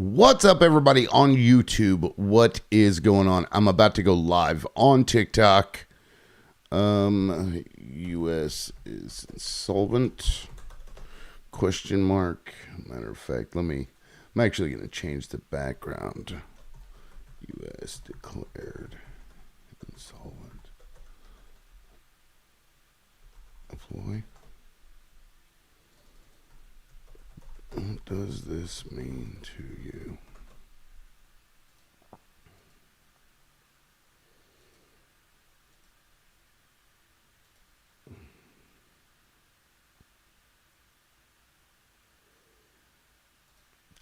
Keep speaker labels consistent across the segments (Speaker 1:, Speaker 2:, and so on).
Speaker 1: What's up, everybody on YouTube? What is going on? I'm about to go live on TikTok. U.S. is insolvent? Question mark. Matter of fact, I'm actually going to change the background. U.S. declared insolvent. Ploy. What does this mean to you?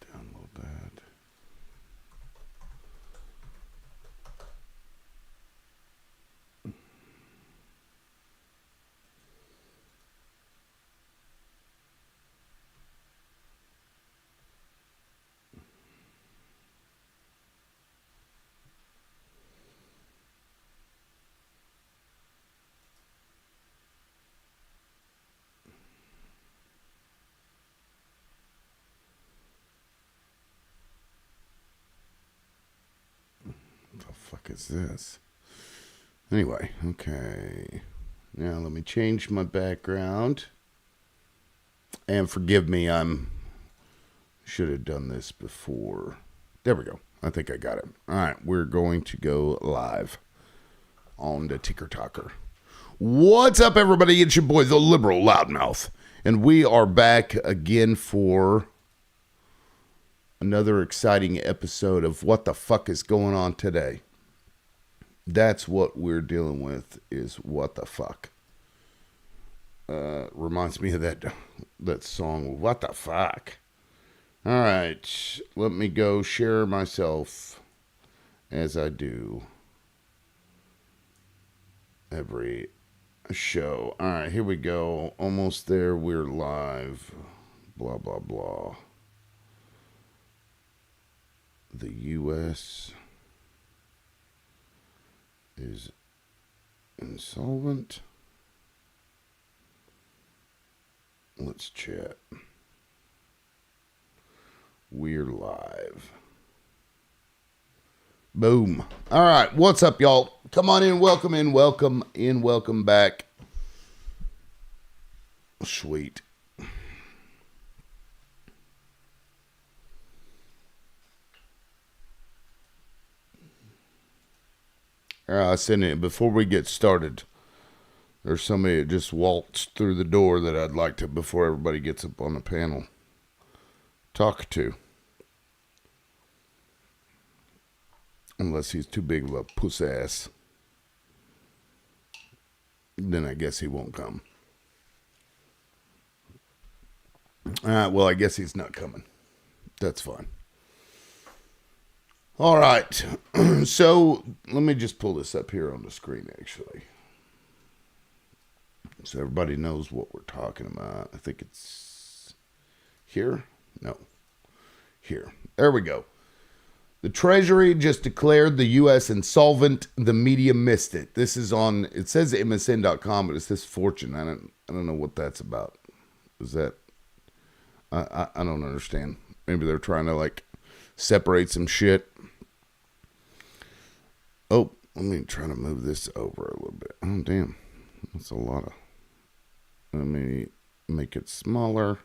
Speaker 1: Download that. What the fuck is this? Anyway, okay. Now let me change my background. And forgive me, should have done this before. There we go. I think I got it. All right, we're going to go live on the Ticker Talker. What's up, everybody? It's your boy, the Liberal Loudmouth. And we are back again for another exciting episode of What the Fuck is Going On Today. That's what we're dealing with, is what the fuck. Reminds me of that song, What the Fuck. All right, let me go share myself as I do every show. All right, here we go. Almost there. We're live. Blah, blah, blah. The U.S. is insolvent. Let's chat. We're live. Boom. All right. What's up, y'all? Come on in. Welcome in. Welcome in. Welcome back. Sweet. I sent it. Before we get started, there's somebody that just waltzed through the door that I'd like to, before everybody gets up on the panel, talk to. Unless he's too big of a puss ass. Then I guess he won't come. Well, I guess he's not coming. That's fine. All right. So let me just pull this up here on the screen, actually, so everybody knows what we're talking about. I think it's here. No. Here. There we go. The Treasury just declared the U.S. insolvent. The media missed it. This is on, it says MSN.com, but it says Fortune. I don't know what that's about. Is that, I don't understand. Maybe they're trying to separate some shit. Oh, let me try to move this over a little bit. Oh, damn. That's a lot of, let me make it smaller.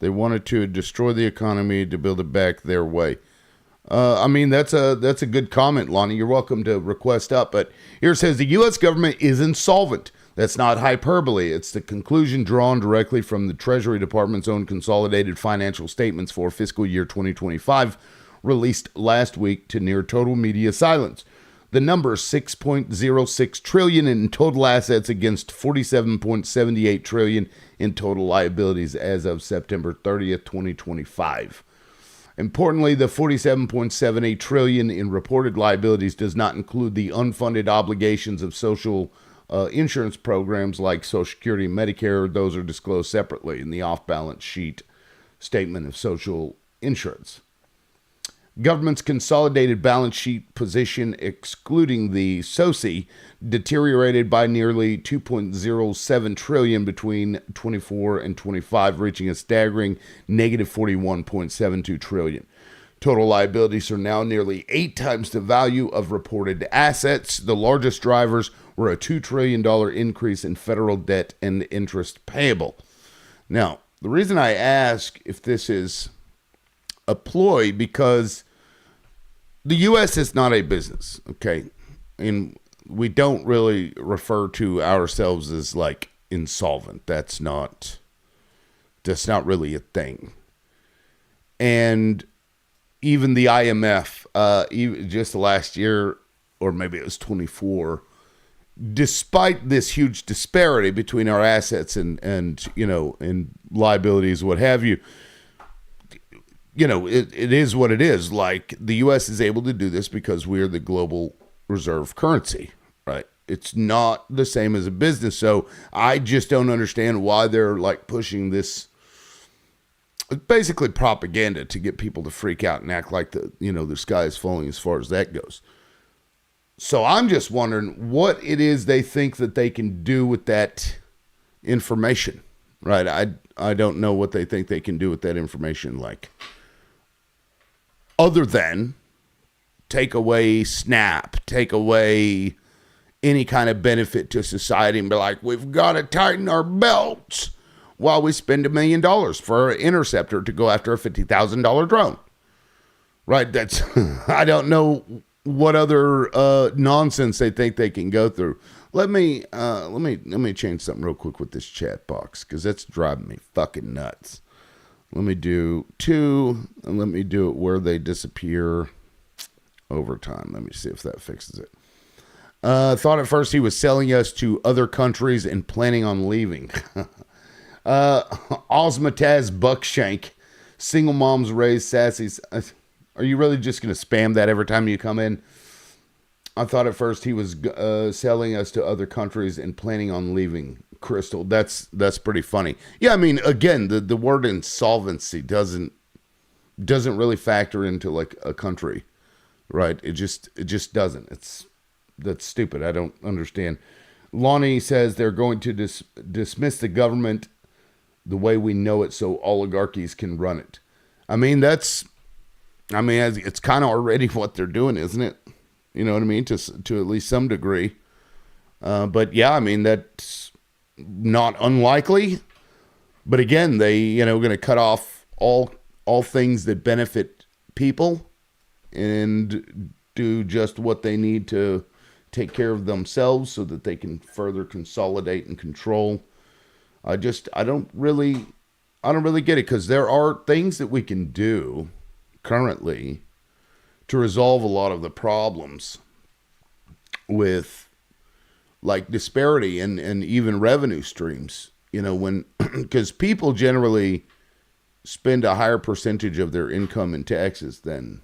Speaker 1: They wanted to destroy the economy to build it back their way. That's a good comment, Lonnie. You're welcome to request up. But here it says the U.S. government is insolvent. That's not hyperbole. It's the conclusion drawn directly from the Treasury Department's own consolidated financial statements for fiscal year 2025, released last week to near total media silence. The number $6.06 trillion in total assets against $47.78 trillion in total liabilities as of September 30th, 2025. Importantly, the $47.78 trillion in reported liabilities does not include the unfunded obligations of social insurance programs like Social Security and Medicare. Those are disclosed separately in the off-balance sheet statement of social insurance. Government's consolidated balance sheet position, excluding the SOCI, deteriorated by nearly $2.07 trillion between 24 and 25, reaching a staggering negative $41.72 trillion. Total liabilities are now nearly 8 times the value of reported assets. The largest drivers were a $2 trillion increase in federal debt and interest payable. Now, the reason I ask if this is a ploy, because the U.S. is not a business, okay? And we don't really refer to ourselves as like insolvent. That's not really a thing. And even the IMF, even just last year, or maybe it was 24, despite this huge disparity between our assets and liabilities, what have you, it is what it is. Like, the U.S. is able to do this because we're the global reserve currency, right? It's not the same as a business. So I just don't understand why they're like pushing this basically propaganda to get people to freak out and act like the sky is falling as far as that goes. So I'm just wondering what it is they think that they can do with that information, right? I don't know what they think they can do with that information, like, other than take away SNAP, take away any kind of benefit to society and be like, we've got to tighten our belts while we spend $1 million for an interceptor to go after a $50,000 drone. Right? That's, I don't know what other nonsense they think they can go through. Let me change something real quick with this chat box, because that's driving me fucking nuts. Let me do 2, and let me do it where they disappear over time. Let me see if that fixes it. Thought at first he was selling us to other countries and planning on leaving. Osmataz Buckshank, single moms raised sassies. Are you really just going to spam that every time you come in? I thought at first he was selling us to other countries and planning on leaving. Crystal, that's pretty funny. Yeah, I mean, again, the word insolvency doesn't really factor into like a country, right? It just doesn't. That's stupid. I don't understand. Lonnie says they're going to dismiss the government the way we know it so oligarchies can run it. I mean, it's kind of already what they're doing, isn't it? You know what I mean? To at least some degree. But yeah, I mean, that's not unlikely. But again, they, going to cut off all things that benefit people and do just what they need to take care of themselves so that they can further consolidate and control. I don't really get it, because there are things that we can do currently to resolve a lot of the problems with like disparity and even revenue streams, because people generally spend a higher percentage of their income in taxes than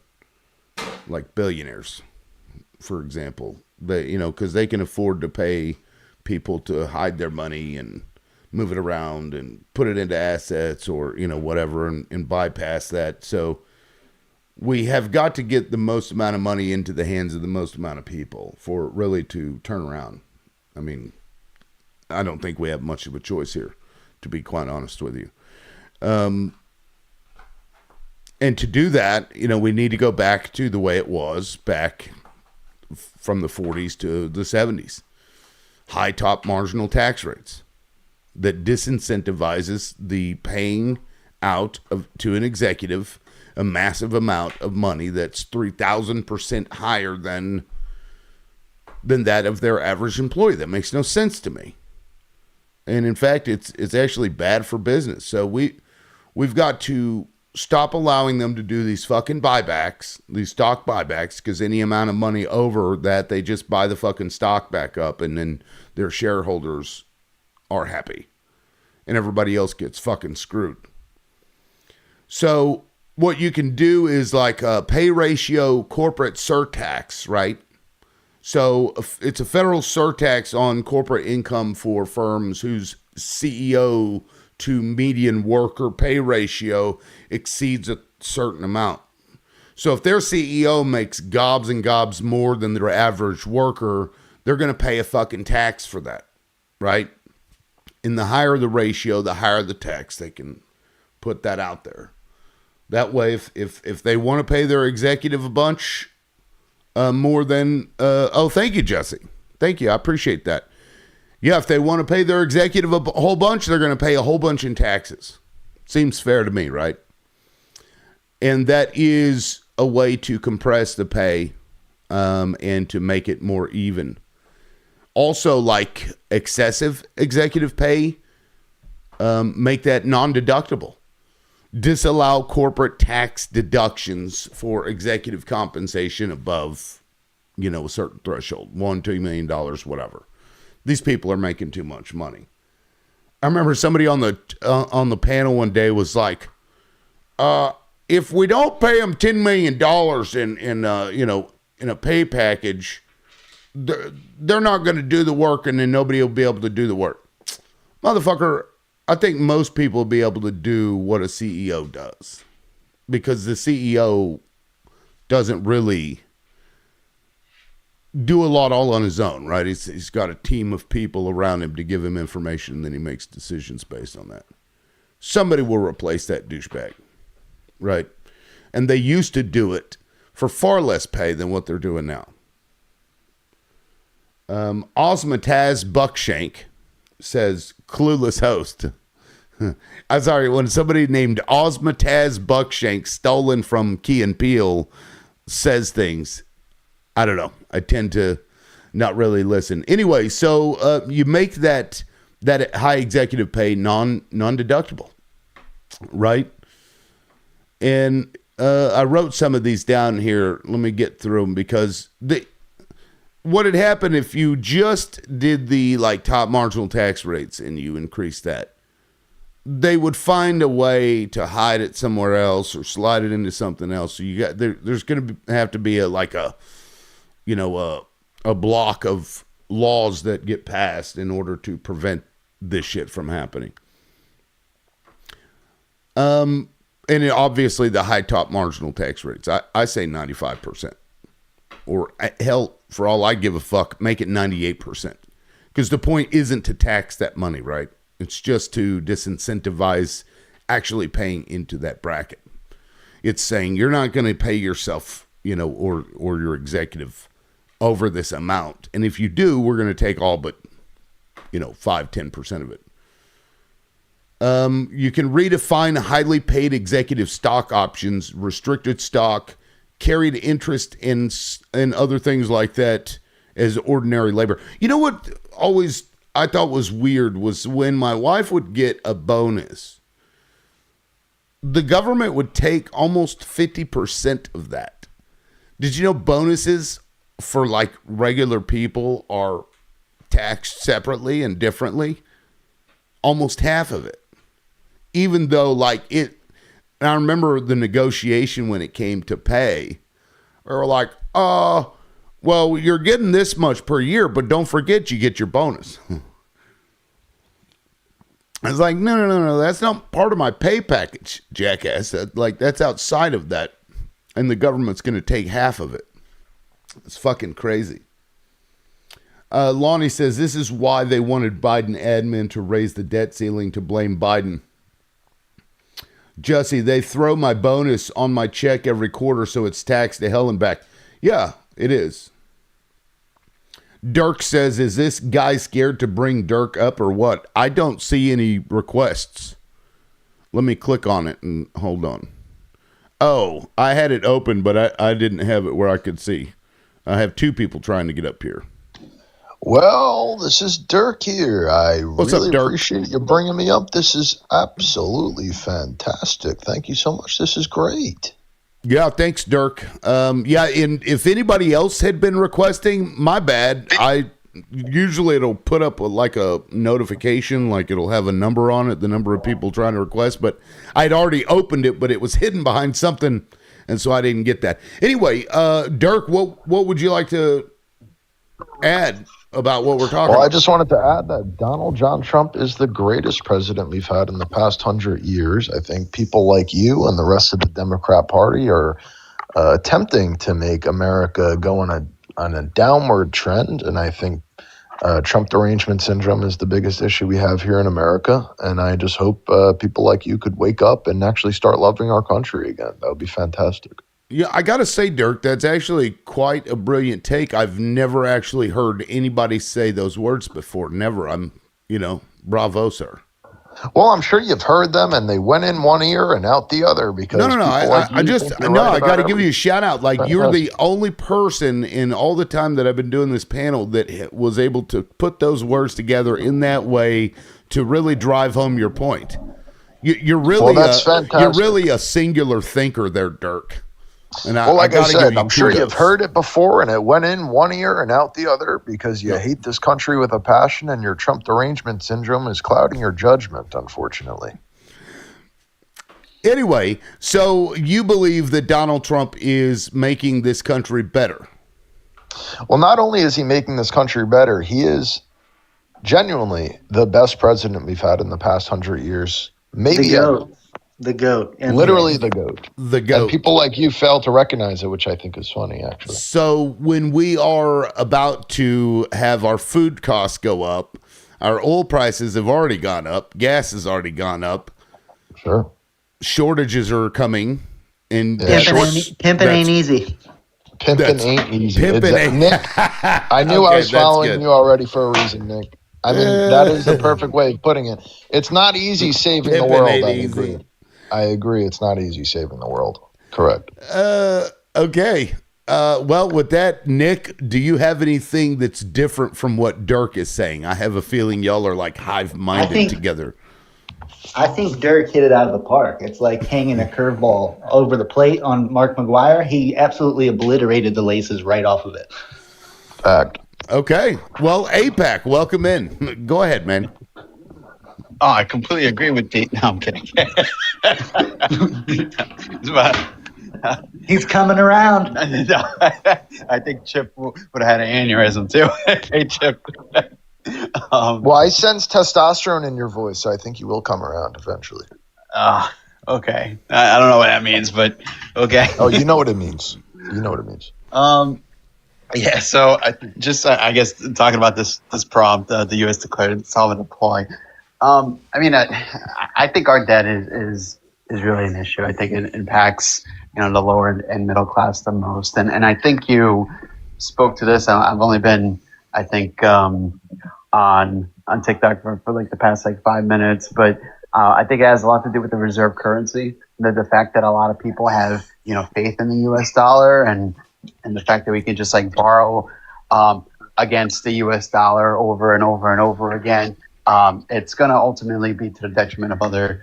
Speaker 1: like billionaires, for example. They, because they can afford to pay people to hide their money and move it around and put it into assets or, whatever, and bypass that. So we have got to get the most amount of money into the hands of the most amount of people for it really to turn around. I mean, I don't think we have much of a choice here, to be quite honest with you. And to do that, we need to go back to the way it was back from the 40s to the 70s. High top marginal tax rates that disincentivizes the paying out to an executive a massive amount of money that's 3,000% higher than that of their average employee. That makes no sense to me. And in fact, it's actually bad for business. So we've got to stop allowing them to do these fucking buybacks, these stock buybacks, because any amount of money over that, they just buy the fucking stock back up, and then their shareholders are happy and everybody else gets fucking screwed. So what you can do is like a pay ratio corporate surtax, right? So it's a federal surtax on corporate income for firms whose CEO to median worker pay ratio exceeds a certain amount. So if their CEO makes gobs and gobs more than their average worker, they're going to pay a fucking tax for that, right? And the higher the ratio, the higher the tax. They can put that out there. That way, if they want to pay their executive a bunch more than, thank you, Jesse. Thank you. I appreciate that. Yeah, if they want to pay their executive a whole bunch, they're going to pay a whole bunch in taxes. Seems fair to me, right? And that is a way to compress the pay and to make it more even. Also, like excessive executive pay, make that non-deductible. Disallow corporate tax deductions for executive compensation above, a certain threshold, $1-2 million, whatever. These people are making too much money. I remember somebody on the panel one day was like, if we don't pay them $10 million in a pay package, they're not going to do the work, and then nobody will be able to do the work. Motherfucker, I think most people will be able to do what a CEO does, because the CEO doesn't really do a lot all on his own, right? He's got a team of people around him to give him information, and then he makes decisions based on that. Somebody will replace that douchebag, right? And they used to do it for far less pay than what they're doing now. Osmataz Buckshank says, clueless host. I'm sorry, when somebody named Osmataz Buckshank, stolen from Key and Peele, says things, I don't know. I tend to not really listen. Anyway, so you make that high executive pay non-deductible, right? And I wrote some of these down here. Let me get through them, because what had happened if you just did the top marginal tax rates and you increased that, they would find a way to hide it somewhere else or slide it into something else. So there's going to have to be a block of laws that get passed in order to prevent this shit from happening. And obviously the high top marginal tax rates, I say 95%, or hell, for all I give a fuck, make it 98%, because the point isn't to tax that money, right? It's just to disincentivize actually paying into that bracket. It's saying you're not going to pay yourself, or your executive over this amount. And if you do, we're going to take all but, 5-10% of it. You can redefine highly paid executive stock options, restricted stock, carried interest in other things like that as ordinary labor. You know what always I thought was weird was when my wife would get a bonus, the government would take almost 50% of that. Did you know bonuses for regular people are taxed separately and differently? Almost half of it. Even though and I remember the negotiation when it came to pay, we were like, well, you're getting this much per year, but don't forget you get your bonus. I was like, no, that's not part of my pay package, jackass. That's outside of that, and the government's going to take half of it. It's fucking crazy. Lonnie says, this is why they wanted Biden admin to raise the debt ceiling to blame Biden. Jussie, they throw my bonus on my check every quarter, so it's taxed to hell and back. Yeah, it is. Dirk says, is this guy scared to bring Dirk up or what? I don't see any requests. Let me click on it and hold on. Oh, I had it open, but I didn't have it where I could see. I have two people trying to get up here.
Speaker 2: Well, this is Dirk here.
Speaker 1: What's
Speaker 2: really
Speaker 1: up, Dirk?
Speaker 2: appreciate you bringing me up. This is absolutely fantastic. Thank you so much. This is great.
Speaker 1: Yeah, thanks, Dirk. And if anybody else had been requesting, my bad. Usually it'll put up a notification, it'll have a number on it, the number of people trying to request, but I'd already opened it, but it was hidden behind something, and so I didn't get that. Anyway, Dirk, what would you like to add about what we're talking about?
Speaker 2: Well, I just wanted to add that Donald John Trump is the greatest president we've had in the past 100 years. I think people like you and the rest of the Democrat Party are attempting to make America go on a downward trend, and I think Trump derangement syndrome is the biggest issue we have here in America, and I just hope people like you could wake up and actually start loving our country again. That would be fantastic.
Speaker 1: Yeah, I got to say, Dirk, that's actually quite a brilliant take. I've never actually heard anybody say those words before. Never. Bravo, sir.
Speaker 2: Well, I'm sure you've heard them, and they went in one ear and out the other because
Speaker 1: No.
Speaker 2: people like you think you're right
Speaker 1: I got to
Speaker 2: about
Speaker 1: give you a shout out. Like, you're
Speaker 2: everything.
Speaker 1: the only person in all the time that I've been doing this panel that was able to put those words together in that way to really drive home your point. You're really
Speaker 2: Well, that's fantastic.
Speaker 1: you're really a singular thinker there, Dirk. And
Speaker 2: Well, like I
Speaker 1: gotta give
Speaker 2: said,
Speaker 1: you
Speaker 2: I'm sure
Speaker 1: kudos.
Speaker 2: you've heard it before, and it went in one ear and out the other because you hate this country with a passion, and your Trump derangement syndrome is clouding your judgment, unfortunately.
Speaker 1: Anyway, so you believe that Donald Trump is making this country better?
Speaker 2: Well, not only is he making this country better, he is genuinely the best president we've had in the past 100 years. Maybe
Speaker 3: The
Speaker 2: ever.
Speaker 3: goat. The goat.
Speaker 2: Literally the GOAT.
Speaker 1: The GOAT.
Speaker 2: And people like you fail to recognize it, which I think is funny, actually.
Speaker 1: So when we are about to have our food costs go up, our oil prices have already gone up, gas has already gone up,
Speaker 2: Sure.
Speaker 1: shortages are coming, and
Speaker 2: Yeah,
Speaker 3: Pimping ain't easy.
Speaker 2: Pimping ain't easy.
Speaker 1: pimping ain't-
Speaker 2: Nick, I knew
Speaker 1: Okay,
Speaker 2: I was
Speaker 1: that's
Speaker 2: following
Speaker 1: good.
Speaker 2: you already for a reason, Nick. I mean, that is the perfect way of putting it. It's not easy saving the
Speaker 1: Pimping
Speaker 2: world.
Speaker 1: ain't
Speaker 2: I
Speaker 1: easy.
Speaker 2: agree. I agree. It's not easy saving the world. Correct.
Speaker 1: Okay. Well, with that, Nick, do you have anything that's different from what Dirk is saying? I have a feeling y'all are like hive-minded together.
Speaker 3: I think Dirk hit it out of the park. It's like hanging a curveball over the plate on Mark McGuire. He absolutely obliterated the laces right off of it.
Speaker 2: Fact.
Speaker 1: Okay. Well, APAC, welcome in. Go ahead, man.
Speaker 4: Oh, I completely agree with the. No, I'm kidding. But,
Speaker 3: He's coming around.
Speaker 4: no, I think Chip would have had an aneurysm too. Hey, Chip.
Speaker 2: Well, I sense testosterone in your voice, so I think you will come around eventually.
Speaker 4: Okay. I don't know what that means, but okay.
Speaker 2: Oh, you know what it means. You know what it means.
Speaker 4: Yeah. So I guess talking about this prompt, the U.S. declared insolvent and ploy. I mean, I think our debt is really an issue. I think it impacts the lower and middle class the most, and I think you spoke to this. I've only been, I think, on TikTok for like the past 5 minutes, but I think it has a lot to do with the reserve currency, the fact that a lot of people have faith in the U.S. dollar, and the fact that we can just borrow against the U.S. dollar over and over and over again. It's going to ultimately be to the detriment of other,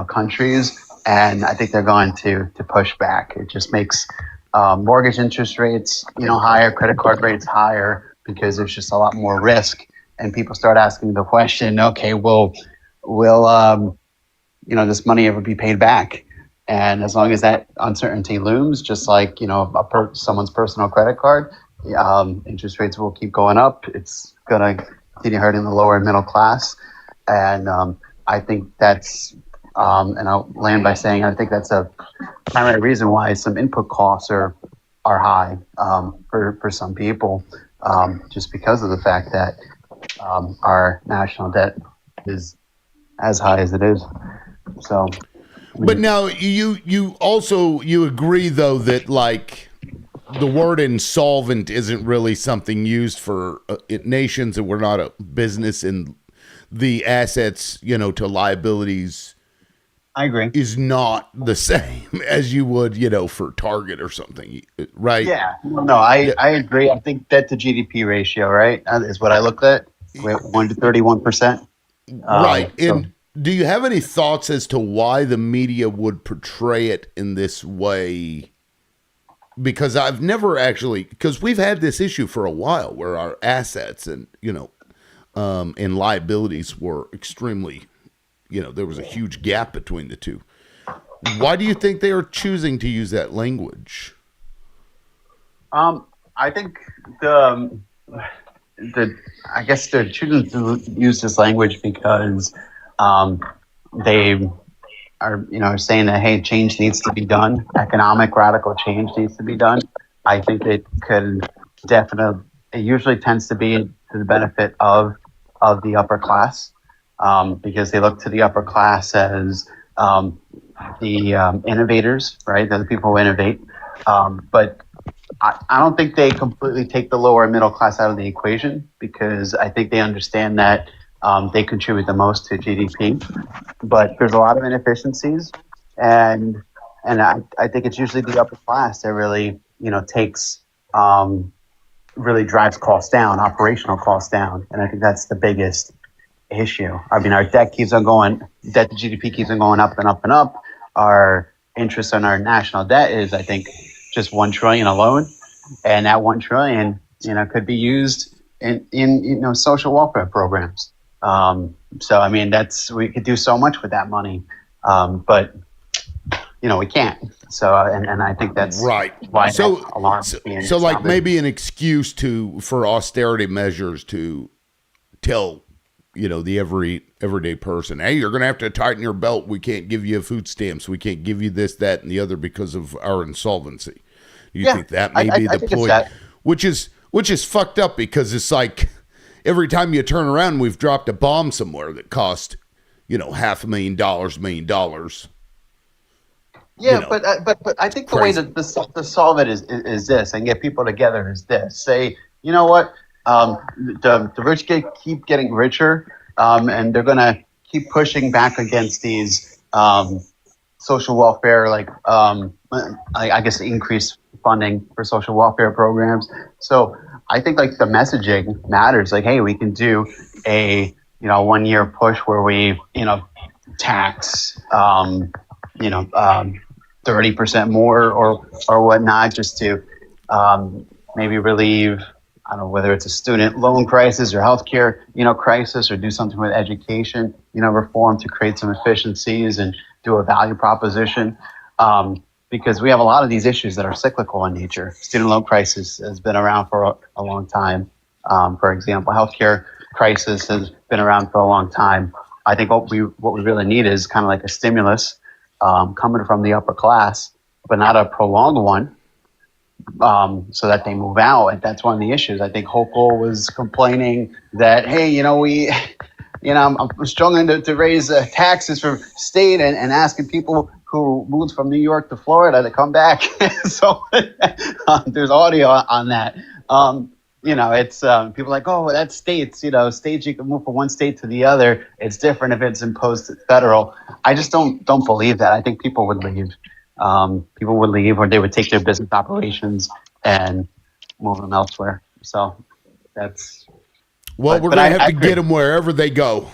Speaker 4: countries, and I think they're going to push back. It just makes mortgage interest rates, higher, credit card rates higher, because there's just a lot more risk, and people start asking the question, okay, will this money ever be paid back? And as long as that uncertainty looms, just like someone's personal credit card, interest rates will keep going up. It's going to continue hurting the lower and middle class. And I think that's, and I'll land by saying, I think that's a primary reason why some input costs are high for some people, just because of the fact that our national debt is as high as it is. So,
Speaker 1: But now you also agree though that the word insolvent isn't really something used for nations, and we're not a business, and the assets to liabilities
Speaker 3: I agree.
Speaker 1: is not the same as you would for Target or something, right?
Speaker 4: Yeah, no, I agree. I think debt to GDP ratio, right, is what I looked at. 1 to 31%.
Speaker 1: Right.
Speaker 4: So-
Speaker 1: And do you have any thoughts as to why the media would portray it in this way? Because I've never actually, because we've had this issue for a while where our assets and, and liabilities were extremely, there was a huge gap between the two. Why do you think they are choosing to use that language?
Speaker 4: I think I guess they're choosing to use this language because they are saying that, hey, change needs to be done. Economic radical change needs to be done. I think it could definitely. It usually tends to be to the benefit of the upper class, because they look to the upper class as the innovators, right? They're the people who innovate. But I don't think they completely take the lower middle class out of the equation, because I think they understand that they contribute the most to GDP. But there's a lot of inefficiencies, and I think it's usually the upper class that really takes really drives costs down, operational costs down, and I think that's the biggest issue. I mean, our debt to GDP keeps on going up and up and up. Our interest on our national debt is, I think, just 1 trillion alone, and that 1 trillion, could be used in social welfare programs. So I mean, we could do so much with that money, but we can't. So and I think that's
Speaker 1: Right.
Speaker 4: why
Speaker 1: So,
Speaker 4: that alarm is
Speaker 1: so,
Speaker 4: being
Speaker 1: so like
Speaker 4: sounded.
Speaker 1: maybe an excuse for austerity measures to tell, the everyday person, hey, you're going to have to tighten your belt. We can't give you food stamps. We can't give you this, that, and the other because of our insolvency. You
Speaker 4: Yeah,
Speaker 1: think that may be
Speaker 4: I
Speaker 1: the
Speaker 4: think it's
Speaker 1: ploy,
Speaker 4: that.
Speaker 1: which is fucked up, because it's like every time you turn around, we've dropped a bomb somewhere that cost, $500,000, $1 million.
Speaker 4: Yeah,
Speaker 1: You know,
Speaker 4: but I think the way
Speaker 1: crazy.
Speaker 4: to solve it is this, and get people together, is this. Say, you know what? The rich keep getting richer, and they're gonna keep pushing back against these social welfare, like I guess increased funding for social welfare programs. So I think like the messaging matters. Like, hey, we can do a 1 year push where we tax 30% more or whatnot, just to maybe relieve, I don't know, whether it's a student loan crisis or healthcare crisis, or do something with education reform to create some efficiencies and do a value proposition. Because we have a lot of these issues that are cyclical in nature. Student loan crisis has been around for a long time. For example, healthcare crisis has been around for a long time. I think what we really need is kind of like a stimulus coming from the upper class, but not a prolonged one, so that they move out. And that's one of the issues. I think Hochul was complaining that, hey, I'm struggling to raise taxes from state, and asking people who moved from New York to Florida to come back. So there's audio on that. It's people like, oh, that's states. States, you can move from one state to the other. It's different if it's imposed federal. I just don't believe that. I think people would leave. People would leave, or they would take their business operations and move them elsewhere. So that's.
Speaker 1: Well, we're
Speaker 4: but
Speaker 1: going to have
Speaker 4: I
Speaker 1: to
Speaker 4: agree.
Speaker 1: get them wherever they go.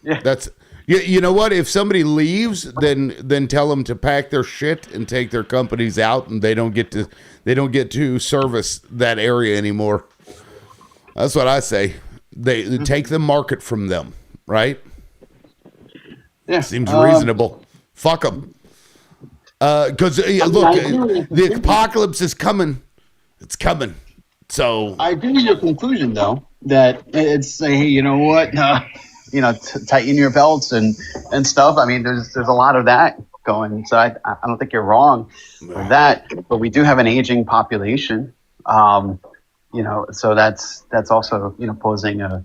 Speaker 4: Yeah.
Speaker 1: That's you know what? If somebody leaves, then tell them to pack their shit and take their companies out, and they don't get to service that area anymore. That's what I say. They take the market from them, right?
Speaker 4: Yeah.
Speaker 1: Seems reasonable. Fuck them. Because look, the apocalypse is coming. It's coming. So
Speaker 4: I agree with your conclusion, though, that it's hey, you know what, tighten your belts and stuff. I mean, there's a lot of that going. So I don't think you're wrong with that. But we do have an aging population, so that's also posing a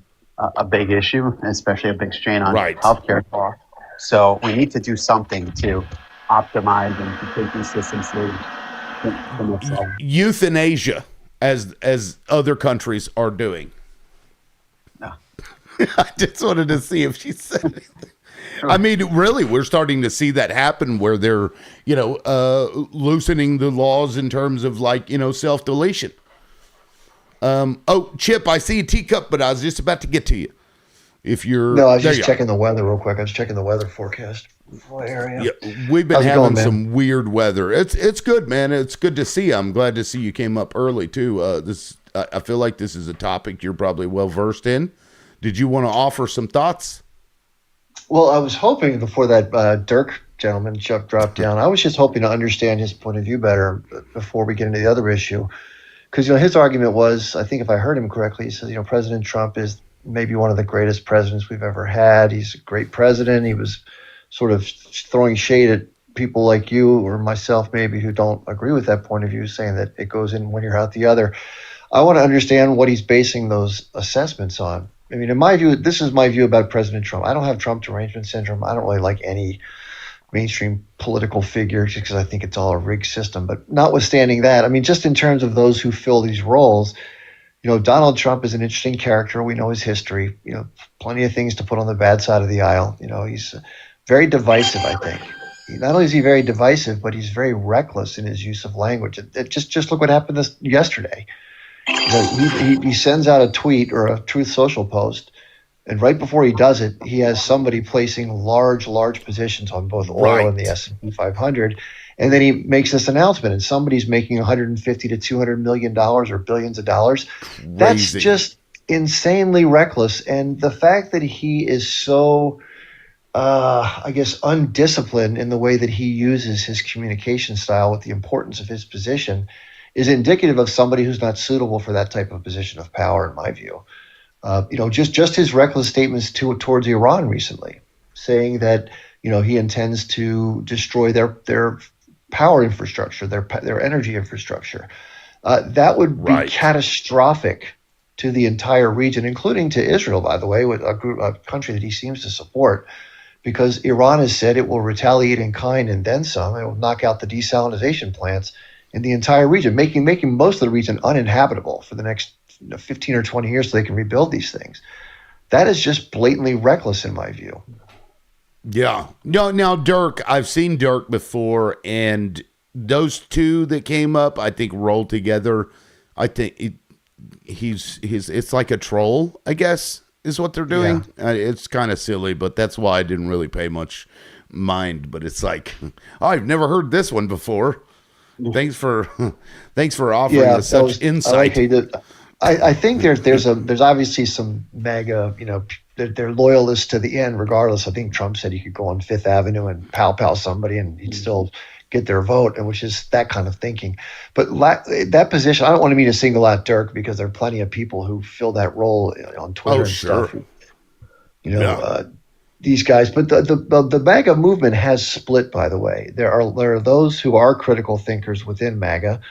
Speaker 4: big issue, especially a big strain on
Speaker 1: Right.
Speaker 4: healthcare costs. So we need to do something to optimize and to take these systems through the next level.
Speaker 1: euthanasia, as other countries are doing.
Speaker 4: No.
Speaker 1: I just wanted to see if she said anything. I mean, really, we're starting to see that happen, where they're, loosening the laws in terms of self-deletion. Oh, Chip, I see a teacup, but I was just about to get to you. If you're
Speaker 2: No, I was
Speaker 1: there
Speaker 2: just
Speaker 1: you are.
Speaker 2: checking the weather real quick. I was checking the weather forecast. What area?
Speaker 1: Yeah, we've been
Speaker 2: How's it
Speaker 1: having
Speaker 2: going, man?
Speaker 1: some weird weather. It's good, man. It's good to see you. I'm glad to see you came up early too. I feel like this is a topic you're probably well versed in. Did you want to offer some thoughts?
Speaker 2: Well, I was hoping before that Dirk gentleman Chuck dropped down, I was just hoping to understand his point of view better before we get into the other issue. Because his argument was, I think if I heard him correctly, he says, President Trump is maybe one of the greatest presidents we've ever had. He's a great president. He was sort of throwing shade at people like you or myself maybe who don't agree with that point of view, saying that it goes in one ear out the other. I want to understand what he's basing those assessments on. I mean, in my view, this is my view about President Trump. I don't have Trump derangement syndrome. I don't really like any mainstream political figure just because I think it's all a rigged system. But notwithstanding that, I mean, just in terms of those who fill these roles, Donald Trump is an interesting character. We know his history. Plenty of things to put on the bad side of the aisle. He's very divisive, I think. Not only is he very divisive, but he's very reckless in his use of language. Just look what happened yesterday. He sends out a tweet or a Truth Social post, and right before he does it, he has somebody placing large positions on both oil and the S&P 500, and then he makes this announcement, and somebody's making 150 to 200 million dollars or billions of dollars.
Speaker 1: Crazy.
Speaker 2: That's just insanely reckless, and the fact that he is so I guess, undisciplined in the way that he uses his communication style with the importance of his position is indicative of somebody who's not suitable for that type of position of power, in my view. Just his reckless statements towards Iran recently, saying that he intends to destroy their power infrastructure, their energy infrastructure. That would be catastrophic to the entire region, including to Israel, by the way, with a country that he seems to support. Because Iran has said it will retaliate in kind and then some. It will knock out the desalination plants in the entire region, making most of the region uninhabitable for the next 15 or 20 years so they can rebuild these things. That is just blatantly reckless in my view.
Speaker 1: Yeah. No, now Dirk, I've seen Dirk before, and those two that came up, I think, rolled together. I think it's like a troll, I guess, is what they're doing. Yeah. It's kind of silly, but that's why I didn't really pay much mind. But it's like, I've never heard this one before. Thanks for offering us such insight.
Speaker 2: I think there's obviously some MAGA, they're loyalists to the end, regardless. I think Trump said he could go on Fifth Avenue and pow somebody and he'd still get their vote, and which is that kind of thinking. But that position, I don't want to single out Dirk because there are plenty of people who fill that role on Twitter stuff. These guys. But the MAGA movement has split, by the way. There are those who are critical thinkers within MAGA.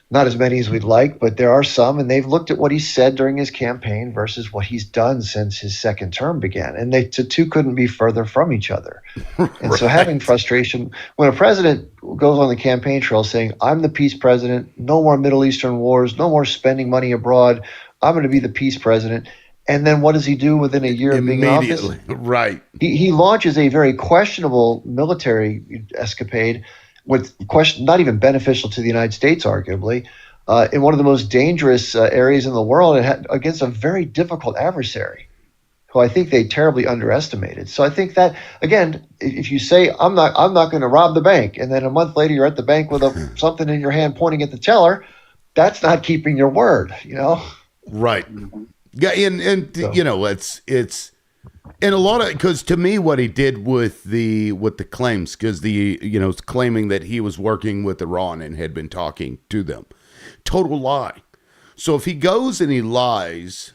Speaker 2: Not as many as we'd like, but there are some, and they've looked at what he said during his campaign versus what he's done since his second term began. And the two couldn't be further from each other. And so having frustration, when a president goes on the campaign trail saying, I'm the peace president, no more Middle Eastern wars, no more spending money abroad, I'm going to be the peace president. And then what does he do within a year of being in office?
Speaker 1: Right.
Speaker 2: He launches a very questionable military escapade with question not even beneficial to the United States, arguably, in one of the most dangerous areas in the world, and against a very difficult adversary, who I think they terribly underestimated. So I think that, again, if you say I'm not going to rob the bank, and then a month later you're at the bank with something in your hand pointing at the teller, that's not keeping your word,
Speaker 1: Right. Yeah, and so. It's. And a lot of, because to me, what he did with the claims, because it's claiming that he was working with Iran and had been talking to them, total lie. So if he goes and he lies,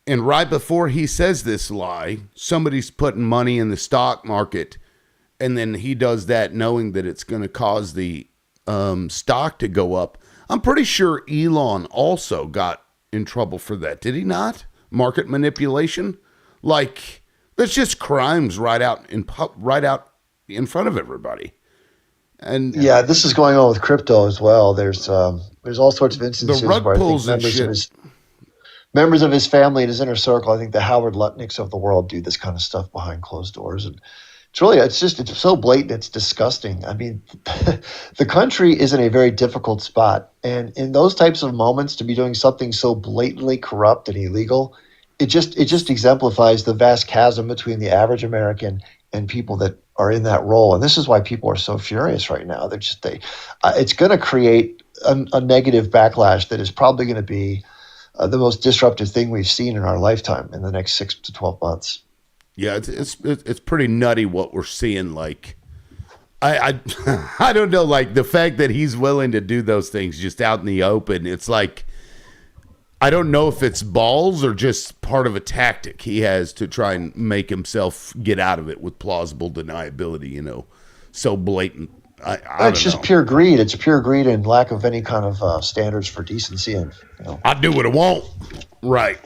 Speaker 1: and right before he says this lie, somebody's putting money in the stock market, and then he does that knowing that it's going to cause the stock to go up. I'm pretty sure Elon also got in trouble for that. Did he not? Market manipulation, like. That's just crimes right out in front of everybody. And
Speaker 2: this is going on with crypto as well. There's all sorts of instances
Speaker 1: the rug
Speaker 2: where
Speaker 1: pulls
Speaker 2: I think members of his family and his inner circle, I think the Howard Lutnicks of the world, do this kind of stuff behind closed doors, and it's so blatant, it's disgusting. I mean, the country is in a very difficult spot, and in those types of moments, to be doing something so blatantly corrupt and illegal. It just exemplifies the vast chasm between the average American and people that are in that role, and this is why people are so furious right now. It's going to create a negative backlash that is probably going to be the most disruptive thing we've seen in our lifetime in the next 6 to 12 months.
Speaker 1: Yeah, it's pretty nutty what we're seeing. Like, I I don't know, like the fact that he's willing to do those things just out in the open. It's like. I don't know if it's balls or just part of a tactic he has to try and make himself get out of it with plausible deniability, so blatant. I
Speaker 2: It's
Speaker 1: don't
Speaker 2: just
Speaker 1: know.
Speaker 2: pure greed. It's pure greed and lack of any kind of standards for decency and
Speaker 1: I do what I want. Right.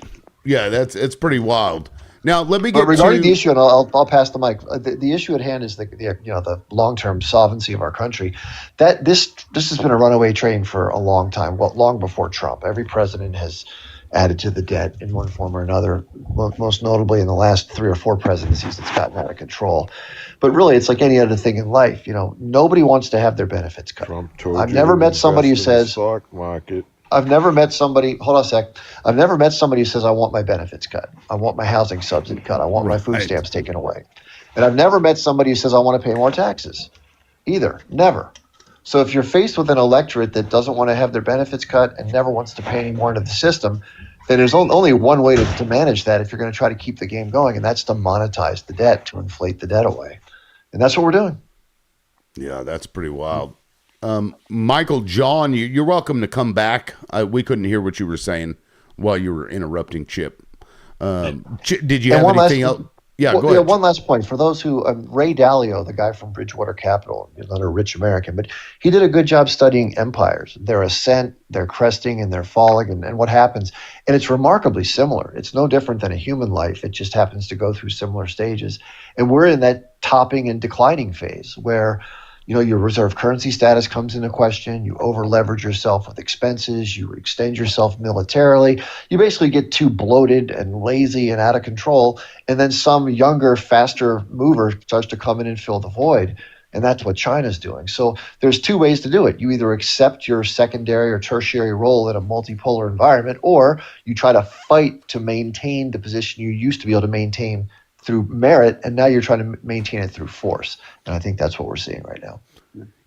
Speaker 1: Yeah, it's pretty wild. Now let me
Speaker 2: But
Speaker 1: get
Speaker 2: regarding the
Speaker 1: to
Speaker 2: issue, and I'll pass the mic. The issue at hand is the long term solvency of our country. That this has been a runaway train for a long time. Well, long before Trump, every president has added to the debt in one form or another. Most notably in the last 3 or 4 presidencies, it's gotten out of control. But really, it's like any other thing in life. Nobody wants to have their benefits cut.
Speaker 5: Trump told
Speaker 2: I've
Speaker 5: you
Speaker 2: never
Speaker 5: to
Speaker 2: met somebody who
Speaker 5: invest in the
Speaker 2: says,
Speaker 5: stock market.
Speaker 2: I've never met somebody. Hold on a sec. I've never met somebody who says, "I want my benefits cut. I want my housing subsidy cut. I want my food
Speaker 1: right.
Speaker 2: stamps taken away." And I've never met somebody who says, "I want to pay more taxes." Either. Never. So if you're faced with an electorate that doesn't want to have their benefits cut and never wants to pay any more into the system, then there's only one way to manage that if you're going to try to keep the game going, and that's to monetize the debt, to inflate the debt away. And that's what we're doing.
Speaker 1: Yeah, that's pretty wild. Michael, John, you're welcome to come back. We couldn't hear what you were saying while you were interrupting Chip. Did you
Speaker 2: And
Speaker 1: have
Speaker 2: one
Speaker 1: anything
Speaker 2: last,
Speaker 1: else? Yeah,
Speaker 2: well,
Speaker 1: go ahead.
Speaker 2: one last point for those who Ray Dalio, the guy from Bridgewater Capital, another rich American, but he did a good job studying empires, their ascent, their cresting, and their falling, and what happens. And it's remarkably similar. It's no different than a human life. It just happens to go through similar stages. And we're in that topping and declining phase where your reserve currency status comes into question. You over leverage yourself with expenses. You extend yourself militarily. You basically get too bloated and lazy and out of control. And then some younger, faster mover starts to come in and fill the void. And that's what China's doing. So there's 2 ways to do it. You either accept your secondary or tertiary role in a multipolar environment, or you try to fight to maintain the position you used to be able to maintain through merit, and now you're trying to maintain it through force. And I think that's what we're seeing right now.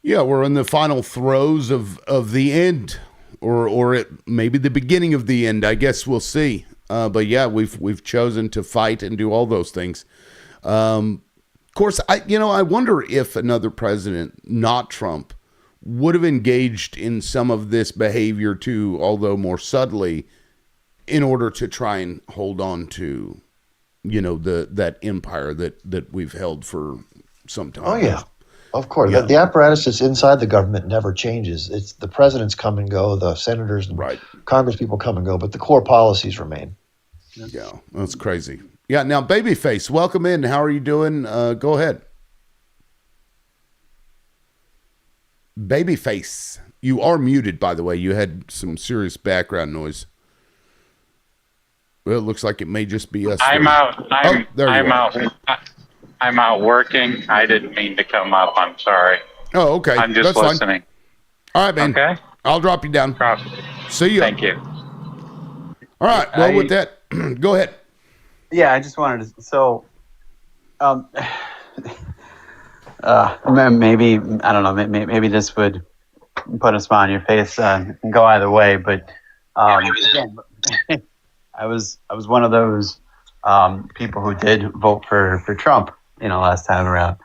Speaker 1: Yeah, we're in the final throes of the end, or it maybe the beginning of the end. I guess we'll see. But yeah, we've chosen to fight and do all those things. Of course, I wonder if another president, not Trump, would have engaged in some of this behavior too, although more subtly, in order to try and hold on to, that empire that we've held for some time.
Speaker 2: Oh, yeah. Of course.
Speaker 1: Yeah.
Speaker 2: The apparatus that's inside the government never changes. It's the presidents come and go, the senators and
Speaker 1: Right.
Speaker 2: Congress people come and go, but the core policies remain.
Speaker 1: Yeah, that's crazy. Yeah, now Babyface, welcome in. How are you doing? Go ahead. Babyface, you are muted, by the way. You had some serious background noise. Well, it looks like it may just be us.
Speaker 6: I'm out.
Speaker 1: There you
Speaker 6: I'm
Speaker 1: are.
Speaker 6: out. I'm out working. I didn't mean to come up. I'm sorry.
Speaker 1: Oh, okay.
Speaker 6: I'm just
Speaker 1: That's fine.
Speaker 6: listening.
Speaker 1: All right, man.
Speaker 6: Okay.
Speaker 1: I'll drop you down. See you.
Speaker 6: Thank you.
Speaker 1: All right. Well, with that, go ahead.
Speaker 4: Yeah, I just wanted to. So, maybe I don't know. Maybe this would put a smile on your face and go either way. But again, I was one of those people who did vote for Trump, last time around,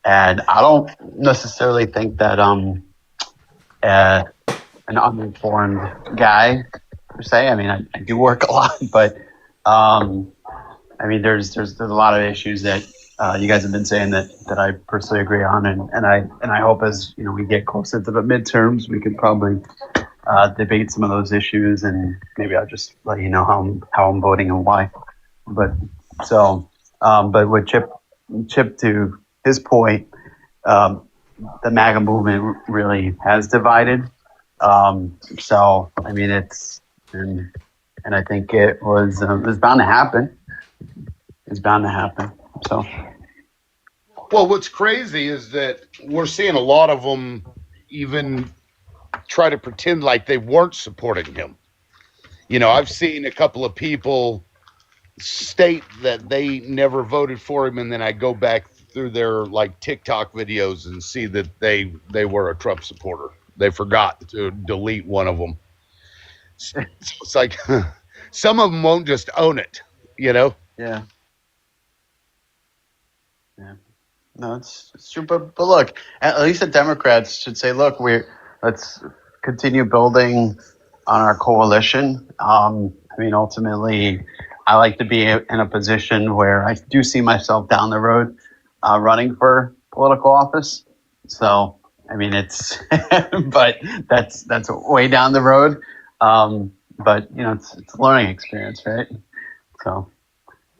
Speaker 4: and I don't necessarily think that an uninformed guy per se. I mean, I do work a lot, but I mean, there's a lot of issues that you guys have been saying that I personally agree on, and I hope as we get closer to the midterms, we could probably debate some of those issues, and maybe I'll just let you know how I'm voting and why. But but with Chip to his point, the MAGA movement really has divided. So I mean, it's and I think it was bound to happen. It's bound to happen. So.
Speaker 1: Well, what's crazy is that we're seeing a lot of them even try to pretend like they weren't supporting him. I've seen a couple of people state that they never voted for him, and then I go back through their TikTok videos and see that they were a Trump supporter. They forgot to delete one of them. So it's like some of them won't just own it,
Speaker 4: Yeah. No, it's true. But look, at least the Democrats should say, look, let's continue building on our coalition. I mean, ultimately, I like to be in a position where I do see myself down the road running for political office. So, I mean, it's, but that's way down the road. But it's a learning experience, right? So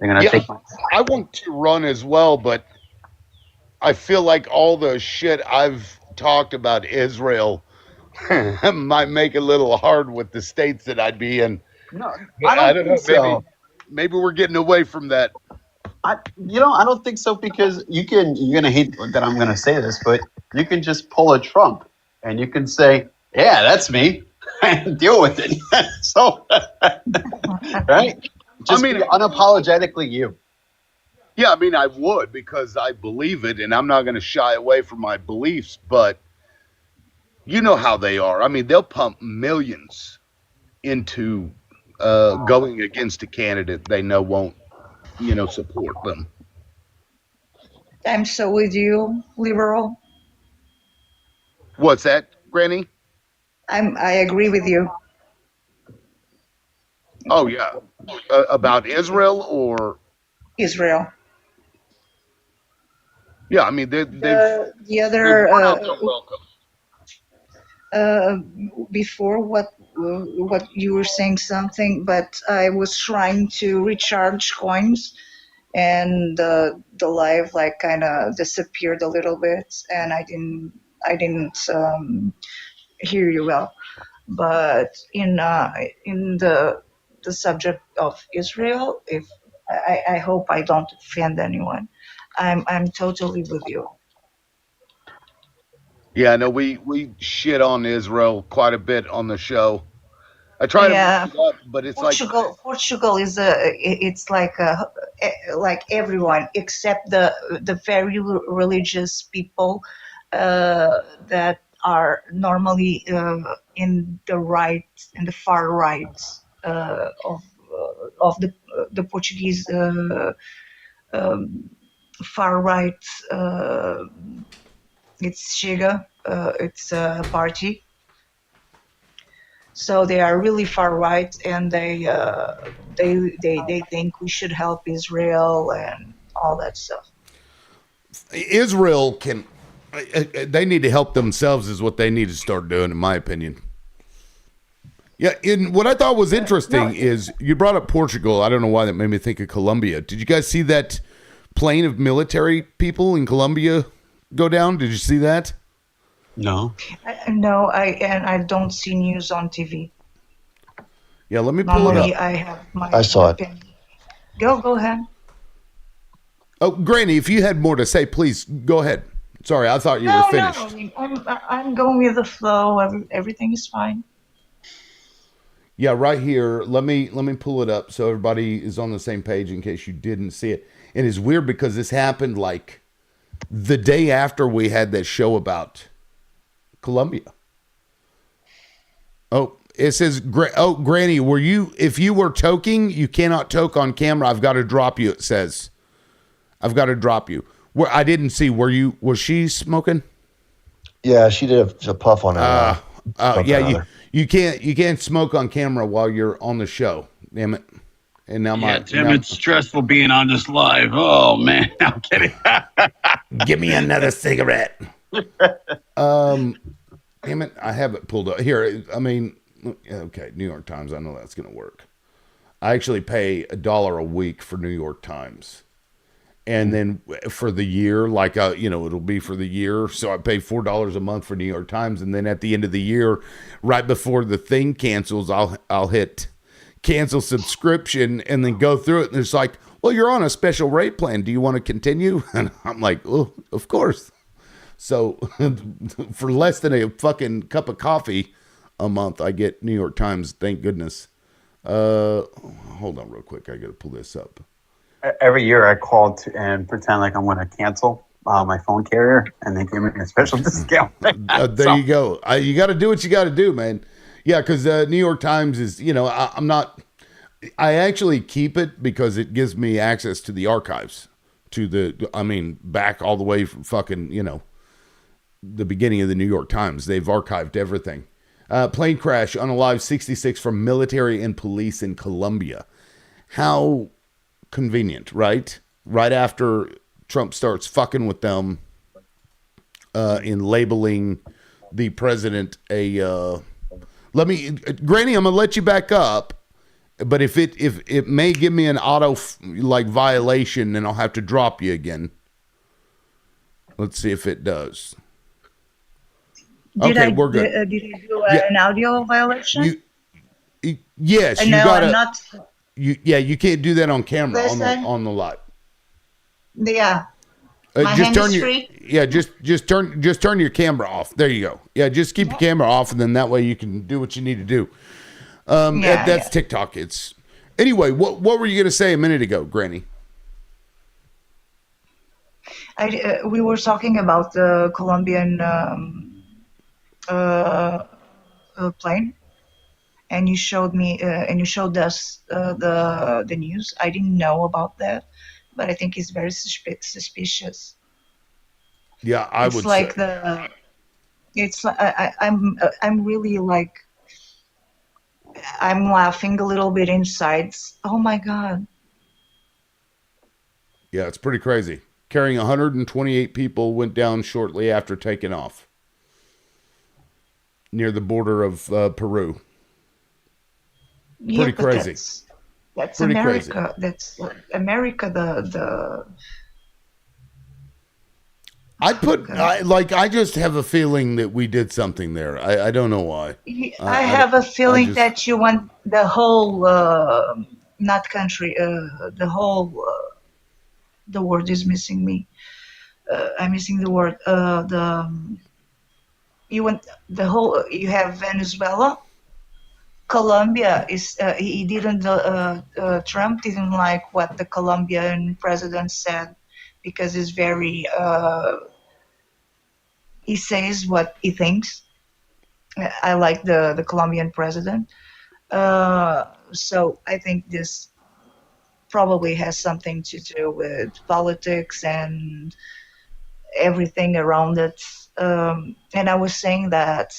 Speaker 4: they're gonna
Speaker 1: Yeah,
Speaker 4: take.
Speaker 1: I want to run as well, but I feel like all the shit I've talked about Israel might make it a little hard with the states that I'd be in.
Speaker 4: No, I
Speaker 1: I
Speaker 4: don't
Speaker 1: don't
Speaker 4: think
Speaker 1: know. Maybe
Speaker 4: so.
Speaker 1: maybe we're getting away from that.
Speaker 4: I don't think so because you're gonna hate that I'm gonna say this, but you can just pull a Trump and you can say, yeah, that's me, and deal with it. So, right?
Speaker 1: I
Speaker 4: Just be
Speaker 1: mean,
Speaker 4: unapologetically you.
Speaker 1: yeah, I mean, I would because I believe it, and I'm not going to shy away from my beliefs. But you know how they are. I mean, they'll pump millions into going against a candidate they know won't, support them.
Speaker 5: I'm so with you, liberal.
Speaker 1: What's that, Granny?
Speaker 5: I agree with you.
Speaker 1: Oh yeah, about Israel or
Speaker 5: Israel.
Speaker 1: yeah. I mean,
Speaker 5: The
Speaker 1: they've
Speaker 5: other
Speaker 1: worn out their welcome.
Speaker 5: uh, before what you were saying something, but I was trying to recharge coins, and the live like kind of disappeared a little bit, and I didn't hear you well. But in the subject of Israel, if I hope I don't offend anyone, I'm totally with you.
Speaker 1: Yeah, no, we shit on Israel quite a bit on the show. I try to mix
Speaker 5: Yeah,
Speaker 1: it up, but it's like,
Speaker 5: Portugal is it's like everyone except the very religious people that are normally in the far right of the Portuguese um, far right. It's Chega. It's a party. So they are really far right, and they think we should help Israel and all that stuff.
Speaker 1: Israel can. They need to help themselves, is what they need to start doing, in my opinion. Yeah, and what I thought was interesting is you brought up Portugal. I don't know why that made me think of Colombia. Did you guys see that plane of military people in Colombia go down? Did you see that?
Speaker 4: No.
Speaker 5: No, I don't see news on TV.
Speaker 1: Yeah, let me pull it up.
Speaker 5: Normally, I have my
Speaker 2: I saw it.
Speaker 5: opinion. Go ahead.
Speaker 1: Oh, Granny, if you had more to say, please go ahead. Sorry, I thought you were
Speaker 5: No,
Speaker 1: finished.
Speaker 5: I mean, I'm going with the flow. Everything is fine.
Speaker 1: Yeah, right here. Let me pull it up so everybody is on the same page in case you didn't see it. And it's weird because this happened like the day after we had that show about Colombia. Oh, it says, Granny, if you were toking, you cannot toke on camera. I've got to drop you, it says. I've got to drop you. I didn't see, was she smoking?
Speaker 2: Yeah, she did a puff on it.
Speaker 1: Yeah, you can't smoke on camera while you're on the show. Damn it. And now
Speaker 7: Tim, it's stressful being on this live. Oh man, I'm kidding.
Speaker 1: give me another cigarette. Damn it, I have it pulled up here. I mean, okay, New York Times. I know that's gonna work. I actually pay $1 a week for New York Times, and then for the year, like it'll be for the year. So I pay $4 a month for New York Times, and then at the end of the year, right before the thing cancels, I'll hit cancel subscription and then go through it, and it's like, well, you're on a special rate plan. Do you want to continue? And I'm like, oh, of course. So for less than a fucking cup of coffee a month, I get New York Times. Thank goodness. Hold on real quick. I got to pull this up.
Speaker 4: Every year I call and pretend like I'm going to cancel my phone carrier, and they give me a special discount.
Speaker 1: There you go. You got to do what you got to do, man. Yeah, because New York Times is, I'm not. I actually keep it because it gives me access to the archives, back all the way from fucking, the beginning of the New York Times. They've archived everything. Plane crash, unalive 66 from military and police in Colombia. How convenient, right? Right after Trump starts fucking with them, in labeling the president a. Let me, Granny. I'm gonna let you back up, but if it may give me an auto like violation, then I'll have to drop you again. Let's see if it does.
Speaker 5: Did
Speaker 1: Okay,
Speaker 5: I
Speaker 1: we're good.
Speaker 5: did I do
Speaker 1: Yeah,
Speaker 5: an audio violation?
Speaker 1: yes, you
Speaker 5: No,
Speaker 1: got
Speaker 5: I'm
Speaker 1: to.
Speaker 5: not.
Speaker 1: You can't do that on camera
Speaker 5: Listen,
Speaker 1: on the live.
Speaker 5: yeah, my
Speaker 1: Just
Speaker 5: hand
Speaker 1: turn
Speaker 5: is
Speaker 1: your
Speaker 5: free.
Speaker 1: just turn your camera off. There you go. Yeah, just keep your camera off, and then that way you can do what you need to do.
Speaker 5: Yeah,
Speaker 1: That's
Speaker 5: yeah.
Speaker 1: TikTok. It's anyway. What were you gonna say a minute ago, Granny?
Speaker 5: We were talking about the Colombian uh, plane, and you showed us the news. I didn't know about that, but I think it's very suspicious.
Speaker 1: Yeah, I
Speaker 5: It's
Speaker 1: would
Speaker 5: like
Speaker 1: say.
Speaker 5: the it's I'm really like I'm laughing a little bit inside. Oh my God.
Speaker 1: Yeah, it's pretty crazy. Carrying 128 people went down shortly after taking off near the border of Peru.
Speaker 5: Yeah,
Speaker 1: Pretty
Speaker 5: but
Speaker 1: crazy.
Speaker 5: that's
Speaker 1: Pretty crazy.
Speaker 5: America. That's America. Oh God.
Speaker 1: I just have a feeling that we did something there. I don't know why.
Speaker 5: I
Speaker 1: I,
Speaker 5: have a
Speaker 1: I
Speaker 5: feeling
Speaker 1: just
Speaker 5: that you want the whole, not country, the whole. The word is missing me. I'm missing the word. You want the whole. You have Venezuela. Colombia is he didn't Trump didn't like what the Colombian president said because it's very he says what he thinks. I like the Colombian president. So I think this probably has something to do with politics and everything around it. And I was saying that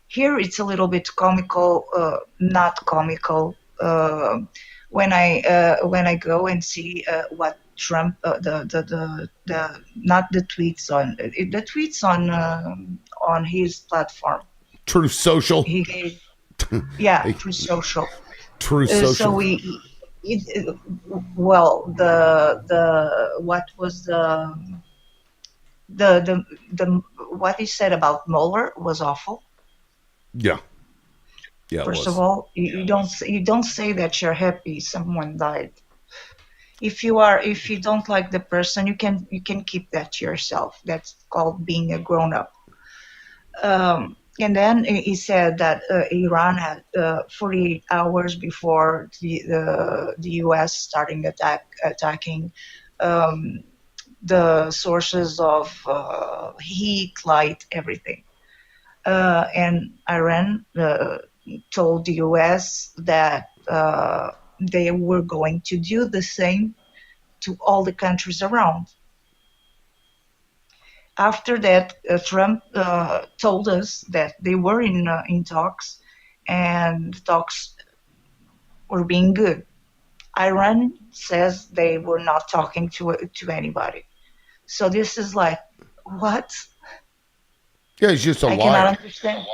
Speaker 5: here it's a little bit comical, not comical. When I go and see what Trump, not the tweets on his platform.
Speaker 1: Truth Social.
Speaker 5: He gave, yeah,
Speaker 1: Hey,
Speaker 5: through social.
Speaker 1: Truth
Speaker 5: So
Speaker 1: Social.
Speaker 5: the what was the what he said about Mueller was awful.
Speaker 1: Yeah, yeah, it
Speaker 5: First of
Speaker 1: was.
Speaker 5: all, you don't say that you're happy someone died. If you don't like the person, you can keep that to yourself. That's called being a grown up. And then he said that Iran had 48 hours before the U.S. starting attacking um, the sources of heat, light, everything. And Iran told the U.S. that they were going to do the same to all the countries around. After that, Trump told us that they were in talks, and the talks were being good. Iran says they were not talking to anybody. So this is like what?
Speaker 1: Yeah, he's just a
Speaker 5: I cannot
Speaker 1: liar.
Speaker 5: understand.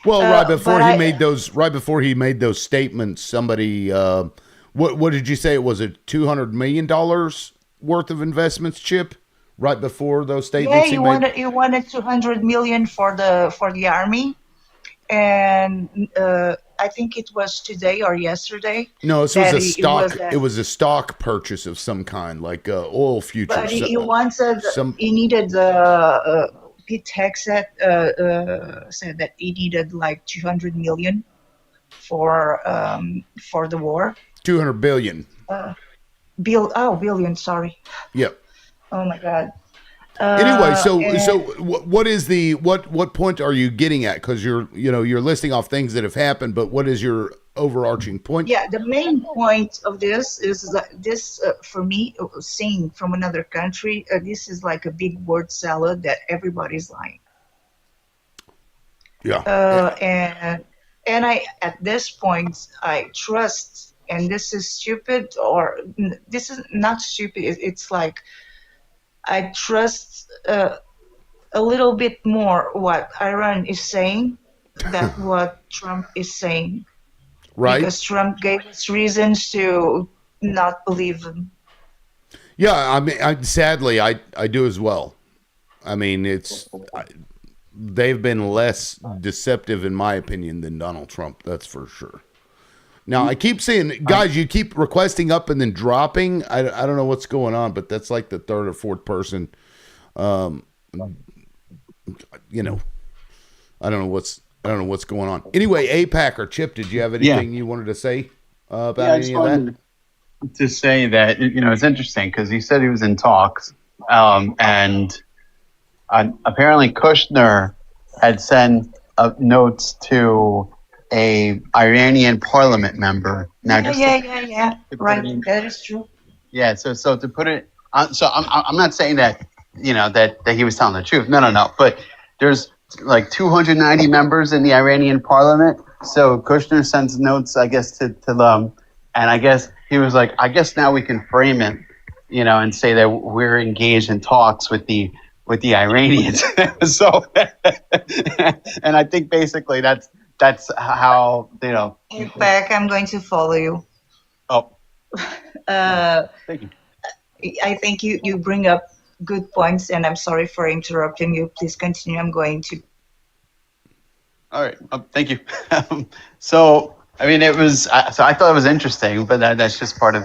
Speaker 1: Well,
Speaker 5: But I
Speaker 1: right before he made those statements, somebody, what did you say? It was a $200 million worth of investments, Chip. Right before those
Speaker 5: Yeah,
Speaker 1: statements he made.
Speaker 5: you wanted 200 million for the army, and I think it was today or yesterday
Speaker 1: No, this was
Speaker 5: that
Speaker 1: a
Speaker 5: it was
Speaker 1: stock. It
Speaker 5: that.
Speaker 1: was a stock purchase of some kind, like oil
Speaker 5: But
Speaker 1: futures.
Speaker 5: he wanted
Speaker 1: Some
Speaker 5: he needed Pete Hegseth said that he needed like 200 million for the war.
Speaker 1: 200 billion.
Speaker 5: Uh, billion, sorry.
Speaker 1: Yep.
Speaker 5: Oh my God.
Speaker 1: Anyway,
Speaker 5: And
Speaker 1: what is the what point are you getting at? Because you're listing off things that have happened, but what is your overarching point?
Speaker 5: yeah, the main point of this is that this, for me, seeing from another country, this is like a big word salad that everybody's lying.
Speaker 1: Yeah.
Speaker 5: And I at this point I trust, and this is stupid, or this is not stupid. It's like I trust a little bit more what Iran is saying than what Trump is saying,
Speaker 1: Right?
Speaker 5: because Trump gave us reasons to not believe him.
Speaker 1: Yeah, I mean, sadly, I do as well. I mean, they've been less deceptive, in my opinion, than Donald Trump. That's for sure. Now, I keep saying, guys, you keep requesting up and then dropping. I don't know what's going on, but that's like the third or fourth person. You know, I don't know what's going on. Anyway, APAC or Chip, did you have
Speaker 4: Yeah.
Speaker 1: anything you wanted to say about
Speaker 4: Yeah, I just
Speaker 1: any of that?
Speaker 4: wanted to say that it's interesting because he said he was in talks, and apparently Kushner had sent notes to a Iranian parliament member. Now, just
Speaker 5: Yeah.
Speaker 4: to put it
Speaker 5: Right,
Speaker 4: in,
Speaker 5: that is true.
Speaker 4: yeah. So to put it, so I'm not saying that that he was telling the truth. No. But there's like 290 members in the Iranian parliament. So Kushner sends notes, I guess, to them, and I guess he was like, I guess now we can frame it, and say that we're engaged in talks with the Iranians. So, and I think basically that's how
Speaker 5: Back, I'm going to follow you.
Speaker 4: Oh,
Speaker 5: Uh,
Speaker 4: thank you.
Speaker 5: I think you bring up good points, and I'm sorry for interrupting you. Please continue. I'm going to.
Speaker 4: All right. Thank you. So, I mean, so I thought it was interesting, but that's just part of,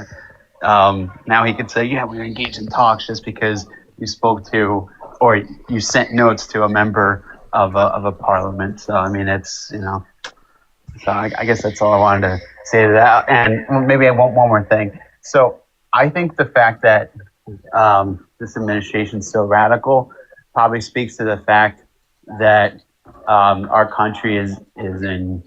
Speaker 4: now he could say, yeah, we were engaged in talks just because you spoke to, or you sent notes to a member of a parliament. So, I mean, it's, so I guess that's all I wanted to say to that. And maybe I want one more thing. So I think the fact that this administration is so radical probably speaks to the fact that our country is in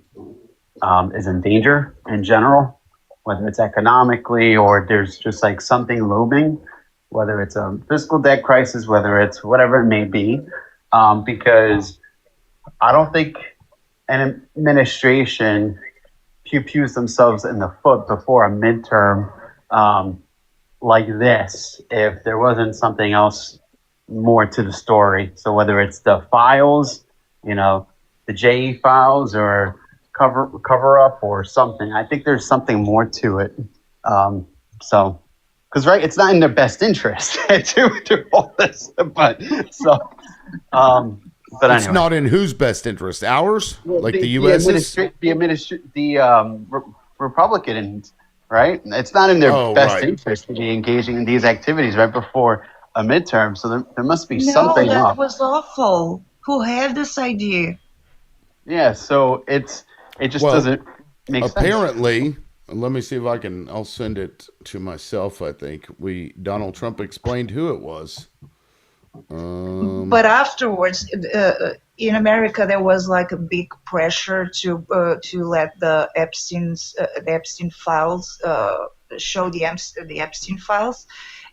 Speaker 4: danger in general, whether it's economically or there's just like something looming, whether it's a fiscal debt crisis, whether it's whatever it may be, because I don't think an administration pews themselves in the foot before a midterm like this if there wasn't something else more to the story. So whether it's the files, the JE files or cover up or something, I think there's something more to it. So, because right, it's not in their best interest to do all this, but so. But
Speaker 1: It's
Speaker 4: anyway.
Speaker 1: not in whose best interest? Ours?
Speaker 4: Well,
Speaker 1: Like the U.S.'s?
Speaker 4: The Republicans, right? It's not in their best
Speaker 1: right.
Speaker 4: interest to be engaging in these activities right before a midterm. So there must be
Speaker 5: No,
Speaker 4: something
Speaker 5: that
Speaker 4: up.
Speaker 5: was awful. Who had this idea?
Speaker 4: Yeah. So it just doesn't make sense.
Speaker 1: Apparently, let me see if I'll send it to myself. I think Donald Trump explained who it was.
Speaker 5: But afterwards, in America, there was like a big pressure to let the Epstein files show the Epstein files,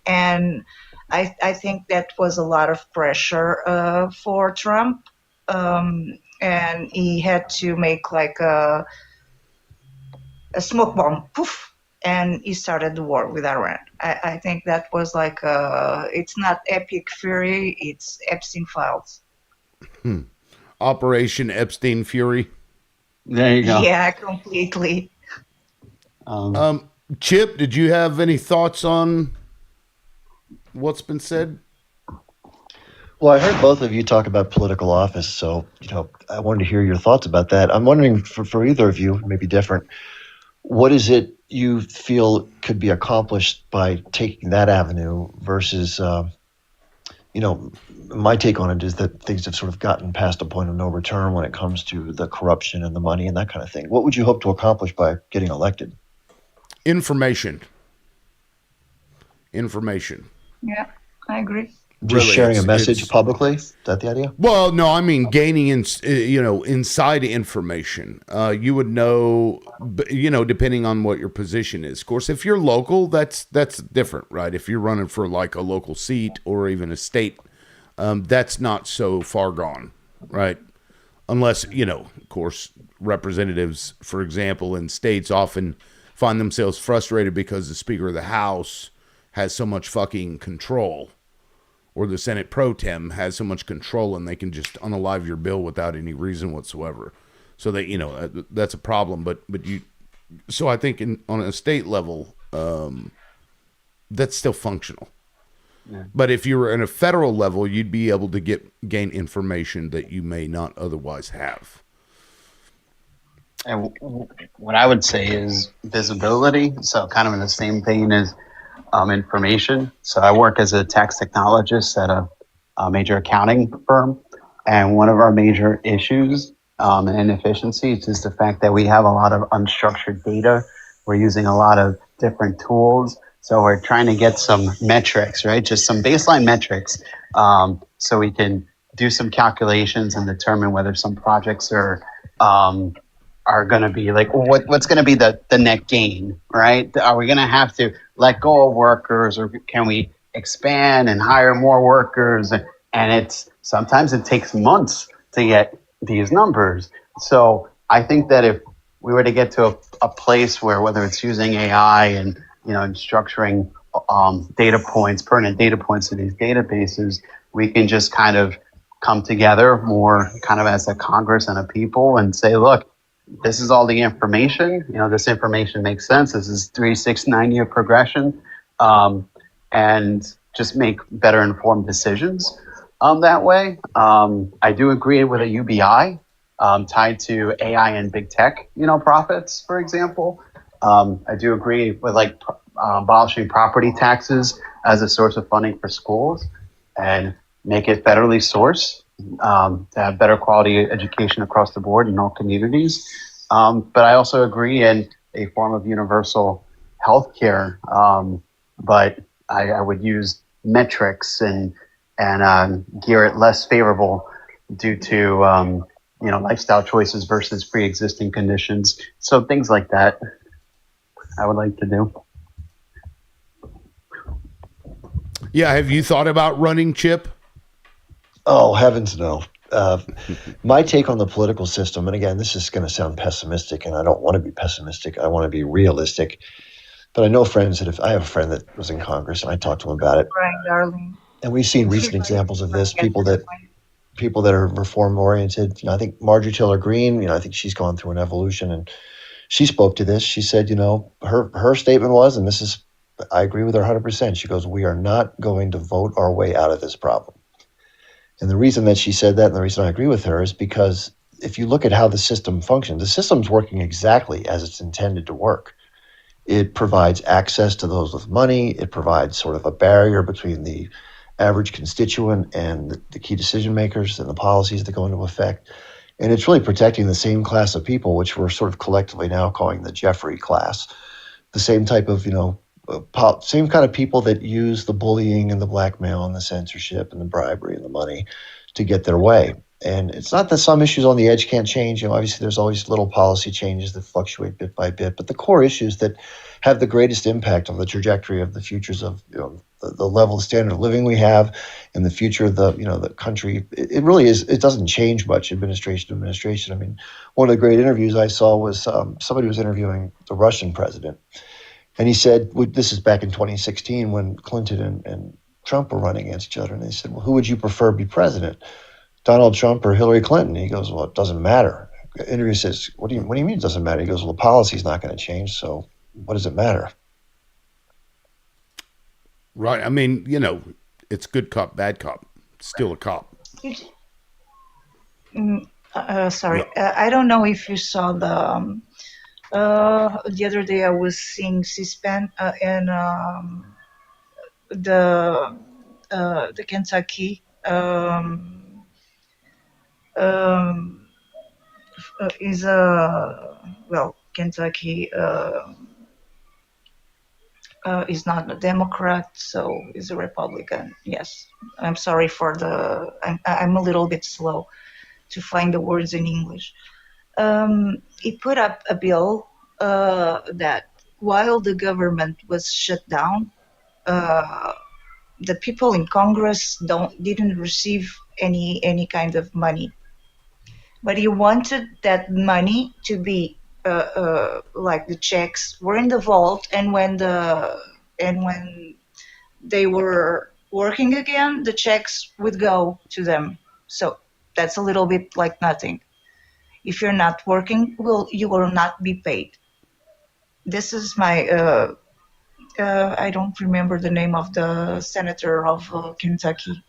Speaker 5: and I think that was a lot of pressure for Trump, and he had to make like a smoke bomb, poof, and he started the war with Iran. I think that was like it's not Epic Fury, it's Epstein Files.
Speaker 1: Operation Epstein Fury.
Speaker 4: There you go.
Speaker 5: Yeah, completely.
Speaker 1: Chip, did you have any thoughts on what's been said?
Speaker 2: Well, I heard both of you talk about political office, so I wanted to hear your thoughts about that. I'm wondering for either of you, maybe different, what is it you feel could be accomplished by taking that avenue versus, my take on it is that things have sort of gotten past a point of no return when it comes to the corruption and the money and that kind of thing. What would you hope to accomplish by getting elected?
Speaker 1: Information.
Speaker 5: Yeah, I agree.
Speaker 2: Just
Speaker 1: Really,
Speaker 2: sharing a message publicly? Is that the idea?
Speaker 1: Well, no, I mean gaining inside information. You would know, depending on what your position is. Of course, if you're local, that's different, right? If you're running for like a local seat or even a state, that's not so far gone, right? Unless of course, representatives, for example, in states often find themselves frustrated because the Speaker of the House has so much fucking control or the Senate pro tem has so much control and they can just unalive your bill without any reason whatsoever. So that, that's a problem. But so I think on a state level, that's still functional.
Speaker 4: Yeah.
Speaker 1: But if you were in a federal level, you'd be able to gain information that you may not otherwise have.
Speaker 4: And what I would say is visibility. So kind of in the same vein as information. So I work as a tax technologist at a major accounting firm. And one of our major issues and inefficiencies is the fact that we have a lot of unstructured data. We're using a lot of different tools. So we're trying to get some metrics, right? Just some baseline metrics, so we can do some calculations and determine whether some projects are going to be like, well, what's going to be the net gain, right? Are we going to have to let go of workers, or can we expand and hire more workers? And it's sometimes it takes months to get these numbers. So I think that if we were to get to a place where, whether it's using AI and and structuring data points, pertinent data points in these databases, we can just kind of come together more kind of as a Congress and a people and say, look, this is all the information. This information makes sense. This is 3, 6, 9 year progression, and just make better informed decisions that way. I do agree with a UBI tied to AI and big tech, profits, for example. I do agree with abolishing property taxes as a source of funding for schools and make it federally sourced to have better quality education across the board in all communities. But I also agree in a form of universal health care. But I would use metrics and gear it less favorable due to lifestyle choices versus pre-existing conditions. So things like that I would like to do.
Speaker 1: Yeah, have you thought about running, Chip?
Speaker 2: Oh, heavens no. My take on the political system, and again, this is going to sound pessimistic, and I don't want to be pessimistic. I want to be realistic. But I know friends I have a friend that was in Congress, and I talked to him about it.
Speaker 5: Right, darling.
Speaker 2: And we've seen recent examples of this. People that are reform oriented. I think Marjorie Taylor Greene. I think she's gone through an evolution, and she spoke to this. She said, her statement was, and I agree with her 100%. She goes, "We are not going to vote our way out of this problem." And the reason that she said that, and the reason I agree with her, is because if you look at how the system functions, the system's working exactly as it's intended to work. It provides access to those with money. It provides sort of a barrier between the average constituent and the key decision makers and the policies that go into effect. And it's really protecting the same class of people, which we're sort of collectively now calling the Jeffrey class. The same type of, same kind of people that use the bullying and the blackmail and the censorship and the bribery and the money to get their way. And it's not that some issues on the edge can't change. Obviously, there's always little policy changes that fluctuate bit by bit. But the core issues that have the greatest impact on the trajectory of the futures of the level of standard of living we have and the future of the country, it really is. It doesn't change much administration to administration. I mean, one of the great interviews I saw was somebody was interviewing the Russian president. And he said, this is back in 2016 when Clinton and Trump were running against each other. And they said, well, who would you prefer be president, Donald Trump or Hillary Clinton? He goes, well, it doesn't matter. The interview says, what do you mean it doesn't matter? He goes, well, the policy's not going to change. So what does it matter?
Speaker 1: Right. I mean, it's good cop, bad cop. Still a cop.
Speaker 5: Sorry, I don't know if you saw the other day I was seeing C-SPAN and the Kentucky is Kentucky is not a Democrat, so is a Republican. Yes, I'm sorry for I'm a little bit slow to find the words in English. He put up a bill that while the government was shut down, the people in Congress didn't receive any kind of money, but he wanted that money to be like the checks were in the vault, and when they were working again, the checks would go to them. So that's a little bit like nothing. If you're not working, you will not be paid. This is my I don't remember the name of the senator of Kentucky.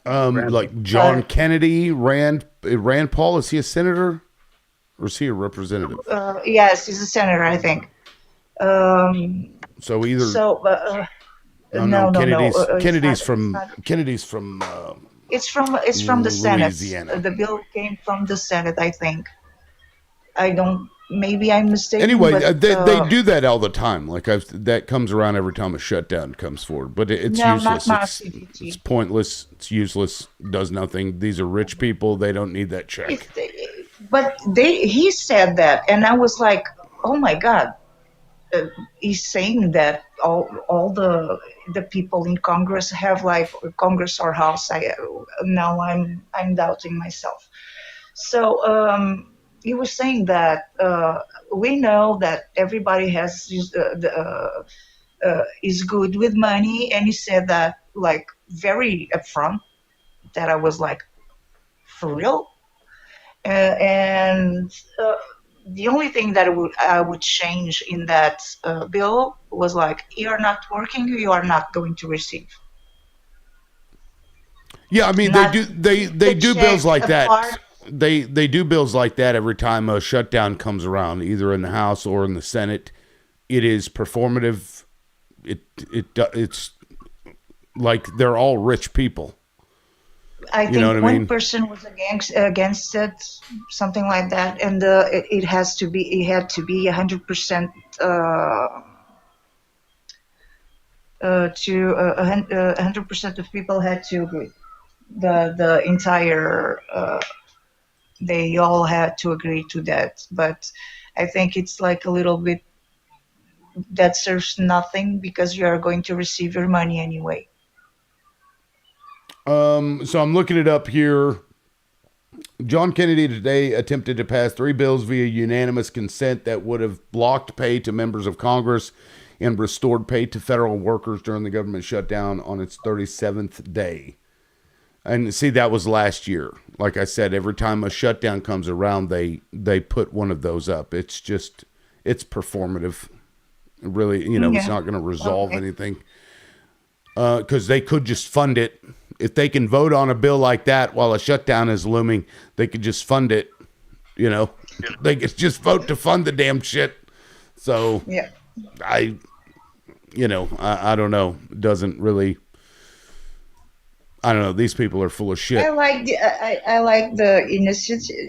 Speaker 1: Like John Kennedy, Rand Paul. Is he a senator or is he a representative?
Speaker 5: Yes, he's a senator, I think.
Speaker 1: So either
Speaker 5: So
Speaker 1: no,
Speaker 5: no.
Speaker 1: Kennedy's
Speaker 5: It's
Speaker 1: from
Speaker 5: not.
Speaker 1: Kennedy's from
Speaker 5: It's from the Senate.
Speaker 1: Louisiana.
Speaker 5: The bill came from the Senate, I think. I don't. Maybe I'm mistaken.
Speaker 1: Anyway,
Speaker 5: but,
Speaker 1: they do that all the time. Like that comes around every time a shutdown comes forward. But it's
Speaker 5: no,
Speaker 1: useless.
Speaker 5: not
Speaker 1: It's
Speaker 5: CBT.
Speaker 1: pointless. It's useless. Does nothing. These are rich people. They don't need that check.
Speaker 5: But he said that, and I was like, oh my God. He's saying that all the people in Congress have like Congress or House. Now I'm doubting myself. So he was saying that we know that everybody is good with money, and he said that like very upfront. That I was like, for real. And the only thing that I would change in that bill was like, you are not working, you are not going to receive.
Speaker 1: Yeah, I mean
Speaker 5: Not
Speaker 1: they do bills like
Speaker 5: apart.
Speaker 1: that. They do bills like that every time a shutdown comes around, either in the House or in the Senate. It is performative. It's like they're all rich people.
Speaker 5: I think
Speaker 1: You know what I
Speaker 5: one
Speaker 1: mean?
Speaker 5: person was against it, something like that, and it had to be 100% to 100% of people had to agree. The entire they all had to agree to that, but I think it's like a little bit that serves nothing because you are going to receive your money anyway.
Speaker 1: So I'm looking it up here. John Kennedy today attempted to pass 3 bills via unanimous consent that would have blocked pay to members of Congress and restored pay to federal workers during the government shutdown on its 37th day. And see, that was last year. Like I said, every time a shutdown comes around, they put one of those up. It's performative. Really, it's
Speaker 5: Yeah.
Speaker 1: not going to resolve
Speaker 5: Okay.
Speaker 1: anything. Because they could just fund it. If they can vote on a bill like that while a shutdown is looming, they could just fund it. They could just vote to fund the damn shit. So
Speaker 5: Yeah.
Speaker 1: I don't know. Doesn't really. I don't know. These people are full of shit.
Speaker 5: I like the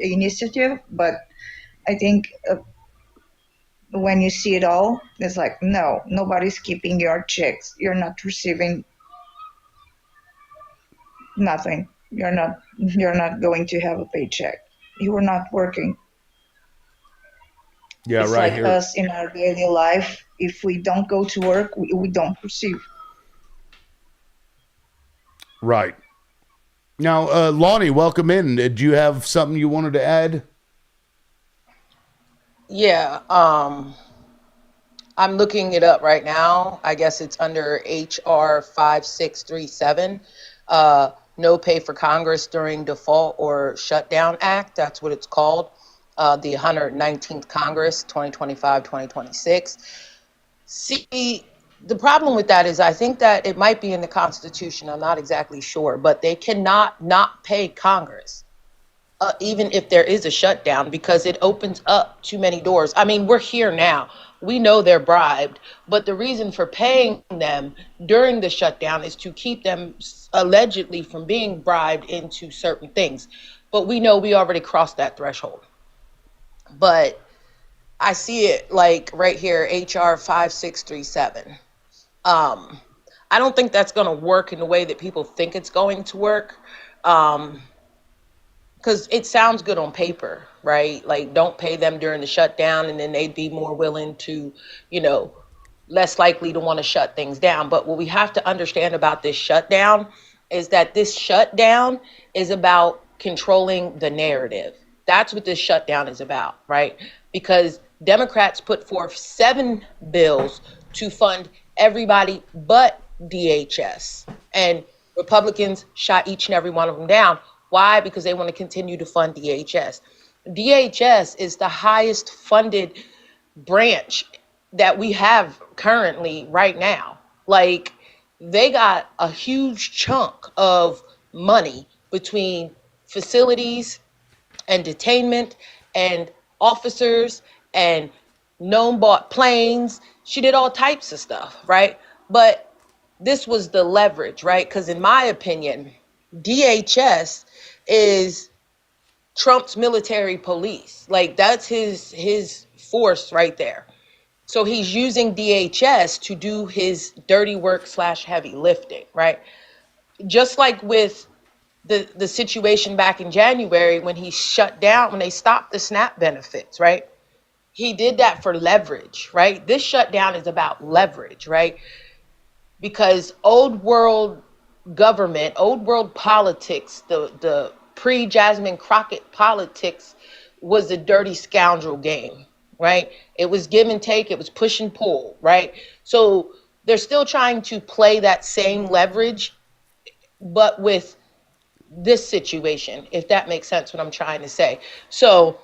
Speaker 5: initiative, but I think when you see it all, it's like, no, nobody's keeping your checks. You're not receiving nothing. You're not going to have a paycheck. You are not working.
Speaker 1: Yeah,
Speaker 5: It's
Speaker 1: right
Speaker 5: like
Speaker 1: here.
Speaker 5: us in our daily life. If we don't go to work, we don't receive.
Speaker 1: Right. Now, Lonnie, welcome in. Did you have something you wanted to add?
Speaker 8: Yeah, I'm looking it up right now. I guess it's under HR 5637. No pay for Congress during default or shutdown act. That's what it's called. The 119th Congress, 2025-2026. See, the problem with that is I think that it might be in the Constitution. I'm not exactly sure, but they cannot not pay Congress. Even if there is a shutdown, because it opens up too many doors. I mean, we're here now. We know they're bribed, but the reason for paying them during the shutdown is to keep them allegedly from being bribed into certain things. But we know we already crossed that threshold. But I see it like right here, HR 5637. I don't think that's going to work in the way that people think it's going to work. Because it sounds good on paper, right? Like, don't pay them during the shutdown, and then they'd be more willing to, less likely to want to shut things down. But what we have to understand about this shutdown is that this shutdown is about controlling the narrative. That's what this shutdown is about, right? Because Democrats put forth 7 bills to fund everybody but DHS. And Republicans shot each and every one of them down. Why? Because they want to continue to fund DHS. DHS is the highest funded branch that we have currently right now. Like, they got a huge chunk of money between facilities and detainment and officers and known bought planes. She did all types of stuff, right? But this was the leverage, right? Because in my opinion, DHS is Trump's military police. Like, that's his force right there. So he's using DHS to do his dirty work / heavy lifting, right? Just like with the situation back in January when he shut down, when they stopped the SNAP benefits, right? He did that for leverage, right? This shutdown is about leverage, right? Because old world government, old world politics, the pre-Jasmine Crockett politics was a dirty scoundrel game, right? It was give and take, it was push and pull, right? So they're still trying to play that same leverage, but with this situation, if that makes sense what I'm trying to say. So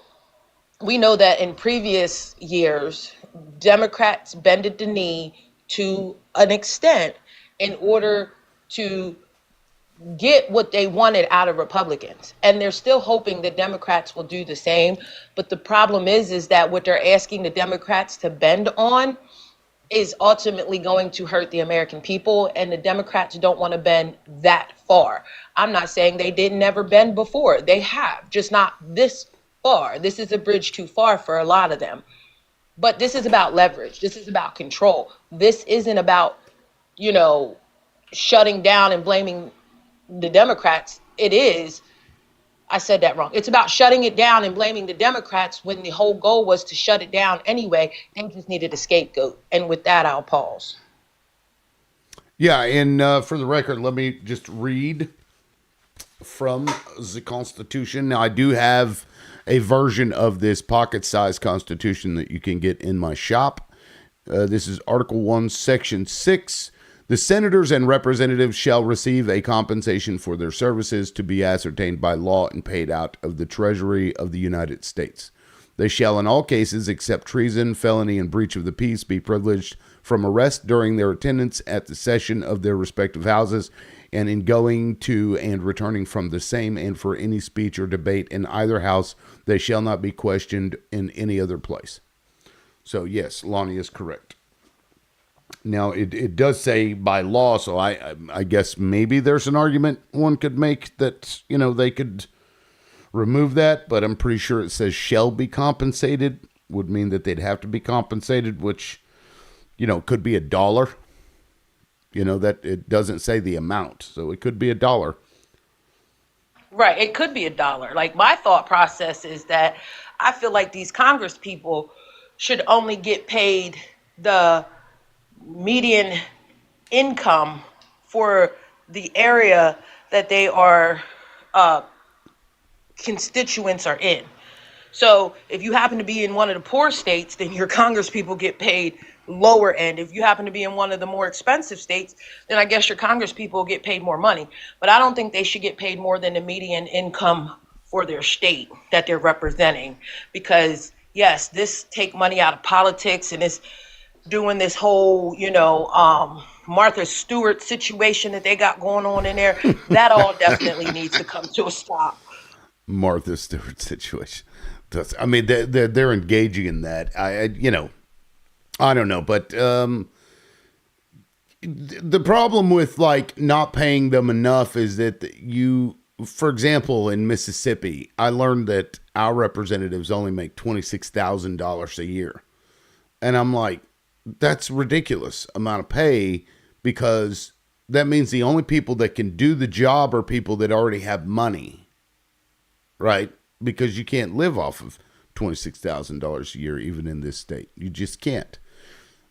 Speaker 8: we know that in previous years, Democrats bended the knee to an extent in order to get what they wanted out of Republicans. And they're still hoping that Democrats will do the same. But the problem is that what they're asking the Democrats to bend on is ultimately going to hurt the American people, and the Democrats don't want to bend that far. I'm not saying they didn't ever bend before. They have, just not this far. This is a bridge too far for a lot of them. But this is about leverage. This is about control. This isn't about, shutting down and blaming the Democrats. It is, I said that wrong. It's about shutting it down and blaming the Democrats when the whole goal was to shut it down anyway. They just needed a scapegoat. And with that, I'll pause.
Speaker 1: Yeah, and for the record, let me just read from the Constitution. Now, I do have a version of this pocket-sized Constitution that you can get in my shop. This is Article 1, Section 6. The senators and representatives shall receive a compensation for their services to be ascertained by law and paid out of the Treasury of the United States. They shall in all cases except treason, felony, and breach of the peace be privileged from arrest during their attendance at the session of their respective houses and in going to and returning from the same, and for any speech or debate in either house they shall not be questioned in any other place. So yes, Lonnie is correct. Now, it does say by law, so I guess maybe there's an argument one could make that, they could remove that, but I'm pretty sure it says shall be compensated, would mean that they'd have to be compensated, which, could be $1. That it doesn't say the amount, so it could be $1.
Speaker 8: Right, it could be $1. Like, my thought process is that I feel like these Congress people should only get paid the median income for the area that they are constituents are in. So if you happen to be in one of the poor states, then your Congress people get paid lower end. If you happen to be in one of the more expensive states, then I guess your Congress people get paid more money. But I don't think they should get paid more than the median income for their state that they're representing. Because yes, this take money out of politics and it's doing this whole, Martha Stewart situation that they got going on in there. That all definitely needs to come to a stop.
Speaker 1: Martha Stewart situation. I mean, they're engaging in that. I don't know, but the problem with not paying them enough is that for example, in Mississippi, I learned that our representatives only make $26,000 a year, and I'm like, that's ridiculous amount of pay, because that means the only people that can do the job are people that already have money, right? Because you can't live off of $26,000 a year, even in this state. You just can't.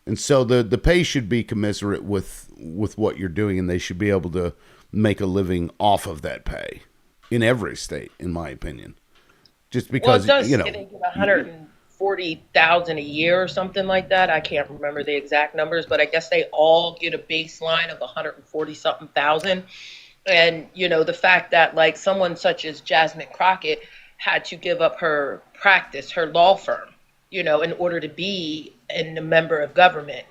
Speaker 1: And so the pay should be commensurate with what you're doing, and they should be able to make a living off of that pay in every state, in my opinion. Just because,
Speaker 8: Well, it does say they get 40,000 a year or something like that. I can't remember the exact numbers, but I guess they all get a baseline of 140 something thousand. And the fact that like someone such as Jasmine Crockett had to give up her practice, her law firm, in order to be a member of government.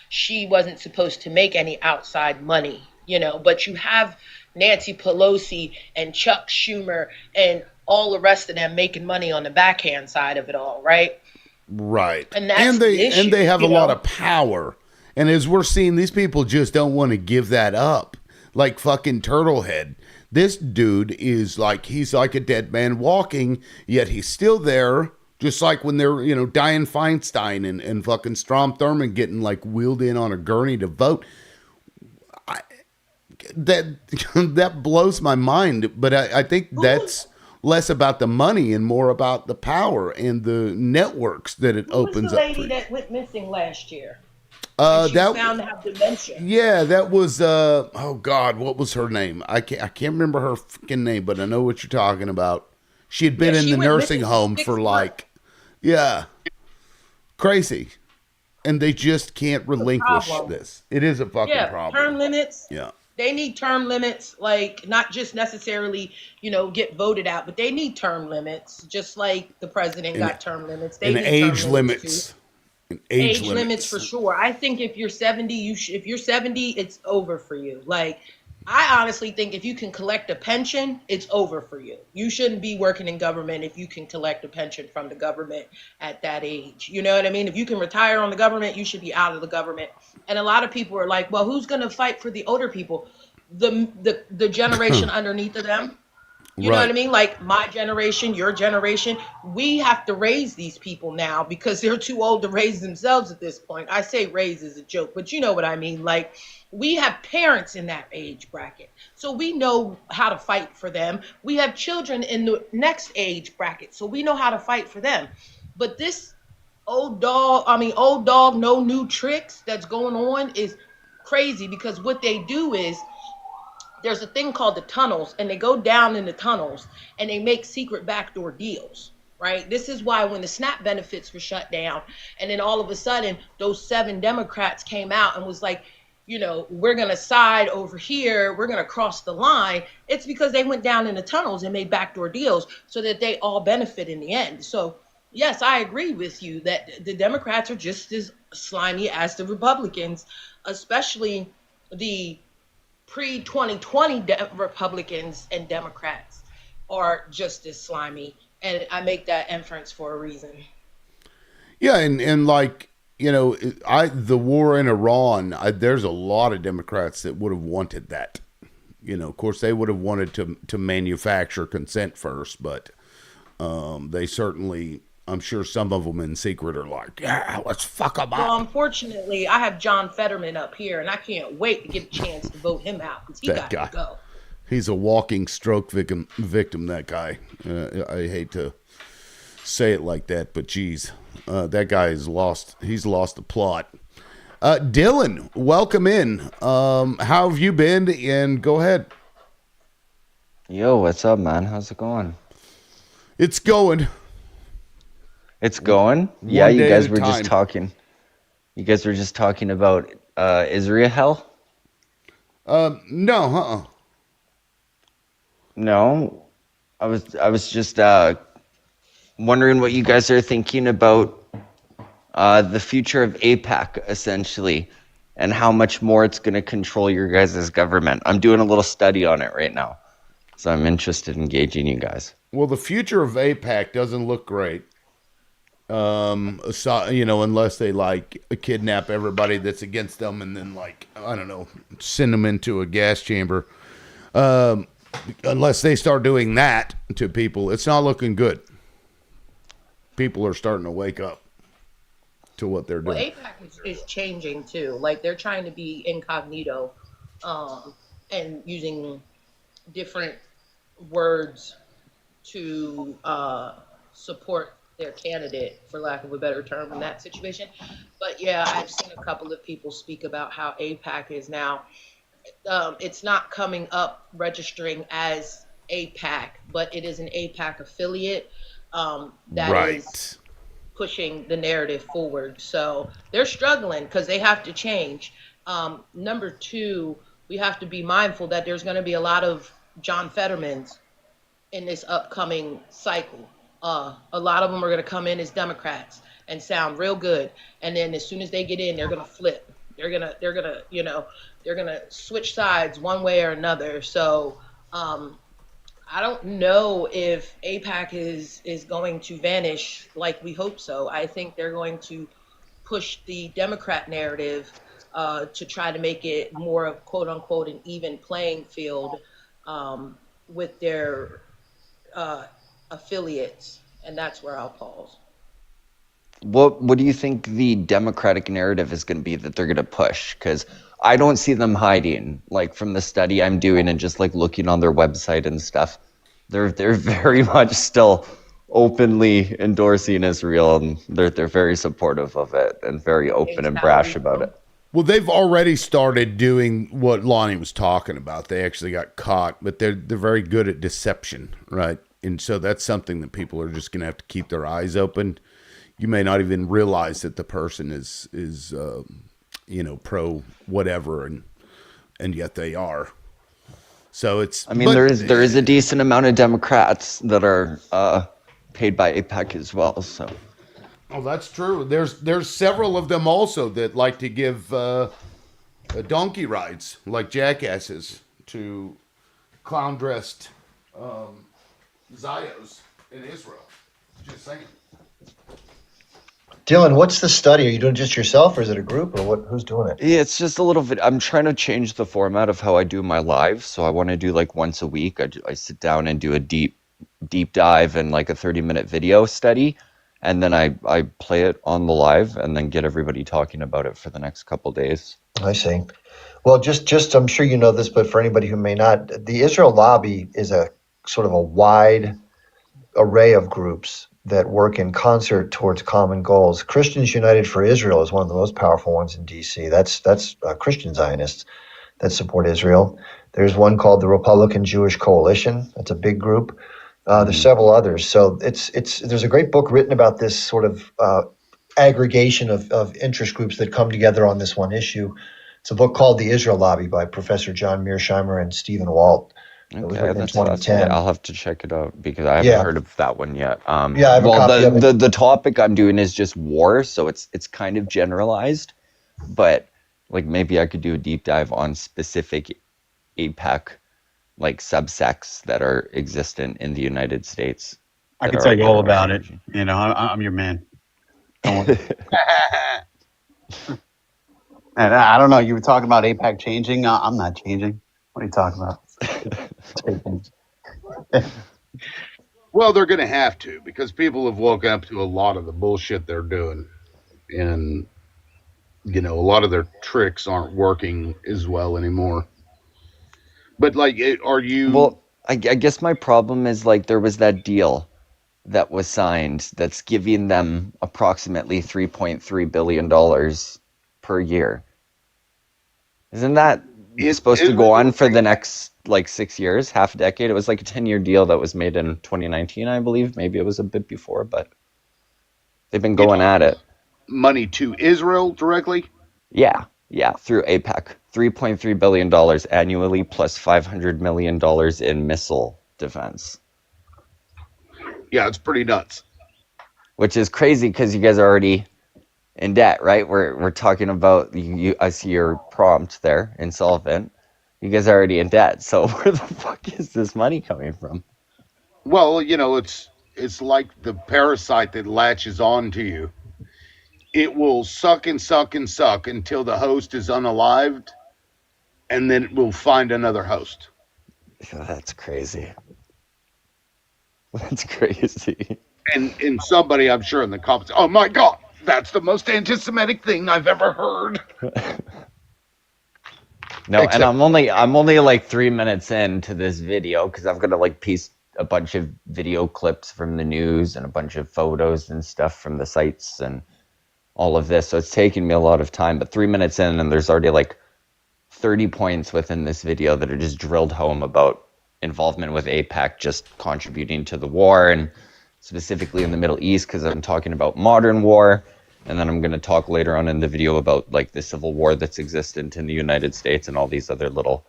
Speaker 8: She wasn't supposed to make any outside money. But you have Nancy Pelosi and Chuck Schumer and all the rest of them making money on the backhand side of it all, right?
Speaker 1: Right.
Speaker 8: And that's
Speaker 1: And
Speaker 8: the
Speaker 1: they
Speaker 8: issue.
Speaker 1: have a lot of power. And as we're seeing, these people just don't want to give that up. Like fucking Turtlehead. This dude is like, he's like a dead man walking, yet he's still there. Just like when they're, Dianne Feinstein and fucking Strom Thurmond getting like wheeled in on a gurney to vote. That blows my mind. But I think that's less about the money and more about the power and the networks that it
Speaker 8: Who was
Speaker 1: opens
Speaker 8: the
Speaker 1: up
Speaker 8: lady
Speaker 1: for.
Speaker 8: that went missing last year? And she was found to have dementia.
Speaker 1: Yeah, that was oh God, what was her name? I can't remember her fucking name, but I know what you're talking about. She had been
Speaker 8: Yeah,
Speaker 1: in
Speaker 8: she
Speaker 1: the
Speaker 8: went
Speaker 1: nursing
Speaker 8: missing
Speaker 1: home
Speaker 8: 6
Speaker 1: for
Speaker 8: months.
Speaker 1: like, yeah, crazy, and they just can't relinquish
Speaker 8: problem.
Speaker 1: this. It is a fucking
Speaker 8: Yeah,
Speaker 1: problem.
Speaker 8: term limits.
Speaker 1: Yeah,
Speaker 8: They need term limits, like not just necessarily, get voted out, but they need term limits, just like the president
Speaker 1: and
Speaker 8: got term limits. They
Speaker 1: and
Speaker 8: need
Speaker 1: age
Speaker 8: term limits too.
Speaker 1: limits, and age
Speaker 8: Age limits for sure. I think if you're 70, if you're 70, it's over for you. Like, I honestly think if you can collect a pension, it's over for you. You shouldn't be working in government if you can collect a pension from the government at that age. You know what I mean? If you can retire on the government, you should be out of the government. And a lot of people are like, well, who's going to fight for the older people? The generation underneath of them. You know what I
Speaker 1: Right.
Speaker 8: mean? Like my generation, your generation, we have to raise these people now because they're too old to raise themselves at this point. I say raise as a joke, but you know what I mean. Like we have parents in that age bracket. So we know how to fight for them. We have children in the next age bracket. So we know how to fight for them. But this old dog, no new tricks that's going on is crazy because what they do is there's a thing called the tunnels, and they go down in the tunnels and they make secret backdoor deals, right? This is why when the SNAP benefits were shut down, and then all of a sudden those 7 Democrats came out and was like, we're going to side over here, we're going to cross the line. It's because they went down in the tunnels and made backdoor deals so that they all benefit in the end. So yes, I agree with you that the Democrats are just as slimy as the Republicans, especially the pre-2020 Republicans and Democrats are just as slimy. And I make that inference for a reason.
Speaker 1: Yeah, and like the war in Iran. There's a lot of Democrats that would have wanted that. Of course, they would have wanted to manufacture consent first, but they certainly. I'm sure some of them in secret are like, yeah, let's fuck them up.
Speaker 8: Well, unfortunately, I have John Fetterman up here, and I can't wait to get a chance to vote him out because he got to go.
Speaker 1: He's a walking stroke victim. That guy. I hate to say it like that, but geez, that guy is lost. He's lost the plot. Dylan, welcome in. How have you been? And go ahead.
Speaker 9: Yo, what's up, man? How's it going?
Speaker 1: It's going.
Speaker 9: It's going? Yeah, you guys were just talking. You guys were just talking about Israel?
Speaker 1: No,
Speaker 9: No. I was just wondering what you guys are thinking about the future of APAC, essentially, and how much more it's going to control your guys' government. I'm doing a little study on it right now, so I'm interested in engaging you guys.
Speaker 1: Well, the future of APAC doesn't look great. Unless they like kidnap everybody that's against them and then I don't know, send them into a gas chamber. Unless they start doing that to people, it's not looking good. People are starting to wake up to what they're doing.
Speaker 8: Well, APAC is changing too. Like they're trying to be incognito, and using different words to support their candidate, for lack of a better term, in that situation. But yeah, I've seen a couple of people speak about how APAC is now, it's not coming up registering as APAC, but it is an APAC affiliate that is pushing the narrative forward. So they're struggling because they have to change. Number two, we have to be mindful that there's going to be a lot of John Fettermans in this upcoming cycle. A lot of them are going to come in as Democrats and sound real good, and then as soon as they get in, they're going to flip. They're gonna switch sides one way or another. So I don't know if APAC is going to vanish like we hope so. I think they're going to push the Democrat narrative to try to make it more of quote unquote an even playing field with their affiliates, and that's where I'll pause.
Speaker 9: What do you think the Democratic narrative is going to be that they're going to push? Because I don't see them hiding. Like from the study I'm doing and just like looking on their website and stuff, they're very much still openly endorsing Israel, and they're very supportive of it and very open and brash about it.
Speaker 1: Well, they've already started doing what Lonnie was talking about. They actually got caught, but they're very good at deception, right? And so that's something that people are just going to have to keep their eyes open. You may not even realize that the person is pro whatever, and yet they are. So it's.
Speaker 9: I mean, there is a decent amount of Democrats that are paid by AIPAC as well. So.
Speaker 1: Oh, that's true. There's several of them also that like to give donkey rides like jackasses to clown dressed Zios in Israel. Just saying.
Speaker 2: Dylan, what's the study? Are you doing just yourself, or is it a group, or what? Who's doing it?
Speaker 9: Yeah, it's just a little bit. I'm trying to change the format of how I do my live. So I want to do like once a week. I sit down and do a deep dive and like a 30-minute video study, and then I play it on the live and then get everybody talking about it for the next couple days.
Speaker 2: I see. Well, just I'm sure you know this, but for anybody who may not, the Israel Lobby is a sort of a wide array of groups that work in concert towards common goals. Christians United for Israel is one of the most powerful ones in D.C. That's Christian Zionists that support Israel. There's one called the Republican Jewish Coalition. That's a big group. There's several others. So there's a great book written about this sort of aggregation of interest groups that come together on this one issue. It's a book called The Israel Lobby by Professor John Mearsheimer and Stephen Walt. It was written in 2010.
Speaker 9: I'll have to check it out because I haven't heard of that one yet.
Speaker 2: I have a copy of it.
Speaker 9: The topic I'm doing is just war, so it's kind of generalized, but like maybe I could do a deep dive on specific AIPAC like subsects that are existent in the United States.
Speaker 4: I can tell you all about it. You know, I'm your man. And I don't know. You were talking about AIPAC changing. I'm not changing. What are you talking about?
Speaker 1: Well, they're going to have to because people have woken up to a lot of the bullshit they're doing, and a lot of their tricks aren't working as well anymore. But like, are you?
Speaker 9: Well, I guess my problem is like there was that deal that was signed that's giving them approximately $3.3 billion per year. Isn't that supposed to go on for the next like 6 years, half a decade? It was like a 10-year deal that was made in 2019, I believe. Maybe it was a bit before, but they've been going at it.
Speaker 1: Money to Israel directly?
Speaker 9: Yeah, through AIPAC. $3.3 billion annually plus $500 million in missile defense.
Speaker 1: Yeah, it's pretty nuts.
Speaker 9: Which is crazy because you guys are already in debt, right? We're talking about I see your prompt there, insolvent. You guys are already in debt. So where the fuck is this money coming from?
Speaker 1: Well, it's like the parasite that latches on to you. It will suck and suck and suck until the host is unalived, and then it will find another host.
Speaker 9: Oh, that's crazy. That's crazy.
Speaker 1: And somebody, I'm sure, in the comments, oh my God, that's the most anti-Semitic thing I've ever heard.
Speaker 9: No, and I'm only like 3 minutes into this video because I'm gonna like piece a bunch of video clips from the news and a bunch of photos and stuff from the sites and all of this. So it's taking me a lot of time, but 3 minutes in and there's already like 30 points within this video that are just drilled home about involvement with AIPAC just contributing to the war and specifically in the Middle East, because I'm talking about modern war, and then I'm going to talk later on in the video about like the civil war that's existent in the United States and all these other little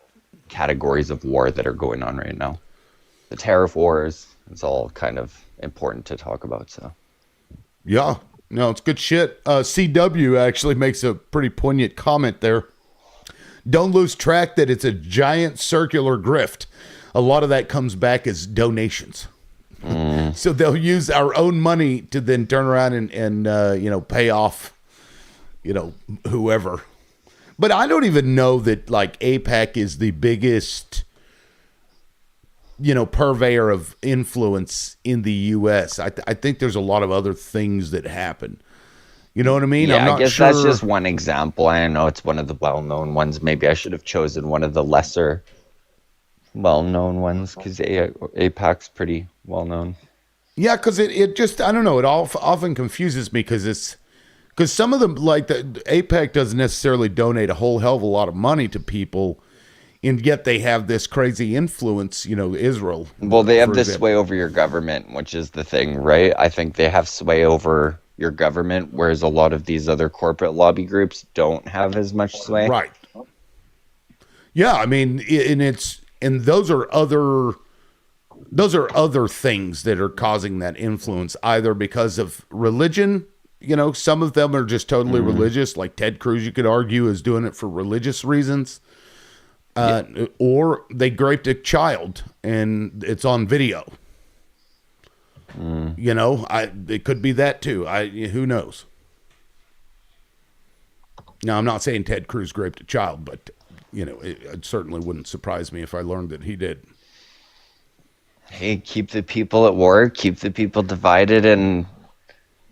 Speaker 9: categories of war that are going on right now. The tariff wars, it's all kind of important to talk about. So
Speaker 1: Yeah, no, it's good shit. CW actually makes a pretty poignant comment there. Don't lose track that it's a giant circular grift. A lot of that comes back as donations. So they'll use our own money to then turn around and pay off, whoever. But I don't even know that like AIPAC is the biggest, purveyor of influence in the U.S. I think there's a lot of other things that happen. You know what I mean?
Speaker 9: yeah,
Speaker 1: I'm not
Speaker 9: I guess
Speaker 1: sure.
Speaker 9: that's just one example. I know it's one of the well-known ones. Maybe I should have chosen one of the lesser well-known ones because AIPAC's pretty well-known.
Speaker 1: Yeah, because it just, I don't know, it often confuses me because some of them, like the AIPAC doesn't necessarily donate a whole hell of a lot of money to people, and yet they have this crazy influence, Israel.
Speaker 9: Well, they have
Speaker 1: for
Speaker 9: this
Speaker 1: example.
Speaker 9: sway over your government, which is the thing, right? I think they have sway over your government, whereas a lot of these other corporate lobby groups don't have as much sway.
Speaker 1: Right. Yeah, I mean, and those are other things that are causing that influence, either because of religion. Some of them are just totally religious, like Ted Cruz, you could argue, is doing it for religious reasons. Or they raped a child and it's on video. It could be that too. Who knows? Now, I'm not saying Ted Cruz raped a child, but it certainly wouldn't surprise me if I learned that he did.
Speaker 9: Hey, keep the people at war, keep the people divided and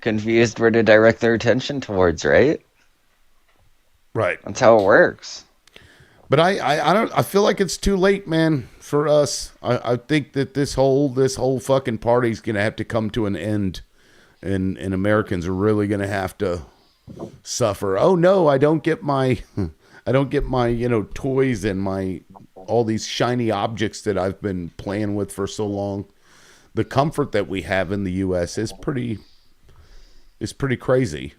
Speaker 9: confused where to direct their attention towards, right?
Speaker 1: Right.
Speaker 9: That's how it works.
Speaker 1: But I feel like it's too late, man, for us. I think that this whole fucking party's gonna have to come to an end, and Americans are really gonna have to suffer. Oh no, I don't get my toys and all these shiny objects that I've been playing with for so long. The comfort that we have in the U.S. is pretty crazy.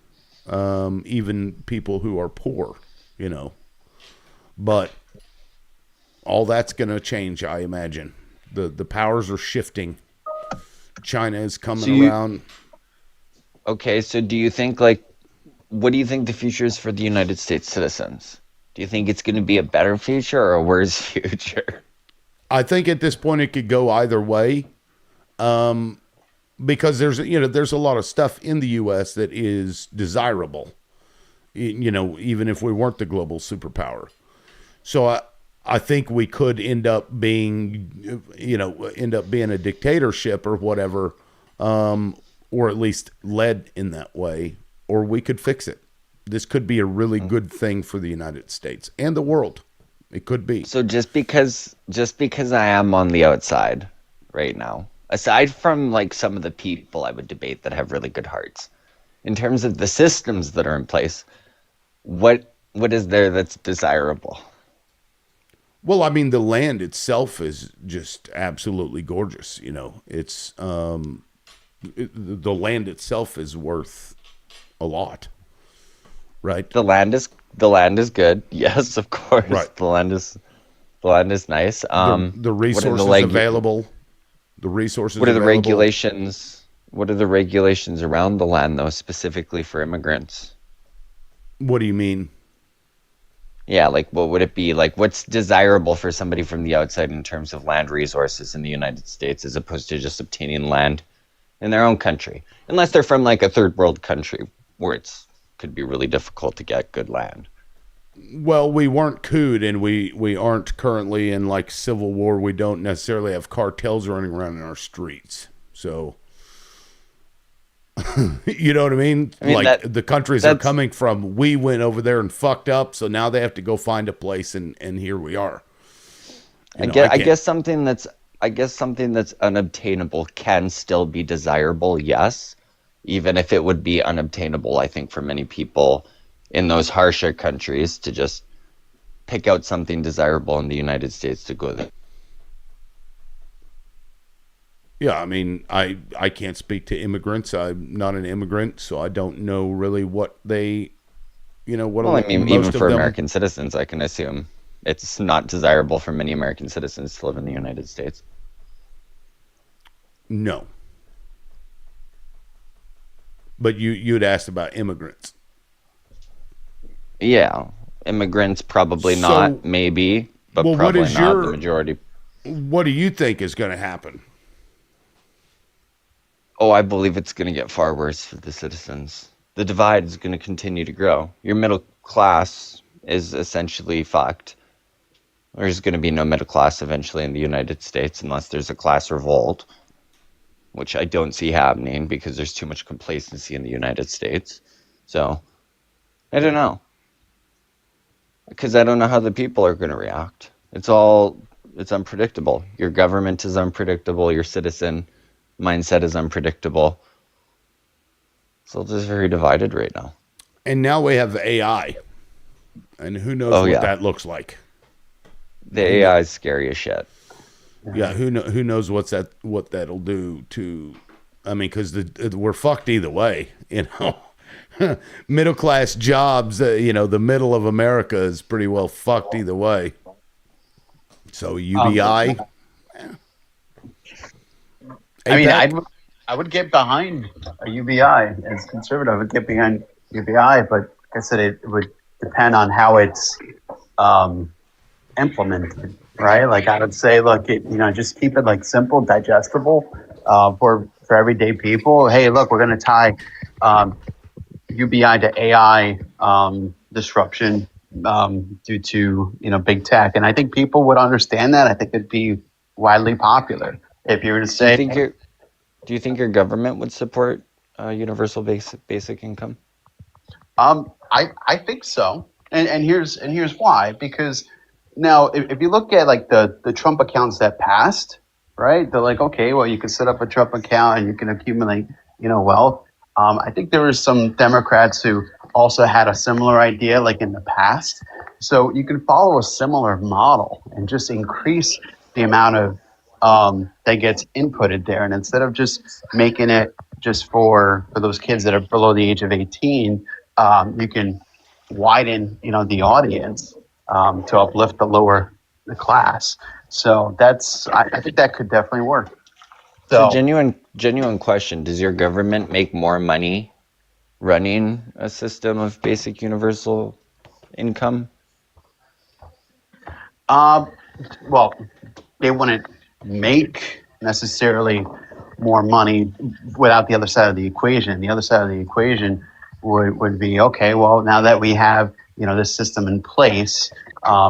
Speaker 1: Even people who are poor, But all that's going to change, I imagine. The powers are shifting. China is coming around.
Speaker 9: Okay, so do you think, what do you think the future is for the United States citizens? Do you think it's going to be a better future or a worse future?
Speaker 1: I think at this point it could go either way. Because there's a lot of stuff in the U.S. that is desirable, even if we weren't the global superpower. So I think we could end up being a dictatorship or whatever, or at least led in that way, or we could fix it. This could be a really good thing for the United States and the world. It could be.
Speaker 9: So just because I am on the outside right now, aside from some of the people I would debate that have really good hearts, in terms of the systems that are in place, what is there that's desirable?
Speaker 1: Well, I mean, the land itself is just absolutely gorgeous. It's the land itself is worth a lot, right?
Speaker 9: The land is good. Yes, of course.
Speaker 1: Right.
Speaker 9: The land is nice.
Speaker 1: The resources available. The resources.
Speaker 9: What are the
Speaker 1: available.
Speaker 9: regulations? What are the regulations around the land, though, specifically for immigrants?
Speaker 1: What do you mean?
Speaker 9: Yeah, what would it be? What's desirable for somebody from the outside in terms of land resources in the United States as opposed to just obtaining land in their own country? Unless they're from a third world country where could be really difficult to get good land.
Speaker 1: Well, we weren't couped, and we aren't currently in civil war. We don't necessarily have cartels running around in our streets. So, you know what I mean? The countries are coming from, we went over there and fucked up, so now they have to go find a place, and here we are.
Speaker 9: I guess something that's unobtainable can still be desirable, yes, even if it would be unobtainable, I think, for many people in those harsher countries to just pick out something desirable in the United States to go there.
Speaker 1: Yeah, I mean, I can't speak to immigrants. I'm not an immigrant, so I don't know really what they, what
Speaker 9: Well, I mean, even
Speaker 1: most of
Speaker 9: for
Speaker 1: them.
Speaker 9: American citizens, I can assume it's not desirable for many American citizens to live in the United States.
Speaker 1: No. But you'd asked about immigrants.
Speaker 9: Yeah, immigrants probably
Speaker 1: So,
Speaker 9: not, maybe, but
Speaker 1: well,
Speaker 9: probably not the majority.
Speaker 1: what do you think is going to happen?
Speaker 9: Oh, I believe it's going to get far worse for the citizens. The divide is going to continue to grow. Your middle class is essentially fucked. There's going to be no middle class eventually in the United States unless there's a class revolt, which I don't see happening because there's too much complacency in the United States. So, I don't know. Because I don't know how the people are going to react. It's unpredictable. Your government is unpredictable. Your citizen mindset is unpredictable. So it's just very divided right now.
Speaker 1: And now we have AI. And who knows what that looks like.
Speaker 9: The AI is scary as shit.
Speaker 1: Yeah, who knows what that'll do to, I mean, because we're fucked either way, middle class jobs, the middle of America is pretty well fucked either way. So UBI.
Speaker 4: I mean, I would get behind a UBI as conservative. I would get behind UBI, but like I said, it would depend on how it's implemented, right? Like I would say, look, just keep it like simple, digestible for everyday people. Hey, look, we're going to tie UBI to AI disruption due to big tech, and I think people would understand that. I think it'd be widely popular if you were to say.
Speaker 9: Do you think your government would support universal basic income?
Speaker 4: I think so, and here's why. Because now, if you look at like the Trump accounts that passed, right? They're like, okay, well, you can set up a Trump account and you can accumulate, wealth. I think there were some Democrats who also had a similar idea, like in the past. So you can follow a similar model and just increase the amount of that gets inputted there, and instead of just making it just for those kids that are below the age of 18, you can widen, the audience to uplift the class. So I think that could definitely work.
Speaker 9: So genuine question: does your government make more money running a system of basic universal income?
Speaker 4: Well, they wouldn't make necessarily more money without the other side of the equation. The other side of the equation would be, okay, well, now that we have, this system in place,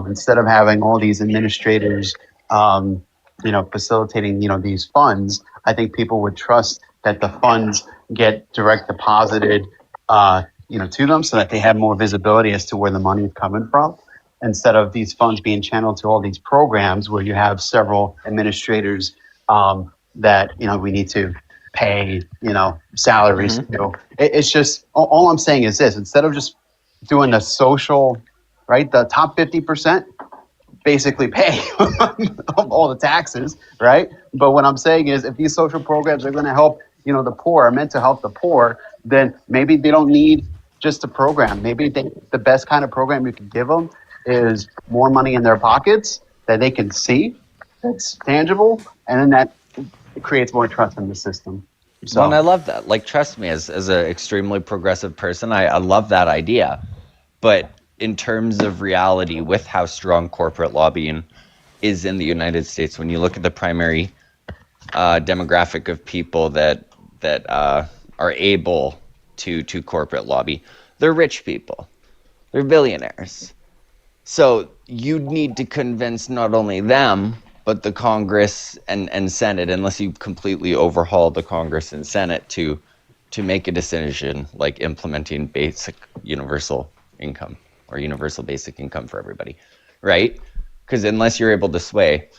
Speaker 4: instead of having all these administrators, facilitating, these funds, I think people would trust that the funds get direct deposited, to them so that they have more visibility as to where the money is coming from, instead of these funds being channeled to all these programs where you have several administrators that we need to pay salaries. It's just all I'm saying is this: instead of just doing the social, right, the top 50% basically pay all the taxes, right? But what I'm saying is, if these social programs are going to help the poor, are meant to help the poor, then maybe they don't need just a program. Maybe the best kind of program you can give them is more money in their pockets that they can see, that's tangible, and then that creates more trust in the system. So,
Speaker 9: Well, and I love that. Like, trust me, as an extremely progressive person, I love that idea. But in terms of reality, with how strong corporate lobbying is in the United States, when you look at the primary demographic of people that are able to corporate lobby, they're rich people, they're billionaires. So you'd need to convince not only them, but the Congress and Senate, unless you completely overhaul the Congress and Senate to make a decision like implementing basic universal income or universal basic income for everybody, right? Because unless you're able to sway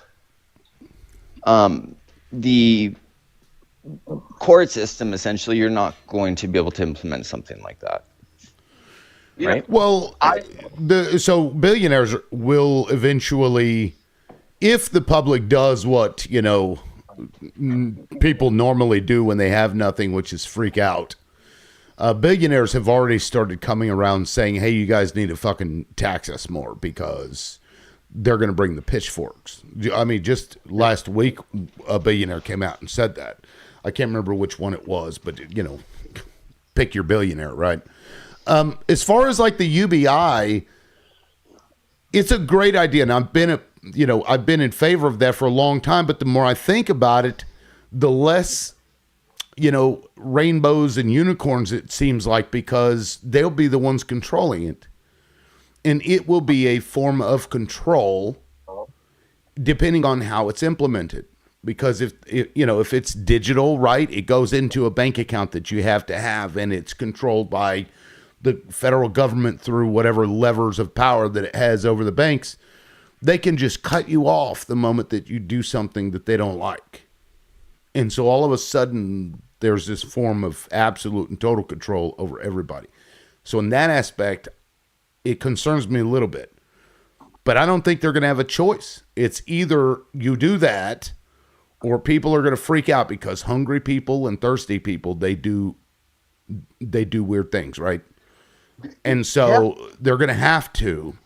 Speaker 9: the court system, essentially, you're not going to be able to implement something like that. Right?
Speaker 1: Well, so billionaires will eventually, if the public does what people normally do when they have nothing, which is freak out. Billionaires have already started coming around saying, hey, you guys need to fucking tax us more because they're going to bring the pitchforks. I mean, just last week, a billionaire came out and said that. I can't remember which one it was, but, pick your billionaire, right? As far as like the UBI, it's a great idea. And I've been in favor of that for a long time, but the more I think about it, the less rainbows and unicorns it seems like, because they'll be the ones controlling it, and it will be a form of control depending on how it's implemented. Because if it's digital, right, it goes into a bank account that you have to have, and it's controlled by the federal government through whatever levers of power that it has over the banks. They can just cut you off the moment that you do something that they don't like. And so all of a sudden, there's this form of absolute and total control over everybody. So in that aspect, it concerns me a little bit. But I don't think they're going to have a choice. It's either you do that, or people are going to freak out, because hungry people and thirsty people, they do weird things, right? And so they're going to have to.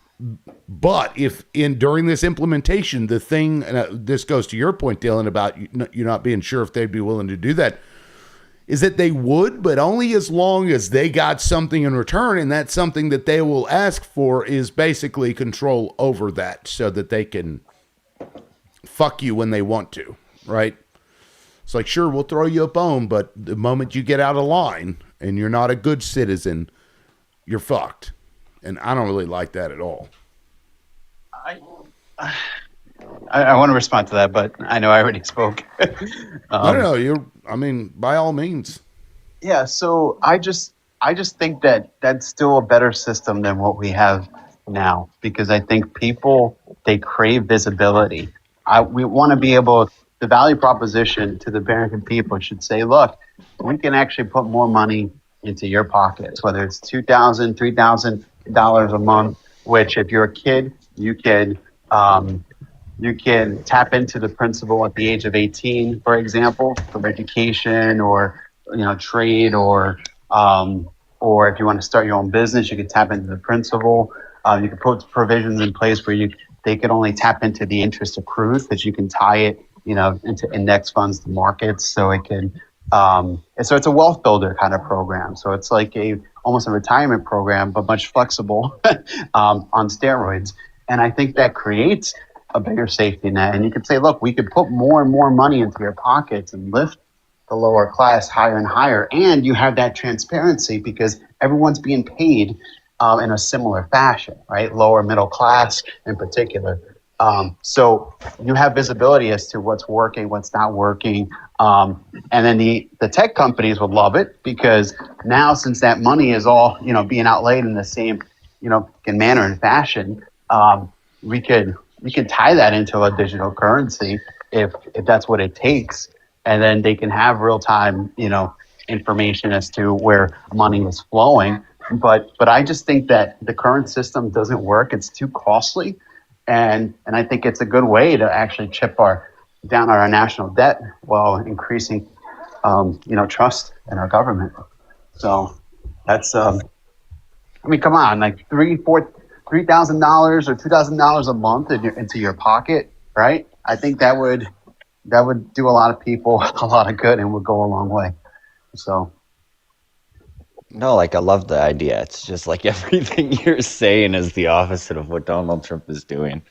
Speaker 1: But if during this implementation, the thing, this goes to your point, Dylan, about you not being sure if they'd be willing to do that, is that they would, but only as long as they got something in return, and that something that they will ask for is basically control over that, so that they can fuck you when they want to, right? It's like, sure, we'll throw you a bone, but the moment you get out of line and you're not a good citizen, you're fucked. And I don't really like that at all.
Speaker 4: I want to respond to that, but I know I already spoke.
Speaker 1: I don't know. By all means.
Speaker 4: Yeah. So I just think that that's still a better system than what we have now, because I think people, they crave visibility. We want to be able, the value proposition to the American people should say, look, we can actually put more money into your pockets, whether it's $2,000, $3,000 a month, which if you're a kid, you can tap into the principal at the age of 18, for example, for education or trade, or if you want to start your own business, you can tap into the principal. You can put provisions in place where they can only tap into the interest accrued, because you can tie it into index funds to markets, so it can. So it's a wealth builder kind of program. So it's like almost a retirement program, but much flexible on steroids. And I think that creates a bigger safety net. And you could say, look, we could put more and more money into your pockets and lift the lower class higher and higher. And you have that transparency, because everyone's being paid in a similar fashion, right? Lower middle class in particular. So you have visibility as to what's working, what's not working. And then the tech companies would love it, because now, since that money is all, being outlaid in the same, in manner and fashion, we could tie that into a digital currency if that's what it takes. And then they can have real time, information as to where money is flowing. But I just think that the current system doesn't work. It's too costly. And I think it's a good way to actually chip down our national debt while increasing, trust in our government. So that's, come on, like $3,000 or $2,000 a month into your pocket, right? I think that would do a lot of people a lot of good and would go a long way. So.
Speaker 9: No, I love the idea. It's just like everything you're saying is the opposite of what Donald Trump is doing.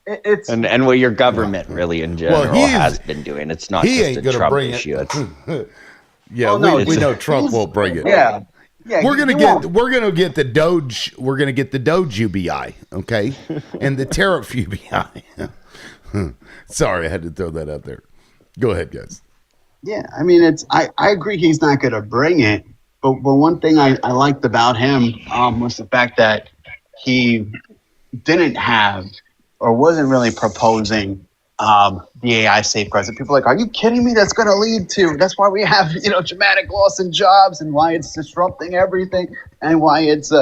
Speaker 9: And what your government really in general has been doing. It's not just a Trump issue.
Speaker 1: We know Trump won't bring it.
Speaker 4: Yeah.
Speaker 1: We're gonna get the Doge. We're gonna get the Doge UBI, okay, and the tariff UBI. Sorry, I had to throw that out there. Go ahead, guys.
Speaker 4: Yeah, I agree he's not gonna bring it. But one thing I liked about him was the fact that he didn't have, or wasn't really proposing the AI safeguards. And people are like, are you kidding me? That's going to lead to, that's why we have, dramatic loss in jobs, and why it's disrupting everything, and why it's,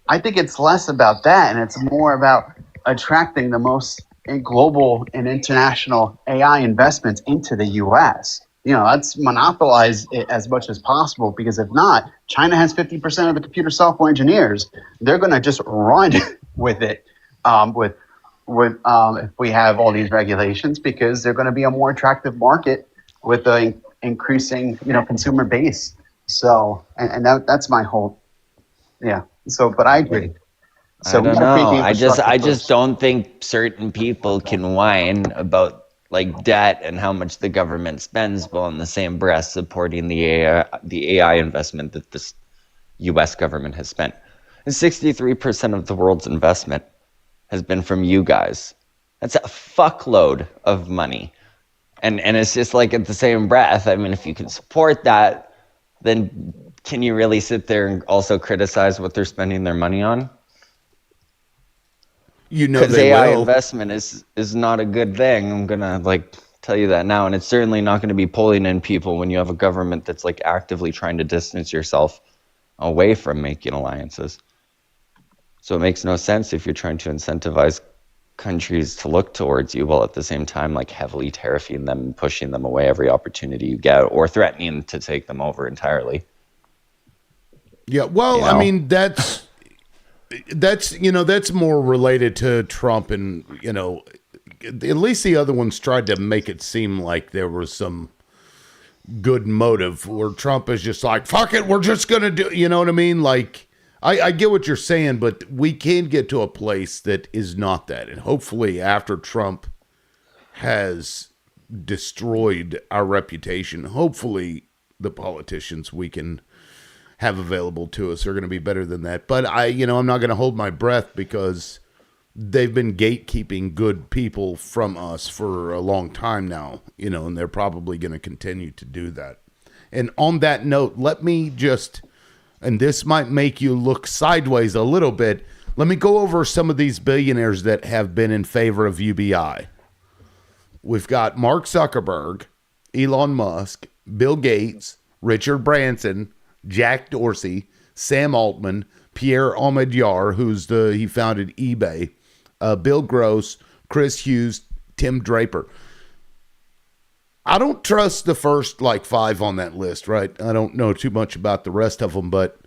Speaker 4: I think it's less about that, and it's more about attracting the most global and international AI investments into the U.S. Let's monopolize it as much as possible, because if not, China has 50% of the computer software engineers. They're going to just run with it, if we have all these regulations, because they're going to be a more attractive market with the increasing consumer base. So and that's my whole but I agree. So
Speaker 9: I
Speaker 4: we
Speaker 9: don't
Speaker 4: got to create
Speaker 9: know.
Speaker 4: the infrastructure
Speaker 9: I just
Speaker 4: first.
Speaker 9: don't think certain people can whine about like debt and how much the government spends while in the same breath supporting the AI investment that this U.S. government has spent. And 63% of the world's investment has been from you guys. That's a fuckload of money. And it's just like at the same breath, I mean, if you can support that, then can you really sit there and also criticize what they're spending their money on? Because
Speaker 1: They
Speaker 9: AI
Speaker 1: will.
Speaker 9: investment is not a good thing. I'm gonna like tell you that now, and it's certainly not going to be pulling in people when you have a government that's like actively trying to distance yourself away from making alliances. So it makes no sense if you're trying to incentivize countries to look towards you while at the same time like heavily tariffing them and pushing them away every opportunity you get, or threatening to take them over entirely.
Speaker 1: Yeah, well, I mean that's that's more related to Trump, and at least the other ones tried to make it seem like there was some good motive, where Trump is just like, fuck it, we're just gonna do, you know what I mean? Like, I get what you're saying, but we can get to a place that is not that, and hopefully after Trump has destroyed our reputation, hopefully the politicians we can have available to us are going to be better than that. But I'm not going to hold my breath, because they've been gatekeeping good people from us for a long time now, and they're probably going to continue to do that. And on that note, let me just, and this might make you look sideways a little bit, let me go over some of these billionaires that have been in favor of UBI. We've got Mark Zuckerberg, Elon Musk, Bill Gates, Richard Branson, Jack Dorsey, Sam Altman, Pierre Omidyar, he founded eBay, Bill Gross, Chris Hughes, Tim Draper. I don't trust the first like 5 on that list, right? I don't know too much about the rest of them, but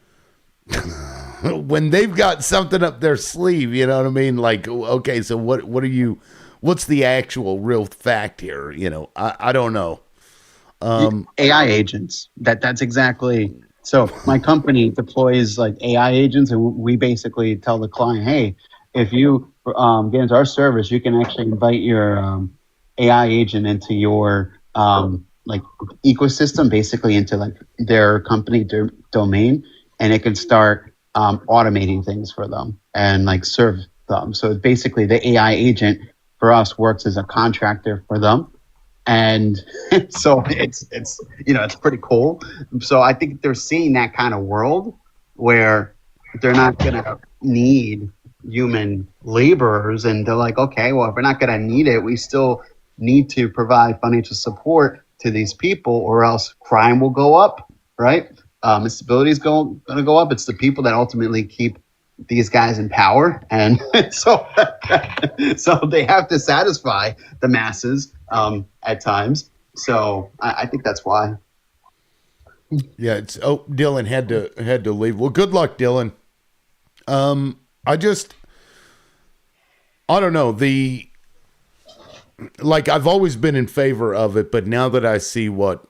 Speaker 1: when they've got something up their sleeve, you know what I mean? Like, okay, so what's the actual real fact here? I don't know.
Speaker 4: AI agents. That's exactly. So my company deploys like AI agents, and we basically tell the client, hey, if you get into our service, you can actually invite your AI agent into your like ecosystem, basically into like their company domain, and it can start automating things for them and like serve them. So basically, the AI agent for us works as a contractor for them. And so it's it's pretty cool. So I think they're seeing that kind of world where they're not going to need human laborers, and they're like, okay, well, if we're not going to need it, we still need to provide financial support to these people, or else crime will go up, right? Instability is going to go up. It's the people that ultimately keep these guys in power, and so they have to satisfy the masses at times. So I think that's why.
Speaker 1: Yeah, Dylan had to leave. Well, good luck, Dylan. I don't know, I've always been in favor of it, but now that I see what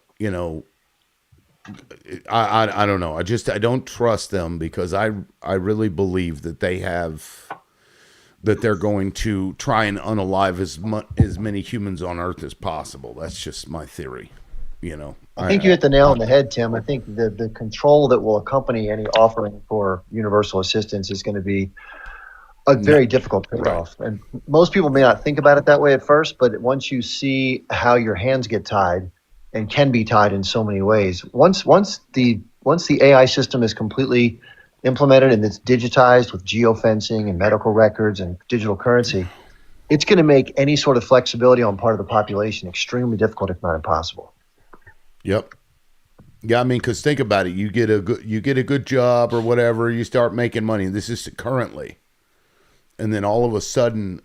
Speaker 1: I don't know. I don't trust them, because I really believe that they're going to try and unalive as many humans on Earth as possible. That's just my theory.
Speaker 2: I think you hit the nail on the head, Tim. I think the control that will accompany any offering for universal assistance is going to be a very difficult trade-off. Right. And most people may not think about it that way at first, but once you see how your hands get tied, and can be tied in so many ways, once the AI system is completely implemented and it's digitized with geofencing and medical records and digital currency, it's going to make any sort of flexibility on part of the population extremely difficult, if not impossible.
Speaker 1: Yep. Yeah, I mean, because think about it. You get a good job or whatever. You start making money. This is currently, and then all of a sudden,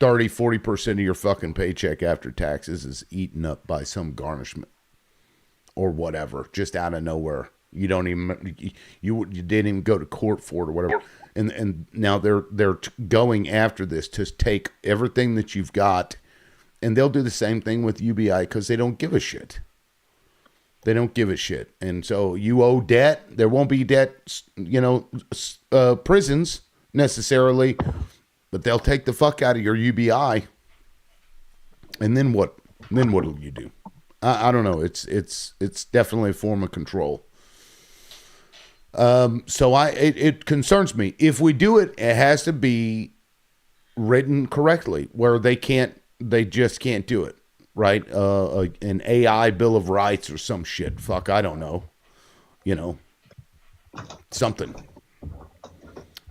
Speaker 1: 30-40% of your fucking paycheck after taxes is eaten up by some garnishment or whatever, just out of nowhere. You don't even you didn't even go to court for it or whatever. And now they're going after this to take everything that you've got, and they'll do the same thing with UBI because they don't give a shit. They don't give a shit. And so you owe debt. There won't be debt, prisons necessarily, but they'll take the fuck out of your UBI. And then what? Then what will you do? I don't know. It's definitely a form of control. So it concerns me. If we do it, it has to be written correctly, where they just can't do it. Right? An AI Bill of Rights or some shit. Fuck, I don't know. Something.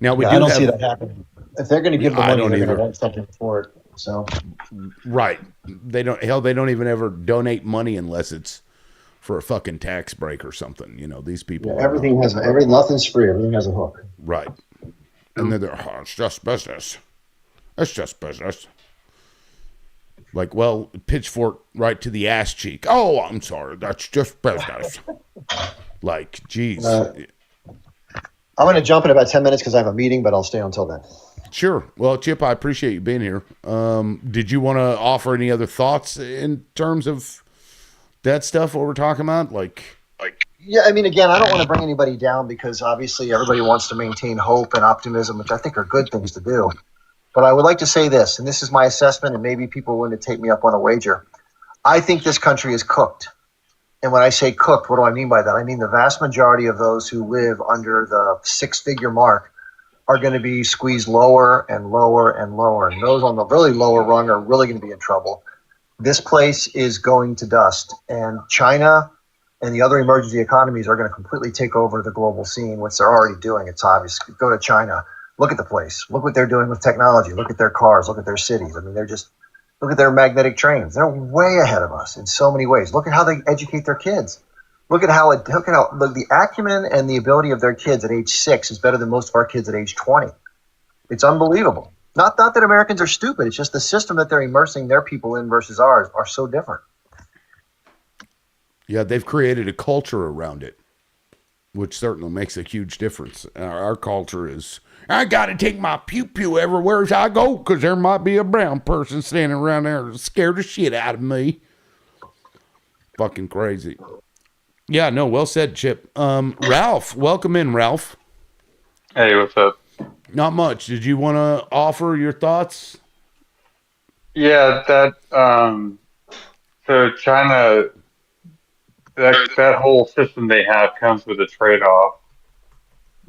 Speaker 1: Now
Speaker 2: I don't see that happening. If they're going to give the money, they're going to want something for it. So,
Speaker 1: right. They don't even ever donate money unless it's for a fucking tax break or something. These people.
Speaker 2: Yeah, nothing's free. Everything has a hook.
Speaker 1: Right. And then it's just business. It's just business. Like, well, pitchfork right to the ass cheek. Oh, I'm sorry. That's just business. Like, geez.
Speaker 2: I'm going to jump in about 10 minutes because I have a meeting, but I'll stay until then.
Speaker 1: Sure. Well, Chip, I appreciate you being here. Did you want to offer any other thoughts in terms of that stuff, what we're talking about?
Speaker 2: Yeah, I mean, again, I don't want to bring anybody down because obviously everybody wants to maintain hope and optimism, which I think are good things to do. But I would like to say this, and this is my assessment, and maybe people are willing to take me up on a wager. I think this country is cooked. And when I say cooked, what do I mean by that? I mean the vast majority of those who live under the six-figure mark are going to be squeezed lower and lower and lower. And those on the really lower rung are really going to be in trouble. This place is going to dust. And China and the other emerging economies are going to completely take over the global scene, which they're already doing. It's obvious. Go to China. Look at the place. Look what they're doing with technology. Look at their cars. Look at their cities. I mean, look at their magnetic trains. They're way ahead of us in so many ways. Look at how they educate their kids. Look at how the acumen and the ability of their kids at age 6 is better than most of our kids at age 20. It's unbelievable. Not that Americans are stupid. It's just the system that they're immersing their people in versus ours are so different.
Speaker 1: Yeah, they've created a culture around it, which certainly makes a huge difference. Our culture is, I got to take my pew-pew everywhere I go because there might be a brown person standing around there scared the shit out of me. Fucking crazy. Yeah, no, well said, Chip. Ralph, welcome in, Ralph.
Speaker 6: Hey, what's up?
Speaker 1: Not much. Did you want to offer your thoughts?
Speaker 6: Yeah, so China, that whole system they have comes with a trade-off.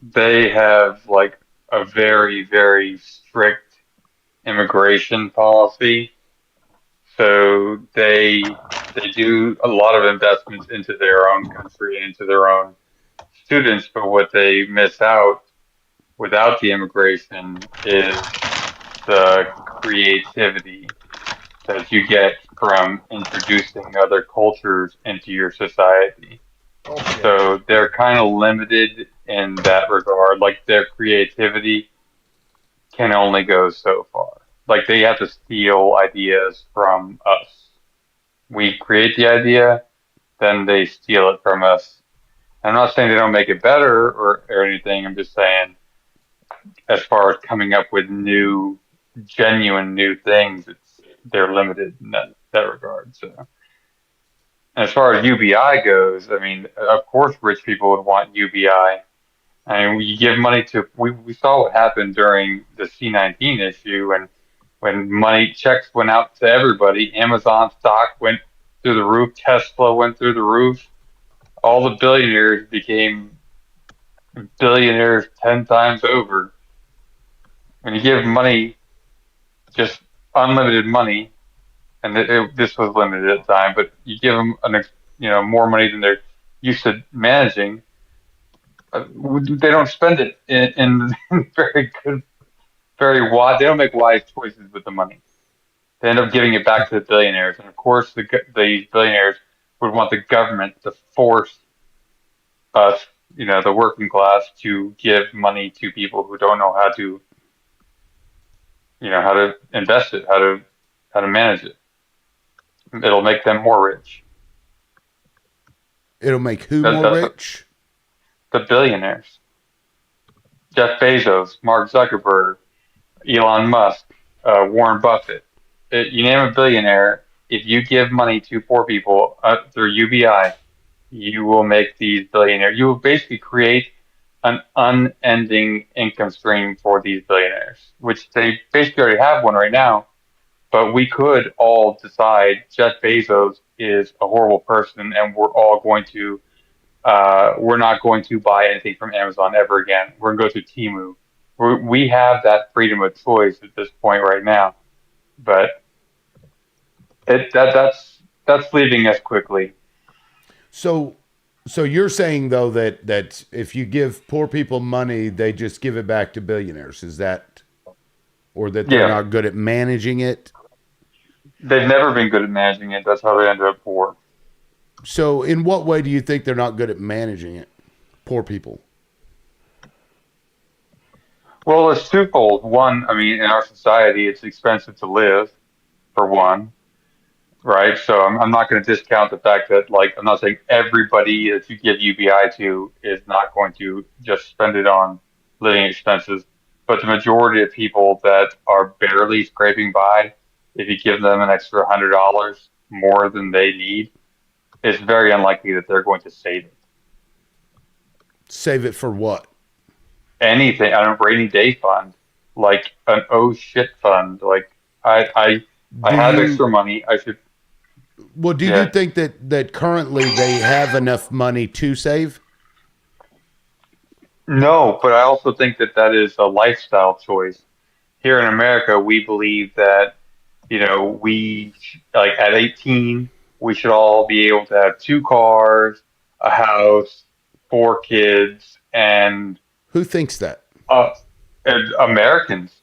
Speaker 6: They have like a very, very strict immigration policy. So they do a lot of investments into their own country and into their own students, but what they miss out without the immigration is the creativity that you get from introducing other cultures into your society. So they're kind of limited in that regard. Like their creativity can only go so far. Like they have to steal ideas from us. We create the idea, then they steal it from us. I'm not saying they don't make it better or anything. I'm just saying, as far as coming up with genuine new things, they're limited in that regard. So, as far as UBI goes, I mean, of course, rich people would want UBI. I mean, you give money to, we saw what happened during the C-19 issue, and when money checks went out to everybody, Amazon stock went through the roof, Tesla went through the roof, all the billionaires became billionaires 10 times over. When you give money, just unlimited money, and this was limited at the time, but you give them more money than they're used to managing, they don't spend it in very good, very wise. They don't make wise choices with the money. They end up giving it back to the billionaires, and of course, the billionaires would want the government to force us, the working class, to give money to people who don't know how to, how to invest it, how to manage it. It'll make them more rich.
Speaker 1: It'll make who
Speaker 6: That,
Speaker 1: more
Speaker 6: that's
Speaker 1: rich?
Speaker 6: the billionaires. Jeff Bezos, Mark Zuckerberg, Elon Musk, Warren Buffett. You name a billionaire, if you give money to poor people through UBI, you will make these billionaires. You will basically create an unending income stream for these billionaires, which they basically already have one right now. But we could all decide Jeff Bezos is a horrible person, and we're not going to buy anything from Amazon ever again. We're going to go to Temu. We have that freedom of choice at this point right now, but that's leaving us quickly.
Speaker 1: So, so you're saying though that if you give poor people money, they just give it back to billionaires. Is that, or that they're
Speaker 6: Yeah,
Speaker 1: not good at managing it?
Speaker 6: they've never been good at managing it. That's how they ended up poor.
Speaker 1: So, in what way do you think they're not good at managing it? Poor people.
Speaker 6: Well, it's twofold. One, I mean, in our society, it's expensive to live, for one, right? So I'm not going to discount the fact that, like, I'm not saying everybody that you give UBI to is not going to just spend it on living expenses, but the majority of people that are barely scraping by, if you give them an extra $100 more than they need, it's very unlikely that they're going to save it.
Speaker 1: Save it for what?
Speaker 6: Anything, I don't know, rainy day fund, like an oh shit fund. Like I I I
Speaker 1: Do
Speaker 6: have
Speaker 1: you
Speaker 6: extra money. I should,
Speaker 1: well? Do you
Speaker 6: yeah.
Speaker 1: think that currently they have enough money to save?
Speaker 6: No, but I also think that that is a lifestyle choice. Here in America, we believe that, like at 18, we should all be able to have two cars, a house, four kids,
Speaker 1: Who thinks that?
Speaker 6: uh, and Americans.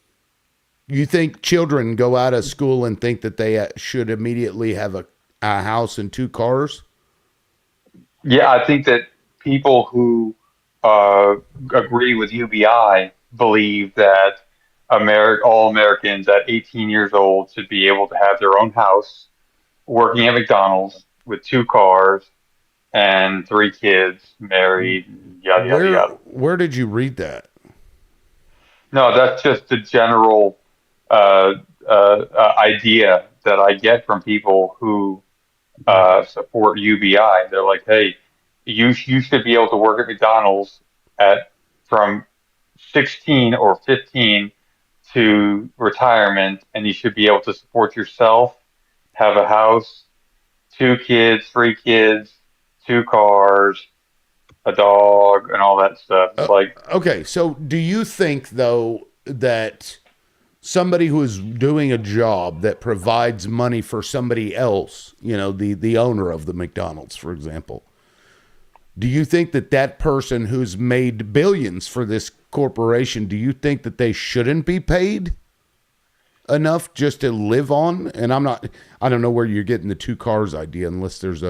Speaker 1: You think children go out of school and think that they should immediately have a house and two cars?
Speaker 6: Yeah, I think that people who uh, agree with UBI believe that all Americans at 18 years old should be able to have their own house, working at McDonald's with two cars and three kids, married, yada yada yada.
Speaker 1: Where did you read that?
Speaker 6: No, that's just the general uh, idea that I get from people who support UBI. They're like, hey, you should be able to work at McDonald's at from 16 or 15 to retirement, and you should be able to support yourself, have a house, two kids, three kids, two cars, a dog, and all that stuff. It's like,
Speaker 1: Okay, so do you think though that somebody who is doing a job that provides money for somebody else, the owner of the McDonald's, for example, do you think that that person who's made billions for this corporation, do you think that they shouldn't be paid enough just to live on? And I don't know where you're getting the two cars idea, unless there's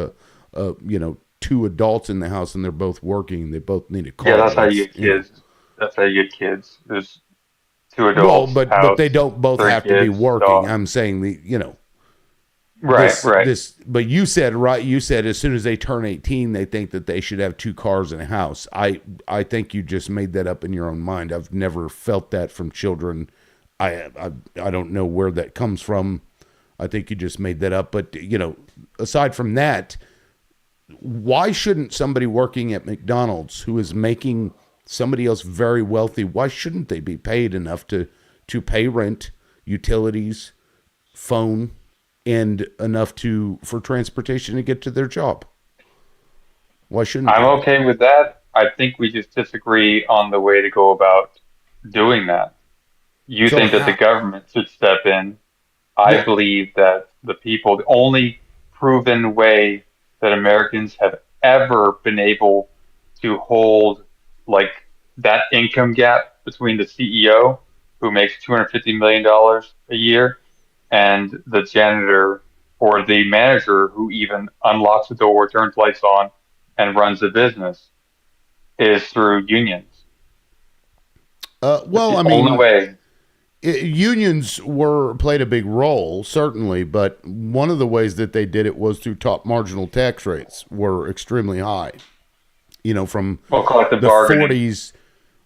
Speaker 1: two adults in the house and they're both working, they both need a car.
Speaker 6: yeah, that's how you get kids. That's how you get kids. There's two
Speaker 1: Well,
Speaker 6: adults,
Speaker 1: but they
Speaker 6: house,
Speaker 1: don't both
Speaker 6: three
Speaker 1: have to be
Speaker 6: kids,
Speaker 1: working.
Speaker 6: dog.
Speaker 1: I'm saying
Speaker 6: Right, right.
Speaker 1: but you said, right, you said as soon as they turn 18 they think that they should have two cars and a house. I think you just made that up in your own mind. I've never felt that from children. I don't know where that comes from. I think you just made that up. But aside from that, why shouldn't somebody working at McDonald's who is making somebody else very wealthy, why shouldn't they be paid enough to pay rent, utilities, phone, and enough for transportation to get to their job? Why shouldn't
Speaker 6: I'm
Speaker 1: they?
Speaker 6: okay with that. I think we just disagree on the way to go about doing that. You
Speaker 1: So
Speaker 6: think that the
Speaker 1: how?
Speaker 6: government should step in. I
Speaker 1: Yeah.
Speaker 6: believe that the only proven way that Americans have ever been able to hold like that income gap between the CEO who makes $250 million a year and the janitor or the manager who even unlocks the door, turns lights on, and runs the business is through unions. That's
Speaker 1: Well,
Speaker 6: the
Speaker 1: I
Speaker 6: only
Speaker 1: mean,
Speaker 6: way.
Speaker 1: unions were played a big role, certainly, but one of the ways that they did it was through top marginal tax rates were extremely high. From
Speaker 6: Well, collective
Speaker 1: the
Speaker 6: bargaining.
Speaker 1: 40s.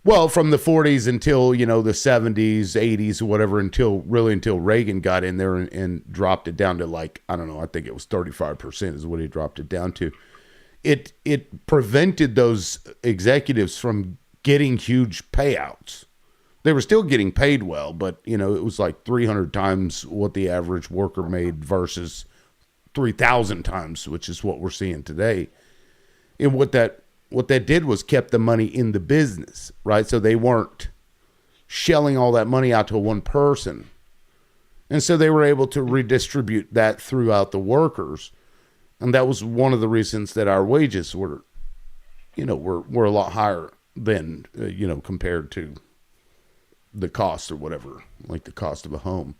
Speaker 1: Well, from the 40s until the 70s, 80s, whatever, until Reagan got in there and dropped it down to, like, I don't know, I think it was 35% is what he dropped it down to. It prevented those executives from getting huge payouts. They were still getting paid well, but it was like 300 times what the average worker made versus 3,000 times, which is what we're seeing today. And what that did was kept the money in the business, right? So they weren't shelling all that money out to one person. And so they were able to redistribute that throughout the workers. And that was one of the reasons that our wages were a lot higher than, compared to the cost or whatever, like the cost of a home.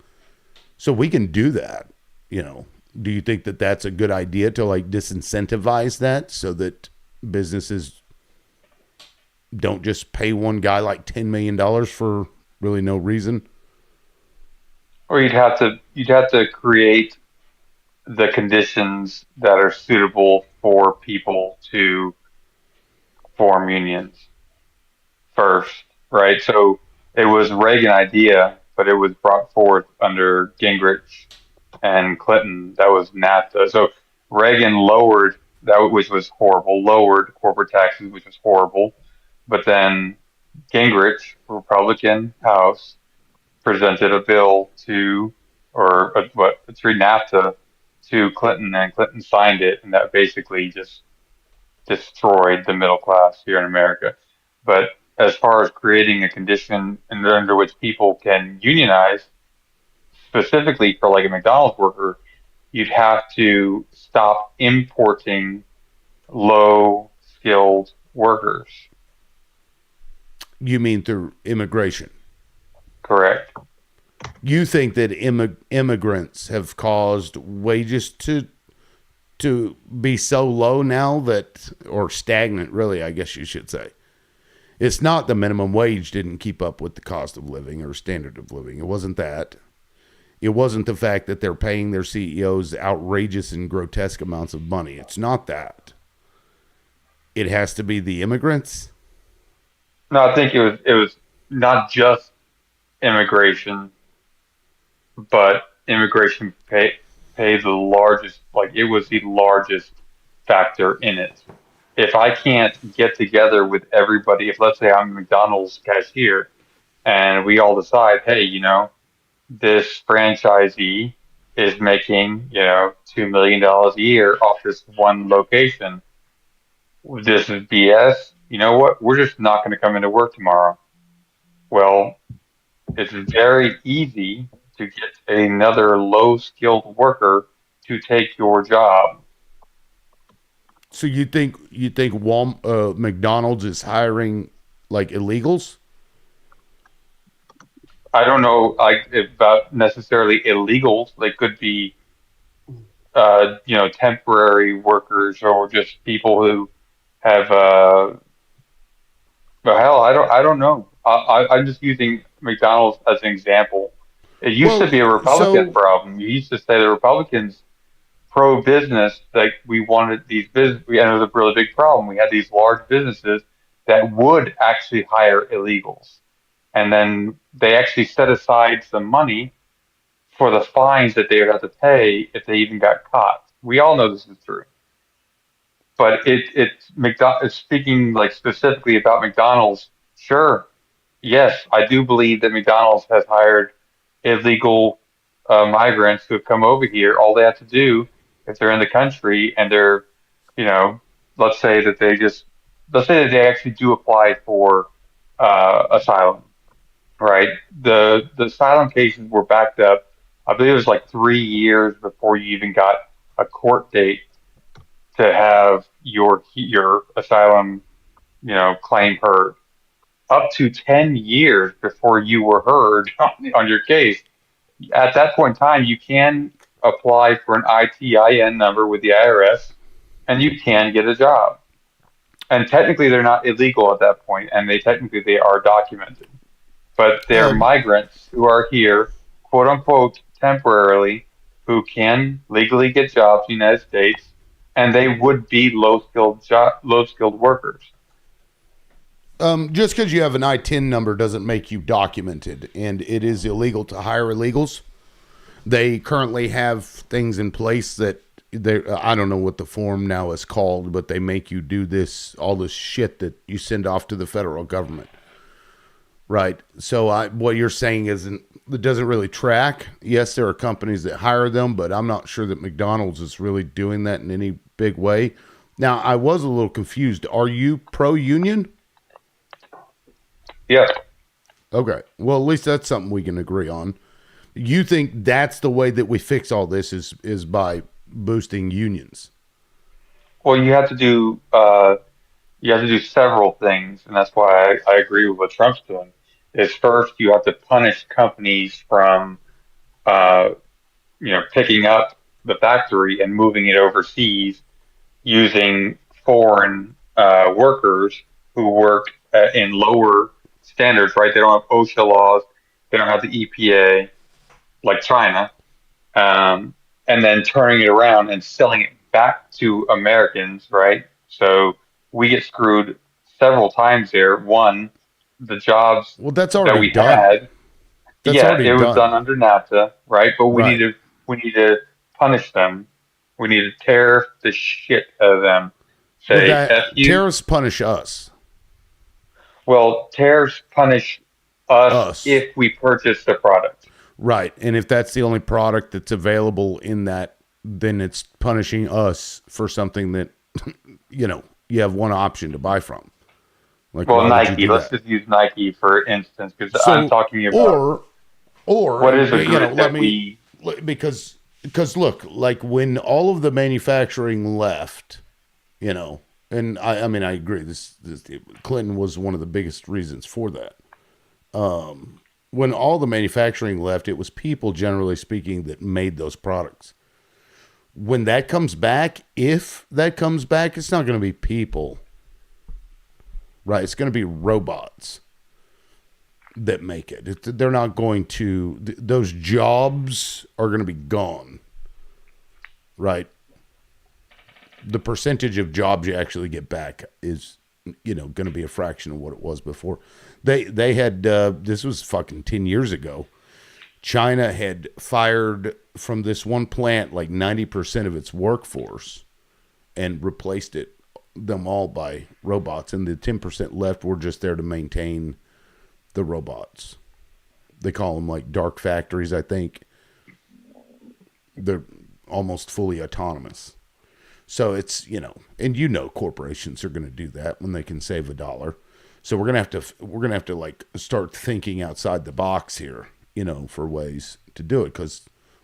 Speaker 1: So we can do that, Do you think that that's a good idea to, like, disincentivize that so that businesses don't just pay one guy like $10 million for really no reason?
Speaker 6: Or you'd have to create the conditions that are suitable for people to form unions first, right? So it was a Reagan idea, but it was brought forth under Gingrich and Clinton. That was NAFTA. So Reagan lowered that, which was horrible, lowered corporate taxes, which was horrible. But then Gingrich, Republican House, presented a bill to NAFTA to Clinton, and Clinton signed it, and that basically just destroyed the middle class here in America. But as far as creating a condition under which people can unionize, specifically for like a McDonald's worker, you'd have to stop importing low skilled workers.
Speaker 1: You mean through immigration?
Speaker 6: Correct.
Speaker 1: You think that immigrants have caused wages to be so low now that, or stagnant, really, I guess you should say. It's not the minimum wage didn't keep up with the cost of living or standard of living. It wasn't that. It wasn't the fact that they're paying their CEOs outrageous and grotesque amounts of money. It's not that. It has to be the immigrants.
Speaker 6: No, I think it was not just immigration, but immigration pay the largest, like it was the largest factor in it. If I can't get together with everybody, if let's say I'm a McDonald's cashier and we all decide, hey, this franchisee is making, $2 million a year off this one location. This is BS. You know what? We're just not going to come into work tomorrow. Well, it's very easy to get another low skilled worker to take your job.
Speaker 1: So you think McDonald's is hiring like illegals?
Speaker 6: I don't know about necessarily illegals. They could be, temporary workers or just people who have, well, hell, I don't know. I'm just using McDonald's as an example. It used to
Speaker 1: Well,
Speaker 6: be a Republican
Speaker 1: so
Speaker 6: problem. You used to say the Republicans pro-business, like we wanted these business, and it was a really big problem. We had these large businesses that would actually hire illegals, and then they actually set aside some money for the fines that they would have to pay if they even got caught. We all know this is true, but it's speaking like specifically about McDonald's. Sure, yes, I do believe that McDonald's has hired illegal migrants who have come over here. All they have to do, if they're in the country and they're, you know, let's say that let's say that they actually do apply for asylum, right? The asylum cases were backed up. I believe it was like 3 years before you even got a court date to have your asylum, claim heard. Up to 10 years before you were heard on your case. At that point in time, you can apply for an ITIN number with the IRS and you can get a job. And technically, they're not illegal at that point, and they are documented. but they're
Speaker 1: Um,
Speaker 6: migrants who are here, quote unquote, temporarily, who can legally get jobs in the United States, and they would be low skilled workers.
Speaker 1: just because you have an I-10 number doesn't make you documented, and it is illegal to hire illegals. They currently have things in place that I don't know what the form now is called, but they make you do all this shit that you send off to the federal government. Right. So what you're saying it doesn't really track. Yes, there are companies that hire them, but I'm not sure that McDonald's is really doing that in any big way. Now, I was a little confused. Are you pro-union?
Speaker 6: Yeah.
Speaker 1: Okay. Well, at least that's something we can agree on. You think that's the way that we fix all this is by boosting unions?
Speaker 6: Well, you have to do several things, and that's why I agree with what Trump's doing. Is first you have to punish companies from uh, picking up the factory and moving it overseas using foreign workers who work in lower standards, right? They don't have OSHA laws, they don't have the EPA like China, um, and then turning it around and selling it back to Americans, right? So we get screwed several times there. One, the jobs
Speaker 1: Well, that's
Speaker 6: that
Speaker 1: already
Speaker 6: we
Speaker 1: done.
Speaker 6: had,
Speaker 1: That's
Speaker 6: yeah,
Speaker 1: already
Speaker 6: it was done
Speaker 1: done.
Speaker 6: under NAFTA, right? But
Speaker 1: Right.
Speaker 6: we need to punish them. We need to tear the shit out of them.
Speaker 1: Well,
Speaker 6: Say F
Speaker 1: that
Speaker 6: you.
Speaker 1: tariffs punish us.
Speaker 6: Well, tariffs punish us
Speaker 1: Us.
Speaker 6: if we purchase the product.
Speaker 1: Right. And if that's the only product that's available in that, then it's punishing us for something that, you have one option to buy from. Like,
Speaker 6: Well,
Speaker 1: why would you
Speaker 6: Nike.
Speaker 1: do
Speaker 6: Let's
Speaker 1: that?
Speaker 6: just use Nike for instance, because I'm
Speaker 1: So,
Speaker 6: talking about
Speaker 1: or,
Speaker 6: what is
Speaker 1: and,
Speaker 6: a good
Speaker 1: let
Speaker 6: that
Speaker 1: me,
Speaker 6: we.
Speaker 1: because look, like when all of the manufacturing left, and I mean, I agree. This Clinton was one of the biggest reasons for that. When all the manufacturing left, it was people, generally speaking, that made those products. When that comes back, if that comes back, it's not going to be people, right? It's going to be robots that make it. They're not going to, those jobs are going to be gone, right? The percentage of jobs you actually get back is, going to be a fraction of what it was before. They had, this was fucking 10 years ago. China had fired from this one plant like 90% of its workforce and replaced them all by robots. And the 10% left were just there to maintain the robots. They call them like dark factories, I think. They're almost fully autonomous. So it's, and corporations are going to do that when they can save $1. So we're going to have to like start thinking outside the box here, for ways to do it, because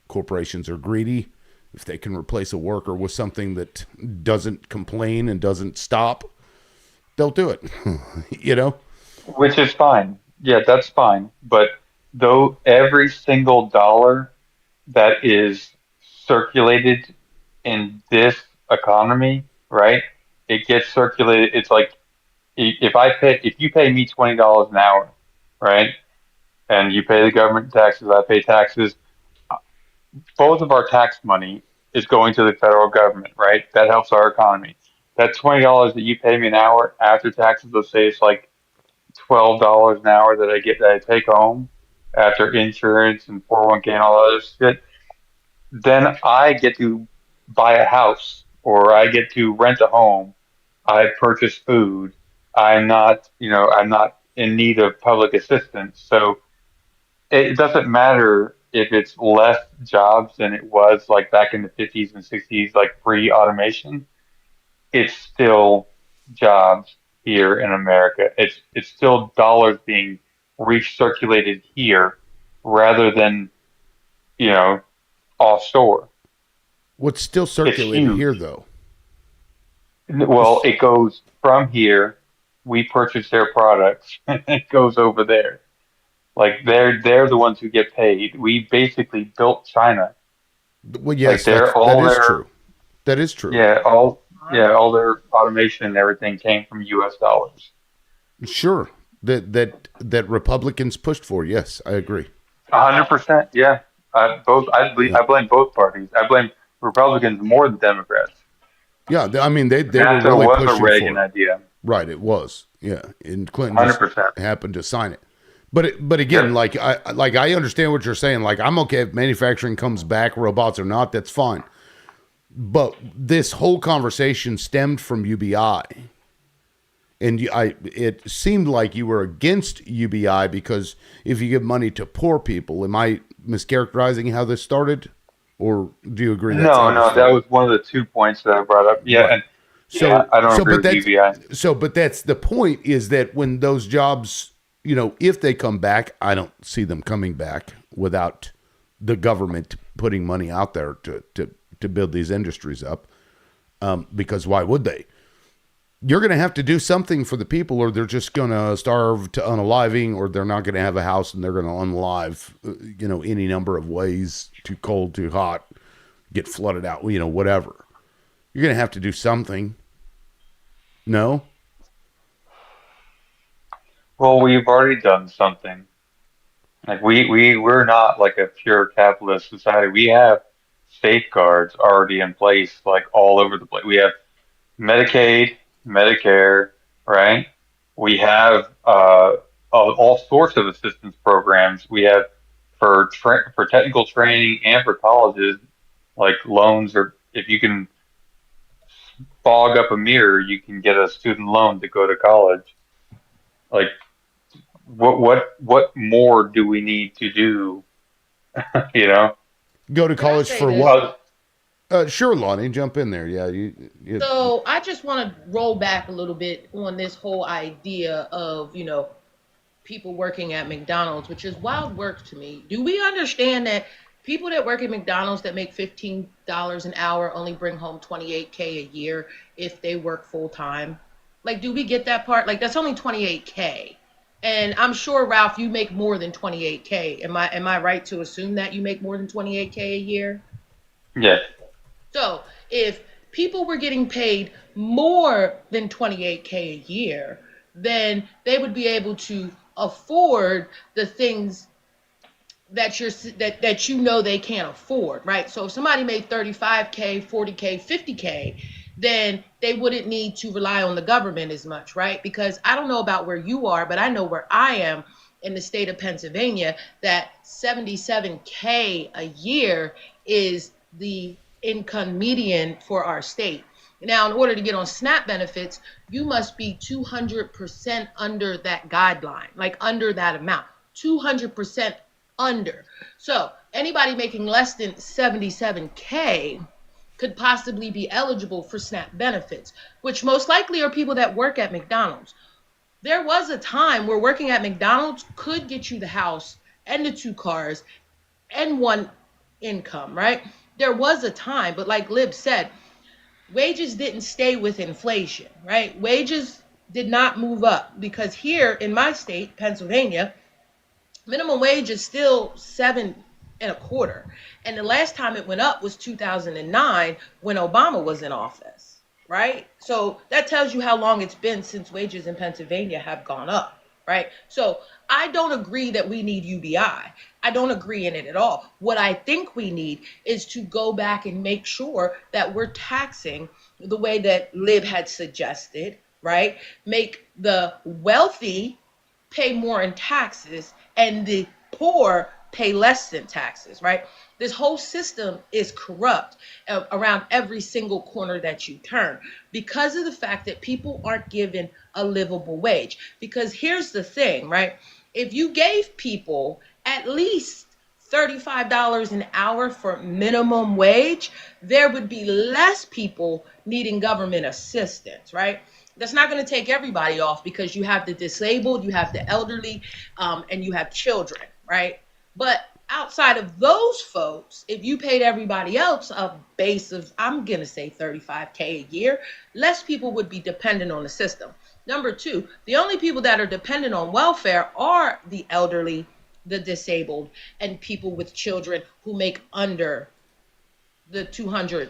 Speaker 1: corporations are greedy. If they can replace a worker with something that doesn't complain and doesn't stop, they'll do it.
Speaker 6: Which is fine. Yeah, that's fine. But though every single dollar that is circulated in this economy, right? It gets circulated. It's like if you pay me $20 an hour, right? And you pay the government taxes, I pay taxes. Both of our tax money is going to the federal government, right? That helps our economy. That $20 that you pay me an hour after taxes, let's say it's like $12 an hour that I take home after insurance and 401k and all that other shit, then I get to buy a house or I get to rent a home. I purchase food. I'm not in need of public assistance. So it doesn't matter if it's less jobs than it was like back in the 50s and 60s, like pre-automation. It's still jobs here in America. It's still dollars being recirculated here rather than, you know, offshore.
Speaker 1: What's still
Speaker 6: It's
Speaker 1: circulated here,
Speaker 6: huge.
Speaker 1: though?
Speaker 6: Well, it goes from here, we purchase their products, and it goes over there. Like they're the ones who get paid. We basically built China.
Speaker 1: Well,
Speaker 6: Like
Speaker 1: yes,
Speaker 6: they're
Speaker 1: that
Speaker 6: all
Speaker 1: is
Speaker 6: their
Speaker 1: true. That is true.
Speaker 6: all their automation and everything came from US dollars.
Speaker 1: Sure. that Republicans pushed for. Yes, I agree.
Speaker 6: 100%. Yeah.
Speaker 1: Yeah.
Speaker 6: I blame both parties. I blame Republicans more than Democrats.
Speaker 1: Yeah, I mean they were
Speaker 6: NAFTA
Speaker 1: really
Speaker 6: was a
Speaker 1: pushing
Speaker 6: Reagan
Speaker 1: for it.
Speaker 6: idea.
Speaker 1: Right, it was. Yeah, and Clinton just
Speaker 6: 100%.
Speaker 1: happened to sign it. But again,
Speaker 6: Yep.
Speaker 1: I understand what you're saying. Like I'm okay if manufacturing comes back, robots or not, that's fine. But this whole conversation stemmed from UBI, and it seemed like you were against UBI because if you give money to poor people, am I mischaracterizing how this started, or do you agree that's
Speaker 6: No,
Speaker 1: how it
Speaker 6: no, that
Speaker 1: started?
Speaker 6: was one of the 2 points that I brought up. Yeah,
Speaker 1: Right.
Speaker 6: and yeah,
Speaker 1: So
Speaker 6: I don't
Speaker 1: so
Speaker 6: agree
Speaker 1: but
Speaker 6: with
Speaker 1: that's
Speaker 6: UBI.
Speaker 1: but that's the point is that when those jobs, if they come back, I don't see them coming back without the government putting money out there to build these industries up. Because why would they? You're going to have to do something for the people, or they're just going to starve to unaliving, or they're not going to have a house and they're going to unalive, any number of ways, too cold, too hot, get flooded out, whatever. You're going to have to do something. No?
Speaker 6: Well, we've already done something. Like we're not like a pure capitalist society. We have safeguards already in place, like all over the place. We have Medicaid, Medicare, right? We have all sorts of assistance programs. We have for technical training and for colleges, like loans, or if you can fog up a mirror, you can get a student loan to go to college. Like what more do we need to do? You know?
Speaker 1: Go to
Speaker 8: Can I
Speaker 1: college
Speaker 8: say
Speaker 1: for
Speaker 8: this?
Speaker 1: what?
Speaker 6: Uh,
Speaker 1: Sure, Lonnie, jump in there. Yeah, you
Speaker 8: So I just want to roll back a little bit on this whole idea of, people working at McDonald's, which is wild work to me. Do we understand that people that work at McDonald's that make $15 an hour only bring home 28K a year if they work full time? Like, do we get that part? Like, that's only 28K. And I'm sure, Ralph, you make more than 28K. Am I right to assume that you make more than 28K a year?
Speaker 6: yeah.
Speaker 8: So if people were getting paid more than 28K a year, then they would be able to afford the things that they can't afford, right? So if somebody made 35K, 40K, 50K, then they wouldn't need to rely on the government as much, right? Because I don't know about where you are, but I know where I am in the state of Pennsylvania that 77K a year is the income median for our state. Now, in order to get on SNAP benefits, you must be 200% under that guideline, like under that amount, 200% under. So anybody making less than 77K could possibly be eligible for SNAP benefits, which most likely are people that work at McDonald's. There was a time where working at McDonald's could get you the house and the two cars and one income, right? There was a time, but like Lib said, wages didn't stay with inflation, right? Wages did not move up because here in my state, Pennsylvania, minimum wage is still 7.25, and the last time it went up was 2009 when Obama was in office, right? So that tells you how long it's been since wages in Pennsylvania have gone up, right? So I don't agree that we need UBI. I don't agree in it at all. What I think we need is to go back and make sure that we're taxing the way that Lib had suggested, right? Make the wealthy pay more in taxes and the poor pay less than taxes, right? This whole system is corrupt around every single corner that you turn because of the fact that people aren't given a livable wage. Because here's the thing, right? If you gave people at least $35 an hour for minimum wage, there would be less people needing government assistance, right? That's not going to take everybody off because you have the disabled, you have the elderly, and you have children, right? But outside of those folks, if you paid everybody else a base of, I'm going to say 35K a year, less people would be dependent on the system. Number two, the only people that are dependent on welfare are the elderly, the disabled, and people with children who make under the 200%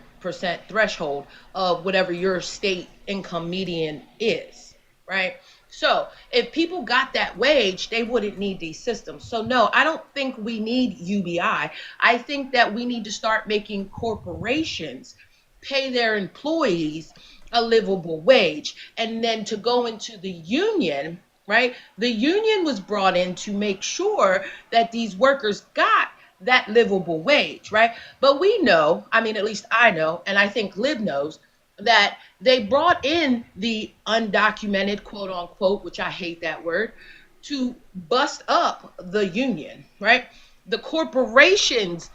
Speaker 8: threshold of whatever your state income median is, right? So if people got that wage, they wouldn't need these systems. So no, I don't think we need UBI. I think that we need to start making corporations pay their employees a livable wage. And then to go into the union, right? The union was brought in to make sure that these workers got that livable wage, right? But we know, I mean, at least I know, and I think Lib knows, that they brought in the undocumented, quote unquote, which I hate that word, to bust up the union, right? The corporations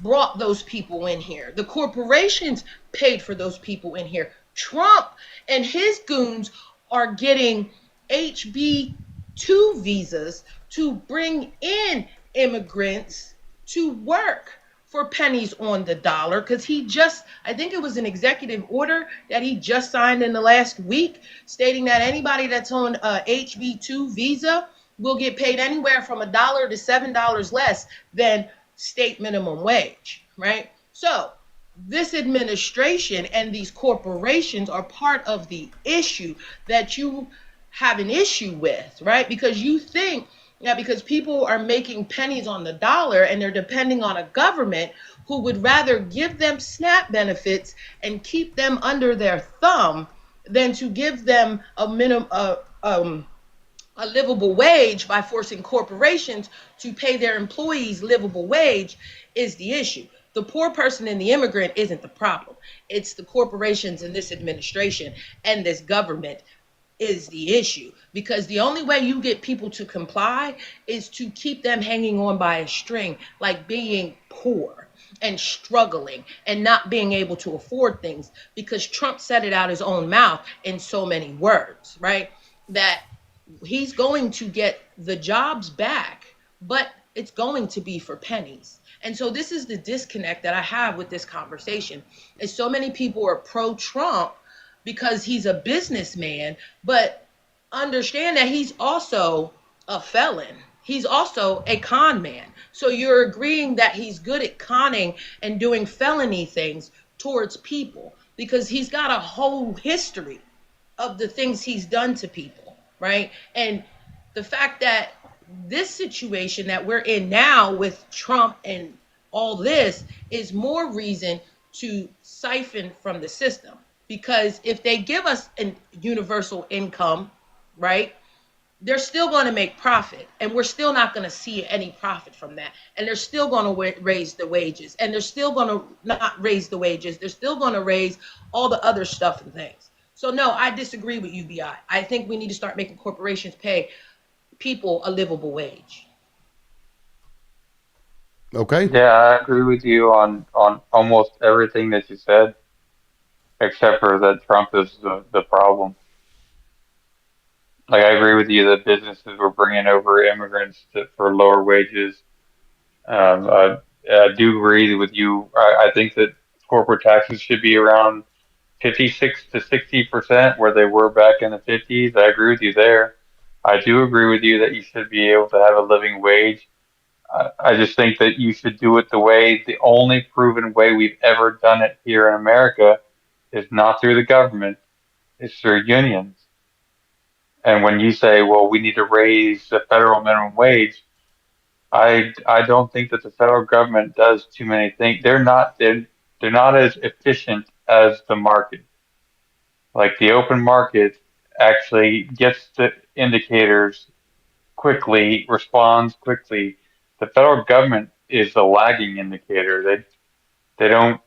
Speaker 8: brought those people in here. The corporations paid for those people in here. Trump and his goons are getting HB2 visas to bring in immigrants to work for pennies on the dollar, because he just, I think it was an executive order that he just signed in the last week stating that anybody that's on a HB2 visa will get paid anywhere from $1 to $7 less than state minimum wage, right? So this administration and these corporations are part of the issue that you have an issue with, right? Because you think that because people are making pennies on the dollar and they're depending on a government who would rather give them SNAP benefits and keep them under their thumb than to give them a livable wage by forcing corporations to pay their employees livable wage is the issue. The poor person and the immigrant isn't the problem. It's the corporations and this administration and this government is the issue, because the only way you get people to comply is to keep them hanging on by a string, like being poor and struggling and not being able to afford things, because Trump said it out his own mouth in so many words, right? That he's going to get the jobs back, but it's going to be for pennies. And so this is the disconnect that I have with this conversation. Is so many people are pro Trump because he's a businessman, but understand that he's also a felon. He's also a con man. So you're agreeing that he's good at conning and doing felony things towards people because he's got a whole history of the things he's done to people, right? And the fact that this situation that we're in now with Trump and all this is more reason to siphon from the system. Because if they give us a universal income, right, they're still going to make profit, and we're still not going to see any profit from that. And they're still going to raise the wages, and they're still going to not raise the wages. They're still going to raise all the other stuff and things. So no, I disagree with UBI. I think we need to start making corporations pay people a livable wage.
Speaker 1: Okay.
Speaker 6: Yeah, I agree with you on almost everything that you said, except for that Trump is the problem. Like I agree with you that businesses were bringing over immigrants for lower wages. I do agree with you. I think that corporate taxes should be around 56 to 60% where they were back in the 50s. I agree with you there. I do agree with you that you should be able to have a living wage. I just think that you should do it the only proven way we've ever done it here in America is not through the government, it's through unions. And when you say, well, we need to raise the federal minimum wage, I don't think that the federal government does too many things. They're not as efficient as the market. Like the open market actually gets the indicators quickly, responds quickly. The federal government is the lagging indicator. They don't.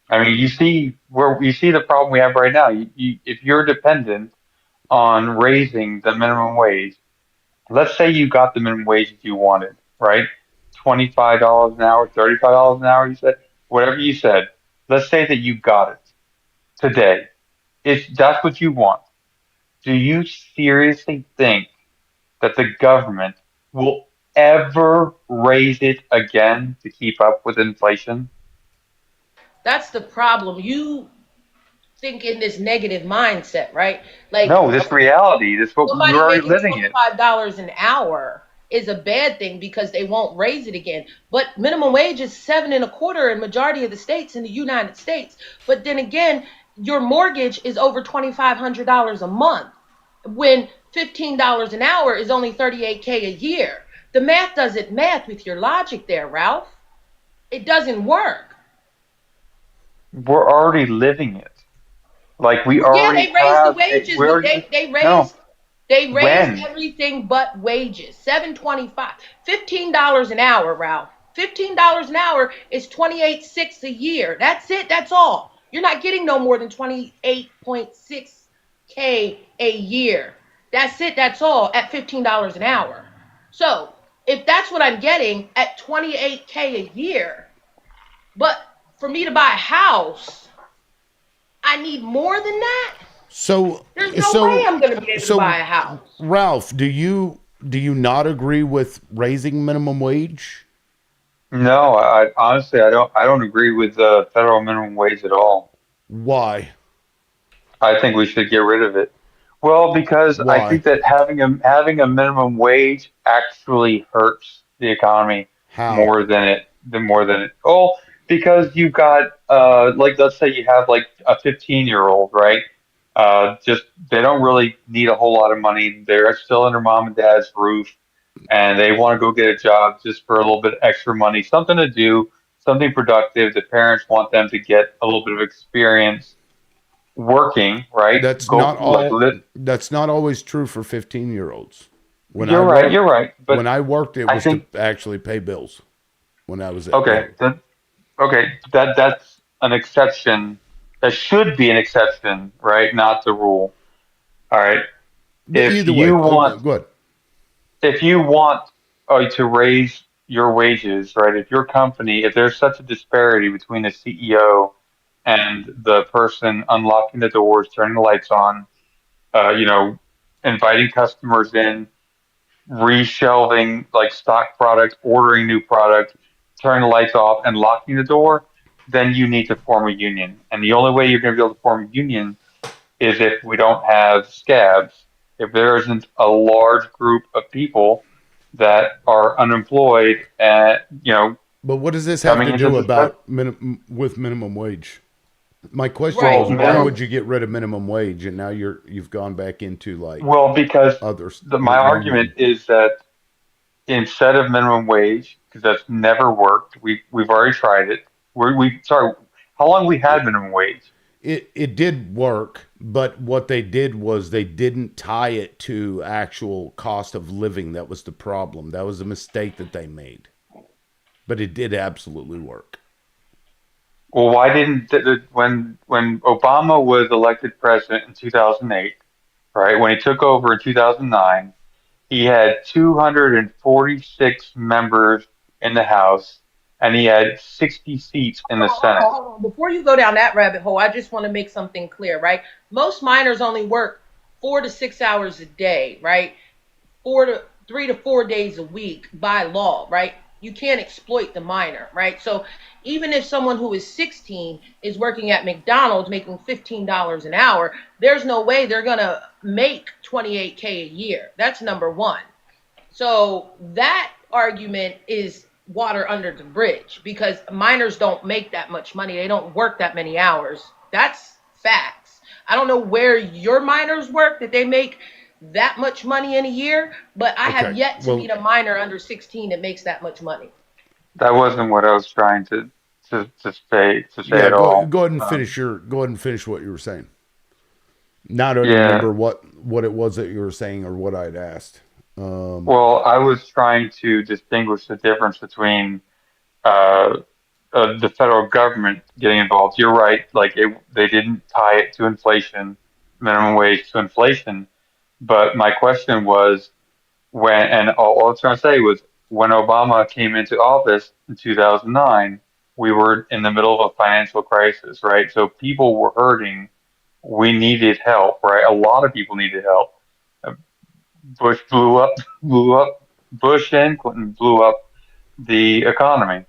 Speaker 6: I mean, you see the problem we have right now. If you're dependent on raising the minimum wage, let's say you got the minimum wage that you wanted, right? $25 an hour, $35 an hour. You said whatever you said. Let's say that you got it today. If that's what you want, do you seriously think that the government will ever raise it again to keep up with inflation?
Speaker 8: That's the problem. You think in this negative mindset, right? Like
Speaker 6: No, this reality, this what we're
Speaker 8: somebody
Speaker 6: already
Speaker 8: making
Speaker 6: living it.
Speaker 8: $25 an hour is a bad thing because they won't raise it again. But minimum wage is 7.25 in majority of the states in the United States. But then again, your mortgage is over $2,500 a month. When $15 an hour is only 38K a year. The math doesn't math with your logic there, Ralph. It doesn't work.
Speaker 6: We're already living it. Like we
Speaker 8: Well, yeah,
Speaker 6: already
Speaker 8: they raised the
Speaker 6: have a,
Speaker 8: wages,
Speaker 6: we
Speaker 8: but
Speaker 6: already no.
Speaker 8: they raised
Speaker 6: When?
Speaker 8: everything but wages. 7.25, $15 an hour, Ralph. $15 an hour is 28.6 a year. That's it. That's all. You're not getting no more than 28.6K a year. That's it. That's all at $15 an hour. So if that's what I'm getting at 28K a year, but for me to buy a house, I need more than that.
Speaker 1: So,
Speaker 8: There's no way
Speaker 1: so,
Speaker 8: I'm going to be able to buy
Speaker 1: so,
Speaker 8: a house.
Speaker 1: Ralph, do you not agree with raising minimum wage?
Speaker 6: No, I honestly I don't agree with the federal minimum wage at all.
Speaker 1: Why?
Speaker 6: I think we should get rid of it. Well, because I
Speaker 1: Why?
Speaker 6: think that having a minimum wage actually hurts the economy
Speaker 1: How?
Speaker 6: more than it. Oh, because you've got like let's say you have like a 15-year-old, right? Just they don't really need a whole lot of money. They're still under mom and dad's roof, and they want to go get a job just for a little bit extra money, something to do, something productive. The parents want them to get a little bit of experience working, right?
Speaker 1: That's
Speaker 6: Go
Speaker 1: not
Speaker 6: like
Speaker 1: all.
Speaker 6: lit.
Speaker 1: That's not always true for 15-year-olds. When I
Speaker 6: You're right. You're
Speaker 1: worked,
Speaker 6: right.
Speaker 1: when
Speaker 6: But
Speaker 1: I worked, it
Speaker 6: I
Speaker 1: was to
Speaker 6: think
Speaker 1: actually pay bills. When I was
Speaker 6: okay,
Speaker 1: young,
Speaker 6: that's an exception. That should be an exception, right? Not the rule. All right.
Speaker 1: but
Speaker 6: If
Speaker 1: either way,
Speaker 6: you want,
Speaker 1: good.
Speaker 6: if you want to raise your wages, right? If your company, if there's such a disparity between the CEO and the person unlocking the doors, turning the lights on, you know, inviting customers in, reshelving like stock product, ordering new product, turning the lights off, and locking the door, then you need to form a union. And the only way you're going to be able to form a union is if we don't have scabs. If there isn't a large group of people that are unemployed and
Speaker 1: But what does this have
Speaker 6: coming
Speaker 1: to
Speaker 6: into
Speaker 1: do
Speaker 6: this country,
Speaker 1: about with minimum wage? My question
Speaker 8: Right.
Speaker 6: well,
Speaker 1: was, why
Speaker 6: minimum,
Speaker 1: would you get rid of minimum wage? And now you've gone back into like
Speaker 6: well, because
Speaker 1: others
Speaker 6: my argument
Speaker 1: union.
Speaker 6: is that instead of minimum wage, because that's never worked. We've already tried it. We sorry, how long we had
Speaker 1: It,
Speaker 6: minimum wage?
Speaker 1: it did work, but what they did was they didn't tie it to actual cost of living. That was the problem. That was a mistake that they made. But it did absolutely work.
Speaker 6: Well, why didn't when Obama was elected president in 2008, right? When he took over in 2009, he had 246 members in the House and he had 60 seats in the Senate.
Speaker 8: Hold on. Before you go down that rabbit hole, I just want to make something clear, right? Most miners only work 4 to 6 hours a day, right? 3 to 4 days a week by law, right? You can't exploit the miner, right? So even if someone who is 16 is working at McDonald's making $15 an hour, there's no way they're gonna make 28K a year. That's number one. So that argument is water under the bridge because miners don't make that much money. They don't work that many hours. That's facts. I don't know where your miners work that they make that much money in a year, but I have
Speaker 1: Okay.
Speaker 8: yet to meet
Speaker 1: Well,
Speaker 8: a miner under 16 that makes that much money.
Speaker 6: That wasn't what I was trying to say
Speaker 1: yeah,
Speaker 6: at all.
Speaker 1: go ahead and finish what you were saying. Now I don't even
Speaker 6: Yeah.
Speaker 1: remember what it was that you were saying or what I'd asked.
Speaker 6: Well, I was trying to distinguish the difference between uh, the federal government getting involved. You're right, like they didn't tie it to inflation, minimum wage to inflation. But my question was and all I was trying to say was when Obama came into office in 2009, we were in the middle of a financial crisis, right? So people were hurting. We needed help, right? A lot of people needed help. Uh, Bush blew up. Bush and Clinton blew up the economy,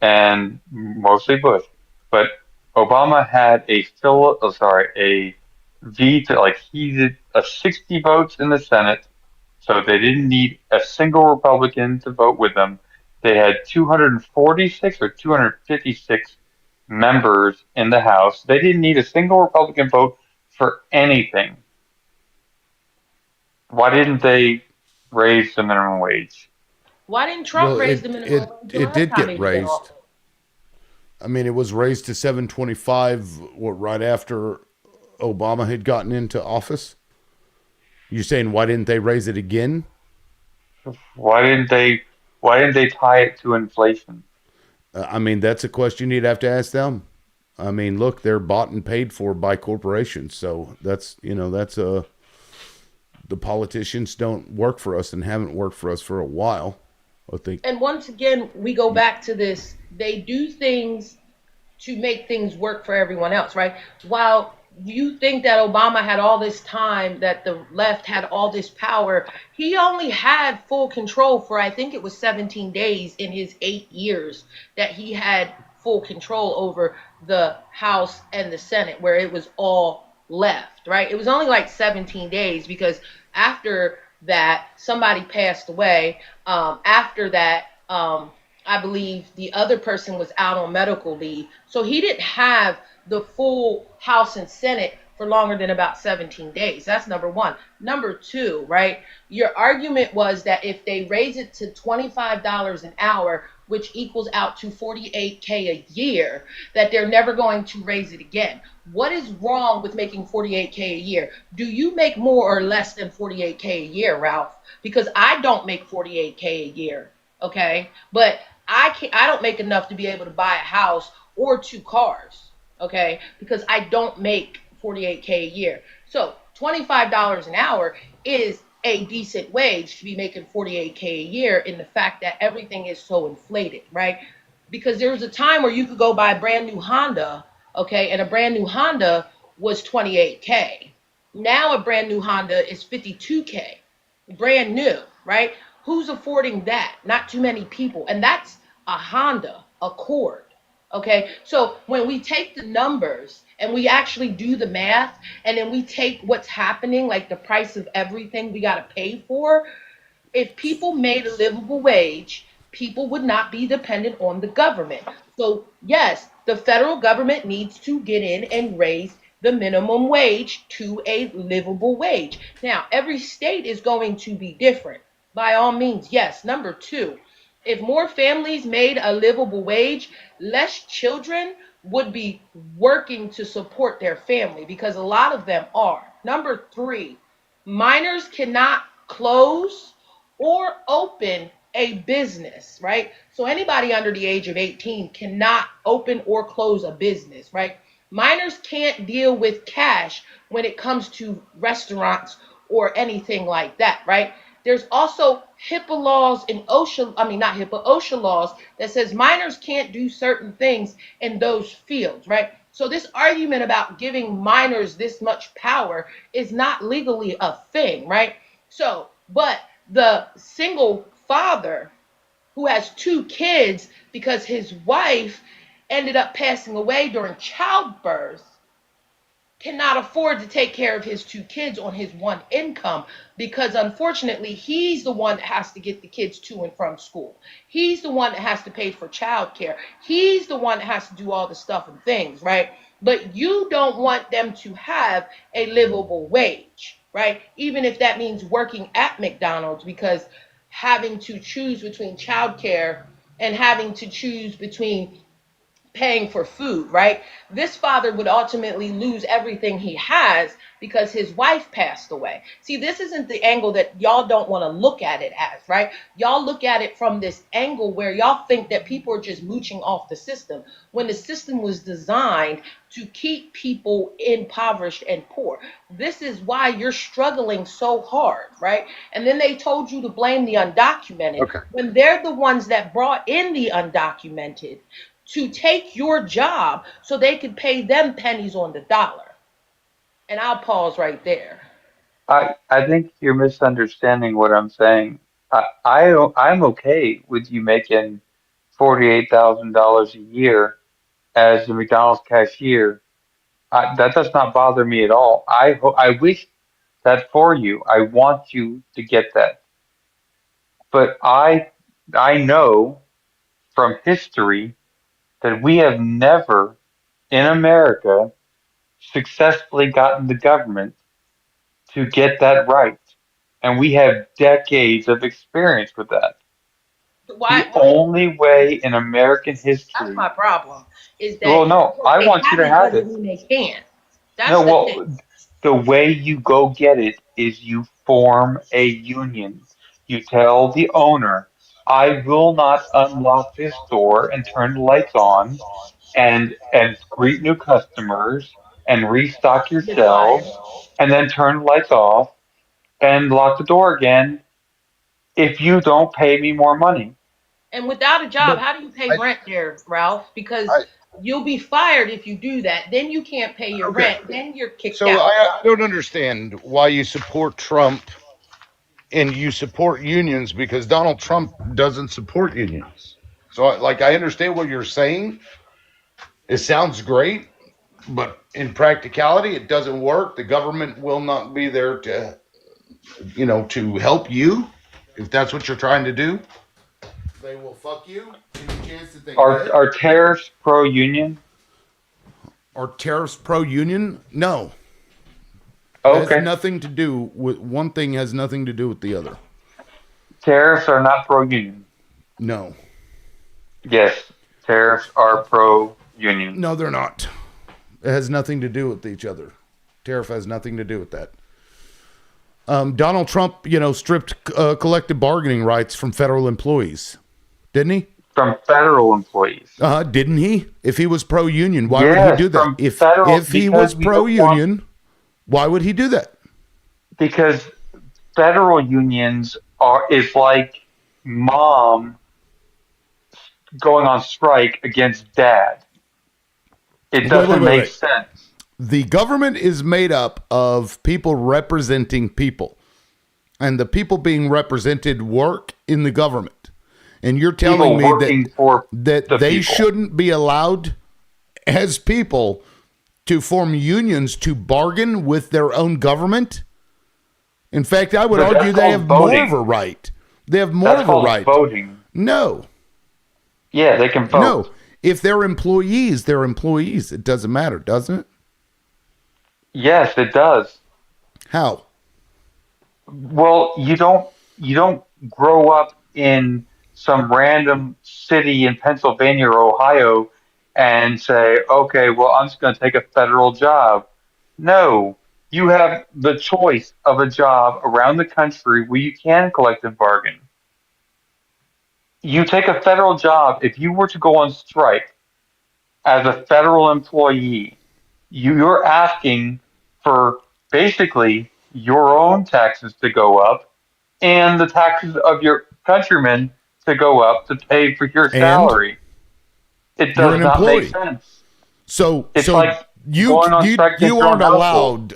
Speaker 6: and mostly Bush. But Obama had a veto, like he did a 60 votes in the Senate, so they didn't need a single Republican to vote with them. They had 246 or 256 members in the House. They didn't need a single Republican vote for anything. Why didn't they raise the minimum wage?
Speaker 8: Why didn't Trump
Speaker 1: Well,
Speaker 8: raise the
Speaker 1: it
Speaker 8: minimum
Speaker 1: it
Speaker 8: wage the
Speaker 1: it
Speaker 8: last
Speaker 1: did
Speaker 8: time
Speaker 1: get
Speaker 8: he was in
Speaker 1: raised.
Speaker 8: office?
Speaker 1: I mean, it was raised to 725 right after Obama had gotten into office. You saying why didn't they raise it again?
Speaker 6: Why didn't they why didn't they tie it to inflation?
Speaker 1: I mean, that's a question you'd have to ask them. I mean, look, they're bought and paid for by corporations, so that's the politicians don't work for us and haven't worked for us for a while. I think.
Speaker 8: And once again, we go back to this. They do things to make things work for everyone else, right? While you think that Obama had all this time, that the left had all this power, he only had full control for, I think it was 17 days in his 8 years that he had full control over the House and the Senate, where it was all left, right? It was only like 17 days because after that, somebody passed away. After that, I believe the other person was out on medical leave. So he didn't have the full House and Senate for longer than about 17 days. That's number one. Number two, right? Your argument was that if they raise it to $25 an hour, which equals out to 48K a year, that they're never going to raise it again. What is wrong with making 48K a year? Do you make more or less than 48K a year, Ralph? Because I don't make 48K a year, okay? But I don't make enough to be able to buy a house or two cars, okay? Because I don't make 48K a year. So $25 an hour is a decent wage to be making 48K a year in the fact that everything is so inflated, right? Because there was a time where you could go buy a brand new Honda, okay, and a brand new Honda was 28K. Now a brand new Honda is 52K, brand new, right? Who's affording that? Not too many people. And that's a Honda Accord. Okay. So when we take the numbers and we actually do the math and then we take what's happening, like the price of everything we got to pay for, if people made a livable wage, people would not be dependent on the government. So, yes, the federal government needs to get in and raise the minimum wage to a livable wage. Now, every state is going to be different. By all means, yes. Number two, if more families made a livable wage, less children would be working to support their family because a lot of them are. Number three, minors cannot close or open a business, right? So anybody under the age of 18 cannot open or close a business, right? Minors can't deal with cash when it comes to restaurants or anything like that, right? There's also HIPAA laws and OSHA, I mean, not HIPAA, OSHA laws that says minors can't do certain things in those fields, right? So this argument about giving minors this much power is not legally a thing, right? So, but the single father who has two kids because his wife ended up passing away during childbirth cannot afford to take care of his two kids on his one income because unfortunately he's the one that has to get the kids to and from school. He's the one that has to pay for childcare. He's the one that has to do all the stuff and things, right? But you don't want them to have a livable wage, right? Even if that means working at McDonald's because having to choose between childcare and having to choose between paying for food, right? This father would ultimately lose everything he has because his wife passed away. See, this isn't the angle that y'all don't want to look at it as, right? Y'all look at it from this angle where y'all think that people are just mooching off the system when the system was designed to keep people impoverished and poor. This is why you're struggling so hard, right? And then they told you to blame the undocumented
Speaker 2: Okay.
Speaker 8: when they're the ones that brought in the undocumented to take your job so they could pay them pennies on the dollar. And I'll pause right there.
Speaker 6: I think you're misunderstanding what I'm saying. I'm okay with you making $48,000 a year as a McDonald's cashier. That does not bother me at all. I wish that for you. I want you to get that. But I know from history that we have never in America successfully gotten the government to get that right. and we have decades of experience with that.
Speaker 8: Why?
Speaker 6: The only way in American
Speaker 8: That's my
Speaker 6: history.
Speaker 8: problem. Is
Speaker 6: Well,
Speaker 8: that
Speaker 6: no, I
Speaker 8: they
Speaker 6: want you
Speaker 8: have
Speaker 6: to
Speaker 8: it,
Speaker 6: have
Speaker 8: but
Speaker 6: it.
Speaker 8: when they can't. That's
Speaker 6: No,
Speaker 8: the thing.
Speaker 6: well, the way you go get it is you form a union. You tell the owner, I will not unlock this door and turn the lights on and greet new customers and restock your
Speaker 8: With lies.
Speaker 6: shelves and then turn the lights off and lock the door again if you don't pay me more money.
Speaker 8: And without a job,
Speaker 1: But
Speaker 8: how do you pay
Speaker 1: I,
Speaker 8: rent there, Ralph? Because
Speaker 1: I
Speaker 8: you'll be fired if you do that. Then you can't pay your
Speaker 1: okay.
Speaker 8: rent. Then you're kicked
Speaker 1: So
Speaker 8: out.
Speaker 1: I don't understand why you support Trump and you support unions because Donald Trump doesn't support unions. So like I understand what you're saying. It sounds great, but in practicality, it doesn't work. The government will not be there to, to help you if that's what you're trying to do. They will fuck you any chance that they get.
Speaker 6: Are tariffs pro union?
Speaker 1: Are tariffs pro union? No. It has
Speaker 6: Okay.
Speaker 1: nothing to do with one thing, has nothing to do with the other.
Speaker 6: Tariffs are not pro union.
Speaker 1: No.
Speaker 6: Yes, tariffs are pro union.
Speaker 1: No, they're not. It has nothing to do with each other. Tariff has nothing to do with that. Donald Trump, stripped collective bargaining rights from federal employees, didn't he?
Speaker 6: From federal employees.
Speaker 1: Didn't he? If he was pro-union, why would
Speaker 6: Yes,
Speaker 1: he do that?
Speaker 6: from
Speaker 1: If
Speaker 6: federal
Speaker 1: if he was
Speaker 6: because we don't want
Speaker 1: pro-union, why would he do that?
Speaker 6: because federal unions are is like mom going on strike against dad. It
Speaker 1: Wait, wait,
Speaker 6: doesn't
Speaker 1: wait,
Speaker 6: make
Speaker 1: wait.
Speaker 6: sense.
Speaker 1: The government is made up of people representing people, and the people being represented work in the government. And you're telling
Speaker 6: People
Speaker 1: me
Speaker 6: working for
Speaker 1: that
Speaker 6: the
Speaker 1: they
Speaker 6: people.
Speaker 1: shouldn't be allowed as people to form unions to bargain with their own government? In fact, I would
Speaker 6: But
Speaker 1: argue
Speaker 6: that's
Speaker 1: they
Speaker 6: called
Speaker 1: have more of a
Speaker 6: voting.
Speaker 1: right. They have more
Speaker 6: That's
Speaker 1: of a
Speaker 6: called
Speaker 1: right.
Speaker 6: voting.
Speaker 1: No,
Speaker 6: Yeah, they can vote.
Speaker 1: no. If they're employees, they're employees. It doesn't matter, doesn't it?
Speaker 6: Yes, it does.
Speaker 1: How?
Speaker 6: Well, you don't grow up in some random city in Pennsylvania or Ohio and say, okay, well, I'm just going to take a federal job. No, you have the choice of a job around the country where you can collective bargain. You take a federal job, if you were to go on strike as a federal employee, you're asking for basically your own taxes to go up and the taxes of your countrymen to go up to pay for your
Speaker 1: And
Speaker 6: salary. It
Speaker 1: you're an
Speaker 6: does not make
Speaker 1: employee.
Speaker 6: sense.
Speaker 1: So
Speaker 6: It's like
Speaker 1: you
Speaker 6: going on
Speaker 1: you
Speaker 6: strike against
Speaker 1: you
Speaker 6: your own
Speaker 1: aren't
Speaker 6: household.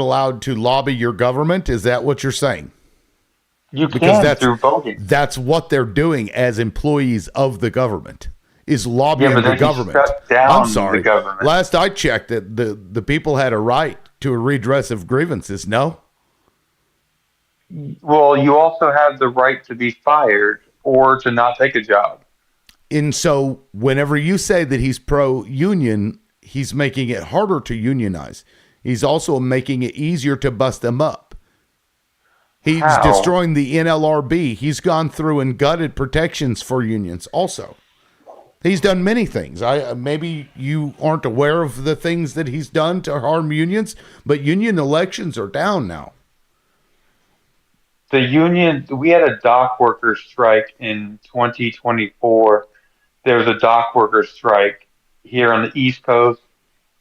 Speaker 1: allowed to lobby your government. Is that what you're saying?
Speaker 6: You
Speaker 1: Because
Speaker 6: can through voting.
Speaker 1: that's what they're doing as employees of the government is
Speaker 6: Yeah,
Speaker 1: lobbying
Speaker 6: but
Speaker 1: the
Speaker 6: then you
Speaker 1: government.
Speaker 6: shut down
Speaker 1: I'm
Speaker 6: the
Speaker 1: sorry.
Speaker 6: government.
Speaker 1: Last I checked, that the people had a right to a redress of grievances. No.
Speaker 6: Well, you also have the right to be fired or to not take a job.
Speaker 1: And so whenever you say that he's pro-union, he's making it harder to unionize. He's also making it easier to bust them up. He's
Speaker 6: How?
Speaker 1: destroying the NLRB. He's gone through and gutted protections for unions also. He's done many things. Maybe you aren't aware of the things that he's done to harm unions, but union elections are down now.
Speaker 6: The union, we had a dock worker strike in 2024. There was a dock worker strike here on the East Coast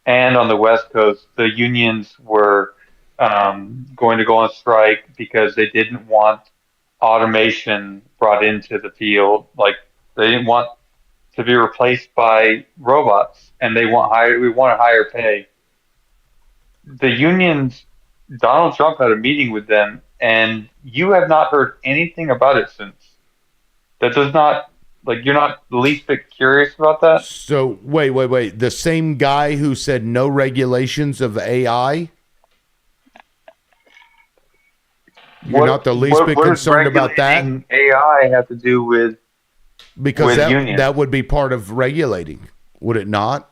Speaker 6: and on the West Coast. The unions were going to go on strike because they didn't want automation brought into the field. Like they didn't want to be replaced by robots, and we want a higher pay. The unions, Donald Trump had a meeting with them, and you have not heard anything about it since. That does not, like, you're not the least bit curious about that?
Speaker 1: So wait. The same guy who said no regulations of AI. You're not the least bit
Speaker 6: what does
Speaker 1: concerned about that?
Speaker 6: regulating AI have to do with
Speaker 1: Because
Speaker 6: unions?
Speaker 1: that would be part of regulating, would it not?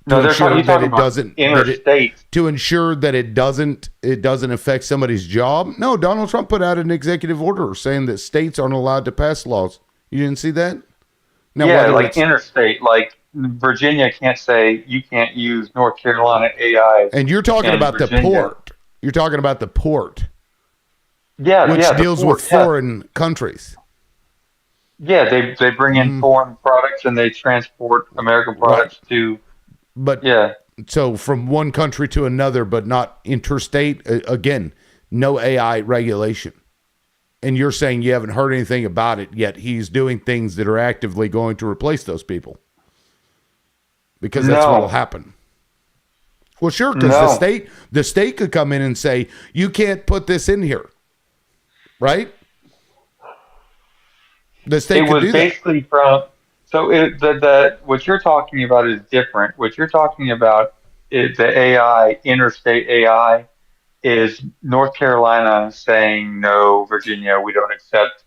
Speaker 1: to
Speaker 6: No,
Speaker 1: ensure
Speaker 6: you're
Speaker 1: that
Speaker 6: talking
Speaker 1: it
Speaker 6: about
Speaker 1: doesn't
Speaker 6: interstate.
Speaker 1: to ensure that it doesn't affect somebody's job. No, Donald Trump put out an executive order saying that states aren't allowed to pass laws. You didn't see that? Now,
Speaker 6: Yeah,
Speaker 1: whether
Speaker 6: like
Speaker 1: it's
Speaker 6: interstate. Like Virginia can't say you can't use North Carolina AI
Speaker 1: and you're talking
Speaker 6: in
Speaker 1: about the
Speaker 6: Virginia.
Speaker 1: port. You're talking about the port,
Speaker 6: Yeah,
Speaker 1: which
Speaker 6: yeah, the
Speaker 1: deals with
Speaker 6: port. Yeah,
Speaker 1: foreign countries.
Speaker 6: yeah. They bring in foreign products and they transport American
Speaker 1: Right.
Speaker 6: products to.
Speaker 1: But
Speaker 6: Yeah,
Speaker 1: so from one country to another, but not interstate. Again, no AI regulation. And you're saying you haven't heard anything about it yet. He's doing things that are actively going to replace those people because that's what will
Speaker 6: no,
Speaker 1: happen. Well, sure, because
Speaker 6: no.
Speaker 1: the state could come in and say you can't put this in here, right? The
Speaker 6: It
Speaker 1: state could
Speaker 6: was
Speaker 1: do that.
Speaker 6: basically from. So the what you're talking about is different. What you're talking about is the AI, interstate AI, is North Carolina saying no, Virginia, we don't accept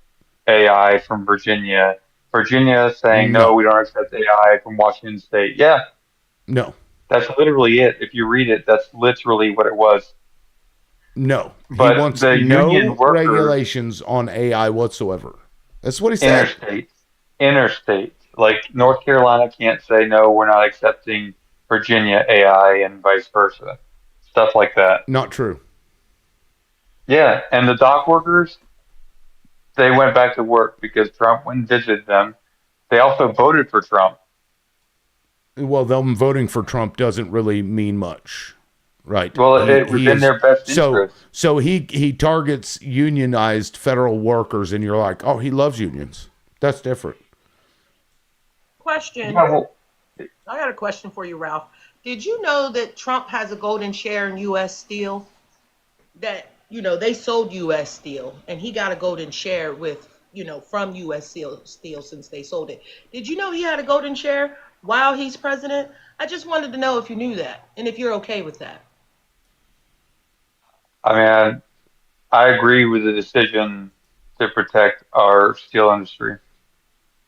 Speaker 6: AI from Virginia. Virginia saying no,
Speaker 1: No,
Speaker 6: we don't accept AI from Washington State. Yeah,
Speaker 1: no,
Speaker 6: that's literally it. If you read it, that's literally what it was.
Speaker 1: no. He
Speaker 6: But
Speaker 1: wants
Speaker 6: the union
Speaker 1: no
Speaker 6: workers,
Speaker 1: regulations on AI whatsoever. That's what he said.
Speaker 6: interstate, interstate, like North Carolina can't say no, we're not accepting Virginia AI and vice versa. Stuff like that.
Speaker 1: Not true.
Speaker 6: Yeah, and the dock workers, they went back to work because Trump went and visited them. They also voted for Trump.
Speaker 1: Well, them voting for Trump doesn't really mean much, right?
Speaker 6: Well,
Speaker 1: He
Speaker 6: it was
Speaker 1: he
Speaker 6: in
Speaker 1: is
Speaker 6: their best
Speaker 1: so
Speaker 6: interest.
Speaker 1: so he targets unionized federal workers, and you're like, oh, he loves unions. That's different.
Speaker 8: Question.
Speaker 6: Yeah, well,
Speaker 8: I got a question for you, Ralph. Did you know that Trump has a golden share in U.S. Steel? That, they sold U.S. Steel, and he got a golden share from U.S. Steel since they sold it. Did you know he had a golden share while he's president? I just wanted to know if you knew that and if you're okay with that.
Speaker 6: I mean, I agree with the decision to protect our steel industry,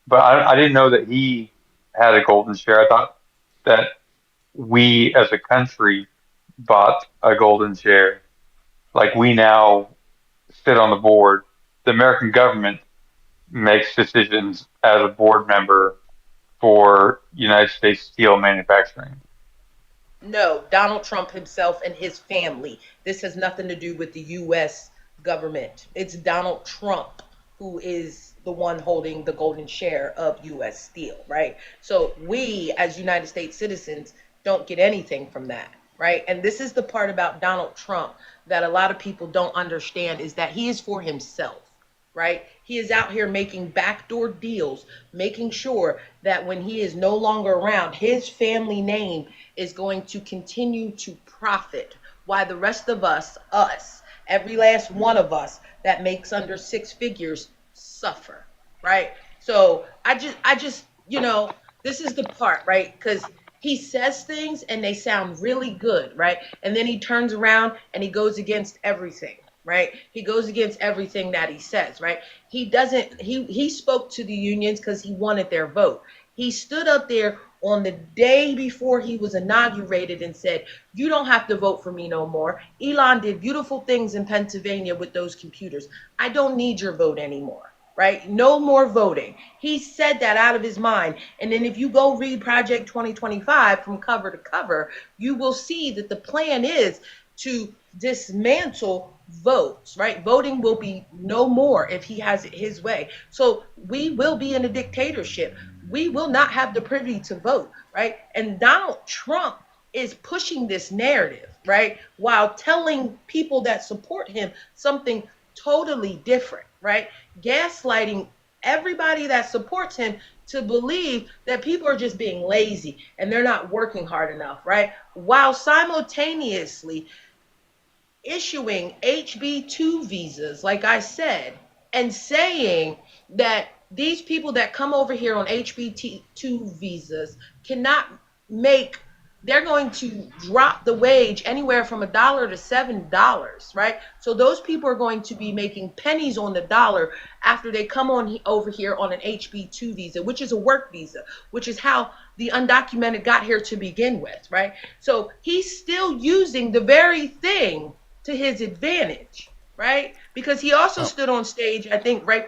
Speaker 6: but I didn't know that he had a golden share. I thought that we as a country bought a golden share. Like we now sit on the board. The American government makes decisions as a board member for United States steel manufacturing.
Speaker 8: No, Donald Trump himself and his family. This has nothing to do with the U.S. government. It's Donald Trump who is the one holding the golden share of U.S. Steel, right? So we, as United States citizens, don't get anything from that, right? And this is the part about Donald Trump that a lot of people don't understand is that he is for himself, right? He is out here making backdoor deals, making sure that when he is no longer around, his family name is going to continue to profit while the rest of us, every last one of us that makes under six figures suffer, right? So I just, this is the part, right? Because he says things and they sound really good, right? And then he turns around and he goes against everything, right? He goes against everything that he says, right? He spoke to the unions because he wanted their vote. He stood up there on the day before he was inaugurated and said, you don't have to vote for me no more. Elon did beautiful things in Pennsylvania with those computers. I don't need your vote anymore, right? No more voting. He said that out of his mind. And then if you go read Project 2025 from cover to cover, you will see that the plan is to dismantle votes, right? Voting will be no more if he has it his way. So we will be in a dictatorship. We will not have the privy to vote, right? And Donald Trump is pushing this narrative, right? While telling people that support him something totally different, right? Gaslighting everybody that supports him to believe that people are just being lazy and they're not working hard enough, right? While simultaneously issuing HB2 visas, like I said, and saying that these people that come over here on HB2 visas cannot make they're going to drop the wage anywhere from $1 to $7, right? So those people are going to be making pennies on the dollar after they come on over here on an HB2 visa, which is a work visa, which is how the undocumented got here to begin with, right? So he's still using the very thing to his advantage, right? Because he also stood on stage, I think right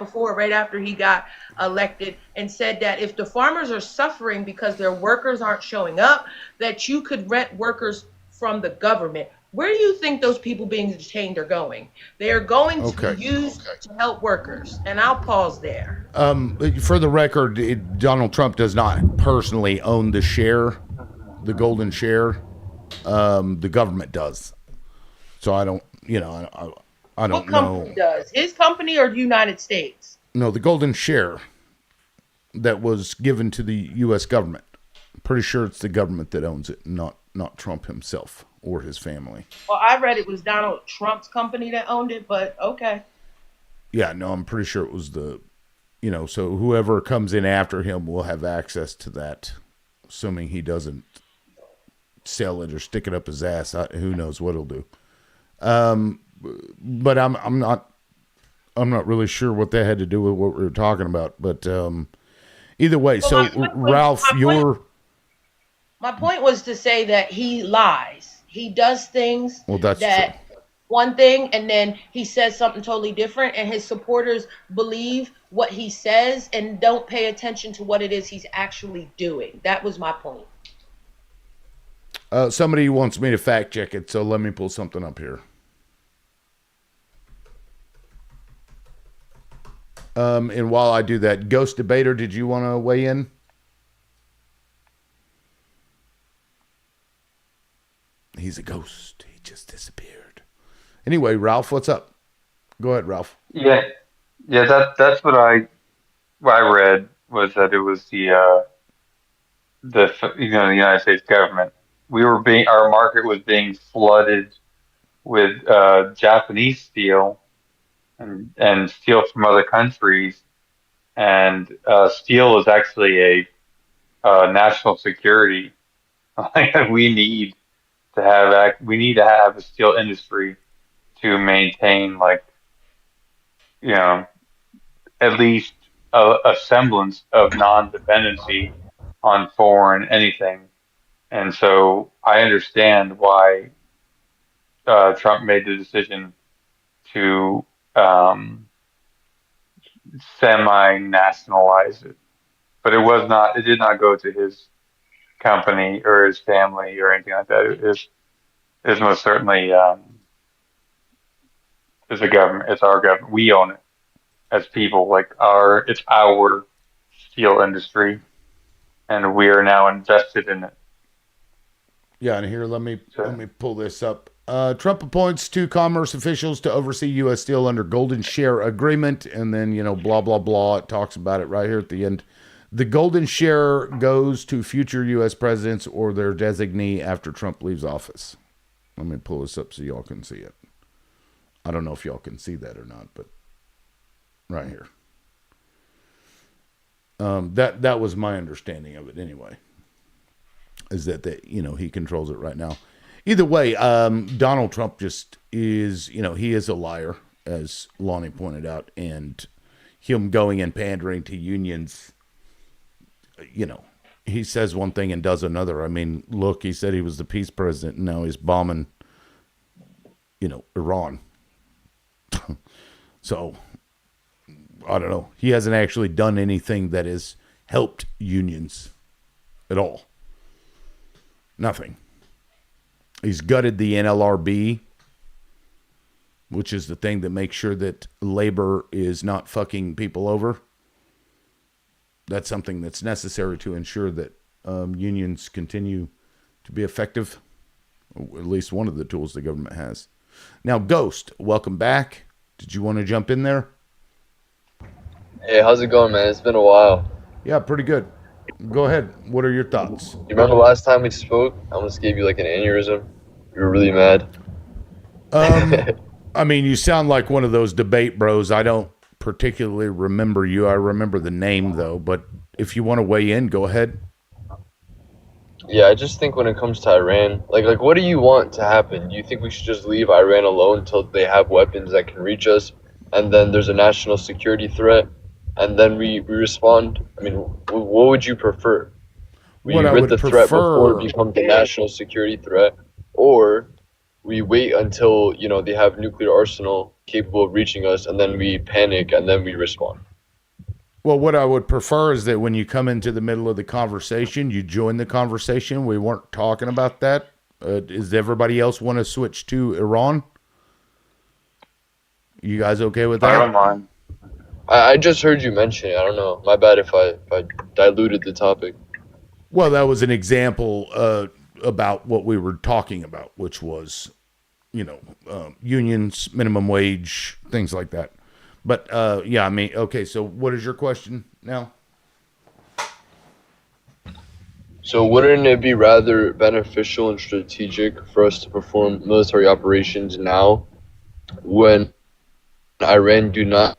Speaker 8: after he got elected, and said that if the farmers are suffering because their workers aren't showing up, that you could rent workers from the government. Where do you think those people being detained are going? They are going to be used to help workers. And I'll pause there.
Speaker 1: For the record, Donald Trump does not personally own the share, the golden share. The government does. So I don't, I don't
Speaker 8: What company does? His company or the United States?
Speaker 1: No, the golden share that was given to the U.S. government. I'm pretty sure it's the government that owns it, not Trump himself or his family.
Speaker 8: Well, I read it was Donald Trump's company that owned it, but okay.
Speaker 1: Yeah, no, I'm pretty sure it was so whoever comes in after him will have access to that, assuming he doesn't sell it or stick it up his ass. Who knows what he'll do. But I'm not really sure what that had to do with what we were talking about. But either way,
Speaker 8: well,
Speaker 1: so Ralph,
Speaker 8: my point was to say that he lies. He does things
Speaker 1: true.
Speaker 8: One thing, and then he says something totally different, and his supporters believe what he says and don't pay attention to what it is he's actually doing. That was my point.
Speaker 1: Somebody wants me to fact check it, so let me pull something up here. And while I do that, Ghost Debater, did you want to weigh in? He's a ghost. He just disappeared. Anyway, Ralph, what's up? Go ahead, Ralph.
Speaker 6: Yeah. That's what I read was that it was the United States government. Our market was being flooded with Japanese steel and steel from other countries, and steel is actually a national security. We need to have a steel industry to maintain, at least a semblance of non-dependency on foreign anything. And so I understand why Trump made the decision to semi-nationalize it. But it did not go to his company or his family or anything like that. It is most certainly is a government. It's our government. We own it as people. It's our steel industry, and we are now invested in it.
Speaker 1: Yeah, and here let me pull this up. Trump appoints 2 commerce officials to oversee U.S. Steel under Golden Share Agreement, and then blah blah blah. It talks about it right here at the end. The Golden Share goes to future U.S. presidents or their designee after Trump leaves office. Let me pull this up so y'all can see it. I don't know if y'all can see that or not, but right here. That was my understanding of it anyway. Is that he controls it right now. Either way, Donald Trump just is, he is a liar, as Lonnie pointed out, and him going and pandering to unions, he says one thing and does another. I mean, look, he said he was the peace president, and now he's bombing, Iran. So, I don't know. He hasn't actually done anything that has helped unions at all. Nothing. He's gutted the NLRB, which is the thing that makes sure that labor is not fucking people over. That's something that's necessary to ensure that unions continue to be effective. Or at least one of the tools the government has. Now, Ghost, welcome back. Did you want to jump in there?
Speaker 10: Hey, how's it going, man? It's been a while.
Speaker 1: Yeah, pretty good. Go ahead. What are your thoughts?
Speaker 10: You remember last time we spoke? I almost gave you like an aneurysm. You were really mad.
Speaker 1: I mean, you sound like one of those debate bros. I don't particularly remember you. I remember the name, though. But if you want to weigh in, go ahead.
Speaker 10: Yeah, I just think when it comes to Iran, like what do you want to happen? Do you think we should just leave Iran alone until they have weapons that can reach us, and then there's a national security threat, and then we respond? I mean, what would you prefer?
Speaker 1: What
Speaker 10: We
Speaker 1: I
Speaker 10: rid
Speaker 1: would
Speaker 10: the threat before it
Speaker 1: prefer,
Speaker 10: becomes a national security threat, or we wait until, they have nuclear arsenal capable of reaching us, and then we panic and then we respond.
Speaker 1: well, what I would prefer is that when you come into the middle of the conversation, you join the conversation. We weren't talking about that. Does everybody else want to switch to Iran? You guys okay with
Speaker 6: I
Speaker 1: that?
Speaker 6: don't mind.
Speaker 10: I just heard you mention it. I don't know. My bad if I diluted the topic.
Speaker 1: Well, that was an example about what we were talking about, which was, unions, minimum wage, things like that. But yeah, I mean, okay. So, what is your question now?
Speaker 10: So wouldn't it be rather beneficial and strategic for us to perform military operations now when Iran do not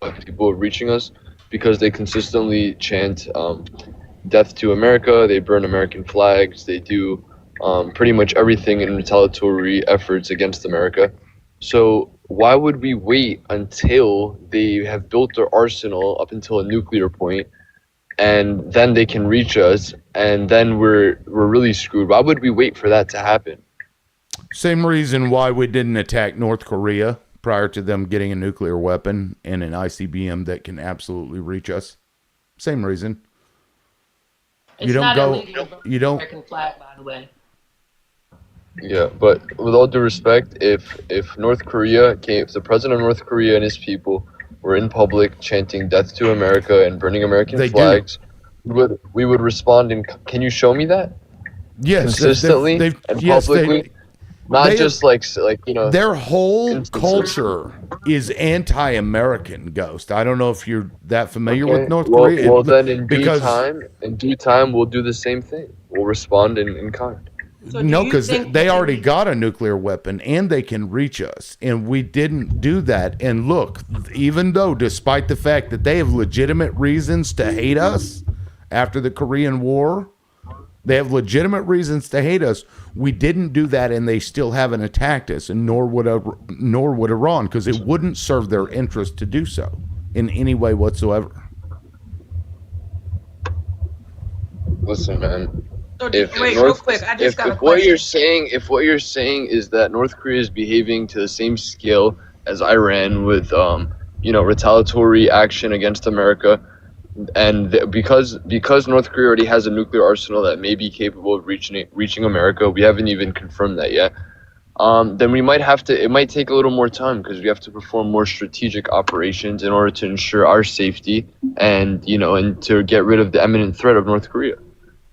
Speaker 10: have people reaching us because they consistently chant death to America, they burn American flags, they do pretty much everything in retaliatory efforts against America. So why would we wait until they have built their arsenal up until a nuclear point and then they can reach us and then we're really screwed? Why would we wait for that to happen?
Speaker 1: Same reason why we didn't attack North Korea prior to them getting a nuclear weapon and an ICBM that can absolutely reach us. Same reason.
Speaker 8: It's
Speaker 1: You don't
Speaker 8: not
Speaker 1: go.
Speaker 8: illegal to burn
Speaker 1: You
Speaker 8: the
Speaker 1: don't.
Speaker 8: American flag, by the way.
Speaker 10: Yeah, but with all due respect, if North Korea came, if the president of North Korea and his people were in public chanting "Death to America" and burning American
Speaker 1: They do.
Speaker 10: flags, we would respond. And can you show me that
Speaker 1: Yes,
Speaker 10: consistently and
Speaker 1: yes,
Speaker 10: publicly, not
Speaker 1: they have.
Speaker 10: just like
Speaker 1: Their whole
Speaker 10: instances?
Speaker 1: culture is anti-American. Ghost. I don't know if you're that familiar with
Speaker 10: Okay,
Speaker 1: North
Speaker 10: well,
Speaker 1: Korea,
Speaker 10: well then in due
Speaker 1: because
Speaker 10: time, we'll do the same thing. We'll respond in kind.
Speaker 8: So do
Speaker 1: no,
Speaker 8: you
Speaker 1: because
Speaker 8: think
Speaker 1: they
Speaker 8: that
Speaker 1: already got a nuclear weapon and they can reach us, and we didn't do that. And look, even though, despite the fact that they have legitimate reasons to hate us after the Korean War, they have legitimate reasons to hate us. We didn't do that, and they still haven't attacked us, and nor would Iran, because it wouldn't serve their interest to do so in any way whatsoever.
Speaker 10: Listen, man.
Speaker 8: so
Speaker 10: if
Speaker 8: wait, real
Speaker 10: North
Speaker 8: quick, I just got a
Speaker 10: if what you're
Speaker 8: question.
Speaker 10: saying is that North Korea is behaving to the same scale as Iran with retaliatory action against America, and because North Korea already has a nuclear arsenal that may be capable of reaching America, we haven't even confirmed that yet. Then we might have to. It might take a little more time because we have to perform more strategic operations in order to ensure our safety and to get rid of the imminent threat of North Korea.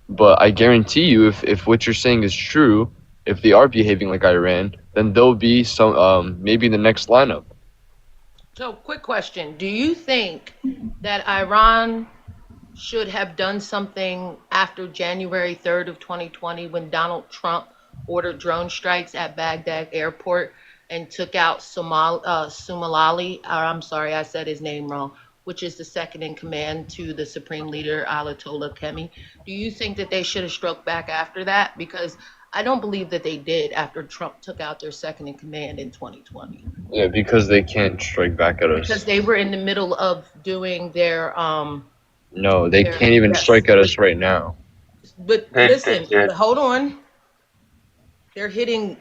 Speaker 10: But I guarantee you, if what you're saying is true, if they are behaving like Iran, then there'll be some maybe the next lineup.
Speaker 8: So, quick question. Do you think that Iran should have done something after January 3rd of 2020 when Donald Trump ordered drone strikes at Baghdad airport and took out Somalali, or I'm sorry, I said his name wrong, which is the second in command to the Supreme Leader Ayatollah Khamenei? Do you think that they should have struck back after that? Because I don't believe that they did after Trump took out their second in command in 2020.
Speaker 10: Yeah, because they can't strike back at
Speaker 8: Because
Speaker 10: us.
Speaker 8: they were in the middle of doing their
Speaker 10: No, they
Speaker 8: their
Speaker 10: can't even
Speaker 8: yes.
Speaker 10: strike at us right now.
Speaker 8: But
Speaker 6: They
Speaker 8: listen,
Speaker 6: did.
Speaker 8: hold on. They're hitting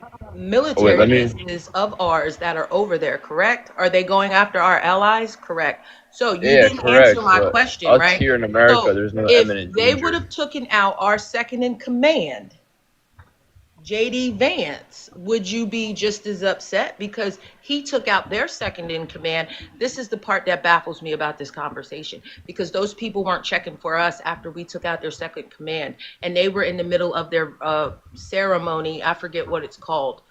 Speaker 10: Oh wait,
Speaker 8: military
Speaker 10: let me.
Speaker 8: bases of ours that are over there, correct? Are they going after our allies? Correct. So you
Speaker 10: Yeah,
Speaker 8: didn't answer
Speaker 10: correct.
Speaker 8: my
Speaker 10: But
Speaker 8: question,
Speaker 10: us
Speaker 8: right?
Speaker 10: here in America,
Speaker 8: So
Speaker 10: there's no
Speaker 8: if
Speaker 10: imminent
Speaker 8: they would
Speaker 10: danger.
Speaker 8: have taken out our second in command, JD Vance, would you be just as upset because he took out their second in command? This is the part that baffles me about this conversation, because those people weren't checking for us after we took out their second command, and they were in the middle of their ceremony. I forget what it's called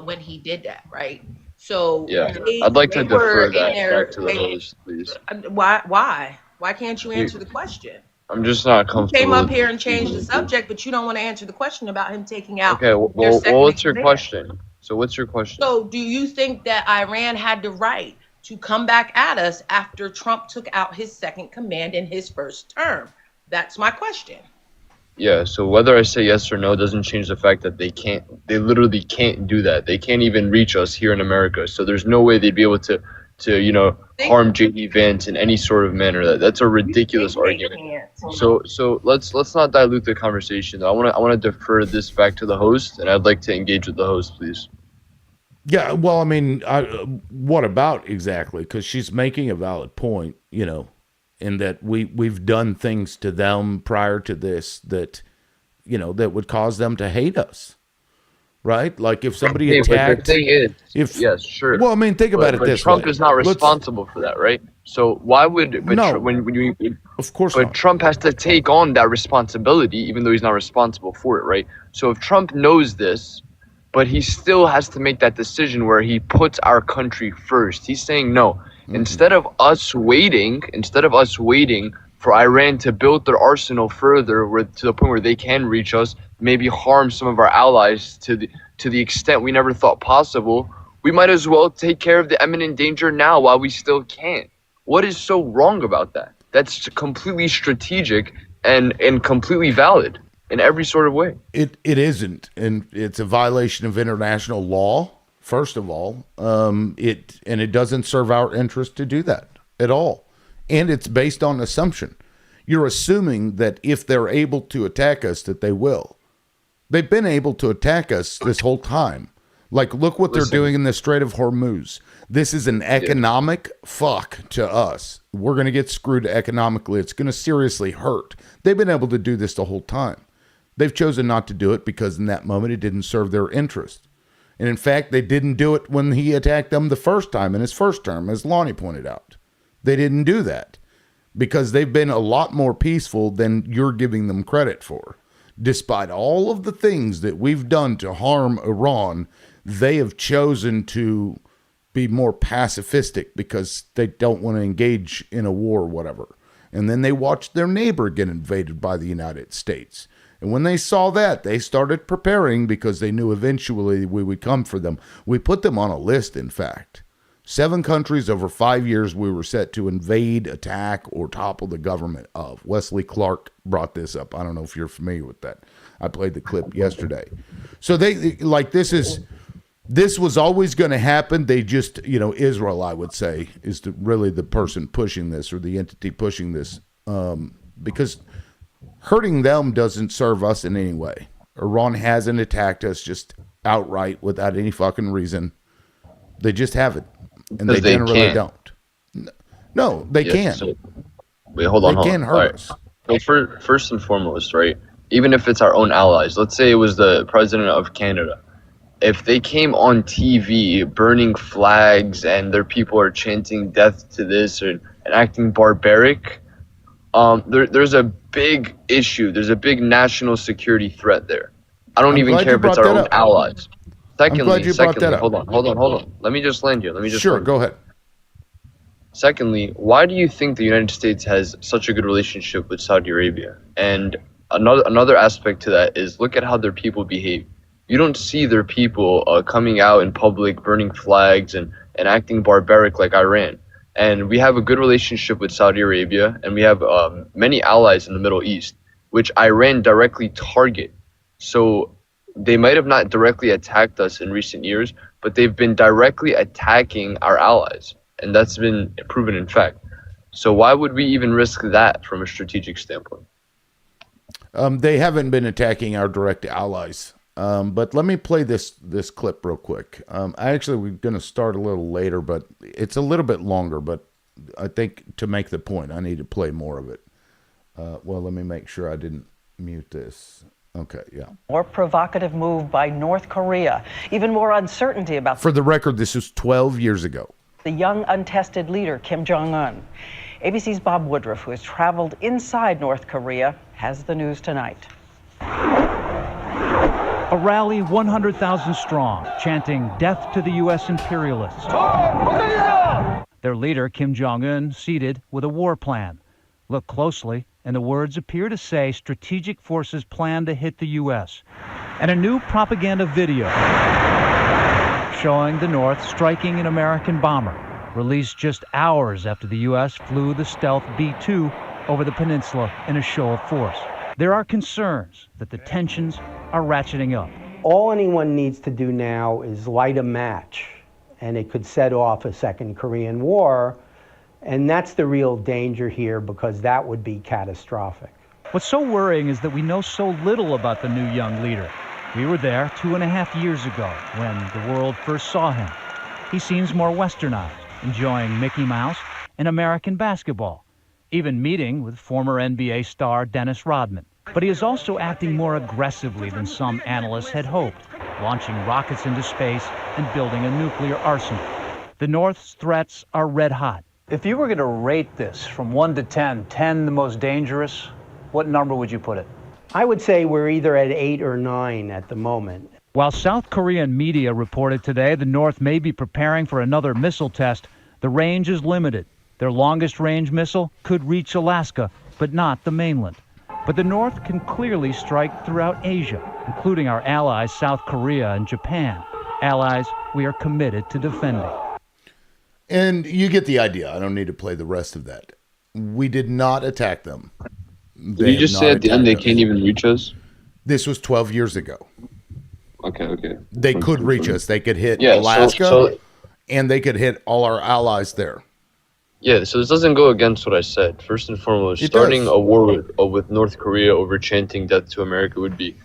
Speaker 8: when he did that, right? So
Speaker 10: Yeah,
Speaker 8: they
Speaker 10: I'd like to
Speaker 8: they were
Speaker 10: defer
Speaker 8: in
Speaker 10: that back
Speaker 8: there.
Speaker 10: to the host, please.
Speaker 8: Why can't you
Speaker 10: You,
Speaker 8: answer the question?
Speaker 10: I'm just not
Speaker 8: You came
Speaker 10: comfortable
Speaker 8: up
Speaker 10: with
Speaker 8: here and changed
Speaker 10: speaking
Speaker 8: the
Speaker 10: with you.
Speaker 8: subject, but you don't want to answer the question about him taking out
Speaker 10: Okay,
Speaker 8: their
Speaker 10: well,
Speaker 8: second in
Speaker 10: what's your
Speaker 8: command.
Speaker 10: question? So what's your question?
Speaker 8: So, do you think that Iran had the right to come back at us after Trump took out his second command in his first term? That's my question.
Speaker 10: Yeah, so whether I say yes or no doesn't change the fact that they literally can't do that. They can't even reach us here in America. So there's no way they'd be able to harm JD Vance in any sort of manner. That's a ridiculous argument. So let's not dilute the conversation. I want to defer this back to the host, and I'd like to engage with the host, please.
Speaker 1: Yeah, well, I mean, what about exactly? Because she's making a valid point, in that we've done things to them prior to this that, that would cause them to hate us, right? Like if somebody
Speaker 10: Hey, but the
Speaker 1: attacked,
Speaker 10: thing is,
Speaker 1: if
Speaker 10: yes, sure.
Speaker 1: well, I mean, think about it
Speaker 10: But
Speaker 1: this
Speaker 10: Trump
Speaker 1: way.
Speaker 10: is not
Speaker 1: Let's
Speaker 10: responsible for that, right? So why would
Speaker 1: no,
Speaker 10: when you
Speaker 1: of course
Speaker 10: but
Speaker 1: not.
Speaker 10: Trump has to take on that responsibility, even though he's not responsible for it, right? So if Trump knows this, but he still has to make that decision where he puts our country first. He's saying no. Instead of us waiting for Iran to build their arsenal further, to the point where they can reach us, maybe harm some of our allies to the extent we never thought possible, we might as well take care of the imminent danger now while we still can. What is so wrong about that? That's completely strategic and completely valid in every sort of way.
Speaker 1: It isn't, and it's a violation of international law. First of all, it doesn't serve our interest to do that at all, and it's based on assumption. You're assuming that if they're able to attack us, that they will. They've been able to attack us this whole time. Like, look what they're doing in the Strait of Hormuz. This is an economic fuck to us. We're going to get screwed economically. It's going to seriously hurt. They've been able to do this the whole time. They've chosen not to do it because in that moment it didn't serve their interest. And in fact, they didn't do it when he attacked them the first time in his first term, as Lonnie pointed out. They didn't do that because they've been a lot more peaceful than you're giving them credit for. Despite all of the things that we've done to harm Iran, they have chosen to be more pacifistic because they don't want to engage in a war or whatever. And then they watched their neighbor get invaded by the United States. And when they saw that, they started preparing because they knew eventually we would come for them. We put them on a list, in fact. 7 countries over 5 years we were set to invade, attack, or topple the government of. Wesley Clark brought this up. I don't know if you're familiar with that. I played the clip yesterday. So they like this was always going to happen. They just, Israel, I would say, is really the person pushing this or the entity pushing this because hurting them doesn't serve us in any way. Iran hasn't attacked us just outright without any fucking reason. They just haven't. And they generally don't. No, they can't.
Speaker 10: So, wait, hold on.
Speaker 1: They can hurt us.
Speaker 10: So first and foremost, right? Even if it's our own allies, let's say it was the president of Canada. If they came on TV burning flags and their people are chanting death to this and acting barbaric, there's a big issue. There's a big national security threat there. I don't even care if it's our own allies. Secondly, hold on. Let me just land here.
Speaker 1: Go ahead.
Speaker 10: Secondly, why do you think the United States has such a good relationship with Saudi Arabia? And another aspect to that is look at how their people behave. You don't see their people coming out in public, burning flags and acting barbaric like Iran. And we have a good relationship with Saudi Arabia, and we have many allies in the Middle East, which Iran directly target. So they might have not directly attacked us in recent years, but they've been directly attacking our allies. And that's been proven in fact. So why would we even risk that from a strategic standpoint?
Speaker 1: They haven't been attacking our direct allies. But let me play this clip real quick. We're going to start a little later, but it's a little bit longer. But I think to make the point, I need to play more of it. Let me make sure I didn't mute this. Okay, yeah.
Speaker 11: More provocative move by North Korea. Even more uncertainty about...
Speaker 1: For the record, this was 12 years ago.
Speaker 11: The young, untested leader, Kim Jong-un. ABC's Bob Woodruff, who has traveled inside North Korea, has the news tonight.
Speaker 12: A rally 100,000 strong, chanting death to the U.S. imperialists. Their leader, Kim Jong-un, seated with a war plan. Look closely, and the words appear to say strategic forces plan to hit the U.S. And a new propaganda video showing the North striking an American bomber, released just hours after the U.S. flew the stealth B-2 over the peninsula in a show of force. There are concerns that the tensions are ratcheting up.
Speaker 13: All anyone needs to do now is light a match, and it could set off a second Korean War, and that's the real danger here, because that would be catastrophic.
Speaker 12: What's so worrying is that we know so little about the new young leader. We were there 2.5 years ago when the world first saw him. He seems more westernized, enjoying Mickey Mouse and American basketball, even meeting with former NBA star Dennis Rodman. But he is also acting more aggressively than some analysts had hoped, launching rockets into space and building a nuclear arsenal. The North's threats are red hot.
Speaker 14: If you were going to rate this from 1 to 10, 10 the most dangerous, what number would you put it?
Speaker 13: I would say we're either at 8 or 9 at the moment.
Speaker 12: While South Korean media reported today the North may be preparing for another missile test, the range is limited. Their longest range missile could reach Alaska, but not the mainland. But the North can clearly strike throughout Asia, including our allies South Korea and Japan, allies we are committed to defending.
Speaker 1: And you get the idea. I don't need to play the rest of that. We did not attack them.
Speaker 10: Did you just say at the end they can't even reach us?
Speaker 1: This was 12 years ago.
Speaker 10: Okay.
Speaker 1: They could reach us. They could hit Alaska, and they could hit all our allies there.
Speaker 10: Yeah, so this doesn't go against what I said. First and foremost, starting a war with North Korea over chanting death to America would be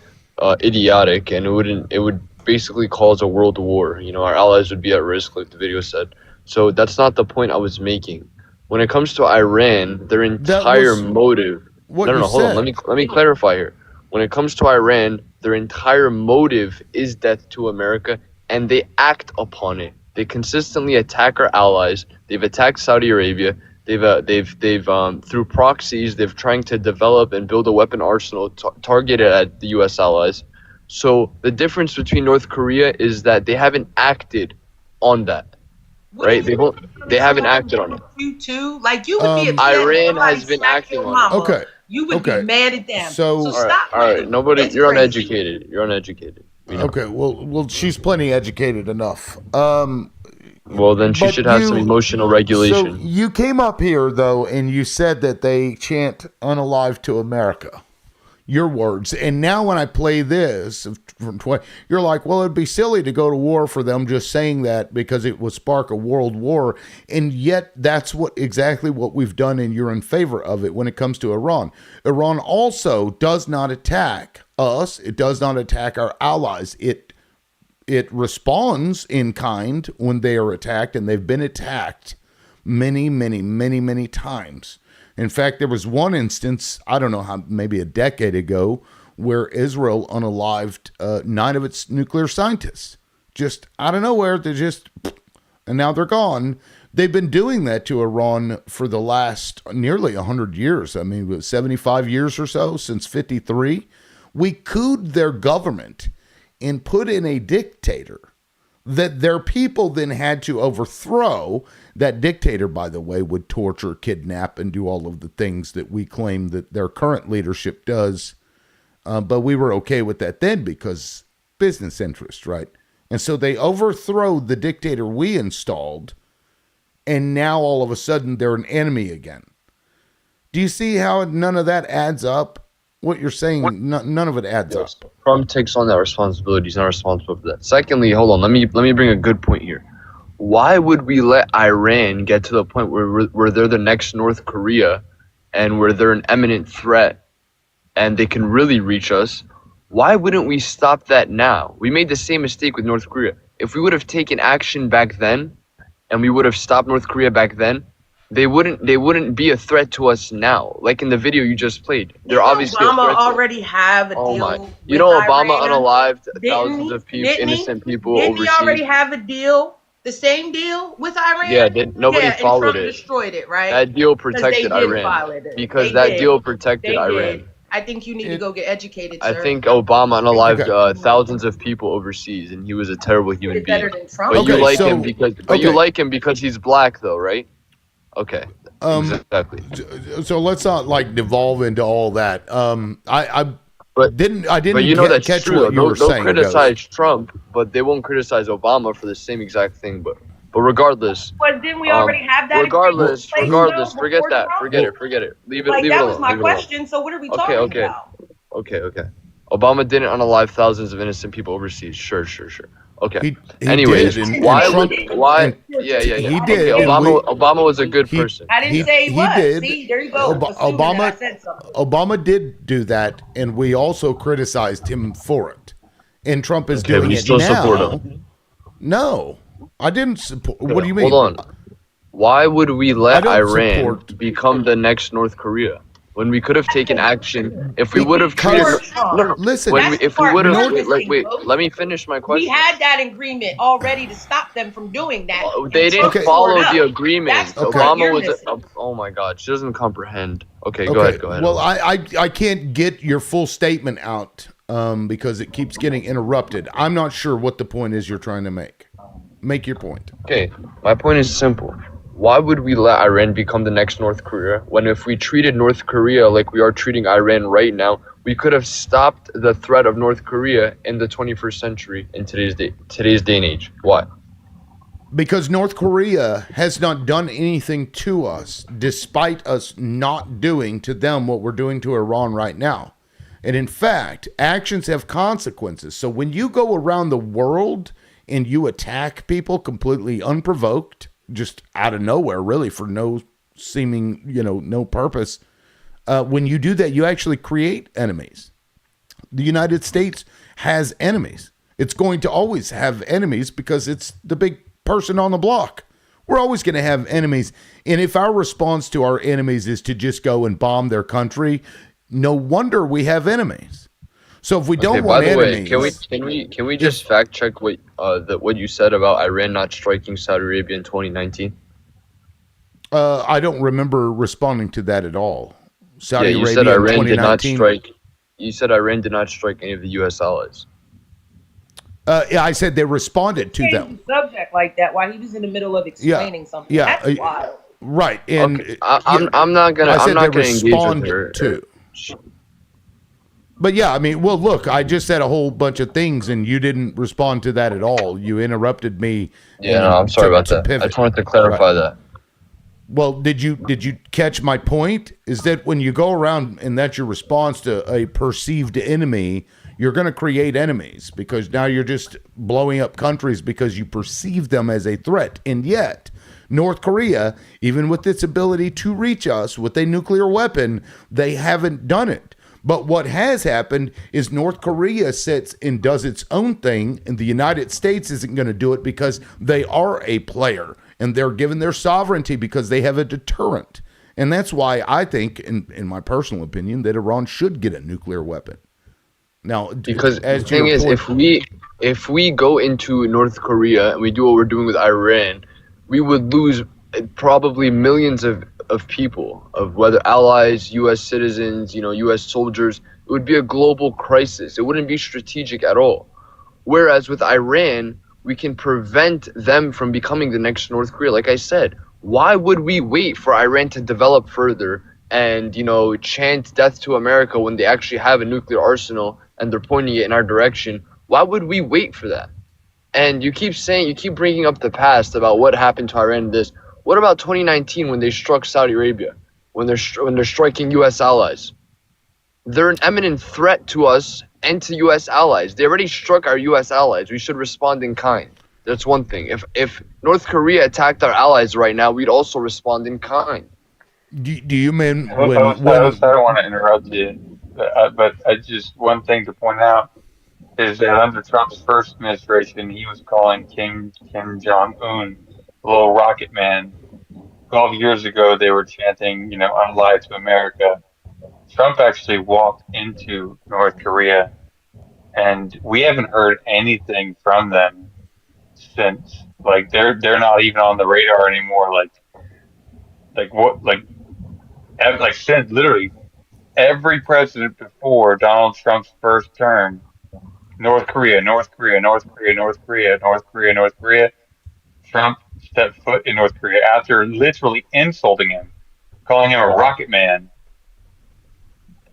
Speaker 10: idiotic, and it would basically cause a world war. You know, our allies would be at risk, like the video said. So that's not the point I was making. When it comes to Iran, their entire motive. No, hold on. Let me clarify here. When it comes to Iran, their entire motive is death to America, and they act upon it. They consistently attack our allies. They've attacked Saudi Arabia. They've through proxies, they've trying to develop and build a weapon arsenal targeted at the U.S. allies. So the difference between North Korea is that they haven't acted on that, right? They haven't acted on it.
Speaker 8: You too, like you would be upset.
Speaker 10: Iran has been acting on it.
Speaker 1: Okay.
Speaker 8: You would be mad at them.
Speaker 1: So
Speaker 8: stop.
Speaker 10: All right. Nobody. You're uneducated. You're uneducated.
Speaker 1: Okay. Well, she's plenty educated enough.
Speaker 10: Well, then she should have some emotional regulation.
Speaker 1: So you came up here though, and you said that they chant "Unalive to America." Your words. And now when I play this from 20, you're like, well, it'd be silly to go to war for them just saying that because it would spark a world war. And yet that's exactly what we've done, and you're in favor of it when it comes to Iran. Iran also does not attack us. It does not attack our allies. It responds in kind when they are attacked, and they've been attacked many times. In fact, there was one instance, I don't know how, maybe a decade ago, where Israel unalived 9 of its nuclear scientists. Just out of nowhere, and now they're gone. They've been doing that to Iran for the last nearly 100 years. I mean, it was 75 years or so, since 53. We couped their government and put in a dictator that their people then had to overthrow. That dictator, by the way, would torture, kidnap, and do all of the things that we claim that their current leadership does. But we were okay with that then because business interest, right? And so they overthrow the dictator we installed, and now all of a sudden they're an enemy again. Do you see how none of that adds up? What you're saying, none of it adds up.
Speaker 10: Trump takes on that responsibility. He's not responsible for that. Secondly, hold on. Let me bring a good point here. Why would we let Iran get to the point where they're the next North Korea and where they're an imminent threat and they can really reach us? Why wouldn't we stop that now? We made the same mistake with North Korea. If we would have taken action back then and we would have stopped North Korea back then, they wouldn't be a threat to us now. Like in the video you just played. They're obviously
Speaker 8: Obama already have a deal.
Speaker 10: Oh my. You know Obama
Speaker 8: Iran?
Speaker 10: unalived thousands of people, innocent people
Speaker 8: Didn't
Speaker 10: overseas.
Speaker 8: he already have a deal? The same deal with Iran?
Speaker 10: Yeah, nobody followed
Speaker 8: and Trump
Speaker 10: it.
Speaker 8: destroyed it, right?
Speaker 10: That deal protected Iran. Because that deal protected Iran.
Speaker 8: I think you need to go get educated, sir.
Speaker 10: I think Obama unalived thousands of people overseas, and he was a terrible human being.
Speaker 8: Better than Trump.
Speaker 10: But you like him because he's black, though, right? Okay. Exactly.
Speaker 1: So let's not like devolve into all that. I didn't
Speaker 10: But you know that's
Speaker 1: catch
Speaker 10: true.
Speaker 1: what you were
Speaker 10: They'll
Speaker 1: saying.
Speaker 10: criticize Trump, but they won't criticize Obama for the same exact thing. But regardless.
Speaker 8: But didn't we already have that?
Speaker 10: Regardless, forget that. Forget it. Leave it
Speaker 8: That
Speaker 10: alone.
Speaker 8: was my question. So what are we talking about?
Speaker 10: Okay. Obama didn't unalive thousands of innocent people overseas. Sure. Okay.
Speaker 1: He
Speaker 10: Anyways,
Speaker 1: did,
Speaker 10: why
Speaker 1: and Trump,
Speaker 10: would why?
Speaker 1: and
Speaker 10: Yeah.
Speaker 1: he
Speaker 10: Okay,
Speaker 1: did, and
Speaker 10: Obama was a good person.
Speaker 15: I didn't say he
Speaker 1: he
Speaker 15: was.
Speaker 1: did.
Speaker 15: See, there you go. Assuming that I said something.
Speaker 1: Obama did do that, and we also criticized him for it. And Trump is
Speaker 10: Okay, but
Speaker 1: doing
Speaker 10: you
Speaker 1: it
Speaker 10: still
Speaker 1: now.
Speaker 10: support him.
Speaker 1: No, I didn't support. What do you mean?
Speaker 10: Hold on. Why would we let
Speaker 1: don't
Speaker 10: Iran
Speaker 1: support-
Speaker 10: become the next North Korea when we could have taken action if we would have treated? No.
Speaker 1: Listen,
Speaker 10: If we would have wait,
Speaker 15: folks.
Speaker 10: let me finish my
Speaker 15: We
Speaker 10: question.
Speaker 15: had that agreement already to stop them from doing that.
Speaker 10: They
Speaker 15: and
Speaker 10: didn't
Speaker 15: Trump
Speaker 10: follow
Speaker 15: poured
Speaker 10: the
Speaker 15: up.
Speaker 10: agreement.
Speaker 15: That's the part
Speaker 10: Obama
Speaker 15: you're
Speaker 10: was.
Speaker 15: missing.
Speaker 10: Oh my God, she doesn't comprehend. Okay, go
Speaker 1: Okay.
Speaker 10: ahead.
Speaker 1: Well, I can't get your full statement out because it keeps getting interrupted. I'm not sure what the point is you're trying to make. Make your point.
Speaker 10: Okay, my point is simple. Why would we let Iran become the next North Korea when if we treated North Korea like we are treating Iran right now, we could have stopped the threat of North Korea in the 21st century in today's day and age? Why?
Speaker 1: Because North Korea has not done anything to us, despite us not doing to them what we're doing to Iran right now. And in fact, actions have consequences. So when you go around the world and you attack people completely unprovoked, just out of nowhere, really, for no seeming, no purpose, when you do that, you actually create enemies. The United States has enemies. It's going to always have enemies because it's the big person on the block. We're always going to have enemies. And if our response to our enemies is to just go and bomb their country, no wonder we have enemies. So if we don't want enemies,
Speaker 10: can we just fact check what you said about Iran not striking Saudi Arabia in 2019?
Speaker 1: I don't remember responding to that at all. Saudi
Speaker 10: you
Speaker 1: Arabia
Speaker 10: said
Speaker 1: in
Speaker 10: Iran did not
Speaker 1: 2019.
Speaker 10: strike. You said Iran did not strike any of the U.S. allies.
Speaker 1: Yeah, I said they responded to them.
Speaker 15: Changed the subject like that while he was in the middle of explaining something.
Speaker 1: Yeah,
Speaker 15: That's wild.
Speaker 1: Right, and
Speaker 10: Okay, I'm not gonna. I'm not gonna engage with her.
Speaker 1: to. But yeah, I mean, well, look, I just said a whole bunch of things, and you didn't respond to that at all. You interrupted me.
Speaker 10: Yeah, no, I'm sorry about that. I just wanted to clarify that.
Speaker 1: Well, did you catch my point? Is that when you go around and that's your response to a perceived enemy, you're going to create enemies because now you're just blowing up countries because you perceive them as a threat. And yet, North Korea, even with its ability to reach us with a nuclear weapon, they haven't done it. But what has happened is North Korea sits and does its own thing, and the United States isn't going to do it because they are a player and they're given their sovereignty because they have a deterrent. And that's why I think, in my personal opinion, that Iran should get a nuclear weapon. Now,
Speaker 10: because
Speaker 1: as
Speaker 10: the thing is, if we go into North Korea and we do what we're doing with Iran, we would lose probably millions of people, of whether allies, U.S. citizens, U.S. soldiers. It would be a global crisis. It wouldn't be strategic at all. Whereas with Iran, we can prevent them from becoming the next North Korea. Like I said, why would we wait for Iran to develop further and, chant death to America when they actually have a nuclear arsenal and they're pointing it in our direction? Why would we wait for that? And you keep bringing up the past about what happened to Iran in this. What about 2019 when they struck Saudi Arabia, when they're striking U.S. allies? They're an imminent threat to us and to U.S. allies. They already struck our U.S. allies. We should respond in kind. That's one thing. If North Korea attacked our allies right now, we'd also respond in kind.
Speaker 1: Do you mean
Speaker 6: I don't want to interrupt you, but I just one thing to point out is that under Trump's first administration, he was calling Kim Jong Un the little rocket man. 12 years ago, they were chanting, "Unalive to America." Trump actually walked into North Korea, and we haven't heard anything from them since. Like they're not even on the radar anymore. Since literally every president before Donald Trump's first term, North Korea, North Korea, North Korea, North Korea, North Korea, North Korea. Trump stepped foot in North Korea after literally insulting him, calling him a rocket man.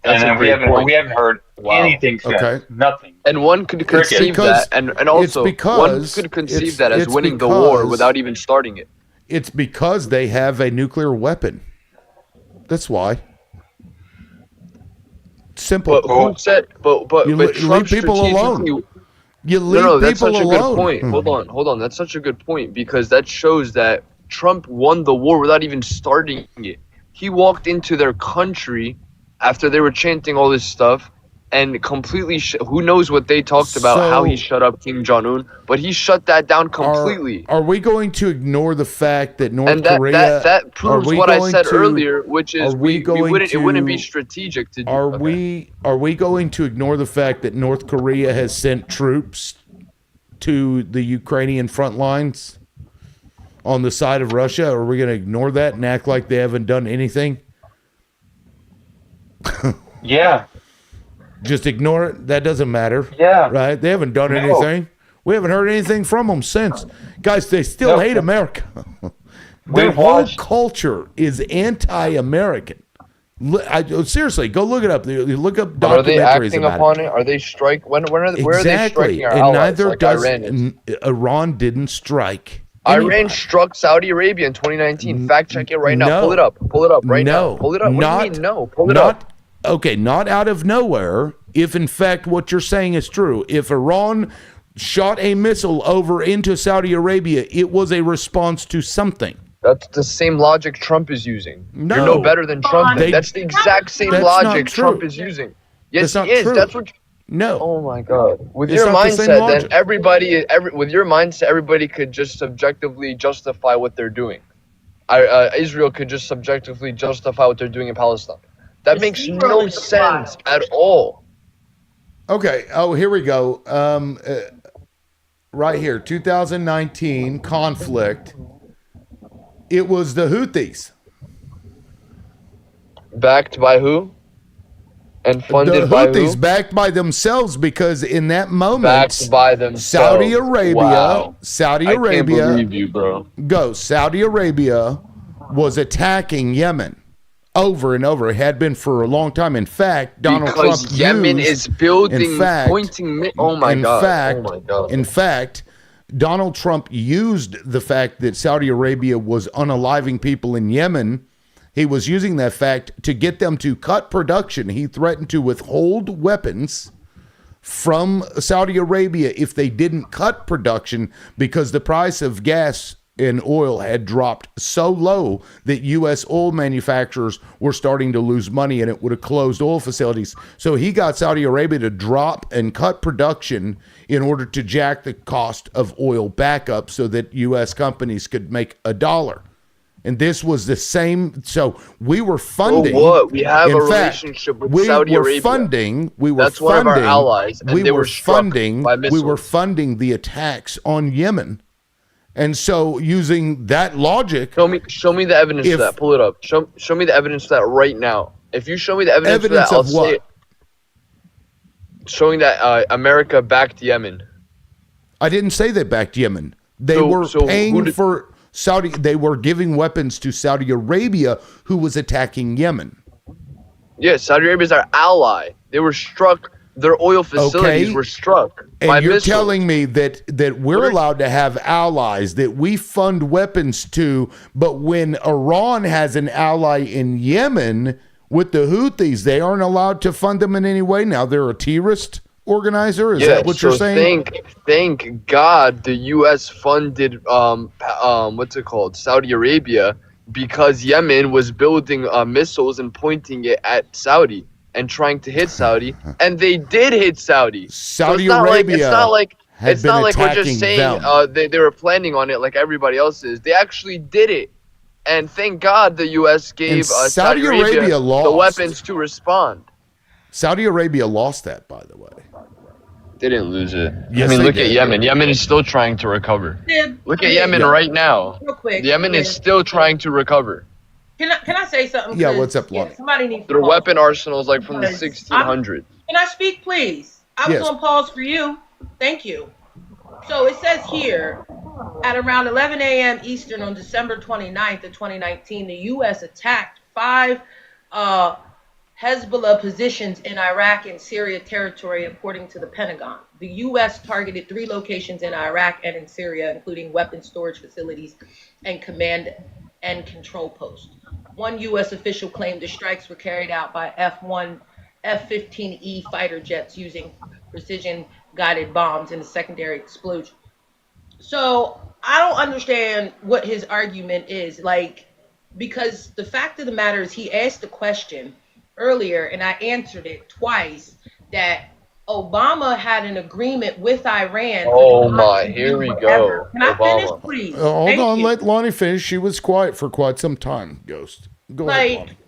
Speaker 10: That's
Speaker 6: and then we haven't heard anything since.
Speaker 1: Okay.
Speaker 6: Nothing.
Speaker 10: And one could conceive that, and also one could conceive that as winning the war without even starting it.
Speaker 1: It's because they have a nuclear weapon. That's why. Simple.
Speaker 10: But who said? But
Speaker 1: leave
Speaker 10: Trump
Speaker 1: people
Speaker 10: strategically.
Speaker 1: alone. You
Speaker 10: No,
Speaker 1: leave
Speaker 10: no, that's
Speaker 1: people
Speaker 10: such a good
Speaker 1: alone.
Speaker 10: point. Hold on. That's such a good point because that shows that Trump won the war without even starting it. He walked into their country after they were chanting all this stuff and completely who knows what they talked about, how he
Speaker 1: So-
Speaker 10: shut up Kim Jong-un, but he shut that down completely.
Speaker 1: Are we going to ignore the fact that North
Speaker 10: And that
Speaker 1: Korea?
Speaker 10: that proves what I said earlier, which is we
Speaker 1: going
Speaker 10: wouldn't, it wouldn't be
Speaker 1: to-
Speaker 10: strategic to do.
Speaker 1: Are we going to ignore the fact that North Korea has sent troops to the Ukrainian front lines on the side of Russia? Are we going to ignore that and act like they haven't done anything?
Speaker 6: Yeah.
Speaker 1: Just ignore it. That doesn't matter.
Speaker 6: Yeah.
Speaker 1: Right? They haven't done
Speaker 6: No.
Speaker 1: anything. We haven't heard anything from them since. Guys, they still
Speaker 6: No.
Speaker 1: hate America. Their
Speaker 6: We've
Speaker 1: whole
Speaker 6: watched-
Speaker 1: culture is anti-American. Seriously, go look it up. You look up
Speaker 10: But are they
Speaker 1: documentaries
Speaker 10: acting
Speaker 1: about
Speaker 10: upon
Speaker 1: it.
Speaker 10: it? Are they where are they
Speaker 1: Exactly.
Speaker 10: striking our
Speaker 1: And
Speaker 10: allies?
Speaker 1: neither
Speaker 10: Like
Speaker 1: does
Speaker 10: Iran is?
Speaker 1: Iran didn't strike.
Speaker 10: Iran
Speaker 1: anybody.
Speaker 10: struck Saudi Arabia in 2019. Fact check it right now.
Speaker 1: No.
Speaker 10: Pull it up. Pull it up right
Speaker 1: No.
Speaker 10: now. Pull it up. What do you mean no? Pull it
Speaker 1: not,
Speaker 10: up.
Speaker 1: Okay, not out of nowhere. If in fact what you're saying is true, if Iran shot a missile over into Saudi Arabia, it was a response to something.
Speaker 10: That's the same logic Trump is using.
Speaker 1: No.
Speaker 10: You're no better than Trump.
Speaker 1: They-
Speaker 10: That's the exact same
Speaker 1: That's
Speaker 10: logic
Speaker 1: not true.
Speaker 10: Trump is using. Yes,
Speaker 1: That's not
Speaker 10: he is.
Speaker 1: true.
Speaker 10: That's what.
Speaker 1: No.
Speaker 10: Oh my God. With
Speaker 1: It's
Speaker 10: your
Speaker 1: not the same
Speaker 10: mindset,
Speaker 1: logic.
Speaker 10: then with your mindset, everybody could just subjectively justify what they're doing. Israel could just subjectively justify what they're doing in Palestine. That makes no sense at all.
Speaker 1: Okay. Oh, here we go. Right here, 2019 conflict. It was the Houthis.
Speaker 10: Backed by who? And funded
Speaker 1: The
Speaker 10: by
Speaker 1: Houthis
Speaker 10: who?
Speaker 1: backed by themselves because in that moment,
Speaker 10: Backed by themselves.
Speaker 1: Saudi Arabia,
Speaker 10: Wow.
Speaker 1: Saudi
Speaker 10: I can't
Speaker 1: Arabia,
Speaker 10: believe you, bro.
Speaker 1: Saudi Arabia was attacking Yemen over and over. It had been for a long time. In fact, Donald
Speaker 10: Because
Speaker 1: Trump
Speaker 10: Yemen
Speaker 1: used,
Speaker 10: is building,
Speaker 1: in fact,
Speaker 10: pointing. Oh my
Speaker 1: in
Speaker 10: God.
Speaker 1: fact,
Speaker 10: Oh my God.
Speaker 1: In fact, Donald Trump used the fact that Saudi Arabia was unaliving people in Yemen. He was using that fact to get them to cut production. He threatened to withhold weapons from Saudi Arabia if they didn't cut production because the price of gas and oil had dropped so low that U.S. oil manufacturers were starting to lose money and it would have closed oil facilities. So he got Saudi Arabia to drop and cut production in order to jack the cost of oil back up so that U.S. companies could make a dollar. And this was the same. So we were funding.
Speaker 10: So what? We have
Speaker 1: in
Speaker 10: a
Speaker 1: fact,
Speaker 10: relationship with
Speaker 1: we
Speaker 10: Saudi
Speaker 1: were
Speaker 10: Arabia.
Speaker 1: funding. We were
Speaker 10: That's
Speaker 1: funding.
Speaker 10: one of our allies, and
Speaker 1: we
Speaker 10: they
Speaker 1: were
Speaker 10: were struck
Speaker 1: funding.
Speaker 10: by
Speaker 1: We were
Speaker 10: missiles.
Speaker 1: funding the attacks on Yemen. And so, using that logic,
Speaker 10: Show me the evidence
Speaker 1: If-
Speaker 10: of that. Pull it up. Show me the evidence of that right now. If you show me the evidence,
Speaker 1: Evidence
Speaker 10: of that, I'll
Speaker 1: of what?
Speaker 10: say it. Showing that America backed Yemen.
Speaker 1: I didn't say they backed Yemen. They
Speaker 10: So-
Speaker 1: were
Speaker 10: so who
Speaker 1: paying
Speaker 10: did-
Speaker 1: for Saudi. They were giving weapons to Saudi Arabia, who was attacking Yemen.
Speaker 10: Yeah, Saudi Arabia is our ally. They were struck. Their oil facilities
Speaker 1: Okay.
Speaker 10: were struck
Speaker 1: And
Speaker 10: by
Speaker 1: you're
Speaker 10: missiles.
Speaker 1: telling me that we're allowed to have allies that we fund weapons to, but when Iran has an ally in Yemen with the Houthis, they aren't allowed to fund them in any way. Now they're a terrorist organizer. Is that what you're saying?
Speaker 10: Thank God the U.S. funded what's it called, Saudi Arabia, because Yemen was building missiles and pointing it at Saudi and trying to hit Saudi, and they did hit Saudi.
Speaker 1: Saudi
Speaker 10: so
Speaker 1: Arabia
Speaker 10: it's not like we're
Speaker 1: attacking
Speaker 10: just saying
Speaker 1: them.
Speaker 10: they were planning on it like everybody else is. They actually did it, and thank God the U.S. gave
Speaker 1: And
Speaker 10: Saudi Arabia the
Speaker 1: lost.
Speaker 10: weapons to respond.
Speaker 1: Saudi Arabia lost that, by the way.
Speaker 10: They didn't lose it.
Speaker 1: Yes,
Speaker 10: I mean,
Speaker 1: they
Speaker 10: look
Speaker 1: did.
Speaker 10: at Yemen. Yemen is still trying to recover. Look at Yemen right now.
Speaker 15: Real quick.
Speaker 10: Yemen is still trying to recover.
Speaker 15: Can I say something?
Speaker 1: Yeah,
Speaker 15: 'Cause,
Speaker 1: what's up, Lonnie?
Speaker 15: somebody needs to
Speaker 10: Their
Speaker 15: pause.
Speaker 10: weapon arsenal is like from the
Speaker 15: Because
Speaker 10: 1600s.
Speaker 15: Can I speak, please? I was
Speaker 1: Yes.
Speaker 15: on pause for you. Thank you. So it says here, at around 11 a.m. Eastern on December 29th of 2019, the U.S. attacked 5 Hezbollah positions in Iraq and Syria territory, according to the Pentagon. The U.S. targeted 3 locations in Iraq and in Syria, including weapons storage facilities and command and control posts. One U.S. official claimed the strikes were carried out by F-1 F-15E fighter jets using precision guided bombs in a secondary explosion. So I don't understand what his argument is. Like, because the fact of the matter is, he asked the question earlier, and I answered it twice that Obama had an agreement with Iran for them
Speaker 10: Oh
Speaker 15: not
Speaker 10: my,
Speaker 15: to
Speaker 10: here
Speaker 15: do
Speaker 10: we
Speaker 15: whatever.
Speaker 10: go.
Speaker 15: Can I finish,
Speaker 10: Obama.
Speaker 15: please?
Speaker 1: Hold
Speaker 15: Thank
Speaker 1: on,
Speaker 15: you.
Speaker 1: let Lonnie finish. She was quiet for quite some time, Ghost. Go ahead,
Speaker 15: Like,
Speaker 1: Lonnie.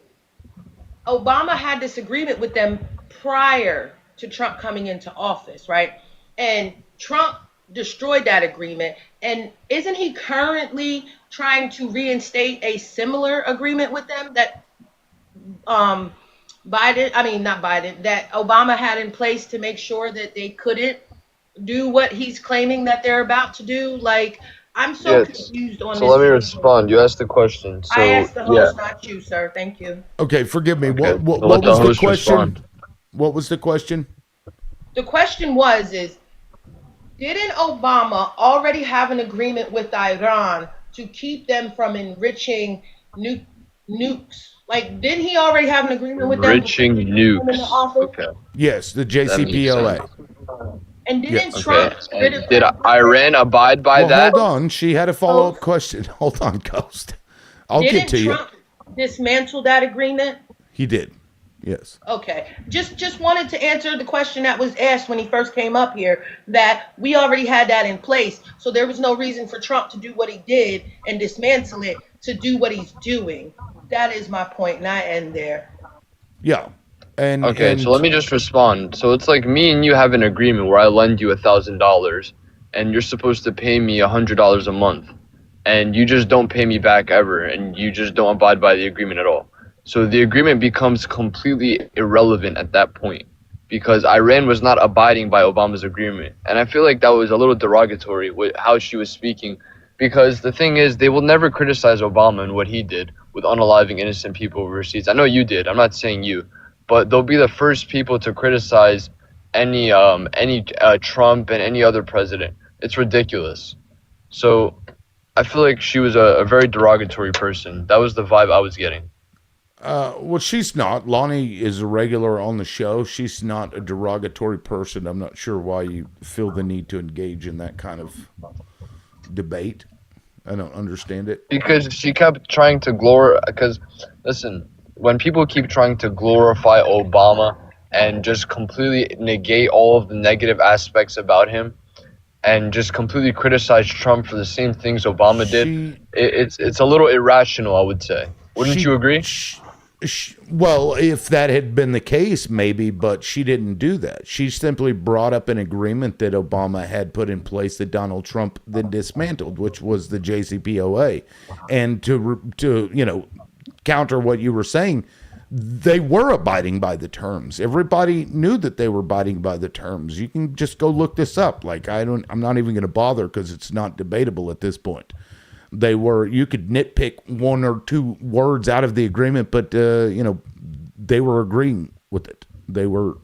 Speaker 15: Obama had this agreement with them prior to Trump coming into office, right? And Trump destroyed that agreement. And isn't he currently trying to reinstate a similar agreement with them that um not Biden, that Obama had in place to make sure that they couldn't do what he's claiming that they're about to do? Like, I'm so
Speaker 10: Yes.
Speaker 15: confused on
Speaker 10: So
Speaker 15: this
Speaker 10: let me
Speaker 15: whole.
Speaker 10: respond. You asked the question.
Speaker 15: I
Speaker 10: So
Speaker 15: asked the
Speaker 10: yeah.
Speaker 15: host, not you, sir. Thank you.
Speaker 1: Okay, forgive me.
Speaker 10: Okay.
Speaker 1: What
Speaker 10: I'll let
Speaker 1: what
Speaker 10: the
Speaker 1: was the
Speaker 10: host respond.
Speaker 1: question? What was the question?
Speaker 15: The question was is didn't Obama already have an agreement with Iran to keep them from enriching nukes? Like, didn't he already have an agreement with them before
Speaker 10: Enriching
Speaker 15: he came into
Speaker 10: nukes.
Speaker 15: office?
Speaker 10: Okay.
Speaker 1: Yes, the
Speaker 10: That makes
Speaker 1: JCPOA.
Speaker 10: sense.
Speaker 15: And didn't
Speaker 1: Yes.
Speaker 10: Okay.
Speaker 15: Trump get rid of
Speaker 10: And did
Speaker 15: that agreement?
Speaker 10: Iran abide by
Speaker 1: Well,
Speaker 10: that?
Speaker 1: hold on. She had a follow up
Speaker 15: Host,
Speaker 1: question. Hold on, Ghost. I'll get
Speaker 15: didn't
Speaker 1: to you.
Speaker 15: Trump dismantle that agreement?
Speaker 1: He did. Yes.
Speaker 15: Okay. Just wanted to answer the question that was asked when he first came up here, that we already had that in place. So there was no reason for Trump to do what he did and dismantle it to do what he's doing. That is my point, and I end there.
Speaker 1: Yeah. And
Speaker 10: Okay, so let
Speaker 1: and
Speaker 10: me just respond. So it's like me and you have an agreement where I lend you $1,000 and you're supposed to pay me $100 a month, and you just don't pay me back ever, and you just don't abide by the agreement at all. So the agreement becomes completely irrelevant at that point because Iran was not abiding by Obama's agreement. And I feel like that was a little derogatory with how she was speaking, because the thing is, they will never criticize Obama and what he did with unaliving innocent people overseas. I know you did. I'm not saying you, but they'll be the first people to criticize any Trump and any other president. It's ridiculous. So I feel like she was a very derogatory person. That was the vibe I was getting.
Speaker 1: well, she's not. Lonnie is a regular on the show. She's not a derogatory person. I'm not sure why you feel the need to engage in that kind of debate. I don't understand it.
Speaker 10: Because she kept trying to glorify. Because listen, when people keep trying to glorify Obama and just completely negate all of the negative aspects about him, and just completely criticize Trump for the same things Obama did,
Speaker 1: She
Speaker 10: it's a little irrational, I would say. Wouldn't you
Speaker 1: she,
Speaker 10: agree?
Speaker 1: well, if that had been the case, maybe, but she didn't do that. She simply brought up an agreement that Obama had put in place that Donald Trump then dismantled, which was the JCPOA. And to counter what you were saying, they were abiding by the terms. Everybody knew that they were abiding by the terms. You can just go look this up. Like, I'm not even going to bother because it's not debatable at this point. They were, you could nitpick one or two words out of the agreement, but they were agreeing with it. They were,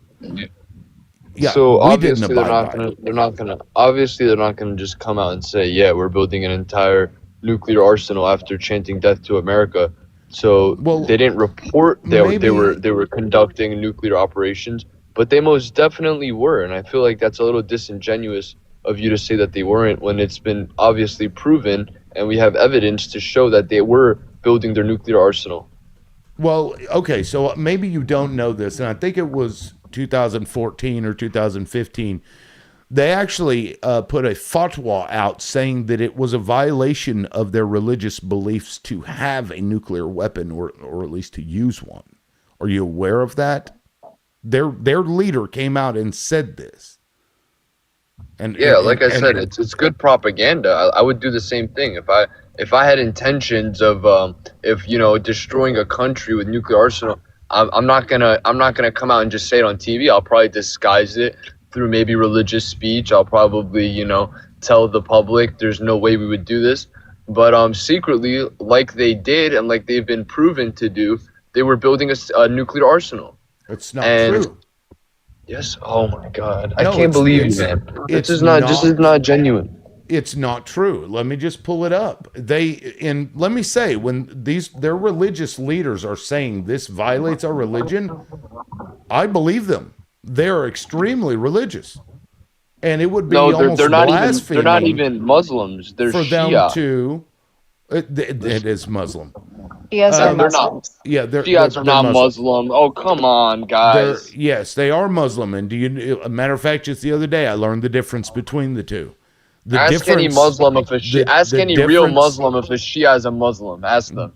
Speaker 1: yeah.
Speaker 10: So
Speaker 1: We didn't
Speaker 10: obviously
Speaker 1: abide by it.
Speaker 10: they're not gonna just come out and say, yeah, we're building an entire nuclear arsenal after chanting death to America. So
Speaker 1: Well,
Speaker 10: they didn't report
Speaker 1: maybe
Speaker 10: they were conducting nuclear operations, but they most definitely were, and I feel like that's a little disingenuous of you to say that they weren't when it's been obviously proven and we have evidence to show that they were building their nuclear arsenal.
Speaker 1: Well, okay, so maybe you don't know this, and I think it was 2014 or 2015. They actually put a fatwa out saying that it was a violation of their religious beliefs to have a nuclear weapon or at least to use one. Are you aware of that? Their leader came out and said this. And
Speaker 10: Yeah, like I said, it's good propaganda. I would do the same thing if I had intentions of if destroying a country with nuclear arsenal. I'm not gonna come out and just say it on TV. I'll probably disguise it through maybe religious speech. I'll probably tell the public there's no way we would do this, but secretly, like they did and like they've been proven to do, they were building a nuclear arsenal.
Speaker 1: It's not
Speaker 10: And
Speaker 1: true.
Speaker 10: yes, oh my God,
Speaker 1: No,
Speaker 10: I can't believe you,
Speaker 1: it's
Speaker 10: man.
Speaker 1: it's
Speaker 10: This
Speaker 1: not
Speaker 10: is not genuine.
Speaker 1: it's not true. Let me just pull it up. Let me say, when their religious leaders are saying this violates our religion, I believe them. They're extremely religious. And it would be
Speaker 10: No, they're
Speaker 1: almost
Speaker 10: not even
Speaker 1: blaspheming
Speaker 10: Muslims. They're
Speaker 1: for them
Speaker 10: Shia.
Speaker 1: to. It is Muslim.
Speaker 16: Shias are
Speaker 10: No, they're not.
Speaker 16: Muslims.
Speaker 1: Yeah,
Speaker 10: Shias are
Speaker 1: they're
Speaker 10: not
Speaker 1: Muslim.
Speaker 10: Muslim. Oh, come on,
Speaker 1: They're
Speaker 10: guys.
Speaker 1: yes, they are Muslim. And a matter of fact, just the other day I learned the difference between the two. The
Speaker 10: Ask any
Speaker 1: difference.
Speaker 10: Muslim if a ask
Speaker 1: The
Speaker 10: any real
Speaker 1: difference.
Speaker 10: Muslim if a Shia is a Muslim. Ask them.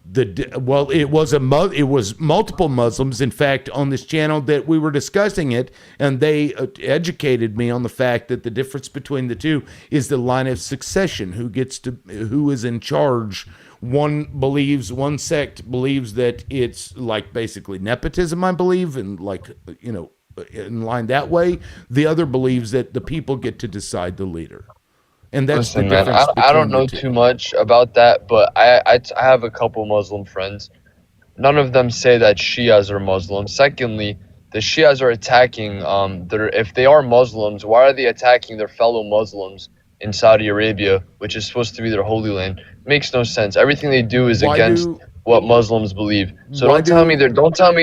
Speaker 1: Well, it was multiple Muslims, in fact, on this channel that we were discussing it, and they educated me on the fact that the difference between the two is the line of succession. Who is in charge? One sect believes that it's like basically nepotism, I believe, and like in line that way. The other believes that the people get to decide the leader. And that's
Speaker 10: Listen,
Speaker 1: the
Speaker 10: man,
Speaker 1: difference
Speaker 10: I don't
Speaker 1: between
Speaker 10: know
Speaker 1: the two.
Speaker 10: too much about that, but I have a couple Muslim friends. None of them say that Shias are Muslims. Secondly, the Shias are attacking if they are Muslims, why are they attacking their fellow Muslims in Saudi Arabia, which is supposed to be their holy land? Makes no sense. Everything they do is against what Muslims believe. So don't tell me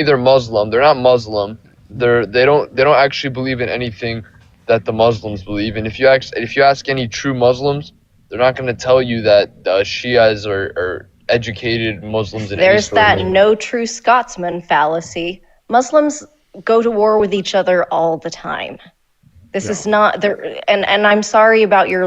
Speaker 10: they're Muslim. They're not Muslim. They don't actually believe in anything that the Muslims believe. And if you ask any true Muslims, they're not going to tell you that Shias are educated Muslims in any
Speaker 16: There's
Speaker 10: sort of
Speaker 16: that
Speaker 10: way.
Speaker 16: no true Scotsman fallacy. Muslims go to war with each other all the time. This is not there, and I'm sorry about your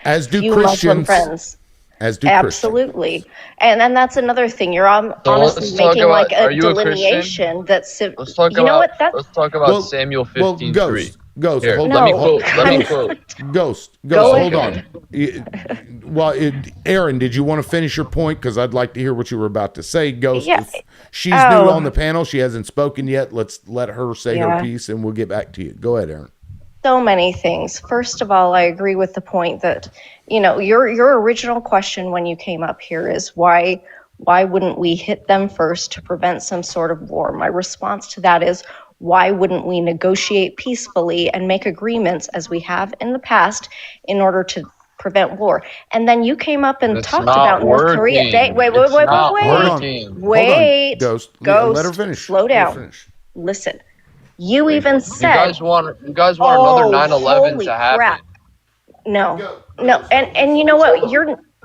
Speaker 1: as do
Speaker 16: few Muslim
Speaker 1: Christians,
Speaker 16: friends.
Speaker 1: As do
Speaker 16: Absolutely. And then that's another thing. You're honestly making like a delineation that's
Speaker 10: Let's talk
Speaker 16: you know
Speaker 10: about
Speaker 16: what that
Speaker 10: let's talk about Samuel 15:3.
Speaker 1: Ghost,
Speaker 10: Here,
Speaker 1: hold
Speaker 10: let
Speaker 1: on.
Speaker 10: me quote. Let me quote.
Speaker 1: Ghost,
Speaker 16: Go
Speaker 1: hold
Speaker 16: ahead.
Speaker 1: on. Aaron, did you want to finish your point? Because I'd like to hear what you were about to say. Ghost,
Speaker 16: Yeah.
Speaker 1: she's new on the panel. She hasn't spoken yet. Let's let her say her
Speaker 16: Yeah.
Speaker 1: piece, and we'll get back to you. Go ahead, Aaron.
Speaker 16: So many things. First of all, I agree with the point that, your original question when you came up here is why wouldn't we hit them first to prevent some sort of war? My response to that is, why wouldn't we negotiate peacefully and make agreements as we have in the past in order to prevent war? And then you came up and
Speaker 10: It's
Speaker 16: talked
Speaker 10: not
Speaker 16: about North Korea.
Speaker 10: working.
Speaker 16: Wait,
Speaker 10: It's not
Speaker 16: wait.
Speaker 10: working.
Speaker 16: Wait.
Speaker 1: Ghost.
Speaker 16: Ghost.
Speaker 1: Let her finish.
Speaker 16: Slow
Speaker 1: Let her
Speaker 16: down.
Speaker 1: finish.
Speaker 16: Listen. You even said,
Speaker 10: You guys want another 9/11
Speaker 16: holy
Speaker 10: to happen.
Speaker 16: crap. No, and you know what?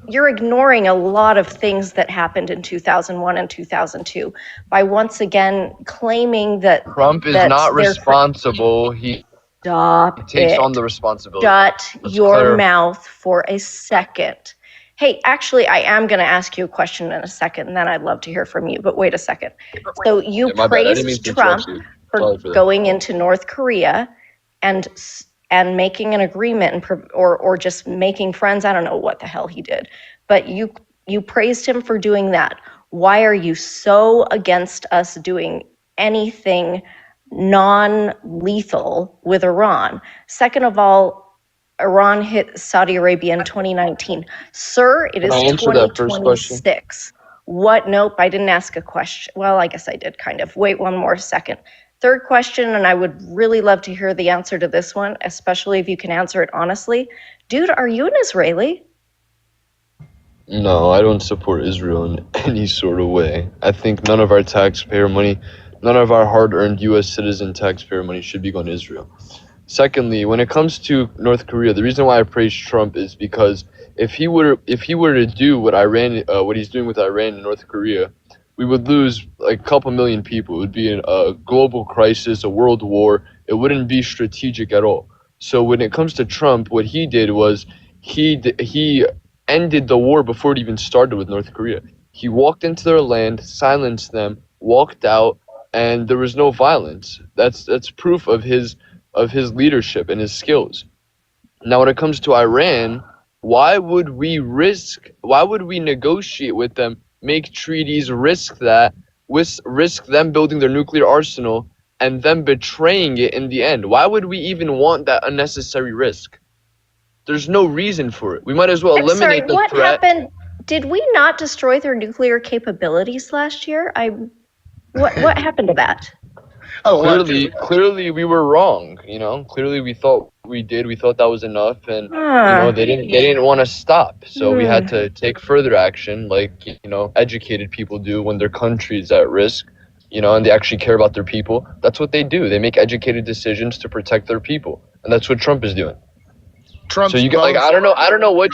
Speaker 16: You're ignoring a lot of things that happened in 2001 and 2002 by once again claiming that
Speaker 10: Trump is not responsible. He takes on the responsibility.
Speaker 16: Shut
Speaker 10: Let's
Speaker 16: your
Speaker 10: clear-
Speaker 16: mouth for a second. Hey, actually, I am going to ask you a question in a second, and then I'd love to hear from you. But wait a second. So you
Speaker 10: Yeah, my bad. I didn't mean
Speaker 16: praised
Speaker 10: to
Speaker 16: Trump
Speaker 10: interrupt you.
Speaker 16: for
Speaker 10: Sorry for that.
Speaker 16: going into North Korea and making an agreement or just making friends. I don't know what the hell he did, but you praised him for doing that. Why are you so against us doing anything non-lethal with Iran? Second of all, Iran hit Saudi Arabia in 2019. Sir, it is
Speaker 10: Can I answer that first question?
Speaker 16: 2026. What? Nope, I didn't ask a question. Well, I guess I did kind of. Wait one more second. Third question, and I would really love to hear the answer to this one, especially if you can answer it honestly. Dude, are you an Israeli?
Speaker 10: No, I don't support Israel in any sort of way. I think none of our taxpayer money, none of our hard-earned U.S. citizen taxpayer money should be going to Israel. Secondly, when it comes to North Korea, the reason why I praise Trump is because if he were to do what he's doing with Iran and North Korea, we would lose like a couple million people. It would be a global crisis, a world war. It wouldn't be strategic at all. So when it comes to Trump, what he did was he ended the war before it even started with North Korea. He walked into their land, silenced them, walked out, and there was no violence. That's proof of his leadership and his skills. Now, when it comes to Iran, why would we negotiate with them, make treaties, risk them building their nuclear arsenal and them betraying it in the end? Why would we even want that unnecessary risk? There's no reason for it. We might as well eliminate the
Speaker 16: what
Speaker 10: threat.
Speaker 16: happened? Did we not destroy their nuclear capabilities last year? What happened to that?
Speaker 10: Clearly we were wrong. Clearly we thought we did. We thought that was enough, and they didn't want to stop. So we had to take further action, like educated people do when their country is at risk. and they actually care about their people, that's what they do. They make educated decisions to protect their people, and that's what Trump is doing.
Speaker 17: Trump's
Speaker 10: So you like, I don't know what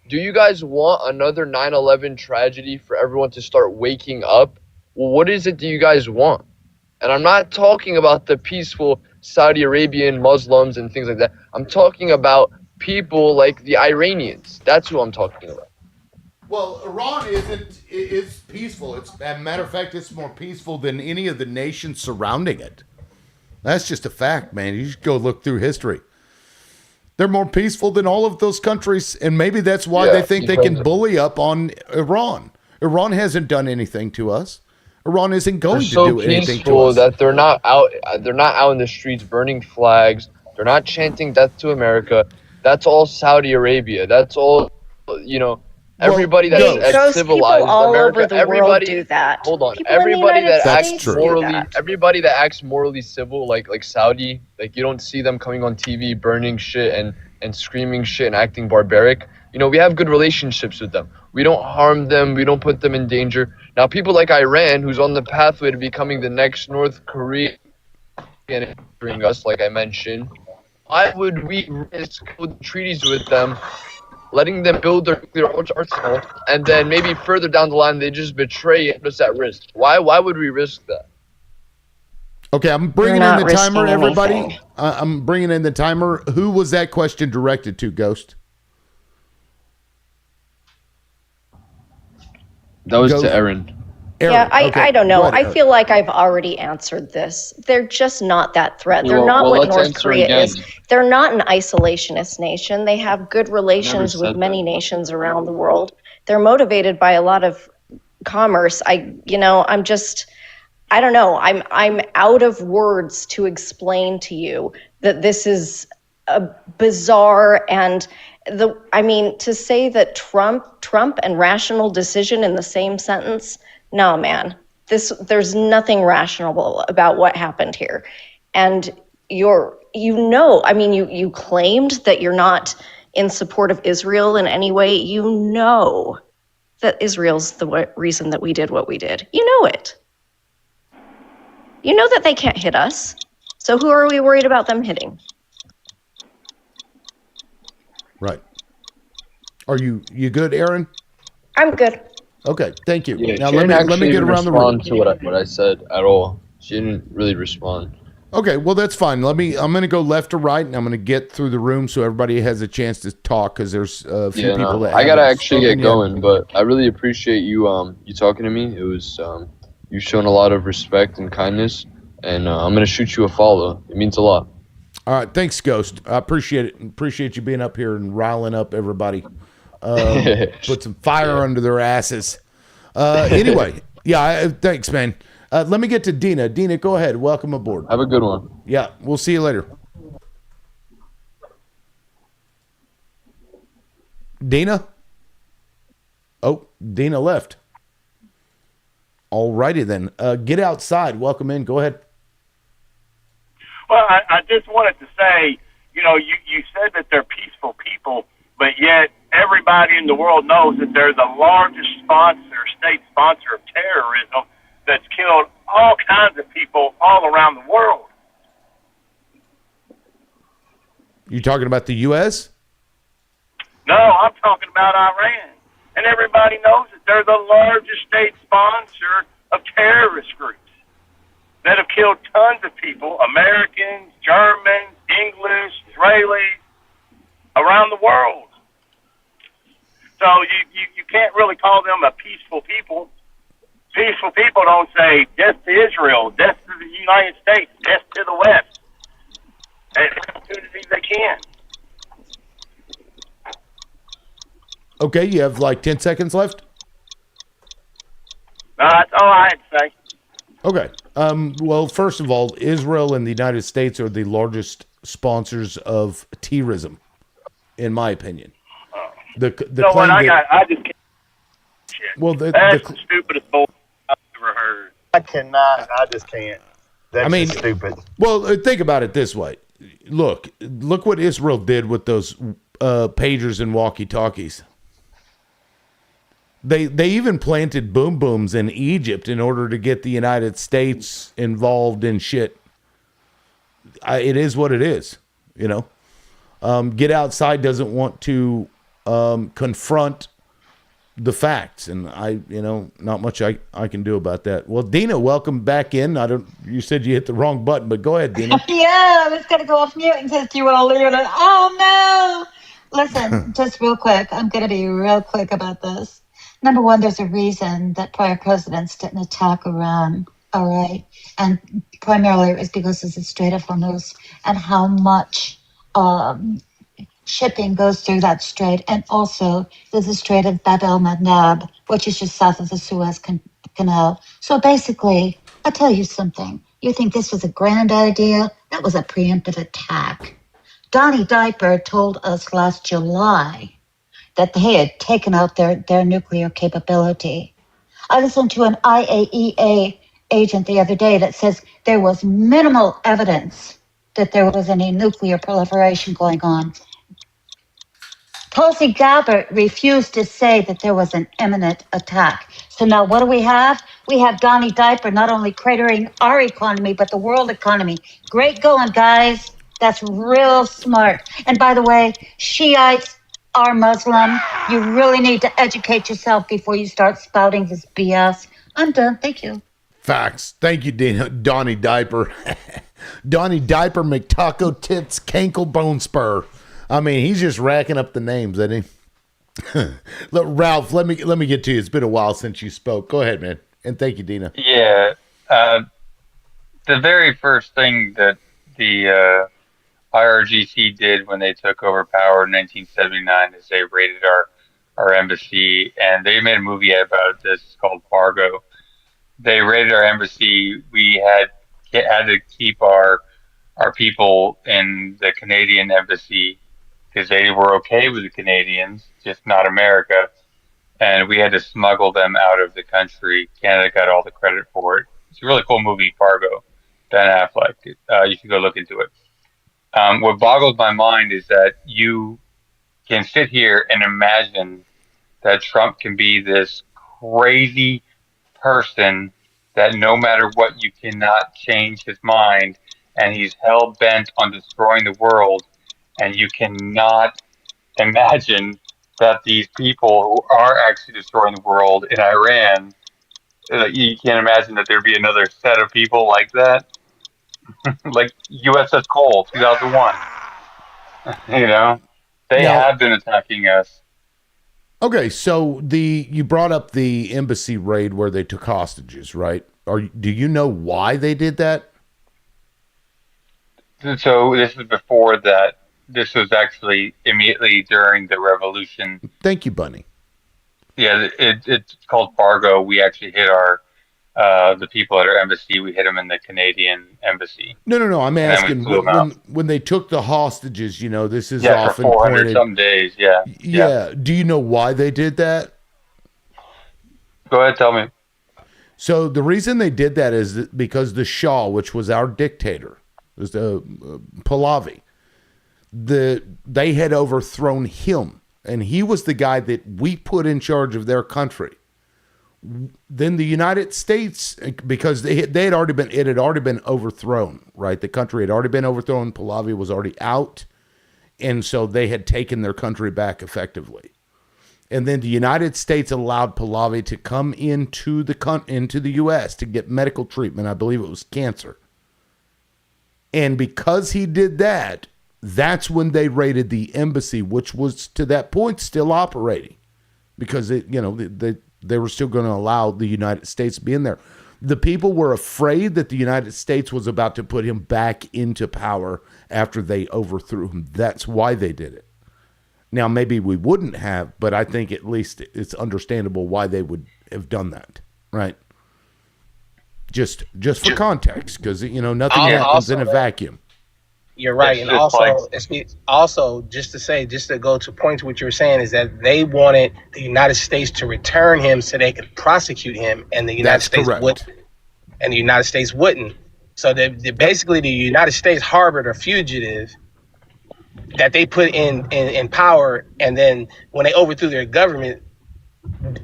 Speaker 10: do you guys want another 9/11 tragedy for everyone to start waking up? Well, what is it that you guys want? And I'm not talking about the peaceful Saudi Arabian Muslims and things like that. I'm talking about people like the Iranians. That's who I'm talking about.
Speaker 1: Well, Iran is peaceful. It's, as a matter of fact, it's more peaceful than any of the nations surrounding it. That's just a fact, man. You just go look through history. They're more peaceful than all of those countries, and maybe that's why they think they can bully up on Iran. Iran hasn't done anything to us. Iran isn't going to do anything to us.
Speaker 10: That they're not out. They're not out in the streets burning flags. They're not chanting "Death to America." That's all Saudi Arabia. That's all. Everybody that's civilized,
Speaker 16: people all
Speaker 10: America,
Speaker 16: over the world do that.
Speaker 10: Hold on,
Speaker 16: People in the
Speaker 10: everybody
Speaker 16: United
Speaker 10: that acts
Speaker 16: States do
Speaker 10: morally,
Speaker 16: that.
Speaker 10: everybody that acts morally civil, like Saudi, like you don't see them coming on TV burning shit and screaming shit and acting barbaric. We have good relationships with them. We don't harm them. We don't put them in danger. Now, people like Iran, who's on the pathway to becoming the next North Korea and bring us, like I mentioned, why would we risk treaties with them, letting them build their nuclear arsenal, and then maybe further down the line they just betray and put us at risk? Why would we risk that?
Speaker 1: Okay, I'm bringing in the timer, everybody. I'm bringing in the timer. Who was that question directed to, Ghost?
Speaker 10: That was to Aaron.
Speaker 16: Yeah, I don't know. I feel like I've already answered this. They're just not that threat. They're not what North Korea is. They're not an isolationist nation. They have good relations with many nations around the world. They're motivated by a lot of commerce. I don't know. I'm out of words to explain to you that this is a bizarre and to say that Trump and rational decision in the same sentence. No, man, there's nothing rational about what happened here. And you claimed that you're not in support of Israel in any way. You know that Israel's the reason that we did what we did. You know it. You know that they can't hit us. So who are we worried about them hitting?
Speaker 1: Right. Are you good, Aaron?
Speaker 16: I'm good.
Speaker 1: Okay, thank you.
Speaker 10: Yeah,
Speaker 1: now let me get around the room.
Speaker 10: To what I said at all. She didn't really respond.
Speaker 1: Okay, well that's fine. I'm going to go left to right, and I'm going to get through the room so everybody has a chance to talk because there's a few people that
Speaker 10: I gotta actually get going, but I really appreciate you talking to me. It was you've shown a lot of respect and kindness, and I'm gonna shoot you a follow. It means a lot.
Speaker 1: All right, thanks, Ghost. I appreciate it. Appreciate you being up here and riling up everybody. Put some fire under their asses. Anyway, thanks, man. Let me get to Dina. Dina, go ahead. Welcome aboard.
Speaker 10: Have a good one.
Speaker 1: Yeah, we'll see you later. Dina? Oh, Dina left. All righty then. Get outside. Welcome in. Go ahead.
Speaker 18: Well, I just wanted to say, you said that they're peaceful people, but yet everybody in the world knows that they're the largest state sponsor of terrorism that's killed all kinds of people all around the world.
Speaker 1: You talking about the U.S.?
Speaker 18: No, I'm talking about Iran. And everybody knows that they're the largest state sponsor of terrorist groups that have killed tons of people, Americans, Germans, English, Israelis, around the world. So you can't really call them a peaceful people. Peaceful people don't say death to Israel, death to the United States, death to the West. Every opportunity they can.
Speaker 1: Okay, you have like 10 seconds left?
Speaker 18: That's all I had to say.
Speaker 1: Okay. Well, first of all, Israel and the United States are the largest sponsors of terrorism, in my opinion. The claim
Speaker 18: I just can't. Shit.
Speaker 1: Well,
Speaker 18: that's the stupidest bull I've ever heard.
Speaker 17: I cannot. I just can't. That's just stupid.
Speaker 1: Well, think about it this way. Look what Israel did with those pagers and walkie-talkies. They even planted boom booms in Egypt in order to get the United States involved in shit. It is what it is, you know. Get Outside doesn't want to confront the facts, and not much I can do about that. Well, Dina, welcome back in. You said you hit the wrong button, but go ahead, Dina.
Speaker 19: Yeah, I was going to go off mute in case you want to leave it. Oh, no. Listen, just real quick. I'm going to be real quick about this. Number one, there's a reason that prior presidents didn't attack Iran, all right? And primarily it was because of the Strait of Hormuz and how much shipping goes through that strait. And also there's the Strait of Bab el-Mandeb, which is just south of the Suez Canal. So basically, I'll tell you something. You think this was a grand idea? That was a preemptive attack. Donnie Diaper told us last July that they had taken out their nuclear capability. I listened to an IAEA agent the other day that says there was minimal evidence that there was any nuclear proliferation going on. Tulsi Gabbard refused to say that there was an imminent attack. So now what do we have? We have Donnie Diaper not only cratering our economy, but the world economy. Great going, guys. That's real smart. And by the way, Shiites are Muslim. You really need to educate yourself before you start spouting this BS. I'm done. Thank you.
Speaker 1: Facts. Thank you, Dina. Donnie Diaper. Donnie Diaper, McTaco Tits, Cankle Bone Spur. I mean, he's just racking up the names, isn't he? Look, Ralph, let me get to you. It's been a while since you spoke. Go ahead, man. And thank you, Dina.
Speaker 6: Yeah. The very first thing that the IRGC did when they took over power in 1979 is they raided our embassy, and they made a movie about this called Fargo. They raided our embassy. We had to keep our people in the Canadian embassy because they were okay with the Canadians, just not America. And we had to smuggle them out of the country. Canada got all the credit for it. It's a really cool movie, Fargo. Ben Affleck. You should go look into it. What boggles my mind is that you can sit here and imagine that Trump can be this crazy person that no matter what, you cannot change his mind, and he's hell bent on destroying the world, and you cannot imagine that these people who are actually destroying the world in Iran, you can't imagine that there'd be another set of people like that. Like USS Cole, 2001. They have been attacking us.
Speaker 1: Okay, so you brought up the embassy raid where they took hostages, right? Do you know why they did that?
Speaker 6: So this is before that. This was actually immediately during the revolution.
Speaker 1: Thank you, Bunny.
Speaker 6: Yeah, it's called Fargo. We actually hit the people at our embassy. We hit them in the Canadian embassy.
Speaker 1: No. I'm asking when they took the hostages. This is often
Speaker 6: for 400
Speaker 1: pointed.
Speaker 6: Some days. Yeah.
Speaker 1: Yeah. Do you know why they did that?
Speaker 6: Go ahead, tell me.
Speaker 1: So the reason they did that is because the Shah, which was our dictator, was Pahlavi. They had overthrown him, and he was the guy that we put in charge of their country. Then the United States, because it had already been overthrown, right? The country had already been overthrown. Pahlavi was already out, and so they had taken their country back effectively. And then the United States allowed Pahlavi to come into the U.S. to get medical treatment. I believe it was cancer. And because he did that, that's when they raided the embassy, which was to that point still operating, because they were still going to allow the United States to be in there. The people were afraid that the United States was about to put him back into power after they overthrew him. That's why they did it. Now, maybe we wouldn't have, but I think at least it's understandable why they would have done that, right? Just for context, because nothing happens in a vacuum.
Speaker 20: You're right, and also just to go to point to what you were saying is that they wanted the United States to return him so they could prosecute him, and the United States wouldn't. So basically the United States harbored a fugitive that they put in power, and then when they overthrew their government,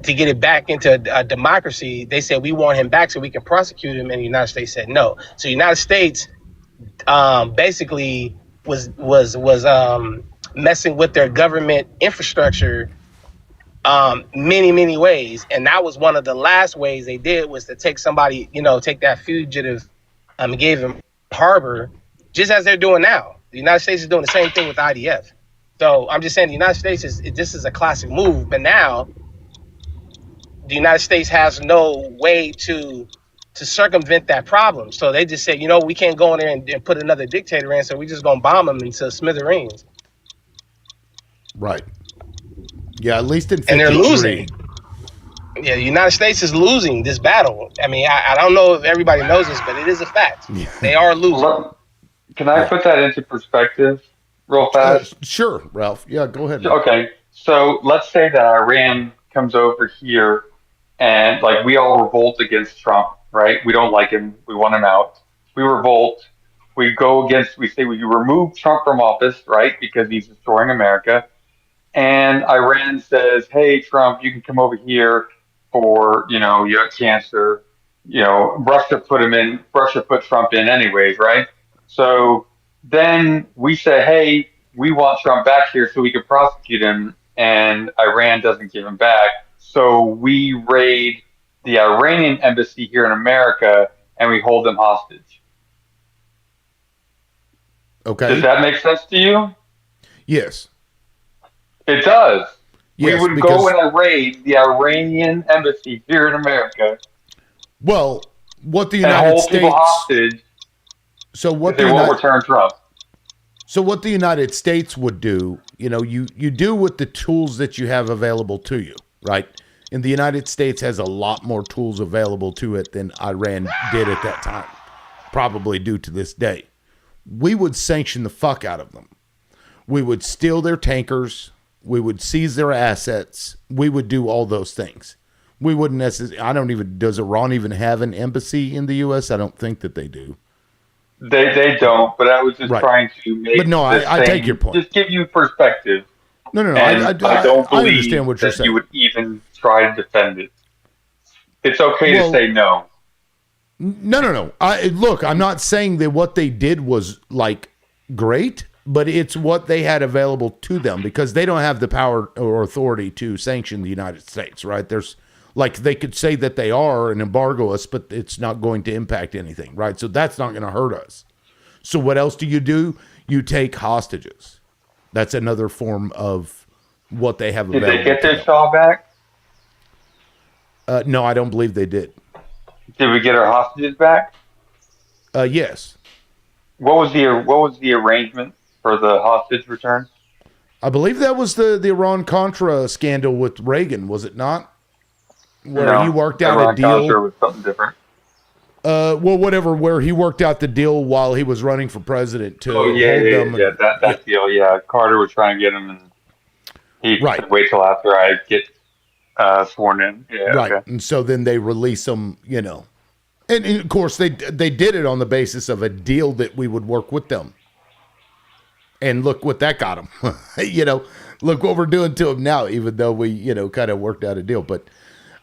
Speaker 20: to get it back into a democracy, they said we want him back so we can prosecute him, and the United States said no. So the United States basically was messing with their government infrastructure many ways, and that was one of the last ways they did was to take somebody, take that fugitive, and gave him harbor, just as they're doing now. The United States is doing the same thing with IDF. So I'm just saying the United States this is a classic move, but now the United States has no way to circumvent that problem. So they just said, we can't go in there and put another dictator in, so we're just gonna bomb them into smithereens.
Speaker 1: Right. Yeah, at least in 53.
Speaker 20: And they're losing. Yeah, the United States is losing this battle. I mean, I don't know if everybody knows this, but it is a fact. They are losing.
Speaker 6: Can I put that into perspective real fast?
Speaker 1: Sure, Ralph. Yeah, go ahead.
Speaker 6: Okay, so let's say that Iran comes over here and like we all revolt against Trump, right? We don't like him. We want him out. We revolt. We say we remove Trump from office, right? Because he's destroying America. And Iran says, hey, Trump, you can come over here for, you have cancer. Russia put Trump in anyways, right? So then we say, hey, we want Trump back here so we can prosecute him, and Iran doesn't give him back. So we raid the Iranian embassy here in America and we hold them hostage.
Speaker 1: Okay.
Speaker 6: Does that make sense to you?
Speaker 1: Yes.
Speaker 6: It does.
Speaker 1: Yes,
Speaker 6: we would go and raid the Iranian embassy here in America.
Speaker 1: Well, what the United
Speaker 6: hold
Speaker 1: States
Speaker 6: people hostage.
Speaker 1: So what
Speaker 6: they won't return Trump.
Speaker 1: So what the United States would do, you do with the tools that you have available to you, right? And the United States has a lot more tools available to it than Iran did at that time, probably due to this day. We would sanction the fuck out of them. We would steal their tankers. We would seize their assets. We would do all those things. We wouldn't necessarily, does Iran even have an embassy in the U.S.? I don't think that they do.
Speaker 6: They don't, but I was just trying to make.
Speaker 1: But no, I take your point.
Speaker 6: Just give you perspective.
Speaker 1: No.
Speaker 6: I don't believe
Speaker 1: understand what you're
Speaker 6: that
Speaker 1: saying.
Speaker 6: you would even try to defend it. It's okay to say no.
Speaker 1: No. Look, I'm not saying that what they did was like great, but it's what they had available to them because they don't have the power or authority to sanction the United States, right? There's like they could say that they are and embargo us, but it's not going to impact anything, right? So that's not going to hurt us. So what else do? You take hostages. That's another form of what they have available.
Speaker 6: Did they get their Shaw back?
Speaker 1: No, I don't believe they did.
Speaker 6: Did we get our hostages back?
Speaker 1: Yes.
Speaker 6: What was the arrangement for the hostage return?
Speaker 1: I believe that was the Iran-Contra scandal with Reagan, was it not? Where he worked out a deal.
Speaker 6: Iran-Contra was something different.
Speaker 1: Where he worked out the deal while he was running for president to hold them.
Speaker 6: That deal. Yeah, Carter was trying to get him, and he said, wait till after I get sworn in. Yeah,
Speaker 1: right.
Speaker 6: Okay.
Speaker 1: And so then they release them, And of course, they did it on the basis of a deal that we would work with them. And look what that got them. Look what we're doing to them now, even though we, kind of worked out a deal. But,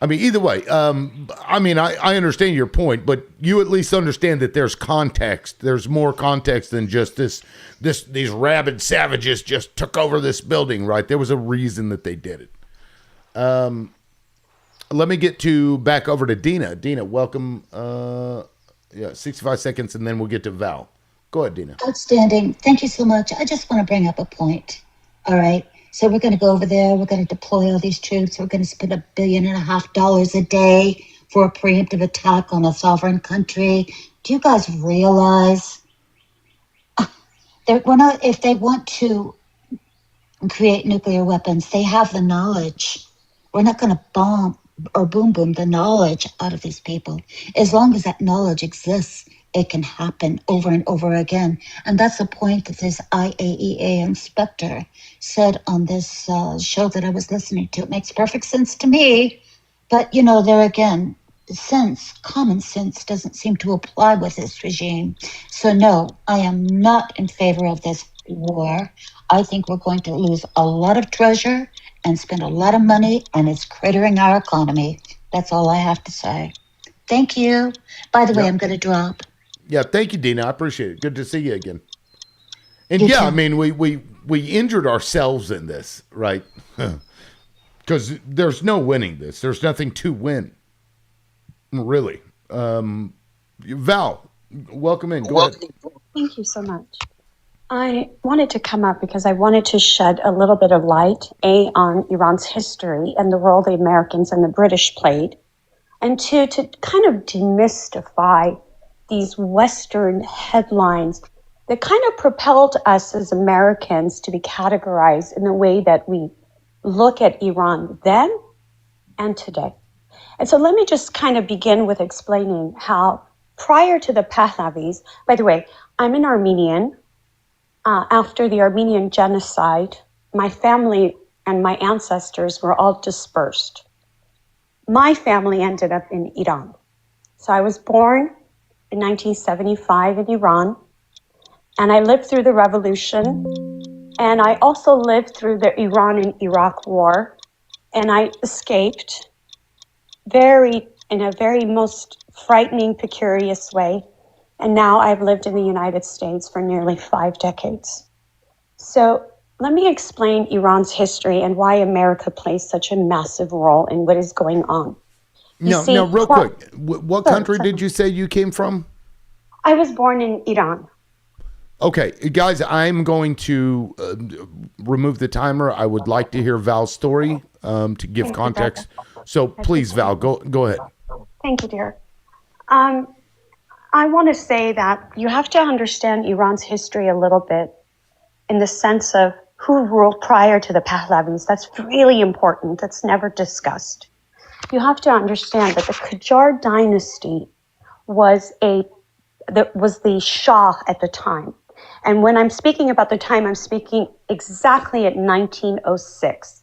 Speaker 1: I mean, either way, I understand your point, but you at least understand that there's context. There's more context than just these rabid savages just took over this building, right? There was a reason that they did it. Let me get back over to Dina. Dina, welcome. 65 seconds, and then we'll get to Val. Go ahead, Dina.
Speaker 19: Outstanding. Thank you so much. I just want to bring up a point. All right. So we're going to go over there. We're going to deploy all these troops. We're going to spend $1.5 billion a day for a preemptive attack on a sovereign country. Do you guys realize if they want to create nuclear weapons, they have the knowledge. We're not going to bomb or boom the knowledge out of these people. As long as that knowledge exists, it can happen over and over again. And that's the point that this IAEA inspector said on this show that I was listening to. It makes perfect sense to me. But, there again, common sense doesn't seem to apply with this regime. So no, I am not in favor of this war. I think we're going to lose a lot of treasure and spend a lot of money, and it's crittering our economy. That's all I have to say. Thank you. By the way, I'm going to drop.
Speaker 1: Yeah, thank you, Dina. I appreciate it. Good to see you again. And
Speaker 19: You
Speaker 1: yeah,
Speaker 19: too.
Speaker 1: I mean, we injured ourselves in this, right? Because there's no winning this. There's nothing to win, really. Val, welcome in. Go ahead.
Speaker 21: Thank you so much. I wanted to come up because I wanted to shed a little bit of light, on Iran's history and the role the Americans and the British played, and two, to kind of demystify these Western headlines that kind of propelled us as Americans to be categorized in the way that we look at Iran then and today. And so let me just kind of begin with explaining how prior to the Pahlavis, by the way, I'm an Armenian. After the Armenian genocide, my family and my ancestors were all dispersed. My family ended up in Iran. So I was born in 1975 in Iran, and I lived through the revolution, and I also lived through the Iran and Iraq war, and I escaped in a very most frightening, precarious way. And now I've lived in the United States for nearly 5 decades. So let me explain Iran's history and why America plays such a massive role in what is going on.
Speaker 1: Now, real quick, what country did you say you came from?
Speaker 21: I was born in Iran.
Speaker 1: Okay, guys, I'm going to remove the timer. I would like to hear Val's story to give context. So please, Val, go ahead.
Speaker 21: Thank you, dear. I want to say that you have to understand Iran's history a little bit in the sense of who ruled prior to the Pahlavis. That's really important. That's never discussed. You have to understand that the Qajar dynasty was the Shah at the time. And when I'm speaking about the time, I'm speaking exactly at 1906.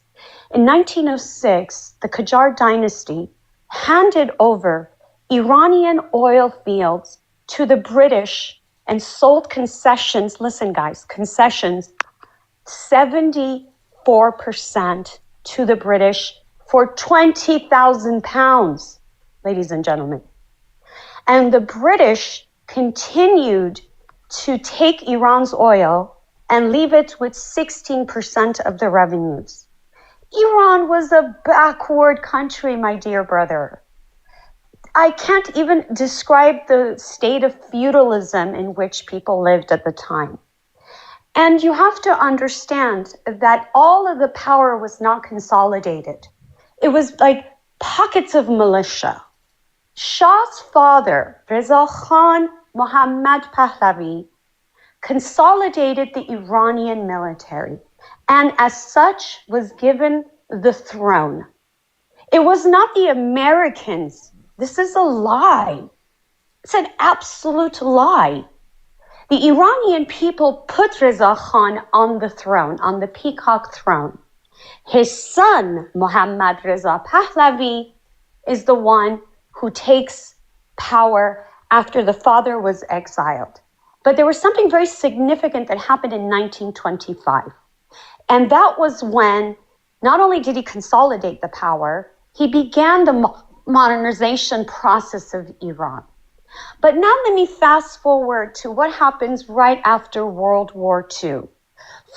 Speaker 21: In 1906, the Qajar dynasty handed over Iranian oil fields to the British and sold concessions. Listen, guys, concessions, 74% to the British for 20,000 pounds, ladies and gentlemen. And the British continued to take Iran's oil and leave it with 16% of the revenues. Iran was a backward country, my dear brother. I can't even describe the state of feudalism in which people lived at the time. And you have to understand that all of the power was not consolidated. It was like pockets of militia. Shah's father, Reza Khan Mohammad Pahlavi, consolidated the Iranian military and as such was given the throne. It was not the Americans. This is a lie. It's an absolute lie. The Iranian people put Reza Khan on the throne, on the peacock throne. His son, Mohammad Reza Pahlavi, is the one who takes power after the father was exiled. But there was something very significant that happened in 1925. And that was when not only did he consolidate the power, he began the modernization process of Iran. But now let me fast forward to what happens right after World War II.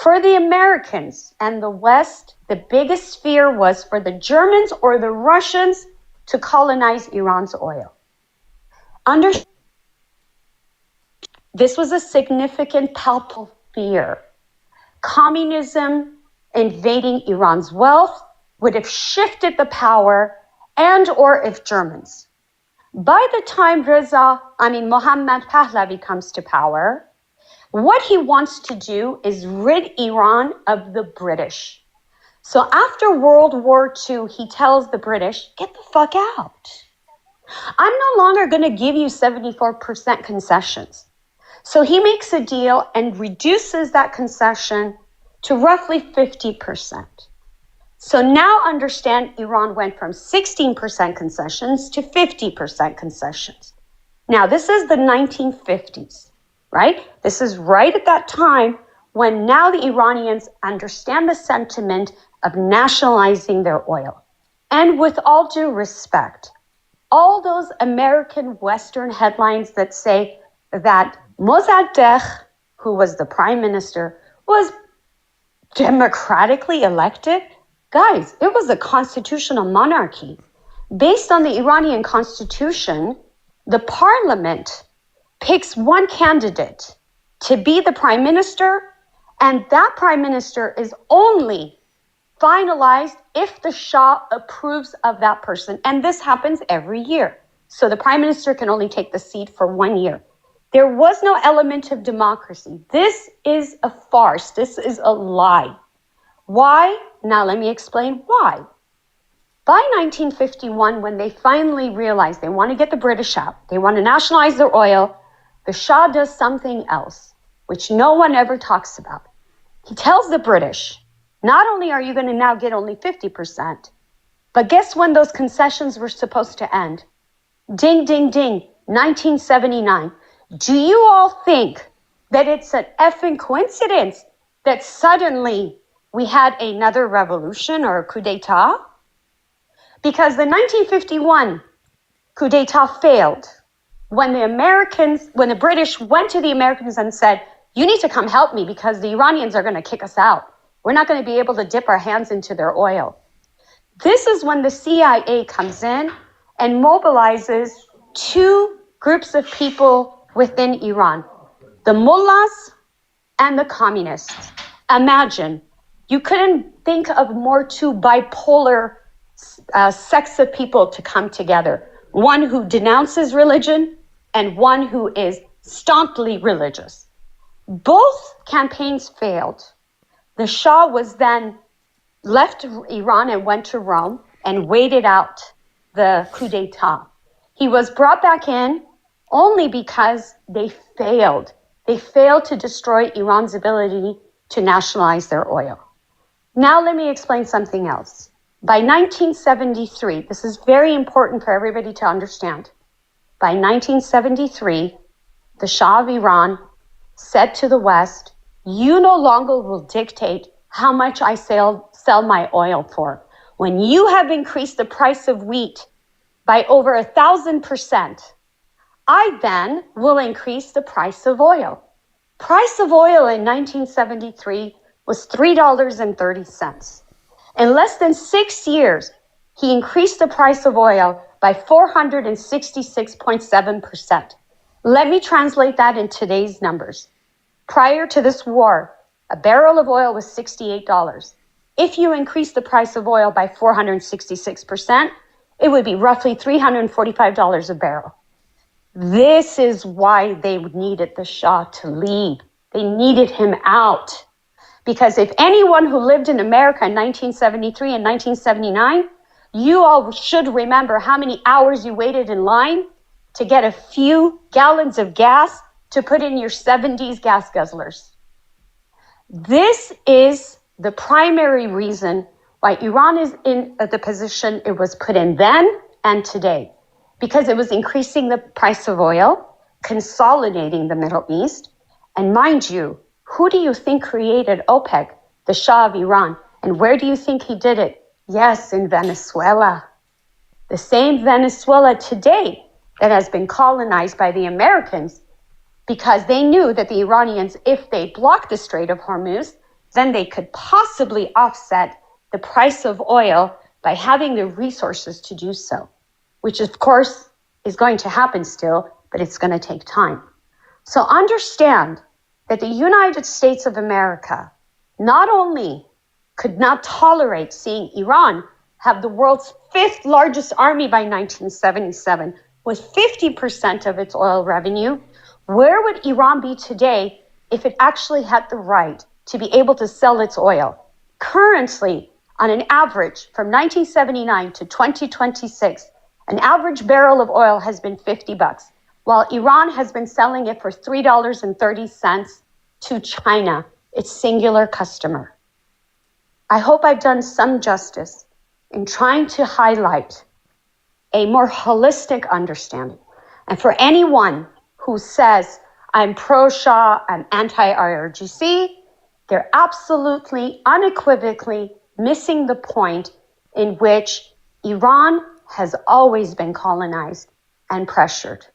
Speaker 21: For the Americans and the West, the biggest fear was for the Germans or the Russians to colonize Iran's oil. This was a significant palpable fear. Communism invading Iran's wealth would have shifted the power, and or if Germans. By the time Mohammad Pahlavi comes to power, what he wants to do is rid Iran of the British. So after World War II, he tells the British, get the fuck out. I'm no longer going to give you 74% concessions. So he makes a deal and reduces that concession to roughly 50%. So now understand Iran went from 16% concessions to 50% concessions. Now this is the 1950s, right? This is right at that time when now the Iranians understand the sentiment of nationalizing their oil. And with all due respect, all those American Western headlines that say that Mossadegh, who was the prime minister, was democratically elected, guys, it was a constitutional monarchy. Based on the Iranian constitution, the parliament picks one candidate to be the prime minister, and that prime minister is only finalized if the Shah approves of that person. And this happens every year. So the prime minister can only take the seat for 1 year. There was no element of democracy. This is a farce. This is a lie. Why? Now let me explain why. By 1951, when they finally realized they want to get the British out, they want to nationalize their oil, the Shah does something else, which no one ever talks about. He tells the British, not only are you going to now get only 50%, but guess when those concessions were supposed to end? Ding, ding, ding, 1979. Do you all think that it's an effing coincidence that suddenly we had another revolution or a coup d'etat? Because the 1951 coup d'etat failed when the British went to the Americans and said, you need to come help me because the Iranians are going to kick us out. We're not going to be able to dip our hands into their oil. This is when the CIA comes in and mobilizes two groups of people within Iran, the mullahs and the communists. Imagine, you couldn't think of more two bipolar sects of people to come together. One who denounces religion and one who is staunchly religious. Both campaigns failed. The Shah was then left Iran and went to Rome and waited out the coup d'etat. He was brought back in only because they failed. They failed to destroy Iran's ability to nationalize their oil. Now let me explain something else. By 1973, this is very important for everybody to understand. By 1973, the Shah of Iran said to the West, you no longer will dictate how much I sell my oil for. When you have increased the price of wheat by over 1,000%, I then will increase the price of oil. Price of oil in 1973 was $3.30. In less than 6 years, he increased the price of oil by 466.7%. Let me translate that in today's numbers. Prior to this war, a barrel of oil was $68. If you increase the price of oil by 466%, it would be roughly $345 a barrel. This is why they needed the Shah to leave. They needed him out. Because if anyone who lived in America in 1973 and 1979, you all should remember how many hours you waited in line to get a few gallons of gas to put in your 70s gas guzzlers. This is the primary reason why Iran is in the position it was put in then and today, because it was increasing the price of oil, consolidating the Middle East. And mind you, who do you think created OPEC? The Shah of Iran. And where do you think he did it? Yes, in Venezuela. The same Venezuela today that has been colonized by the Americans, because they knew that the Iranians, if they blocked the Strait of Hormuz, then they could possibly offset the price of oil by having the resources to do so, which of course is going to happen still, but it's going to take time. So understand that the United States of America not only could not tolerate seeing Iran have the world's 5th largest army by 1977 with 50% of its oil revenue, where would Iran be today if it actually had the right to be able to sell its oil? Currently, on an average from 1979 to 2026, an average barrel of oil has been $50, while Iran has been selling it for $3.30 to China, its singular customer. I hope I've done some justice in trying to highlight a more holistic understanding. And for anyone who says, I'm pro-Shah, I'm anti-IRGC, they're absolutely, unequivocally missing the point in which Iran has always been colonized and pressured,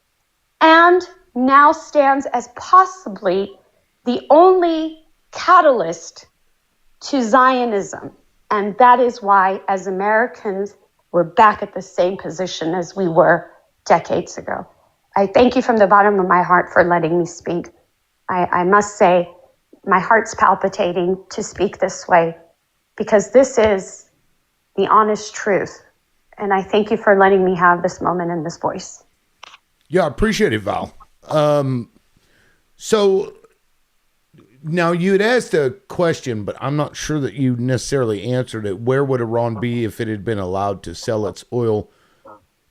Speaker 21: and now stands as possibly the only catalyst to Zionism. And that is why, as Americans, we're back at the same position as we were decades ago. I thank you from the bottom of my heart for letting me speak. I must say, my heart's palpitating to speak this way because this is the honest truth. And I thank you for letting me have this moment and this voice.
Speaker 1: Yeah, I appreciate it, Val. So now you had asked a question, but I'm not sure that you necessarily answered it. Where would Iran be if it had been allowed to sell its oil?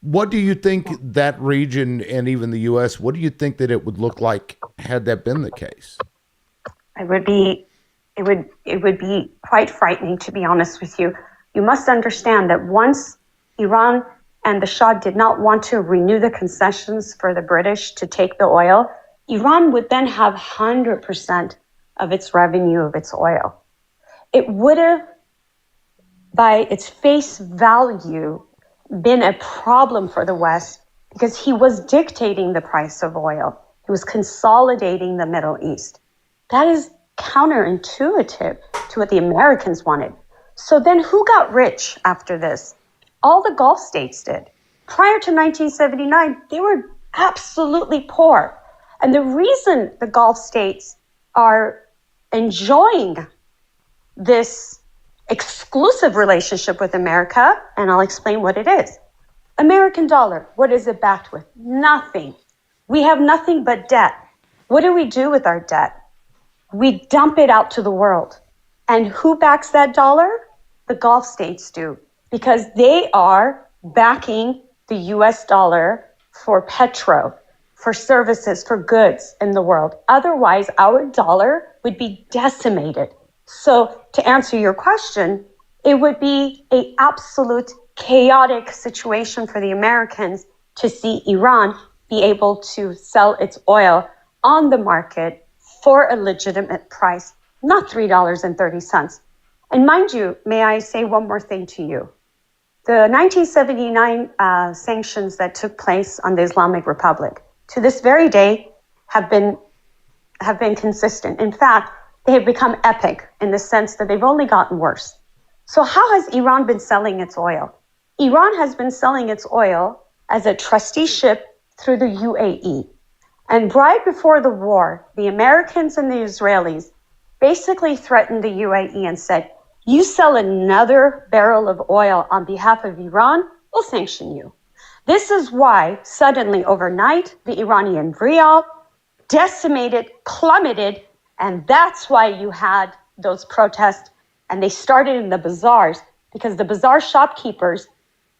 Speaker 1: What do you think that region and even the U.S., what do you think that it would look like had that been the case?
Speaker 21: It would be quite frightening, to be honest with you. You must understand that once Iran and the Shah did not want to renew the concessions for the British to take the oil, Iran would then have 100% of its revenue of its oil. It would have, by its face value, been a problem for the West because he was dictating the price of oil. He was consolidating the Middle East. That is counterintuitive to what the Americans wanted. So then who got rich after this? All the Gulf states did. Prior to 1979, they were absolutely poor. And the reason the Gulf states are enjoying this exclusive relationship with America, and I'll explain what it is. American dollar, what is it backed with? Nothing. We have nothing but debt. What do we do with our debt? We dump it out to the world. And who backs that dollar? The Gulf states do, because they are backing the US dollar for for services, for goods in the world. Otherwise, our dollar would be decimated. So to answer your question, it would be an absolute chaotic situation for the Americans to see Iran be able to sell its oil on the market for a legitimate price, not $3.30. And mind you, may I say one more thing to you? The 1979 sanctions that took place on the Islamic Republic to this very day have been consistent. In fact, they have become epic in the sense that they've only gotten worse. So how has Iran been selling its oil? Iran has been selling its oil as a trusteeship through the UAE. And right before the war, the Americans and the Israelis basically threatened the UAE and said, you sell another barrel of oil on behalf of Iran, we'll sanction you. This is why suddenly overnight, the Iranian rial decimated, plummeted, and that's why you had those protests. And they started in the bazaars because the bazaar shopkeepers,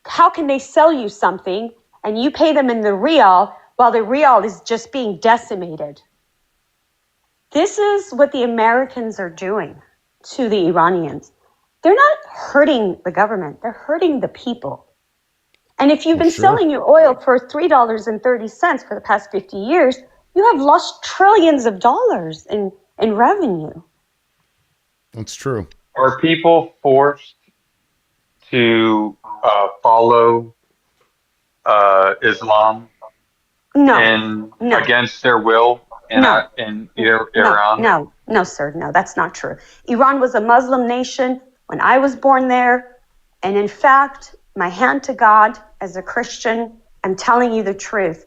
Speaker 21: how can they sell you something and you pay them in the rial while the rial is just being decimated? This is what the Americans are doing to the Iranians. They're not hurting the government, they're hurting the people. And if you've been selling your oil for $3.30 for the past 50 years, you have lost trillions of dollars in revenue.
Speaker 1: That's true.
Speaker 6: Are people forced to follow Islam against their will in Iran?
Speaker 21: No, sir. No, that's not true. Iran was a Muslim nation when I was born there. And in fact, my hand to God as a Christian, I'm telling you the truth.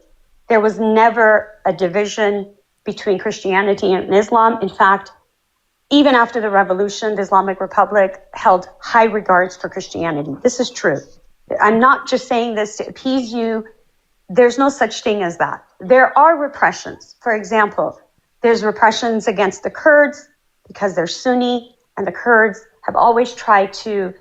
Speaker 21: There was never a division between Christianity and Islam. In fact, even after the revolution, the Islamic Republic held high regards for Christianity. This is true. I'm not just saying this to appease you. There's no such thing as that. There are repressions. For example, there's repressions against the Kurds because they're Sunni, and the Kurds have always tried to,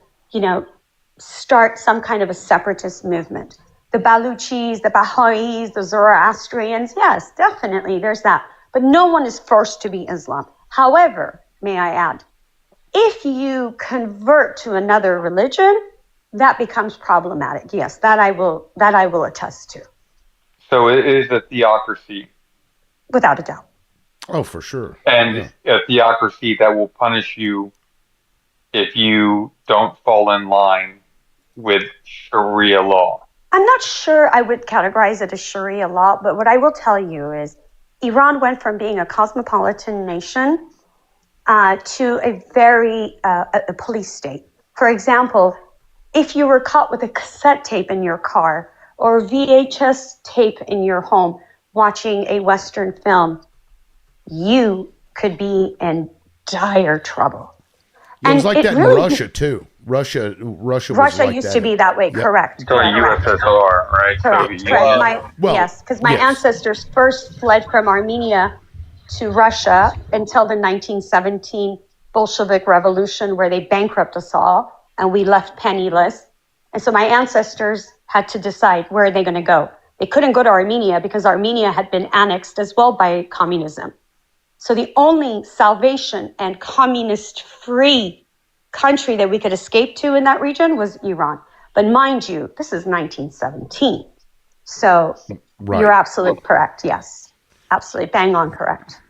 Speaker 21: start some kind of a separatist movement. The Baluchis, the Baha'is, the Zoroastrians, yes, definitely, there's that. But no one is forced to be Islam. However, may I add, if you convert to another religion, that becomes problematic. Yes, that I will attest to.
Speaker 6: So it is a theocracy.
Speaker 21: Without a doubt.
Speaker 1: Oh, for sure.
Speaker 6: And a theocracy that will punish you if you don't fall in line with Sharia law?
Speaker 21: I'm not sure I would categorize it as Sharia law, but what I will tell you is Iran went from being a cosmopolitan nation to a very a police state. For example, if you were caught with a cassette tape in your car or a VHS tape in your home watching a Western film, you could be in dire trouble.
Speaker 1: Yeah, it was like that in
Speaker 21: really,
Speaker 1: Russia too. Russia was
Speaker 21: Russia
Speaker 1: like
Speaker 21: used
Speaker 1: that.
Speaker 21: to be that way.
Speaker 1: Yep.
Speaker 21: Correct.
Speaker 6: So USSR, right?
Speaker 21: Correct.
Speaker 6: Soviet
Speaker 21: Correct.
Speaker 6: Union.
Speaker 21: Because my
Speaker 1: Yes.
Speaker 21: ancestors first fled from Armenia to Russia until the 1917 Bolshevik Revolution, where they bankrupted us all and we left penniless. And so my ancestors had to decide where are they going to go. They couldn't go to Armenia because Armenia had been annexed as well by communism. So the only salvation and communist-free country that we could escape to in that region was Iran. But mind you, this is 1917. So You're absolutely correct. Yes, absolutely, bang on correct.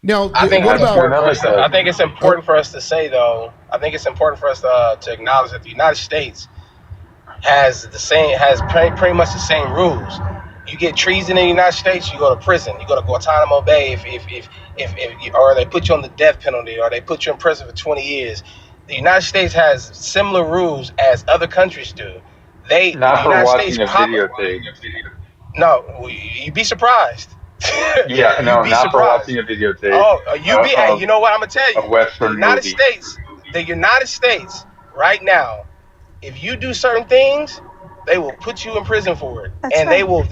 Speaker 1: Now,
Speaker 20: I think
Speaker 1: what
Speaker 20: it's
Speaker 1: about?
Speaker 20: important for us I think it's important for us to say, though. I think it's important for us to acknowledge that the United States has pretty much the same rules. You get treason in the United States, you go to prison. You go to Guantanamo Bay or they put you on the death penalty, or they put you in prison for 20 years. The United States has similar rules as other countries do.
Speaker 6: Not
Speaker 20: The
Speaker 6: for
Speaker 20: United
Speaker 6: watching
Speaker 20: States
Speaker 6: a videotape.
Speaker 20: No, you'd be surprised.
Speaker 6: Yeah, no,
Speaker 20: You'd be
Speaker 6: not for
Speaker 20: surprised.
Speaker 6: watching a videotape
Speaker 20: Oh, hey,
Speaker 6: of
Speaker 20: you know what I'm gonna tell you?
Speaker 6: a Western movie.
Speaker 20: The United States, right now, if you do certain things, they will put you in prison for it, they will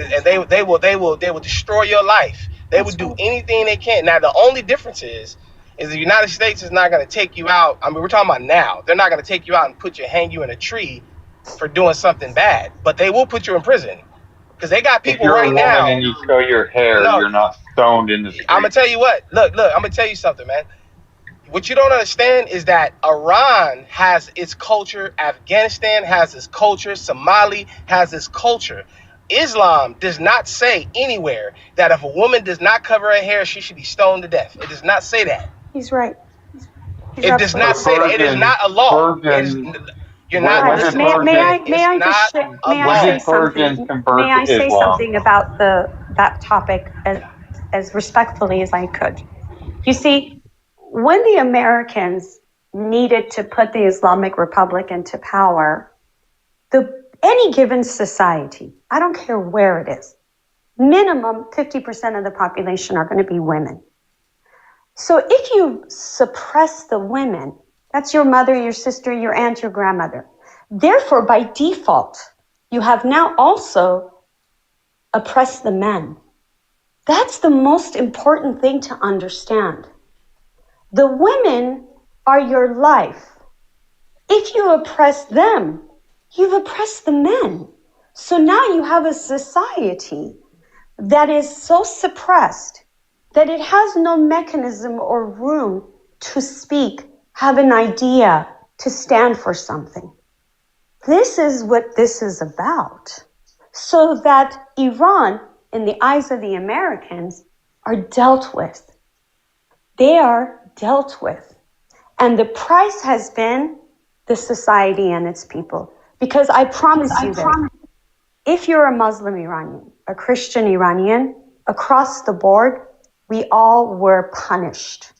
Speaker 20: destroy your life. They will do anything they can. Now, the only difference is the United States is not gonna take you out. I mean, we're talking about now. They're not gonna take you out and hang you in a tree for doing something bad, but they will put you in prison because they got
Speaker 6: If
Speaker 20: people
Speaker 6: you're a
Speaker 20: right
Speaker 6: woman
Speaker 20: now.
Speaker 6: and you show your hair,
Speaker 20: No,
Speaker 6: you're not stoned in the
Speaker 20: I'm gonna
Speaker 6: street.
Speaker 20: tell you what. Look, I'm gonna tell you something, man. What you don't understand is that Iran has its culture, Afghanistan has its culture, Somali has its culture. Islam does not say anywhere that if a woman does not cover her hair, she should be stoned to death. It does not say that.
Speaker 21: He's right.
Speaker 20: It does not say that. It is not a law. You're not.
Speaker 6: When did when did Persians
Speaker 21: May
Speaker 6: convert
Speaker 21: I
Speaker 6: to
Speaker 21: say
Speaker 6: Islam?
Speaker 21: something about that topic as respectfully as I could? You see, when the Americans needed to put the Islamic Republic into power, any given society, I don't care where it is, minimum 50% of the population are going to be women. So if you suppress the women, that's your mother, your sister, your aunt, your grandmother. Therefore, by default, you have now also oppressed the men. That's the most important thing to understand. The women are your life. If you oppress them, you've oppressed the men. So now you have a society that is so suppressed that it has no mechanism or room to speak, have an idea, to stand for something. This is what this is about. So that Iran, in the eyes of the Americans, are dealt with. They are dealt with. And the price has been the society and its people. Because I promise you that if you're a Muslim Iranian, a Christian Iranian, across the board, we all were punished.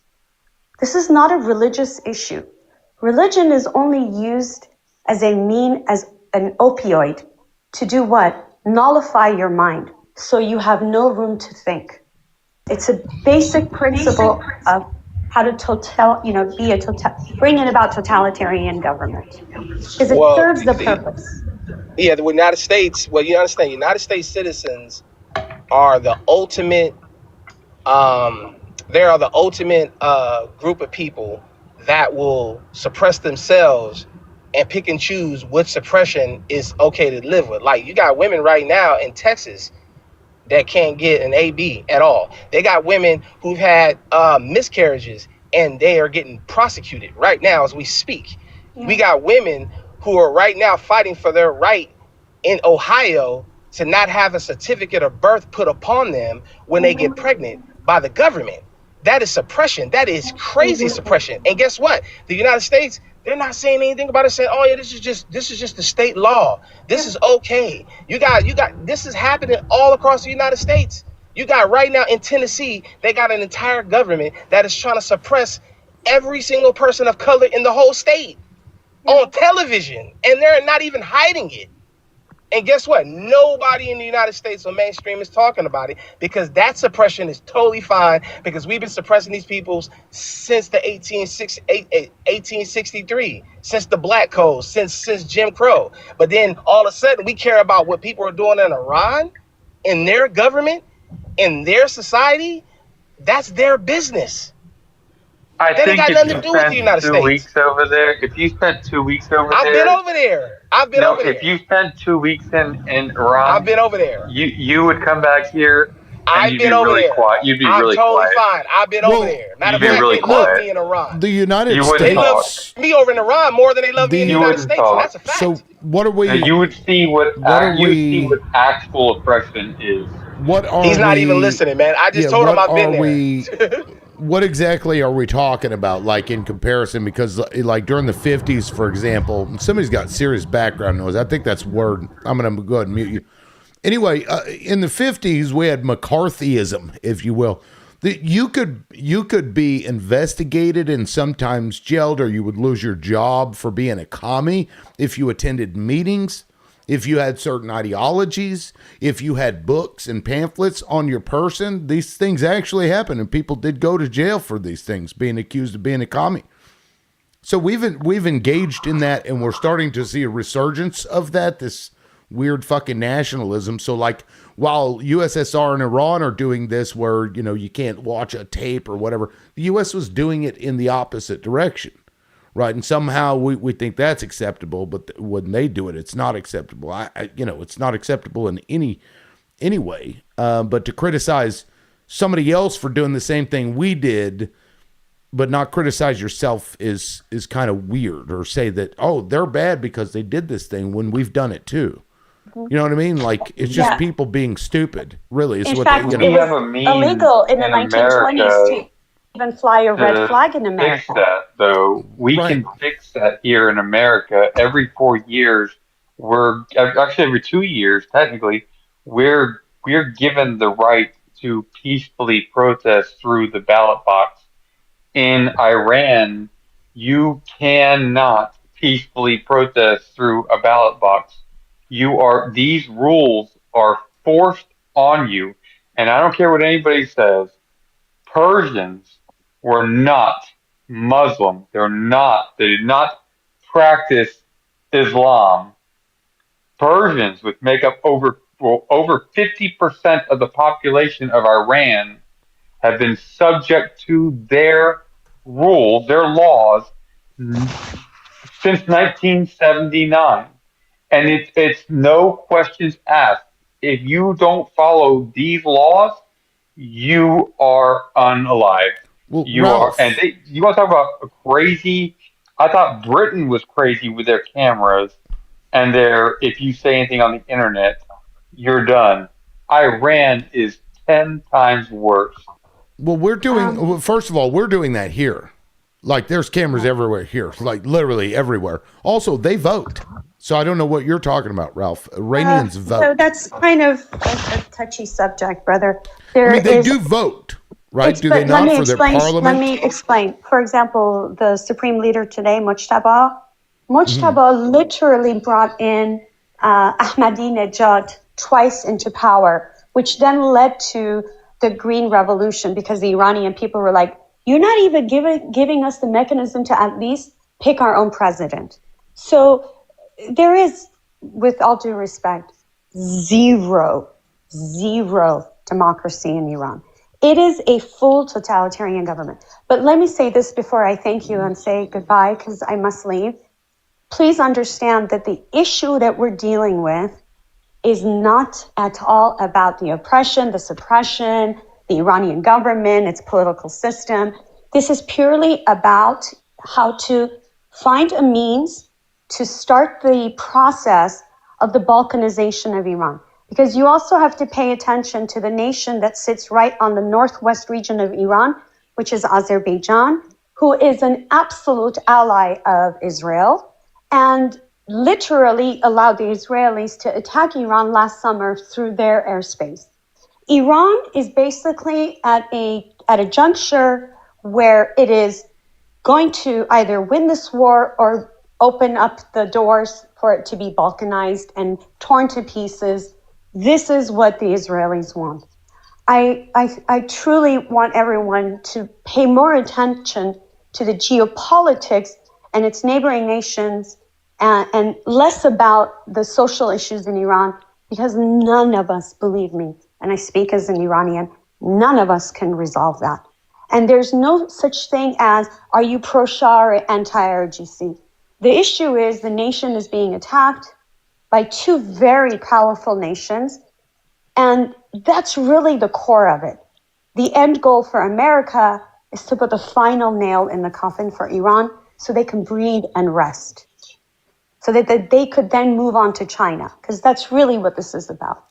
Speaker 21: This is not a religious issue. Religion is only used as as an opioid to do what? Nullify your mind, so you have no room to think. It's a basic principle of how to bring in about totalitarian government, because it serves the purpose.
Speaker 20: Yeah, the United States. Well, you understand, United States citizens are the ultimate. They are the ultimate group of people that will suppress themselves and pick and choose what suppression is okay to live with. Like, you got women right now in Texas that can't get an AB at all. They got women who've had miscarriages and they are getting prosecuted right now as we speak. Yeah. We got women who are right now fighting for their right in Ohio to not have a certificate of birth put upon them when they get pregnant by the government. That is suppression. That is crazy suppression. And guess what? The United States, they're not saying anything about it, saying, oh yeah, this is just the state law. This is okay. You got this is happening all across the United States. You got right now in Tennessee, they got an entire government that is trying to suppress every single person of color in the whole state on television. And they're not even hiding it. And guess what? Nobody in the United States or mainstream is talking about it because that suppression is totally fine because we've been suppressing these peoples since the 1863, since the Black Code, since Jim Crow. But then all of a sudden we care about what people are doing in Iran, in their government, in their society. That's their business.
Speaker 6: I
Speaker 20: That ain't
Speaker 6: think
Speaker 20: got
Speaker 6: if
Speaker 20: nothing
Speaker 6: you
Speaker 20: to do with the
Speaker 6: spent
Speaker 20: United
Speaker 6: 2 weeks
Speaker 20: States.
Speaker 6: over there, if you spent 2 weeks over
Speaker 20: I've been
Speaker 6: there,
Speaker 20: over there. I've been
Speaker 6: no,
Speaker 20: over
Speaker 6: if
Speaker 20: there.
Speaker 6: you spent 2 weeks in
Speaker 20: I've
Speaker 6: Iran,
Speaker 20: been over there.
Speaker 6: you would come back here and
Speaker 20: I've
Speaker 6: you'd be
Speaker 20: been over
Speaker 6: really
Speaker 20: there.
Speaker 6: quiet. You'd be
Speaker 20: I'm
Speaker 6: really
Speaker 20: totally
Speaker 6: quiet.
Speaker 20: fine. I've been over
Speaker 1: Well,
Speaker 20: there. Matter
Speaker 6: You'd
Speaker 20: of
Speaker 6: be
Speaker 20: fact,
Speaker 6: really
Speaker 20: they love
Speaker 6: quiet.
Speaker 20: me in Iran.
Speaker 1: the United
Speaker 6: You wouldn't
Speaker 20: They love
Speaker 6: talk.
Speaker 1: States.
Speaker 20: me over in Iran more than they love me in the
Speaker 6: You
Speaker 20: United
Speaker 6: wouldn't
Speaker 20: States, and
Speaker 6: talk.
Speaker 20: that's a fact.
Speaker 1: So what are
Speaker 6: And
Speaker 1: we?
Speaker 6: you would see
Speaker 1: What are
Speaker 6: you would see
Speaker 1: we?
Speaker 6: what actual oppression is.
Speaker 1: What are
Speaker 20: He's not even
Speaker 1: we?
Speaker 20: listening, man. I
Speaker 1: Yeah.
Speaker 20: just told him
Speaker 1: What
Speaker 20: I've
Speaker 1: are
Speaker 20: been there.
Speaker 1: we? What exactly are we talking about? Like in comparison, because like during the 50s, for example, somebody's got serious background noise. I think that's word. I'm gonna go ahead and mute you. Anyway, in the 50s, we had McCarthyism, if you will. You could be investigated and sometimes jailed, or you would lose your job for being a commie if you attended meetings, if you had certain ideologies, if you had books and pamphlets on your person. These things actually happen, and people did go to jail for these things, being accused of being a commie. So we've engaged in that, and we're starting to see a resurgence of that. This weird fucking nationalism. So like while USSR and Iran are doing this where, you know, you can't watch a tape or whatever, the US was doing it in the opposite direction. Right. And somehow we think that's acceptable, but when they do it, it's not acceptable. It's not acceptable in any way. But to criticize somebody else for doing the same thing we did, but not criticize yourself is kind of weird, or say that, oh, they're bad because they did this thing when we've done it too. You know what I mean? Like, it's just people being stupid, really. Is
Speaker 21: In
Speaker 1: what
Speaker 21: fact,
Speaker 1: they,
Speaker 21: it was illegal in the 1920s to even fly a red flag in
Speaker 6: Fix
Speaker 21: America.
Speaker 6: that, though. We
Speaker 1: Right.
Speaker 6: can fix that here in America. Every 4 years, we're actually every 2 years, technically, we're given the right to peacefully protest through the ballot box. In Iran, you cannot peacefully protest through a ballot box. These rules are forced on you, and I don't care what anybody says. Persians were not Muslim. They did not practice Islam. Persians, which make up over 50% of the population of Iran, have been subject to their rules, their laws, since 1979. And it's no questions asked. If you don't follow these laws, you are unalive.
Speaker 1: Well,
Speaker 6: You
Speaker 1: Ralph,
Speaker 6: are, and you want to talk about a crazy? I thought Britain was crazy with their cameras and if you say anything on the internet, you're done. Iran is 10 times worse.
Speaker 1: well, first of all, we're doing that here. Like, there's cameras everywhere here, like literally everywhere. Also, they vote. So I don't know what you're talking about, Ralph. Iranians vote.
Speaker 21: So that's kind of a touchy subject, brother.
Speaker 1: They do vote, right? Do they not for their parliament?
Speaker 21: Let me explain. For example, the Supreme Leader today, Mujtaba literally brought in Ahmadinejad twice into power, which then led to the Green Revolution, because the Iranian people were like, you're not even giving us the mechanism to at least pick our own president. So there is, with all due respect, zero democracy in Iran. It is a full totalitarian government. But let me say this before I thank you and say goodbye, because I must leave. Please understand that the issue that we're dealing with is not at all about the oppression, the suppression, the Iranian government, its political system. This is purely about how to find a means to start the process of the balkanization of Iran. Because you also have to pay attention to the nation that sits right on the northwest region of Iran, which is Azerbaijan, who is an absolute ally of Israel and literally allowed the Israelis to attack Iran last summer through their airspace. Iran is basically at a juncture where it is going to either win this war or open up the doors for it to be balkanized and torn to pieces. This is what the Israelis want. I truly want everyone to pay more attention to the geopolitics and its neighboring nations and less about the social issues in Iran, because none of us, believe me, and I speak as an Iranian, none of us can resolve that. And there's no such thing as, are you pro-Shah or anti-IRGC? The issue is the nation is being attacked by two very powerful nations, and that's really the core of it. The end goal for America is to put the final nail in the coffin for Iran so they can breathe and rest, so that they could then move on to China, because that's really what this is about.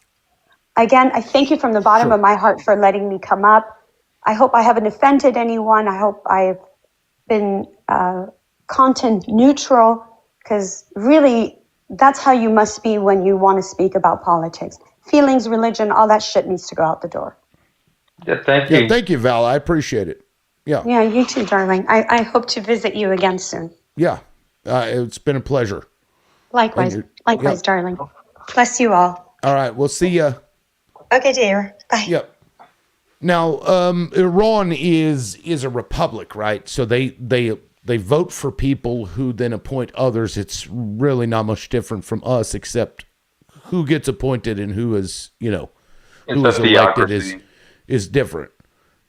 Speaker 21: Again, I thank you from the bottom of my heart for letting me come up. I hope I haven't offended anyone. I hope I've been content neutral, because really that's how you must be when you want to speak about politics. Feelings, religion, all that shit needs to go out the door.
Speaker 6: Yeah, thank you.
Speaker 1: Yeah, thank you, Val. I appreciate it. Yeah.
Speaker 21: Yeah, you too, darling. I hope to visit you again soon.
Speaker 1: Yeah. It's been a pleasure.
Speaker 21: Likewise. Likewise, darling. Bless you all.
Speaker 1: All right. We'll see ya.
Speaker 21: Okay, dear. Bye.
Speaker 1: Yep. Now, Iran is a republic, right? So they vote for people who then appoint others. It's really not much different from us, except who gets appointed and who is, who is elected is different.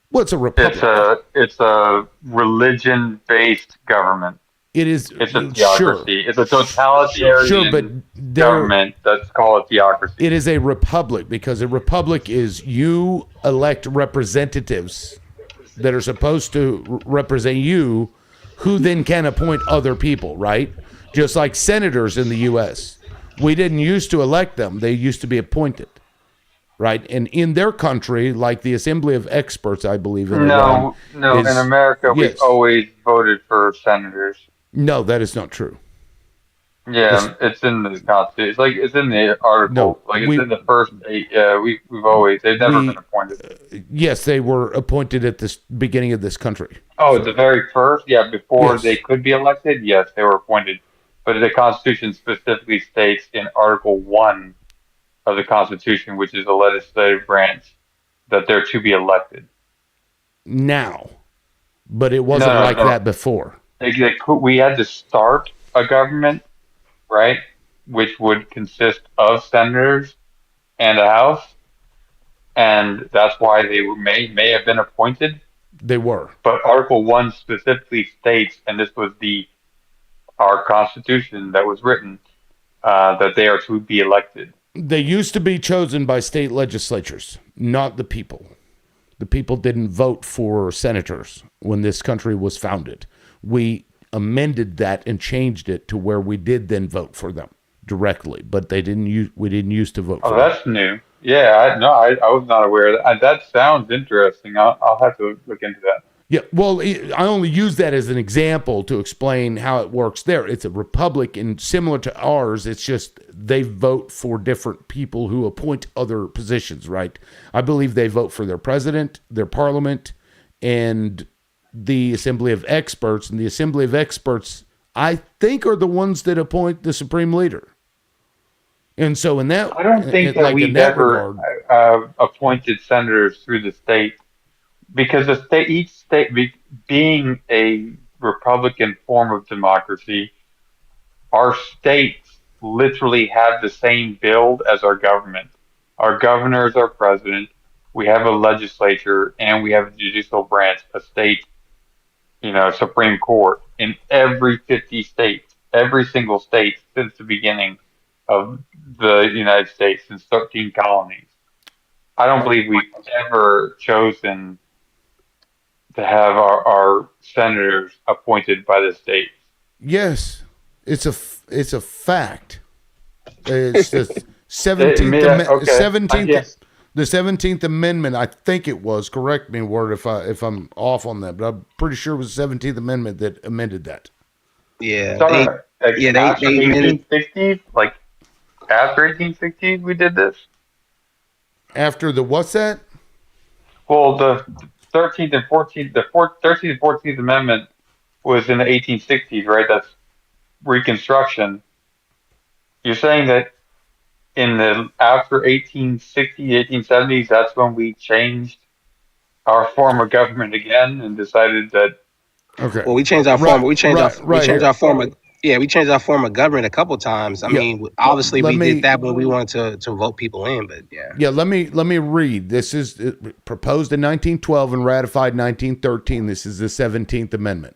Speaker 1: What's a republic?
Speaker 6: It's a religion-based government.
Speaker 1: It is.
Speaker 6: It's a theocracy. Sure. It's a totalitarian government. That's called a theocracy.
Speaker 1: It is a republic, because a republic is you elect representatives that are supposed to represent you, who then can appoint other people, right? Just like senators in the U.S. We didn't used to elect them. They used to be appointed, right? And in their country, like the Assembly of Experts, I believe in Iran.
Speaker 6: No. In America, we've always voted for senators.
Speaker 1: No, that is not true.
Speaker 6: Yeah, it's in the Constitution. It's in the article.
Speaker 1: No,
Speaker 6: it's in the first 8. They've never been appointed.
Speaker 1: Yes, they were appointed at the beginning of this country.
Speaker 6: Oh, the very first? Yeah, before they could be elected? Yes, they were appointed. But the Constitution specifically states in Article 1 of the Constitution, which is the legislative branch, that they're to be elected.
Speaker 1: Now. But it wasn't that before.
Speaker 6: We had to start a government, right, which would consist of senators and a House, and that's why they may have been appointed.
Speaker 1: They were.
Speaker 6: But Article 1 specifically states, and this was our Constitution that was written, that they are to be elected.
Speaker 1: They used to be chosen by state legislatures, not the people. The people didn't vote for senators when this country was founded. We amended that and changed it to where we did then vote for them directly, but we didn't used to vote for them.
Speaker 6: Oh, that's new. Yeah, I was not aware of that. That sounds interesting. I'll have to look into that.
Speaker 1: Yeah, well, I only use that as an example to explain how it works there. It's a republic, and similar to ours, it's just they vote for different people who appoint other positions, right? I believe they vote for their president, their parliament, and the Assembly of Experts. And the Assembly of Experts, I think, are the ones that appoint the supreme leader. And so in that,
Speaker 6: I don't think that we've ever appointed senators through the state. Because each state, being a Republican form of democracy, our states literally have the same build as our government. Our governor is our president. We have a legislature, and we have a judicial branch, a state, Supreme Court in every 50 states, every single state since the beginning of the United States, since 13 colonies. I don't believe we've ever chosen to have our senators appointed by the states.
Speaker 1: Yes, it's a fact. It's the 17th The 17th Amendment, I think it was. Correct me, Word, if I'm off on that, but I'm pretty sure it was the 17th Amendment that amended that.
Speaker 10: Yeah,
Speaker 6: Talking about like after
Speaker 10: they amended.
Speaker 6: 1860s, like after 1860s, we did this.
Speaker 1: After the what's that?
Speaker 6: Well, the 13th and 14th, 13th and 14th Amendment was in the 1860s, right? That's Reconstruction. You're saying that in the after 1860s, 1870s, that's when we changed our form of government again and decided that.
Speaker 1: Okay.
Speaker 20: Well, we changed our form. We changed
Speaker 1: here.
Speaker 20: our form of. Yeah, we changed our form of government a couple times. I mean, obviously we did that when we wanted to vote people in, but yeah.
Speaker 1: Yeah, let me read. This is proposed in 1912 and ratified in 1913. This is the 17th Amendment.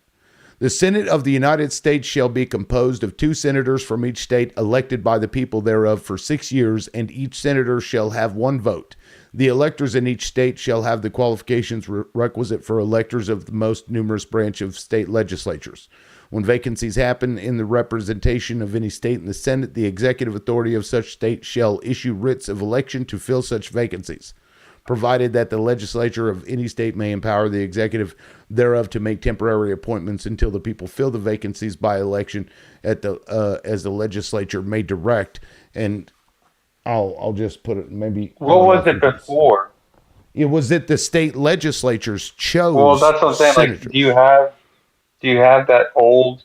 Speaker 1: The Senate of the United States shall be composed of 2 senators from each state elected by the people thereof for 6 years, and each senator shall have 1 vote. The electors in each state shall have the qualifications requisite for electors of the most numerous branch of state legislatures. When vacancies happen in the representation of any state in the Senate, the executive authority of such state shall issue writs of election to fill such vacancies, provided that the legislature of any state may empower the executive thereof to make temporary appointments until the people fill the vacancies by election at the as the legislature may direct. And I'll just put it maybe.
Speaker 6: What was it before?
Speaker 1: It was that the state legislatures chose.
Speaker 6: Well, that's what I'm saying.
Speaker 1: senators.
Speaker 6: Like, do you have that old?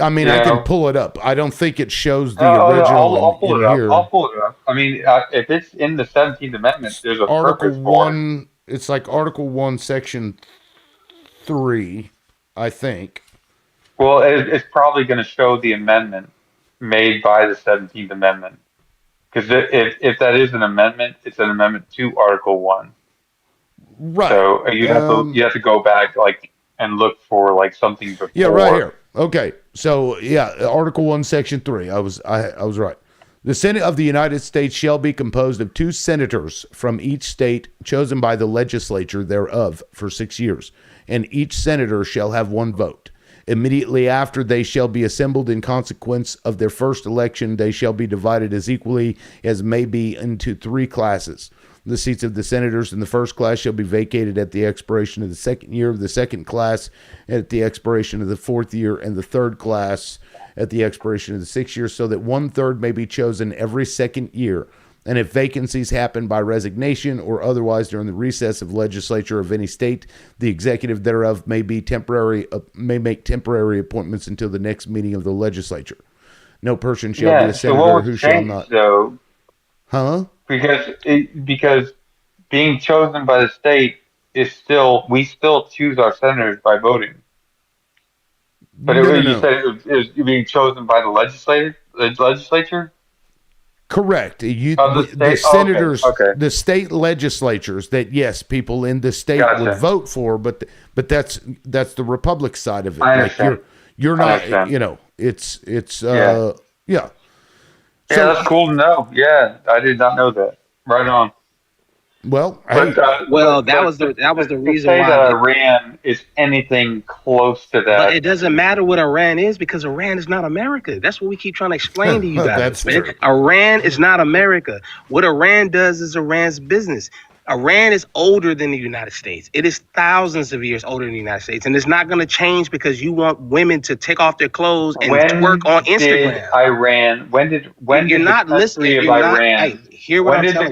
Speaker 1: I mean, I can pull it up. I don't think it shows the
Speaker 6: No,
Speaker 1: original
Speaker 6: I'll pull
Speaker 1: in
Speaker 6: it up.
Speaker 1: here.
Speaker 6: I'll pull it up. I mean, if it's in the 17th Amendment, there's a
Speaker 1: Article
Speaker 6: purpose for it.
Speaker 1: 1. It's like Article 1, Section 3, I think.
Speaker 6: Well, it's probably going to show the amendment made by the 17th Amendment. Because if that is an amendment, it's an amendment to Article 1.
Speaker 1: Right.
Speaker 6: So you have to go back and look for something before.
Speaker 1: Yeah, right here. Okay. So yeah, Article 1, Section 3. I was right. The Senate of the United States shall be composed of 2 senators from each state chosen by the legislature thereof for 6 years, and each senator shall have 1 vote. Immediately after they shall be assembled in consequence of their first election, they shall be divided as equally as may be into 3 classes. The seats of the senators in the first class shall be vacated at the expiration of the second year of the second class, at the expiration of the 4th year, and the third class at the expiration of the 6th year, so that 1/3 may be chosen every second year. And if vacancies happen by resignation or otherwise during the recess of legislature of any state, the executive thereof may make temporary appointments until the next meeting of the legislature. No person shall be a senator who shall not.
Speaker 6: Though,
Speaker 1: huh?
Speaker 6: Because being chosen by the state is we still choose our senators by voting. But you said it was being chosen by the legislature?
Speaker 1: Correct.
Speaker 6: The
Speaker 1: senators,
Speaker 6: okay.
Speaker 1: The state legislatures that yes, people in the state would vote for, but that's the Republic side of it.
Speaker 6: I understand.
Speaker 1: You're not, it's yeah.
Speaker 6: Yeah, that's cool to know. Yeah, I did not know that. Right on.
Speaker 1: Well,
Speaker 20: that was the reason
Speaker 6: say
Speaker 20: why
Speaker 6: that Iran is anything close to that.
Speaker 20: But it doesn't matter what Iran is because Iran is not America. That's what we keep trying to explain to you guys.
Speaker 1: That's true.
Speaker 20: Iran is not America. What Iran does is Iran's business. Iran is older than the United States. It is thousands of years older than the United States, and it's not going to change because you want women to take off their clothes and work on Instagram.
Speaker 6: When did the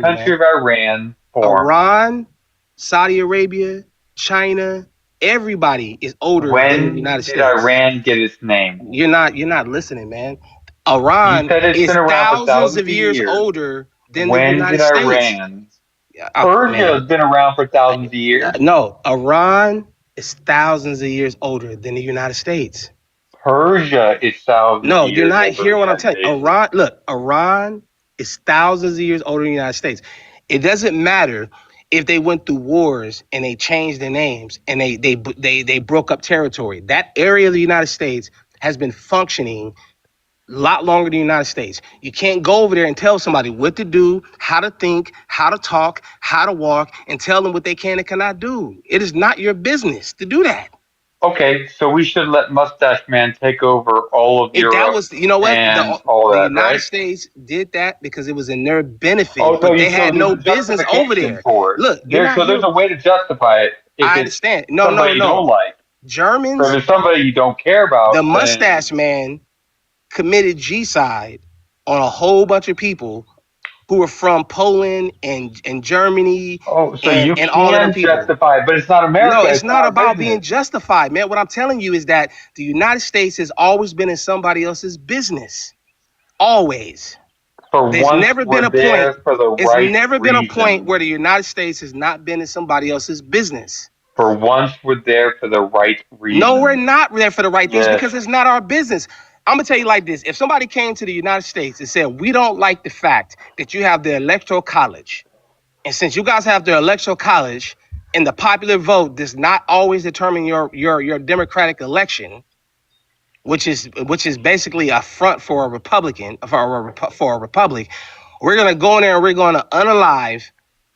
Speaker 6: country of Iran form?
Speaker 20: Iran, Saudi Arabia, China, everybody is older than the United States.
Speaker 6: When did Iran get its name?
Speaker 20: You're not listening, man. Iran is thousands of years older than the United States.
Speaker 6: When did Iran? Persia has been around for thousands of years.
Speaker 20: No, Iran is thousands of years older than the United States.
Speaker 6: Persia is thousands.
Speaker 20: No, you're not hearing what I'm telling you. Iran is thousands of years older than the United States. It doesn't matter if they went through wars and they changed their names and they broke up territory. That area of the United States has been functioning a lot longer than the United States. You can't go over there and tell somebody what to do, how to think, how to talk, how to walk, and tell them what they can and cannot do. It is not your business to do that.
Speaker 6: Okay, so we should let Mustache Man take over all of
Speaker 20: If that
Speaker 6: Europe
Speaker 20: was, you know what,
Speaker 6: and all
Speaker 20: the
Speaker 6: that,
Speaker 20: United
Speaker 6: right?
Speaker 20: States did that because it was in their benefit,
Speaker 6: Oh,
Speaker 20: but they
Speaker 6: so
Speaker 20: had
Speaker 6: there's
Speaker 20: no
Speaker 6: a
Speaker 20: business over
Speaker 6: justification
Speaker 20: there.
Speaker 6: for it.
Speaker 20: Look, you're not
Speaker 6: So
Speaker 20: here.
Speaker 6: there's a way to justify it if
Speaker 20: I
Speaker 6: it's
Speaker 20: understand. No,
Speaker 6: somebody you don't like. Or if
Speaker 20: Germans,
Speaker 6: it's somebody you don't care
Speaker 20: the
Speaker 6: about, then
Speaker 20: mustache man committed G-side on a whole bunch of people who were from Poland and Germany
Speaker 6: so you
Speaker 20: and all of them
Speaker 6: can
Speaker 20: people.
Speaker 6: justify it, but it's not
Speaker 20: No,
Speaker 6: America.
Speaker 20: it's
Speaker 6: It's
Speaker 20: not
Speaker 6: not our
Speaker 20: about being
Speaker 6: business.
Speaker 20: justified, man. What I'm telling you is that the United States has always been in somebody else's business. Always.
Speaker 6: For
Speaker 20: There's
Speaker 6: once,
Speaker 20: never been
Speaker 6: we're
Speaker 20: a point.
Speaker 6: there for the
Speaker 20: It's
Speaker 6: right
Speaker 20: never been a point
Speaker 6: reason.
Speaker 20: where the United States has not been in somebody else's business.
Speaker 6: For once, we're there for the right
Speaker 20: No, we're
Speaker 6: reason.
Speaker 20: not there for the right things
Speaker 6: Yes.
Speaker 20: because it's not our business. I'm gonna tell you like this: if somebody came to the United States and said, "We don't like the fact that you have the electoral college, and since you guys have the electoral college, and the popular vote does not always determine your democratic election," which is basically a front for a Republican for a republic. We're gonna go in there and we're gonna unalive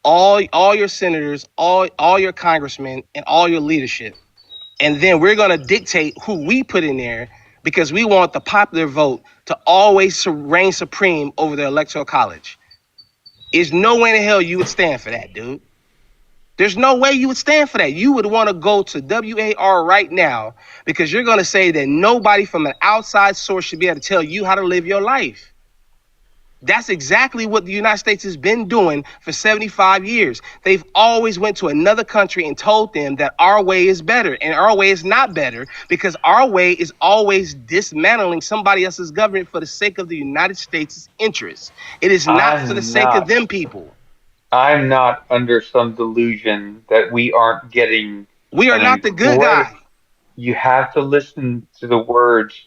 Speaker 20: all your senators, all your congressmen, and all your leadership, and then we're gonna dictate who we put in there because we want the popular vote to always reign supreme over the electoral college. There's no way in hell you would stand for that, dude. There's no way you would stand for that. You would want to go to WAR right now because you're going to say that nobody from an outside source should be able to tell you how to live your life. That's exactly what the United States has been doing for 75 years. They've always went to another country and told them that our way is better, and our way is not better because our way is always dismantling somebody else's government for the sake of the United States' interests. It is not for the
Speaker 6: I'm
Speaker 20: sake of
Speaker 6: not.
Speaker 20: them people.
Speaker 6: I'm not under some delusion that we aren't getting
Speaker 20: We are
Speaker 6: an
Speaker 20: not the good
Speaker 6: incredible.
Speaker 20: guy.
Speaker 6: You have to listen to the words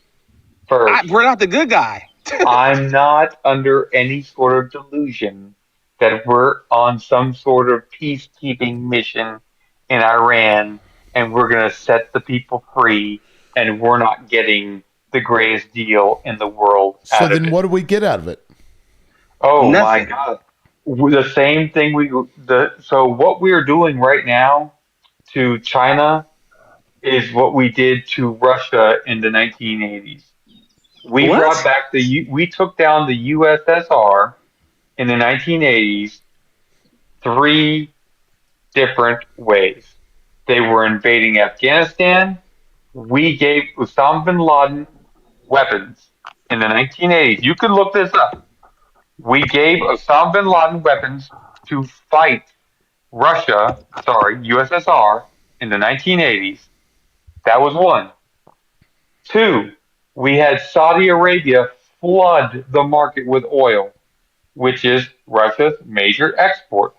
Speaker 6: first.
Speaker 20: We're not the good guy.
Speaker 6: I'm not under any sort of delusion that we're on some sort of peacekeeping mission in Iran and we're going to set the people free and we're not getting the greatest deal in the world
Speaker 1: So
Speaker 6: out of
Speaker 1: then
Speaker 6: it.
Speaker 1: what do we get out of it?
Speaker 6: Oh my
Speaker 20: Nothing.
Speaker 6: God. The same thing so what we're doing right now to China is what we did to Russia in the 1980s.
Speaker 20: What?
Speaker 6: We took down the USSR in the 1980s three different ways. They were invading Afghanistan. We gave Osama bin Laden weapons in the 1980s. You can look this up. We gave Osama bin Laden weapons to fight USSR in the 1980s. That was one. Two, we had Saudi Arabia flood the market with oil, which is Russia's major export,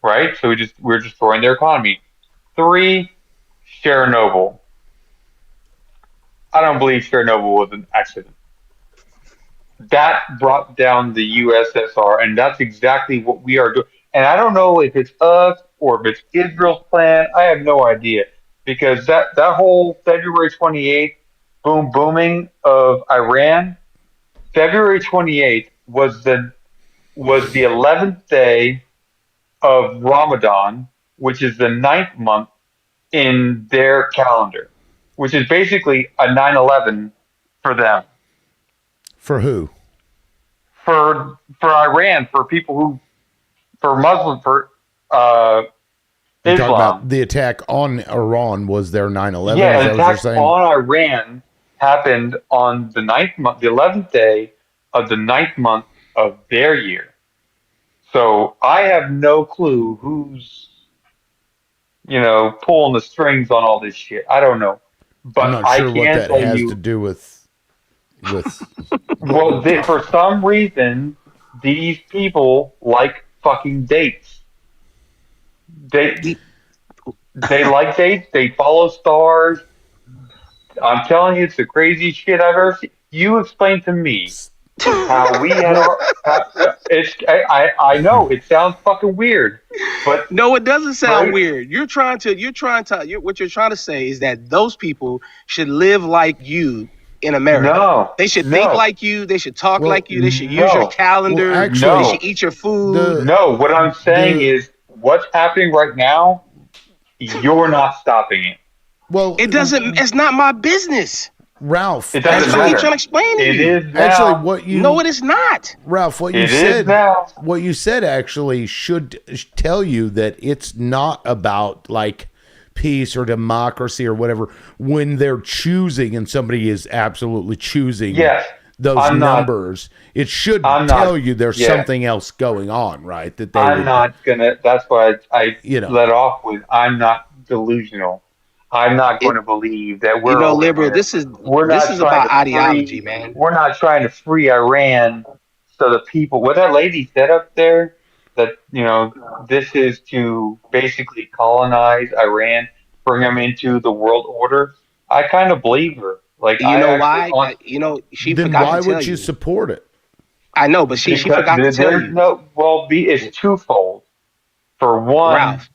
Speaker 6: right? So we're destroying their economy. Three, Chernobyl. I don't believe Chernobyl was an accident. That brought down the USSR, and that's exactly what we are doing. And I don't know if it's us or if it's Israel's plan. I have no idea because that whole February 28th booming of Iran, February 28th was the 11th day of Ramadan, which is the ninth month in their calendar, which is basically a 9/11 for them,
Speaker 1: For who?
Speaker 6: for Iran, for people who for Muslim, for uh,
Speaker 1: You're talking
Speaker 6: Islam.
Speaker 1: about the attack on Iran was their 9/11?
Speaker 6: Yeah,
Speaker 1: Is
Speaker 6: an
Speaker 1: that what you're
Speaker 6: attack
Speaker 1: saying?
Speaker 6: on Iran happened on the ninth month, the 11th day of the ninth month of their year. So I have no clue who's pulling the strings on all this shit. I don't know,
Speaker 1: I'm
Speaker 6: but
Speaker 1: not
Speaker 6: I
Speaker 1: sure what
Speaker 6: can
Speaker 1: that
Speaker 6: tell
Speaker 1: has to
Speaker 6: you.
Speaker 1: do with what
Speaker 6: Well,
Speaker 1: we're talking
Speaker 6: for some reason, these people like fucking dates. They they like dates. They follow stars. I'm telling you, it's the craziest shit I've ever seen. You explain to me how we had
Speaker 20: Well,
Speaker 6: our. I know it sounds fucking weird, but
Speaker 20: no, it doesn't sound
Speaker 6: right?
Speaker 20: weird. What you're trying to say is that those people should live like you in America.
Speaker 6: No,
Speaker 20: They should think
Speaker 6: no,
Speaker 20: like you. They should talk
Speaker 1: Well,
Speaker 20: like you. They should use your
Speaker 6: no,
Speaker 1: well,
Speaker 20: calendar. They
Speaker 1: actually,
Speaker 20: should
Speaker 6: no,
Speaker 20: eat your food.
Speaker 1: the
Speaker 6: no. What I'm saying
Speaker 1: the
Speaker 6: is, what's happening right now, you're not stopping it.
Speaker 1: Well,
Speaker 20: it doesn't. It's not my business.
Speaker 1: Ralph,
Speaker 6: It doesn't
Speaker 20: That's what I keep
Speaker 6: matter.
Speaker 20: trying to explain to
Speaker 6: It
Speaker 20: you.
Speaker 6: is now.
Speaker 1: Actually, what you
Speaker 20: No, it is not.
Speaker 1: Ralph, what you
Speaker 6: It is
Speaker 1: said,
Speaker 6: now.
Speaker 1: what you said actually should tell you that it's not about like peace or democracy or whatever when they're choosing and somebody is absolutely choosing
Speaker 6: Yes,
Speaker 1: those
Speaker 6: I'm not-
Speaker 1: numbers. It should
Speaker 6: I'm
Speaker 1: tell
Speaker 6: not-
Speaker 1: you there's
Speaker 6: yeah.
Speaker 1: something else going on, right? That they
Speaker 6: I'm
Speaker 1: would,
Speaker 6: not gonna. That's why I
Speaker 1: you know.
Speaker 6: let off with. I'm not delusional. I'm not going to believe that
Speaker 20: You
Speaker 6: we're
Speaker 20: know,
Speaker 6: over
Speaker 20: liberal.
Speaker 6: here.
Speaker 20: This is
Speaker 6: We're
Speaker 20: this
Speaker 6: not
Speaker 20: is
Speaker 6: trying
Speaker 20: about
Speaker 6: to
Speaker 20: ideology,
Speaker 6: free.
Speaker 20: man.
Speaker 6: We're not trying to free Iran. So the people. What that lady said up there. That this is to basically colonize Iran, bring them into the world order. I kind of believe her. Like
Speaker 20: You
Speaker 6: I
Speaker 20: know
Speaker 6: actually
Speaker 20: why?
Speaker 6: on
Speaker 20: She
Speaker 1: Then
Speaker 20: forgot
Speaker 1: why
Speaker 20: to tell
Speaker 1: would you
Speaker 20: you.
Speaker 1: support it?
Speaker 20: I know, but she
Speaker 6: because
Speaker 20: forgot to tell
Speaker 6: there's
Speaker 20: you,
Speaker 6: no it's twofold. For one,
Speaker 20: Ralph.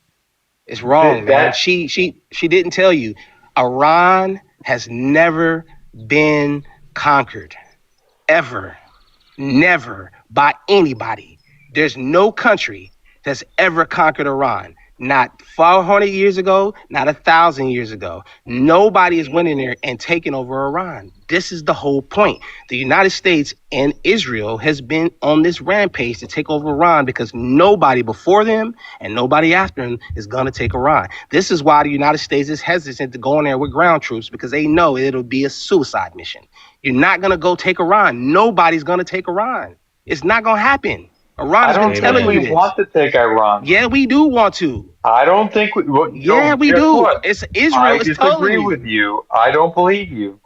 Speaker 20: It's wrong, man.
Speaker 6: that
Speaker 20: She didn't tell you. Iran has never been conquered, ever, never by anybody. There's no country that's ever conquered Iran. Not 400 years ago, not 1,000 years ago. Nobody has went in there and taken over Iran. This is the whole point. The United States and Israel has been on this rampage to take over Iran because nobody before them and nobody after them is going to take Iran. This is why the United States is hesitant to go in there with ground troops because they know it'll be a suicide mission. You're not going to go take Iran. Nobody's going to take Iran. It's not going to happen. Iran
Speaker 6: I
Speaker 20: has
Speaker 6: don't
Speaker 20: been telling
Speaker 6: think
Speaker 20: you
Speaker 6: we
Speaker 20: this.
Speaker 6: want to take Iran.
Speaker 20: Yeah, we do want to.
Speaker 6: I don't think we. Well,
Speaker 20: Yeah, we
Speaker 6: guess
Speaker 20: do.
Speaker 6: What?
Speaker 20: It's Israel
Speaker 6: I
Speaker 20: is telling
Speaker 6: disagree
Speaker 20: you.
Speaker 6: with you. I don't believe you.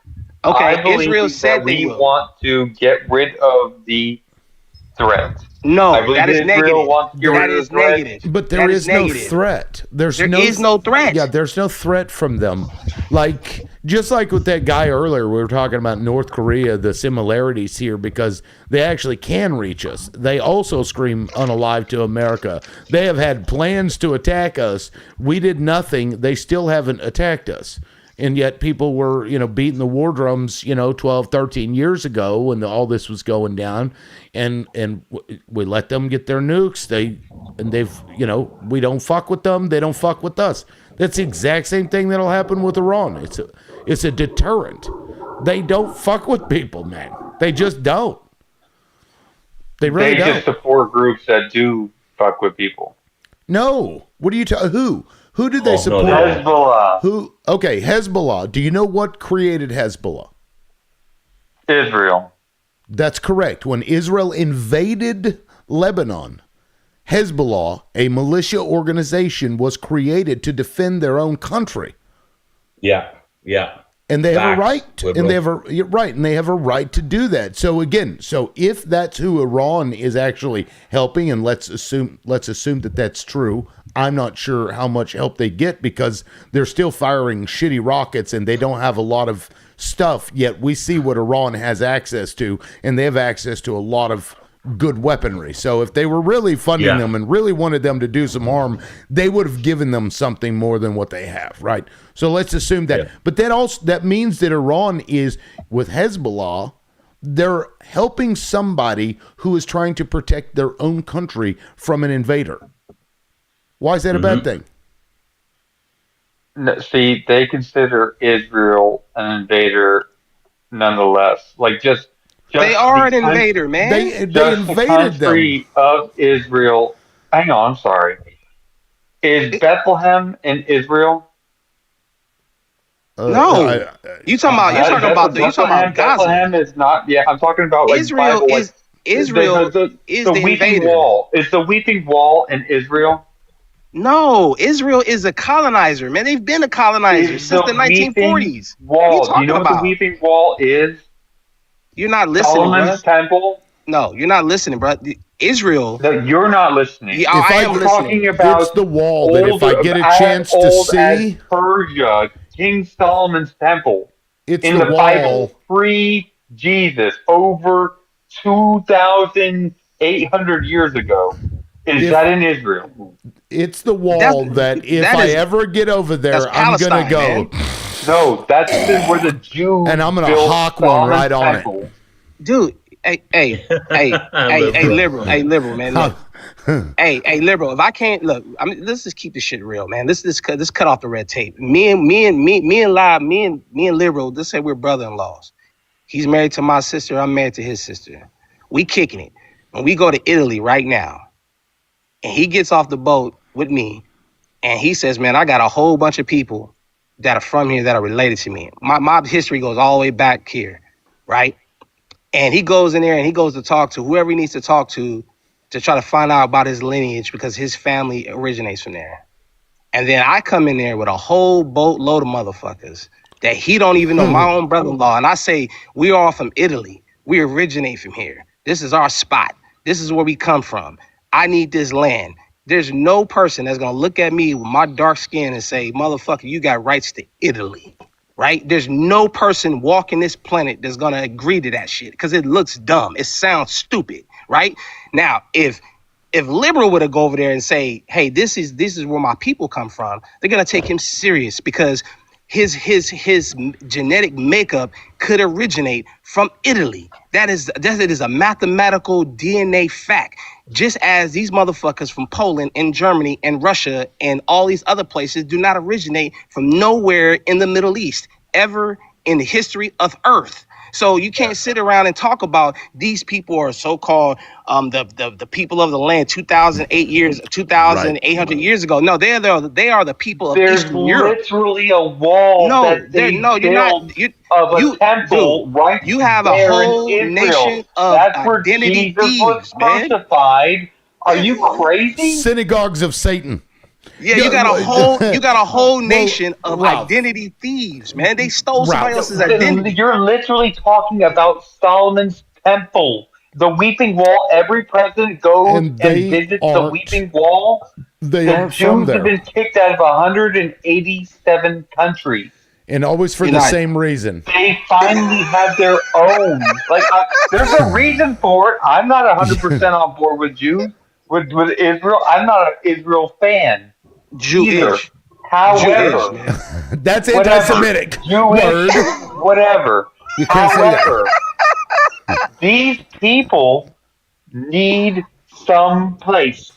Speaker 20: Okay,
Speaker 6: I believe
Speaker 20: Israel
Speaker 6: that
Speaker 20: said they
Speaker 6: we
Speaker 20: will.
Speaker 6: want to get rid of the threat.
Speaker 20: No,
Speaker 6: I believe
Speaker 20: that is
Speaker 6: Israel
Speaker 20: negative.
Speaker 6: wants to get
Speaker 20: That
Speaker 6: rid of
Speaker 20: is
Speaker 6: the threat.
Speaker 20: negative.
Speaker 1: But there
Speaker 20: That
Speaker 1: is no
Speaker 20: negative.
Speaker 1: threat.
Speaker 20: There is no threat.
Speaker 1: Yeah, there's no threat from them. Like just like with that guy earlier, we were talking about North Korea, the similarities here because they actually can reach us. They also scream unalive to America. They have had plans to attack us. We did nothing. They still haven't attacked us. And yet people were, beating the war drums, 12, 13 years ago when all this was going down. And we let them get their nukes. We don't fuck with them. They don't fuck with us. That's the exact same thing that'll happen with Iran. It's a deterrent. They don't fuck with people, man. They just don't. They really
Speaker 6: They
Speaker 1: don't.
Speaker 6: just support groups that do fuck with people.
Speaker 1: No. What are you talking? Who? Who did they support?
Speaker 6: Hezbollah.
Speaker 1: Who? Okay, Hezbollah. Do you know what created Hezbollah?
Speaker 6: Israel.
Speaker 1: That's correct. When Israel invaded Lebanon, Hezbollah, a militia organization, was created to defend their own country.
Speaker 3: Yeah.
Speaker 1: And they have a right,
Speaker 3: Liberal.
Speaker 1: and they have a right to do that. So again, if that's who Iran is actually helping, and let's assume that that's true. I'm not sure how much help they get because they're still firing shitty rockets and they don't have a lot of stuff yet. We see what Iran has access to, and they have access to a lot of good weaponry. So if they were really funding them and really wanted them to do some harm, they would have given them something more than what they have, right? So let's assume that. But that means that Iran is with Hezbollah. They're helping somebody who is trying to protect their own country from an invader. Why is that a bad thing?
Speaker 6: No, see, they consider Israel an invader nonetheless. Like just
Speaker 20: They are an invader, man.
Speaker 1: They
Speaker 6: just the
Speaker 1: invaded
Speaker 6: country of Israel. Hang on, I'm sorry. Is Bethlehem in Israel?
Speaker 20: No, you're talking about Gaza.
Speaker 6: Bethlehem is not. Yeah, I'm talking about like
Speaker 20: Israel
Speaker 6: Bible,
Speaker 20: is the
Speaker 6: Weeping
Speaker 20: invader.
Speaker 6: Wall. Is the Weeping Wall in Israel?
Speaker 20: No, Israel is a colonizer, man. They've been a colonizer
Speaker 6: Is
Speaker 20: since the 1940s.
Speaker 6: Wall.
Speaker 20: What are you
Speaker 6: Do
Speaker 20: talking
Speaker 6: you know
Speaker 20: about?
Speaker 6: what the Weeping Wall is?
Speaker 20: You're not listening,
Speaker 6: Solomon's
Speaker 20: bro.
Speaker 6: temple.
Speaker 20: No, you're not listening, bro. Israel.
Speaker 6: No, you're not listening.
Speaker 20: Yeah, I am listening.
Speaker 6: Talking about
Speaker 1: it's the wall that if I get a chance to
Speaker 6: old
Speaker 1: see,
Speaker 6: as Persia, King Solomon's temple.
Speaker 1: It's
Speaker 6: in
Speaker 1: the
Speaker 6: the
Speaker 1: wall.
Speaker 6: Bible pre-Jesus, over 2,800 years ago. Is that in Israel?
Speaker 1: It's the wall that if I ever get over there, I'm gonna go.
Speaker 20: Man.
Speaker 6: No, that's where the Jews
Speaker 1: and I'm gonna
Speaker 6: built
Speaker 1: hawk one
Speaker 6: Solomon's
Speaker 1: right on
Speaker 6: temple.
Speaker 1: it.
Speaker 20: Dude, liberal, man. Look, hey, liberal. If I can't look, I mean, let's just keep this shit real, man. Let's cut off the red tape. Me and liberal. Let's say we're brother-in-laws. He's married to my sister. I'm married to his sister. We kicking it. When we go to Italy right now, and he gets off the boat with me, and he says, "Man, I got a whole bunch of people that are from here that are related to me. My history goes all the way back here, right?" And he goes in there and he goes to talk to whoever he needs to talk to try to find out about his lineage because his family originates from there. And then I come in there with a whole boatload of motherfuckers that he don't even know, my own brother-in-law. And I say, we are from Italy. We originate from here. This is our spot. This is where we come from. I need this land. There's no person that's going to look at me with my dark skin and say, motherfucker, you got rights to Italy, right? There's no person walking this planet that's going to agree to that shit because it looks dumb. It sounds stupid, right? Now, if liberal were to go over there and say, hey, this is where my people come from, they're going to take him serious because his genetic makeup could originate from Italy. That is a mathematical DNA fact. Just as these motherfuckers from Poland and Germany and Russia and all these other places do not originate from nowhere in the Middle East ever in the history of Earth. So you can't sit around and talk about these people are so-called the people of the land 2,800 years ago. No, they are the people of Eastern Europe.
Speaker 6: There's literally a wall that they built of a temple right
Speaker 20: you have a
Speaker 6: there
Speaker 20: whole
Speaker 6: in Israel.
Speaker 20: nation of
Speaker 6: That's where
Speaker 20: identity
Speaker 6: Jesus was
Speaker 20: thieves, man.
Speaker 6: crucified. Are you crazy?
Speaker 1: Synagogues of Satan.
Speaker 20: Yeah, you got a whole nation of identity thieves, man. They stole somebody else's identity.
Speaker 6: You're literally talking about Solomon's temple. The Weeping Wall, every president goes and visits the Weeping Wall. The Jews have been kicked out of 187 countries.
Speaker 1: And always for the same reason.
Speaker 6: They finally have their own. There's a reason for it. I'm not 100% on board with Jews, with Israel. I'm not an Israel fan.
Speaker 20: Jewish.
Speaker 6: However,
Speaker 1: that's anti-Semitic.
Speaker 6: Jewish, whatever.
Speaker 1: You can't say that.
Speaker 6: These people need some place.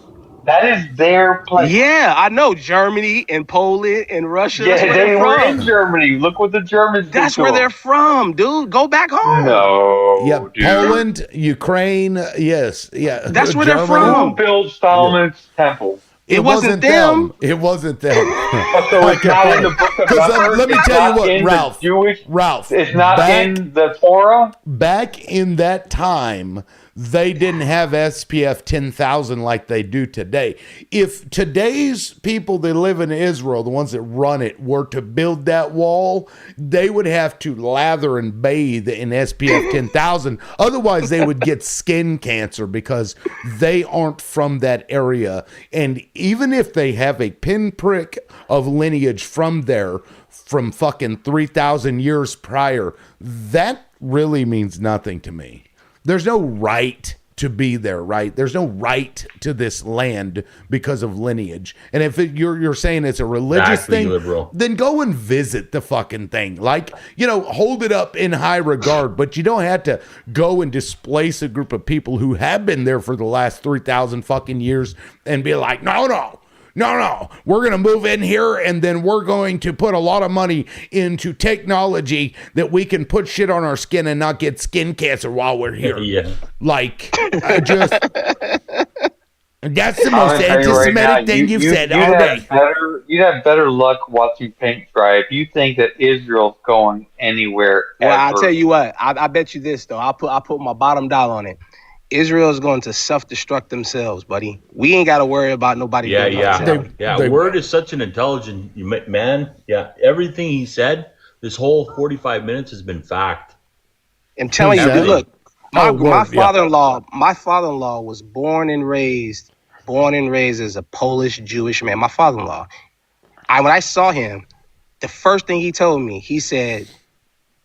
Speaker 6: That is their place.
Speaker 20: Yeah, I know. Germany and Poland and Russia.
Speaker 6: Yeah,
Speaker 20: that's where
Speaker 6: they
Speaker 20: they're
Speaker 6: were
Speaker 20: from.
Speaker 6: in Germany. Look what the Germans did.
Speaker 20: That's where they're from, dude. Go back home.
Speaker 6: No,
Speaker 1: yeah,
Speaker 6: dude.
Speaker 1: Poland, Ukraine, yes, yeah.
Speaker 20: That's where they're from.
Speaker 6: Who built Solomon's temple?
Speaker 20: It wasn't them.
Speaker 1: It wasn't them.
Speaker 6: So it's not in the book of Numbers.
Speaker 1: Let me tell you what, Ralph.
Speaker 6: It's not in the Torah.
Speaker 1: Back in that time, they didn't have SPF 10,000 like they do today. If today's people that live in Israel, the ones that run it, were to build that wall, they would have to lather and bathe in SPF 10,000. Otherwise, they would get skin cancer because they aren't from that area. And even if they have a pinprick of lineage from there, from fucking 3,000 years prior, that really means nothing to me. There's no right to be there, right? There's no right to this land because of lineage. And if you're saying it's a religious thing, liberal, then go and visit the fucking thing. Hold it up in high regard, but you don't have to go and displace a group of people who have been there for the last 3,000 fucking years and be like, no, we're going to move in here and then we're going to put a lot of money into technology that we can put shit on our skin and not get skin cancer while we're here.
Speaker 3: Yeah.
Speaker 1: That's the most anti-Semitic thing you've said all day.
Speaker 6: You'd have better luck watching paint dry if you think that Israel's going anywhere.
Speaker 20: Well,
Speaker 6: ever.
Speaker 20: I'll tell you what. I bet you this though. I'll put my bottom dollar on it. Israel is going to self-destruct themselves, buddy. We ain't got to worry about nobody.
Speaker 3: Word is such an intelligent man. Yeah, everything he said, this whole 45 minutes has been fact.
Speaker 20: I'm telling you, look, my father-in-law was born and raised as a Polish Jewish man. My father-in-law. When I saw him, the first thing he told me, he said,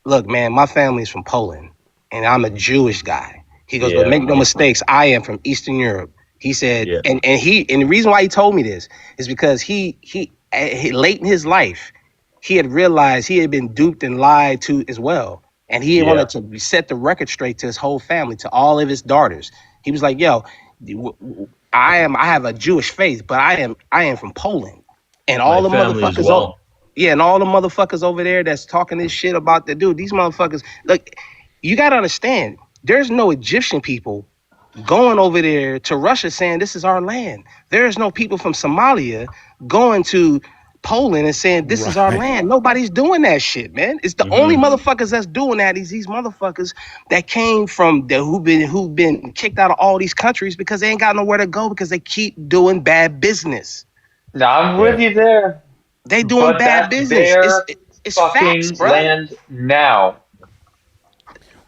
Speaker 20: "Look, man, my family's from Poland, and I'm a Jewish guy." He goes, but make no mistakes, I am from Eastern Europe. He said, and the reason why he told me this is because he late in his life, he had realized he had been duped and lied to as well. And he wanted to set the record straight to his whole family, to all of his daughters. He was like, "Yo, I have a Jewish faith, but I am from Poland, and all
Speaker 3: My
Speaker 20: the
Speaker 3: family as
Speaker 20: motherfuckers,
Speaker 3: well.
Speaker 20: and all the motherfuckers over there that's talking this shit about the dude. These motherfuckers, look, you gotta understand. There's no Egyptian people going over there to Russia saying this is our land. There is no people from Somalia going to Poland and saying this is our land. Nobody's doing that shit, man. It's the only motherfuckers that's doing that is these motherfuckers that came from who've been kicked out of all these countries because they ain't got nowhere to go because they keep doing bad business.
Speaker 6: No, I'm with you there.
Speaker 20: They doing bad business. It's facts, bro.
Speaker 6: Land now.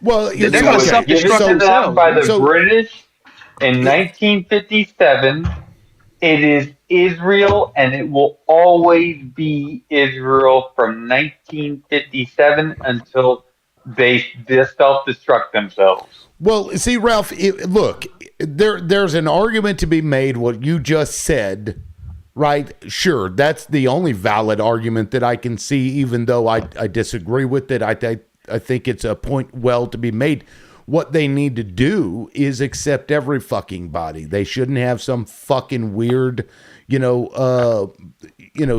Speaker 1: Well,
Speaker 20: they're going to self-destruct
Speaker 6: given to them
Speaker 20: themselves
Speaker 6: by the British in 1957. It is Israel, and it will always be Israel from 1957 until they self-destruct themselves.
Speaker 1: Well, see, Ralph, look, there's an argument to be made. What you just said, right? Sure, that's the only valid argument that I can see, even though I disagree with it. I think it's a point well to be made. What they need to do is accept every fucking body. They shouldn't have some fucking weird,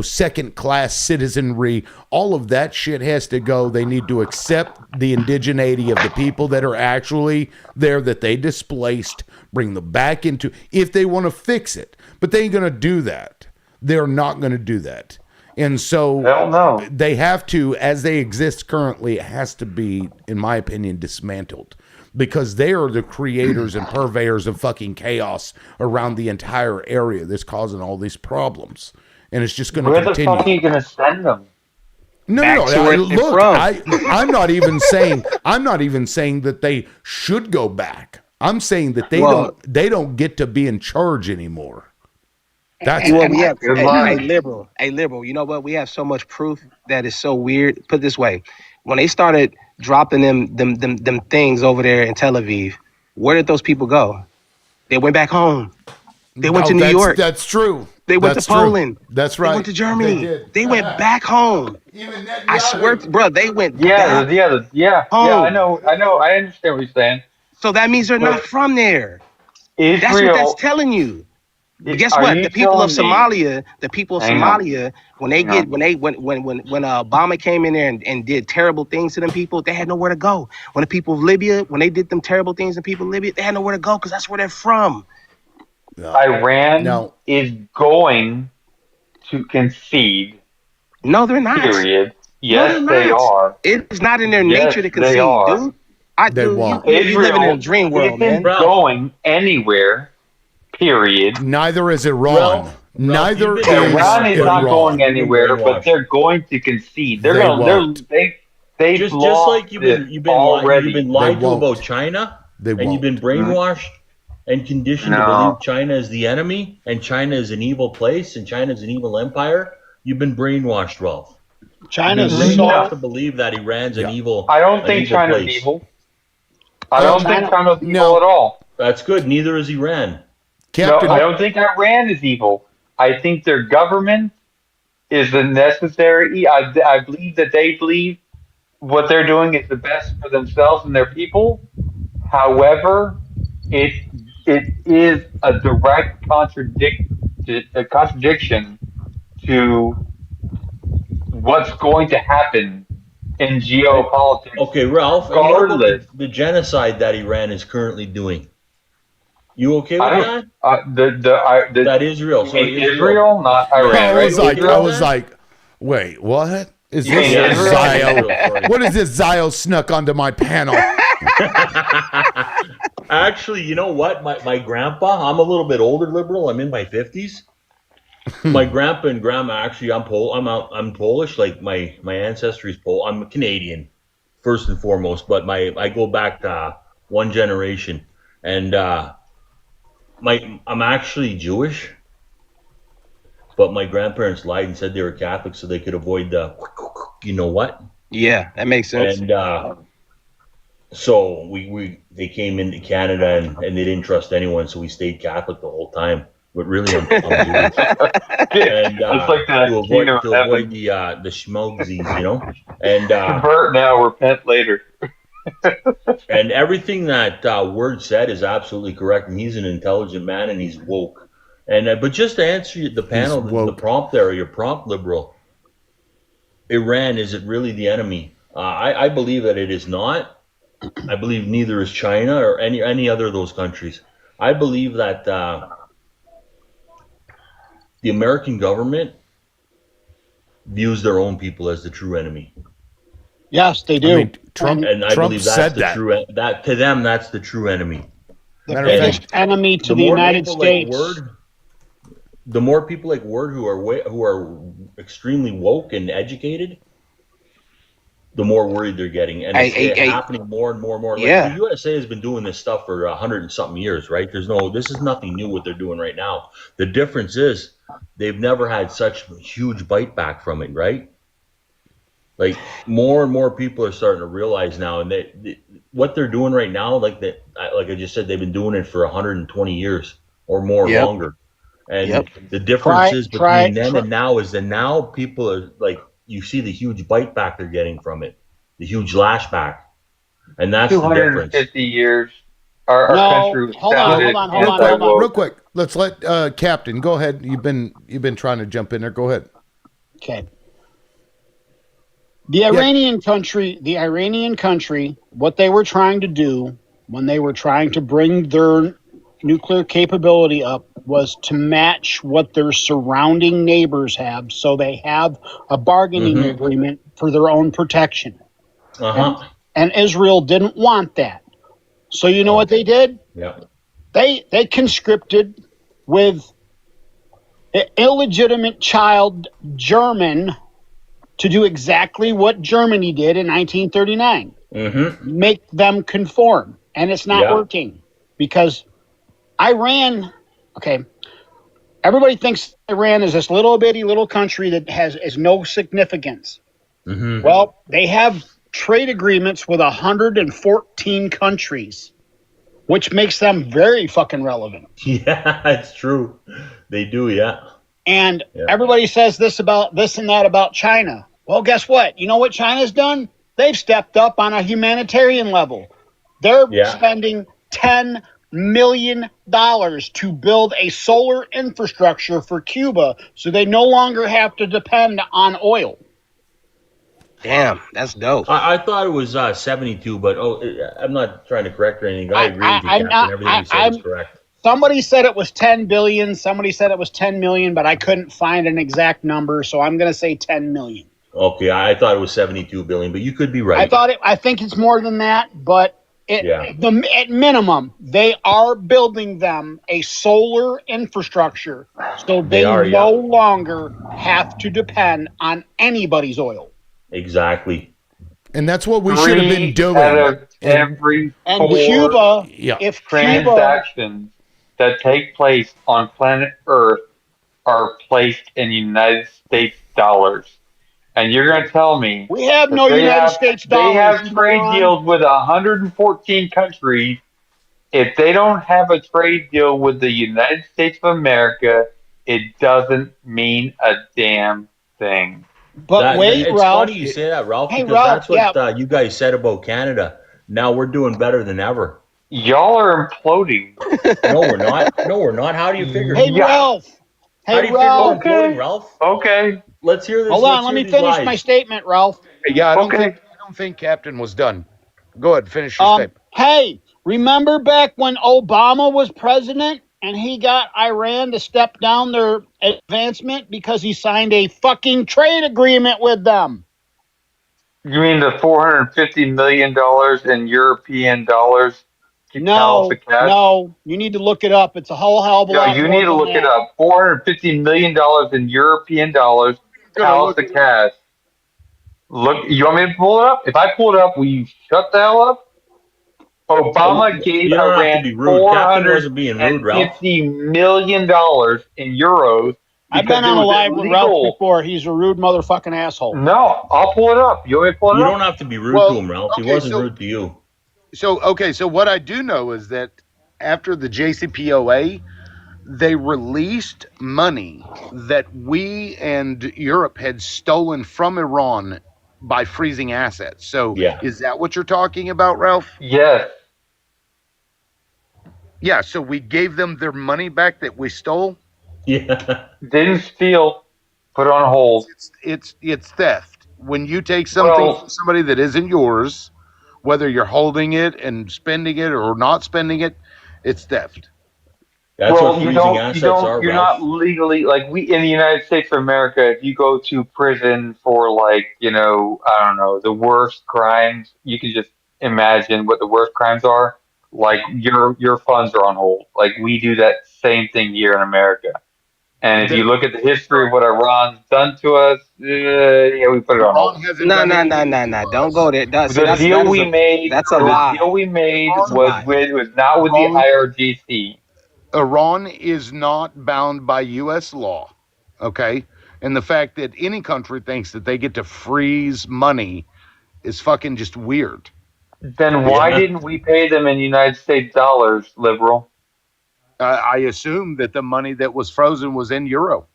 Speaker 1: second-class citizenry. All of that shit has to go. They need to accept the indigeneity of the people that are actually there that they displaced, bring them back into, if they want to fix it. But they ain't going to do that. They're not going to do that. And so they have to, as they exist currently, it has to be, in my opinion, dismantled. Because they are the creators and purveyors of fucking chaos around the entire area that's causing all these problems. And it's just going to continue.
Speaker 6: Where the fuck are you going to send them?
Speaker 1: No. Look, I'm not even saying that they should go back. I'm saying that they don't get to be in charge anymore. That's
Speaker 20: hey, liberal. You know what? We have so much proof that is so weird. Put it this way. When they started dropping them things over there in Tel Aviv, where did those people go? They went back home. They went to New York.
Speaker 1: That's true.
Speaker 20: They went to Poland.
Speaker 1: That's right.
Speaker 20: They went to Germany. They went back home. I swear, bro, they went back home.
Speaker 6: Yeah, I know. I understand what you're saying.
Speaker 20: So that means they're not from there.
Speaker 6: Israel,
Speaker 20: that's what that's telling you. Guess what? The people of Somalia, when Obama came in there and did terrible things to them people, they had nowhere to go. When the people of Libya, when they did them terrible things to people of Libya, they had nowhere to go because that's where they're from.
Speaker 6: Iran is going to concede.
Speaker 20: No, they're not.
Speaker 6: Period. Yes, they are.
Speaker 20: It's not in their nature to concede, dude.
Speaker 1: They won't.
Speaker 20: You living in a dream world, man.
Speaker 6: Going anywhere. Period.
Speaker 1: Neither is Iran. Neither is
Speaker 6: Iran is not going anywhere, but they're going to concede. They've
Speaker 3: just like you've been lied to about China, and you've been brainwashed and conditioned to believe China is the enemy, and China is an evil place, and China is an evil empire. You've been brainwashed, Ralph.
Speaker 7: China's
Speaker 3: brainwashed to believe that Iran's an evil.
Speaker 6: I don't think China's evil. I don't think China's evil at all.
Speaker 3: That's good. Neither is Iran.
Speaker 6: Captain, no, I don't think Iran is evil. I think their government is the necessary. I believe that they believe what they're doing is the best for themselves and their people. However, it is a direct contradiction to what's going to happen in geopolitics.
Speaker 3: Okay, Ralph, regardless the genocide that Iran is currently doing. You okay with that?
Speaker 6: That
Speaker 3: Israel. Sorry,
Speaker 6: Israel, not Iran.
Speaker 1: I was like, wait, what? Is this Zio? What is this Zio snuck onto my panel?
Speaker 3: Actually, you know what? My grandpa, I'm a little bit older liberal. I'm in my 50s. My grandpa and grandma, actually, I'm Polish. Like my ancestry is Polish. I'm Canadian, first and foremost, but I go back one generation, and I'm actually Jewish, but my grandparents lied and said they were Catholic so they could avoid the, you know what?
Speaker 20: Yeah, that makes sense.
Speaker 3: And so they came into Canada and they didn't trust anyone, so we stayed Catholic the whole time. But really, I'm Jewish. And
Speaker 6: like
Speaker 3: to avoid the schmogsies, you know. And
Speaker 6: convert now, repent later.
Speaker 3: And everything that Word said is absolutely correct, and he's an intelligent man, and he's woke. And but just to answer the panel, the prompt there, your prompt, liberal, Iran, is it really the enemy? I believe that it is not. I believe neither is China or any other of those countries. I believe that the American government views their own people as the true enemy.
Speaker 7: Yes, they do.
Speaker 1: I mean, Trump
Speaker 3: believe that's
Speaker 1: said
Speaker 3: the
Speaker 1: that.
Speaker 3: true that to them that's the true enemy.
Speaker 7: The biggest enemy to the United States.
Speaker 3: The more people like Word who are extremely woke and educated, the more worried they're getting, and it's happening more and more and more. Like the USA has been doing this stuff for 100 and something years, right? This is nothing new what they're doing right now. The difference is they've never had such huge bite back from it, right? Like more and more people are starting to realize now, and what they're doing right now, like I just said, they've been doing it for 120 years or more longer. And the difference is between then and now is that now people are like, you see the huge bite back they're getting from it, the huge lashback, and that's the difference.
Speaker 6: 250 years, our country was founded anti-woke.
Speaker 1: Real quick, let's let Captain go ahead. You've been trying to jump in there. Go ahead.
Speaker 7: Okay. The Iranian country, what they were trying to do when they were trying to bring their nuclear capability up was to match what their surrounding neighbors have, so they have a bargaining agreement for their own protection. And Israel didn't want that. So you know what they did?
Speaker 3: Yeah.
Speaker 7: They conscripted with an illegitimate child German to do exactly what Germany did in 1939. Make them conform. And it's not working because Iran, everybody thinks Iran is this little country that has no significance. Well, they have trade agreements with 114 countries, which makes them very fucking relevant.
Speaker 3: Yeah, it's true. They do,
Speaker 7: And everybody says this and that about China. Well, guess what? You know what China's done? They've stepped up on a humanitarian level. They're spending $10 million to build a solar infrastructure for Cuba so they no longer have to depend on oil.
Speaker 20: Damn, that's dope.
Speaker 3: I thought it was 72, but I'm not trying to correct or anything. I agree with you, Captain. Everything you said is correct.
Speaker 7: Somebody said it was 10 billion. Somebody said it was 10 million, but I couldn't find an exact number, so I'm going to say 10 million.
Speaker 3: Okay, I thought it was 72 billion, but you could be right.
Speaker 7: I think it's more than that, but at minimum, they are building them a solar infrastructure so they no longer have to depend on anybody's oil.
Speaker 3: Exactly.
Speaker 1: And that's what we should have been doing.
Speaker 6: Out of every
Speaker 7: Cuba,
Speaker 6: if transactions that take place on planet Earth are placed in United States dollars. And you're going to tell me
Speaker 7: we have no United States dollars.
Speaker 6: They have trade deals with 114 countries. If they don't have a trade deal with the United States of America, it doesn't mean a damn thing.
Speaker 7: But
Speaker 3: it's funny you say that, Ralph, because that's what you guys said about Canada. Now we're doing better than ever.
Speaker 6: Y'all are imploding.
Speaker 3: No, we're not. No, we're not. How do you figure?
Speaker 7: Hey, Ralph.
Speaker 3: How do you figure we're imploding, Ralph?
Speaker 6: Okay.
Speaker 3: Let's hear this.
Speaker 7: Hold on. Let me finish my statement, Ralph.
Speaker 1: Yeah, I don't think Captain was done. Go ahead. Finish your statement.
Speaker 7: Hey, remember back when Obama was president and he got Iran to step down their advancement because he signed a fucking trade agreement with them?
Speaker 6: You mean the $450 million in European dollars?
Speaker 7: No, you need to look it up. It's a whole hell of a lot.
Speaker 6: You need to look it up. $450 million in European dollars. Palace of cash. Look, you want me to pull it up? If I pull it up, will you shut the hell up? Obama gave Iran $450 million in euros.
Speaker 7: I've been on a live with Ralph before. He's a rude motherfucking asshole.
Speaker 6: No, I'll pull it up. You want me to pull it up?
Speaker 3: You don't have to be rude to him, Ralph. He wasn't rude to you.
Speaker 1: So what I do know is that after the JCPOA, they released money that we and Europe had stolen from Iran
Speaker 5: by freezing assets. So
Speaker 3: Yeah.
Speaker 5: is that what you're talking about, Ralph?
Speaker 6: Yes.
Speaker 5: Yeah, so we gave them their money back that we stole.
Speaker 3: Yeah.
Speaker 6: Didn't steal. Put on hold.
Speaker 5: It's theft. When you take something from
Speaker 6: Well,
Speaker 5: somebody that isn't yours, whether you're holding it and spending it or not spending it, it's theft.
Speaker 3: That's what
Speaker 6: well, you
Speaker 3: freezing
Speaker 6: don't, you
Speaker 3: assets
Speaker 6: don't,
Speaker 3: are,
Speaker 6: you're not
Speaker 3: Ralph.
Speaker 6: legally like we in the United States of America. If you go to prison for like, I don't know, the worst crimes, you can just imagine what the worst crimes are. Like your funds are on hold. Like we do that same thing here in America. And if you look at the history of what Iran's done to us, yeah, we put it on hold.
Speaker 5: Iran hasn't
Speaker 20: No,
Speaker 5: done
Speaker 20: no, no,
Speaker 5: anything
Speaker 20: no,
Speaker 5: to
Speaker 20: no. Don't
Speaker 5: us.
Speaker 20: go there. See,
Speaker 6: The
Speaker 20: that
Speaker 6: deal
Speaker 20: is
Speaker 6: we made,
Speaker 20: that's a
Speaker 6: the deal
Speaker 20: lie.
Speaker 6: we made
Speaker 20: That's a
Speaker 6: was
Speaker 20: lie.
Speaker 6: was not with the
Speaker 5: Iran,
Speaker 6: IRGC.
Speaker 5: Iran is not bound by U.S. law, okay? And the fact that any country thinks that they get to freeze money is fucking just weird.
Speaker 6: Then why
Speaker 3: Yeah.
Speaker 6: didn't we pay them in United States dollars, liberal?
Speaker 5: I assume that the money that was frozen was in euro.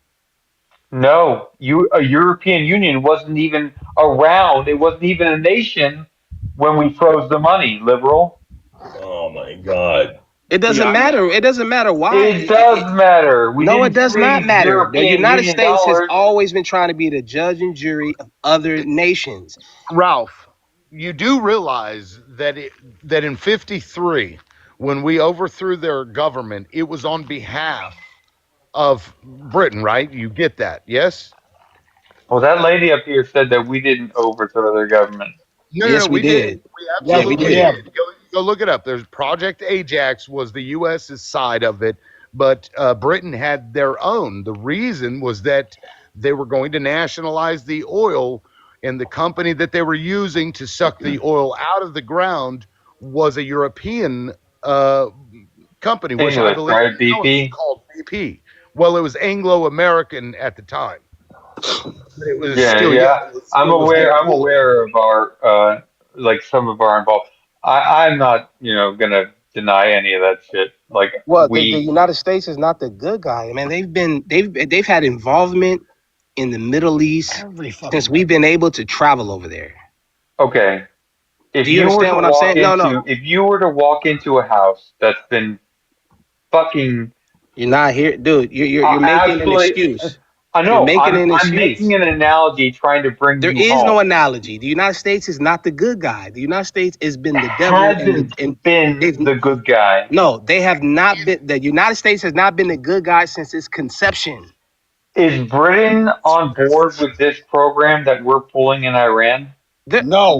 Speaker 6: No, a European Union wasn't even around. It wasn't even a nation when we froze the money, liberal.
Speaker 3: Oh my God.
Speaker 20: It
Speaker 5: Yeah,
Speaker 20: doesn't
Speaker 5: I know.
Speaker 20: matter. It doesn't matter why.
Speaker 6: It does matter. We
Speaker 20: No, it
Speaker 6: didn't
Speaker 20: does not
Speaker 6: freeze
Speaker 20: matter. The
Speaker 6: European
Speaker 20: United
Speaker 6: Union
Speaker 20: States has
Speaker 6: dollars.
Speaker 20: always been trying to be the judge and jury of other nations.
Speaker 5: Ralph, you do realize that that in 53, when we overthrew their government, it was on behalf of Britain, right? You get that, yes?
Speaker 6: Well, that lady up here said that we didn't overthrow their government.
Speaker 5: No,
Speaker 20: Yes, we
Speaker 5: we did.
Speaker 20: did.
Speaker 5: We
Speaker 7: Yes,
Speaker 20: Yeah, we
Speaker 7: we
Speaker 5: absolutely
Speaker 20: did.
Speaker 7: did.
Speaker 5: did. Go look it up. There's Project Ajax was the U.S.'s side of it, but Britain had their own. The reason was that they were going to nationalize the oil, and the company that they were using to suck the oil out of the ground was a European uh, company, which I
Speaker 6: English,
Speaker 5: believe
Speaker 6: right?
Speaker 5: now it's
Speaker 6: BP.
Speaker 5: called BP. Well, it was Anglo-American at the time, but it was
Speaker 6: Yeah,
Speaker 5: still, yeah,
Speaker 6: yeah. I'm
Speaker 5: it was their
Speaker 6: aware. I'm
Speaker 5: oil.
Speaker 6: aware of our like some of our involved. I'm not, gonna deny any of that shit. Like
Speaker 20: Well, the
Speaker 6: we,
Speaker 20: United States is not the good guy, man. They've had involvement in the Middle East
Speaker 7: Every
Speaker 20: since
Speaker 7: fucking.
Speaker 20: we've been able to travel over there.
Speaker 6: okay.
Speaker 20: Do you understand what I'm saying? No, no.
Speaker 6: If you were to walk into a house that's been fucking
Speaker 20: You're not here, dude. You're making an
Speaker 6: absolutely,
Speaker 20: excuse.
Speaker 6: I
Speaker 20: You're
Speaker 6: know.
Speaker 20: making an
Speaker 6: I'm making
Speaker 20: excuse.
Speaker 6: an analogy trying to bring
Speaker 20: There
Speaker 6: you
Speaker 20: is
Speaker 6: home.
Speaker 20: no analogy. The United States is not the good guy. The United States has been the devil,
Speaker 6: Hasn't
Speaker 20: and
Speaker 6: been
Speaker 20: they've
Speaker 6: the good guy.
Speaker 20: no, they have not been. The United States has not been the good guy since its conception.
Speaker 6: Is Britain on board with this program that we're pulling in Iran?
Speaker 20: The,
Speaker 7: No.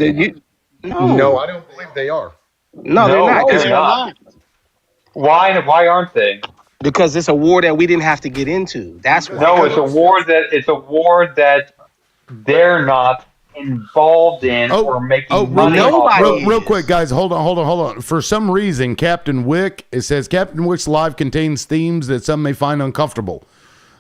Speaker 5: No,
Speaker 20: no,
Speaker 5: I don't believe they are.
Speaker 20: no, they're
Speaker 6: No,
Speaker 20: not.
Speaker 7: No,
Speaker 20: Because
Speaker 6: they're
Speaker 7: they're
Speaker 6: not.
Speaker 7: not.
Speaker 6: Why aren't they?
Speaker 20: it's a war that we didn't have to get into. That's why.
Speaker 6: No, it's a war that they're not involved in
Speaker 1: Oh,
Speaker 6: or making
Speaker 1: real
Speaker 6: money
Speaker 1: quick,
Speaker 6: off
Speaker 20: Nobody
Speaker 6: of.
Speaker 1: real quick,
Speaker 20: is.
Speaker 1: guys, hold on. For some reason, Captain Wick, it says Captain Wick's live contains themes that some may find uncomfortable.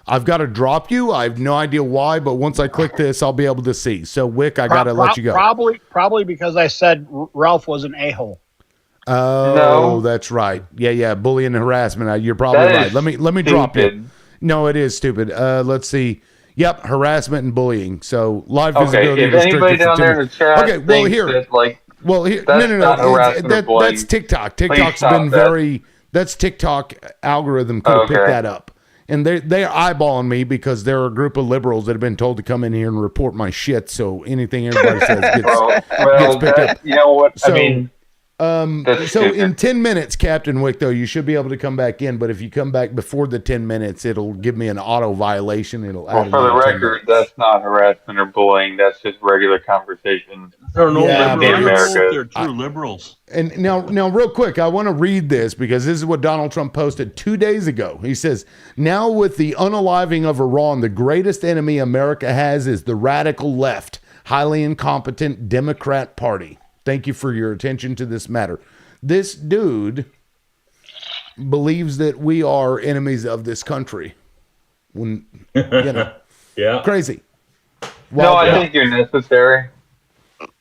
Speaker 1: I've got to drop you. I have no idea why, but once I click this, I'll be able to see. So, Wick, I got to let you go.
Speaker 7: Probably because I said Ralph was an a-hole.
Speaker 1: Oh,
Speaker 6: No,
Speaker 1: that's right. Yeah, bullying and harassment. You're probably
Speaker 6: that
Speaker 1: right.
Speaker 6: is
Speaker 1: Let me drop you.
Speaker 6: stupid.
Speaker 1: No, it is stupid. Let's see. Yep, harassment and bullying. So live
Speaker 6: Okay,
Speaker 1: visibility
Speaker 6: if anybody
Speaker 1: restricted for
Speaker 6: down
Speaker 1: 10
Speaker 6: there in
Speaker 1: minutes.
Speaker 6: the chat
Speaker 1: Okay, well
Speaker 6: thinks
Speaker 1: here.
Speaker 6: that like
Speaker 1: Well, here,
Speaker 6: that's
Speaker 1: no.
Speaker 6: not harassment or
Speaker 1: That's
Speaker 6: bullying,
Speaker 1: TikTok.
Speaker 6: please
Speaker 1: TikTok's
Speaker 6: stop
Speaker 1: been
Speaker 6: that.
Speaker 1: that's TikTok algorithm could have picked
Speaker 6: Okay.
Speaker 1: that up, and they're eyeballing me because they're a group of liberals that have been told to come in here and report my shit. So anything everybody says gets
Speaker 6: Well,
Speaker 1: picked up.
Speaker 6: you know what?
Speaker 1: So,
Speaker 6: I mean, that's
Speaker 1: so in
Speaker 6: stupid.
Speaker 1: 10 minutes, Captain Wick, though, you should be able to come back in. But if you come back before the 10 minutes, it'll give me an auto violation. It'll
Speaker 6: Well,
Speaker 1: add
Speaker 6: for the
Speaker 1: another 10
Speaker 6: record,
Speaker 1: minutes.
Speaker 6: that's not harassment or bullying. That's just regular conversation
Speaker 3: There are no
Speaker 1: Yeah,
Speaker 3: liberal
Speaker 1: but
Speaker 6: in
Speaker 3: people.
Speaker 6: America.
Speaker 3: They're true liberals.
Speaker 1: And now, real quick, I want to read this because this is what Donald Trump posted 2 days ago. He says, "Now with the unaliving of Iran, the greatest enemy America has is the radical left, highly incompetent Democrat Party. Thank you for your attention to this matter." This dude believes that we are enemies of this country. When
Speaker 3: Yeah,
Speaker 1: crazy.
Speaker 6: No, I think you're necessary.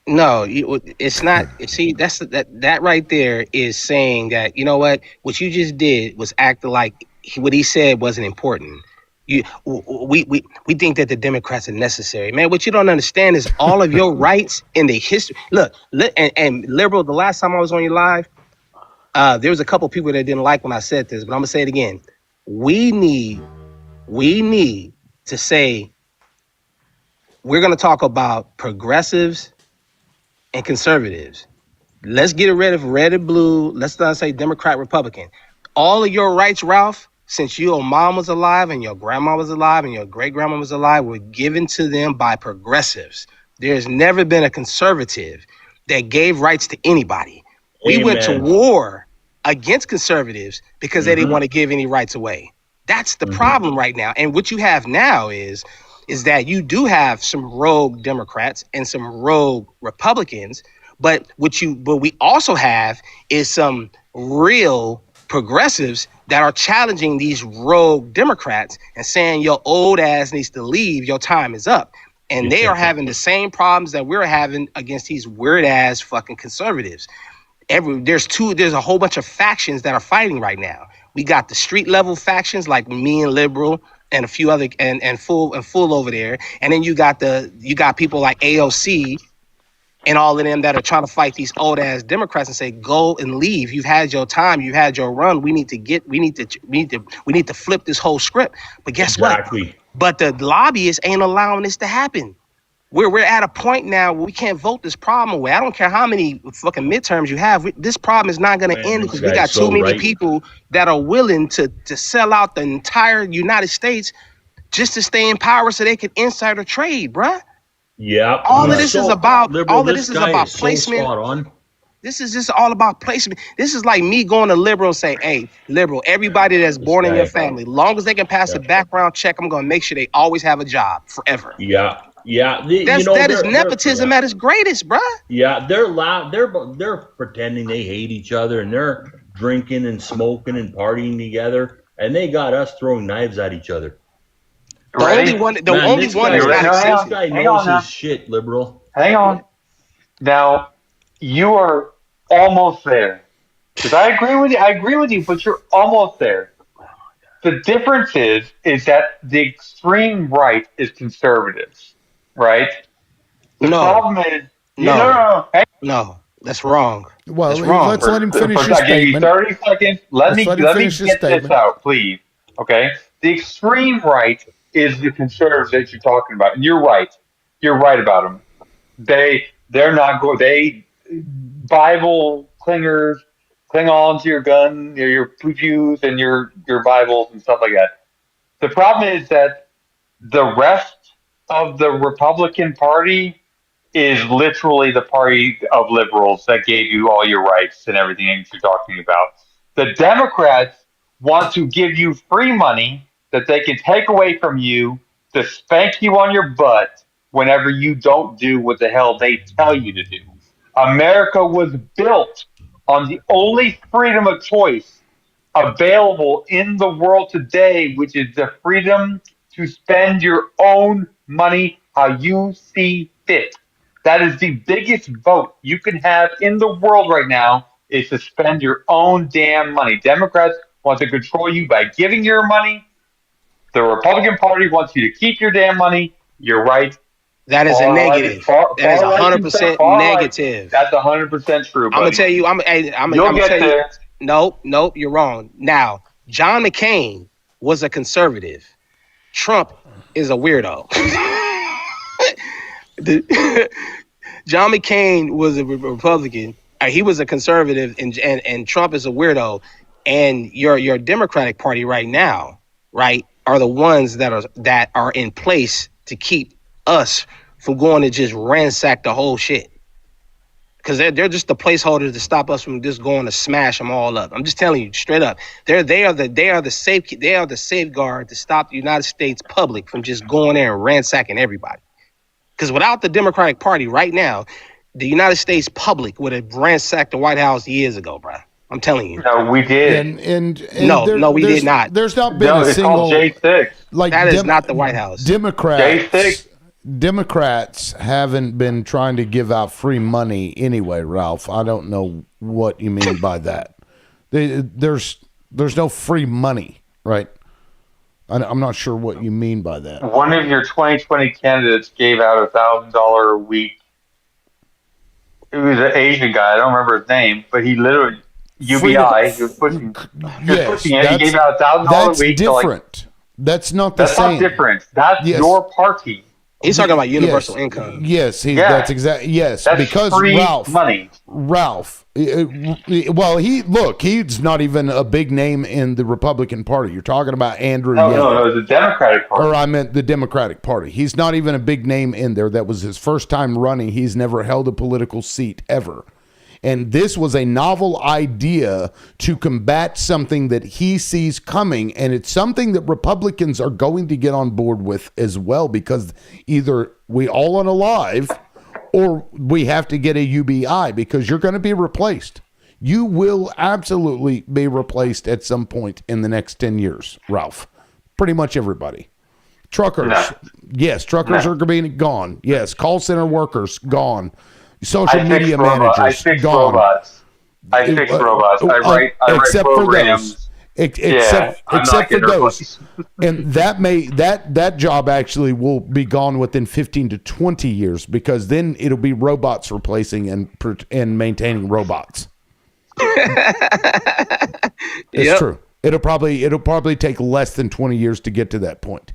Speaker 20: No, it's not. See, that right there is saying that, you know what you just did was act like what he said wasn't important. We think that the Democrats are necessary, man. What you don't understand is all of your rights in the history. Look, and liberal. The last time I was on your live, there was a couple people that didn't like when I said this, but I'm gonna say it again. We need to say we're gonna talk about progressives and conservatives. Let's get rid of red and blue. Let's not say Democrat, Republican. All of your rights, Ralph, since your mom was alive and your grandma was alive and your great grandma was alive, were given to them by progressives. There's never been a conservative that gave rights to anybody. We went to war against conservatives because they didn't want to give any rights away. That's the problem right now. And what you have now is that you do have some rogue Democrats and some rogue Republicans. But what we also have is some real progressives that are challenging these rogue Democrats and saying your old ass needs to leave, your time is up. And they are having the same problems that we're having against these weird ass fucking conservatives. There's a whole bunch of factions that are fighting right now. We got the street level factions like me and Liberal and a few other and full over there. And then you got people like AOC and all of them that are trying to fight these old ass Democrats and say, go and leave. You've had your time. You've had your run. We need to flip this whole script. But guess what? But the lobbyists ain't allowing this to happen. We're at a point now where we can't vote this problem away. I don't care how many fucking midterms you have. This problem is not going to end because we got too many people that are willing to sell out the entire United States just to stay in power so they can insider trade, bruh.
Speaker 3: Yeah.
Speaker 20: All of this is about placement.
Speaker 3: Spot on.
Speaker 20: This is just all about placement. This is like me going to Liberal and say, hey, Liberal, everybody that's born in your family, long as they can pass a background check, I'm going to make sure they always have a job forever.
Speaker 3: Yeah. Yeah.
Speaker 20: That is nepotism at its greatest, bruh.
Speaker 3: Yeah. They're pretending they hate each other and they're drinking and smoking and partying together. And they got us throwing knives at each other.
Speaker 20: The only one that's
Speaker 3: this guy knows his shit, Liberal.
Speaker 6: Hang on. Now, you are almost there. Because I agree with you, but you're almost there. The difference is that the extreme right is conservatives, right? The problem is
Speaker 20: no, that's wrong.
Speaker 1: Well,
Speaker 20: that's wrong.
Speaker 1: Let's let him finish his
Speaker 6: statement. I give you 30 seconds. Let me get this out, please. Okay? The extreme right is the conservatives that you're talking about. And you're right. You're right about them. They're not going. They Bible clingers, cling on to your gun, your pews and your Bibles and stuff like that. The problem is that the rest of the Republican Party is literally the party of liberals that gave you all your rights and everything that you're talking about. The Democrats want to give you free money that they can take away from you to spank you on your butt whenever you don't do what the hell they tell you to do. America was built on the only freedom of choice available in the world today, which is the freedom to spend your own money how you see fit. That is the biggest vote you can have in the world right now, is to spend your own damn money. Democrats want to control you by giving your money. The Republican Party wants you to keep your damn money. You're right.
Speaker 20: That is a negative. That is 100% negative.
Speaker 6: That's 100% true.
Speaker 20: I'm gonna tell you. I'm gonna tell you. Nope, you're wrong. Now, John McCain was a conservative. Trump is a weirdo. John McCain was a Republican. He was a conservative, and Trump is a weirdo. And your Democratic Party right now, right, are the ones that are in place to keep us from going to just ransack the whole shit. Because they're just the placeholders to stop us from just going to smash them all up. I'm just telling you straight up. They are the safeguard to stop the United States public from just going there and ransacking everybody. Because without the Democratic Party right now, the United States public would have ransacked the White House years ago, bro. I'm telling you.
Speaker 6: No, we did.
Speaker 1: And
Speaker 20: no, we did not.
Speaker 1: There's not been a
Speaker 6: it's
Speaker 1: single
Speaker 6: called J6.
Speaker 1: Like
Speaker 20: that is not the White House.
Speaker 1: Democrats haven't been trying to give out free money anyway, Ralph. I don't know what you mean by that. There's no free money, right? I'm not sure what you mean by that.
Speaker 6: One of your 2020 candidates gave out $1,000 a week. It was an Asian guy. I don't remember his name, but he literally UBI. He was pushing. He was pushing it. He gave out $1,000 a week.
Speaker 1: Different. That's not the
Speaker 6: that's
Speaker 1: same.
Speaker 6: Not different. That's your party.
Speaker 20: He's talking about universal income.
Speaker 1: Yes, that's exactly
Speaker 6: that's
Speaker 1: because
Speaker 6: free
Speaker 1: Ralph
Speaker 6: money.
Speaker 1: Well, he's not even a big name in the Republican Party. You're talking about Andrew Yang.
Speaker 6: No, the Democratic Party.
Speaker 1: Or I meant the Democratic Party. He's not even a big name in there. That was his first time running. He's never held a political seat ever. And this was a novel idea to combat something that he sees coming. And it's something that Republicans are going to get on board with as well, because either we all unalive or we have to get a UBI, because you're going to be replaced. You will absolutely be replaced at some point in the next 10 years, Ralph. Pretty much everybody. Truckers.
Speaker 6: No.
Speaker 1: Yes, truckers
Speaker 6: No.
Speaker 1: are being gone. Yes, call center workers, gone. Social
Speaker 6: I
Speaker 1: media
Speaker 6: fix robots.
Speaker 1: managers,
Speaker 6: I fix
Speaker 1: gone.
Speaker 6: robots. I fix robots. I write
Speaker 1: except
Speaker 6: programs.
Speaker 1: For those. Except
Speaker 6: I'm not
Speaker 1: for
Speaker 6: getting
Speaker 1: those. And that job actually will be gone within 15 to 20 years, because then it'll be robots replacing and maintaining robots. It's true. It'll probably take less than 20 years to get to that point.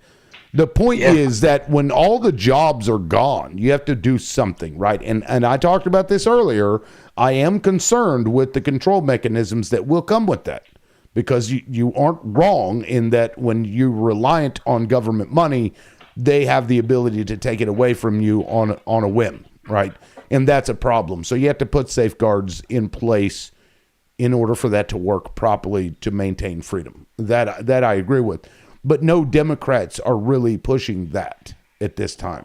Speaker 1: The point is that when all the jobs are gone, you have to do something, right? And I talked about this earlier. I am concerned with the control mechanisms that will come with that, because you aren't wrong in that when you're reliant on government money, they have the ability to take it away from you on a whim, right? And that's a problem. So you have to put safeguards in place in order for that to work properly to maintain freedom. That I agree with. But no Democrats are really pushing that at this time.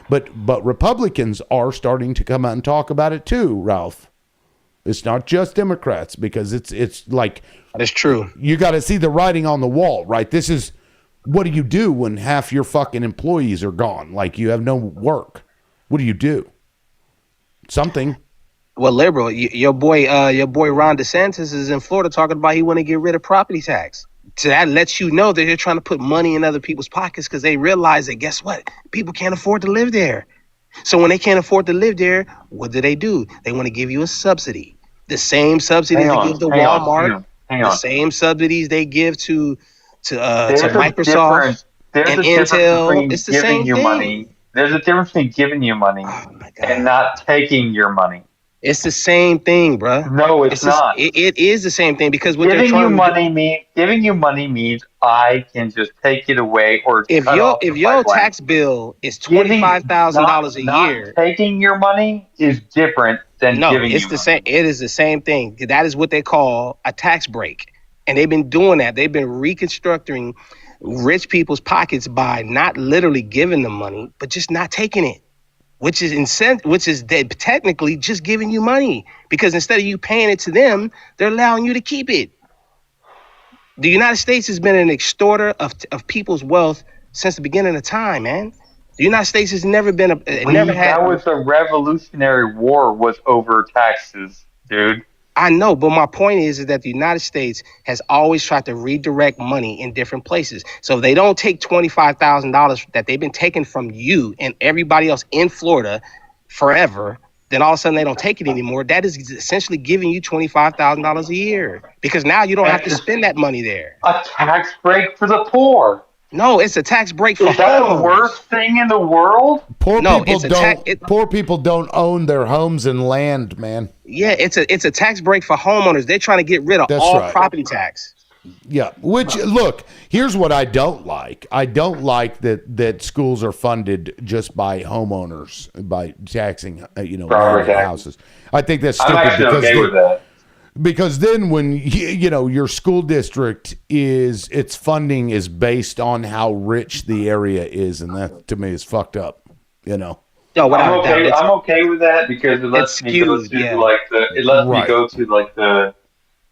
Speaker 1: But Republicans are starting to come out and talk about it too, Ralph. It's not just Democrats, because it's like,
Speaker 20: that's true.
Speaker 1: You got to see the writing on the wall, right? This is, what do you do when half your fucking employees are gone? Like, you have no work. What do you do? Something.
Speaker 20: Well, liberal, your boy Ron DeSantis is in Florida talking about he want to get rid of property tax. So that lets you know that they're trying to put money in other people's pockets, because they realize that, guess what? People can't afford to live there. So when they can't afford to live there, what do? They want to give you a subsidy. The same subsidies they give to Walmart, the same subsidies they give to Microsoft and Intel. It's the same thing.
Speaker 6: Money. There's a difference between giving you money and not taking your money.
Speaker 20: It's the same thing, bro.
Speaker 6: No, it's not.
Speaker 20: It is the same thing, because what
Speaker 6: giving you money means I can just take it away, or
Speaker 20: if your tax bill is $25,000 a year,
Speaker 6: taking your money is different than giving you money.
Speaker 20: Same. It is the same thing. That is what they call a tax break, and they've been doing that. They've been reconstructing rich people's pockets by not literally giving them money, but just not taking it. Which is technically just giving you money, because instead of you paying it to them, they're allowing you to keep it. The United States has been an extorter of people's wealth since the beginning of time, man. The United States has never been
Speaker 6: that was the Revolutionary War was over taxes, dude.
Speaker 20: I know, but my point is that the United States has always tried to redirect money in different places. So if they don't take $25,000 that they've been taking from you and everybody else in Florida forever, then all of a sudden they don't take it anymore. That is essentially giving you $25,000 a year, because now you don't have to spend that money there.
Speaker 6: A tax break for the poor.
Speaker 20: No, it's a tax break for homeowners.
Speaker 6: Is that the worst thing in the world?
Speaker 1: Poor people don't own their homes and land, man.
Speaker 20: Yeah, it's a tax break for homeowners. They're trying to get rid of property tax.
Speaker 1: Yeah, which, look, here's what I don't like. I don't like that schools are funded just by homeowners, by taxing, houses. I think that's stupid.
Speaker 6: I'm actually okay with that.
Speaker 1: Because then when your school district its funding is based on how rich the area is, and that to me is fucked up.
Speaker 20: No,
Speaker 6: I'm okay with that, because it lets me go to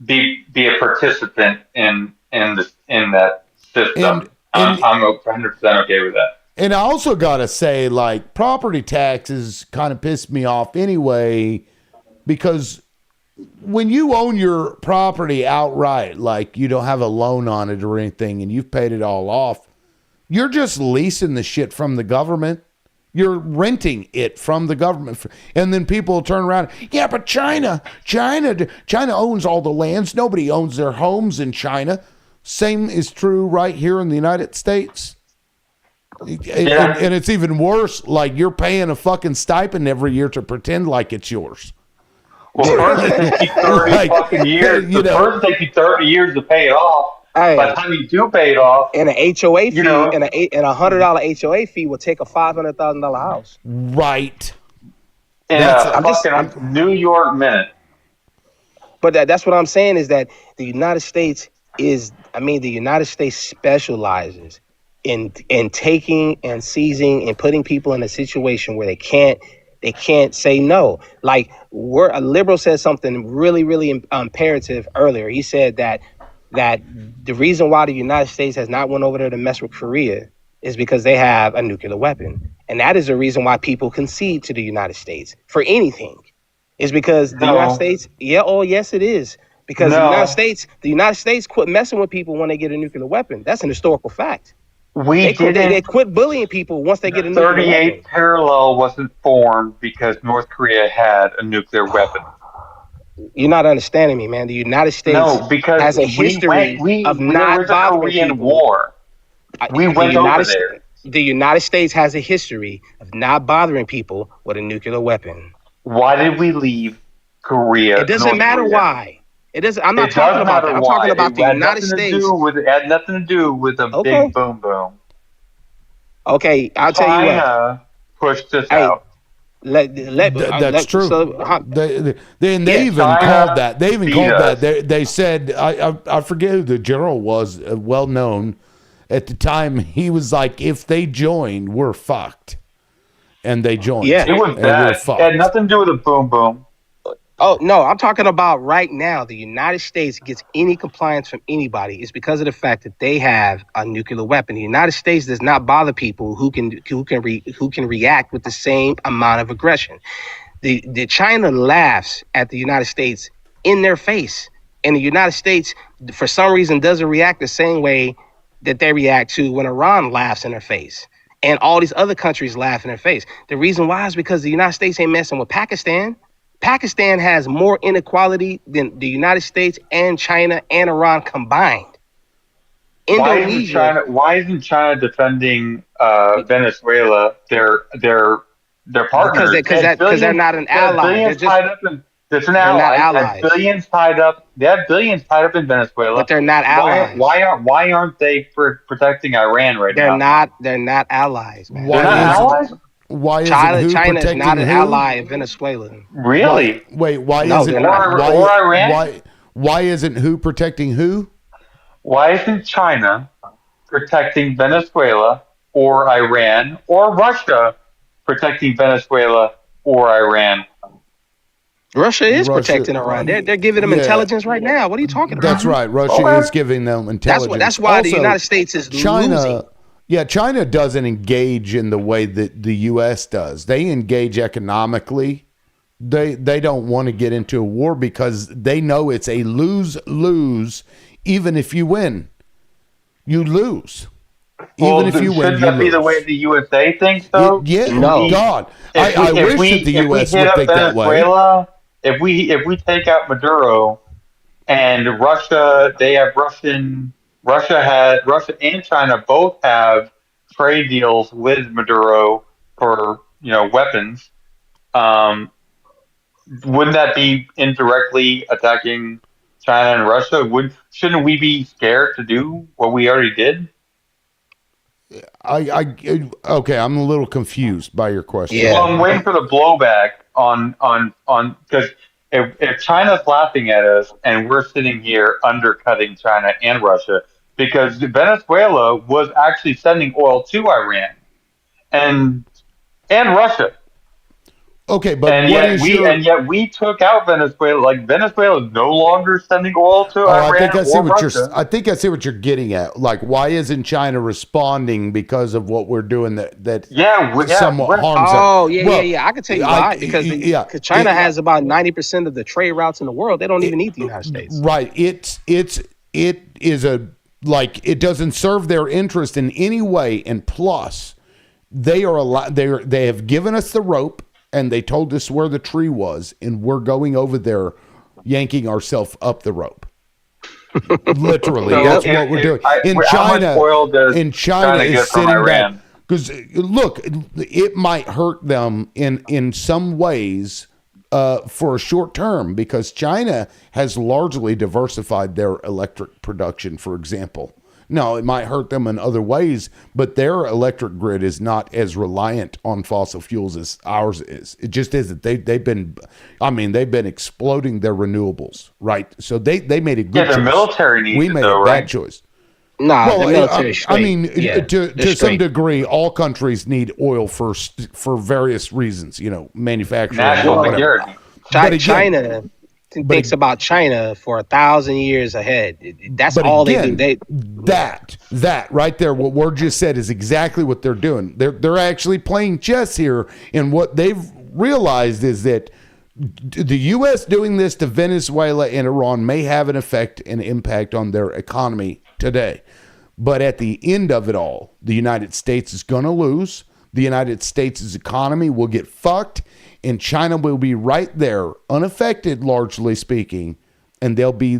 Speaker 6: be a participant in that system. I'm 100% okay with that.
Speaker 1: And I also gotta say, like, property taxes kind of piss me off anyway, because when you own your property outright, like you don't have a loan on it or anything, and you've paid it all off, you're just leasing the shit from the government. You're renting it from the government. And then people will turn around, yeah, but China owns all the lands. Nobody owns their homes in China. Same is true right here in the United States. And it's even worse. Like, you're paying a fucking stipend every year to pretend like it's yours.
Speaker 6: Well, first it takes you 30 fucking years. First it takes you 30 years to pay it off.
Speaker 20: Hey,
Speaker 6: By the time you do pay it off,
Speaker 20: and an HOA fee,
Speaker 6: you know,
Speaker 20: and a $100 HOA fee will take a $500,000 house.
Speaker 1: Right.
Speaker 6: in a fucking New York minute.
Speaker 20: But that's what I'm saying is that the United States specializes in taking and seizing and putting people in a situation where they can't say no. Like, a liberal said something really imperative earlier. He said that the reason why the United States has not went over there to mess with Korea is because they have a nuclear weapon. And that is the reason why people concede to the United States for anything. Is because the United States, yes it is. Because the United States quit messing with people when they get a nuclear weapon. That's an historical fact. They quit bullying people once they get a nuclear weapon.
Speaker 6: 38 parallel wasn't formed because North Korea had a nuclear weapon.
Speaker 20: You're not understanding me, man. The United States has a history of not bothering people.
Speaker 6: War. We went over there.
Speaker 20: The United States has a history of not bothering people with a nuclear weapon.
Speaker 6: Why did we leave Korea?
Speaker 20: It doesn't matter why. It doesn't. I'm not talking about that. I'm talking about the United States.
Speaker 6: It had nothing to do with a big boom boom.
Speaker 20: Okay, I'll tell you what.
Speaker 6: China pushed us out.
Speaker 1: That's true. They even called that. They even called that. They said, I forget who the general was, well known at the time. He was like, if they join, we're fucked. And they joined.
Speaker 6: Yeah, it was bad. It had nothing to do with a boom boom.
Speaker 20: Oh, no, I'm talking about right now. The United States gets any compliance from anybody. It's because of the fact that they have a nuclear weapon. The United States does not bother people who can react with the same amount of aggression. The China laughs at the United States in their face. And the United States, for some reason, doesn't react the same way that they react to when Iran laughs in their face. And all these other countries laugh in their face. The reason why is because the United States ain't messing with Pakistan. Pakistan has more inequality than the United States and China and Iran combined. Indonesia.
Speaker 6: Why isn't China defending Venezuela? Their partners.
Speaker 20: Because they're not an ally.
Speaker 6: They're not allies. Billions tied up. They have billions tied up in Venezuela.
Speaker 20: But they're not allies.
Speaker 6: Why aren't they protecting Iran right now?
Speaker 20: They're not allies, man.
Speaker 6: They're not allies?
Speaker 1: Why isn't
Speaker 20: China is not an
Speaker 1: who?
Speaker 20: ally of Venezuela.
Speaker 6: Really?
Speaker 1: Why isn't who protecting who?
Speaker 6: Why isn't China protecting Venezuela or Iran or Russia protecting Venezuela or Iran?
Speaker 20: Russia is protecting Iran. They're giving them intelligence right now. What are you talking about?
Speaker 1: That's right. Russia is giving them intelligence.
Speaker 20: That's why the United States is losing.
Speaker 1: Yeah, China doesn't engage in the way that the U.S. does. They engage economically. They don't want to get into a war because they know it's a lose-lose. Even if you win, you lose. Even if you win,
Speaker 6: shouldn't that be the way the USA thinks, though?
Speaker 1: No. God. I wish that the U.S. would think that way.
Speaker 6: If we take out Maduro and Russia, they have Russia and China both have trade deals with Maduro for weapons. Wouldn't that be indirectly attacking China and Russia? Shouldn't we be scared to do what we already did?
Speaker 1: Okay, I'm a little confused by your question.
Speaker 6: Yeah. Well, I'm waiting for the blowback on because if China's laughing at us and we're sitting here undercutting China and Russia, because Venezuela was actually sending oil to Iran and Russia.
Speaker 1: Okay, but
Speaker 6: And
Speaker 1: what is your?
Speaker 6: and yet we took out Venezuela. Like Venezuela is no longer sending oil to
Speaker 1: Oh, I
Speaker 6: Iran
Speaker 1: think I see
Speaker 6: or
Speaker 1: what you're.
Speaker 6: Russia.
Speaker 1: I think I see what you're getting at. Like, why isn't China responding because of what we're doing that somewhat harms them?
Speaker 20: Oh yeah, yeah,
Speaker 1: Well,
Speaker 20: yeah. I can tell you why. Because
Speaker 1: yeah,
Speaker 20: China has about 90% of the trade routes in the world. They don't even need the United States.
Speaker 1: right. It is a like it doesn't serve their interest in any way, and plus they are they have given us the rope and they told us where the tree was, and we're going over there, yanking ourselves up the rope. Literally,
Speaker 6: So
Speaker 1: that's what we're doing. In
Speaker 6: how much
Speaker 1: China,
Speaker 6: oil does
Speaker 1: China is
Speaker 6: get from
Speaker 1: sitting back
Speaker 6: Iran?
Speaker 1: because look, it might hurt them in some ways for a short term because China has largely diversified their electric production. For example, no, it might hurt them in other ways, but their electric grid is not as reliant on fossil fuels as ours is. It just isn't. They've been exploding their renewables, right? So they made a good choice.
Speaker 6: The military needs
Speaker 1: We
Speaker 6: it
Speaker 1: made
Speaker 6: though,
Speaker 1: a bad
Speaker 6: right?
Speaker 1: choice.
Speaker 20: Nah,
Speaker 1: Well,
Speaker 20: the military is straight.
Speaker 1: I mean,
Speaker 20: Yeah,
Speaker 1: to
Speaker 20: they're
Speaker 1: some
Speaker 20: straight.
Speaker 1: degree, all countries need oil for various reasons. Manufacturing,
Speaker 6: National
Speaker 1: whatever.
Speaker 6: security.
Speaker 1: But again,
Speaker 20: China thinks about China for 1,000 years ahead. That's all they do.
Speaker 1: That right there, what Ward just said is exactly what they're doing. They're actually playing chess here, and what they've realized is that the U.S. doing this to Venezuela and Iran may have an effect and impact on their economy today. But at the end of it all, the United States is going to lose. The United States' economy will get fucked, and China will be right there, unaffected, largely speaking, and they'll be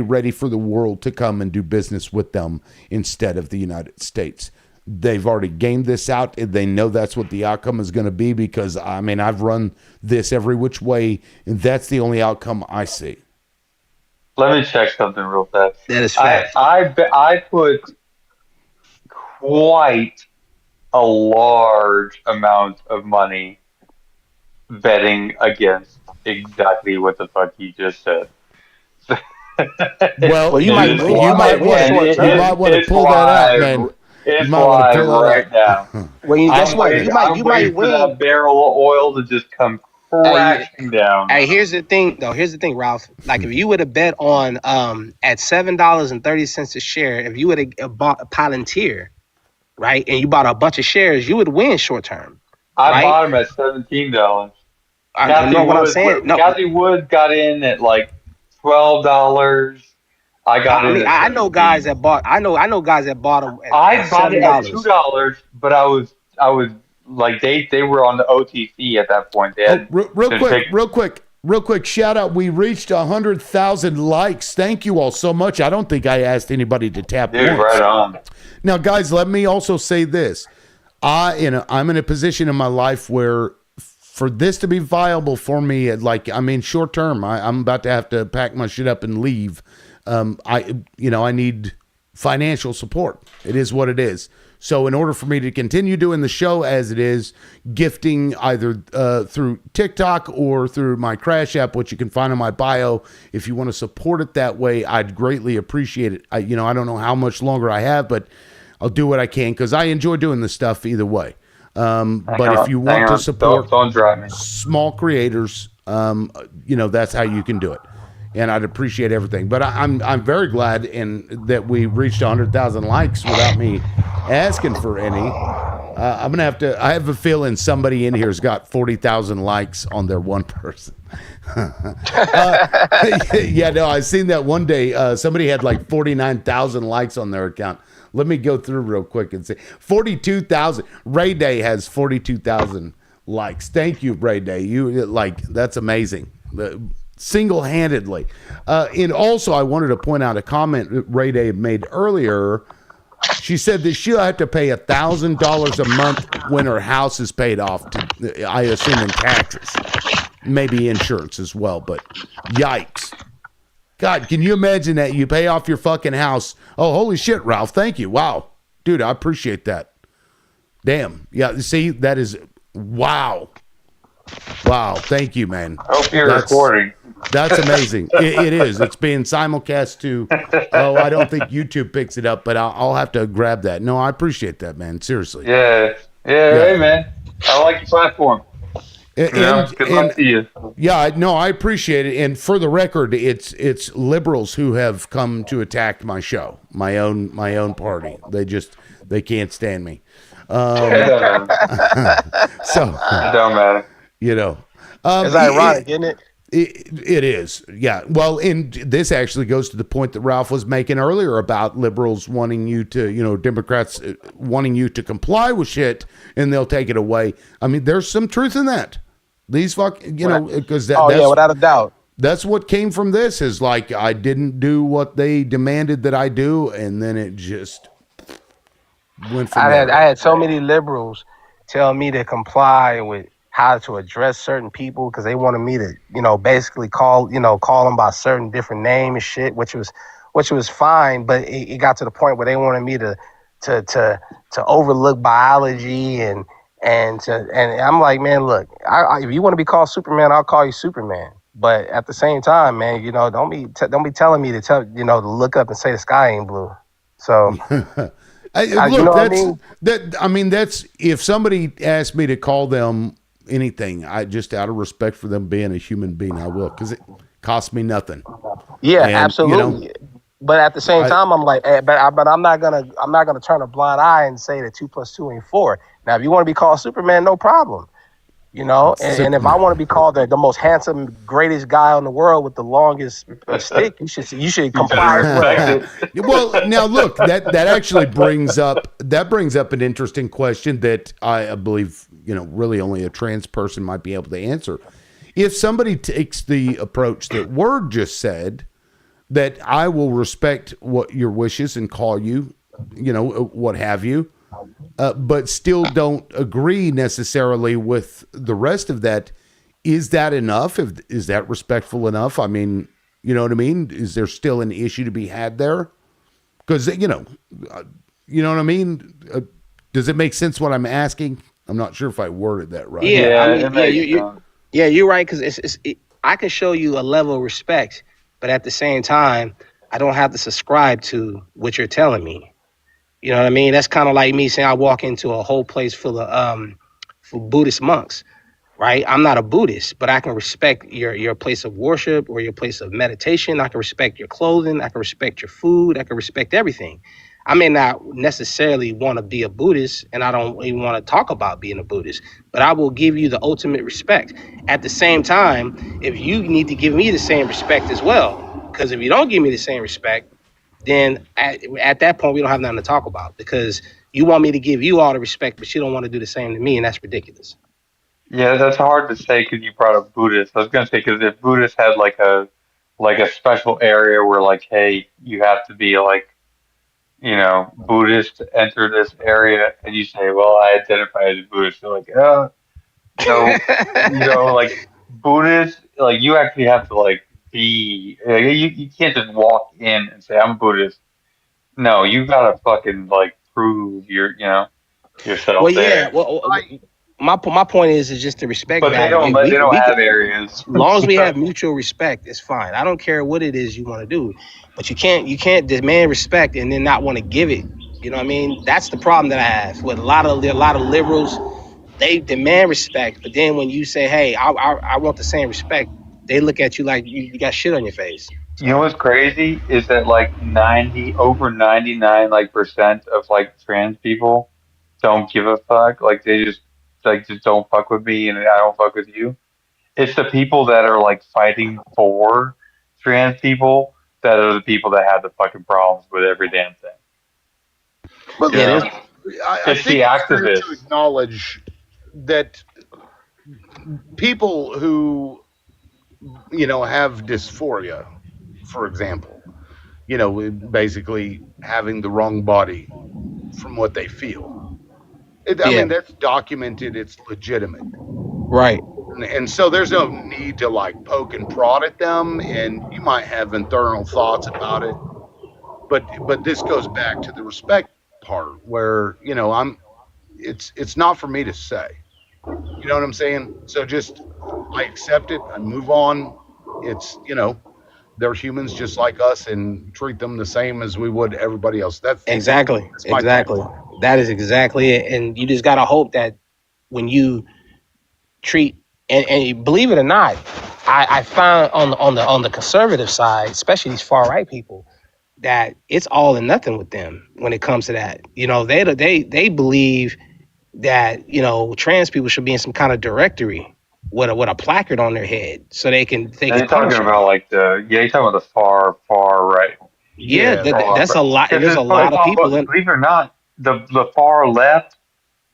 Speaker 1: ready for the world to come and do business with them instead of the United States. They've already gamed this out. They know that's what the outcome is going to be because, I mean, I've run this every which way, and that's the only outcome I see.
Speaker 6: Let me check something real fast.
Speaker 20: That is fact.
Speaker 6: I put quite a large amount of money betting against exactly what the fuck you just said.
Speaker 1: Well, you might want to pull that out, man.
Speaker 6: It's live right now.
Speaker 20: Well, guess what? You might
Speaker 6: waiting for
Speaker 20: win.
Speaker 6: that barrel of oil to just come crashing down.
Speaker 20: Hey, here's the thing, though. Here's the thing, Ralph. Like, if you would have bet on at $7.30 a share, if you would have bought a Palantir, right, and you bought a bunch of shares, you would win short term.
Speaker 6: I bought them at $17. Kathy Wood got in at like $12.
Speaker 20: I know guys that bought. I know guys that bought them.
Speaker 6: I bought it at $2, but I was like they were on the OTC at that point. They had
Speaker 1: real quick. Shout out! We reached 100,000 likes. Thank you all so much. I don't think I asked anybody to tap.
Speaker 6: Dude,
Speaker 1: once.
Speaker 6: right on.
Speaker 1: Now, guys, let me also say this: I'm in a position in my life where, for this to be viable for me, short term, I'm about to have to pack my shit up and leave. I need financial support. It is what it is. So in order for me to continue doing the show as it is, gifting either through TikTok or through my Crash App, which you can find in my bio, if you want to support it that way, I'd greatly appreciate it. I don't know how much longer I have, but I'll do what I can because I enjoy doing this stuff either way. But if you want to support small creators, that's how you can do it. And I'd appreciate everything. But I'm very glad that we reached 100,000 likes without me asking for any. I'm going to have to – I have a feeling somebody in here has got 40,000 likes on their one person. I seen that one day. Somebody had like 49,000 likes on their account. Let me go through real quick and say 42,000. Ray Day has 42,000 likes. Thank you, Ray Day. That's amazing. Single-handedly. And also, I wanted to point out a comment that Ray Day made earlier. She said that she'll have to pay $1,000 a month when her house is paid off, I assume in taxes. Maybe insurance as well, but yikes. God, can you imagine that? You pay off your fucking house. Oh, holy shit, Ralph. Thank you. Wow. Dude, I appreciate that. Damn. Yeah, see, that is, wow. Wow. Thank you, man.
Speaker 6: I hope you're recording.
Speaker 1: That's amazing. It is. It's being simulcast to, I don't think YouTube picks it up, but I'll have to grab that. No, I appreciate that, man. Seriously.
Speaker 6: Yeah. Hey, man. I like your platform.
Speaker 1: And
Speaker 6: good luck to you.
Speaker 1: yeah, no, I appreciate it. And for the record, it's liberals who have come to attack my show, my own party. They can't stand me. So
Speaker 6: It don't matter.
Speaker 1: you know,
Speaker 20: It's ironic, isn't it?
Speaker 1: it is, yeah. Well, and this actually goes to the point that Ralph was making earlier about liberals wanting you to, Democrats wanting you to comply with shit, and they'll take it away. I mean, there's some truth in that. These because that's
Speaker 20: without a doubt.
Speaker 1: That's what came from this is like I didn't do what they demanded that I do, and then it just went from there.
Speaker 20: I had so many liberals tell me to comply with how to address certain people because they wanted me to, basically call them by certain different name and shit, which was fine, but it got to the point where they wanted me to overlook biology and I'm like, man, look, if you want to be called Superman, I'll call you Superman. But at the same time, man, don't be telling me to look up and say the sky ain't blue. So.
Speaker 1: That's if somebody asked me to call them anything, I just out of respect for them being a human being, I will, because it costs me nothing.
Speaker 20: Yeah, and, absolutely. But at the same time, I'm like, but I'm not gonna turn a blind eye and say that 2 + 2 ain't 4. Now, if you want to be called Superman, no problem. And if I want to be called the most handsome, greatest guy in the world with the longest stick, you should comply as
Speaker 1: well. Well, now look, that actually brings up an interesting question that I believe really only a trans person might be able to answer. If somebody takes the approach that Word just said, that I will respect what your wishes and call you, what have you. But still don't agree necessarily with the rest of that. Is that enough? Is that respectful enough? I mean, you know what I mean? Is there still an issue to be had there? Because, you know what I mean? Does it make sense what I'm asking? I'm not sure if I worded that right.
Speaker 20: You're right. Because I can show you a level of respect, but at the same time, I don't have to subscribe to what you're telling me. You know what I mean? That's kind of like me saying I walk into a whole place full of for Buddhist monks, right? I'm not a Buddhist, but I can respect your place of worship or your place of meditation. I can respect your clothing. I can respect your food. I can respect everything. I may not necessarily want to be a Buddhist, and I don't even want to talk about being a Buddhist, but I will give you the ultimate respect. At the same time, if you need to give me the same respect as well, because if you don't give me the same respect, then at that point, we don't have nothing to talk about because you want me to give you all the respect, but you don't want to do the same to me, and that's ridiculous.
Speaker 6: Yeah, that's hard to say because you brought up Buddhists. I was going to say because if Buddhists had like a special area where like, hey, you have to be like, Buddhist to enter this area, and you say, well, I identify as a Buddhist. They're like, no, like Buddhist, like you actually have to like be, you can't just walk in and say I'm a Buddhist. No, you gotta fucking like prove yourself
Speaker 20: Well,
Speaker 6: there.
Speaker 20: yeah. Well, my point is just the respect.
Speaker 6: But they don't have areas.
Speaker 20: As long as we have mutual respect, it's fine. I don't care what it is you want to do, but you can't demand respect and then not want to give it. You know what I mean? That's the problem that I have with a lot of liberals. They demand respect, but then when you say, "Hey, I want the same respect," they look at you like you got shit on your face.
Speaker 6: You know what's crazy is that like 99 like percent of like trans people don't give a fuck. Like they just don't fuck with me and I don't fuck with you. It's the people that are like fighting for trans people that are the people that have the fucking problems with every damn thing.
Speaker 5: But I
Speaker 6: it's
Speaker 5: think
Speaker 6: the
Speaker 5: it's fair
Speaker 6: activists.
Speaker 5: to acknowledge that people who have dysphoria, for example, basically having the wrong body from what they feel. I mean, that's documented. It's legitimate.
Speaker 20: Right.
Speaker 5: And so there's no need to like poke and prod at them, and you might have internal thoughts about it. But this goes back to the respect part where, it's not for me to say. You know what I'm saying? So just I accept it, I move on. It's, they're humans just like us and treat them the same as we would everybody else. That's
Speaker 20: exactly. That is exactly it. And you just gotta hope that when you treat And believe it or not, I found on the conservative side, especially these far right people, that it's all or nothing with them when it comes to that. They believe that trans people should be in some kind of directory with a placard on their head so they can
Speaker 6: And you're talking
Speaker 20: punish them.
Speaker 6: about like you're talking about the far right.
Speaker 20: Yeah, that's a lot.
Speaker 6: Because
Speaker 20: There's a lot of people in.
Speaker 6: believe it or not, the far left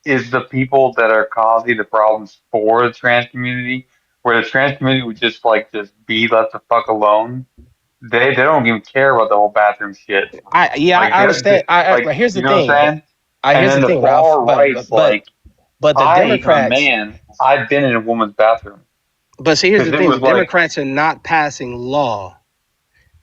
Speaker 6: is the people that are causing the problems for the trans community, where the trans community would just be left the fuck alone. They don't even care about the whole bathroom shit.
Speaker 20: I understand. But here's the
Speaker 6: You know what
Speaker 20: thing.
Speaker 6: I'm saying? And
Speaker 20: Here's
Speaker 6: then
Speaker 20: the
Speaker 6: the
Speaker 20: thing, Ralph.
Speaker 6: far right's like,
Speaker 20: But the
Speaker 6: I am a
Speaker 20: Democrats.
Speaker 6: man. I've been in a woman's bathroom.
Speaker 20: But see, here's the
Speaker 6: Because it
Speaker 20: thing: the
Speaker 6: was like,
Speaker 20: Democrats are not passing law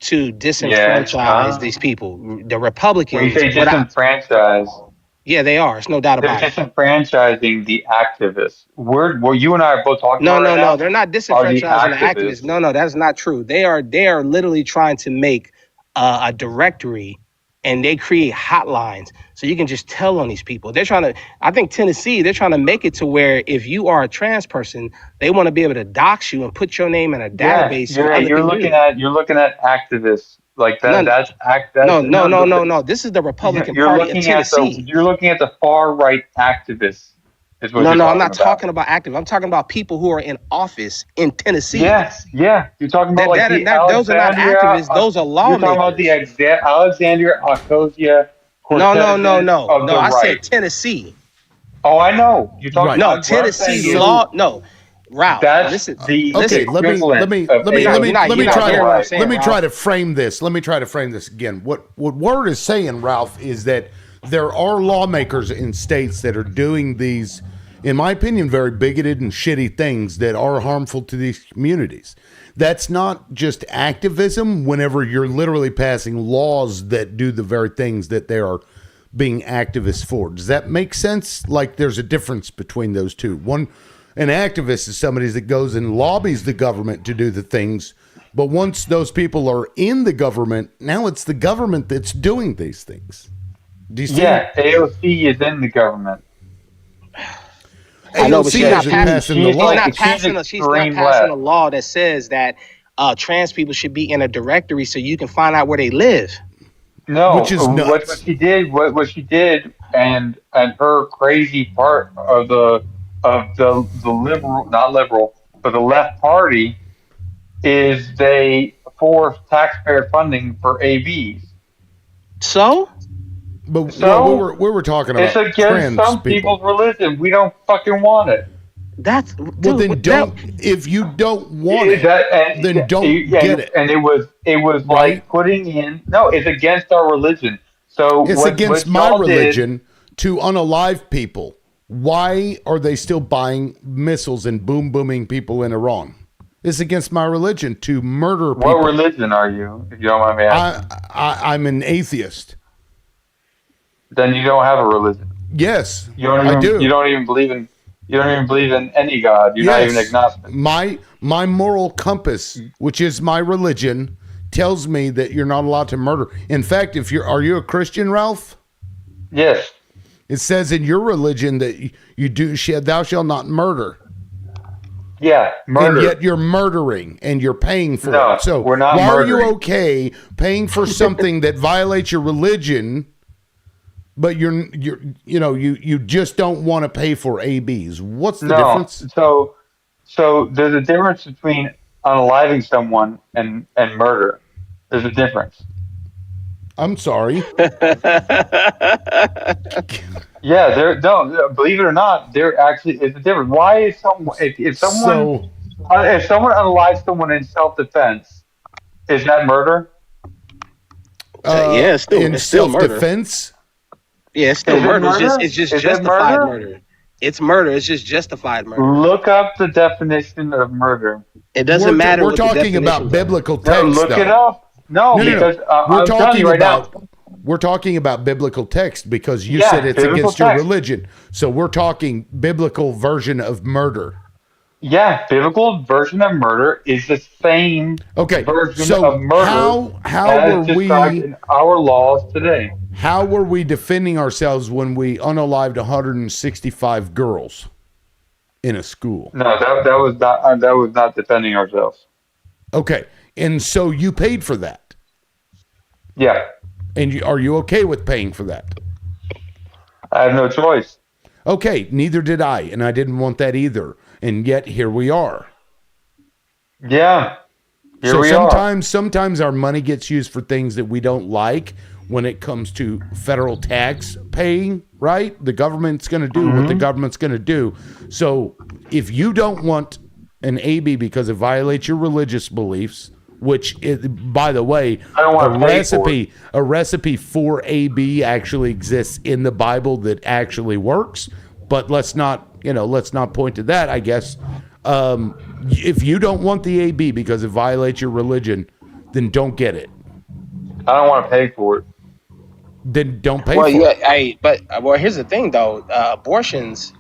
Speaker 20: to disenfranchise these people. The
Speaker 6: when you
Speaker 20: Republicans,
Speaker 6: say disenfranchise,
Speaker 20: yeah, they are. It's no doubt
Speaker 6: they're
Speaker 20: about it.
Speaker 6: disenfranchising the activists. What you and I are both talking
Speaker 20: No,
Speaker 6: about right
Speaker 20: no, no.
Speaker 6: now
Speaker 20: They're not
Speaker 6: are the
Speaker 20: disenfranchising the activists.
Speaker 6: activists.
Speaker 20: No, that's not true. They are literally trying to make a directory, and they create hotlines so you can just tell on these people. They're trying to. I think Tennessee. They're trying to make it to where if you are a trans person, they want to be able to dox you and put your name in a
Speaker 6: Yeah,
Speaker 20: database for other
Speaker 6: you're
Speaker 20: people.
Speaker 6: looking at activists like that.
Speaker 20: No,
Speaker 6: That's
Speaker 20: no. This is the Republican Party of Tennessee.
Speaker 6: you're looking at the far right activists is what
Speaker 20: No,
Speaker 6: you're
Speaker 20: no, I'm
Speaker 6: talking
Speaker 20: not
Speaker 6: about.
Speaker 20: talking about active. I'm talking about people who are in office in Tennessee.
Speaker 6: Yeah. You're talking about
Speaker 20: Those are not activists. Those are
Speaker 6: You're talking about
Speaker 20: lawmakers.
Speaker 6: the Alexandria Ocasio Cortez of
Speaker 20: No.
Speaker 6: the
Speaker 20: I
Speaker 6: right.
Speaker 20: said Tennessee.
Speaker 6: Oh, I know. You're talking.
Speaker 20: No,
Speaker 6: What I'm
Speaker 20: Tennessee
Speaker 6: saying is
Speaker 20: law. No, Ralph.
Speaker 6: that's
Speaker 20: Listen.
Speaker 6: the
Speaker 1: Okay, let me try to frame this. Let me try to frame this again. What Word is saying, Ralph, is that there are lawmakers in states that are doing these, in my opinion, very bigoted and shitty things that are harmful to these communities. That's not just activism whenever you're literally passing laws that do the very things that they are being activists for. Does that make sense? Like there's a difference between those two. An activist is somebody that goes and lobbies the government to do the things, but once those people are in the government, now it's the government that's doing these things. Do you see?
Speaker 6: Yeah, AOC is in the government.
Speaker 20: I know, but she's not
Speaker 1: passing the law.
Speaker 20: She's not passing a law that says that trans people should be in a directory so you can find out where they live.
Speaker 6: No,
Speaker 1: which is nuts.
Speaker 6: What she did, and her crazy part of the liberal, not liberal, but the left party, is they force taxpayer funding for ABs.
Speaker 1: But we were talking about
Speaker 6: it's against
Speaker 1: trans
Speaker 6: some
Speaker 1: people.
Speaker 6: people's religion. We don't fucking want it.
Speaker 1: If you don't want it, then don't get it.
Speaker 6: And it was like putting in. No, it's against our religion. So
Speaker 1: it's against my religion to unalive people. Why are they still buying missiles and booming people in Iran? It's against my religion to murder people.
Speaker 6: What religion are you, if you don't mind me asking?
Speaker 1: I'm an atheist.
Speaker 6: Then you don't have a religion.
Speaker 1: Yes,
Speaker 6: I do. You don't even believe in. You don't even believe in any God. You're not even agnostic.
Speaker 1: My moral compass, which is my religion, tells me that you're not allowed to murder. In fact, are you a Christian, Ralph?
Speaker 6: Yes.
Speaker 1: It says in your religion that thou shalt not murder.
Speaker 6: Yeah, murder.
Speaker 1: And yet you're murdering and you're paying for it. So
Speaker 6: we're not
Speaker 1: why
Speaker 6: murdering.
Speaker 1: are you okay paying for something that violates your religion? But you just don't want to pay for ABs. What's the difference?
Speaker 6: So there's a difference between unaliving someone and murder. There's a difference.
Speaker 1: I'm sorry.
Speaker 6: Yeah, believe it or not, there actually is a difference. Why is someone if someone unalives someone in self-defense, is that murder?
Speaker 20: Yeah, it's still murder.
Speaker 1: Self-defense.
Speaker 20: Yeah, it's still murder. It's just
Speaker 6: Is
Speaker 20: justified
Speaker 6: murder?
Speaker 20: murder. It's murder. It's just justified murder.
Speaker 6: Look up the definition of murder.
Speaker 20: It doesn't matter.
Speaker 1: We're talking about biblical text.
Speaker 6: Look it up. No, because
Speaker 1: we're
Speaker 6: I'm telling you right now.
Speaker 1: We're talking about biblical text because you said it's against your religion. So we're talking biblical version of murder.
Speaker 6: Yeah, biblical version of murder is the same version of murder as described in our laws today.
Speaker 1: How were we defending ourselves when we unalived 165 girls? in a school.
Speaker 6: No, that was not defending ourselves.
Speaker 1: Okay, and so you paid for that,
Speaker 6: Yeah,
Speaker 1: and are you okay with paying for that?
Speaker 6: I have no choice.
Speaker 1: Okay, neither did I, and I didn't want that either, and yet here we are.
Speaker 6: Yeah, here
Speaker 1: So
Speaker 6: we are.
Speaker 1: sometimes our money gets used for things that we don't like when it comes to federal tax paying, right? The government's going to do what the government's going to do. So if you don't want an AB because it violates your religious beliefs, which is, by the way,
Speaker 6: I don't want to pay for it.
Speaker 1: a recipe for AB actually exists in the Bible that actually works, but let's not point to that, I guess. If you don't want the AB because it violates your religion, then don't get it.
Speaker 6: I don't want to pay for it.
Speaker 1: Then don't pay
Speaker 20: Well,
Speaker 1: for
Speaker 20: yeah,
Speaker 1: it.
Speaker 20: well, here's the thing though. Abortions.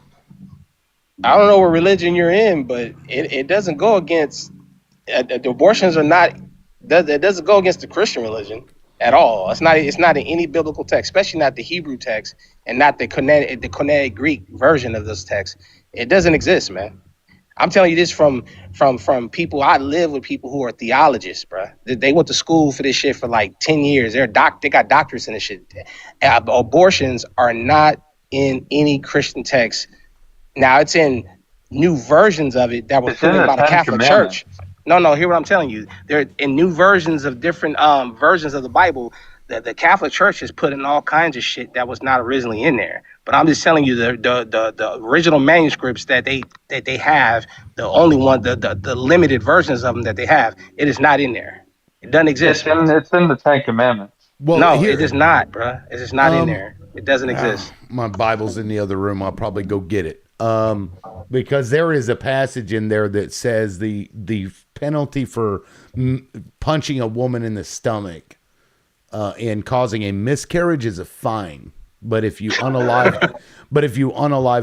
Speaker 20: I don't know what religion you're in, but it doesn't go against. The abortions are not. It doesn't go against the Christian religion at all. It's not. It's not in any biblical text, especially not the Hebrew text and not the Koine Greek version of this text. It doesn't exist, man. I'm telling you this from people. I live with people who are theologists, bro. They went to school for this shit for like 10 years. They got doctorates in this shit. Abortions are not in any Christian text. Now it's in new versions of it that were
Speaker 6: It's
Speaker 20: put
Speaker 6: in
Speaker 20: in
Speaker 6: the
Speaker 20: by the
Speaker 6: Ten
Speaker 20: Catholic
Speaker 6: Commandments.
Speaker 20: Church. No, hear what I'm telling you. They're in new versions of different versions of the Bible that the Catholic Church has put in all kinds of shit that was not originally in there. But I'm just telling you the original manuscripts that they have, the only one, the limited versions of them that they have, it is not in there. It doesn't exist, man.
Speaker 6: It's in the Ten Commandments.
Speaker 1: Well,
Speaker 20: No,
Speaker 1: here,
Speaker 20: it is not, bro. It is not in there. It doesn't exist.
Speaker 1: my Bible's in the other room. I'll probably go get it. Because there is a passage in there that says the penalty for punching a woman in the stomach and causing a miscarriage is a fine. But if you unalive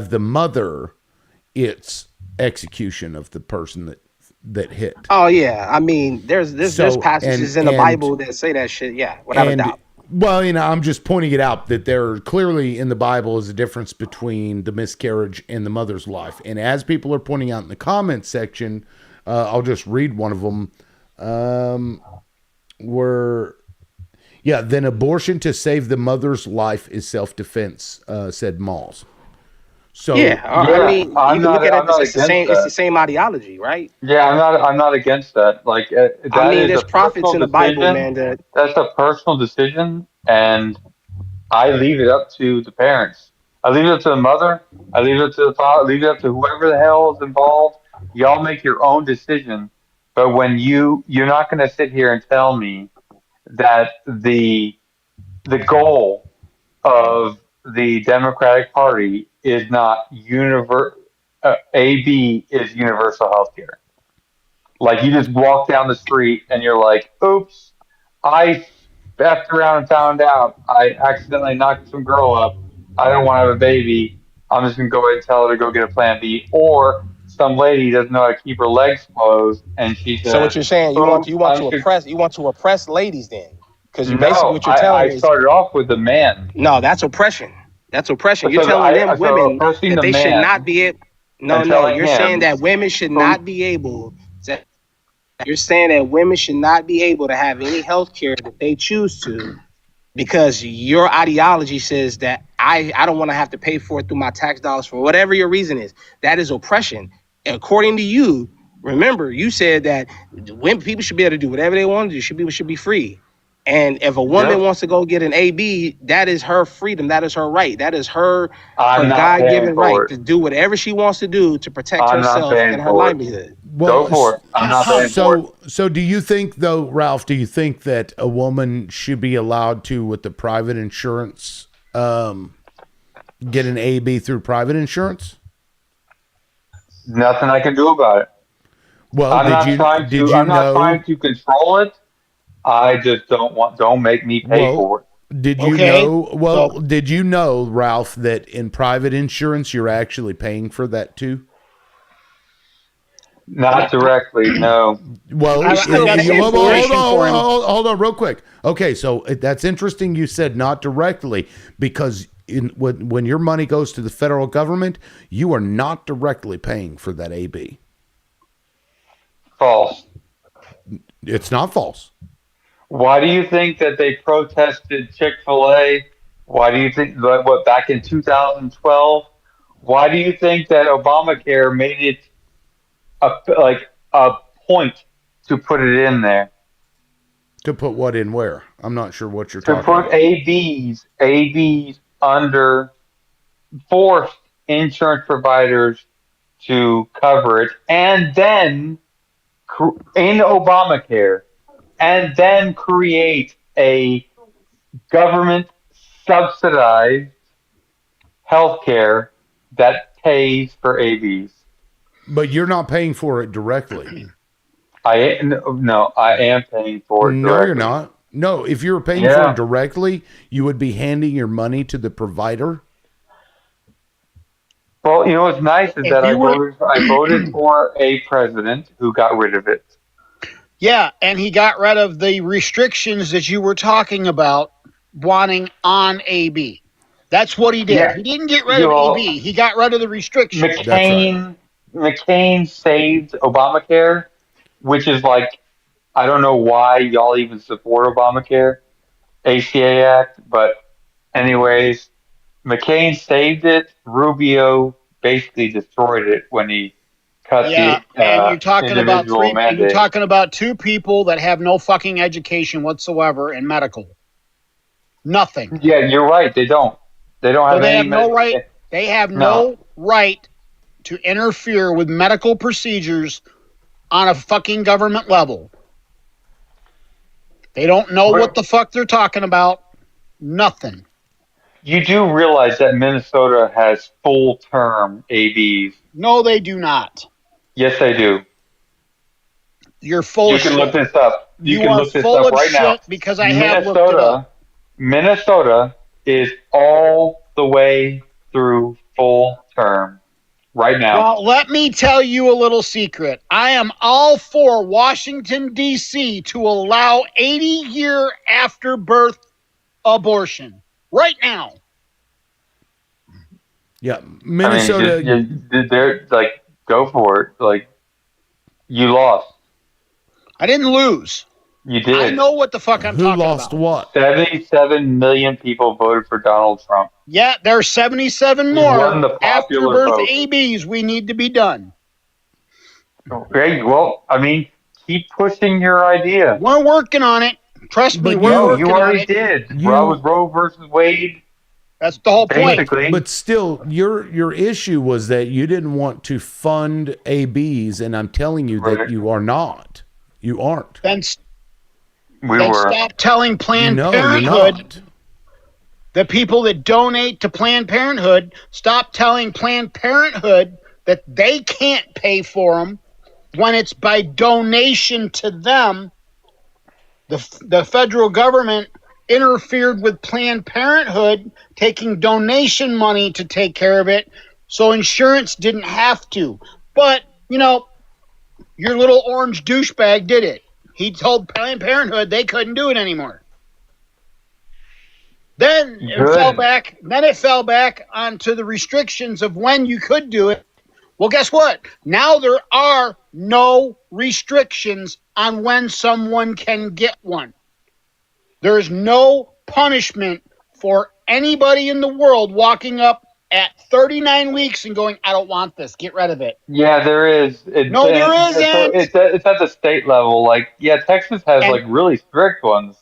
Speaker 1: the mother, it's execution of the person that hit.
Speaker 20: Oh yeah, I mean, there's passages in the
Speaker 1: and
Speaker 20: Bible that say that shit. Yeah, without a doubt.
Speaker 1: Well, I'm just pointing it out that there clearly in the Bible is a difference between the miscarriage and the mother's life. And as people are pointing out in the comments section, I'll just read one of them. Then abortion to save the mother's life is self-defense, said Malls. So
Speaker 20: I mean, you can look at it as it's the same. It's the same ideology, right?
Speaker 6: Yeah, I'm not against that. Like
Speaker 20: I mean,
Speaker 6: is
Speaker 20: there's
Speaker 6: a
Speaker 20: prophets
Speaker 6: personal
Speaker 20: in the Bible,
Speaker 6: decision.
Speaker 20: man. That
Speaker 6: That's a personal decision, and I leave it up to the parents. I leave it up to the mother. I leave it up to the father. I leave it up to whoever the hell is involved. Y'all make your own decision. But when you're not going to sit here and tell me that the goal of the Democratic Party is not AB is universal health care. Like you just walk down the street and you're like, oops, I effed around and found out I accidentally knocked some girl up. I don't want to have a baby. I'm just gonna go ahead and tell her to go get a plan B. Or some lady doesn't know how to keep her legs closed and she
Speaker 20: so what
Speaker 6: says,
Speaker 20: you're saying,
Speaker 6: oops, I'm
Speaker 20: you want to oppress ladies then, because you basically
Speaker 6: no,
Speaker 20: what you're telling
Speaker 6: I
Speaker 20: is
Speaker 6: started off with the man.
Speaker 20: no, that's oppression. That's oppression. You're
Speaker 6: So
Speaker 20: telling them
Speaker 6: so
Speaker 20: women
Speaker 6: oppressing
Speaker 20: that
Speaker 6: the
Speaker 20: they should not
Speaker 6: man
Speaker 20: be able.
Speaker 6: and
Speaker 20: No,
Speaker 6: telling
Speaker 20: you're saying
Speaker 6: him
Speaker 20: that women should
Speaker 6: who
Speaker 20: not be able. You're saying that women should not be able to have any health care that they choose to because your ideology says that I don't want to have to pay for it through my tax dollars for whatever your reason is. That is oppression. According to you, remember, you said that when people should be able to do whatever they want to do, people should be free. And if a woman
Speaker 6: Yep.
Speaker 20: wants to go get an AB, that is her freedom. That is her right. That is her
Speaker 6: I'm not paying
Speaker 20: God-given right
Speaker 6: for it.
Speaker 20: to do whatever she wants to do to protect
Speaker 6: I'm not
Speaker 20: herself and
Speaker 6: paying
Speaker 20: her
Speaker 6: for it.
Speaker 20: livelihood.
Speaker 6: Go for it. I'm not paying for it.
Speaker 1: So do you think though, Ralph, do you think that a woman should be allowed to, with the private insurance, get an AB through private insurance?
Speaker 6: Nothing I can do about it.
Speaker 1: Well,
Speaker 6: I'm not trying to control it. I just don't make me pay for it.
Speaker 1: Did you know? Well, did you know, Ralph, that in private insurance you're actually paying for that too?
Speaker 6: Not directly, no.
Speaker 1: Well,
Speaker 7: I got some information for him.
Speaker 1: hold on, real quick. Okay, so that's interesting. You said not directly because when your money goes to the federal government, you are not directly paying for that AB.
Speaker 6: False.
Speaker 1: It's not false.
Speaker 6: Why do you think that they protested Chick-fil-A? Why do you think that what back in 2012? Why do you think that Obamacare made it a point to put it in there?
Speaker 1: To put what in where? I'm not sure what you're
Speaker 6: To
Speaker 1: talking
Speaker 6: put
Speaker 1: about.
Speaker 6: ABs under forced insurance providers to cover it, and then in Obamacare, and then create a government subsidized healthcare that pays for ABs.
Speaker 1: But you're not paying for it directly.
Speaker 6: I am paying for it
Speaker 1: No, you're
Speaker 6: directly.
Speaker 1: not. No, if you were paying for
Speaker 6: Yeah.
Speaker 1: it directly, you would be handing your money to the provider.
Speaker 6: Well, you know what's nice is
Speaker 7: If
Speaker 6: that
Speaker 7: you were,
Speaker 6: I voted for a president who got rid of it.
Speaker 7: yeah, and he got rid of the restrictions that you were talking about wanting on AB. That's what he did.
Speaker 6: Yeah.
Speaker 7: He didn't get rid
Speaker 6: You
Speaker 7: of
Speaker 6: know,
Speaker 7: AB. He got rid of the restrictions.
Speaker 1: That's right.
Speaker 6: McCain saved Obamacare, which is like, I don't know why y'all even support Obamacare, ACA Act, but anyways, McCain saved it. Rubio basically destroyed it when he cut
Speaker 7: Yeah,
Speaker 6: the
Speaker 7: and you're talking about
Speaker 6: individual
Speaker 7: you're
Speaker 6: mandate.
Speaker 7: talking about two people that have no fucking education whatsoever in medical. Nothing.
Speaker 6: Yeah, you're right. They don't. They don't
Speaker 7: So
Speaker 6: have
Speaker 7: they
Speaker 6: any
Speaker 7: have no right.
Speaker 6: medical.
Speaker 7: They have
Speaker 6: No.
Speaker 7: no right to interfere with medical procedures on a fucking government level. They don't know what the fuck they're talking about. Nothing.
Speaker 6: You do realize that Minnesota has full term ABs.
Speaker 7: No, they do not.
Speaker 6: Yes, they do.
Speaker 7: You're full
Speaker 6: You
Speaker 7: of
Speaker 6: can
Speaker 7: shit.
Speaker 6: look this up. You can
Speaker 7: are
Speaker 6: look this
Speaker 7: full
Speaker 6: up
Speaker 7: of
Speaker 6: right now.
Speaker 7: shit because I have looked it up.
Speaker 6: Minnesota is all the way through full term right now.
Speaker 7: Well, let me tell you a little secret. I am all for Washington, D.C. to allow 80-year after birth abortion right now.
Speaker 1: Yeah, Minnesota.
Speaker 6: I mean, they're like, go for it. Like, you lost.
Speaker 7: I didn't lose.
Speaker 6: You did.
Speaker 7: I know what the fuck I'm talking
Speaker 1: lost
Speaker 7: about.
Speaker 1: what?
Speaker 6: 77 million people voted for Donald Trump.
Speaker 7: Yeah, there's 77
Speaker 6: He
Speaker 7: more
Speaker 6: won the popular
Speaker 7: afterbirth
Speaker 6: vote.
Speaker 7: ABs we need to be done.
Speaker 6: Okay, well, I mean, keep pushing your idea.
Speaker 7: We're working on it. Trust me, we're
Speaker 6: No,
Speaker 7: working
Speaker 6: you
Speaker 7: on
Speaker 6: already
Speaker 7: it.
Speaker 6: did. Roe versus Wade.
Speaker 7: That's the whole point.
Speaker 6: Basically.
Speaker 1: But still, your issue was that you didn't want to fund ABs, and I'm telling you that you are not. You aren't.
Speaker 7: Then
Speaker 6: We were.
Speaker 7: Stop telling Planned
Speaker 1: No, you're
Speaker 7: Parenthood,
Speaker 1: not.
Speaker 7: the people that donate to Planned Parenthood, stop telling Planned Parenthood that they can't pay for them when it's by donation to them. The federal government interfered with Planned Parenthood taking donation money to take care of it, so insurance didn't have to. But, your little orange douchebag did it. He told Planned Parenthood they couldn't do it anymore. Then it fell back onto the restrictions of when you could do it. Well, guess what? Now there are no restrictions on when someone can get one. There's no punishment for anybody in the world walking up at 39 weeks and going, I don't want this. Get rid of it.
Speaker 6: Yeah, there is.
Speaker 7: There isn't.
Speaker 6: It's at the state level. Like, yeah, Texas has like really strict ones.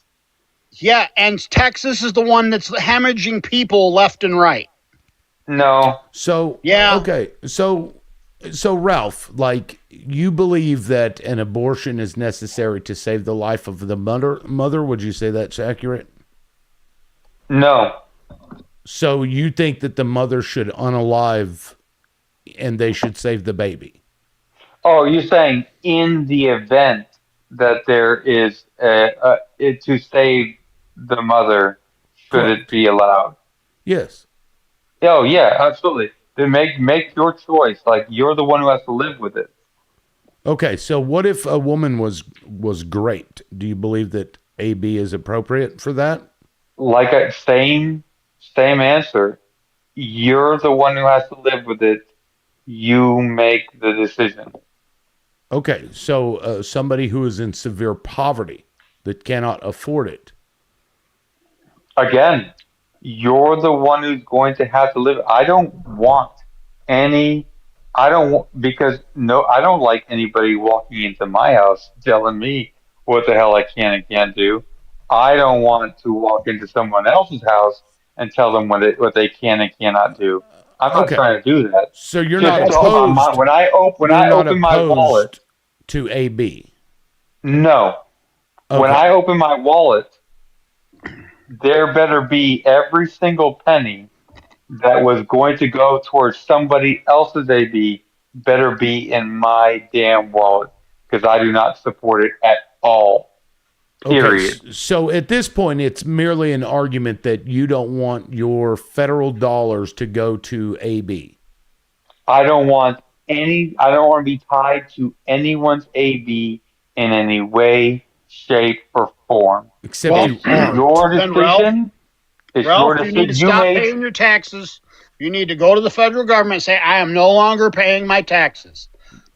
Speaker 7: Yeah, and Texas is the one that's hemorrhaging people left and right.
Speaker 6: No.
Speaker 1: So
Speaker 7: yeah.
Speaker 1: Okay. So Ralph, like, you believe that an abortion is necessary to save the life of the mother? Would you say that's accurate?
Speaker 6: No.
Speaker 1: So you think that the mother should unalive and they should save the baby?
Speaker 6: Oh, you're saying in the event that there is to save the mother, should it be allowed?
Speaker 1: Yes.
Speaker 6: Oh yeah, absolutely. Then make your choice. Like, you're the one who has to live with it.
Speaker 1: Okay, so what if a woman was great? Do you believe that AB is appropriate for that?
Speaker 6: Like same Same answer. You're the one who has to live with it. You make the decision.
Speaker 1: Okay, so somebody who is in severe poverty that cannot afford it.
Speaker 6: Again, you're the one who's going to have to live. I don't want any. I don't because no, I don't like anybody walking into my house telling me what the hell I can and can't do. I don't want to walk into someone else's house and tell them what they can and cannot do. I'm not
Speaker 1: Okay,
Speaker 6: trying to do that.
Speaker 1: so you're not
Speaker 6: Just so
Speaker 1: opposed.
Speaker 6: when
Speaker 1: You're
Speaker 6: I
Speaker 1: not
Speaker 6: open my wallet,
Speaker 1: opposed to AB.
Speaker 6: no. When
Speaker 1: Okay.
Speaker 6: I open my wallet, there better be every single penny that was going to go towards somebody else's AB better be in my damn wallet because I do not support it at all.
Speaker 1: Okay,
Speaker 6: Period.
Speaker 1: so at this point, it's merely an argument that you don't want your federal dollars to go to AB.
Speaker 6: I don't want to be tied to anyone's AB in any way, shape, or form.
Speaker 1: Except you aren't.
Speaker 6: Your
Speaker 7: Then Ralph,
Speaker 6: decision. It's your
Speaker 7: Ralph, you need to
Speaker 6: decision. You
Speaker 7: stop
Speaker 6: made.
Speaker 7: paying your taxes. You need to go to the federal government and say, I am no longer paying my taxes.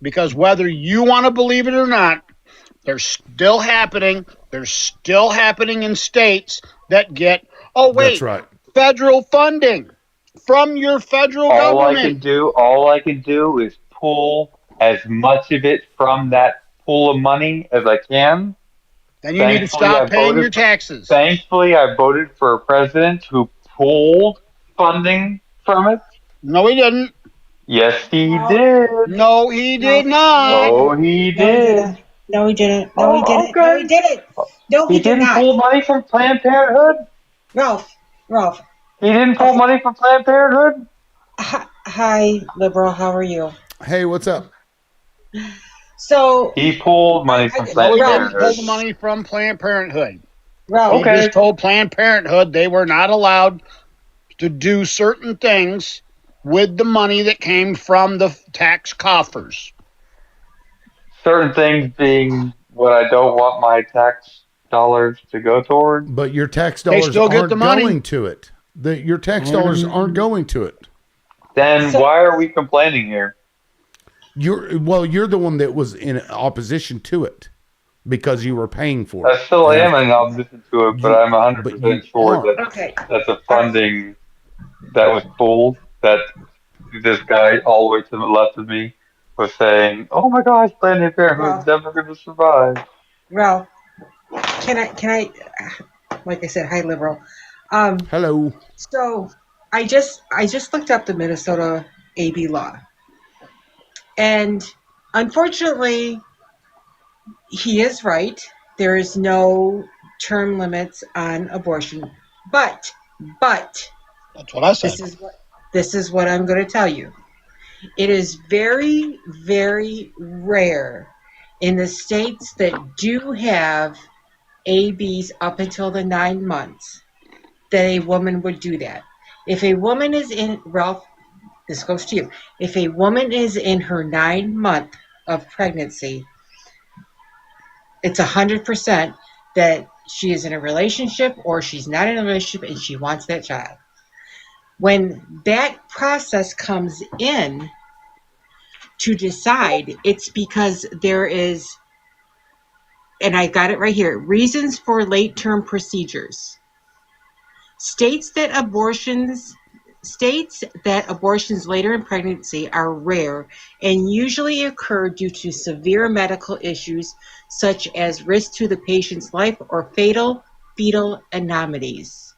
Speaker 7: Because whether you want to believe it or not, they're still happening. They're still happening in states that get,
Speaker 1: That's right.
Speaker 7: federal funding from your federal government.
Speaker 6: All I can do is pull as much of it from that pool of money as I can.
Speaker 7: Then you need to stop paying your taxes.
Speaker 6: Thankfully, I voted for a president who pulled funding from it.
Speaker 7: No, he didn't.
Speaker 6: Yes, he did.
Speaker 7: No, he did not.
Speaker 6: Oh, he
Speaker 9: No, he
Speaker 6: did.
Speaker 9: didn't. No, he didn't. No, he
Speaker 6: Oh,
Speaker 9: didn't. No, he
Speaker 6: okay.
Speaker 9: didn't. No,
Speaker 6: He
Speaker 9: he did
Speaker 6: didn't
Speaker 9: not.
Speaker 6: pull money from Planned Parenthood.
Speaker 9: Ralph,
Speaker 6: He didn't pull money from Planned Parenthood.
Speaker 9: Hi, liberal. How are you?
Speaker 1: Hey, what's up?
Speaker 9: So
Speaker 6: He pulled money from
Speaker 7: No,
Speaker 6: Planned
Speaker 7: he didn't pull
Speaker 6: Parenthood.
Speaker 7: the money from Planned Parenthood.
Speaker 9: Ralph,
Speaker 7: He just told Planned Parenthood they were not allowed to do certain things with the money that came from the tax coffers.
Speaker 6: Certain things being what I don't want my tax dollars to go toward.
Speaker 1: But your tax
Speaker 7: They
Speaker 1: dollars
Speaker 7: still get the
Speaker 1: aren't
Speaker 7: money.
Speaker 1: going to it. Your tax dollars aren't going to it.
Speaker 6: Then why are we complaining here?
Speaker 1: You're the one that was in opposition to it because you were paying for
Speaker 6: I
Speaker 1: it.
Speaker 6: still am in opposition to it, but I'm 100% sure that that's a funding that was pulled. That this guy all the way to the left of me was saying, "Oh my gosh, Planned Parenthood's never going to survive."
Speaker 9: Ralph, can I, like I said, hi, liberal.
Speaker 1: Hello.
Speaker 9: So I just looked up the Minnesota AB law, and unfortunately, he is right. There is no term limits on abortion, but
Speaker 7: that's what I said.
Speaker 9: This is what I'm going to tell you. It is very, very rare in the states that do have ABs up until the 9 months that a woman would do that. If a woman is in, Ralph, this goes to you. If a woman is in her 9 month of pregnancy, it's 100% that she is in a relationship or she's not in a relationship and she wants that child. When that process comes in to decide, it's because there is, and I got it right here, reasons for late term procedures. States that abortions later in pregnancy are rare and usually occur due to severe medical issues such as risk to the patient's life or fatal fetal anomalies.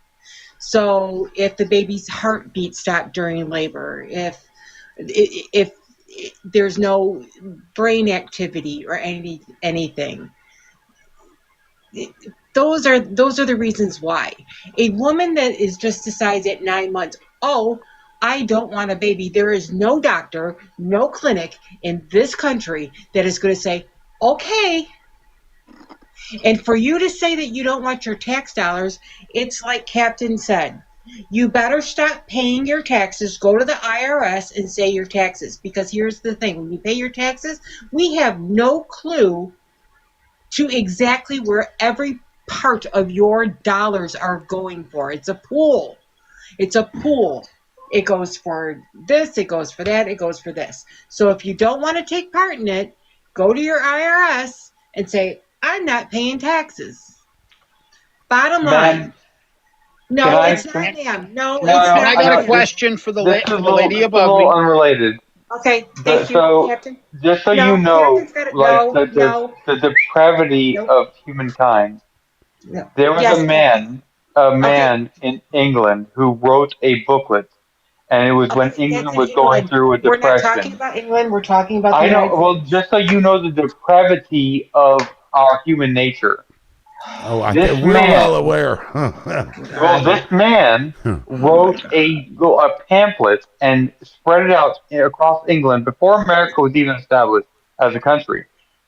Speaker 9: So if the baby's heartbeat stopped during labor, if there's no brain activity or anything, those are the reasons why. A woman that is just decides at 9 months, oh, I don't want a baby. There is no doctor, no clinic in this country that is going to say, okay. And for you to say that you don't want your tax dollars, it's like Captain said. You better stop paying your taxes, go to the IRS and say your taxes. Because here's the thing, when you pay your taxes, we have no clue to exactly where every part of your dollars are going for. It's a pool. It's a pool. It goes for this, it goes for that, it goes for this. So if you don't want to take part in it, go to your IRS and say, I'm not paying taxes. Bottom line.
Speaker 6: Man,
Speaker 9: No,
Speaker 6: can I?
Speaker 9: it's not ma'am. No,
Speaker 6: No,
Speaker 9: it's
Speaker 6: no,
Speaker 9: not
Speaker 7: And I got a
Speaker 6: this,
Speaker 9: ma'am.
Speaker 7: question for
Speaker 6: this is
Speaker 7: for the lady
Speaker 6: this is a
Speaker 7: above
Speaker 6: little
Speaker 7: me.
Speaker 6: unrelated.
Speaker 9: Okay, thank you,
Speaker 6: So,
Speaker 9: Captain.
Speaker 6: just so you
Speaker 9: No,
Speaker 6: know,
Speaker 9: Captain's got it.
Speaker 6: like
Speaker 9: No, no,
Speaker 6: the depravity
Speaker 9: nope,
Speaker 6: of humankind.
Speaker 9: no.
Speaker 6: There was
Speaker 9: Yes, Captain.
Speaker 6: a
Speaker 9: Okay,
Speaker 6: man in England who wrote a booklet, and it was when
Speaker 9: okay, that's
Speaker 6: England
Speaker 9: in
Speaker 6: was going
Speaker 9: England.
Speaker 6: through a
Speaker 9: We're not talking
Speaker 6: depression.
Speaker 9: about England. We're talking about the
Speaker 6: I know.
Speaker 9: United
Speaker 6: Well,
Speaker 9: States.
Speaker 6: just so you know the depravity of our human nature.
Speaker 1: Oh,
Speaker 6: This
Speaker 1: we're well
Speaker 6: man,
Speaker 1: aware.
Speaker 6: well, this man wrote a pamphlet and spread it out across England before America was even established as a country.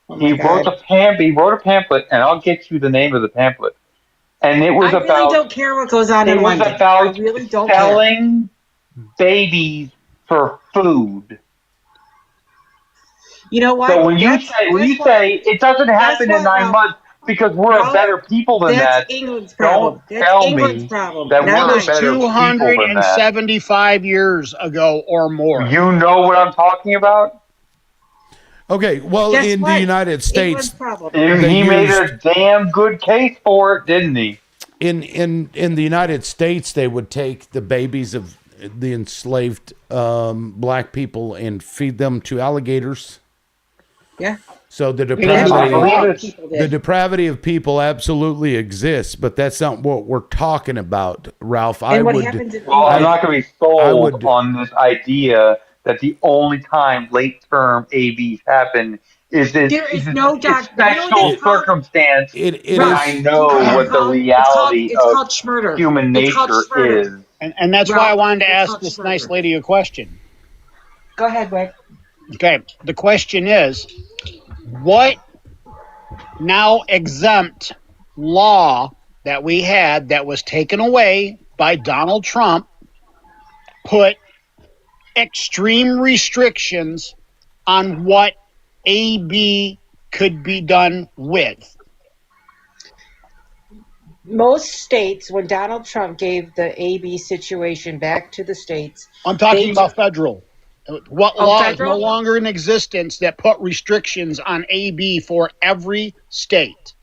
Speaker 9: Oh my God.
Speaker 6: He wrote a pamphlet, and I'll get you the name of the pamphlet. And
Speaker 9: I really don't care what goes on
Speaker 6: it
Speaker 9: in
Speaker 6: was
Speaker 9: London. I
Speaker 6: about
Speaker 9: really don't care.
Speaker 6: selling babies for food.
Speaker 9: You know what?
Speaker 6: So when you
Speaker 9: Guess what?
Speaker 6: say it doesn't
Speaker 9: Guess
Speaker 6: happen in
Speaker 9: what,
Speaker 6: 9
Speaker 9: Ralph?
Speaker 6: months because we're a
Speaker 9: Ralph,
Speaker 6: better people than
Speaker 9: that's
Speaker 6: that,
Speaker 9: England's
Speaker 6: don't
Speaker 9: problem. That's
Speaker 6: tell
Speaker 9: England's
Speaker 6: me
Speaker 9: problem,
Speaker 6: that
Speaker 9: not
Speaker 7: That
Speaker 6: we're
Speaker 7: was
Speaker 9: mine.
Speaker 6: better people than that.
Speaker 7: 275 years ago or more.
Speaker 6: You know what I'm talking about?
Speaker 1: Okay, well,
Speaker 9: Guess
Speaker 1: in the
Speaker 9: what?
Speaker 1: United
Speaker 9: England's
Speaker 1: States,
Speaker 9: problem.
Speaker 6: And
Speaker 1: they
Speaker 6: he made
Speaker 1: used
Speaker 6: a damn good case for it, didn't he?
Speaker 1: in the United States they would take the babies of the enslaved black people and feed them to alligators.
Speaker 9: Yeah.
Speaker 1: So the
Speaker 7: They didn't do
Speaker 6: I
Speaker 7: that for
Speaker 6: believe
Speaker 7: hogs.
Speaker 6: it.
Speaker 9: People
Speaker 1: the
Speaker 9: did.
Speaker 1: depravity of people absolutely exists, but that's not what we're talking about, Ralph.
Speaker 9: And what happens in
Speaker 6: Well, I'm
Speaker 9: England?
Speaker 6: not going to be
Speaker 1: I
Speaker 6: sold
Speaker 1: would
Speaker 6: on this idea that the only time late term ABs happen
Speaker 9: There is no
Speaker 6: it's
Speaker 9: doc. You know what
Speaker 6: special
Speaker 9: that's called?
Speaker 6: circumstance
Speaker 1: it
Speaker 6: when
Speaker 9: Ralph,
Speaker 6: I
Speaker 1: is
Speaker 9: do you know what
Speaker 6: know
Speaker 9: that's
Speaker 6: what the
Speaker 9: called?
Speaker 6: reality
Speaker 9: It's
Speaker 6: of
Speaker 9: called schmurder.
Speaker 6: human
Speaker 9: It's called
Speaker 6: nature
Speaker 9: schmurder.
Speaker 6: is.
Speaker 7: And that's why I
Speaker 9: Ralph,
Speaker 7: wanted to
Speaker 9: it's
Speaker 7: ask
Speaker 9: called
Speaker 7: this nice
Speaker 9: schmurder.
Speaker 7: lady a question.
Speaker 9: Go ahead, Wick.
Speaker 7: Okay, the question is, what now exempt law that we had that was taken away by Donald Trump put extreme restrictions on what AB could be done with?
Speaker 9: Most states, when Donald Trump gave the AB situation back to the states,
Speaker 7: I'm talking
Speaker 9: they
Speaker 7: about federal. What
Speaker 9: oh,
Speaker 7: law is no
Speaker 9: federal?
Speaker 7: longer in existence that put restrictions on AB for every state?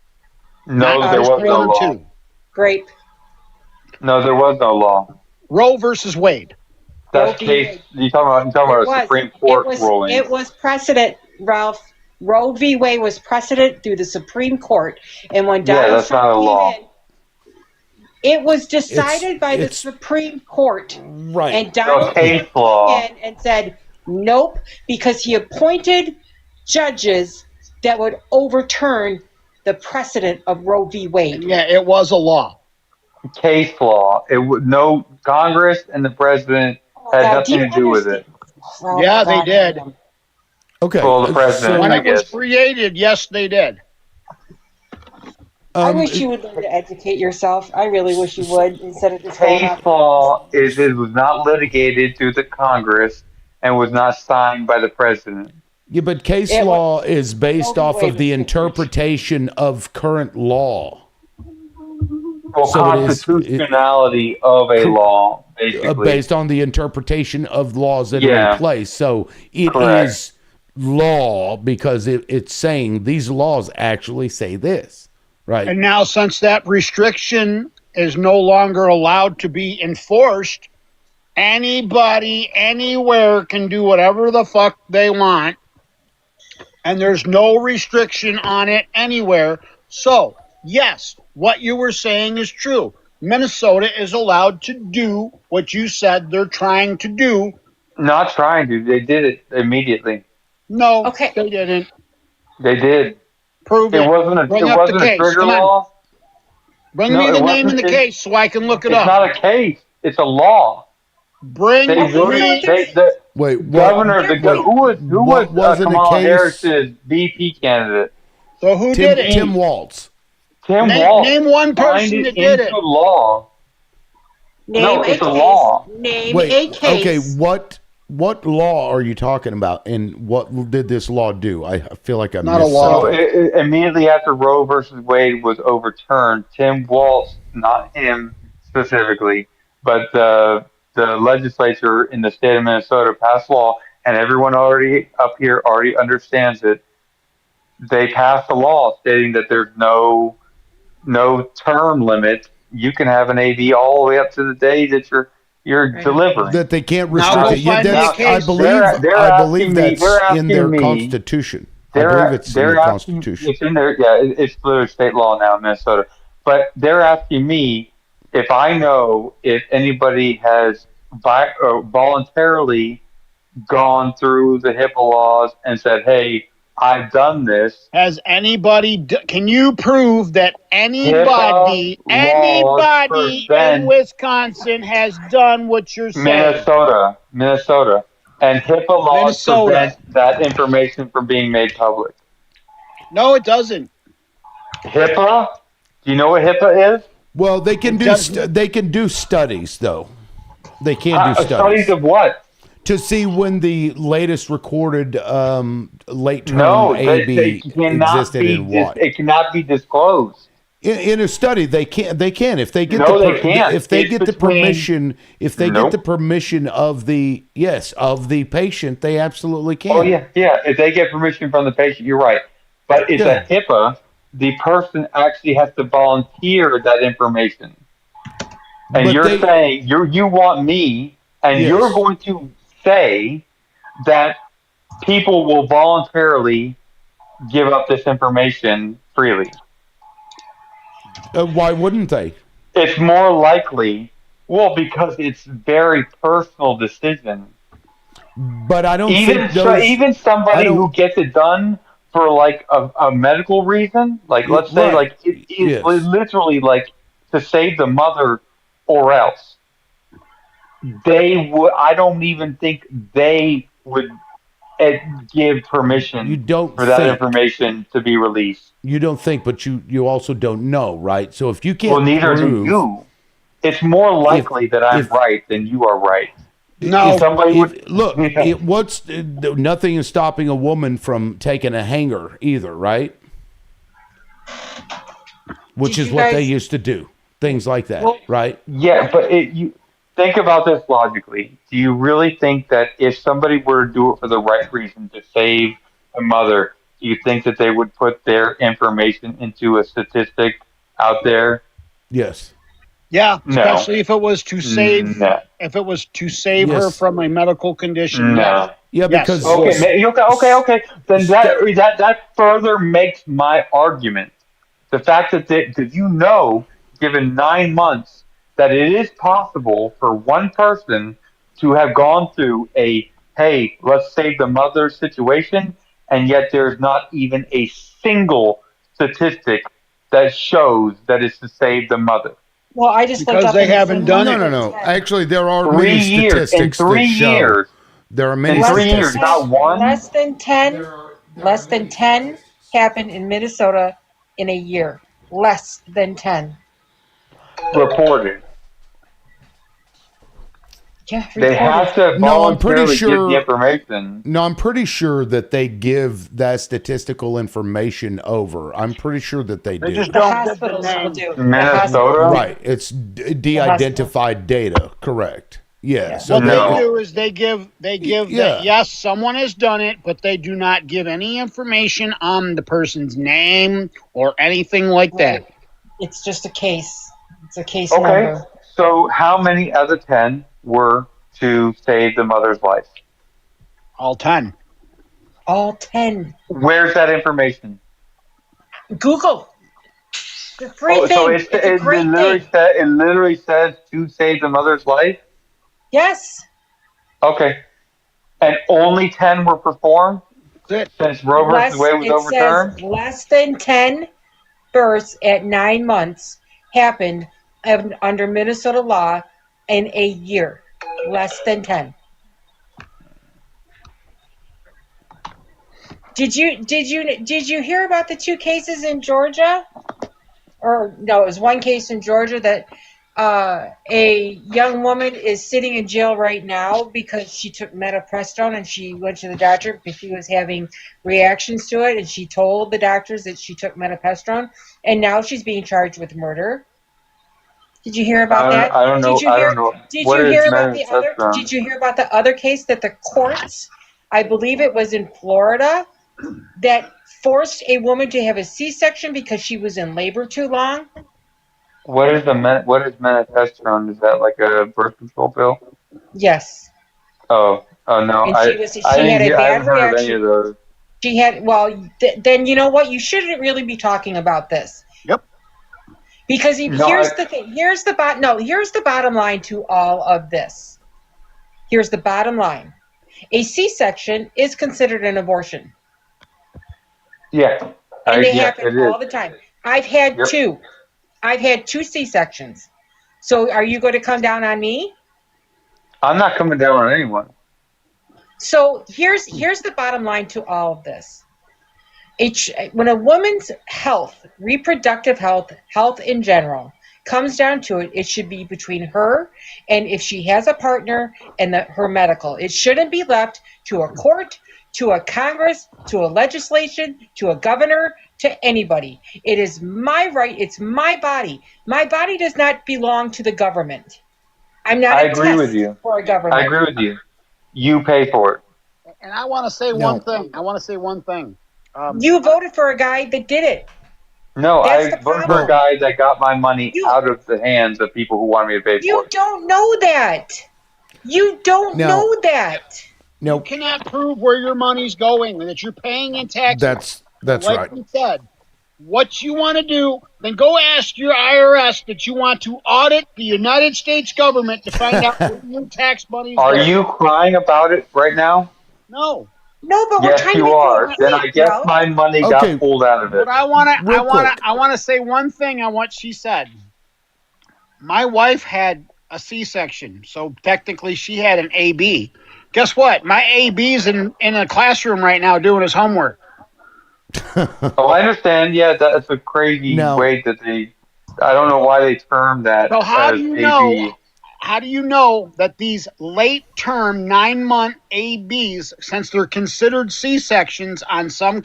Speaker 7: Not
Speaker 6: No, there
Speaker 7: just
Speaker 6: was
Speaker 7: one
Speaker 6: no
Speaker 7: or
Speaker 6: law.
Speaker 7: two.
Speaker 9: Grape.
Speaker 6: No, there was no law.
Speaker 7: Roe versus Wade.
Speaker 6: That's case. You're talking about
Speaker 9: It
Speaker 6: a
Speaker 9: was.
Speaker 6: Supreme
Speaker 9: It
Speaker 6: Court
Speaker 9: was.
Speaker 6: ruling.
Speaker 9: It was precedent, Ralph. Roe v. Wade was precedent through the Supreme Court, and when
Speaker 6: Yeah,
Speaker 9: Donald
Speaker 6: that's
Speaker 9: Trump
Speaker 6: not a
Speaker 9: came
Speaker 6: law.
Speaker 9: in, it was decided by the
Speaker 1: it's
Speaker 9: Supreme Court.
Speaker 1: right.
Speaker 9: And
Speaker 6: No
Speaker 9: Donald
Speaker 6: case
Speaker 9: Trump
Speaker 6: law.
Speaker 9: came in and said, nope, because he appointed judges that would overturn the precedent of Roe v. Wade.
Speaker 7: Yeah, it was a law.
Speaker 6: Case law. It would no Congress and the president had
Speaker 9: God, do
Speaker 6: nothing
Speaker 9: you
Speaker 6: to do with it.
Speaker 9: understand? Oh,
Speaker 7: Yeah, they
Speaker 9: God,
Speaker 7: did.
Speaker 1: Okay,
Speaker 6: Well, the president,
Speaker 7: When
Speaker 6: I
Speaker 7: it was
Speaker 6: guess.
Speaker 7: created, yes, they did.
Speaker 9: I wish you would learn to educate yourself. I really wish you would, instead of just going
Speaker 6: Case
Speaker 9: off.
Speaker 6: law is it was not litigated through the Congress and was not signed by the president.
Speaker 1: Yeah, but case
Speaker 9: It was
Speaker 1: law is based
Speaker 9: Roe v.
Speaker 1: off
Speaker 9: Wade
Speaker 1: of the
Speaker 9: was different.
Speaker 1: interpretation of current law.
Speaker 6: Well,
Speaker 1: So it is
Speaker 6: constitutionality of a law, basically.
Speaker 1: based on the interpretation of laws that are in
Speaker 6: Yeah.
Speaker 1: place. So it is
Speaker 6: Correct.
Speaker 1: law because it's saying these laws actually say this, right?
Speaker 7: And now, since that restriction is no longer allowed to be enforced, anybody, anywhere can do whatever the fuck they want. And there's no restriction on it anywhere. So, yes, what you were saying is true. Minnesota is allowed to do what you said they're trying to do.
Speaker 6: Not trying to. They did it immediately.
Speaker 7: No,
Speaker 9: Okay.
Speaker 7: they didn't.
Speaker 6: They did.
Speaker 7: Prove
Speaker 6: It
Speaker 7: it.
Speaker 6: wasn't
Speaker 7: Bring
Speaker 6: it
Speaker 7: up the
Speaker 6: wasn't a
Speaker 7: case.
Speaker 6: trigger
Speaker 7: Come on.
Speaker 6: law.
Speaker 7: Bring
Speaker 6: No,
Speaker 7: me
Speaker 6: it
Speaker 7: the name
Speaker 6: wasn't.
Speaker 7: in the case so I can look it
Speaker 6: It's
Speaker 7: up.
Speaker 6: not a case. It's a law.
Speaker 7: Bring
Speaker 6: They
Speaker 9: Okay,
Speaker 6: wrote
Speaker 9: so
Speaker 6: it.
Speaker 9: there's
Speaker 6: The
Speaker 1: Wait,
Speaker 6: governor.
Speaker 9: There-
Speaker 6: Who was
Speaker 1: what wasn't a
Speaker 6: Kamala
Speaker 1: case?
Speaker 6: Harris's VP candidate?
Speaker 7: So who
Speaker 1: Tim
Speaker 7: did it?
Speaker 1: Tim Walz.
Speaker 6: Tim
Speaker 7: Name
Speaker 6: Walz
Speaker 7: one
Speaker 6: signed
Speaker 7: person
Speaker 6: it
Speaker 7: that did
Speaker 6: into
Speaker 7: it.
Speaker 6: law.
Speaker 9: name
Speaker 6: No,
Speaker 9: a
Speaker 6: it's a
Speaker 9: case.
Speaker 6: law.
Speaker 9: Name
Speaker 1: Wait,
Speaker 9: a case.
Speaker 1: okay, what law are you talking about, and what did this law do? I feel like I
Speaker 7: Not a
Speaker 1: missed
Speaker 7: law.
Speaker 6: So
Speaker 1: something.
Speaker 6: immediately after Roe versus Wade was overturned, Tim Walz, not him specifically, but the legislature in the state of Minnesota passed law, and everyone already up here already understands it. They passed a law stating that there's no term limit. You can have an AV all the way up to the day that you're delivering.
Speaker 1: That they can't
Speaker 7: Now
Speaker 1: restrict
Speaker 7: go
Speaker 1: it. Yeah,
Speaker 7: find me a
Speaker 1: that's I
Speaker 7: case.
Speaker 1: believe
Speaker 6: They're
Speaker 1: I
Speaker 6: asking
Speaker 1: believe
Speaker 6: me. They're
Speaker 1: that's in
Speaker 6: asking
Speaker 1: their
Speaker 6: me.
Speaker 1: constitution. I believe it's in their
Speaker 6: They're asking.
Speaker 1: constitution.
Speaker 6: It's in there. Yeah, it's literally state law now in Minnesota. But they're asking me if I know if anybody has voluntarily gone through the HIPAA laws and said, "Hey, I've done this."
Speaker 7: Has anybody? Can you prove that
Speaker 6: HIPAA
Speaker 7: anybody
Speaker 6: laws
Speaker 7: in
Speaker 6: prevent
Speaker 7: Wisconsin has done what you're saying?
Speaker 6: Minnesota, and HIPAA laws
Speaker 7: Minnesota.
Speaker 6: prevent that information from being made public.
Speaker 7: No, it doesn't.
Speaker 6: HIPAA? Do you know what HIPAA is?
Speaker 1: Well, they can they can do studies though. They can do studies.
Speaker 6: Studies of what?
Speaker 1: To see when the latest recorded late term
Speaker 6: No,
Speaker 1: AB
Speaker 6: they cannot
Speaker 1: existed
Speaker 6: be.
Speaker 1: in what?
Speaker 6: It cannot be disclosed.
Speaker 1: In a study, they can. They can if they get
Speaker 6: No, they can't.
Speaker 1: if they
Speaker 6: It's
Speaker 1: get the
Speaker 6: between-
Speaker 1: permission. If they
Speaker 6: Nope.
Speaker 1: get the permission of the of the patient, they absolutely can.
Speaker 6: Oh yeah. If they get permission from the patient, you're right. But it's
Speaker 1: Yeah.
Speaker 6: a HIPAA. The person actually has to volunteer that information. And
Speaker 1: But
Speaker 6: you're saying you want me, and
Speaker 1: Yes.
Speaker 6: you're going to say that people will voluntarily give up this information freely.
Speaker 1: Why wouldn't they?
Speaker 6: It's more likely, well, because it's very personal decision.
Speaker 1: But I don't
Speaker 6: Even
Speaker 1: think those.
Speaker 6: even somebody who gets it done for like a medical reason, like let's say
Speaker 1: Right.
Speaker 6: like it is
Speaker 1: Yes.
Speaker 6: literally like to save the mother or else. They would. I don't even think they would give permission for that
Speaker 1: think.
Speaker 6: information to be released.
Speaker 1: You don't think, but you also don't know, right? So if you can't
Speaker 6: Well, neither
Speaker 1: prove,
Speaker 6: do you. It's more likely that I'm right than you are right.
Speaker 7: No,
Speaker 6: If somebody would
Speaker 1: look, nothing is stopping a woman from taking a hanger either, right? Which
Speaker 9: Did
Speaker 1: is
Speaker 9: you
Speaker 1: what they
Speaker 9: guys-
Speaker 1: used to do, things like that,
Speaker 9: Well-
Speaker 1: right?
Speaker 6: Yeah, but you think about this logically. Do you really think that if somebody were to do it for the right reason to save a mother, do you think that they would put their information into a statistic out there?
Speaker 1: Yes.
Speaker 7: Yeah,
Speaker 6: No.
Speaker 7: especially if it was to save
Speaker 6: No.
Speaker 7: her
Speaker 1: Yes.
Speaker 7: from a medical condition.
Speaker 6: No.
Speaker 1: Yeah,
Speaker 7: Yes.
Speaker 1: because
Speaker 6: Okay. Then that further makes my argument. The fact that given 9 months, that it is possible for one person to have gone through hey, let's save the mother situation, and yet there's not even a single statistic that shows that it's to save the mother.
Speaker 9: Well, I just looked
Speaker 7: Because
Speaker 9: up
Speaker 7: they
Speaker 9: and it
Speaker 7: haven't
Speaker 9: said
Speaker 7: done
Speaker 9: less
Speaker 7: it.
Speaker 9: than
Speaker 1: No.
Speaker 9: 10.
Speaker 1: Actually, there are
Speaker 6: 3
Speaker 1: many
Speaker 6: years. In
Speaker 1: statistics
Speaker 6: 3
Speaker 1: that show.
Speaker 6: years.
Speaker 1: There are many
Speaker 6: In 3
Speaker 1: statistics.
Speaker 6: years, not one.
Speaker 9: Less than 10. Less than 10 happened in Minnesota in a year. Less than 10.
Speaker 6: Reported.
Speaker 9: Yeah,
Speaker 6: They have to
Speaker 1: No, I'm pretty
Speaker 6: voluntarily
Speaker 1: sure.
Speaker 6: give the information.
Speaker 1: No, I'm pretty sure that they give that statistical information over. I'm pretty sure that they do.
Speaker 7: just
Speaker 9: The
Speaker 7: don't give the
Speaker 9: hospitals will
Speaker 7: name.
Speaker 9: do.
Speaker 6: Minnesota?
Speaker 1: Right. It's de-identified data. Correct. Yeah. So
Speaker 7: What
Speaker 6: No.
Speaker 7: they do is they give
Speaker 1: Yeah.
Speaker 7: that yes, someone has done it, but they do not give any information on the person's name or anything like that.
Speaker 9: It's just a case. It's a case
Speaker 6: Okay,
Speaker 9: number.
Speaker 6: so how many of the 10 were to save the mother's life?
Speaker 7: All 10.
Speaker 9: All 10.
Speaker 6: Where's that information?
Speaker 9: Google. It's a free thing.
Speaker 6: So
Speaker 9: It's a great thing.
Speaker 6: it literally says to save the mother's life?
Speaker 9: Yes.
Speaker 6: Okay. And only 10 were performed
Speaker 7: That's it.
Speaker 6: since Roe versus Wade was
Speaker 9: It
Speaker 6: overturned?
Speaker 9: says less than 10 births at 9 months happened under Minnesota law in a year. Less than 10. Did you hear about the 2 cases in Georgia? Or no, it was 1 case in Georgia that a young woman is sitting in jail right now because she took metaprestone and she went to the doctor because she was having reactions to it, and she told the doctors that she took metaprestone, and now she's being charged with murder. Did you hear about that?
Speaker 6: I don't know.
Speaker 9: Did you
Speaker 6: I
Speaker 9: hear?
Speaker 6: don't know.
Speaker 9: Did
Speaker 6: What
Speaker 9: you
Speaker 6: is
Speaker 9: hear about the other?
Speaker 6: testosterone?
Speaker 9: Did you hear about the other case that the courts, I believe it was in Florida, that forced a woman to have a C-section because she was in labor too long?
Speaker 6: What is testosterone? Is that like a birth control pill?
Speaker 9: Yes.
Speaker 6: Oh, no.
Speaker 9: And
Speaker 6: I
Speaker 9: she had
Speaker 6: didn't.
Speaker 9: a
Speaker 6: I
Speaker 9: bad
Speaker 6: haven't heard of any
Speaker 9: reaction.
Speaker 6: of those.
Speaker 9: She had, well, then you know what? You shouldn't really be talking about this.
Speaker 7: Yep.
Speaker 9: Because
Speaker 6: No,
Speaker 9: here's the thing. Here's the bottom line to all of this. Here's the bottom line. A C-section is considered an abortion.
Speaker 6: Yeah.
Speaker 9: And they
Speaker 6: Yes,
Speaker 9: happen
Speaker 6: it is.
Speaker 9: all the time. I've had
Speaker 6: Yep.
Speaker 9: two. I've had 2 C-sections. So are you going to come down on me?
Speaker 6: I'm not coming down on anyone.
Speaker 9: So here's the bottom line to all of this. When a woman's health, reproductive health in general, comes down to it, it should be between her and if she has a partner and her medical. It shouldn't be left to a court, to a Congress, to a legislation, to a governor, to anybody. It is my right. It's my body. My body does not belong to the government. I'm not
Speaker 6: I
Speaker 9: a
Speaker 6: agree with
Speaker 9: test
Speaker 6: you.
Speaker 9: for a
Speaker 6: I
Speaker 9: government.
Speaker 6: agree with you. You pay for it.
Speaker 7: And I want to say
Speaker 1: No.
Speaker 7: one thing.
Speaker 9: You voted for a guy that did it.
Speaker 6: No,
Speaker 9: That's
Speaker 6: I
Speaker 9: the
Speaker 6: voted for a
Speaker 9: problem.
Speaker 6: guy that got my money
Speaker 9: You
Speaker 6: out of the hands of people who wanted me to pay for
Speaker 9: you
Speaker 6: it.
Speaker 9: don't know that. You don't
Speaker 1: Now-
Speaker 9: know that.
Speaker 7: You
Speaker 1: Nope.
Speaker 7: cannot prove where your money's going and that you're paying in taxes.
Speaker 1: That's
Speaker 7: like
Speaker 1: right.
Speaker 7: we said, what you want to do, then go ask your IRS that you want to audit the United States government to find out where your tax money is
Speaker 6: Are
Speaker 7: going.
Speaker 6: you crying about it right now?
Speaker 7: No.
Speaker 9: No, but we're
Speaker 6: Yes,
Speaker 9: trying to
Speaker 6: you
Speaker 9: make you a
Speaker 6: are. Then I
Speaker 9: point,
Speaker 6: guess
Speaker 9: Ralph.
Speaker 6: my money
Speaker 1: Okay.
Speaker 6: got pulled out of it.
Speaker 7: But I
Speaker 1: Real quick.
Speaker 7: want to say one thing on what she said. My wife had a C-section, so technically she had an AB. Guess what? My AB's in a classroom right now doing his homework.
Speaker 6: Oh, I understand. Yeah, that's a crazy
Speaker 1: No.
Speaker 6: way that they. I don't know why they term that
Speaker 7: So how
Speaker 6: as
Speaker 7: do you
Speaker 6: AB.
Speaker 7: know? How do you know that these late-term 9-month ABs, since they're considered C-sections on some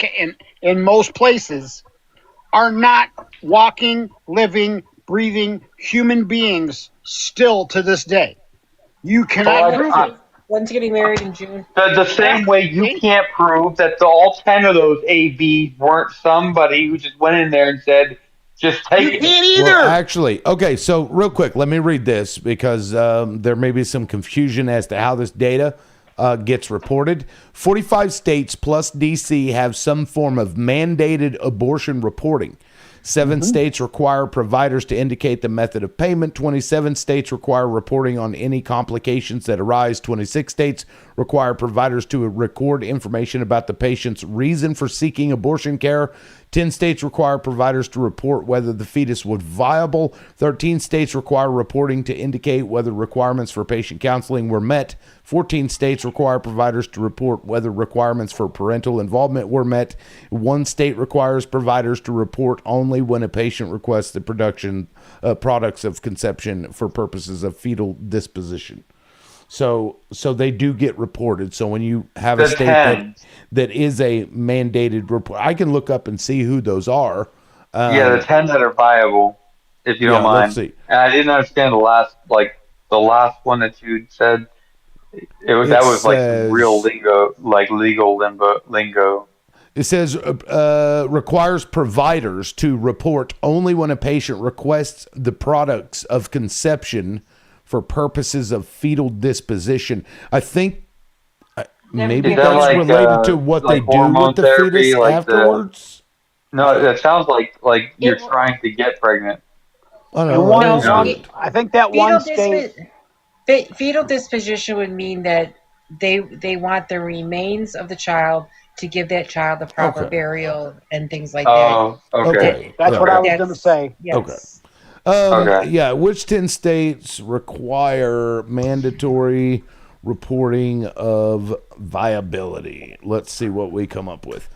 Speaker 7: in most places, are not walking, living, breathing human beings still to this day? You cannot prove it.
Speaker 9: One's getting married in June.
Speaker 6: The same way you can't prove that all 10 of those ABs weren't somebody who just went in there and said, just take it.
Speaker 7: Can't either.
Speaker 1: Well, actually, okay, so real quick, let me read this because there may be some confusion as to how this data gets reported. 45 states plus D.C. have some form of mandated abortion reporting. 7 states require providers to indicate the method of payment. 27 states require reporting on any complications that arise. 26 states require providers to record information about the patient's reason for seeking abortion care. 10 states require providers to report whether the fetus was viable. 13 states require reporting to indicate whether requirements for patient counseling were met. 14 states require providers to report whether requirements for parental involvement were met. 1 state requires providers to report only when a patient requests the production products of conception for purposes of fetal disposition. So they do get reported. So when you have a state that is a mandated report, I can look up and see who those are.
Speaker 6: Yeah, the 10 that are viable, if you don't mind.
Speaker 1: Let's see.
Speaker 6: And I didn't understand the last one that you said. That was like some real lingo, like legal lingo.
Speaker 1: It says requires providers to report only when a patient requests the products of conception for purposes of fetal disposition. I think maybe that's related to what they do with the fetus afterwards.
Speaker 6: No, that sounds like you're trying to get pregnant.
Speaker 7: I think that one state.
Speaker 9: Fetal disposition would mean that they want the remains of the child to give that child the proper burial and things like that.
Speaker 6: Oh, okay.
Speaker 7: That's what I was going to say.
Speaker 9: Yes.
Speaker 1: Okay. Yeah. Which 10 states require mandatory reporting of viability? Let's see what we come up with.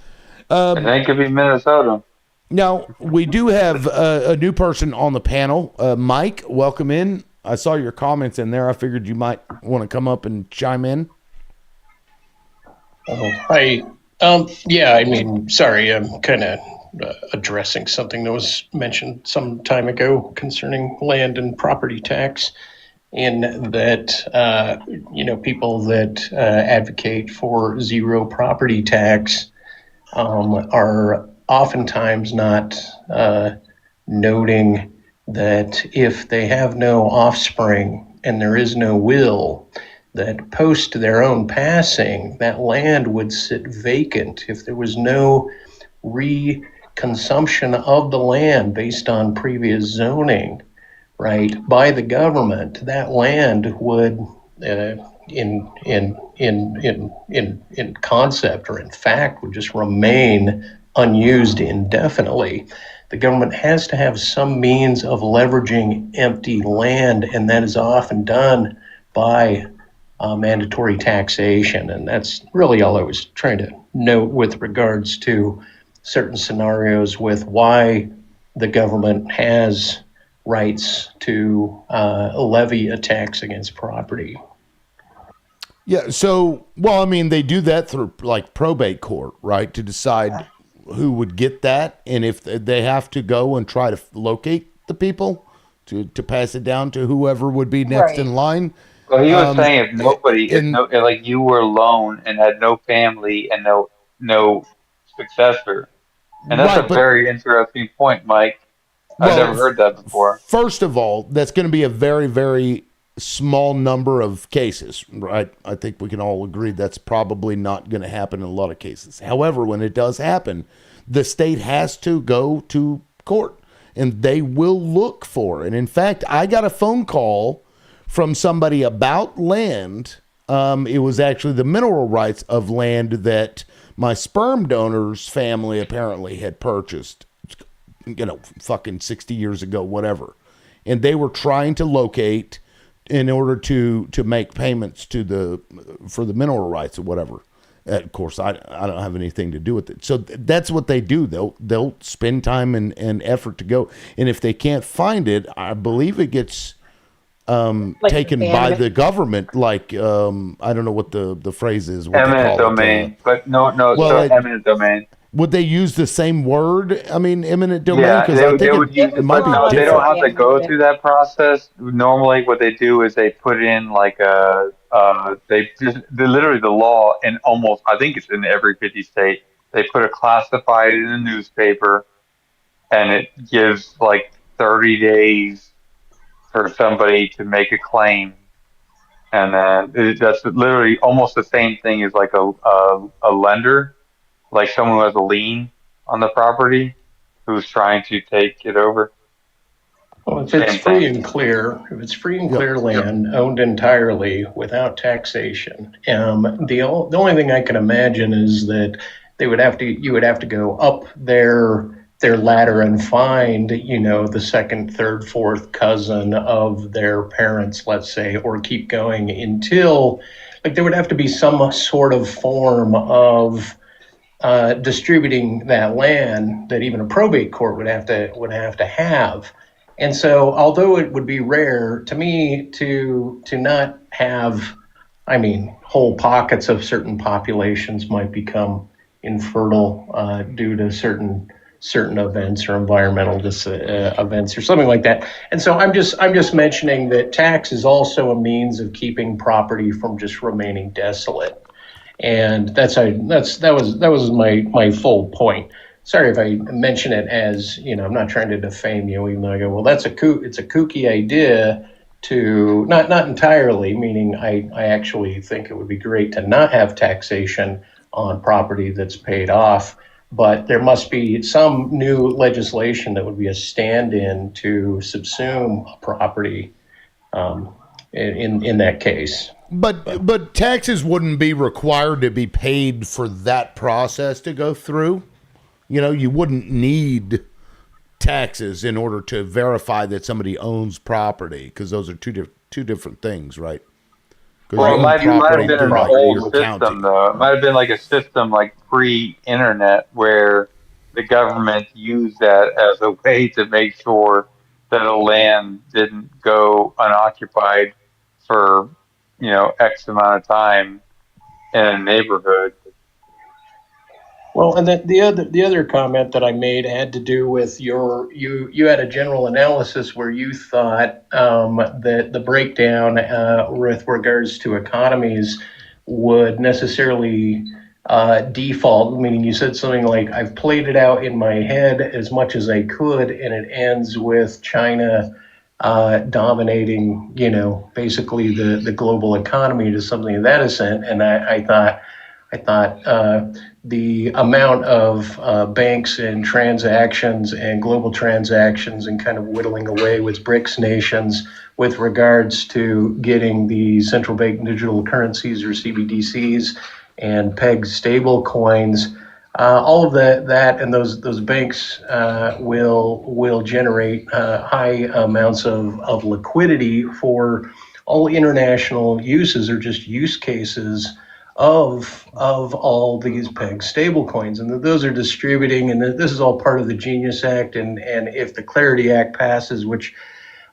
Speaker 6: I think it could be Minnesota.
Speaker 1: Now, we do have a new person on the panel. Mike, welcome in. I saw your comments in there. I figured you might want to come up and chime in.
Speaker 4: Oh, hi. Yeah, I mean, sorry, I'm kind of addressing something that was mentioned some time ago concerning land and property tax, in that people that advocate for zero property tax are oftentimes not noting that if they have no offspring and there is no will, that post their own passing, that land would sit vacant if there was no reconsumption of the land based on previous zoning, right, by the government. That land would, in concept or in fact, would just remain unused indefinitely. The government has to have some means of leveraging empty land, and that is often done by mandatory taxation. And that's really all I was trying to note with regards to certain scenarios with why the government has rights to levy a tax against property.
Speaker 1: Yeah. So, well, I mean, they do that through like probate court, right? To decide who would get that. And if they have to go and try to locate the people to pass it down to whoever would be next in line.
Speaker 6: Well, he was saying if
Speaker 1: And
Speaker 6: no, if, like you were alone and had no family and no successor, and that's a
Speaker 1: right, but
Speaker 6: very interesting point, Mike. I've
Speaker 1: well,
Speaker 6: never heard that before.
Speaker 1: first of all, that's going to be a very, very small number of cases, right? I think we can all agree that's probably not going to happen in a lot of cases. However, when it does happen, the state has to go to court and they will look for it. And in fact, I got a phone call from somebody about land. It was actually the mineral rights of land that my sperm donor's family apparently had purchased, fucking 60 years ago, whatever. And they were trying to locate in order to make payments for the mineral rights or whatever. Of course, I don't have anything to do with it. So that's what they do. They'll spend time and effort to go. And if they can't find it, I believe it gets taken by the government. Like, I don't know what the phrase is. What they
Speaker 6: Eminent
Speaker 1: call
Speaker 6: domain,
Speaker 1: it.
Speaker 6: but no, so eminent domain.
Speaker 1: Would they use the same word? I mean, eminent domain?
Speaker 6: Yeah,
Speaker 1: Because I
Speaker 6: they
Speaker 1: think
Speaker 6: would use
Speaker 1: it
Speaker 6: it,
Speaker 1: might
Speaker 6: but
Speaker 1: be
Speaker 6: no, they don't
Speaker 1: different.
Speaker 6: have to go through that process. Normally, what they do is they put in like they literally the law in almost, I think it's in every 50 state. They put a classified in a newspaper, and it gives like 30 days for somebody to make a claim, and then that's literally almost the same thing as like a lender, like someone who has a lien on the property who's trying to take it over.
Speaker 4: Well, if it's
Speaker 6: Same
Speaker 4: free
Speaker 6: thing.
Speaker 4: and clear, if it's free and clear land owned entirely without taxation, the only thing I can imagine is that you would have to go up their ladder and find, the second, third, fourth cousin of their parents, let's say, or keep going until, like, there would have to be some sort of form of distributing that land that even a probate court would have to have. And so, although it would be rare to me to not have, I mean, whole pockets of certain populations might become infertile due to certain events or environmental events or something like that. And so I'm just mentioning that tax is also a means of keeping property from just remaining desolate. And that was my full point. Sorry if I mention it as, I'm not trying to defame you, even though I go, well, it's a kooky idea to not entirely, meaning I actually think it would be great to not have taxation on property that's paid off, but there must be some new legislation that would be a stand-in to subsume property in that case.
Speaker 1: But taxes wouldn't be required to be paid for that process to go through. You wouldn't need taxes in order to verify that somebody owns property, because those are two different things, right?
Speaker 6: Well, it might have been an old system, though. It might have been like a system like pre-internet where the government used that as a way to make sure that a land didn't go unoccupied for, X amount of time in a neighborhood.
Speaker 4: Well, and then the other comment that I made had to do with you had a general analysis where you thought that the breakdown with regards to economies would necessarily default, meaning you said something like, I've played it out in my head as much as I could, and it ends with China dominating, basically the global economy to something of that extent. And I thought the amount of banks and transactions and global transactions and kind of whittling away with BRICS nations with regards to getting the central bank digital currencies or CBDCs and peg stable coins. All of that and those banks will generate high amounts of liquidity for all international uses or just use cases of all these peg stablecoins, and those are distributing, and this is all part of the Genius Act, and if the Clarity Act passes, which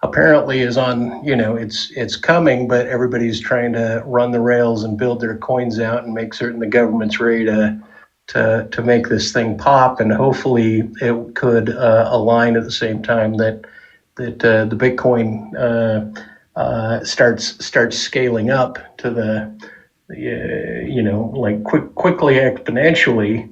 Speaker 4: apparently is on, it's coming, but everybody's trying to run the rails and build their coins out and make certain the government's ready to make this thing pop, and hopefully it could align at the same time that the Bitcoin starts scaling up to like quickly exponentially,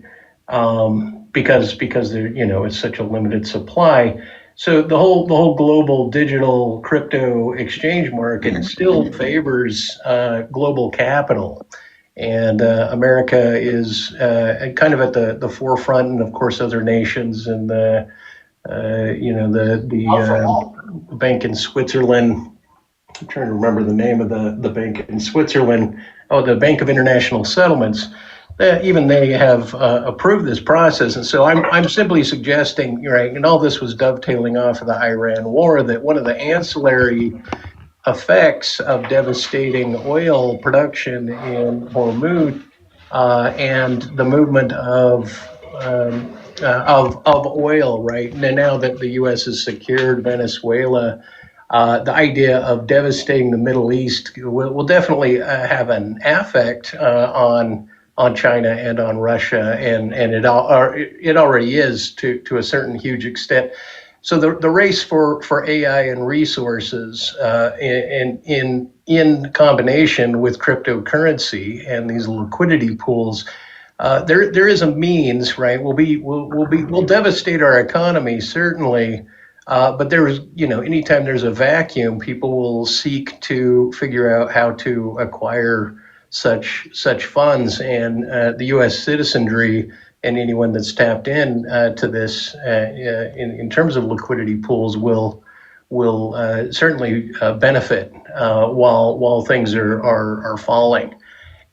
Speaker 4: because there, it's such a limited supply. So the whole global digital crypto exchange market still favors global capital, and America is kind of at the forefront, and of course other nations, and the bank in Switzerland. I'm trying to remember the name of the bank in Switzerland. Oh, the Bank of International Settlements. Even they have approved this process, and so I'm simply suggesting, right, and all this was dovetailing off of the Iran war, that one of the ancillary effects of devastating oil production in Hormuz and the movement of oil, right? And now that the U.S. has secured Venezuela, the idea of devastating the Middle East will definitely have an affect on China and on Russia, and it already is to a certain huge extent. So the race for AI and resources in combination with cryptocurrency and these liquidity pools, there is a means, right? We'll devastate our economy, certainly, but there's, anytime there's a vacuum, people will seek to figure out how to acquire such funds, and the U.S. citizenry and anyone that's tapped in to this in terms of liquidity pools will certainly benefit while things are falling.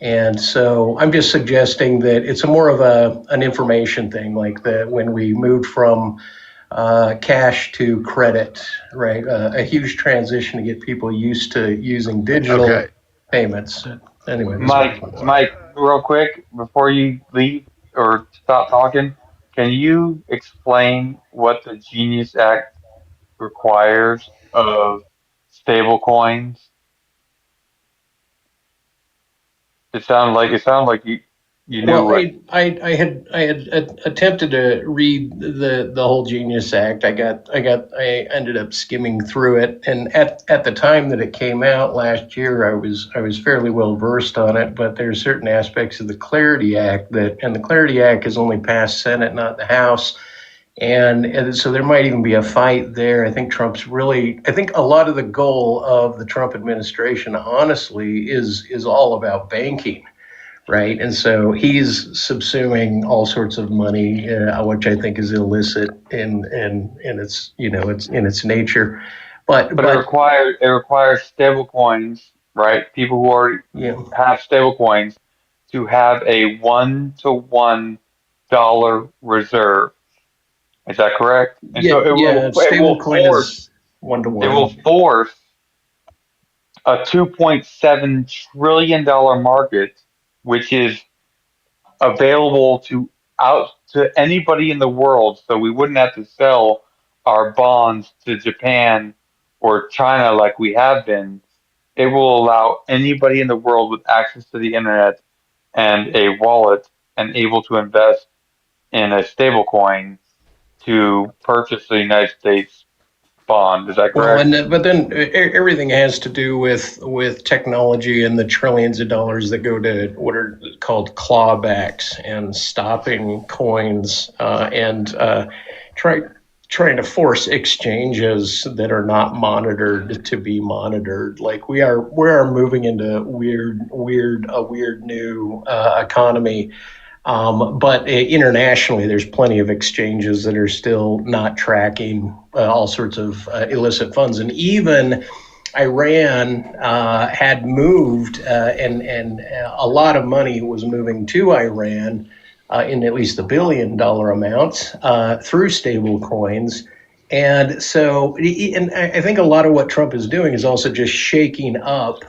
Speaker 4: And so I'm just suggesting that it's more of an information thing, like that when we moved from cash to credit, right? A huge transition to get people used to using digital payments. Anyway,
Speaker 6: Mike, real quick before you leave or stop talking, can you explain what the Genius Act requires of stable coins? It sounded like you knew
Speaker 4: Well,
Speaker 6: what.
Speaker 4: I had attempted to read the whole Genius Act. I ended up skimming through it, and at the time that it came out last year, I was fairly well versed on it. But there's certain aspects of the Clarity Act and the Clarity Act has only passed Senate, not the House. And so there might even be a fight there. I think a lot of the goal of the Trump administration, honestly, is all about banking, right? And so he's subsuming all sorts of money, which I think is illicit in its, it's in its nature. But
Speaker 6: But it requires stable coins, right? People who already
Speaker 4: yeah,
Speaker 6: have stable coins to have a 1 to 1 dollar reserve. Is that correct? And so it
Speaker 4: stable
Speaker 6: will
Speaker 4: coin
Speaker 6: force
Speaker 4: is one to
Speaker 6: it will
Speaker 4: one.
Speaker 6: force a $2.7 trillion market, which is available to anybody in the world. So we wouldn't have to sell our bonds to Japan or China like we have been. It will allow anybody in the world with access to the internet and a wallet and able to invest in a stable coin to purchase the United States bond. Is that
Speaker 4: Well,
Speaker 6: correct?
Speaker 4: but then everything has to do with technology and the trillions of dollars that go to what are called clawbacks and stopping coins and try trying to force exchanges that are not monitored to be monitored. Like we are moving into a weird new economy. But internationally, there's plenty of exchanges that are still not tracking all sorts of illicit funds, and even Iran had moved, and a lot of money was moving to Iran in at least $1 billion amounts through stable coins. And so, and I think a lot of what Trump is doing is also just shaking up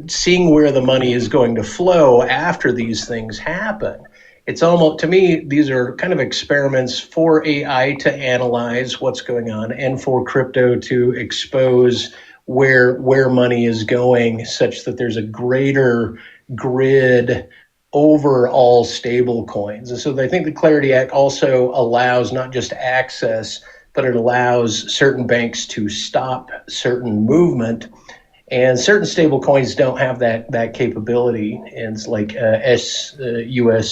Speaker 4: seeing where the money is going to flow after these things happen. It's almost, to me, these are kind of experiments for AI to analyze what's going on and for crypto to expose where money is going, such that there's a greater grid over all stable coins. And so I think the Clarity Act also allows not just access, but it allows certain banks to stop certain movement, and certain stable coins don't have that capability. And it's like USDT,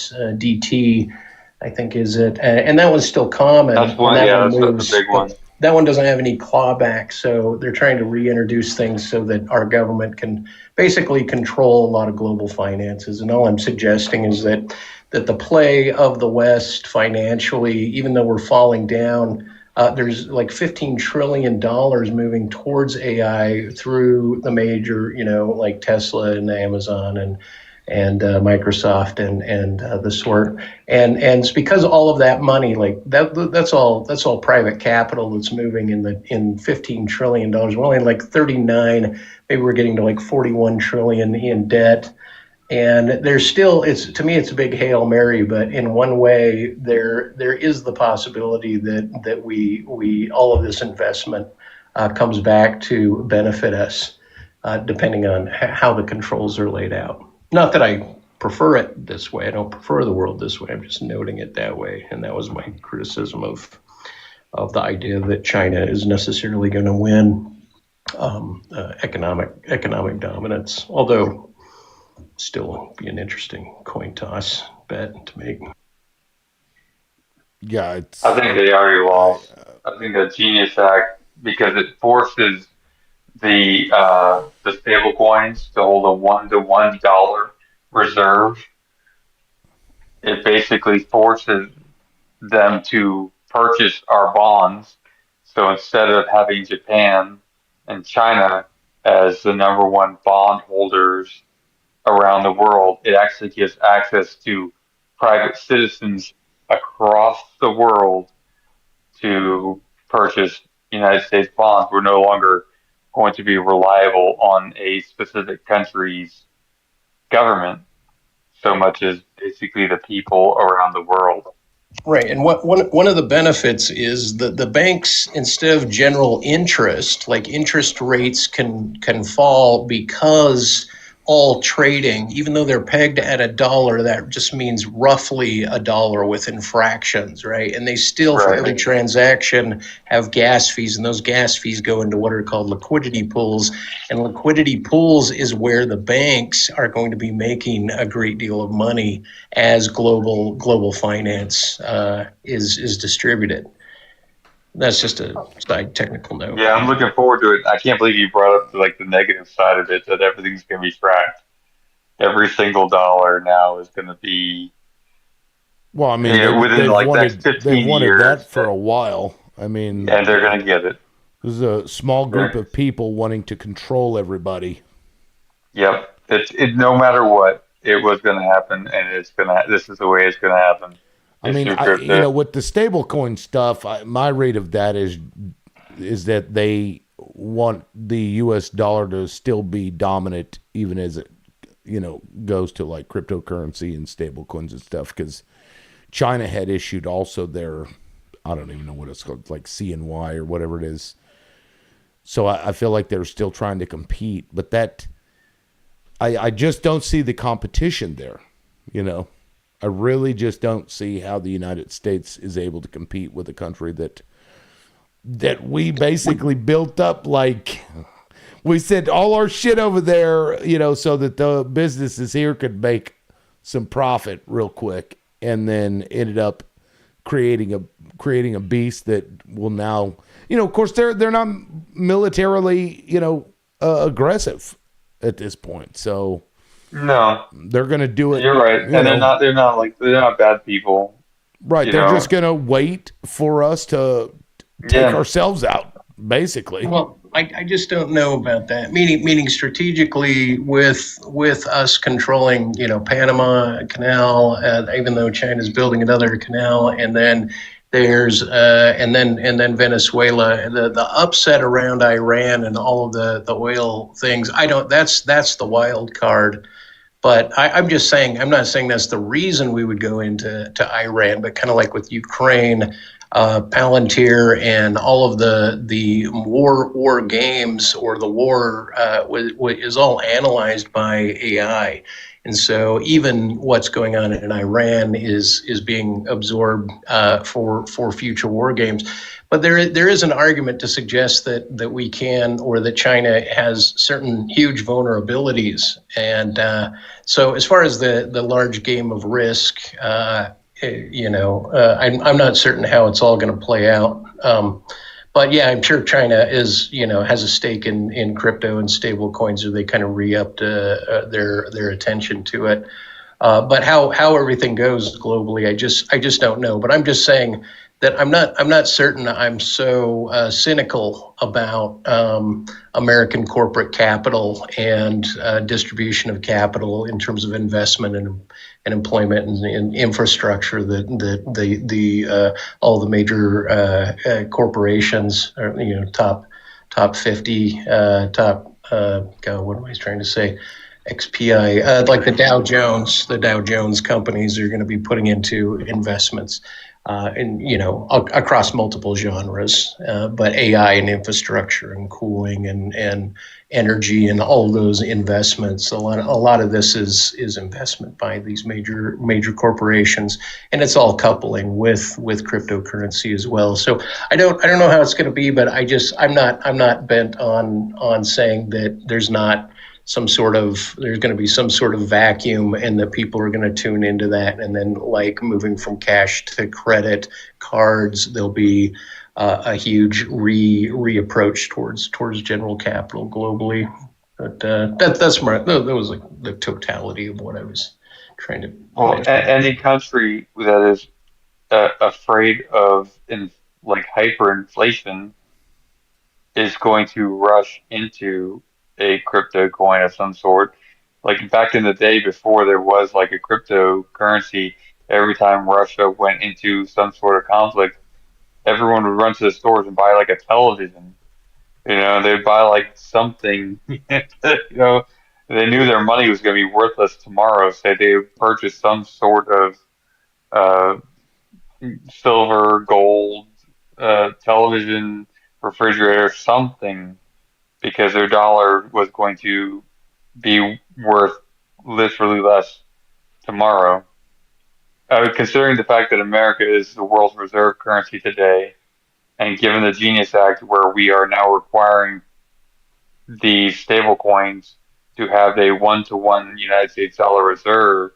Speaker 4: I think is it, and that one's still common.
Speaker 6: That's
Speaker 4: And
Speaker 6: one.
Speaker 4: that
Speaker 6: Yeah,
Speaker 4: one
Speaker 6: that's a
Speaker 4: moves,
Speaker 6: big one.
Speaker 4: but that one doesn't have any clawback. So they're trying to reintroduce things so that our government can basically control a lot of global finances. And all I'm suggesting is that the play of the West financially, even though we're falling down, there's like $15 trillion moving towards AI through the major, like Tesla and Amazon and Microsoft and the sort. And it's because all of that money, like that's all private capital that's moving in $15 trillion. We're only like 39, maybe we're getting to like 41 trillion in debt. And there's still, to me it's a big Hail Mary, but in one way there is the possibility that we all of this investment comes back to benefit us, depending on how the controls are laid out. Not that I prefer it this way. I don't prefer the world this way. I'm just noting it that way. And that was my criticism of the idea that China is necessarily going to win economic dominance. Although still be an interesting coin toss bet to make.
Speaker 1: Yeah,
Speaker 6: I think they already lost. I think the Genius Act, because it forces the stable coins to hold a $1 reserve. It basically forces them to purchase our bonds. So instead of having Japan and China as the number one bond holders around the world, it actually gives access to private citizens across the world to purchase United States bonds. We're no longer going to be reliable on a specific country's government so much as basically the people around the world.
Speaker 4: Right, and one of the benefits is that the banks, instead of general interest, like interest rates can fall because all trading, even though they're pegged at $1, that just means roughly $1 within fractions, right? And they still, for every transaction, have gas fees, and those gas fees go into what are called liquidity pools. And liquidity pools is where the banks are going to be making a great deal of money as global finance is distributed. That's just a side technical note.
Speaker 6: Yeah, I'm looking forward to it. I can't believe you brought up like the negative side of it, that everything's going to be tracked. Every single dollar now is going to be.
Speaker 1: Well, I mean,
Speaker 6: within like next 15
Speaker 1: they've wanted
Speaker 6: years,
Speaker 1: that for a while. I mean,
Speaker 6: and they're going to get it.
Speaker 1: There's a small group of people wanting to control everybody.
Speaker 6: Yep, it no matter what, it was going to happen, and it's gonna. This is the way it's going to happen.
Speaker 1: I mean, with the stablecoin stuff, my read of that is that they want the U.S. dollar to still be dominant, even as it, goes to like cryptocurrency and stablecoins and stuff. Because China had issued also their, I don't even know what it's called, like CNY or whatever it is. So I feel like they're still trying to compete, but I just don't see the competition there, I really just don't see how the United States is able to compete with a country that we basically built up like we sent all our shit over there, so that the businesses here could make some profit real quick, and then ended up creating a beast that will now, of course they're not militarily, aggressive at this point. So
Speaker 6: No,
Speaker 1: they're going to do it.
Speaker 6: you're right, and they're not bad people.
Speaker 1: Right. They're just going to wait for us to take ourselves out, basically.
Speaker 4: Well, I just don't know about that. Meaning strategically with us controlling, Panama Canal, even though China's building another canal, and then there's and then Venezuela, the upset around Iran and all of the oil things. I don't. That's the wild card. But I'm just saying, I'm not saying that's the reason we would go into Iran, but kind of like with Ukraine, Palantir, and all of the war games, or the war is all analyzed by AI. And so even what's going on in Iran is being absorbed for future war games. But there is an argument to suggest that we can, or that China has certain huge vulnerabilities. And so as far as the large game of risk, I'm not certain how it's all going to play out. But yeah, I'm sure China has a stake in crypto and stable coins, or they kind of re-upped their attention to it. But how everything goes globally, I just don't know. But I'm just saying that I'm not certain I'm so cynical about American corporate capital and distribution of capital in terms of investment and employment and infrastructure that the all the major corporations, or, top 50, God, what am I trying to say? XPI, like the Dow Jones companies are going to be putting into investments, across multiple genres, but AI and infrastructure and cooling and energy and all those investments. A lot of this is investment by these major corporations, and it's all coupling with cryptocurrency as well. So I don't know how it's going to be, but I'm not bent on saying that there's going to be some sort of vacuum, and that people are going to tune into that, and then, like, moving from cash to credit cards, there'll be a huge reapproach towards general capital globally. But that was like the totality of what I was trying to.
Speaker 6: Well, any country that is afraid of hyperinflation is going to rush into a crypto coin of some sort. Like back in the day, before there was like a cryptocurrency, every time Russia went into some sort of conflict, everyone would run to the stores and buy like a television. They'd buy like something, they knew their money was going to be worthless tomorrow, so they would purchase some sort of uh, silver, gold, television, refrigerator, something, because their dollar was going to be worth literally less tomorrow. Considering the fact that America is the world's reserve currency today, and given the Genius Act, where we are now requiring the stable coins to have a one-to-one United States dollar reserve,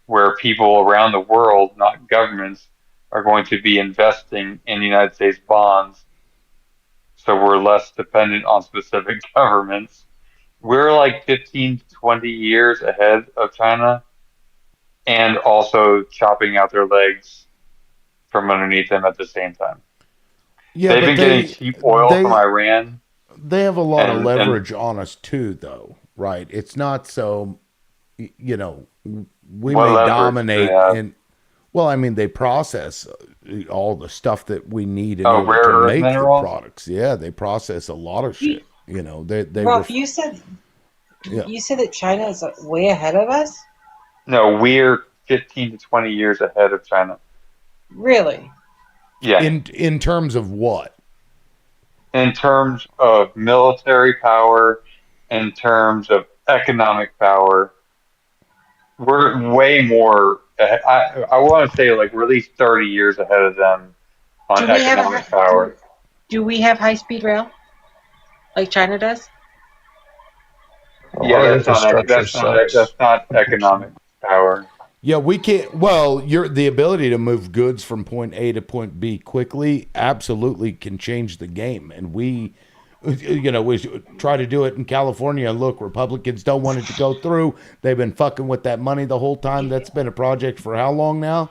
Speaker 6: where people around the world, not governments, are going to be investing in United States bonds, so we're less dependent on specific governments. We're like 15 to 20 years ahead of China, and also chopping out their legs from underneath them at the same time.
Speaker 1: Yeah,
Speaker 6: They've
Speaker 1: but
Speaker 6: been getting cheap oil from Iran.
Speaker 1: They have a lot of
Speaker 6: and
Speaker 1: leverage on us too, though, right? It's not so, we
Speaker 6: what
Speaker 1: may
Speaker 6: leverage do they
Speaker 1: dominate
Speaker 6: have?
Speaker 1: in. Well, I mean, they process all the stuff that we need in
Speaker 6: Oh,
Speaker 1: order
Speaker 6: rare
Speaker 1: to
Speaker 6: earth
Speaker 1: make the
Speaker 6: minerals?
Speaker 1: products. Yeah, they process a lot of shit.
Speaker 9: Rolf, you said
Speaker 1: Yeah.
Speaker 9: that China is way ahead of us?
Speaker 6: No, we're 15 to 20 years ahead of China.
Speaker 9: Really?
Speaker 6: Yeah.
Speaker 1: In terms of what?
Speaker 6: In terms of military power, in terms of economic power, we're way more I want to say like we're at least 30 years ahead of them on
Speaker 9: Do we have
Speaker 6: economic power.
Speaker 9: do we have high speed rail like China does?
Speaker 6: Yeah,
Speaker 20: Our infrastructure
Speaker 6: that's
Speaker 20: sucks.
Speaker 6: not economic power.
Speaker 1: Yeah, we can't. Well, the ability to move goods from point A to point B quickly absolutely can change the game. And we try to do it in California. And look, Republicans don't want it to go through. They've been fucking with that money the whole time. That's been a project for how long now?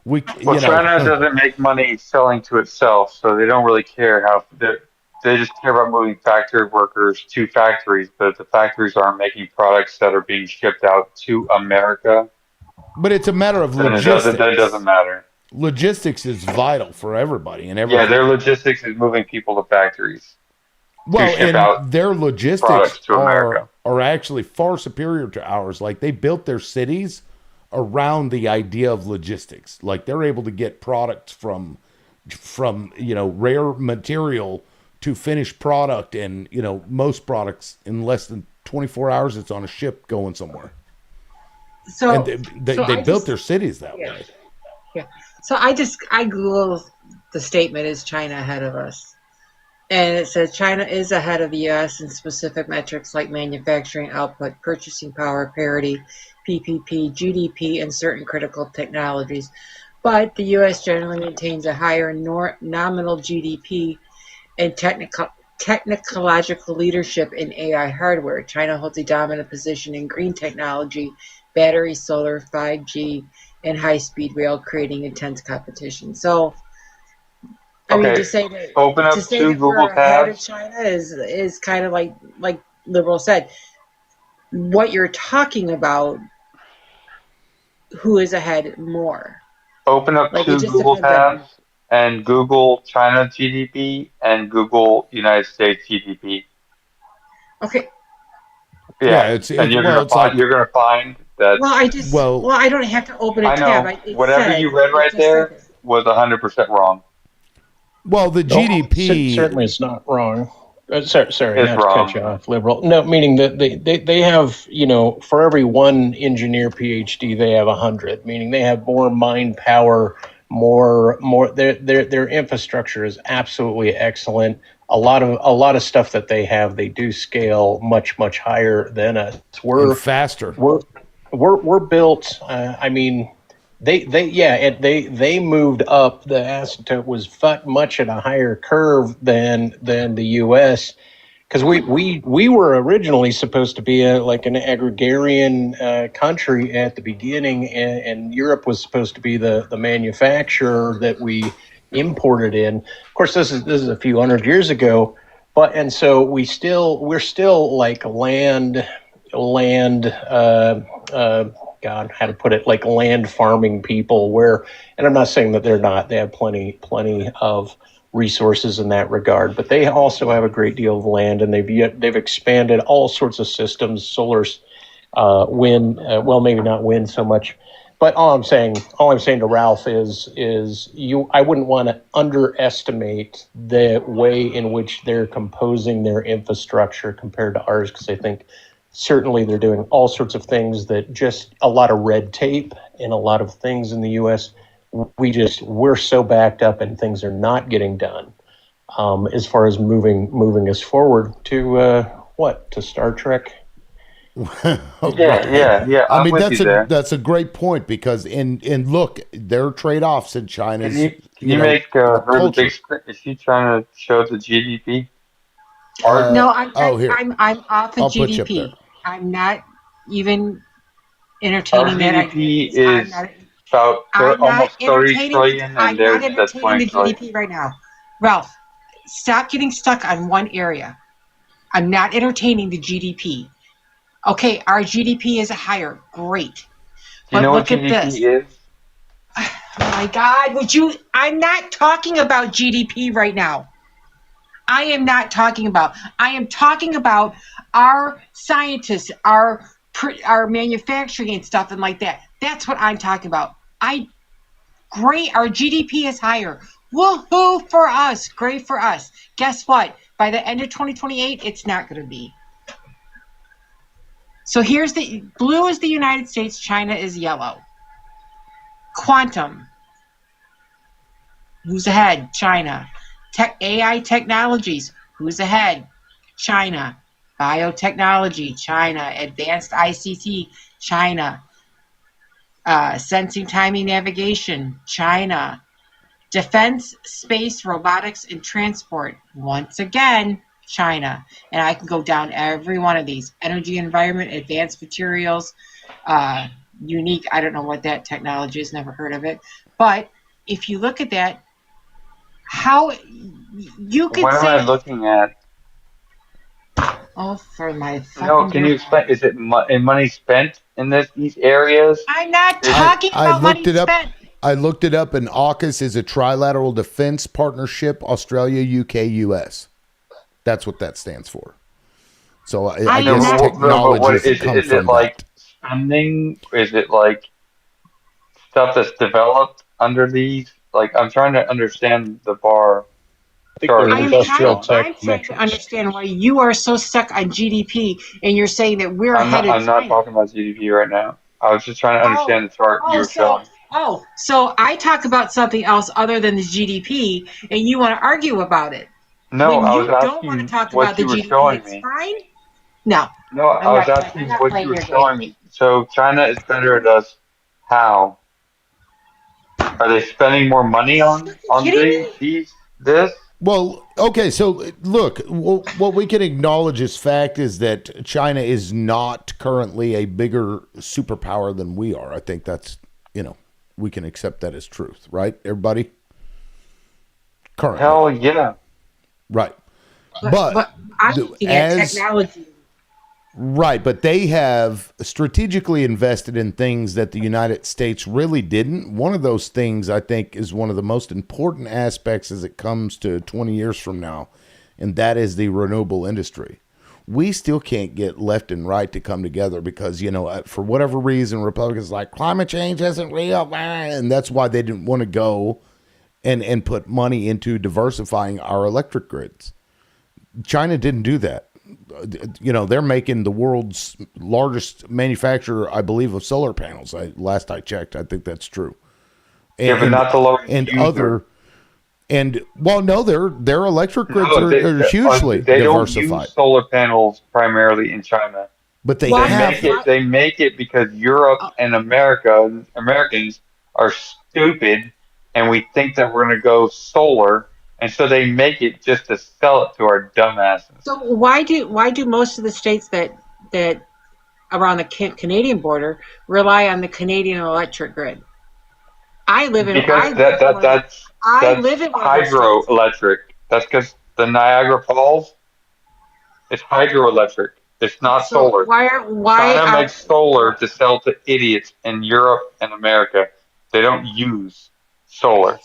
Speaker 6: Well, China doesn't make money selling to itself, so they don't really care how they just care about moving factory workers to factories. But if the factories aren't making products that are being shipped out to America,
Speaker 1: But it's a matter of
Speaker 6: then
Speaker 1: logistics.
Speaker 6: it doesn't matter.
Speaker 1: Logistics is vital for everybody and
Speaker 6: Yeah,
Speaker 1: everything.
Speaker 6: their logistics is moving people to factories
Speaker 1: Well,
Speaker 6: to ship
Speaker 1: and
Speaker 6: out
Speaker 1: their logistics
Speaker 6: products to America.
Speaker 1: are actually far superior to ours. Like they built their cities around the idea of logistics. Like they're able to get products from rare material to finished product, and most products in less than 24 hours it's on a ship going somewhere.
Speaker 9: So
Speaker 1: And they
Speaker 9: I
Speaker 1: built
Speaker 9: just,
Speaker 1: their cities that way.
Speaker 9: yeah. So I Googled the statement, "Is China ahead of us?" And it says China is ahead of the U.S. in specific metrics like manufacturing output, purchasing power parity, PPP, GDP, and certain critical technologies. But the U.S. generally maintains a higher nominal GDP and technological leadership in AI hardware. China holds a dominant position in green technology, battery, solar, 5G, and high-speed rail, creating intense competition. So, I mean,
Speaker 6: Okay, open
Speaker 9: to
Speaker 6: up
Speaker 9: say
Speaker 6: two
Speaker 9: that we're
Speaker 6: Google
Speaker 9: ahead of
Speaker 6: tabs.
Speaker 9: China is kind of like Liberal said. What you're talking about, who is ahead more?
Speaker 6: Open up
Speaker 9: Like it
Speaker 6: two
Speaker 9: just
Speaker 6: Google
Speaker 9: depends on
Speaker 6: tabs and Google China GDP and Google United States GDP.
Speaker 9: okay.
Speaker 1: Yeah,
Speaker 6: Yeah,
Speaker 1: it's
Speaker 6: and
Speaker 1: it's well, it's like
Speaker 6: you're gonna find that
Speaker 1: well,
Speaker 9: I don't have to open a
Speaker 6: I
Speaker 9: tab.
Speaker 6: know whatever you read
Speaker 9: It
Speaker 6: right
Speaker 9: just said
Speaker 6: there
Speaker 9: it.
Speaker 6: was 100% wrong.
Speaker 1: well, the
Speaker 4: No,
Speaker 1: GDP.
Speaker 4: certainly it's not wrong. Sorry,
Speaker 6: It's
Speaker 4: not to cut
Speaker 6: wrong.
Speaker 4: you off, liberal. No, meaning that they have, for every one engineer PhD, they have 100. Meaning they have more mind power, more. Their infrastructure is absolutely excellent. A lot of stuff that they have, they do scale much higher than us.
Speaker 1: And faster.
Speaker 4: We're built. I mean, they moved up. The asymptote was much at a higher curve than the U.S. because we were originally supposed to be like an agrarian country at the beginning, and Europe was supposed to be the manufacturer that we imported in. Of course, this is a few hundred years ago, and so we're still like land. God, how to put it, like land farming people and I'm not saying that they're not, they have plenty of resources in that regard, but they also have a great deal of land, and they've expanded all sorts of systems, solar, wind, well, maybe not wind so much, but all I'm saying to Ralph is I wouldn't want to underestimate the way in which they're composing their infrastructure compared to ours, because I think certainly they're doing all sorts of things that just a lot of red tape and a lot of things in the U.S. We're so backed up and things are not getting done as far as moving us forward to to Star Trek.
Speaker 6: Yeah.
Speaker 1: I
Speaker 6: I'm
Speaker 1: mean,
Speaker 6: with you there.
Speaker 1: that's a great point, because in look, there are trade-offs in China's
Speaker 6: Can you make her the
Speaker 1: culture.
Speaker 6: big screen? Is she trying to show the GDP?
Speaker 9: No, I'm
Speaker 1: Here,
Speaker 9: I'm off of
Speaker 1: I'll put you up there.
Speaker 9: GDP. I'm not even
Speaker 6: Our
Speaker 9: entertaining that
Speaker 6: GDP
Speaker 9: idea.
Speaker 6: is about
Speaker 9: I'm not
Speaker 6: almost 30
Speaker 9: entertaining
Speaker 6: trillion, and
Speaker 9: I'm not
Speaker 6: theirs is at
Speaker 9: entertaining
Speaker 6: 20
Speaker 9: the
Speaker 6: trillion.
Speaker 9: GDP right now. Ralph, stop getting stuck on one area. I'm not entertaining the GDP. Okay, our GDP is higher. Great.
Speaker 6: Do you
Speaker 9: But
Speaker 6: know what
Speaker 9: look at this.
Speaker 6: GDP is?
Speaker 9: Oh my God, I'm not talking about GDP right now. I am talking about our scientists, our manufacturing and stuff and like that. That's what I'm talking about. Great, our GDP is higher. Woohoo for us. Great for us. Guess what? By the end of 2028, it's not going to be. So here's the blue is the United States, China is yellow. Quantum. Who's ahead? China. AI technologies. Who's ahead? China. Biotechnology. China. Advanced ICT. China. Sensing, timing, navigation. China. Defense, space, robotics, and transport. Once again, China. And I can go down every one of these. Energy, environment, advanced materials, unique. I don't know what that technology is. Never heard of it. But if you look at that, how you could
Speaker 6: What am
Speaker 9: say,
Speaker 6: I looking at?
Speaker 9: oh, for my fucking
Speaker 6: No, can you
Speaker 9: dear
Speaker 6: explain?
Speaker 9: life.
Speaker 6: Is it money spent in these areas?
Speaker 9: I'm not
Speaker 6: Is
Speaker 9: talking
Speaker 1: I
Speaker 9: about
Speaker 1: looked
Speaker 9: money
Speaker 1: it up.
Speaker 9: spent.
Speaker 1: I looked it up, and AUKUS is a trilateral defense partnership, Australia, UK, US. That's what that stands for. So I
Speaker 6: no,
Speaker 1: guess
Speaker 6: but what
Speaker 1: technologies come
Speaker 6: is it
Speaker 1: from
Speaker 6: like
Speaker 1: that.
Speaker 6: spending? Is it like stuff that's developed under these? Like I'm trying to understand the bar
Speaker 20: I think
Speaker 6: chart
Speaker 20: they're
Speaker 6: that you're
Speaker 20: industrial
Speaker 6: showing.
Speaker 20: tech
Speaker 9: I'm trying to
Speaker 20: metrics.
Speaker 9: understand why you are so stuck on GDP and you're saying that we're ahead of
Speaker 6: I'm not
Speaker 9: China.
Speaker 6: talking about GDP right now. I was just trying to
Speaker 9: Oh,
Speaker 6: understand the chart you were showing.
Speaker 9: so I talk about something else other than the GDP, and you want to argue about it.
Speaker 6: No,
Speaker 9: When
Speaker 6: I was
Speaker 9: you don't want to
Speaker 6: asking
Speaker 9: talk about
Speaker 6: what
Speaker 9: the
Speaker 6: you were
Speaker 9: GDP,
Speaker 6: showing
Speaker 9: it's
Speaker 6: me.
Speaker 9: fine. No,
Speaker 6: No, I was
Speaker 9: I'm
Speaker 6: asking
Speaker 9: not
Speaker 6: what you
Speaker 9: playing
Speaker 6: were
Speaker 9: your game.
Speaker 6: showing me. So China is better at us. How? Are they spending more money on
Speaker 9: Kidding me?
Speaker 6: this?
Speaker 1: Well, okay, so look, what we can acknowledge as fact is that China is not currently a bigger superpower than we are. I think that's, we can accept that as truth, right, everybody? Currently.
Speaker 6: Hell yeah.
Speaker 1: Right.
Speaker 9: But I'm looking at technology.
Speaker 1: Right, but they have strategically invested in things that the United States really didn't. One of those things, I think, is one of the most important aspects as it comes to 20 years from now, and that is the renewable industry. We still can't get left and right to come together because, for whatever reason, Republicans are like climate change isn't real, and that's why they didn't want to go and put money into diversifying our electric grids. China didn't do that. They're making the world's largest manufacturer, I believe, of solar panels. Last I checked, I think that's true.
Speaker 6: Yeah, but not the largest user.
Speaker 1: No, their electric grids
Speaker 6: No,
Speaker 1: are hugely
Speaker 6: they don't
Speaker 1: diversified.
Speaker 6: use solar panels primarily in China.
Speaker 1: But they
Speaker 6: make it. They make it because Europe and Americans are stupid, and we think that we're going to go solar, and so they make it just to sell it to our dumbasses.
Speaker 9: So why do most of the states that around the Canadian border rely on the Canadian electric grid?
Speaker 6: Because that's hydroelectric. That's because the Niagara Falls, it's hydroelectric. It's not solar. China makes solar to sell to idiots in Europe and America. They don't use solar.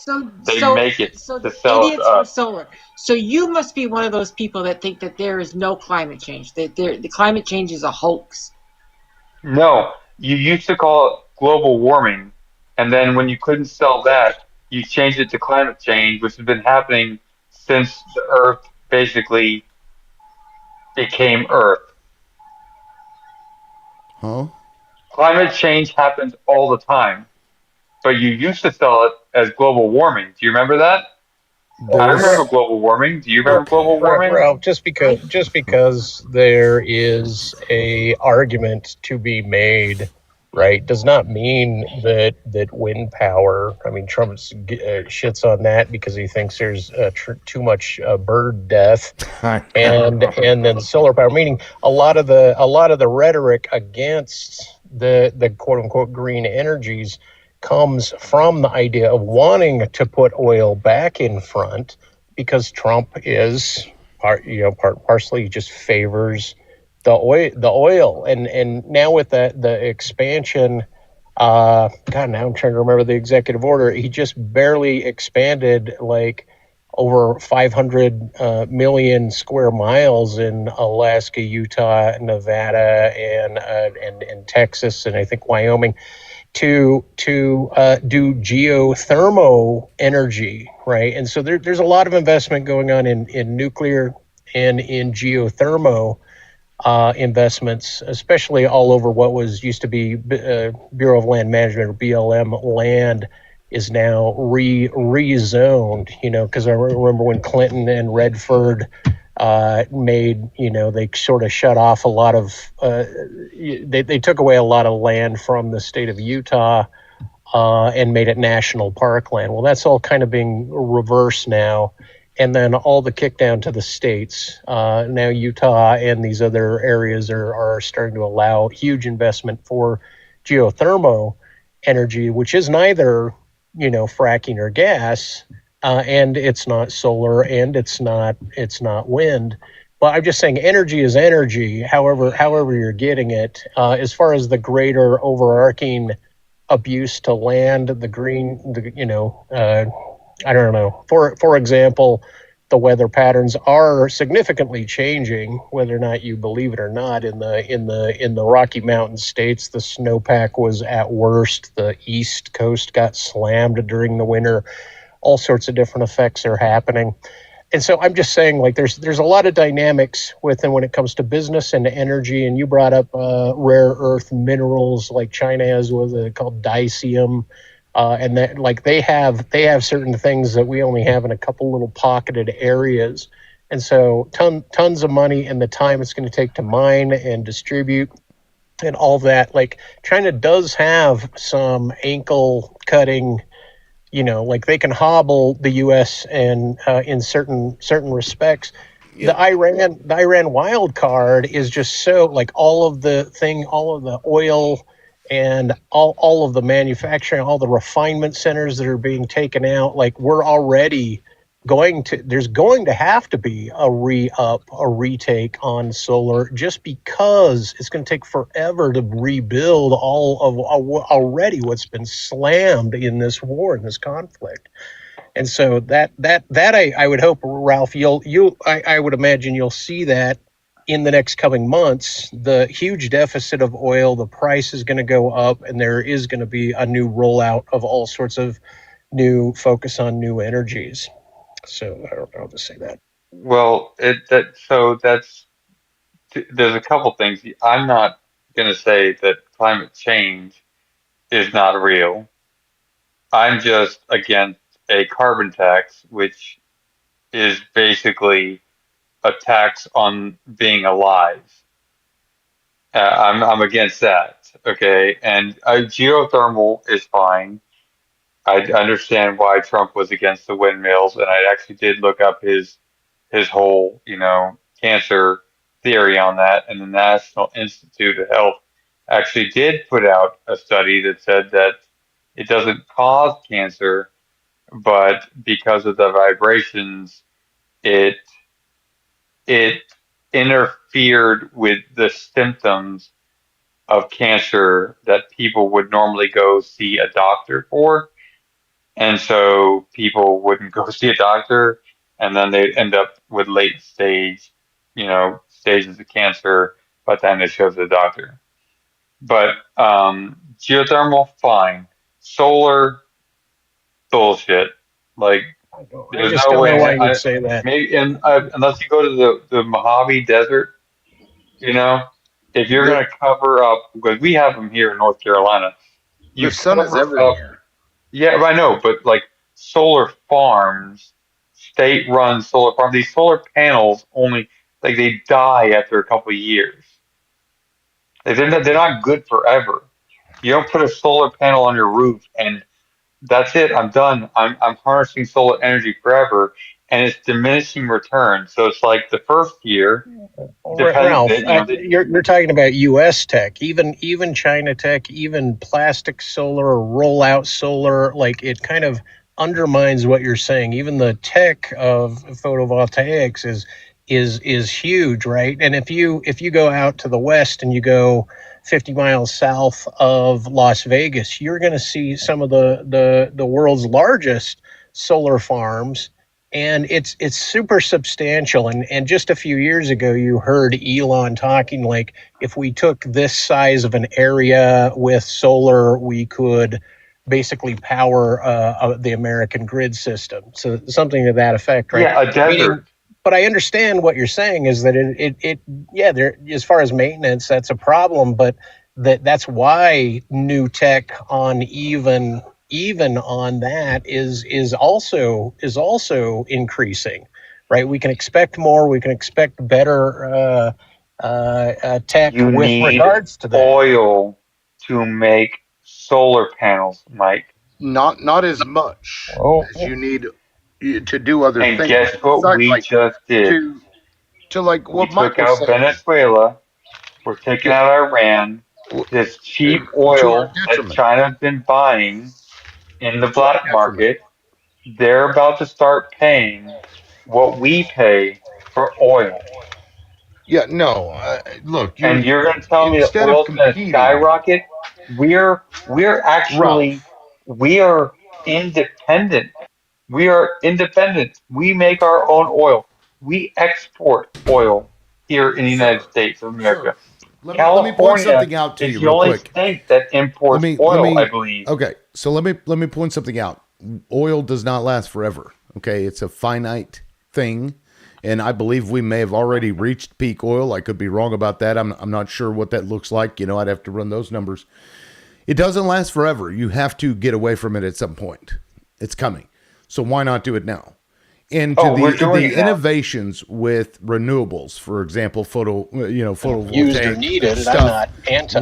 Speaker 6: They make it to sell it to us.
Speaker 9: Solar. So you must be one of those people that think that there is no climate change. That the climate change is a hoax.
Speaker 6: No, you used to call it global warming, and then when you couldn't sell that, you changed it to climate change, which has been happening since the Earth basically became Earth.
Speaker 1: Huh?
Speaker 6: Climate change happens all the time, but you used to sell it as global warming. Do you remember that? I remember global warming. Do you remember global warming?
Speaker 20: Ralph, just because there is a argument to be made, right, does not mean that wind power. I mean, Trump shits on that because he thinks there's too much bird death, and then solar power. Meaning a lot of the rhetoric against the quote unquote green energies comes from the idea of wanting to put oil back in front because Trump is partially just favors the oil and now with the expansion, now I'm trying to remember the executive order. He just barely expanded like over 500 million square miles in Alaska, Utah, Nevada, and Texas, and I think Wyoming to do geothermal energy, right? And so there's a lot of investment going on in nuclear and in geothermal
Speaker 4: investments, especially all over what used to be Bureau of Land Management or BLM land, is now rezoned. Because I remember when Clinton and Redford made, they sort of shut off a lot of, they took away a lot of land from the state of Utah and made it national parkland. Well, that's all kind of being reversed now. And then all the kick down to the states. Now Utah and these other areas are starting to allow huge investment for geothermal energy, which is neither, fracking or gas, and it's not solar, and it's not wind. But I'm just saying, energy is energy. However you're getting it. As far as the greater overarching abuse to land, I don't know. For example, the weather patterns are significantly changing, whether or not you believe it or not. In the Rocky Mountain states, the snowpack was at worst. The East Coast got slammed during the winter. All sorts of different effects are happening. And so I'm just saying, like, there's a lot of dynamics when it comes to business and energy. And you brought up rare earth minerals, like China has called dicium, and that, like, they have certain things that we only have in a couple little pocketed areas. And so tons of money and the time it's going to take to mine and distribute and all that. Like, China does have some ankle cutting. Like, they can hobble the U.S. and in certain respects. Yep. The Iran wild card is just so, like, all of the oil and all of the manufacturing, all the refinement centers that are being taken out. Like, we're already there's going to have to be a retake on solar, just because it's going to take forever to rebuild all of already what's been slammed in this war, in this conflict. And so that I would hope, Ralph, I would imagine you'll see that in the next coming months. The huge deficit of oil, the price is going to go up, and there is going to be a new rollout of all sorts of new focus on new energies. So I don't know how to say that.
Speaker 6: Well, there's a couple things. I'm not going to say that climate change is not real. I'm just against a carbon tax, which is basically a tax on being alive. I'm against that. Okay, and geothermal is fine. I understand why Trump was against the windmills, and I actually did look up his whole, cancer theory on that. And the National Institute of Health actually did put out a study that said that it doesn't cause cancer, but because of the vibrations, it interfered with the symptoms of cancer that people would normally go see a doctor for. And so people wouldn't go see a doctor, and then they'd end up with late stage, stages of cancer by the time they show the doctor. But geothermal, fine. Solar, bullshit. Like,
Speaker 4: I just don't know why you'd say that.
Speaker 6: Maybe, unless you go to the Mojave Desert, if you're going to cover up, because we have them here in North Carolina,
Speaker 17: The sun is everywhere.
Speaker 6: Yeah, I know, but like solar farms, state-run solar farms, these solar panels only, like, they die after a couple of years. They're not good forever. You don't put a solar panel on your roof and that's it. I'm done. I'm harnessing solar energy forever, and it's diminishing return. So it's like the first year,
Speaker 4: Ralph, you're talking about U.S. tech, even China tech, even plastic solar or rollout solar. Like, it kind of undermines what you're saying. Even the tech of photovoltaics is huge, right? And if you go out to the west and you go 50 miles south of Las Vegas, you're going to see some of the world's largest solar farms. And it's super substantial. And just a few years ago, you heard Elon talking, like, if we took this size of an area with solar, we could basically power the American grid system. So something to that effect, right?
Speaker 6: Yeah, a desert.
Speaker 4: but I understand what you're saying is that yeah, there, as far as maintenance, that's a problem, but that's why new tech on even on that is also increasing, right? We can expect more. We can expect better tech
Speaker 6: You
Speaker 4: with
Speaker 6: need
Speaker 4: regards to that.
Speaker 6: oil to make solar panels, Mike.
Speaker 5: Not as much
Speaker 4: Oh,
Speaker 5: as you need to do other
Speaker 6: And
Speaker 5: things.
Speaker 6: guess what
Speaker 5: Besides,
Speaker 6: we
Speaker 5: like
Speaker 6: just did?
Speaker 5: to like
Speaker 6: We
Speaker 5: what Mike
Speaker 6: took
Speaker 5: was
Speaker 6: out
Speaker 5: saying.
Speaker 6: Venezuela. We're taking
Speaker 5: Yeah,
Speaker 6: out Iran. This cheap
Speaker 5: to our
Speaker 6: oil that
Speaker 5: detriment.
Speaker 6: China's been buying in the
Speaker 5: To our
Speaker 6: black
Speaker 5: detriment.
Speaker 6: market, they're about to start paying what we pay for oil.
Speaker 5: Yeah, no. Look,
Speaker 6: And
Speaker 5: you
Speaker 6: you're going to tell me that
Speaker 5: instead of
Speaker 6: oil's going to
Speaker 5: competing,
Speaker 6: skyrocket? We're actually
Speaker 5: Ralph.
Speaker 6: we are independent. We are independent. We make our own oil. We export oil here in the United
Speaker 1: Sir,
Speaker 6: States of
Speaker 1: sir,
Speaker 6: America.
Speaker 1: let me point
Speaker 6: California
Speaker 1: something out to
Speaker 6: is
Speaker 1: you
Speaker 6: the
Speaker 1: real
Speaker 6: only
Speaker 1: quick.
Speaker 6: state that
Speaker 1: Let
Speaker 6: imports
Speaker 1: me let
Speaker 6: oil, I
Speaker 1: me
Speaker 6: believe.
Speaker 1: okay. So let me point something out. Oil does not last forever. Okay, it's a finite thing, and I believe we may have already reached peak oil. I could be wrong about that. I'm not sure what that looks like. You know, I'd have to run those numbers. It doesn't last forever. You have to get away from it at some point. It's coming. So why not do it now? And to
Speaker 6: Oh, we're doing
Speaker 1: the
Speaker 6: it now.
Speaker 1: innovations with renewables, for example,
Speaker 4: used or
Speaker 1: photovoltaic
Speaker 4: needed, and I'm
Speaker 1: stuff,
Speaker 4: not anti.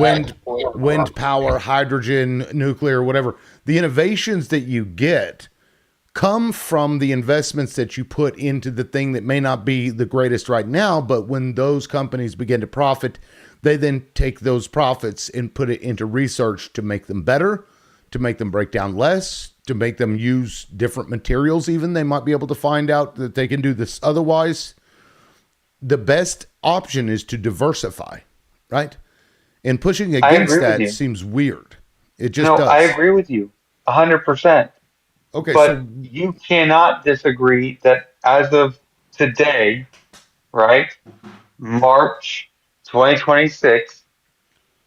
Speaker 1: wind power, hydrogen, nuclear, whatever. The innovations that you get come from the investments that you put into the thing that may not be the greatest right now, but when those companies begin to profit, they then take those profits and put it into research to make them better, to make them break down less, to make them use different materials. Even they might be able to find out that they can do this otherwise. The best option is to diversify, right? And pushing
Speaker 6: I
Speaker 1: against
Speaker 6: agree with
Speaker 1: that
Speaker 6: you.
Speaker 1: seems weird. It just
Speaker 6: No, I
Speaker 1: does.
Speaker 6: agree with you 100%.
Speaker 1: Okay,
Speaker 6: But
Speaker 1: so
Speaker 6: you cannot disagree that as of today, right, March 2026,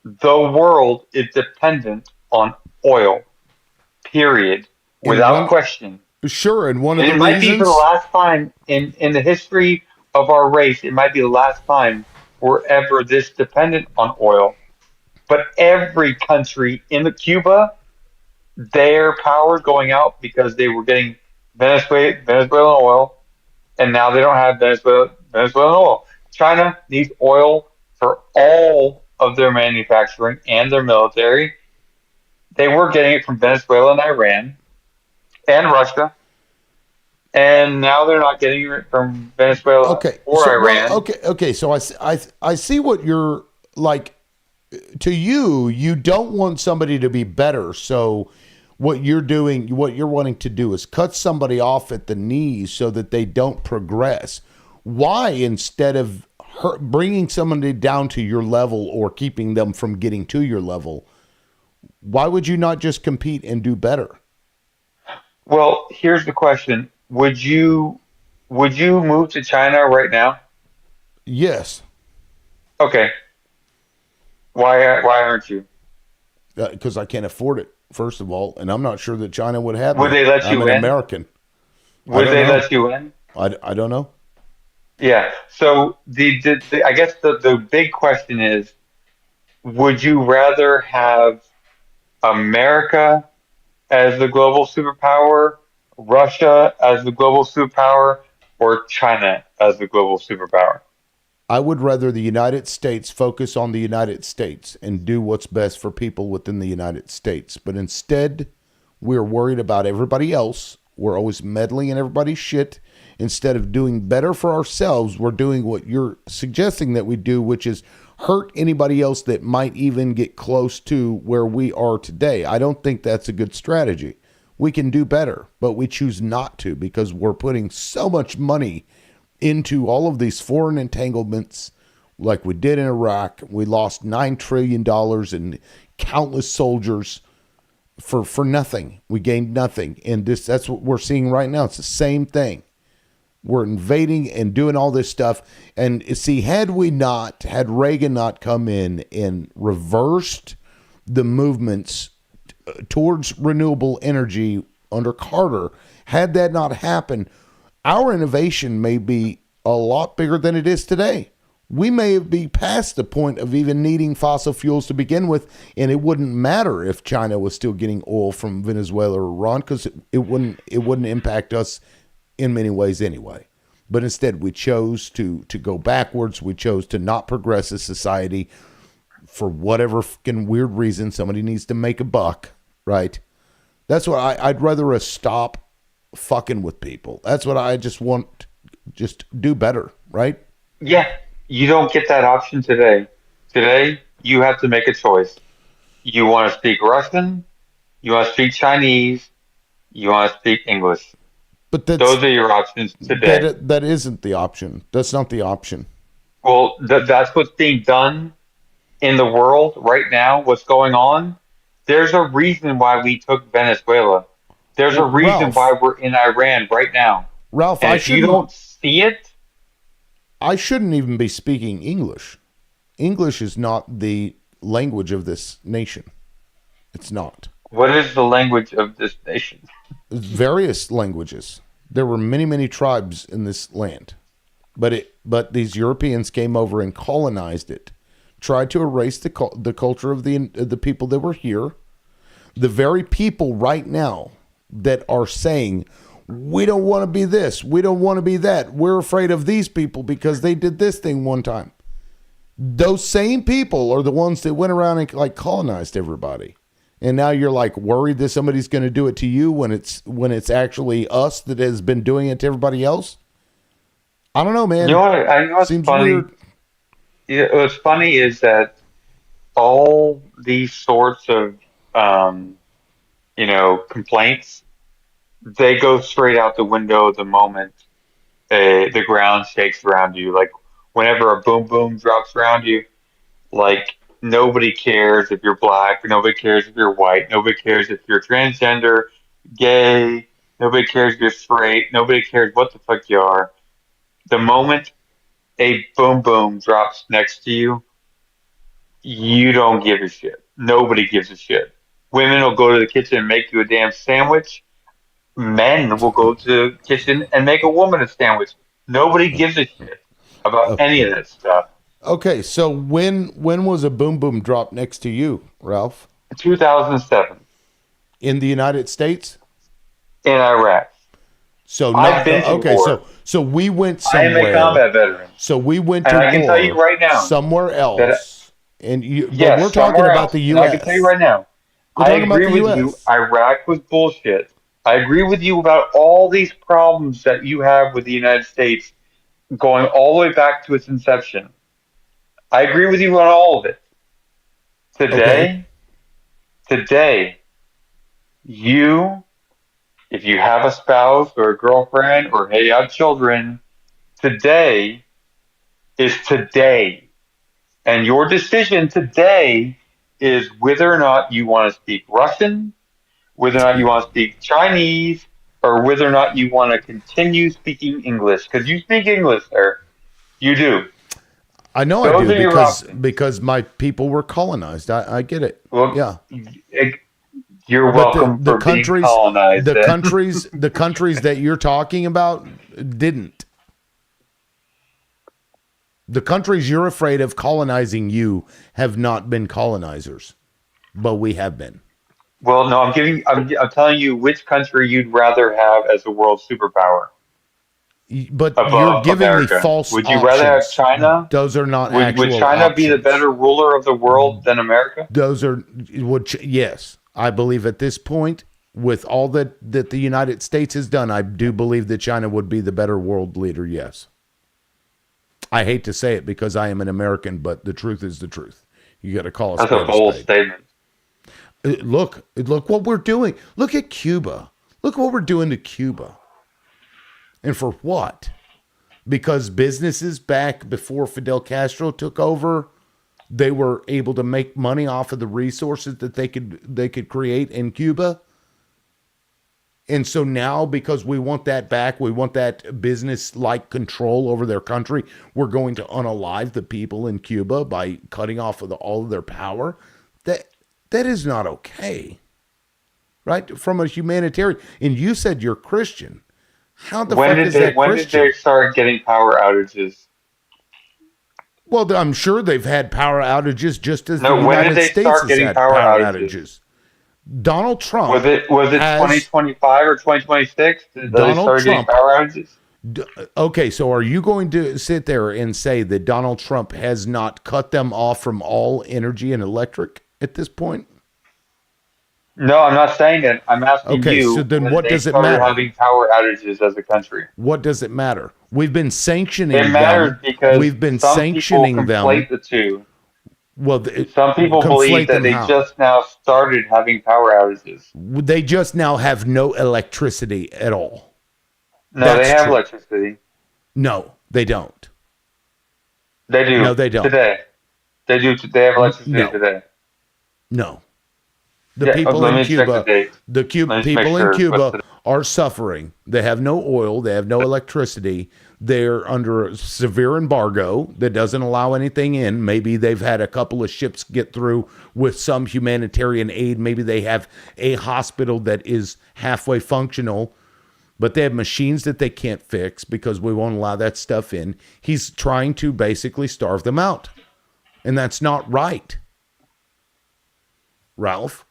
Speaker 6: the world is dependent on oil, period,
Speaker 1: in
Speaker 6: without
Speaker 1: one
Speaker 6: question.
Speaker 1: sure, and one of
Speaker 6: And
Speaker 1: the
Speaker 6: it might be for the
Speaker 1: reasons.
Speaker 6: last time in the history of our race, it might be the last time we're ever this dependent on oil. But every country in the Cuba, their power is going out because they were getting Venezuelan oil, and now they don't have Venezuelan oil. China needs oil for all of their manufacturing and their military. They were getting it from Venezuela and Iran and Russia, and now they're not getting it from Venezuela
Speaker 1: Okay,
Speaker 6: or
Speaker 1: so
Speaker 6: Iran.
Speaker 1: okay. So I see what you're like. To you, you don't want somebody to be better. So what you're doing, what you're wanting to do is cut somebody off at the knees so that they don't progress. Why, instead of bringing somebody down to your level or keeping them from getting to your level, why would you not just compete and do better?
Speaker 6: Well, here's the question: would you move to China right now?
Speaker 1: Yes,
Speaker 6: Okay, why aren't you?
Speaker 1: because I can't afford it, first of all, and I'm not sure that China would have
Speaker 6: Would
Speaker 1: me.
Speaker 6: they let
Speaker 1: I'm
Speaker 6: you
Speaker 1: an
Speaker 6: in?
Speaker 1: American. I
Speaker 6: Would
Speaker 1: don't
Speaker 6: they
Speaker 1: know.
Speaker 6: let you in?
Speaker 1: I don't know.
Speaker 6: Yeah. So I guess the big question is, would you rather have America as the global superpower, Russia as the global superpower, or China as the global superpower?
Speaker 1: I would rather the United States focus on the United States and do what's best for people within the United States. But instead, we're worried about everybody else. We're always meddling in everybody's shit. Instead of doing better for ourselves, we're doing what you're suggesting that we do, which is hurt anybody else that might even get close to where we are today. I don't think that's a good strategy. We can do better, but we choose not to because we're putting so much money into all of these foreign entanglements like we did in Iraq. We lost $9 trillion and countless soldiers for nothing. We gained nothing. And that's what we're seeing right now. It's the same thing. We're invading and doing all this stuff. And see, had Reagan not come in and reversed the movements towards renewable energy under Carter, had that not happened, our innovation may be a lot bigger than it is today. We may be past the point of even needing fossil fuels to begin with, and it wouldn't matter if China was still getting oil from Venezuela or Iran, because it wouldn't impact us in many ways anyway. But instead, we chose to go backwards. We chose to not progress as society for whatever fucking weird reason. Somebody needs to make a buck, right? That's what I'd rather us stop fucking with people. That's what I just want. Just do better, right?
Speaker 6: Yeah, you don't get that option today. Today, you have to make a choice. You want to speak Russian, you want to speak Chinese, you want to speak English.
Speaker 1: But that's
Speaker 6: Those are your options today.
Speaker 1: that isn't the option. That's not the option.
Speaker 6: Well, that's what's being done in the world right now. What's going on? There's a reason why we took Venezuela. There's a
Speaker 1: Well,
Speaker 6: reason why we're in Iran right now.
Speaker 1: Ralph,
Speaker 6: And if you don't see it,
Speaker 1: I shouldn't even be speaking English. English is not the language of this nation. It's not.
Speaker 6: what is the language of this nation?
Speaker 1: Various languages. There were many, many tribes in this land, but these Europeans came over and colonized it, tried to erase the culture of the people that were here. The very people right now that are saying, we don't want to be this, we don't want to be that, we're afraid of these people because they did this thing one time. Those same people are the ones that went around and like colonized everybody. And now you're like worried that somebody's going to do it to you when it's actually us that has been doing it to everybody else. I don't know, man.
Speaker 6: You know what? I know what's
Speaker 1: Seems
Speaker 6: funny.
Speaker 1: weird.
Speaker 6: Yeah, what's funny is that all these sorts of complaints, they go straight out the window the moment the ground shakes around you. Like whenever a boom boom drops around you, like nobody cares if you're black, nobody cares if you're white, nobody cares if you're transgender, gay, nobody cares if you're straight, nobody cares what the fuck you are. The moment a boom boom drops next to you, you don't give a shit. Nobody gives a shit. Women will go to the kitchen and make you a damn sandwich. Men will go to the kitchen and make a woman a sandwich. Nobody gives a shit about any of that stuff.
Speaker 1: Okay, so when was a boom boom drop next to you, Ralph?
Speaker 6: 2007.
Speaker 1: In the United States?
Speaker 6: In Iraq.
Speaker 1: So
Speaker 6: I've been to
Speaker 1: okay,
Speaker 6: war.
Speaker 1: so we went
Speaker 6: I am
Speaker 1: somewhere.
Speaker 6: a combat veteran.
Speaker 1: So we went
Speaker 6: And
Speaker 1: to
Speaker 6: I can
Speaker 1: war
Speaker 6: tell you right now
Speaker 1: somewhere
Speaker 6: that
Speaker 1: else. And but
Speaker 6: yes,
Speaker 1: we're talking
Speaker 6: somewhere
Speaker 1: about
Speaker 6: else.
Speaker 1: the
Speaker 6: And
Speaker 1: US.
Speaker 6: I can tell you right now,
Speaker 1: We're
Speaker 6: I
Speaker 1: talking about
Speaker 6: agree
Speaker 1: the
Speaker 6: with
Speaker 1: US.
Speaker 6: you. Iraq was bullshit. I agree with you about all these problems that you have with the United States going all the way back to its inception. I agree with you on all of it. Today, you, if you have a spouse or a girlfriend or hey, you have children, today is today. And your decision today is whether or not you want to speak Russian, whether or not you want to speak Chinese, or whether or not you want to continue speaking English. Because you speak English, sir. You do.
Speaker 1: I know
Speaker 6: Those
Speaker 1: I do
Speaker 6: are your options.
Speaker 1: because my people were colonized. I get it.
Speaker 6: Well,
Speaker 1: Yeah.
Speaker 6: You're
Speaker 1: But
Speaker 6: welcome for being colonized.
Speaker 1: the
Speaker 6: then.
Speaker 1: countries that you're talking about didn't. The countries you're afraid of colonizing you have not been colonizers, but we have been.
Speaker 6: Well, no, I'm telling you which country you'd rather have as a world superpower
Speaker 1: But you're
Speaker 6: above
Speaker 1: giving me
Speaker 6: America.
Speaker 1: false
Speaker 6: Would you rather have
Speaker 1: options.
Speaker 6: China?
Speaker 1: Those are not
Speaker 6: Would
Speaker 1: actual
Speaker 6: China be the
Speaker 1: options.
Speaker 6: better ruler of the world than America?
Speaker 1: Those are yes. I believe at this point, with all that the United States has done, I do believe that China would be the better world leader. Yes. I hate to say it because I am an American, but the truth is the truth. You got to call a
Speaker 6: That's
Speaker 1: spade
Speaker 6: a bold
Speaker 1: spade.
Speaker 6: statement.
Speaker 1: Look what we're doing. Look at Cuba. Look what we're doing to Cuba. And for what? Because businesses back before Fidel Castro took over, they were able to make money off of the resources that they could create in Cuba. And so now, because we want that back, we want that business-like control over their country, we're going to unalive the people in Cuba by cutting off of all of their power. That is not okay, right? From a humanitarian. And you said you're Christian. How the fuck is that
Speaker 6: when did
Speaker 1: Christian?
Speaker 6: they start getting power outages?
Speaker 1: Well, I'm sure they've had power outages just as the
Speaker 6: No, when did
Speaker 1: United
Speaker 6: they
Speaker 1: States
Speaker 6: start
Speaker 1: has
Speaker 6: getting
Speaker 1: had
Speaker 6: power
Speaker 1: power
Speaker 6: outages?
Speaker 1: outages. Donald Trump
Speaker 6: Was it
Speaker 1: has
Speaker 6: 2025 or 2026 that they
Speaker 1: Donald
Speaker 6: started getting
Speaker 1: Trump.
Speaker 6: power outages?
Speaker 1: Okay, so are you going to sit there and say that Donald Trump has not cut them off from all energy and electric at this point?
Speaker 6: No, I'm not saying it. I'm asking
Speaker 1: Okay, so
Speaker 6: you
Speaker 1: then
Speaker 6: when
Speaker 1: what
Speaker 6: they
Speaker 1: does it
Speaker 6: started
Speaker 1: matter?
Speaker 6: having power outages as a country.
Speaker 1: What does it matter? We've been
Speaker 6: It
Speaker 1: sanctioning
Speaker 6: matters
Speaker 1: them.
Speaker 6: because
Speaker 1: We've been
Speaker 6: some people
Speaker 1: sanctioning them.
Speaker 6: conflate the two.
Speaker 1: Well,
Speaker 6: Some people believe
Speaker 1: conflate
Speaker 6: that
Speaker 1: them
Speaker 6: they
Speaker 1: how?
Speaker 6: just now started having power outages.
Speaker 1: They just now have no electricity at all.
Speaker 6: No, they
Speaker 1: That's
Speaker 6: have
Speaker 1: true.
Speaker 6: electricity.
Speaker 1: No, they don't.
Speaker 6: They do.
Speaker 1: No, they don't.
Speaker 6: Today. They do. They have electricity
Speaker 1: No,
Speaker 6: today.
Speaker 1: no. The
Speaker 6: Yeah,
Speaker 1: people
Speaker 6: let
Speaker 1: in
Speaker 6: me check the
Speaker 1: Cuba,
Speaker 6: date.
Speaker 1: the
Speaker 6: Let me just make
Speaker 1: people in
Speaker 6: sure. What's
Speaker 1: Cuba
Speaker 6: the,
Speaker 1: are suffering. They have no oil. They have no electricity. They're under a severe embargo that doesn't allow anything in. Maybe they've had a couple of ships get through with some humanitarian aid. Maybe they have a hospital that is halfway functional, but they have machines that they can't fix because we won't allow that stuff in. He's trying to basically starve them out, and that's not right. Ralph?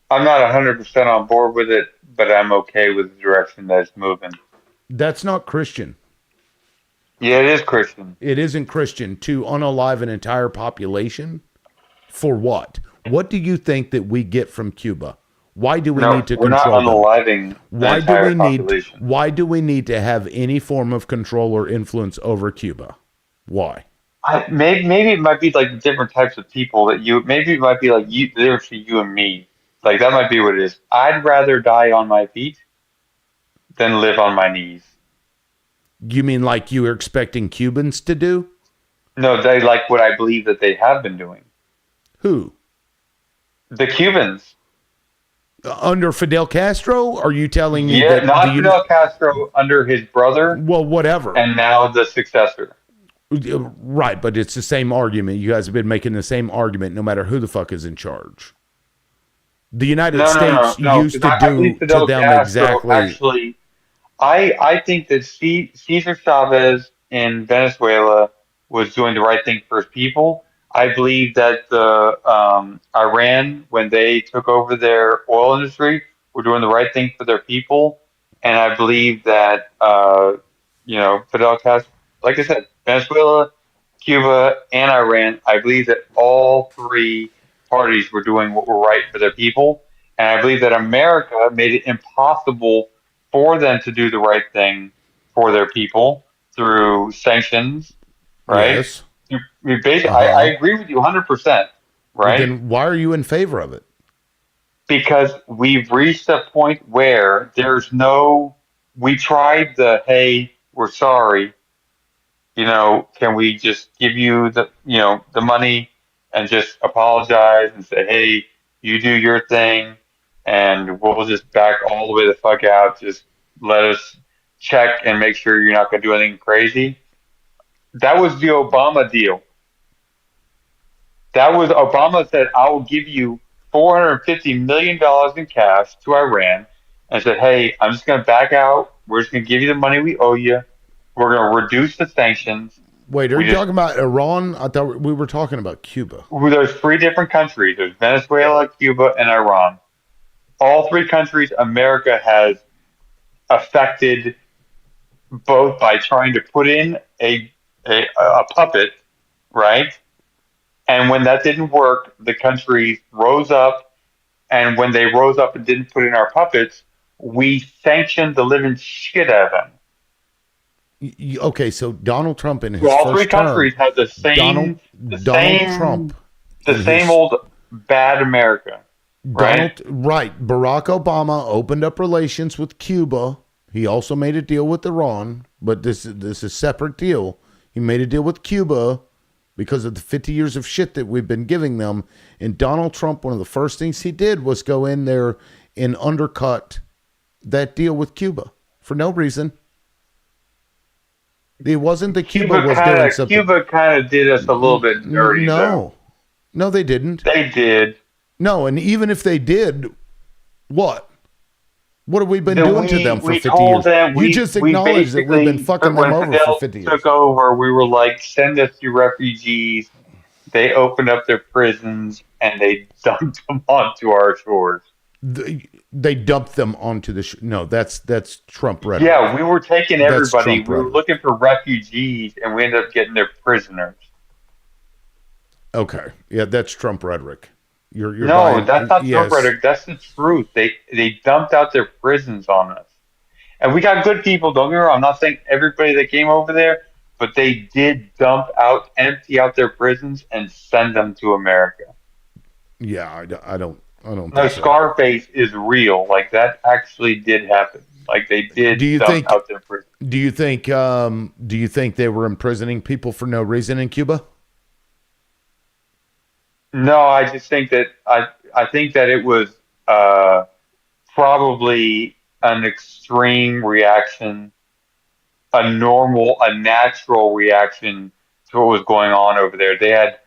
Speaker 6: I'm not 100% on board with it, but I'm okay with the direction that it's moving.
Speaker 1: That's not Christian.
Speaker 6: Yeah, it is Christian.
Speaker 1: It isn't Christian to unalive an entire population. For what? What do you think that we get from Cuba? Why do we
Speaker 6: No,
Speaker 1: need to
Speaker 6: we're not
Speaker 1: control them?
Speaker 6: unaliving the entire population.
Speaker 1: Why do we need to have any form of control or influence over Cuba? Why?
Speaker 6: Maybe it might be like different types of people that you. Maybe it might be like you, the difference between you and me. Like that might be what it is. I'd rather die on my feet than live on my knees.
Speaker 1: You mean like you were expecting Cubans to do?
Speaker 6: No, they like what I believe that they have been doing.
Speaker 1: Who?
Speaker 6: The Cubans.
Speaker 1: Under Fidel Castro? Are you telling me
Speaker 6: Yeah,
Speaker 1: that
Speaker 6: not Fidel Castro, under his brother.
Speaker 1: Well, whatever.
Speaker 6: And now the successor.
Speaker 1: Right, but it's the same argument. You guys have been making the same argument no matter who the fuck is in charge. The United States used to do to them exactly.
Speaker 6: Actually, I think that Cesar Chavez in Venezuela was doing the right thing for his people. I believe that the Iran, when they took over their oil industry, were doing the right thing for their people. And I believe that Fidel Castro, like I said, Venezuela, Cuba, and Iran, I believe that all three parties were doing what were right for their people. And I believe that America made it impossible for them to do the right thing for their people through sanctions, right?
Speaker 1: Yes.
Speaker 6: I agree with you 100%, right?
Speaker 1: Then why are you in favor of it?
Speaker 6: Because we've reached a point where we tried hey, we're sorry, can we just give you the money and just apologize and say, hey, you do your thing and we'll just back all the way the fuck out. Just let us check and make sure you're not going to do anything crazy. That was the Obama deal. Obama said, I will give you $450 million in cash to Iran and said, hey, I'm just going to back out. We're just going to give you the money we owe you. We're going to reduce the sanctions.
Speaker 1: Wait, are you talking about Iran? I thought we were talking about Cuba.
Speaker 6: There's three different countries. There's Venezuela, Cuba, and Iran. All three countries America has affected both by trying to put in a puppet, right? And when that didn't work, the countries rose up. And when they rose up and didn't put in our puppets, we sanctioned the living shit out of them.
Speaker 1: Okay, so Donald Trump in his
Speaker 6: all
Speaker 1: first
Speaker 6: three countries
Speaker 1: term,
Speaker 6: had the same old bad America. Right?
Speaker 1: Barack Obama opened up relations with Cuba. He also made a deal with Iran, but this is a separate deal. He made a deal with Cuba because of the 50 years of shit that we've been giving them. And Donald Trump, one of the first things he did was go in there and undercut that deal with Cuba for no reason. It wasn't that Cuba was doing something.
Speaker 6: Cuba kind of did us a little bit dirty.
Speaker 1: No, they didn't.
Speaker 6: They did.
Speaker 1: No, and even if they did, what? What have we been
Speaker 6: Then
Speaker 1: doing to them for
Speaker 6: we
Speaker 1: 50
Speaker 6: told
Speaker 1: years?
Speaker 6: them
Speaker 1: You just
Speaker 6: we
Speaker 1: acknowledged that we've been
Speaker 6: basically,
Speaker 1: fucking them
Speaker 6: when
Speaker 1: over for
Speaker 6: Fidel
Speaker 1: 50 years.
Speaker 6: took over, we were like, send us your refugees. They opened up their prisons and they dumped them onto our shores.
Speaker 1: They dumped them onto the no, that's Trump rhetoric.
Speaker 6: Yeah, we were taking
Speaker 1: That's
Speaker 6: everybody.
Speaker 1: Trump
Speaker 6: We were
Speaker 1: rhetoric.
Speaker 6: looking for refugees, and we ended up getting their prisoners.
Speaker 1: Okay, yeah, that's Trump rhetoric. You're
Speaker 6: No,
Speaker 1: buying,
Speaker 6: that's not Trump
Speaker 1: yes.
Speaker 6: rhetoric. That's the truth. They dumped out their prisons on us, and we got good people. Don't get me wrong. I'm not saying everybody that came over there, but they did empty out their prisons, and send them to America.
Speaker 1: Yeah, I don't
Speaker 6: No,
Speaker 1: think so.
Speaker 6: Scarface is real. Like, that actually did happen. Like, they did dump out their prisons.
Speaker 1: Do you think they were imprisoning people for no reason in Cuba?
Speaker 6: No, I just think that I think that it was probably an extreme reaction, a natural reaction to what was going on over there. They had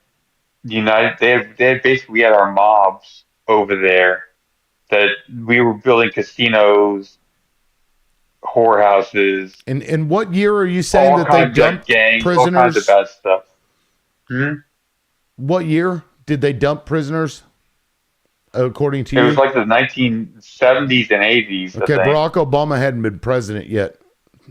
Speaker 6: basically, we had our mobs over there that we were building casinos, whorehouses,
Speaker 1: And in what year are you saying
Speaker 6: all
Speaker 1: that they
Speaker 6: kinds of
Speaker 1: dumped
Speaker 6: gangs,
Speaker 1: prisoners?
Speaker 6: all kinds of bad stuff.
Speaker 1: What year did they dump prisoners? According to
Speaker 6: It
Speaker 1: you,
Speaker 6: was like the 1970s and 80s.
Speaker 1: okay.
Speaker 6: I think.
Speaker 1: Barack Obama hadn't been president yet.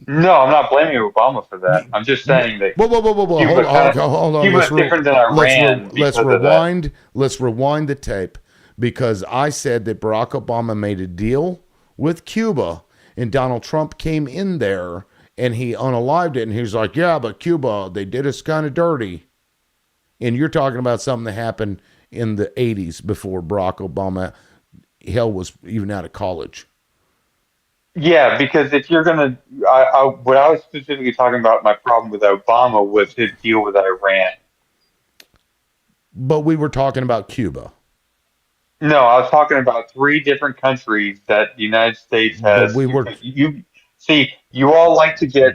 Speaker 6: No, I'm not blaming Obama for that. I'm just saying that
Speaker 1: Whoa!
Speaker 6: Cuba
Speaker 1: Hold on.
Speaker 6: Cuba's different than Iran
Speaker 1: Let's
Speaker 6: because of that.
Speaker 1: Let's rewind the tape, because I said that Barack Obama made a deal with Cuba, and Donald Trump came in there and he unalived it, and he was like, "Yeah, but Cuba, they did us kind of dirty." And you're talking about something that happened in the 80s before Barack Obama was even out of college.
Speaker 6: Yeah, because if you're gonna, what I was specifically talking about, my problem with Obama was his deal with Iran.
Speaker 1: But we were talking about Cuba.
Speaker 6: No, I was talking about 3 different countries that the United States has.
Speaker 1: But we were,
Speaker 6: you see, you all like to go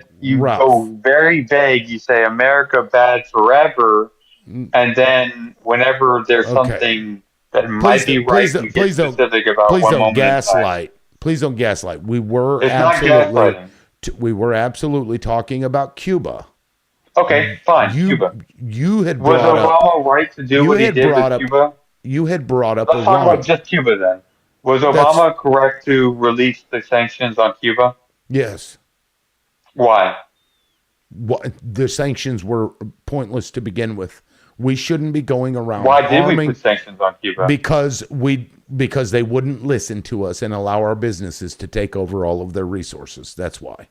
Speaker 6: very vague. You say America bad forever, and then whenever there's something that might be right, you get specific about one moment in time.
Speaker 1: Please don't gaslight. We were
Speaker 6: It's not gaslighting.
Speaker 1: We were absolutely talking about Cuba.
Speaker 6: Okay, fine. Cuba.
Speaker 1: You had
Speaker 6: was
Speaker 1: brought
Speaker 6: Obama
Speaker 1: up,
Speaker 6: right to do what he did with Cuba?
Speaker 1: You had brought up
Speaker 6: Let's talk about just Cuba then. Was Obama correct to release the sanctions on Cuba?
Speaker 1: Yes.
Speaker 6: Why?
Speaker 1: The sanctions were pointless to begin with. We shouldn't be going around.
Speaker 6: Why did we put sanctions on Cuba?
Speaker 1: Because they wouldn't listen to us and allow our businesses to take over all of their resources. That's why.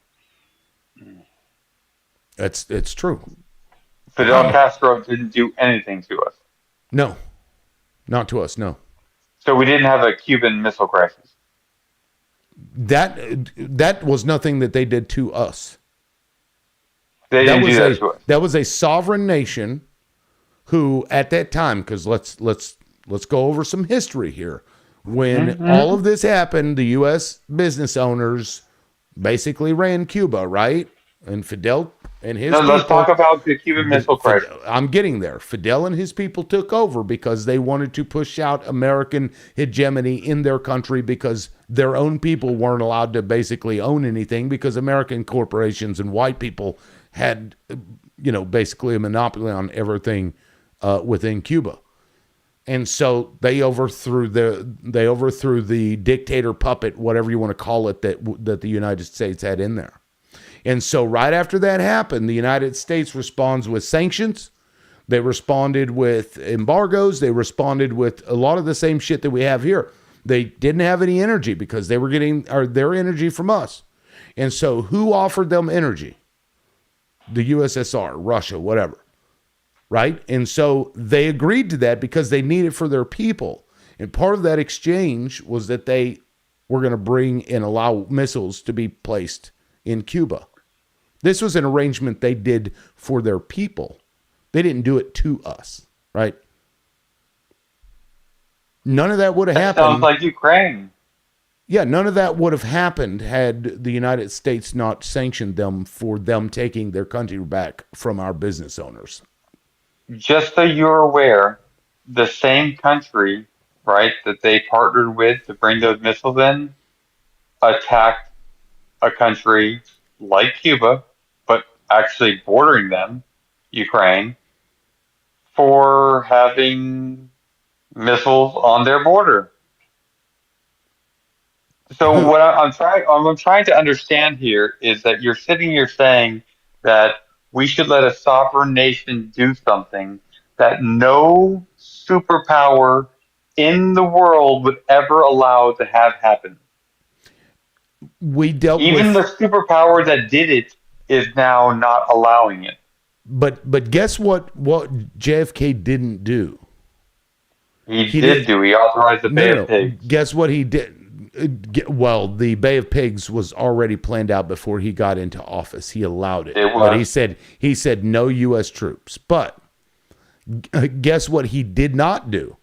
Speaker 1: It's true.
Speaker 6: Fidel Castro didn't do anything to us.
Speaker 1: No, not to us. No.
Speaker 6: So we didn't have a Cuban Missile Crisis.
Speaker 1: That was nothing that they did to us.
Speaker 6: They didn't do that to us.
Speaker 1: That was a sovereign nation who, at that time, because let's go over some history here. When all of this happened, the U.S. business owners basically ran Cuba, right? And Fidel and his people.
Speaker 6: Let's talk about the Cuban Missile Crisis.
Speaker 1: I'm getting there. Fidel and his people took over because they wanted to push out American hegemony in their country, because their own people weren't allowed to basically own anything, because American corporations and white people had, basically a monopoly on everything within Cuba. And so they overthrew the dictator puppet, whatever you want to call it, that the United States had in there. And so right after that happened, the United States responds with sanctions. They responded with embargoes. They responded with a lot of the same shit that we have here. They didn't have any energy because they were getting their energy from us. And so who offered them energy? The USSR, Russia, whatever. Right? And so they agreed to that because they need it for their people. And part of that exchange was that they were going to bring and allow missiles to be placed in Cuba. This was an arrangement they did for their people. They didn't do it to us, right? None of that would have happened.
Speaker 6: Sounds like Ukraine.
Speaker 1: Yeah, none of that would have happened had the United States not sanctioned them for them taking their country back from our business owners.
Speaker 6: Just so you're aware, the same country, right, that they partnered with to bring those missiles in, attacked a country like Cuba, but actually bordering them, Ukraine, for having missiles on their border. So I'm trying to understand here is that you're sitting here saying that we should let a sovereign nation do something that no superpower in the world would ever allow to have happen.
Speaker 1: We dealt
Speaker 6: Even
Speaker 1: with,
Speaker 6: the superpower that did it is now not allowing it.
Speaker 1: but guess what JFK didn't do?
Speaker 6: He did do. He authorized the Bay of Pigs.
Speaker 1: Guess what he did? Well, the Bay of Pigs was already planned out before he got into office. He allowed it.
Speaker 6: It was.
Speaker 1: But he said no U.S. troops. But guess what he did not do?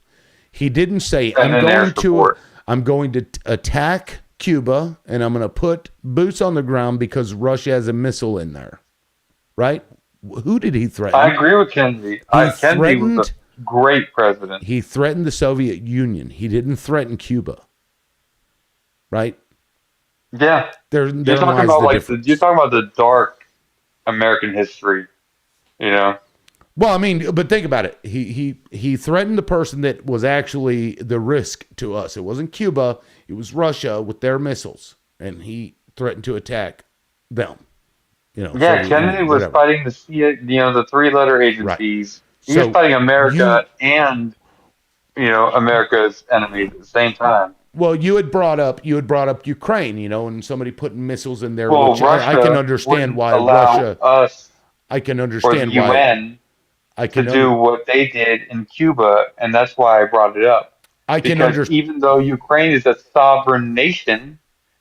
Speaker 1: He didn't say I'm going to attack Cuba and I'm going to put boots on the ground because Russia has a missile in there. Right? Who did he threaten?
Speaker 6: I agree with Kennedy. Kennedy was a great president.
Speaker 1: He threatened the Soviet Union. He didn't threaten Cuba. Right?
Speaker 6: Yeah.
Speaker 1: You're
Speaker 6: talking about the dark American history, you know?
Speaker 1: Well, I mean, but think about it. He threatened the person that was actually the risk to us. It wasn't Cuba. It was Russia with their missiles. And he threatened to attack them. You know,
Speaker 6: yeah, Kennedy was fighting the three-letter agencies. Right. He was fighting America and, America's enemies at the same time.
Speaker 1: Well, you had brought up Ukraine, and somebody putting missiles in there,
Speaker 6: well,
Speaker 1: which
Speaker 6: Russia
Speaker 1: I can understand why
Speaker 6: Russia. Us
Speaker 1: I can understand
Speaker 6: or the UN to do what they did in Cuba, and that's why I brought it up. Because even though Ukraine is a sovereign nation,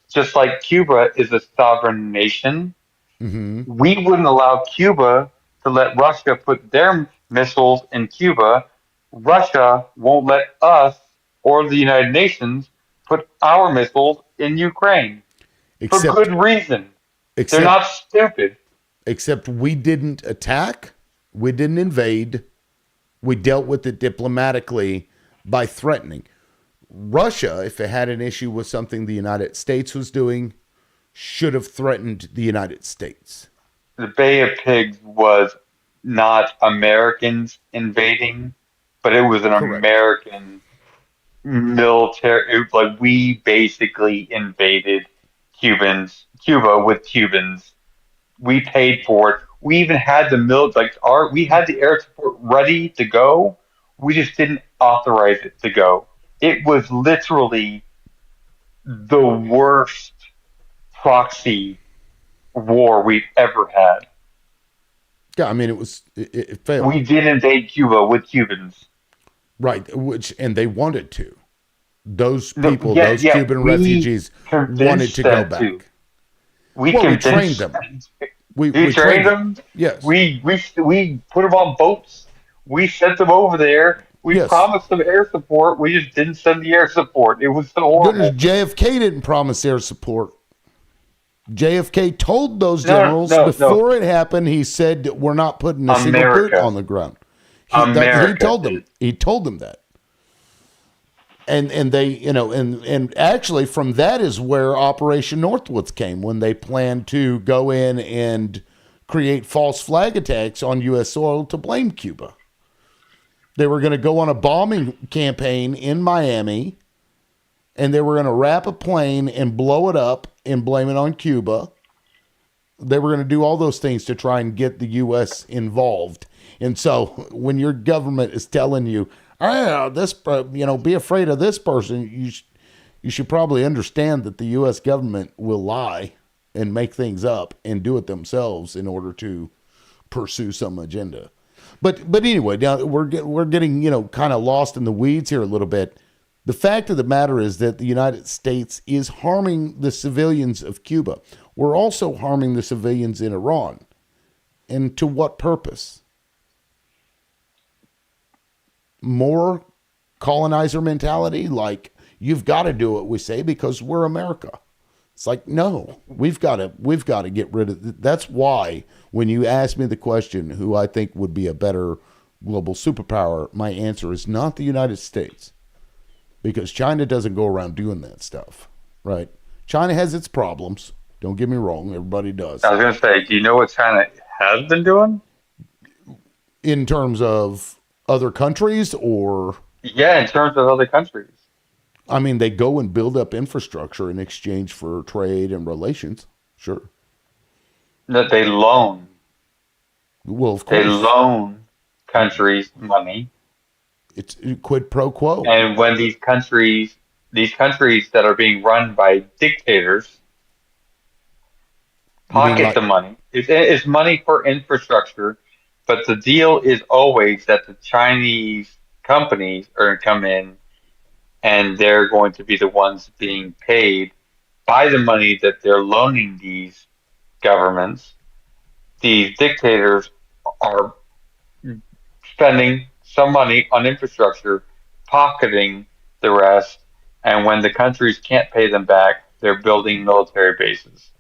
Speaker 6: just like Cuba is a sovereign nation, we wouldn't allow Cuba to let Russia put their missiles in Cuba. Russia won't let us or the United Nations put our missiles in Ukraine for good reason. They're not stupid.
Speaker 1: Except we didn't attack, we didn't invade, we dealt with it diplomatically by threatening. Russia, if it had an issue with something the United States was doing, should have threatened the United States.
Speaker 6: The Bay of Pigs was not Americans invading, but it was an American military. It was like we basically invaded Cuba with Cubans. We paid for it. We even had we had the air support ready to go. We just didn't authorize it to go. It was literally the worst proxy war we've ever had.
Speaker 1: Yeah, I mean, it failed.
Speaker 6: We did invade Cuba with Cubans.
Speaker 1: Right, and they wanted to. Those people, those Cuban refugees wanted to go back.
Speaker 6: We trained them. We trained them.
Speaker 1: Yes.
Speaker 6: We put them on boats. We sent them over there. We promised them air support. We just didn't send the air support. It was so horrible.
Speaker 1: JFK didn't promise air support. JFK told those generals before it happened. He said that we're not putting a single boot on the ground. He told them. He told them that. And they, and actually from that is where Operation Northwoods came, when they planned to go in and create false flag attacks on U.S. soil to blame Cuba. They were going to go on a bombing campaign in Miami, and they were going to wrap a plane and blow it up and blame it on Cuba. They were going to do all those things to try and get the U.S. involved. And so when your government is telling you, be afraid of this person, you should probably understand that the U.S. government will lie and make things up and do it themselves in order to pursue some agenda. But anyway, now we're getting kind of lost in the weeds here a little bit. The fact of the matter is that the United States is harming the civilians of Cuba. We're also harming the civilians in Iran. And to what purpose? More colonizer mentality, like you've got to do what we say because we're America. It's like, no, we've got to get rid of it. That's why when you ask me the question, who I think would be a better global superpower, my answer is not the United States, because China doesn't go around doing that stuff, right? China has its problems. Don't get me wrong. Everybody does.
Speaker 6: I was going to say, do you know what China has been doing?
Speaker 1: In terms of other countries, or
Speaker 6: Yeah, in terms of other countries.
Speaker 1: I mean, they go and build up infrastructure in exchange for trade and relations. Sure.
Speaker 6: That they loan.
Speaker 1: Well, of
Speaker 6: They
Speaker 1: course.
Speaker 6: loan countries money.
Speaker 1: It's quid pro quo.
Speaker 6: And when these countries that are being run by dictators pocket the money, it's money for infrastructure, but the deal is always that the Chinese companies are going to come in and they're going to be the ones being paid by the money that they're loaning these governments. These dictators are spending some money on infrastructure, pocketing the rest, and when the countries can't pay them back, they're building military bases.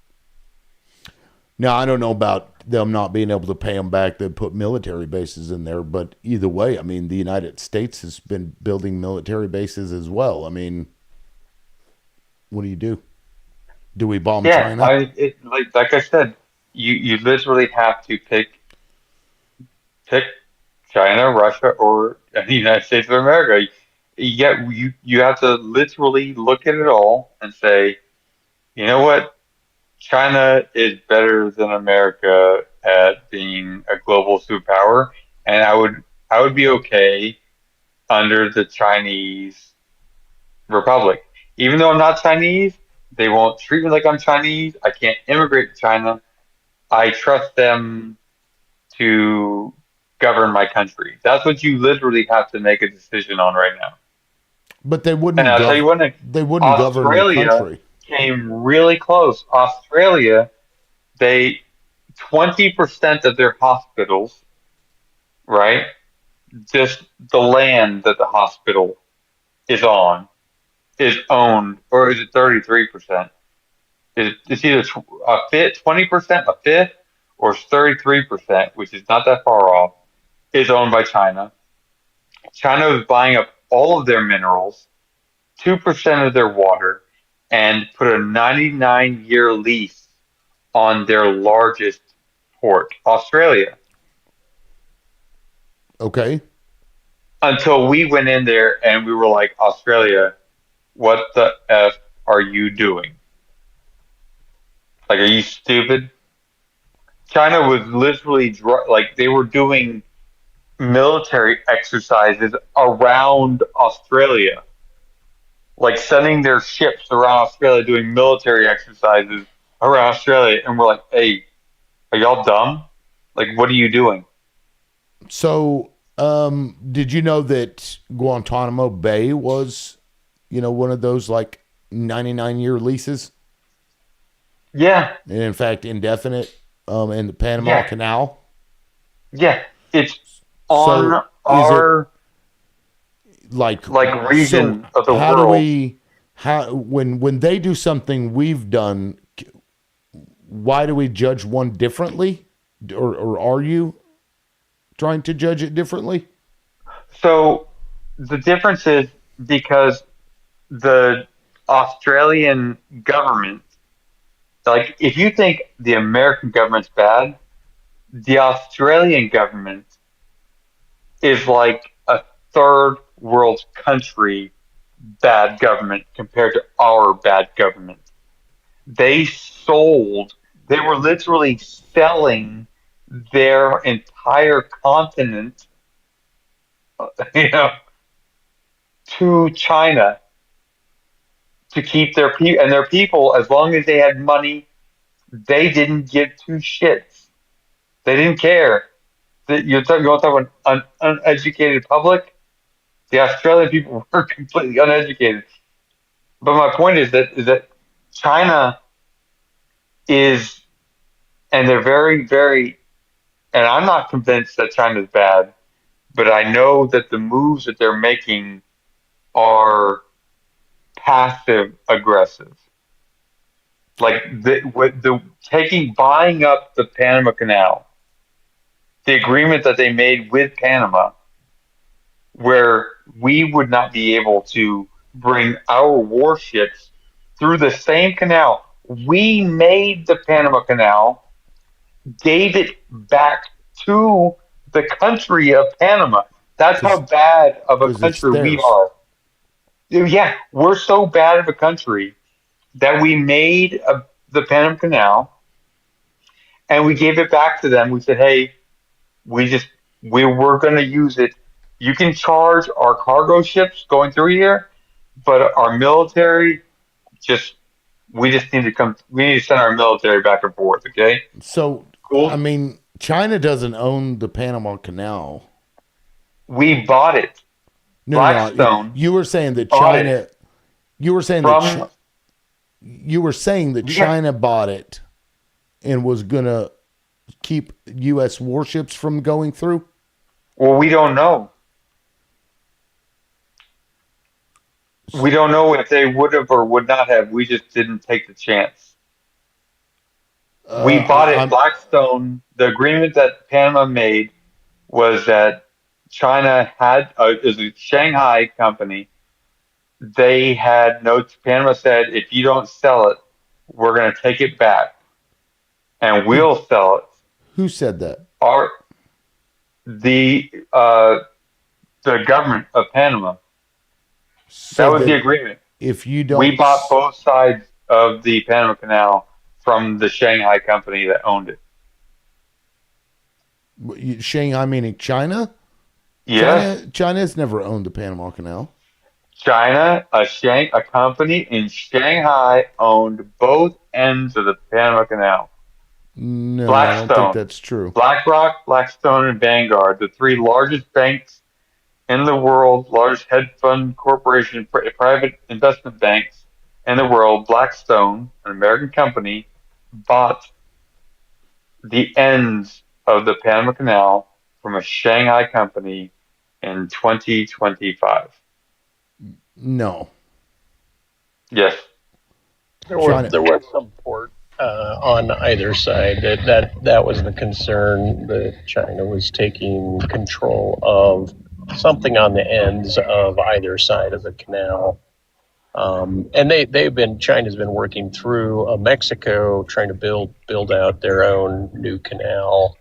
Speaker 1: Now, I don't know about them not being able to pay them back. They put military bases in there, but either way, I mean, the United States has been building military bases as well. I mean, what do? Do we bomb China?
Speaker 6: Like I said, you literally have to pick China, Russia, or the United States of America. You have to literally look at it all and say, you know what? China is better than America at being a global superpower, and I would be okay under the Chinese Republic. Even though I'm not Chinese, they won't treat me like I'm Chinese. I can't immigrate to China. I trust them to govern my country. That's what you literally have to make a decision on right now.
Speaker 1: But they wouldn't.
Speaker 6: And I'll tell you what, Nick,
Speaker 1: they wouldn't govern the country.
Speaker 6: Came really close. Australia, 20% of their hospitals, right? Just the land that the hospital is on is owned, or is it 33%? It's either a fifth, 20%, a fifth, or 33%, which is not that far off, is owned by China. China is buying up all of their minerals, 2% of their water, and put a 99-year lease on their largest port, Australia.
Speaker 1: Okay.
Speaker 6: Until we went in there and we were like, Australia, what the F are you doing? Like, are you stupid? China was literally like they were doing military exercises around Australia, like sending their ships around Australia doing military exercises around Australia, and we're like, hey, are y'all dumb? Like, what are you doing?
Speaker 1: So, did you know that Guantanamo Bay was, one of those like 99-year leases?
Speaker 6: Yeah.
Speaker 1: And in fact, indefinite, in the Panama Canal?
Speaker 6: Yeah. It's on our
Speaker 1: like
Speaker 6: region of the world.
Speaker 1: When they do something we've done, why do we judge one differently? Or are you trying to judge it differently?
Speaker 6: So the difference is because the Australian government, like if you think the American government's bad, the Australian government is like a third world country bad government compared to our bad government. They were literally selling their entire continent, to China to keep their people, and their people, as long as they had money, they didn't give two shits. They didn't care. You want to talk about an uneducated public? The Australian people were completely uneducated. But my point is that China is, and they're very, very, and I'm not convinced that China's bad, but I know that the moves that they're making are passive aggressive. Like buying up the Panama Canal, the agreement that they made with Panama, where we would not be able to bring our warships through the same canal. We made the Panama Canal, gave it back to the country of Panama. That's how bad of a
Speaker 1: Because it's
Speaker 6: country we
Speaker 1: theirs.
Speaker 6: are. Yeah, we're so bad of a country that we made the Panama Canal and we gave it back to them. We said, "Hey, we're going to use it. You can charge our cargo ships going through here, but our military just we just need to come. We need to send our military back and forth." Okay.
Speaker 1: So,
Speaker 6: Cool.
Speaker 1: I mean, China doesn't own the Panama Canal.
Speaker 6: We bought it.
Speaker 1: No, no, no.
Speaker 6: Blackstone.
Speaker 1: You were saying that
Speaker 6: bought
Speaker 1: China.
Speaker 6: it
Speaker 1: You were saying
Speaker 6: from.
Speaker 1: you were saying that
Speaker 6: Yeah.
Speaker 1: China bought it and was gonna keep U.S. warships from going through.
Speaker 6: Well, we don't know. We don't know if they would have or would not have. We just didn't take the chance. We bought it.
Speaker 1: I'm
Speaker 6: Blackstone. The agreement that Panama made was that China had is a Shanghai company. They had notes. Panama said, if you don't sell it, we're going to take it back, and we'll sell it.
Speaker 1: Who said that?
Speaker 6: Our the government of Panama.
Speaker 1: Said
Speaker 6: That was the
Speaker 1: that
Speaker 6: agreement.
Speaker 1: if you
Speaker 6: We
Speaker 1: don't,
Speaker 6: bought both sides of the Panama Canal from the Shanghai company that owned it.
Speaker 1: Shanghai meaning China.
Speaker 6: Yes,
Speaker 1: China has never owned the Panama Canal.
Speaker 6: China, a company in Shanghai owned both ends of the Panama Canal.
Speaker 1: No, I don't think
Speaker 6: Blackstone,
Speaker 1: that's true.
Speaker 6: BlackRock, Blackstone, and Vanguard, the three largest banks in the world, largest hedge fund corporation, private investment banks in the world. Blackstone, an American company, bought the ends of the Panama Canal from a Shanghai company in 2025.
Speaker 1: No.
Speaker 6: Yes.
Speaker 4: There
Speaker 1: China.
Speaker 4: was some port on either side that was the concern, that China was taking control of something on the ends of either side of the canal. And China's been working through Mexico, trying to build out their own new canal.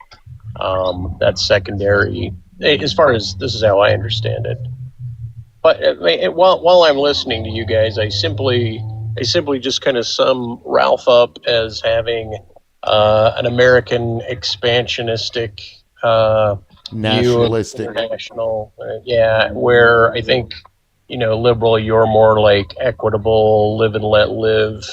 Speaker 4: That's secondary, as far as this is how I understand it. But while I'm listening to you guys, I simply just kind of sum Ralph up as having an American expansionistic view of
Speaker 1: Nationalistic.
Speaker 4: international, where I think, liberal, you're more like equitable, live and let live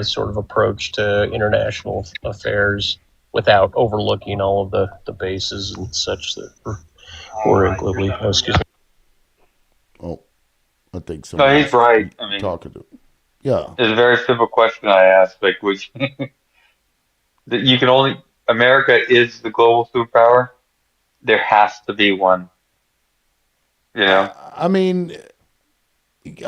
Speaker 4: sort of approach to international affairs without overlooking all of the bases and such that were included. Excuse me.
Speaker 1: Oh, I think
Speaker 6: No,
Speaker 1: somebody
Speaker 6: he's
Speaker 1: else
Speaker 6: right.
Speaker 1: is
Speaker 6: I mean,
Speaker 1: talking to. Yeah.
Speaker 6: it's a very simple question I asked, like, which that you can only America is the global superpower. There has to be one. You know.
Speaker 1: I mean,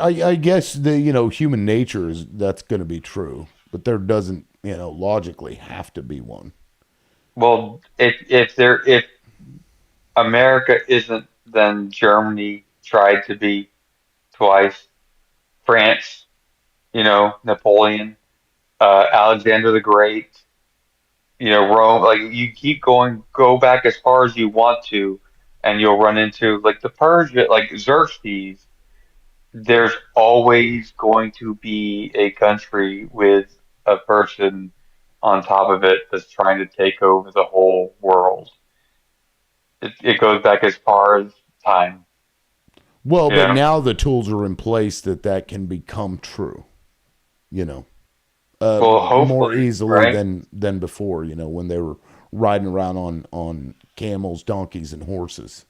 Speaker 1: I guess the human nature is that's going to be true, but there doesn't logically have to be one.
Speaker 6: Well, if America isn't, then Germany tried to be twice. France, Napoleon, Alexander the Great, Rome. Like you keep going, go back as far as you want to, and you'll run into like the Persia, like Xerxes. There's always going to be a country with a person on top of it that's trying to take over the whole world. It goes back as far as time.
Speaker 1: Well, but
Speaker 6: Yeah.
Speaker 1: now the tools are in place that can become true.
Speaker 6: Well,
Speaker 1: More
Speaker 6: hopefully,
Speaker 1: easily
Speaker 6: right?
Speaker 1: than before. When they were riding around on camels, donkeys, and horses.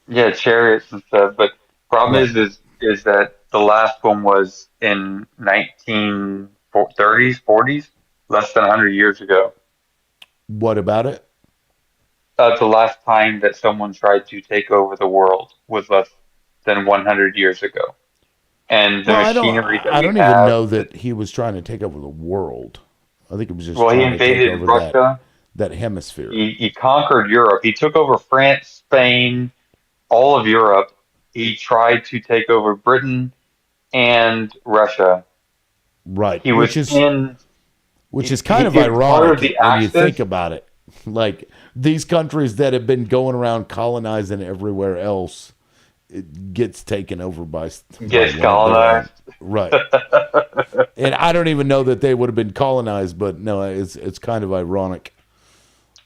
Speaker 6: Yeah, chariots and stuff. But problem
Speaker 1: Right.
Speaker 6: is that the last one was in 1930s, 40s, less than 100 years ago.
Speaker 1: What about it?
Speaker 6: The last time that someone tried to take over the world was less than 100 years ago. And the
Speaker 1: Well,
Speaker 6: machinery that
Speaker 1: I
Speaker 6: we
Speaker 1: don't even
Speaker 6: have,
Speaker 1: know that he was trying to take over the world. I think he was just
Speaker 6: well, he
Speaker 1: trying to take
Speaker 6: invaded
Speaker 1: over
Speaker 6: Russia.
Speaker 1: that hemisphere.
Speaker 6: He conquered Europe. He took over France, Spain, all of Europe. He tried to take over Britain and Russia.
Speaker 1: Right.
Speaker 6: He was in.
Speaker 1: Which is kind of
Speaker 6: He was part of
Speaker 1: ironic
Speaker 6: the
Speaker 1: when you think
Speaker 6: Axis.
Speaker 1: about it. Like these countries that have been going around colonizing everywhere else, it gets taken over by
Speaker 6: Gets
Speaker 1: one of their own.
Speaker 6: colonized.
Speaker 1: Right. And I don't even know that they would have been colonized, but no, it's kind of ironic.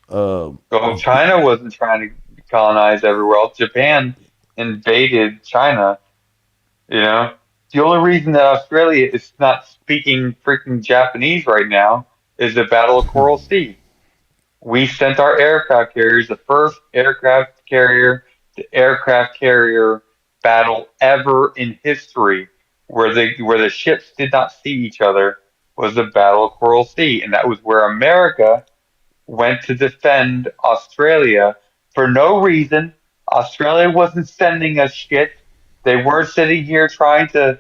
Speaker 6: Well, China wasn't trying to colonize everywhere else. Japan invaded China. You know, the only reason that Australia is not speaking freaking Japanese right now is the Battle of Coral Sea. We sent our aircraft carriers, the first aircraft carrier to aircraft carrier battle ever in history, where the ships did not see each other, was the Battle of Coral Sea, and that was where America went to defend Australia for no reason. Australia wasn't sending us shit. They weren't sitting here trying to,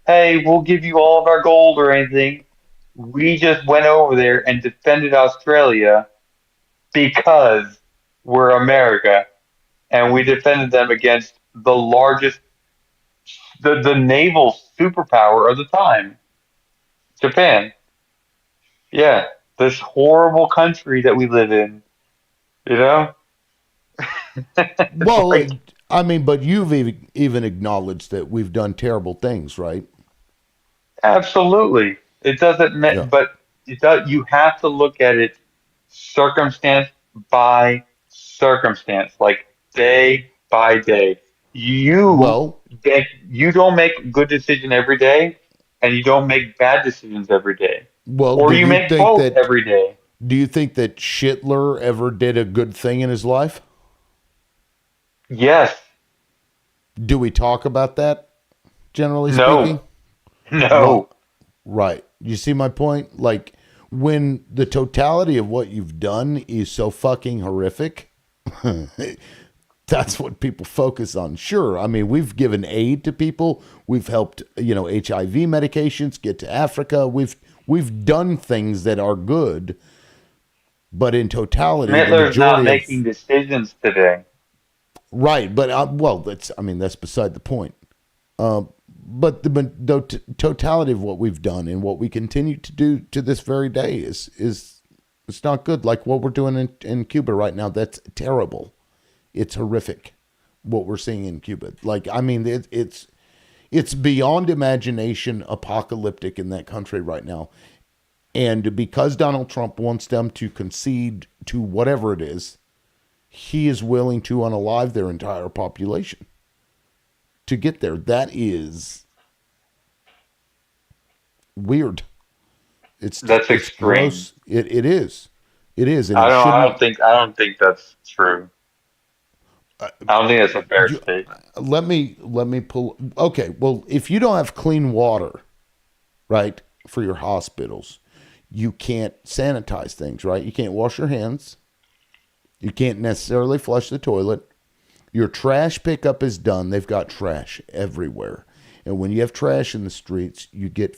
Speaker 6: hey, we'll give you all of our gold or anything. We just went over there and defended Australia because we're America, and we defended them against the largest, the naval superpower of the time, Japan. Yeah, this horrible country that we live in, you know?
Speaker 1: Well,
Speaker 6: Like,
Speaker 1: I mean, but you've even acknowledged that we've done terrible things, right?
Speaker 6: absolutely. It doesn't,
Speaker 1: Yeah.
Speaker 6: but it does, you have to look at it circumstance by circumstance, like day by day. You
Speaker 1: Well,
Speaker 6: you don't make good decision every day, and you don't make bad decisions every day,
Speaker 1: well,
Speaker 6: or you make both every day.
Speaker 1: do you think that Schittler ever did a good thing in his life?
Speaker 6: Yes.
Speaker 1: Do we talk about that, generally speaking?
Speaker 6: No. No.
Speaker 1: Well, right. You see my point? Like, when the totality of what you've done is so fucking horrific, that's what people focus on. Sure. I mean, we've given aid to people. We've helped, HIV medications get to Africa. We've done things that are good, but in totality, the
Speaker 6: Hitler's not
Speaker 1: majority
Speaker 6: making
Speaker 1: of
Speaker 6: decisions today.
Speaker 1: right. But well, that's beside the point. But the totality of what we've done and what we continue to do to this very day is it's not good. Like what we're doing in Cuba right now, that's terrible. It's horrific what we're seeing in Cuba. Like, I mean, it's beyond imagination apocalyptic in that country right now. And because Donald Trump wants them to concede to whatever it is, he is willing to unalive their entire population to get there. That is weird.
Speaker 6: That's
Speaker 1: It's
Speaker 6: extreme.
Speaker 1: gross. It is. It is, and
Speaker 6: I
Speaker 1: it
Speaker 6: don't.
Speaker 1: shouldn't.
Speaker 6: I don't think that's true. I don't think that's a fair statement.
Speaker 1: Let me pull. Okay, well, if you don't have clean water, right, for your hospitals, you can't sanitize things, right? You can't wash your hands. You can't necessarily flush the toilet. Your trash pickup is done. They've got trash everywhere, and when you have trash in the streets, you get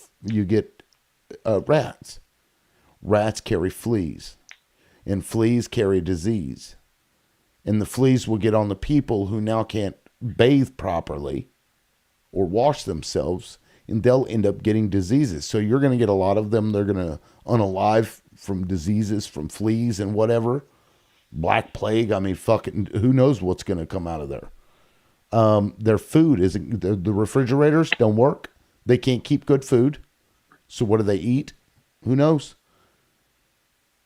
Speaker 1: rats. Rats carry fleas, and fleas carry disease. And the fleas will get on the people who now can't bathe properly or wash themselves, and they'll end up getting diseases. So you're going to get a lot of them. They're going to unalive from diseases, from fleas and whatever. Black plague. I mean, fucking, who knows what's going to come out of there. Their food isn't, the refrigerators don't work. They can't keep good food. So what do they eat? Who knows?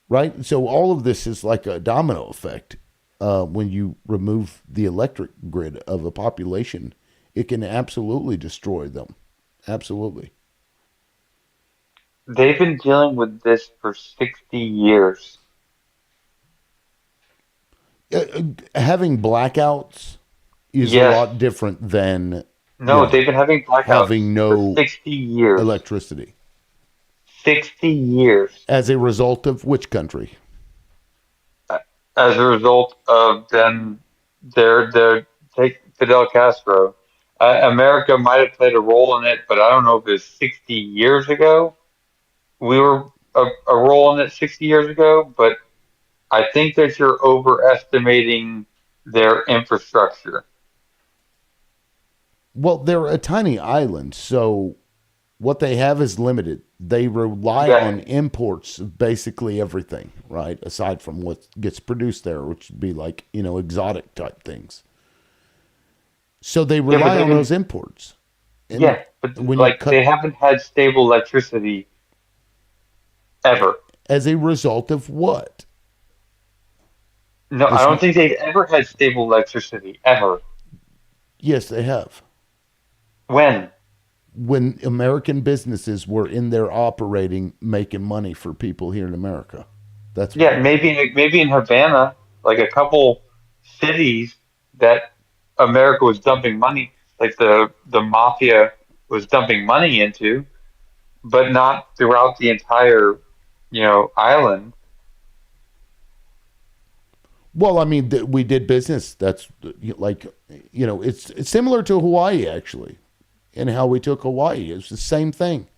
Speaker 1: Right? So all of this is like a domino effect. When you remove the electric grid of a population, it can absolutely destroy them. Absolutely.
Speaker 6: They've been dealing with this for 60 years.
Speaker 1: Having blackouts is a
Speaker 6: Yes.
Speaker 1: lot different than
Speaker 6: No, they've been having blackouts
Speaker 1: having
Speaker 6: for
Speaker 1: no
Speaker 6: 60 years.
Speaker 1: electricity.
Speaker 6: 60 years.
Speaker 1: As a result of which country?
Speaker 6: As a result of them, their take Fidel Castro. America might have played a role in it, but I don't know if it's 60 years ago. We were a role in it 60 years ago, but I think that you're overestimating their infrastructure.
Speaker 1: Well, they're a tiny island, so What they have is limited. They rely on imports of basically everything, right? Aside from what gets produced there, which would be like, exotic type things. So they rely on those imports. And
Speaker 6: but
Speaker 1: when you
Speaker 6: like
Speaker 1: cut
Speaker 6: they haven't had stable electricity ever.
Speaker 1: as a result of what?
Speaker 6: No, I don't think they've ever had stable electricity ever.
Speaker 1: Yes, they have.
Speaker 6: When?
Speaker 1: When American businesses were in there operating, making money for people here in America. That's
Speaker 6: maybe in Havana, like a couple cities that America was dumping money, like the mafia was dumping money into, but not throughout the entire, island.
Speaker 1: Well, I mean, we did business. That's like, it's similar to Hawaii actually, and how we took Hawaii. It's the same thing.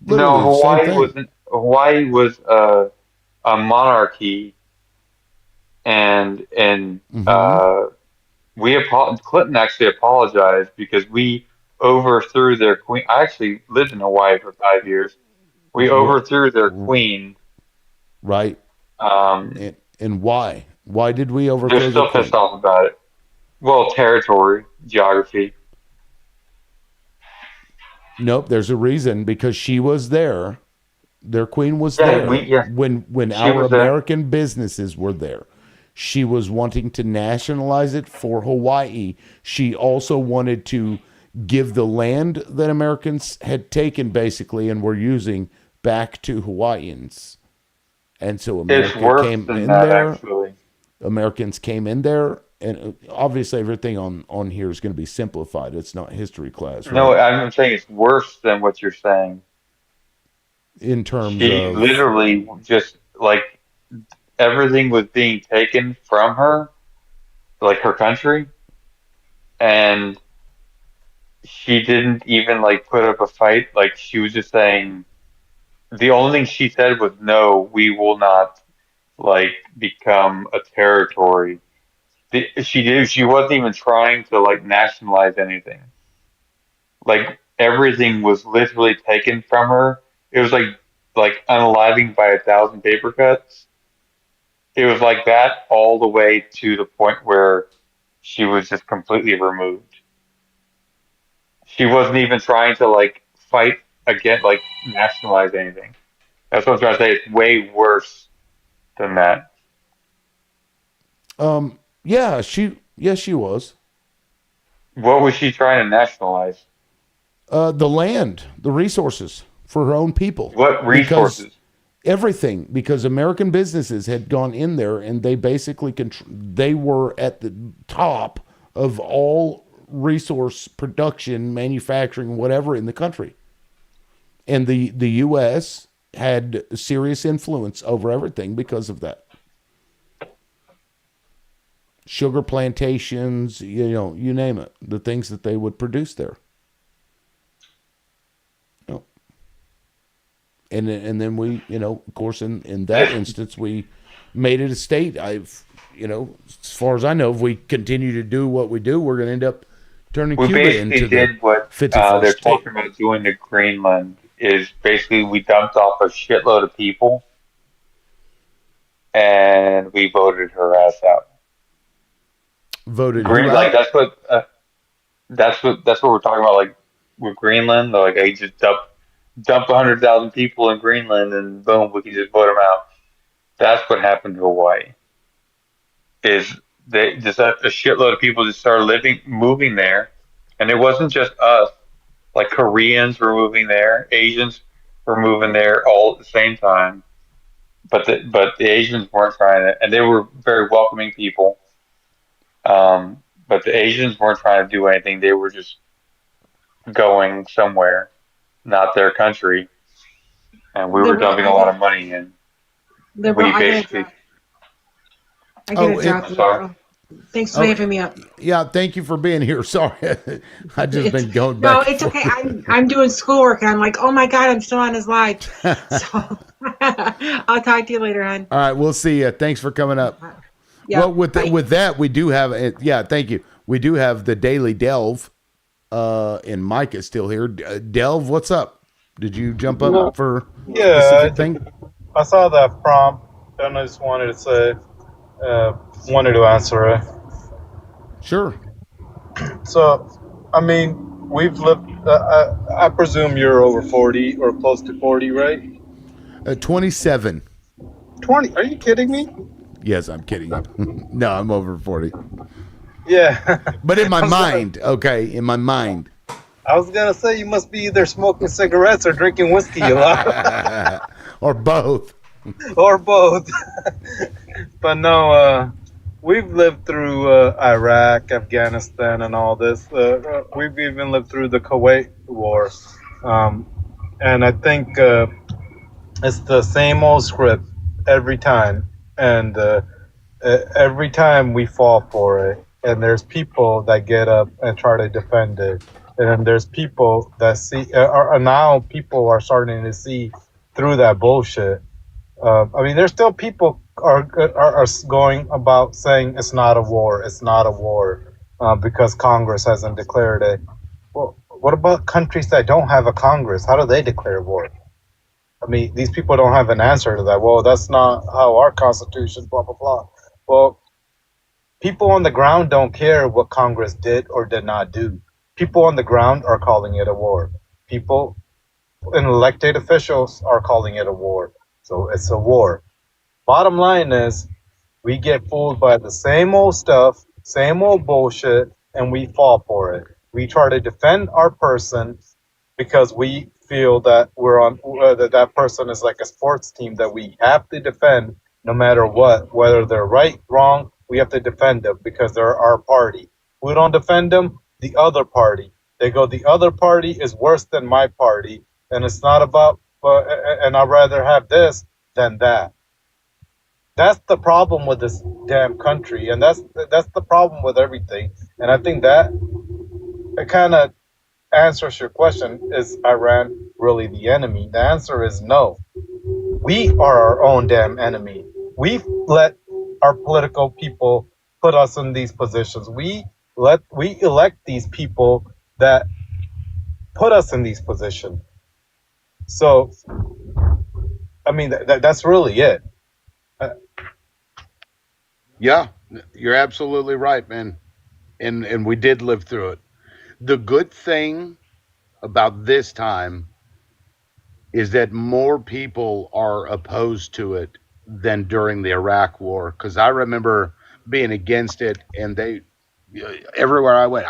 Speaker 6: No,
Speaker 1: Literally the same thing.
Speaker 6: Hawaii was a monarchy, and
Speaker 1: Mm-hmm.
Speaker 6: Clinton actually apologized because we overthrew their queen. I actually lived in Hawaii for 5 years. We overthrew their queen.
Speaker 1: Right.
Speaker 6: Um,
Speaker 1: and why? Why did we
Speaker 6: they're
Speaker 1: overthrow the
Speaker 6: still pissed
Speaker 1: queen?
Speaker 6: off about it. Well, territory, geography.
Speaker 1: Nope, there's a reason, because she was there. Their queen was
Speaker 6: Yeah,
Speaker 1: there when
Speaker 6: she
Speaker 1: our
Speaker 6: was there.
Speaker 1: American businesses were there. She was wanting to nationalize it for Hawaii. She also wanted to give the land that Americans had taken basically and were using back to Hawaiians. And so
Speaker 6: It's
Speaker 1: America
Speaker 6: worse
Speaker 1: came
Speaker 6: than
Speaker 1: in
Speaker 6: that,
Speaker 1: there.
Speaker 6: actually.
Speaker 1: Americans came in there, and obviously everything on here is going to be simplified. It's not history class,
Speaker 6: No,
Speaker 1: right?
Speaker 6: I'm saying it's worse than what you're saying.
Speaker 1: In terms
Speaker 6: She
Speaker 1: of
Speaker 6: literally just like everything was being taken from her, like her country, and she didn't even like put up a fight. Like she was just saying the only thing she said was no, we will not like become a territory. She wasn't even trying to like nationalize anything. Like everything was literally taken from her. It was like unaliving by 1,000 paper cuts. It was like that all the way to the point where she was just completely removed. She wasn't even trying to like fight against like nationalize anything. That's what I'm trying to say. It's way worse than that.
Speaker 1: she was.
Speaker 6: What was she trying to nationalize?
Speaker 1: The land, the resources for her own people.
Speaker 6: What
Speaker 1: Because
Speaker 6: resources?
Speaker 1: everything, because American businesses had gone in there and they basically they were at the top of all resource production, manufacturing, whatever in the country. And the US had serious influence over everything because of that. Sugar plantations, you name it, the things that they would produce there. And then we, of course, in that instance, we made it a state. As far as I know, if we continue to do what we do, we're going to end up turning
Speaker 6: We
Speaker 1: Cuba
Speaker 6: basically
Speaker 1: into the
Speaker 6: did what
Speaker 1: 51st
Speaker 6: they're
Speaker 1: state.
Speaker 6: talking about doing to Greenland is basically we dumped off a shitload of people and we voted her ass out.
Speaker 1: Voted who
Speaker 6: Like
Speaker 1: out?
Speaker 6: that's what we're talking about. Like with Greenland, they're like, hey, just dump 100,000 people in Greenland and boom, we can just vote them out. That's what happened to Hawaii. Is they just a shitload of people just started moving there, and it wasn't just us. Like Koreans were moving there, Asians were moving there all at the same time. But the Asians weren't trying to, and they were very welcoming people. But the Asians weren't trying to do anything. They were just going somewhere, not their country, and we were
Speaker 9: Liberal,
Speaker 6: dumping a lot of money in.
Speaker 9: liberal,
Speaker 6: We basically.
Speaker 9: I gotta drop you.
Speaker 6: Sorry.
Speaker 9: Thanks for having me up.
Speaker 1: Yeah, thank you for being here. Sorry, I just been going
Speaker 9: No,
Speaker 1: back.
Speaker 9: it's okay. I'm doing schoolwork and I'm like, oh my god, I'm still on his live. So I'll talk to you later, hon.
Speaker 1: All right, we'll see you. Thanks for coming up.
Speaker 9: Yeah,
Speaker 1: Well, with that, we do have. Yeah, thank you. We do have the Daily Delve and Mike is still here. Delve, what's up? Did you jump up
Speaker 2: No.
Speaker 1: for
Speaker 2: Yeah,
Speaker 1: specific thing?
Speaker 2: I saw that prompt, and I just wanted to say, wanted to answer it.
Speaker 1: Sure.
Speaker 2: So, I mean, we've lived. I presume you're over 40 or close to 40, right?
Speaker 1: 27.
Speaker 2: 20? Are you kidding me?
Speaker 1: Yes, I'm kidding you. No, I'm over 40.
Speaker 2: Yeah.
Speaker 1: But in my
Speaker 2: I was gonna-
Speaker 1: mind, okay, in my mind.
Speaker 2: I was gonna say you must be either smoking cigarettes or drinking whiskey a lot,
Speaker 1: or both,
Speaker 2: or both. But no, we've lived through Iraq, Afghanistan, and all this. We've even lived through the Kuwait War, and I think it's the same old script every time, and every time we fall for it. And there's people that get up and try to defend it, and then there's people that see. Now people are starting to see through that bullshit. I mean, there's still people are going about saying it's not a war, it's not a war, because Congress hasn't declared it. Well, what about countries that don't have a Congress? How do they declare war? I mean, these people don't have an answer to that. Well, that's not how our Constitution, blah, blah, blah. Well, people on the ground don't care what Congress did or did not do. People on the ground are calling it a war. People and elected officials are calling it a war. So it's a war. Bottom line is, we get fooled by the same old stuff, same old bullshit, and we fall for it. We try to defend our person because we feel that we're on that person is like a sports team that we have to defend no matter what, whether they're right, wrong. We have to defend them because they're our party. We don't defend them, the other party. They go, the other party is worse than my party, and it's not about. And I'd rather have this than that. That's the problem with this damn country, and that's the problem with everything. And I think that it kind of answers your question: is Iran really the enemy? The answer is no. We are our own damn enemy. We've let our political people put us in these positions. We elect these people that put us in these positions. So, I mean, that's really it.
Speaker 5: Yeah, you're absolutely right, man. And we did live through it. The good thing about this time is that more people are opposed to it than during the Iraq War. Because I remember being against it, and they everywhere I went,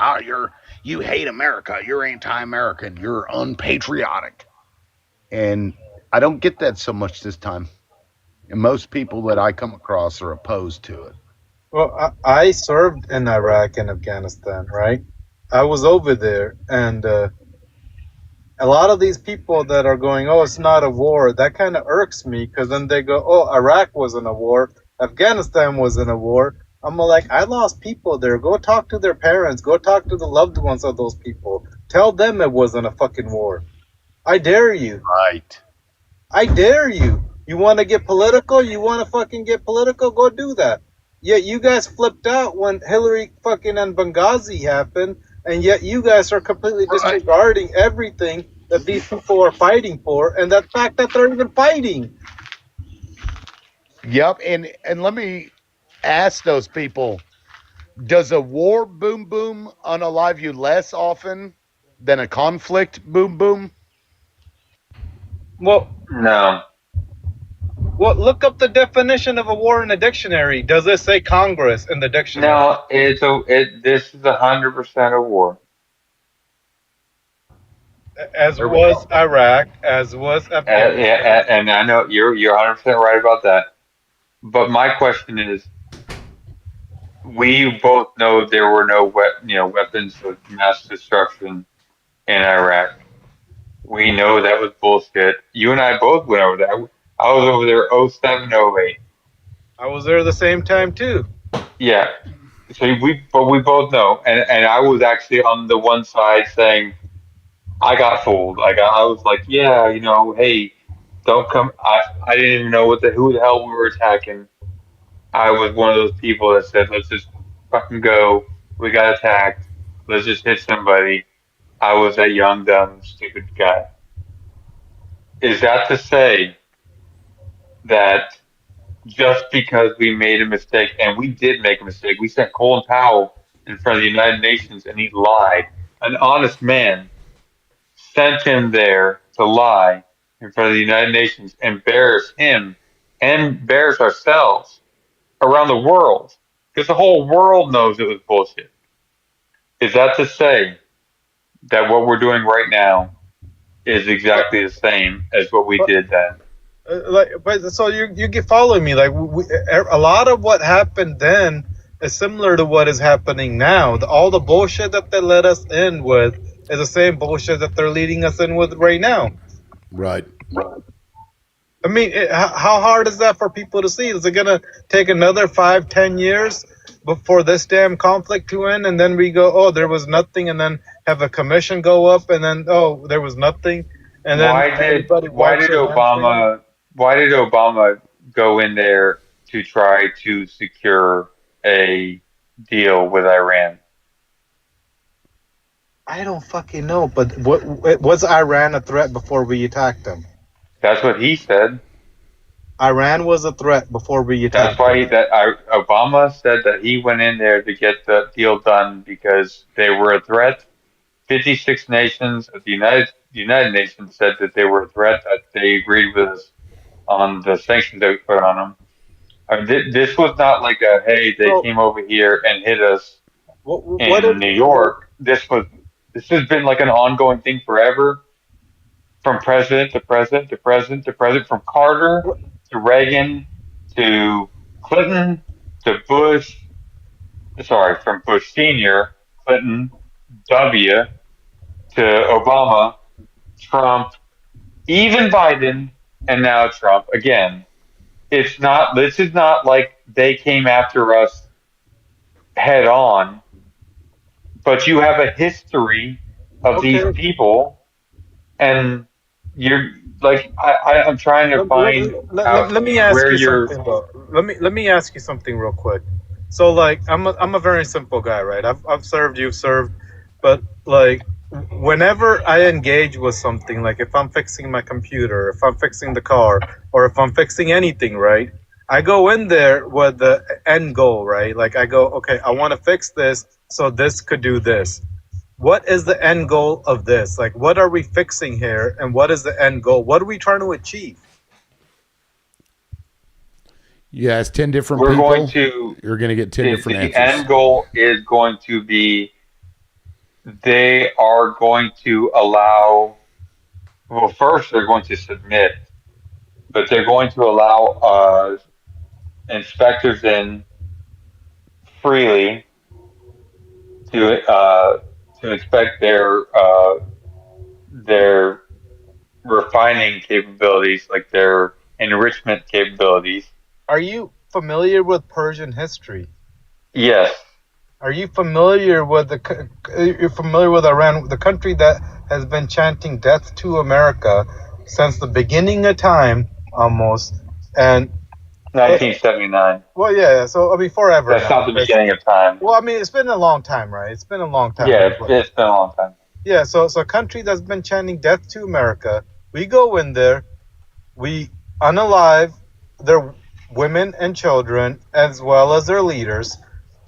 Speaker 5: you hate America, you're anti-American, you're unpatriotic, and I don't get that so much this time. And most people that I come across are opposed to it.
Speaker 2: Well, I served in Iraq and Afghanistan, right? I was over there, and a lot of these people that are going, oh, it's not a war, that kind of irks me because then they go, oh, Iraq was in a war, Afghanistan was in a war. I'm like, I lost people there. Go talk to their parents. Go talk to the loved ones of those people. Tell them it wasn't a fucking war. I dare you.
Speaker 5: Right.
Speaker 2: I dare you. You want to get political? You want to fucking get political? Go do that. Yet you guys flipped out when Hillary fucking and Benghazi happened, and yet you guys are completely disregarding everything that these people are fighting for, and the fact that they're even fighting.
Speaker 5: Yep, and let me ask those people: does a war boom boom unalive you less often than a conflict boom boom?
Speaker 2: Well,
Speaker 6: No.
Speaker 2: well, look up the definition of a war in the dictionary. Does it say Congress in the dictionary?
Speaker 6: No, this is 100% a war.
Speaker 2: As was Iraq, as was Afghanistan.
Speaker 6: And I know you're 100% right about that. But my question is, we both know there were no weapons of mass destruction in Iraq. We know that was bullshit. You and I both went over that. I was over there 07, 08.
Speaker 2: I was there the same time too.
Speaker 6: Yeah. So we both know, and I was actually on the one side saying I got fooled. I was like, yeah, hey, don't come. I didn't even know who the hell we were attacking. I was one of those people that said, let's just fucking go. We got attacked. Let's just hit somebody. I was a young, dumb, stupid guy. Is that to say that just because we made a mistake, and we did make a mistake, we sent Colin Powell in front of the United Nations and he lied. An honest man sent him there to lie in front of the United Nations, embarrass him and embarrass ourselves around the world because the whole world knows it was bullshit. Is that to say that what we're doing right now is exactly the same as what we did then?
Speaker 2: But so you get following me. Like a lot of what happened then is similar to what is happening now. All the bullshit that they let us in with is the same bullshit that they're leading us in with right now.
Speaker 1: Right.
Speaker 2: I mean, how hard is that for people to see? Is it gonna take another 5-10 years before this damn conflict to end, and then we go, oh, there was nothing, and then have a commission go up, and then oh, there was nothing, and then everybody wipes their hands clean?
Speaker 6: Why did Obama go in there to try to secure a deal with Iran?
Speaker 2: I don't fucking know, but was Iran a threat before we attacked them?
Speaker 6: That's what he said.
Speaker 2: Iran was a threat before we
Speaker 6: That's
Speaker 2: attacked
Speaker 6: why
Speaker 2: them.
Speaker 6: Obama said that he went in there to get the deal done because they were a threat. 56 nations of the United Nations said that they were a threat, that they agreed with us on the sanctions that we put on them. I mean, this was not like a, hey, they
Speaker 2: So
Speaker 6: came over here and hit us
Speaker 2: what
Speaker 6: in
Speaker 2: if
Speaker 6: New York. This has been like an ongoing thing forever, from president to president to president to president, from Carter to Reagan to Clinton to Bush. Sorry, from Bush Senior, Clinton, W to Obama, Trump, even Biden, and now Trump again. It's not. This is not like they came after us head on, but you have a history of these
Speaker 2: okay?
Speaker 6: people, and you're like, I'm trying to find out
Speaker 2: Let me ask
Speaker 6: where
Speaker 2: you
Speaker 6: you're.
Speaker 2: something though. Let me ask you something real quick. So like I'm a very simple guy, right? I've served, you've served, but like whenever I engage with something, like if I'm fixing my computer, if I'm fixing the car, or if I'm fixing anything, right? I go in there with the end goal, right? Like I go, okay, I want to fix this so this could do this. What is the end goal of this? Like, what are we fixing here, and what is the end goal? What are we trying to achieve?
Speaker 1: You ask 10 different
Speaker 6: We're going
Speaker 1: people,
Speaker 6: to.
Speaker 1: you're going to get 10 different
Speaker 6: The
Speaker 1: answers.
Speaker 6: end goal is going to be. They are going to allow. Well, first they're going to submit, but they're going to allow inspectors in freely to inspect their refining capabilities, like their enrichment capabilities.
Speaker 2: Are you familiar with Persian history?
Speaker 6: Yes.
Speaker 2: Are you familiar with you're familiar with Iran, the country that has been chanting death to America since the beginning of time, almost, and
Speaker 6: 1979.
Speaker 2: well, yeah. So I mean, forever
Speaker 6: That's
Speaker 2: now.
Speaker 6: not the beginning of time.
Speaker 2: Well, I mean, it's been a long time, right? It's been a long time.
Speaker 6: Yeah, it's been a long time.
Speaker 2: Yeah. So a country that's been chanting death to America, we go in there, we unalive their women and children as well as their leaders.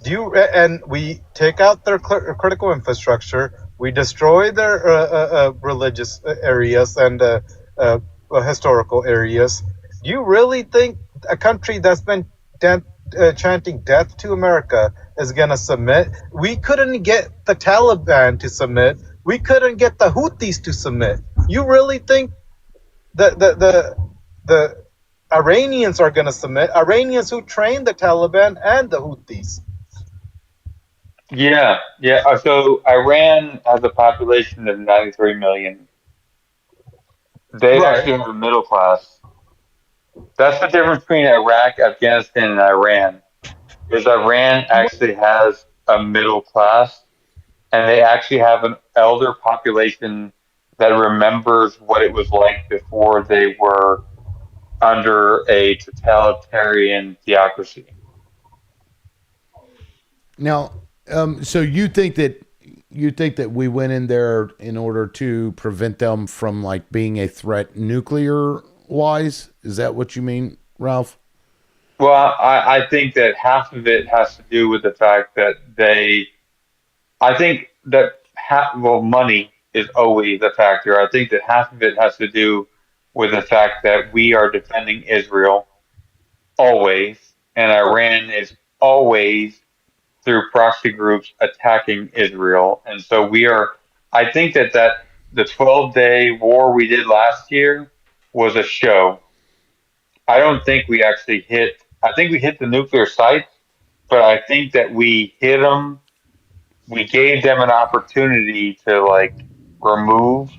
Speaker 2: And we take out their critical infrastructure. We destroy their religious areas and historical areas. Do you really think a country that's been chanting death to America is going to submit? We couldn't get the Taliban to submit. We couldn't get the Houthis to submit. You really think the Iranians are going to submit? Iranians who trained the Taliban and the Houthis.
Speaker 6: Yeah, yeah. So Iran has a population of 93 million. They actually have a middle class. That's the difference between Iraq, Afghanistan, and Iran. Is Iran actually has a middle class, and they actually have an elder population that remembers what it was like before they were under a totalitarian theocracy.
Speaker 1: Now, so you think that you think that we went in there in order to prevent them from like being a threat nuclear wise? Is that what you mean, Ralph?
Speaker 6: Well, I think that half of it has to do with the fact that I think that money is always a factor. I think that half of it has to do with the fact that we are defending Israel always, and Iran is always through proxy groups attacking Israel. And so I think that the 12-day war we did last year was a show. I don't think we actually I think we hit the nuclear sites, but I think that we hit them. We gave them an opportunity to like remove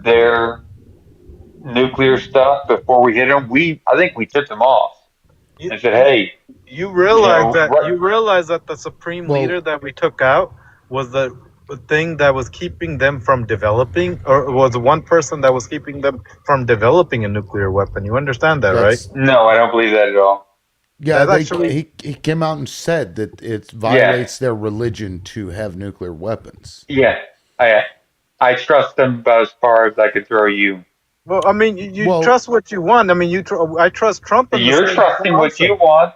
Speaker 6: their nuclear stuff before we hit them. I think we tipped them off
Speaker 2: You,
Speaker 6: and said,
Speaker 2: you,
Speaker 6: "Hey,
Speaker 2: you realize that
Speaker 6: right,
Speaker 2: you realize that the supreme leader that we took out was the thing that was keeping them from developing, or was one person that was keeping them from developing a nuclear weapon. You understand that, right?
Speaker 1: That's
Speaker 6: no, I don't believe that at all."
Speaker 1: yeah.
Speaker 2: That's actually
Speaker 1: He came out and said that it
Speaker 6: Yeah,
Speaker 1: violates their religion to have nuclear weapons.
Speaker 6: yeah. I trust them about as far as I could throw you.
Speaker 2: well. I mean, you trust what you want. I mean, I trust Trump in the
Speaker 6: You're
Speaker 2: same
Speaker 6: trusting what
Speaker 2: also.
Speaker 6: you want.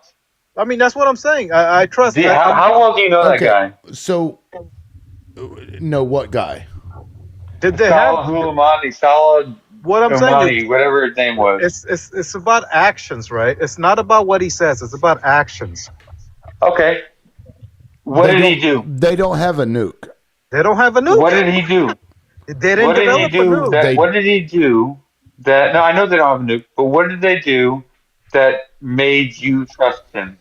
Speaker 2: I mean, that's what I'm saying. I trust.
Speaker 6: How well do you know that guy?
Speaker 1: So, no, what guy?
Speaker 2: Did they have
Speaker 6: Solid
Speaker 2: what I'm saying
Speaker 6: Umani,
Speaker 2: is
Speaker 6: whatever his name was.
Speaker 2: it's about actions, right? It's not about what he says. It's about actions.
Speaker 6: Okay. What did he do?
Speaker 1: They don't have a nuke.
Speaker 2: They don't have a nuke.
Speaker 6: What did he do?
Speaker 2: They didn't develop a nuke.
Speaker 6: What did he do that? No, I know they don't have a nuke, but what did they do that made you trust him?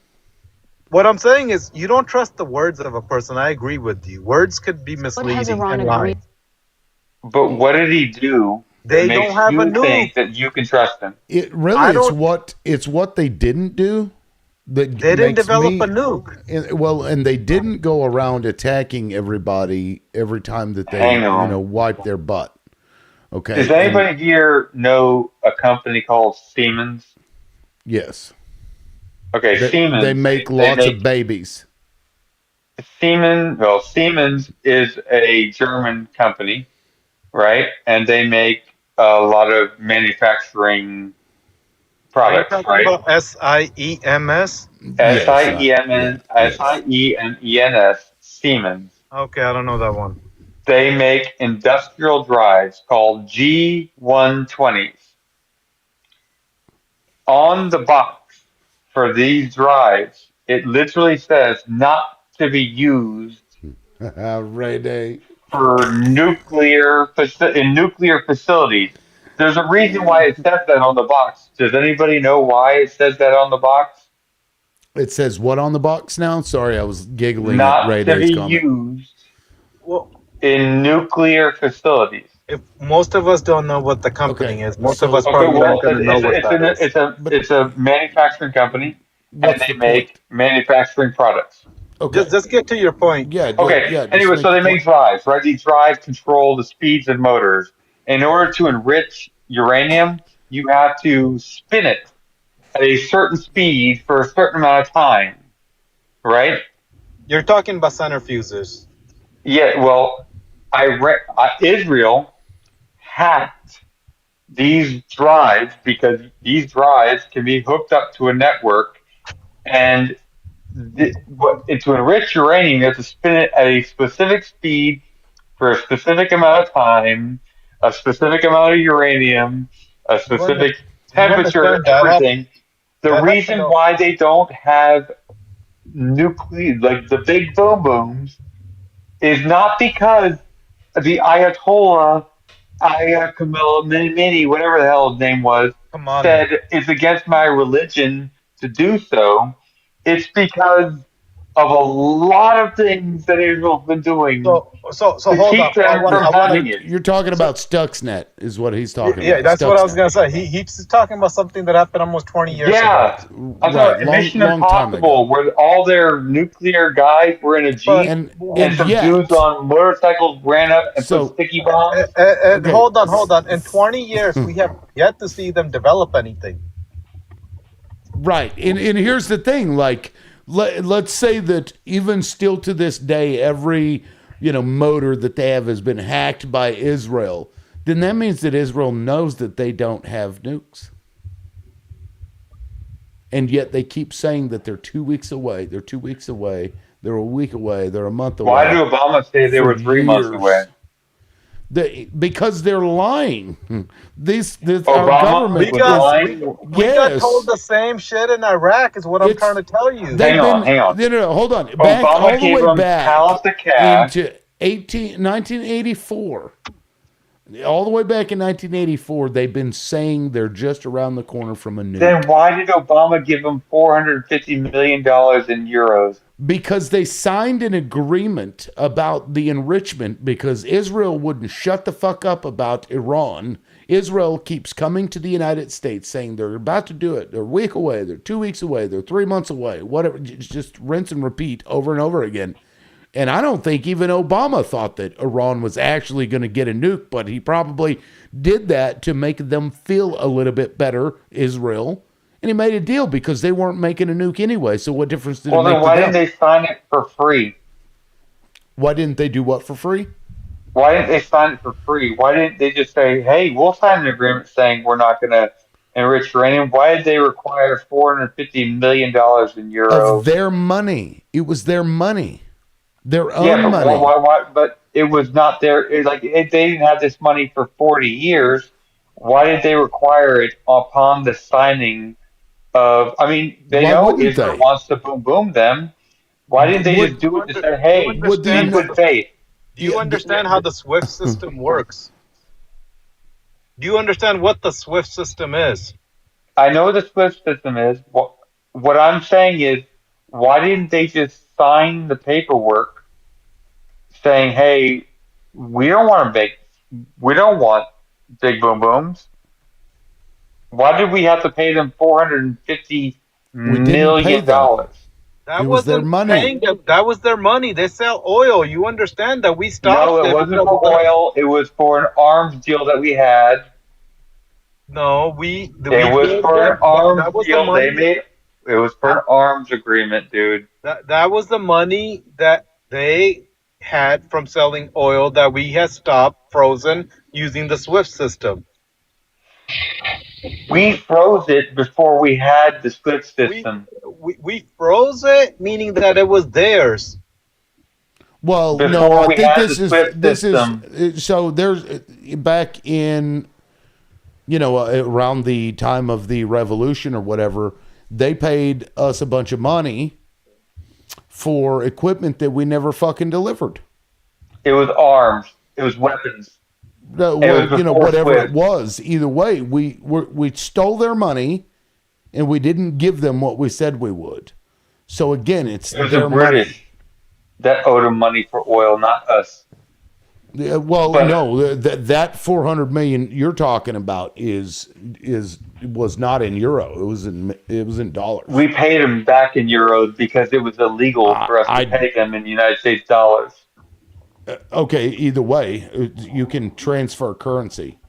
Speaker 2: What I'm saying is, you don't trust the words of a person. I agree with you. Words could be misleading and lying.
Speaker 6: But what did he do
Speaker 2: They
Speaker 6: that
Speaker 2: don't
Speaker 6: makes
Speaker 2: have a
Speaker 6: you
Speaker 2: nuke.
Speaker 6: think that you can trust him?
Speaker 1: It really it's what they didn't do that
Speaker 2: They didn't
Speaker 1: makes
Speaker 2: develop
Speaker 1: me,
Speaker 2: a nuke.
Speaker 1: well, and they didn't go around attacking everybody every time that they
Speaker 6: Hang on.
Speaker 1: wipe their butt. Okay.
Speaker 6: Does anybody here know a company called Siemens?
Speaker 1: Yes.
Speaker 6: Okay, Siemens.
Speaker 1: They make lots of babies.
Speaker 6: Siemens is a German company, right? And they make a lot of manufacturing products,
Speaker 2: Are you
Speaker 6: right?
Speaker 2: talking about SIEMS?
Speaker 6: Siemens, Siemens.
Speaker 2: Okay, I don't know that one.
Speaker 6: They make industrial drives called G120s. On the box for these drives, it literally says not to be used
Speaker 1: Ray Day.
Speaker 6: for nuclear facilities. There's a reason why it says that on the box. Does anybody know why it says that on the box?
Speaker 1: It says what on the box now? Sorry, I was giggling at
Speaker 6: Not
Speaker 1: Ray
Speaker 6: to
Speaker 1: Day's
Speaker 6: be
Speaker 1: comment.
Speaker 6: used
Speaker 2: Well,
Speaker 6: in nuclear facilities.
Speaker 2: if most of us don't know what the company is, most of us
Speaker 6: Okay,
Speaker 2: probably
Speaker 6: well,
Speaker 2: aren't going to know what that is.
Speaker 6: it's a manufacturing company, and
Speaker 1: What's
Speaker 6: they
Speaker 1: the
Speaker 6: make
Speaker 1: point?
Speaker 6: manufacturing products.
Speaker 1: Okay.
Speaker 2: Just get to your point.
Speaker 1: Yeah.
Speaker 6: Okay. Anyway, so they make drives, right? These drives control the speeds of motors. In order to enrich uranium, you have to spin it at a certain speed for a certain amount of time, right?
Speaker 2: You're talking about centrifuges.
Speaker 6: Yeah. Well, Israel hacked these drives because these drives can be hooked up to a network, and to enrich uranium, you have to spin it at a specific speed for a specific amount of time, a specific amount of uranium, a specific temperature, everything. The reason why they don't have nuclear, like the big boom booms, is not because the Ayatollah, Mini, whatever the hell his name was, said it's against my religion to do so. It's because of a lot of things that Israel's been doing
Speaker 2: So
Speaker 6: to
Speaker 2: hold
Speaker 6: keep
Speaker 2: on.
Speaker 6: them from having it.
Speaker 1: You're talking about Stuxnet, is what he's talking
Speaker 2: Yeah,
Speaker 1: about.
Speaker 2: that's what I was
Speaker 1: Stuxnet.
Speaker 2: going to say. He's talking about something that happened almost 20 years
Speaker 6: Yeah,
Speaker 2: ago.
Speaker 6: I'm talking about Mission Impossible, where all their nuclear guys were in a jeep, and some dudes on motorcycles ran up and put sticky bombs.
Speaker 2: Hold on. In 20 years, we have yet to see them develop anything.
Speaker 1: Right. And here's the thing, like let's say that even still to this day, every motor that they have has been hacked by Israel, then that means that Israel knows that they don't have nukes. And yet they keep saying that they're 2 weeks away. They're 2 weeks away. They're a week away. They're a month away.
Speaker 6: Why did Obama say they
Speaker 1: for
Speaker 6: were 3 months
Speaker 1: years.
Speaker 6: away?
Speaker 1: Because they're lying. This our
Speaker 6: Obama
Speaker 1: government
Speaker 6: was
Speaker 1: is
Speaker 6: lying?
Speaker 2: We got told the same shit in Iraq, is what I'm trying to tell you.
Speaker 1: They've been.
Speaker 6: Hang on.
Speaker 1: No, hold on. Back
Speaker 6: Obama
Speaker 1: all the
Speaker 6: gave
Speaker 1: way
Speaker 6: them
Speaker 1: back
Speaker 6: pallets of cash.
Speaker 1: into 1984. All the way back in 1984, they've been saying they're just around the corner from a nuke.
Speaker 6: Then why did Obama give them $450 million in euros?
Speaker 1: Because they signed an agreement about the enrichment because Israel wouldn't shut the fuck up about Iran. Israel keeps coming to the United States saying they're about to do it. They're a week away. They're 2 weeks away. They're 3 months away. Whatever. Just rinse and repeat over and over again. And I don't think even Obama thought that Iran was actually going to get a nuke, but he probably did that to make them feel a little bit better, Israel. And he made a deal because they weren't making a nuke anyway. So what difference did it make to them?
Speaker 6: Well, then why didn't they sign it for free?
Speaker 1: Why didn't they do what for free?
Speaker 6: Why didn't they sign it for free? Why didn't they just say, hey, we'll sign an agreement saying we're not going to enrich uranium? Why did they require $450 million in euros?
Speaker 1: Of their money. It was their money. Their own
Speaker 6: Yeah, but
Speaker 1: money.
Speaker 6: why? But it was not their. If they didn't have this money for 40 years, why did they require it upon the signing of? I mean, they
Speaker 1: Why
Speaker 6: know
Speaker 1: wouldn't
Speaker 6: Israel
Speaker 1: they?
Speaker 6: wants to boom boom them. Why didn't they just do it to say, hey, in good faith?
Speaker 2: Do you understand how the SWIFT system works? Do you understand what the SWIFT system is?
Speaker 6: I know what the SWIFT system is. What I'm saying is, why didn't they just sign the paperwork saying, hey, we don't want big boom booms. Why did we have to pay them $450
Speaker 1: We didn't pay
Speaker 6: million?
Speaker 1: them.
Speaker 2: That
Speaker 1: It was their
Speaker 2: wasn't
Speaker 1: money.
Speaker 2: paying them. That was their money. They sell oil. You understand that we stopped
Speaker 6: No, it wasn't for oil. It was for an arms deal that we had.
Speaker 2: No,
Speaker 6: It was for an arms deal they made. It was for an arms agreement, dude.
Speaker 2: That was the money that they had from selling oil that we had stopped frozen using the SWIFT system.
Speaker 6: We froze it before we had the SWIFT system.
Speaker 2: We froze it, meaning that it was theirs.
Speaker 1: Well,
Speaker 6: Before
Speaker 1: no, I
Speaker 6: we
Speaker 1: think
Speaker 6: had
Speaker 1: this
Speaker 6: the
Speaker 1: is
Speaker 6: SWIFT
Speaker 1: this
Speaker 6: system.
Speaker 1: is so there's back in around the time of the revolution or whatever, they paid us a bunch of money for equipment that we never fucking delivered.
Speaker 6: It was arms. It was weapons.
Speaker 1: No,
Speaker 6: It was
Speaker 1: well,
Speaker 6: before
Speaker 1: whatever
Speaker 6: SWIFT.
Speaker 1: it was, either way, we stole their money and we didn't give them what we said we would. So again, it's
Speaker 6: It was
Speaker 1: their
Speaker 6: the British that owed them money for oil, not us.
Speaker 1: money. Well,
Speaker 6: But-
Speaker 1: no, that 400 million you're talking about was not in euro. It was in dollars.
Speaker 6: We paid them back in euros because it was illegal for us to pay them in United States dollars.
Speaker 1: Okay, either way, you can transfer currency.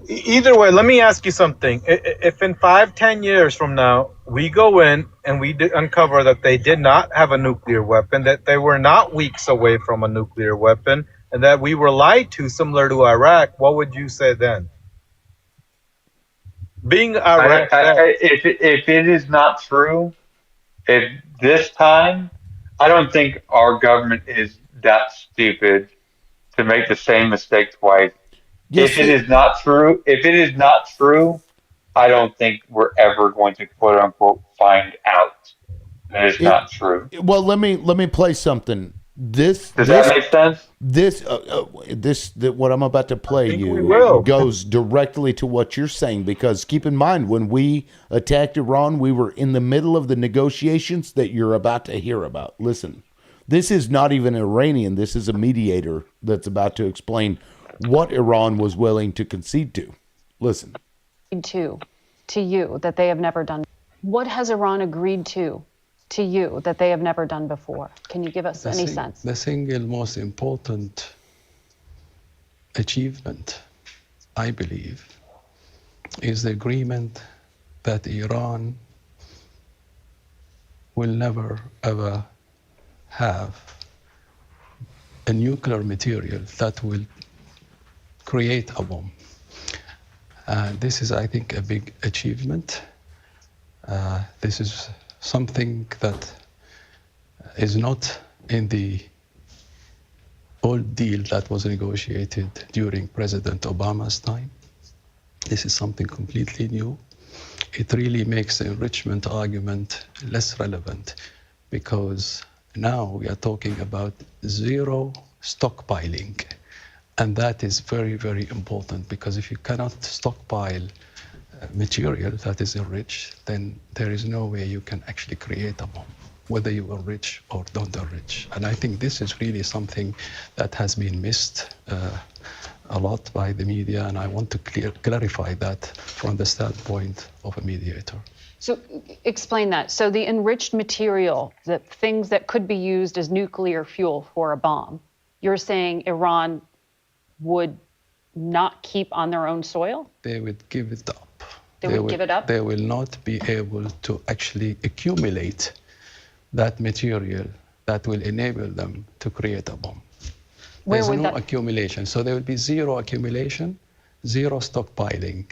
Speaker 2: Either way, let me ask you something. If in 5-10 years from now we go in and we uncover that they did not have a nuclear weapon, that they were not weeks away from a nuclear weapon, and that we were lied to, similar to Iraq, what would you say then? Being Iraq,
Speaker 6: If it is not true, if this time, I don't think our government is that stupid to make the same mistake twice.
Speaker 1: Yes,
Speaker 6: if it is not true, I don't think we're ever going to quote unquote find out that it's not true.
Speaker 1: Well, let me play something.
Speaker 6: Does that make sense?
Speaker 1: What I'm about to play goes directly to what you're saying, because keep in mind, when we attacked Iran, we were in the middle of the negotiations that you're about to hear about. Listen, this is not even Iranian. This is a mediator that's about to explain what Iran was willing to concede to. Listen.
Speaker 11: To you that they have never done. What has Iran agreed to you that they have never done before? Can you give us any sense?
Speaker 22: The single most important achievement, I believe, is the agreement that Iran will never ever have a nuclear material that will create a bomb. This is, I think, a big achievement. This is something that is not in the old deal that was negotiated during President Obama's time. This is something completely new. It really makes the enrichment argument less relevant because now we are talking about zero stockpiling. And that is very, very important because if you cannot stockpile material that is enriched, then there is no way you can actually create a bomb, whether you enrich or don't enrich. And I think this is really something that has been missed a lot by the media, and I want to clarify that from the standpoint of a mediator.
Speaker 11: So explain that. So the enriched material, the things that could be used as nuclear fuel for a bomb, you're saying Iran would not keep on their own soil?
Speaker 22: They would give it up.
Speaker 11: They would give it up?
Speaker 22: They will not be able to actually accumulate that material that will enable them to create a bomb. There's no accumulation. So there will be zero accumulation, zero stockpiling,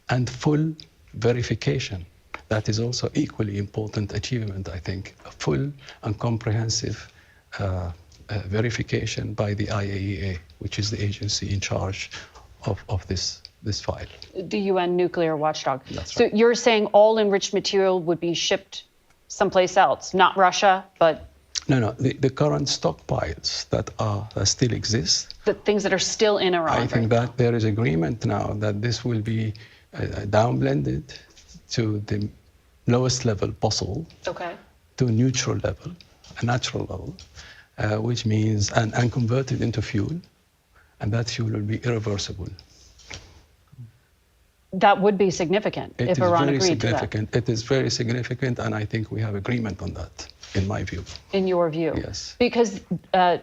Speaker 22: and full verification. That is also equally important achievement, I think. A full and comprehensive verification by the IAEA, which is the agency in charge of this file.
Speaker 11: The UN nuclear watchdog.
Speaker 22: That's
Speaker 11: so
Speaker 22: right.
Speaker 11: You're saying all enriched material would be shipped someplace else, not Russia, but
Speaker 22: No. The current stockpiles that still exist.
Speaker 11: the things that are still in Iran.
Speaker 22: I think that there is agreement now that this will be downblended to the lowest level possible,
Speaker 11: Okay.
Speaker 22: to a neutral level, a natural level, which means, and converted into fuel, and that fuel will be irreversible.
Speaker 11: That would be significant if Iran agreed to that.
Speaker 22: It is very significant, and I think we have agreement on that, in my view.
Speaker 11: In your view?
Speaker 22: Yes.
Speaker 11: Because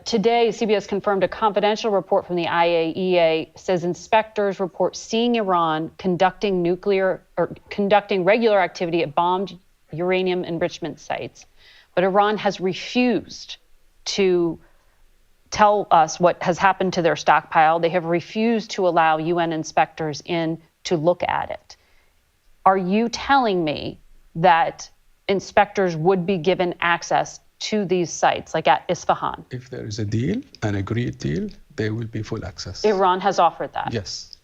Speaker 11: today, CBS confirmed a confidential report from the IAEA says inspectors report seeing Iran conducting regular activity at bombed uranium enrichment sites. But Iran has refused to tell us what has happened to their stockpile. They have refused to allow UN inspectors in to look at it. Are you telling me that inspectors would be given access to these sites, like at Isfahan?
Speaker 22: If there is a deal, an agreed deal, there will be full access.
Speaker 11: Iran has offered that?
Speaker 22: Yes.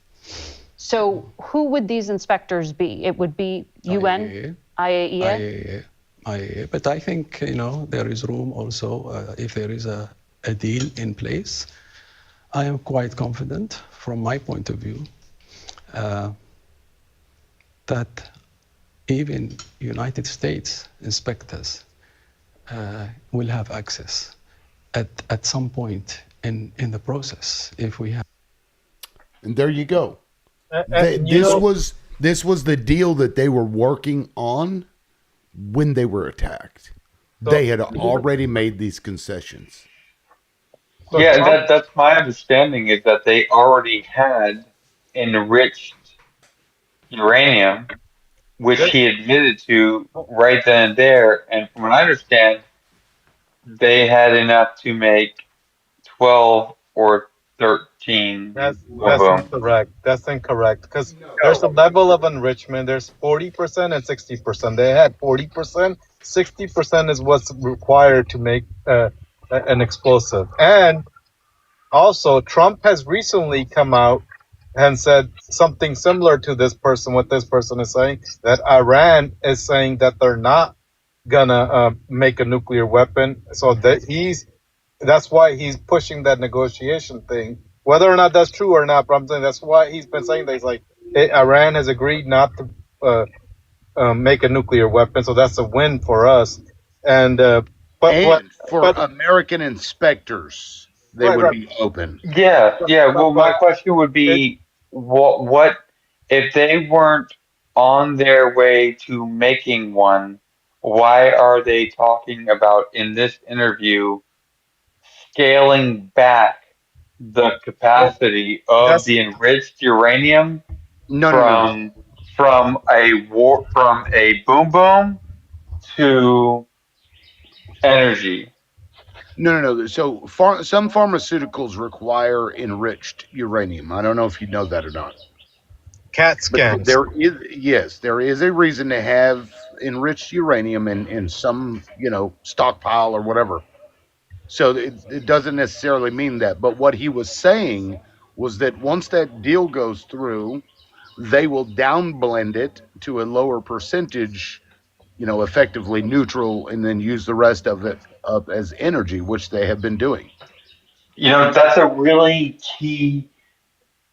Speaker 11: So who would these inspectors be? It would be UN? IAEA?
Speaker 22: IAEA. But I think, there is room also, if there is a deal in place. I am quite confident, from my point of view, that even United States inspectors will have access at some point in the process if we have.
Speaker 1: And there you go. This was the deal that they were working on when they were attacked. They had already made these concessions.
Speaker 6: Yeah, that's my understanding, is that they already had enriched uranium, which he admitted to right then and there. And from what I understand, they had enough to make 12 or 13.
Speaker 2: That's incorrect. That's incorrect, because there's a level of enrichment. There's 40% and 60%. They had 40%. 60% is what's required to make an explosive. And also, Trump has recently come out and said something similar to what this person is saying, that Iran is saying that they're not gonna make a nuclear weapon. So that's why he's pushing that negotiation thing. Whether or not that's true or not, but I'm saying that's why he's been saying that. He's like, Iran has agreed not to make a nuclear weapon, so that's a win for us. And
Speaker 5: for American inspectors, they would be open.
Speaker 6: Yeah. Well, my question would be, what if they weren't on their way to making one? Why are they talking about, in this interview, scaling back the capacity of the enriched uranium from a boom boom to energy?
Speaker 5: No. So some pharmaceuticals require enriched uranium. I don't know if you know that or not.
Speaker 2: CAT
Speaker 5: But
Speaker 2: scans.
Speaker 5: there is a reason to have enriched uranium in some, stockpile or whatever. So it doesn't necessarily mean that. But what he was saying was that once that deal goes through, they will down blend it to a lower percentage, effectively neutral, and then use the rest of it up as energy, which they have been doing.
Speaker 6: That's a really key,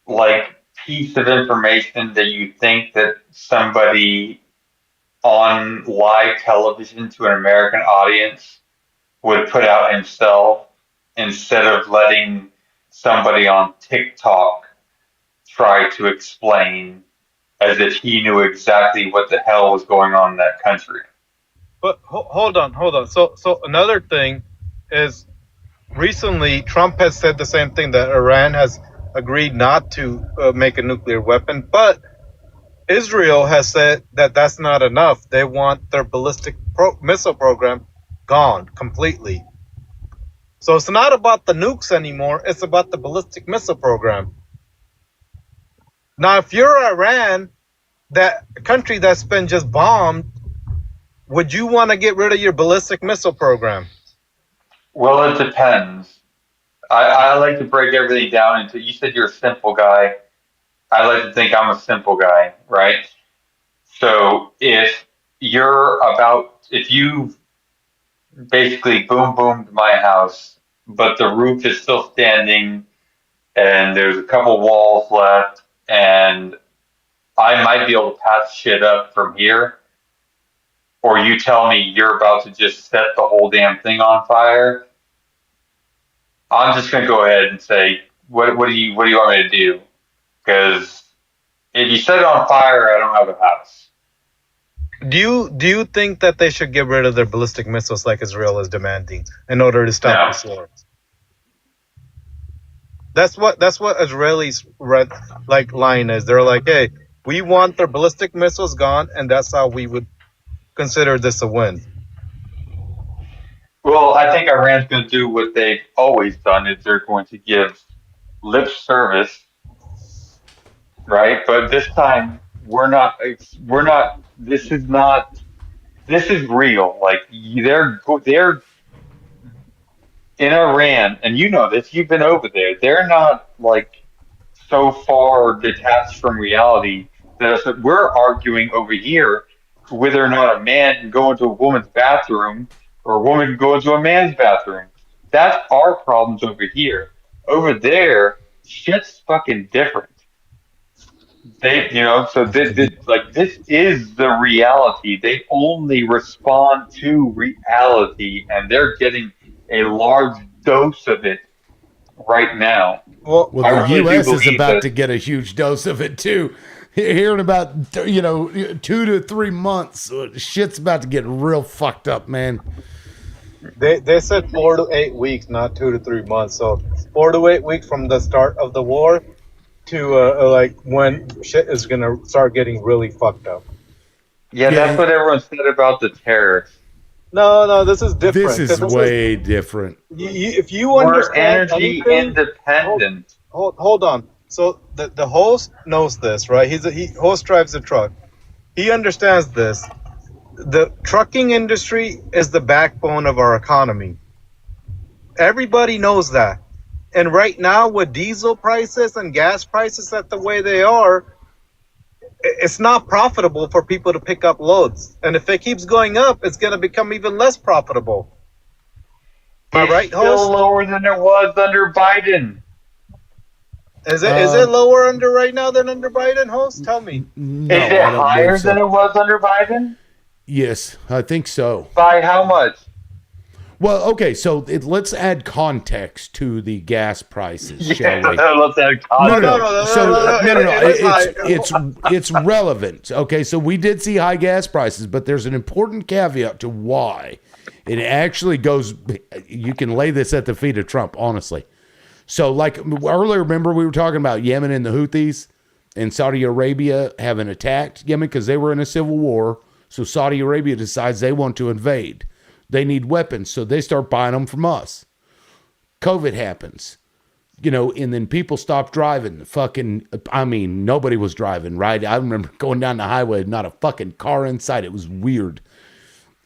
Speaker 6: like, piece of information that you think that somebody on live television to an American audience would put out himself instead of letting somebody on TikTok try to explain as if he knew exactly what the hell was going on in that country.
Speaker 2: But hold on. So another thing is, recently Trump has said the same thing, that Iran has agreed not to make a nuclear weapon, but Israel has said that that's not enough. They want their ballistic missile program gone completely. So it's not about the nukes anymore. It's about the ballistic missile program. Now, if you're Iran, that country that's been just bombed, would you want to get rid of your ballistic missile program?
Speaker 6: Well, it depends. I like to break everything down into, you said you're a simple guy. I like to think I'm a simple guy, right? So if you basically boom boomed my house, but the roof is still standing and there's a couple walls left and I might be able to patch shit up from here, or you tell me you're about to just set the whole damn thing on fire, I'm just gonna go ahead and say, what do you want me to do? Because if you set it on fire, I don't have a house.
Speaker 2: Do you think that they should get rid of their ballistic missiles like Israel is demanding in order to stop this war? That's what Israelis line is. They're like, hey, we want their ballistic missiles gone, and that's how we would consider this a win.
Speaker 6: Well, I think Iran's going to do what they've always done, is they're going to give lip service, right? But this time this is real. Like, they're in Iran, and you know this, you've been over there. They're not like so far detached from reality that we're arguing over here whether or not a man can go into a woman's bathroom or a woman can go into a man's bathroom. That's our problems over here. Over there, shit's fucking different. This is the reality. They only respond to reality, and they're getting a large dose of it right now.
Speaker 1: Well,
Speaker 6: I
Speaker 1: the
Speaker 6: really
Speaker 1: U.S.
Speaker 6: do
Speaker 1: is
Speaker 6: believe
Speaker 1: about
Speaker 6: that.
Speaker 1: to get a huge dose of it too. Here in about 2 to 3 months, shit's about to get real fucked up, man.
Speaker 2: They said 4 to 8 weeks, not 2 to 3 months. So 4 to 8 weeks from the start of the war to like when shit is gonna start getting really fucked up.
Speaker 6: Yeah, that's what everyone said about the tariffs.
Speaker 2: No, this is different.
Speaker 1: This is way different.
Speaker 2: If you
Speaker 6: We're
Speaker 2: understand
Speaker 6: energy
Speaker 2: anything,
Speaker 6: independent.
Speaker 2: hold on. So the host knows this, right? Host drives a truck. He understands this. The trucking industry is the backbone of our economy. Everybody knows that. And right now, with diesel prices and gas prices at the way they are, it's not profitable for people to pick up loads. And if it keeps going up, it's going to become even less profitable. Am I right,
Speaker 6: Still
Speaker 2: host?
Speaker 6: lower than it was under Biden.
Speaker 2: Is it lower under right now than under Biden, host? Tell me.
Speaker 1: No,
Speaker 6: Is it
Speaker 1: I don't
Speaker 6: higher
Speaker 1: believe so.
Speaker 6: than it was under Biden?
Speaker 1: Yes, I think so.
Speaker 6: By how much?
Speaker 1: Well, okay, so let's add context to the gas prices, shall we?
Speaker 6: Let's add context.
Speaker 1: It's relevant. Okay, so we did see high gas prices, but there's an important caveat to why. It actually goes. You can lay this at the feet of Trump, honestly. So, like earlier, remember we were talking about Yemen and the Houthis and Saudi Arabia having attacked Yemen because they were in a civil war. So Saudi Arabia decides they want to invade. They need weapons, so they start buying them from us. COVID happens, and then people stopped driving. Nobody was driving, right? I remember going down the highway, not a fucking car in sight. It was weird.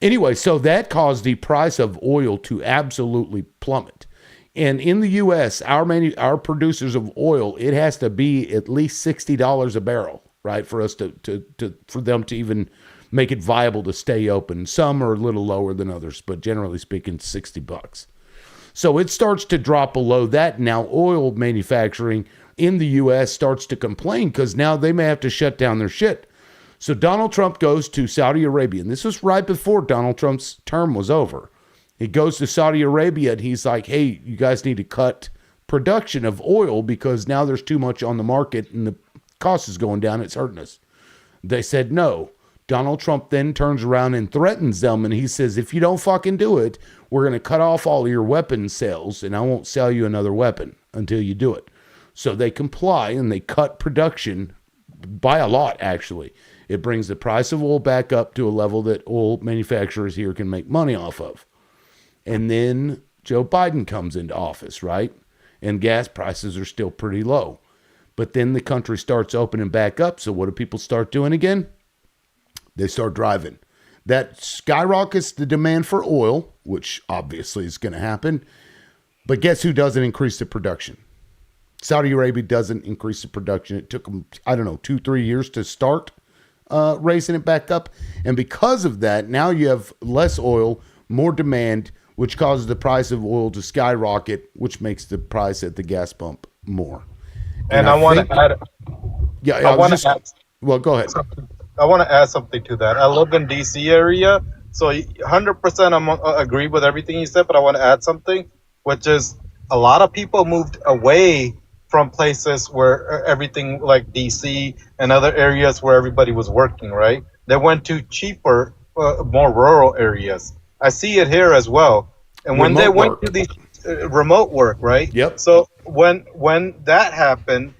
Speaker 1: Anyway, so that caused the price of oil to absolutely plummet. And in the U.S., our producers of oil, it has to be at least $60 a barrel, right, for us for them to even make it viable to stay open. Some are a little lower than others, but generally speaking, $60. So it starts to drop below that. Now, oil manufacturing in the U.S. starts to complain because now they may have to shut down their shit. So Donald Trump goes to Saudi Arabia, and this was right before Donald Trump's term was over. He goes to Saudi Arabia, and he's like, hey, you guys need to cut production of oil because now there's too much on the market and the cost is going down. It's hurting us. They said no. Donald Trump then turns around and threatens them, and he says, if you don't fucking do it, we're going to cut off all of your weapon sales, and I won't sell you another weapon until you do it. So they comply, and they cut production by a lot, actually. It brings the price of oil back up to a level that oil manufacturers here can make money off of. And then Joe Biden comes into office, right? And gas prices are still pretty low. But then the country starts opening back up. So what do people start doing again? They start driving. That skyrockets the demand for oil, which obviously is going to happen. But guess who doesn't increase the production? Saudi Arabia doesn't increase the production. It took them, 2-3 years to start raising it back up. And because of that, now you have less oil, more demand, which causes the price of oil to skyrocket, which makes the price at the gas pump more.
Speaker 2: And I want to add.
Speaker 1: Yeah, well, go ahead.
Speaker 2: I want to add something to that. I live in DC area, so 100% I agree with everything you said. But I want to add something, which is a lot of people moved away from places where everything like DC and other areas where everybody was working. Right? They went to cheaper, more rural areas. I see it here as well. And when they went to these remote work, right?
Speaker 1: Yep.
Speaker 2: So when that happened,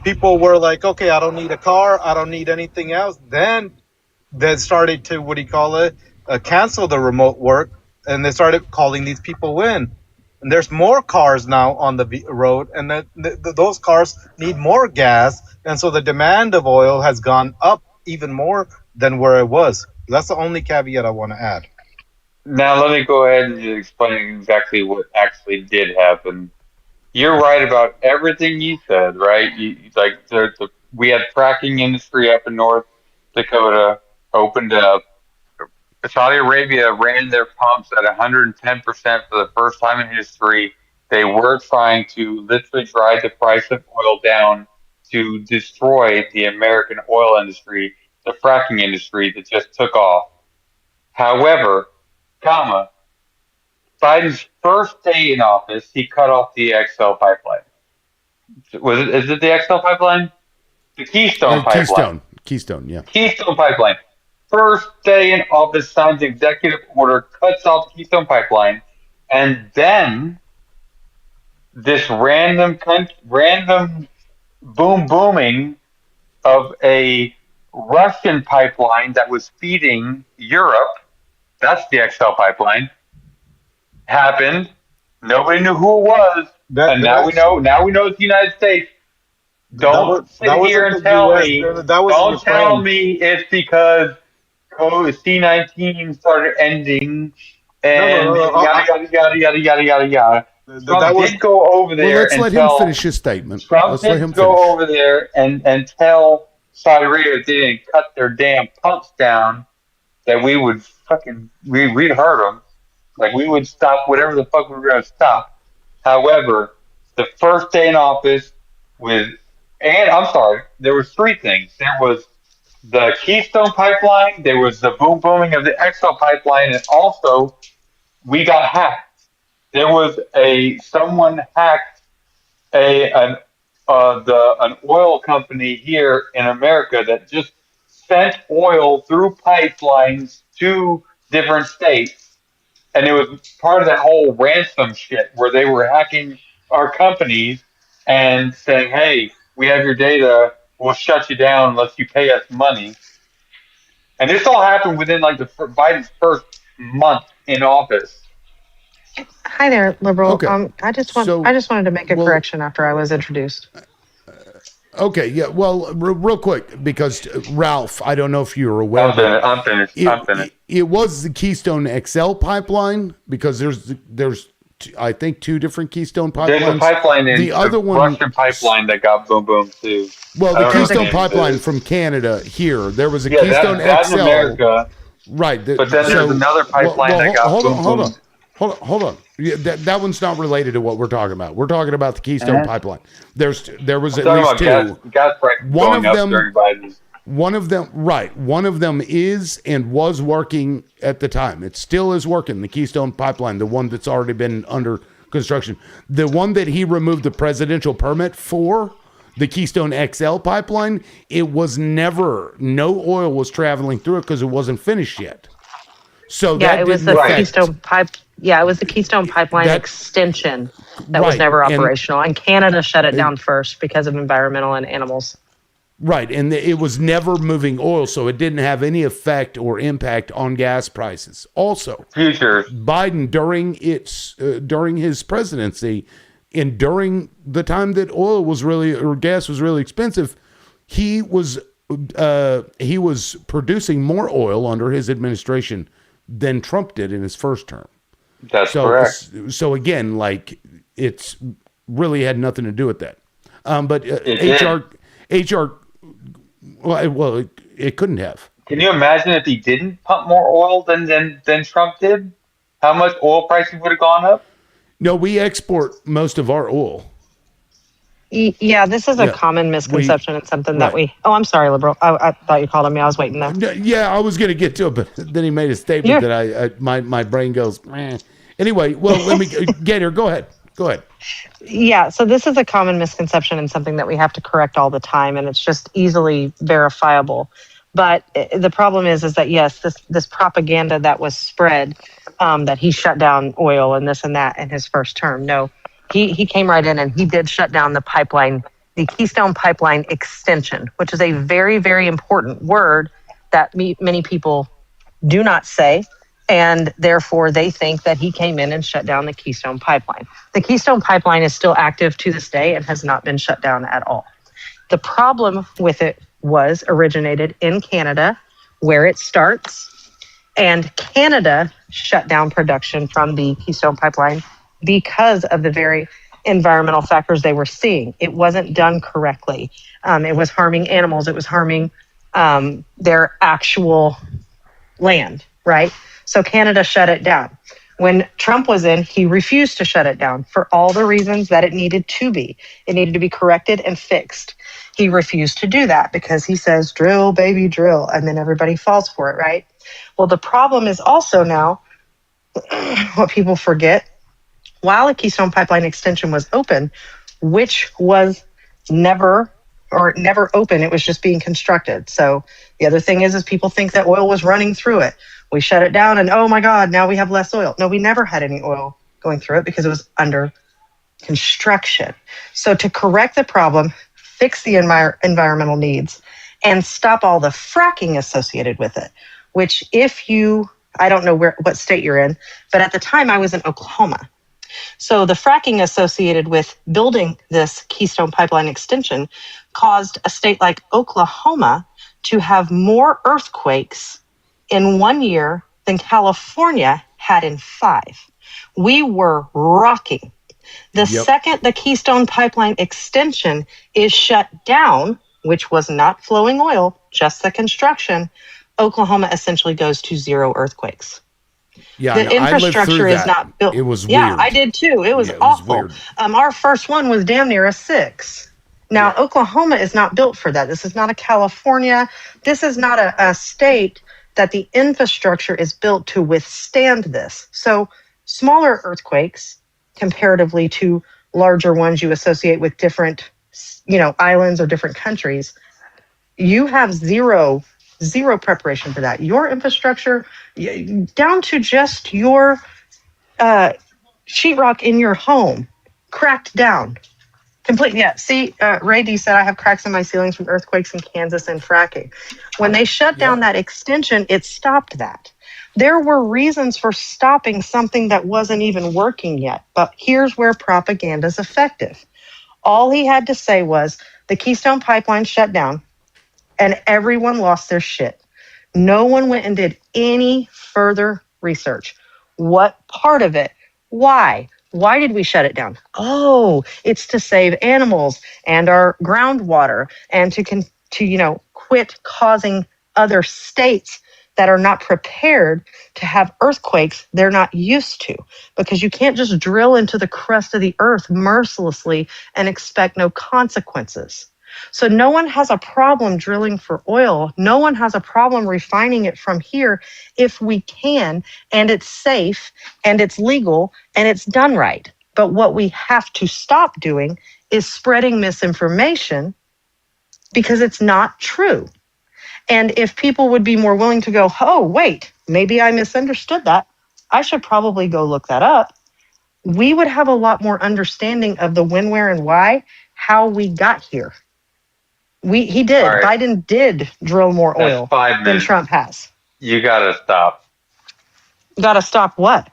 Speaker 2: people were like, okay, I don't need a car. I don't need anything else. Then they started to, cancel the remote work. And they started calling these people in. And there's more cars now on the road. And those cars need more gas. And so the demand of oil has gone up even more than where it was. That's the only caveat I want to add.
Speaker 6: Now let me go ahead and explain exactly what actually did happen. You're right about everything you said, right? We had fracking industry up in North Dakota opened up. Saudi Arabia ran their pumps at 110% for the first time in history. They were trying to literally drive the price of oil down to destroy the American oil industry, the fracking industry that just took off. However, Biden's first day in office, he cut off the XL pipeline. Is it the XL pipeline? The Keystone pipeline.
Speaker 1: Keystone, yeah.
Speaker 6: Keystone pipeline. First day in office, signs executive order, cuts off the Keystone pipeline, and then this random booming of a Russian pipeline that was feeding Europe. That's the XL pipeline. Happened. Nobody knew who it was, and now we know. Now we know it's the United States. Don't sit here and tell me. Don't tell me it's because C-19 started ending and yada. Trump did go over there.
Speaker 1: Well, let's let him finish his statement.
Speaker 6: Trump did go over there and tell Saudi Arabia they didn't cut their damn pumps down, that we would we'd hurt them. Like we would stop whatever the fuck we were going to stop. However, the first day in office there was three things. There was the Keystone pipeline, there was the booming of the XL pipeline, and also we got hacked. There was someone hacked an oil company here in America that just sent oil through pipelines to different states. And it was part of that whole ransom shit where they were hacking our companies and saying, hey, we have your data, we'll shut you down unless you pay us money. And this all happened within Biden's first month in office.
Speaker 13: Hi there, liberal.
Speaker 1: Okay.
Speaker 13: I just wanted to make a correction after I was introduced.
Speaker 1: Okay, yeah. Well, real quick, because Ralph, I don't know if you're aware,
Speaker 6: I'm finished.
Speaker 1: It was the Keystone XL pipeline because there's I think two different Keystone pipelines.
Speaker 6: There's a pipeline in
Speaker 1: the other one,
Speaker 6: Russian pipeline that got boom too.
Speaker 1: Well, the Keystone pipeline from Canada here. There was a Keystone
Speaker 6: that's
Speaker 1: XL.
Speaker 6: in America.
Speaker 1: Right.
Speaker 6: But then there's another pipeline that got boom.
Speaker 1: Hold on. Yeah, that one's not related to what we're talking about. We're talking about the Keystone pipeline. There was at least two.
Speaker 6: Gas prices
Speaker 1: One
Speaker 6: going
Speaker 1: of
Speaker 6: up
Speaker 1: them,
Speaker 6: during Biden's.
Speaker 1: One of them, right? One of them is and was working at the time. It still is working. The Keystone pipeline, the one that's already been under construction, the one that he removed the presidential permit for. The Keystone XL pipeline, it was no oil was traveling through it because it wasn't finished yet. So
Speaker 13: Yeah,
Speaker 1: that
Speaker 13: it was the Keystone pipe. Yeah, it was the Keystone pipeline extension that was never operational, and Canada shut it down first because of environmental and animals.
Speaker 1: Right, and it was never moving oil, so it didn't have any effect or impact on gas prices. Also, Biden during his presidency. And during the time that gas was really expensive, he was producing more oil under his administration than Trump did in his first term.
Speaker 6: That's correct.
Speaker 1: So again, like it's really had nothing to do with that. But HR, well, it couldn't have.
Speaker 6: Can you imagine if he didn't pump more oil than Trump did? How much oil prices would have gone up?
Speaker 1: No, we export most of our oil.
Speaker 13: Yeah, this is a common misconception. It's something that we. Oh, I'm sorry, liberal. I thought you called on me. I was waiting there.
Speaker 1: Yeah, I was going to get to it, but then he made a statement that my brain goes. Meh. Anyway, well, let me get her. Go ahead.
Speaker 13: Yeah, so this is a common misconception and something that we have to correct all the time, and it's just easily verifiable. But the problem is that yes, this propaganda that was spread, that he shut down oil and this and that in his first term. No, he came right in and he did shut down the pipeline, the Keystone Pipeline extension, which is a very, very important word that many people do not say. And therefore, they think that he came in and shut down the Keystone Pipeline. The Keystone Pipeline is still active to this day and has not been shut down at all. The problem with it was originated in Canada, where it starts, and Canada shut down production from the Keystone Pipeline because of the very environmental factors they were seeing. It wasn't done correctly. It was harming animals. It was harming their actual land, right? So Canada shut it down. When Trump was in, he refused to shut it down for all the reasons that it needed to be. It needed to be corrected and fixed. He refused to do that because he says, drill, baby, drill. And then everybody falls for it, right? Well, the problem is also now, what people forget, while the Keystone Pipeline extension was open, which was never open, it was just being constructed. So the other thing is people think that oil was running through it. We shut it down and oh my God, now we have less oil. No, we never had any oil going through it because it was under construction. So to correct the problem, fix the environmental needs, and stop all the fracking associated with it, which I don't know what state you're in, but at the time I was in Oklahoma. So the fracking associated with building this Keystone Pipeline extension caused a state like Oklahoma to have more earthquakes in 1 year than California had in 5. We were rocking. The second the Keystone Pipeline extension is shut down, which was not flowing oil, just the construction, Oklahoma essentially goes to 0 earthquakes.
Speaker 1: Yeah,
Speaker 13: the infrastructure is not built.
Speaker 1: It was weird.
Speaker 13: Yeah, I did too. It was awful. Our first one was damn near a 6. Now, Oklahoma is not built for that. This is not a California. This is not a state that the infrastructure is built to withstand this. So smaller earthquakes comparatively to larger ones you associate with different, islands or different countries, you have zero preparation for that. Your infrastructure, down to just your sheetrock in your home, cracked down. Completely. Yeah. See, Ray D said I have cracks in my ceilings from earthquakes in Kansas and fracking. When they shut down that extension, it stopped that. There were reasons for stopping something that wasn't even working yet. But here's where propaganda is effective. All he had to say was the Keystone Pipeline shut down and everyone lost their shit. No one went and did any further research. What part of it? Why? Why did we shut it down? Oh, it's to save animals and our groundwater and to quit causing other states that are not prepared to have earthquakes they're not used to, because you can't just drill into the crust of the earth mercilessly and expect no consequences. So no one has a problem drilling for oil. No one has a problem refining it from here if we can, and it's safe and it's legal and it's done right. But what we have to stop doing is spreading misinformation because it's not true. And if people would be more willing to go, oh, wait, maybe I misunderstood that, I should probably go look that up, we would have a lot more understanding of the when, where, and why, how we got here. He did.
Speaker 6: All right.
Speaker 13: Biden did drill more
Speaker 6: That's
Speaker 13: oil
Speaker 6: 5
Speaker 13: than
Speaker 6: minutes.
Speaker 13: Trump has.
Speaker 6: You gotta stop.
Speaker 13: Gotta stop what?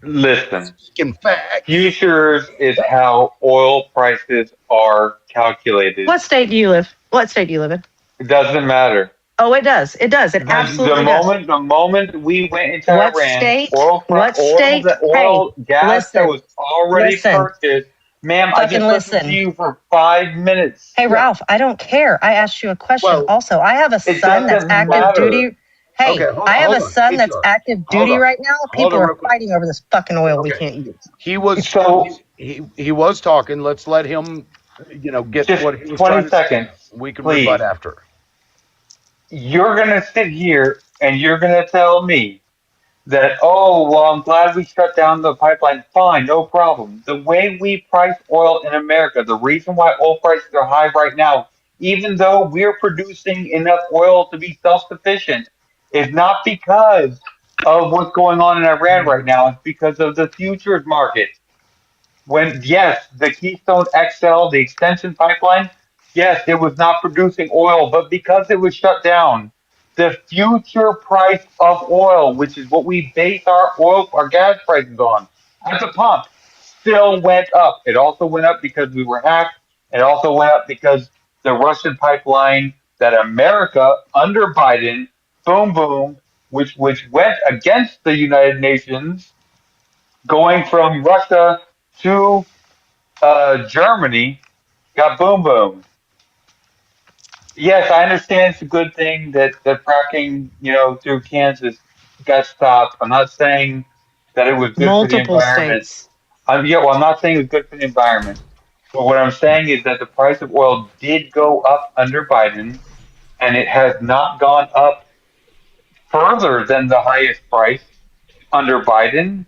Speaker 6: Listen.
Speaker 5: In fact,
Speaker 6: Futures is how oil prices are calculated.
Speaker 13: What state do you live? What state do you live in?
Speaker 6: It doesn't matter.
Speaker 13: Oh, it does. It does. It absolutely does.
Speaker 6: The moment we went into
Speaker 13: What
Speaker 6: Iran,
Speaker 13: state? What state?
Speaker 6: gas that was already
Speaker 13: listen.
Speaker 6: purchased. Ma'am, I just listened to you for 5 minutes.
Speaker 13: Hey, Ralph, I don't care. I asked you a question. Also, I have a son that's active duty. Hey, I have a son that's active duty right now. People are fighting over this fucking oil we can't use.
Speaker 5: He was he was talking. Let's let him, get
Speaker 6: Just
Speaker 5: what he was
Speaker 6: 20
Speaker 5: trying to
Speaker 6: seconds,
Speaker 5: say. We can
Speaker 6: please.
Speaker 5: rebut after.
Speaker 6: You're going to sit here and you're going to tell me that, oh, well, I'm glad we shut down the pipeline. Fine, no problem. The way we price oil in America, the reason why oil prices are high right now, even though we're producing enough oil to be self-sufficient, is not because of what's going on in Iran right now. It's because of the futures market. When, yes, the Keystone XL, the extension pipeline, yes, it was not producing oil, but because it was shut down, the future price of oil, which is what we base our gas prices on, at the pump, still went up. It also went up because we were hacked. It also went up because the Russian pipeline that America under Biden, boom boom, which went against the United Nations, going from Russia to Germany, got boom boom. Yes, I understand it's a good thing that the fracking, through Kansas got stopped. I'm not saying that it was good for the
Speaker 13: Multiple
Speaker 6: environment.
Speaker 13: states.
Speaker 6: I'm not saying it was good for the environment. But what I'm saying is that the price of oil did go up under Biden, and it has not gone up further than the highest price under Biden.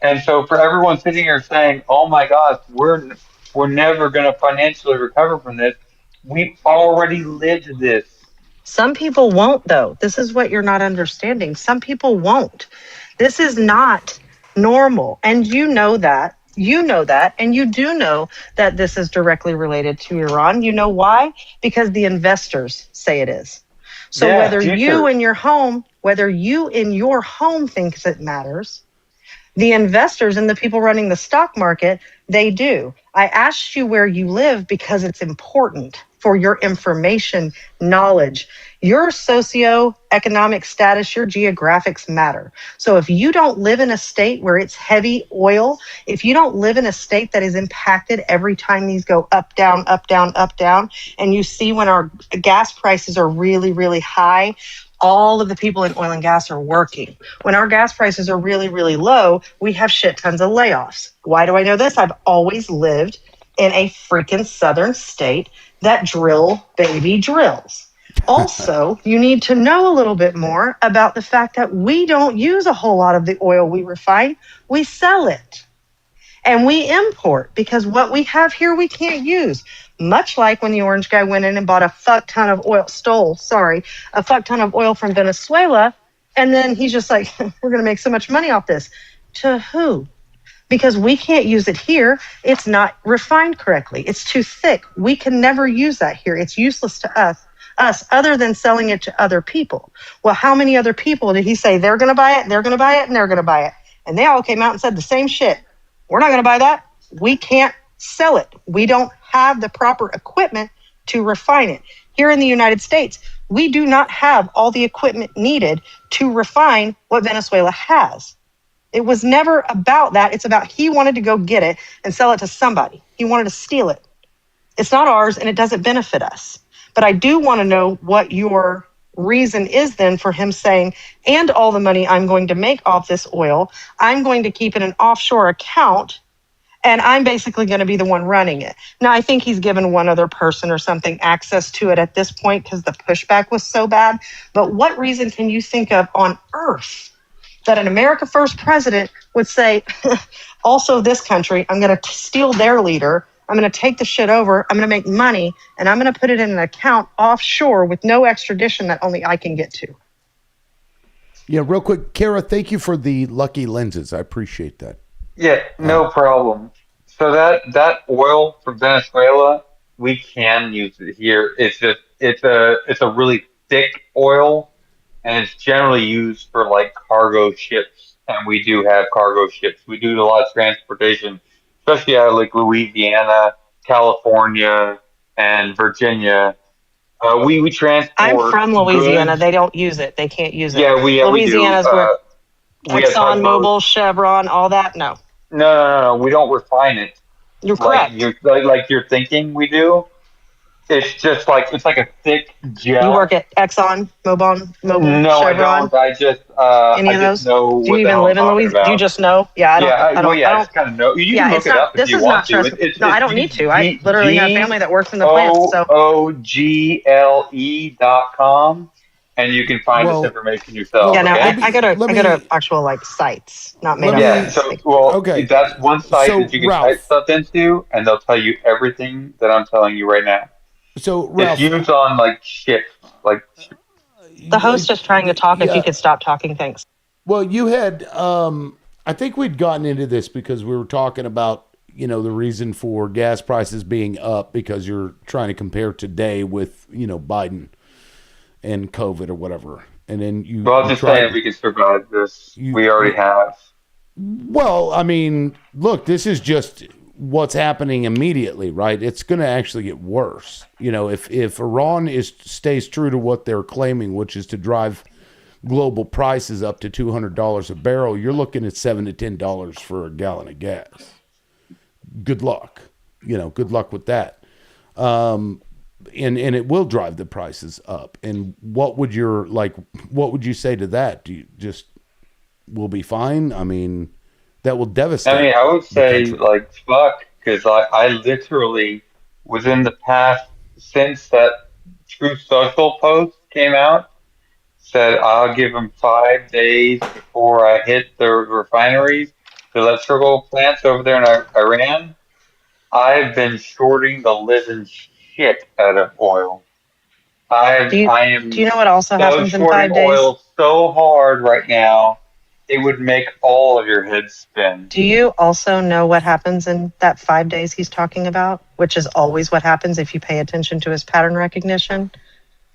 Speaker 6: And so for everyone sitting here saying, "Oh my gosh, we're never going to financially recover from this," we've already lived this.
Speaker 13: Some people won't, though. This is what you're not understanding. Some people won't. This is not normal. And you know that. You know that. And you do know that this is directly related to Iran. You know why? Because the investors say it is. So
Speaker 6: Yeah,
Speaker 13: whether
Speaker 6: futures.
Speaker 13: you in your home thinks it matters, the investors and the people running the stock market, they do. I asked you where you live because it's important for your information, knowledge. Your socioeconomic status, your geographics matter. So if you don't live in a state where it's heavy oil, if you don't live in a state that is impacted every time these go up, down, up, down, up, down, and you see when our gas prices are really, really high, all of the people in oil and gas are working. When our gas prices are really, really low, we have shit tons of layoffs. Why do I know this? I've always lived in a freaking southern state that drill baby drills. Also, you need to know a little bit more about the fact that we don't use a whole lot of the oil we refine. We sell it. And we import because what we have here we can't use. Much like when the orange guy went in and bought a fuck ton of oil, a fuck ton of oil from Venezuela. And then he's just like, we're going to make so much money off this. To who? Because we can't use it here. It's not refined correctly. It's too thick. We can never use that here. It's useless to us us other than selling it to other people. Well, how many other people did he say they're going to buy it, they're going to buy it, and they're going to buy it? And they all came out and said the same shit. We're not going to buy that. We can't sell it. We don't have the proper equipment to refine it. Here in the United States, we do not have all the equipment needed to refine what Venezuela has. It was never about that. It's about he wanted to go get it and sell it to somebody. He wanted to steal it. It's not ours and it doesn't benefit us. But I do want to know what your reason is then for him saying, and all the money I'm going to make off this oil, I'm going to keep in an offshore account and I'm basically going to be the one running it. Now, I think he's given one other person or something access to it at this point because the pushback was so bad. But what reason can you think of on earth that an America First president would say, also this country, I'm going to steal their leader, I'm going to take the shit over, I'm going to make money, and I'm going to put it in an account offshore with no extradition that only I can get to?
Speaker 1: Yeah, real quick, Kara, thank you for the lucky lenses. I appreciate that.
Speaker 6: Yeah, no problem. So that oil from Venezuela, we can use it here. It's just it's a really thick oil, and it's generally used for like cargo ships. And we do have cargo ships. We do a lot of transportation, especially out of like Louisiana, California, and Virginia. We transport.
Speaker 13: I'm from Louisiana.
Speaker 6: goods.
Speaker 13: They don't use it. They can't use it.
Speaker 6: Yeah, we do.
Speaker 13: Louisiana's where
Speaker 6: We have
Speaker 13: ExxonMobil,
Speaker 6: tugboats.
Speaker 13: Chevron, all that. No,
Speaker 6: No. We don't refine it.
Speaker 13: you're
Speaker 6: Like
Speaker 13: correct.
Speaker 6: you're thinking we do. It's just like it's like a thick gel.
Speaker 13: You work at Exxon, Mobil,
Speaker 6: No, I
Speaker 13: Chevron,
Speaker 6: don't. I just
Speaker 13: any of those?
Speaker 6: know
Speaker 13: Do you
Speaker 6: what the
Speaker 13: even
Speaker 6: hell I'm
Speaker 13: live in
Speaker 6: talking
Speaker 13: Louisiana? Do you
Speaker 6: about.
Speaker 13: just know? Yeah, I
Speaker 6: I
Speaker 13: don't.
Speaker 6: just kind of know. You
Speaker 13: Yeah,
Speaker 6: can look
Speaker 13: it's
Speaker 6: it
Speaker 13: not.
Speaker 6: up if
Speaker 13: This
Speaker 6: you
Speaker 13: is
Speaker 6: want
Speaker 13: not
Speaker 6: to.
Speaker 13: trust. No, I don't need to. I
Speaker 6: It's
Speaker 13: literally have family that works in the plants. So
Speaker 6: GOOGLE.com, and you can find this information yourself.
Speaker 13: yeah, no,
Speaker 6: Okay.
Speaker 13: I go to actual like sites, not made up
Speaker 6: Yeah.
Speaker 13: things.
Speaker 6: So that's one site that you can type stuff into, and they'll tell you everything that I'm telling you right now.
Speaker 1: So
Speaker 6: It's used on like ships, like.
Speaker 13: The host is trying to talk. If you could stop talking, thanks.
Speaker 1: Well, you had, I think we'd gotten into this because we were talking about, the reason for gas prices being up because you're trying to compare today with, Biden and COVID or whatever. And then you.
Speaker 6: Well, I'm just saying we can survive this. We already have.
Speaker 1: Well, I mean, look, this is just what's happening immediately, right? It's going to actually get worse. If Iran stays true to what they're claiming, which is to drive global prices up to $200 a barrel, you're looking at $7 to $10 for a gallon of gas. Good luck. Good luck with that. And it will drive the prices up. And what would you say to that? Do you just, we'll be fine? I mean, that will devastate.
Speaker 6: I mean, I would say
Speaker 1: country.
Speaker 6: like fuck, because I literally within the past since that True Social post came out said I'll give them 5 days before I hit the refineries, the electrical plants over there in Iran. I've been shorting the living shit out of oil.
Speaker 13: Do you know what also
Speaker 6: So
Speaker 13: happens in
Speaker 6: shorting
Speaker 13: 5 days?
Speaker 6: oil so hard right now, it would make all of your heads spin.
Speaker 13: Do you also know what happens in that 5 days he's talking about, which is always what happens if you pay attention to his pattern recognition?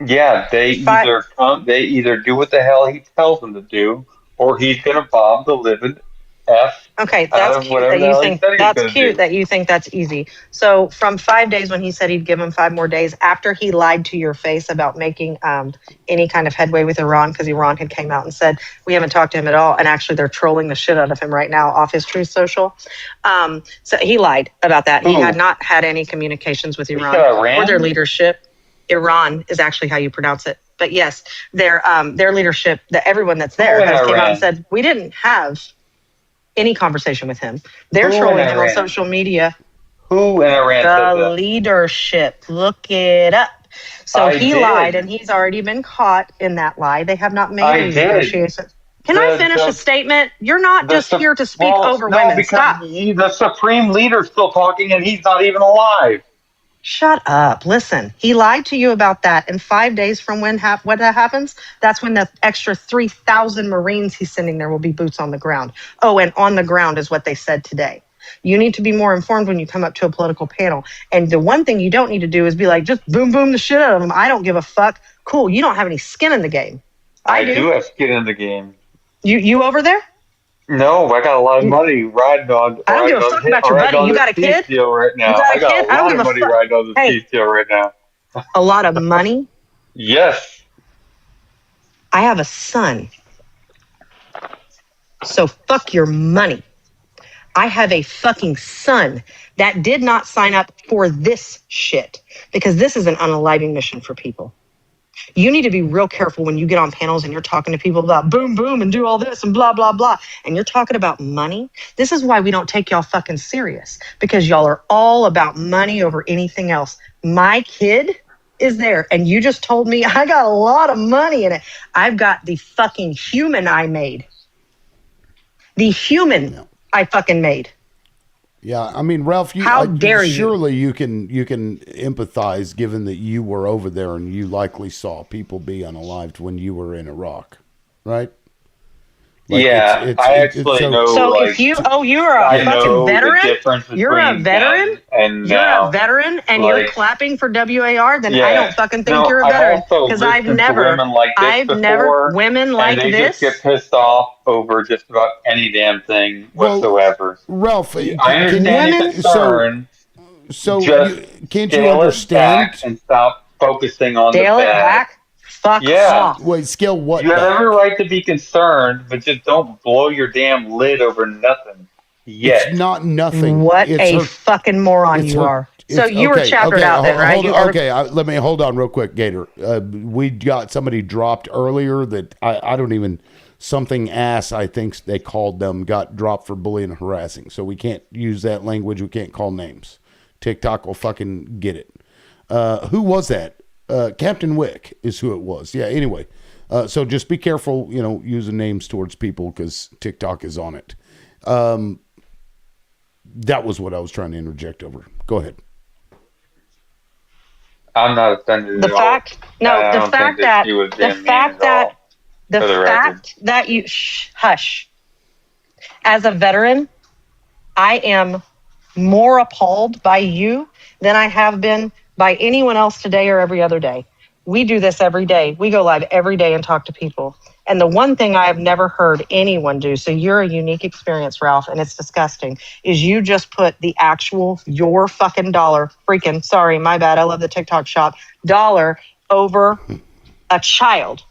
Speaker 6: Yeah, they either do what the hell he tells them to do, or he's gonna bomb the living F
Speaker 13: Okay,
Speaker 6: out
Speaker 13: that's
Speaker 6: of
Speaker 13: cute
Speaker 6: whatever
Speaker 13: that
Speaker 6: the
Speaker 13: you
Speaker 6: hell he
Speaker 13: think
Speaker 6: said he was
Speaker 13: that's
Speaker 6: gonna
Speaker 13: cute
Speaker 6: do.
Speaker 13: that you think that's easy. So from 5 days when he said he'd give him 5 more days after he lied to your face about making any kind of headway with Iran, because Iran had came out and said we haven't talked to him at all, and actually they're trolling the shit out of him right now off his Truth Social. So he lied about that. He had not had any communications with Iran or their leadership. Iran is actually how you pronounce it. But yes, their leadership, everyone that's there has came out and said we didn't have any conversation with him. They're trolling him on social media.
Speaker 6: Who in Iran said
Speaker 13: The
Speaker 6: that?
Speaker 13: leadership. Look it up. So
Speaker 6: I
Speaker 13: he
Speaker 6: did.
Speaker 13: lied, and he's already been caught in that lie. They have not made
Speaker 6: I
Speaker 13: any
Speaker 6: did.
Speaker 13: negotiations. Can I finish a statement? You're not just here to speak over
Speaker 6: no,
Speaker 13: women.
Speaker 6: because
Speaker 13: Stop.
Speaker 6: the supreme leader's still talking, and he's not even alive.
Speaker 13: Shut up. Listen, he lied to you about that. And 5 days from when what that happens, that's when the extra 3,000 Marines he's sending there will be boots on the ground. Oh, and on the ground is what they said today. You need to be more informed when you come up to a political panel. And the one thing you don't need to do is be like, just boom, boom the shit out of them. I don't give a fuck. Cool. You don't have any skin in the game.
Speaker 6: I do have skin in the game.
Speaker 13: You over there?
Speaker 6: No, I got a lot of money riding on.
Speaker 13: I don't give a fuck about your
Speaker 6: riding
Speaker 13: buddy.
Speaker 6: on
Speaker 13: You
Speaker 6: this
Speaker 13: got a
Speaker 6: peace
Speaker 13: kid?
Speaker 6: deal right now.
Speaker 13: You got a
Speaker 6: I got
Speaker 13: kid?
Speaker 6: a
Speaker 13: I don't
Speaker 6: lot
Speaker 13: give
Speaker 6: of
Speaker 13: a
Speaker 6: money
Speaker 13: fuck.
Speaker 6: riding on this
Speaker 13: Hey.
Speaker 6: peace deal right now.
Speaker 13: A lot of money?
Speaker 6: Yes.
Speaker 13: I have a son. So fuck your money. I have a fucking son that did not sign up for this shit because this is an unaliving mission for people. You need to be real careful when you get on panels and you're talking to people about boom, boom, and do all this and blah, blah, blah. And you're talking about money. This is why we don't take y'all fucking serious, because y'all are all about money over anything else. My kid is there, and you just told me I got a lot of money in it. I've got the fucking human I made. The human I fucking made.
Speaker 1: Yeah, I mean, Ralph,
Speaker 13: How dare you?
Speaker 1: Surely you can empathize, given that you were over there and you likely saw people be unalived when you were in Iraq, right? Like
Speaker 6: Yeah, I actually know.
Speaker 13: So
Speaker 6: like,
Speaker 13: if you, you're a
Speaker 6: I
Speaker 13: fucking
Speaker 6: know
Speaker 13: veteran.
Speaker 6: the difference
Speaker 13: You're a
Speaker 6: between
Speaker 13: veteran.
Speaker 6: then and
Speaker 13: You're
Speaker 6: now.
Speaker 13: a veteran, and you're clapping for WAR. Then I
Speaker 6: Yeah.
Speaker 13: don't fucking think
Speaker 6: No,
Speaker 13: you're a
Speaker 6: I've
Speaker 13: veteran
Speaker 6: also
Speaker 13: because I've
Speaker 6: listened to
Speaker 13: never,
Speaker 6: women like this before,
Speaker 13: women like
Speaker 6: and they
Speaker 13: this.
Speaker 6: just get pissed off over just about any damn thing whatsoever.
Speaker 1: Ralph,
Speaker 6: I understand your concern.
Speaker 1: Can't
Speaker 6: Scale
Speaker 1: you understand?
Speaker 6: it back and stop focusing on
Speaker 13: Scale
Speaker 6: the
Speaker 13: it
Speaker 6: bad.
Speaker 13: back. Fuck off.
Speaker 1: Wait, scale what
Speaker 6: You have
Speaker 1: back?
Speaker 6: every right to be concerned, but just don't blow your damn lid over nothing. Yet.
Speaker 1: It's not nothing.
Speaker 13: What
Speaker 1: it's
Speaker 13: a fucking moron you are. So you were chaptered out then, right?
Speaker 1: Let me hold on real quick, Gator. We got somebody dropped earlier that I don't even, something ass, I think they called them, got dropped for bullying and harassing. So we can't use that language. We can't call names. TikTok will fucking get it. Who was that? Captain Wick is who it was. Yeah, anyway. So just be careful, using names towards people because TikTok is on it. That was what I was trying to interject over. Go ahead.
Speaker 6: I'm not offended
Speaker 13: The fact that you hush. As a veteran, I am more appalled by you than I have been by anyone else today or every other day. We do this every day. We go live every day and talk to people. And the one thing I have never heard anyone do, so you're a unique experience, Ralph, and it's disgusting, is you just put the actual, your fucking dollar, freaking, sorry, my bad, I love the TikTok shop, dollar over a child,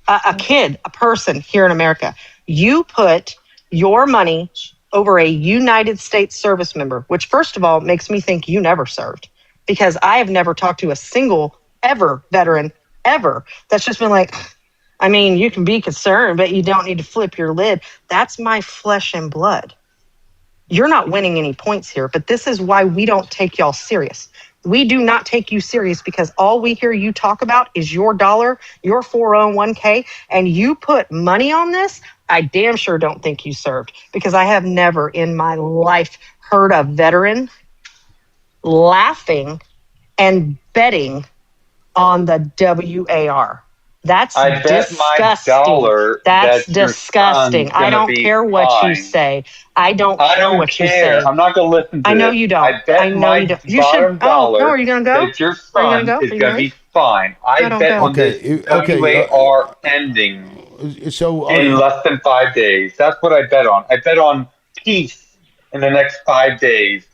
Speaker 13: a kid, a person here in America. You put your money over a United States service member, which first of all makes me think you never served, because I have never talked to a single ever veteran ever that's just been like, I mean, you can be concerned, but you don't need to flip your lid. That's my flesh and blood. You're not winning any points here, but this is why we don't take y'all serious. We do not take you serious because all we hear you talk about is your dollar, your 401k, and you put money on this. I damn sure don't think you served, because I have never in my life heard a veteran laughing and betting on the WAR. That's
Speaker 6: I bet
Speaker 13: disgusting.
Speaker 6: my dollar
Speaker 13: That's
Speaker 6: that your
Speaker 13: disgusting.
Speaker 6: son's
Speaker 13: I
Speaker 6: gonna
Speaker 13: don't
Speaker 6: be
Speaker 13: care what you
Speaker 6: fine.
Speaker 13: say. I don't care what you
Speaker 6: care.
Speaker 13: say.
Speaker 6: I'm not gonna listen to
Speaker 13: I know
Speaker 6: this.
Speaker 13: you don't.
Speaker 6: I bet
Speaker 13: I know
Speaker 6: my
Speaker 13: you don't. You
Speaker 6: bottom
Speaker 13: should.
Speaker 6: dollar
Speaker 13: no, are you gonna go?
Speaker 6: that your
Speaker 13: Are you gonna
Speaker 6: son
Speaker 13: go?
Speaker 6: is
Speaker 13: Are you
Speaker 6: gonna
Speaker 13: gonna
Speaker 6: be fine. I
Speaker 13: don't
Speaker 6: bet
Speaker 13: go.
Speaker 6: on this WAR ending
Speaker 1: So
Speaker 6: in less than 5 days. That's what I bet on. I bet on peace in the next 5 days.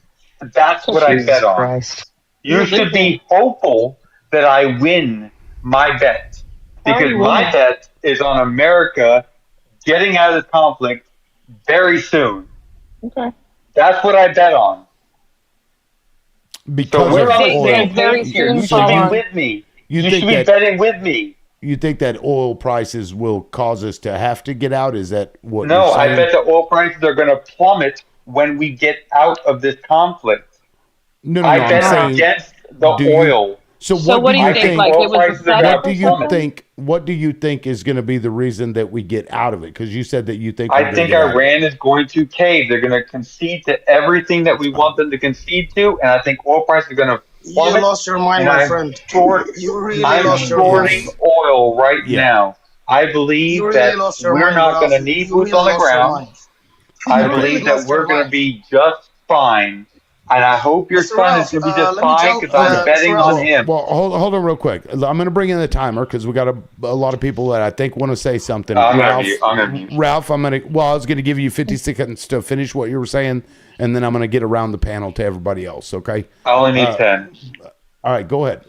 Speaker 6: That's what I bet on.
Speaker 13: Christ.
Speaker 6: You should be hopeful that I win my bet, because my bet is on America getting out of this conflict very soon.
Speaker 13: Okay.
Speaker 6: That's what I bet on.
Speaker 1: Because
Speaker 6: so we're
Speaker 1: of
Speaker 6: on the
Speaker 1: oil.
Speaker 6: same page here. You should be with me. You should be betting with me.
Speaker 1: You think that oil prices will cause us to have to get out? Is that what
Speaker 6: No,
Speaker 1: you're saying?
Speaker 6: I bet the oil prices are going to plummet when we get out of this conflict.
Speaker 1: No,
Speaker 6: I
Speaker 1: I'm
Speaker 6: bet
Speaker 1: saying,
Speaker 6: against the oil.
Speaker 1: So what do you think?
Speaker 6: Oil prices are going to plummet.
Speaker 1: What do you think is going to be the reason that we get out of it? Because you said that you think
Speaker 6: I think Iran is going to cave. They're going to concede to everything that we want them to concede to, and I think oil prices are going to plummet.
Speaker 20: You lost your mind, my friend. You really lost your
Speaker 6: shorting
Speaker 20: mind.
Speaker 6: oil right now. I believe
Speaker 20: You really
Speaker 6: that
Speaker 20: lost your
Speaker 6: we're
Speaker 20: mind,
Speaker 6: not going to
Speaker 20: Ralph.
Speaker 6: need
Speaker 20: You
Speaker 6: boots
Speaker 20: really
Speaker 6: on the
Speaker 20: lost your
Speaker 6: ground.
Speaker 20: mind.
Speaker 6: I believe that we're going to be just fine. And I hope your
Speaker 12: Mr.
Speaker 6: son is
Speaker 12: Ralph,
Speaker 6: going to be just
Speaker 12: let me
Speaker 6: fine
Speaker 12: tell
Speaker 6: because I'm
Speaker 1: Okay.
Speaker 6: betting on him.
Speaker 1: Well, hold on real quick. I'm going to bring in the timer because we got a lot of people that I think want to say something.
Speaker 6: I'm
Speaker 1: Ralph,
Speaker 6: gonna mute.
Speaker 1: Ralph, I was going to give you 50 seconds to finish what you were saying, and then I'm going to get around the panel to everybody else. Okay.
Speaker 6: I only need 10.
Speaker 1: All right, go ahead.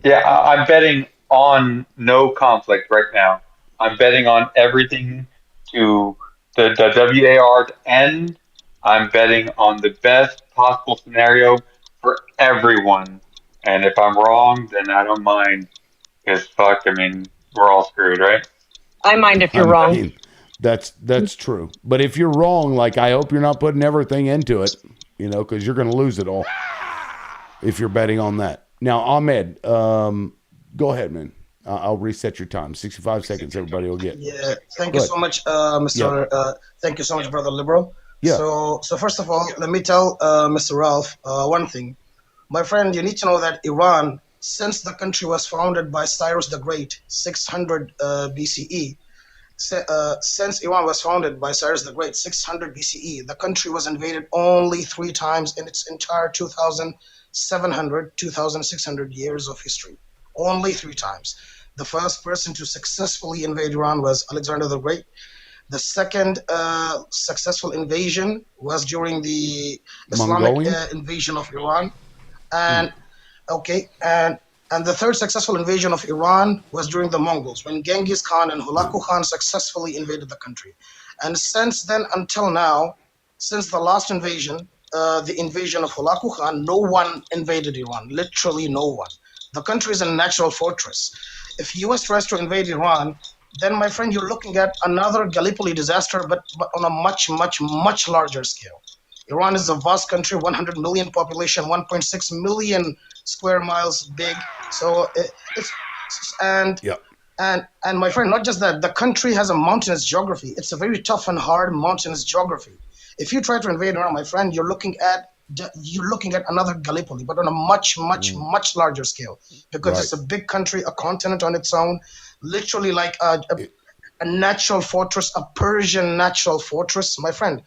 Speaker 6: Yeah, I'm betting on no conflict right now. I'm betting on everything to the WAR to end. I'm betting on the best possible scenario for everyone. And if I'm wrong, then I don't mind. Because fuck, I mean, we're all screwed, right?
Speaker 13: I mind if you're
Speaker 1: I
Speaker 13: wrong.
Speaker 1: mean, that's true. But if you're wrong, like I hope you're not putting everything into it, because you're going to lose it all if you're betting on that. Now, Ahmed, go ahead, man. I'll reset your time. 65 seconds. Everybody will get.
Speaker 12: Yeah, thank
Speaker 1: Go
Speaker 12: you
Speaker 1: ahead.
Speaker 12: so much, Mr. Thank you so much, Brother Liberal.
Speaker 1: Yeah.
Speaker 12: So first of all, let me tell Mr. Ralph one thing. My friend, you need to know that Iran, since the country was founded by Cyrus the Great, 600 BCE, since Iran was founded by Cyrus the Great, 600 BCE, the country was invaded only 3 times in its entire 2,600 years of history. Only 3 times. The first person to successfully invade Iran was Alexander the Great. The second successful invasion was during the Islamic invasion of Iran. And and the third successful invasion of Iran was during the Mongols, when Genghis Khan and Hulagu Khan successfully invaded the country. And since then until now, since the last invasion, the invasion of Hulagu Khan, no one invaded Iran. Literally no one. The country is a natural fortress. If US tries to invade Iran, then my friend, you're looking at another Gallipoli disaster, but on a much, much, much larger scale. Iran is a vast country, 100 million population, 1.6 million square miles big. So and my friend, not just that, the country has a mountainous geography. It's a very tough and hard mountainous geography. If you try to invade Iran, my friend, you're looking at another Gallipoli, but on a much, much, much larger scale, because it's a big country, a continent on its own, literally like a natural fortress, a Persian natural fortress, my friend.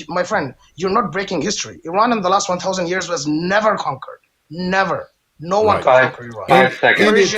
Speaker 12: My friend, you're not breaking history. Iran in the last 1,000 years was never conquered. Never. No one could conquer Iran.
Speaker 6: 5 seconds.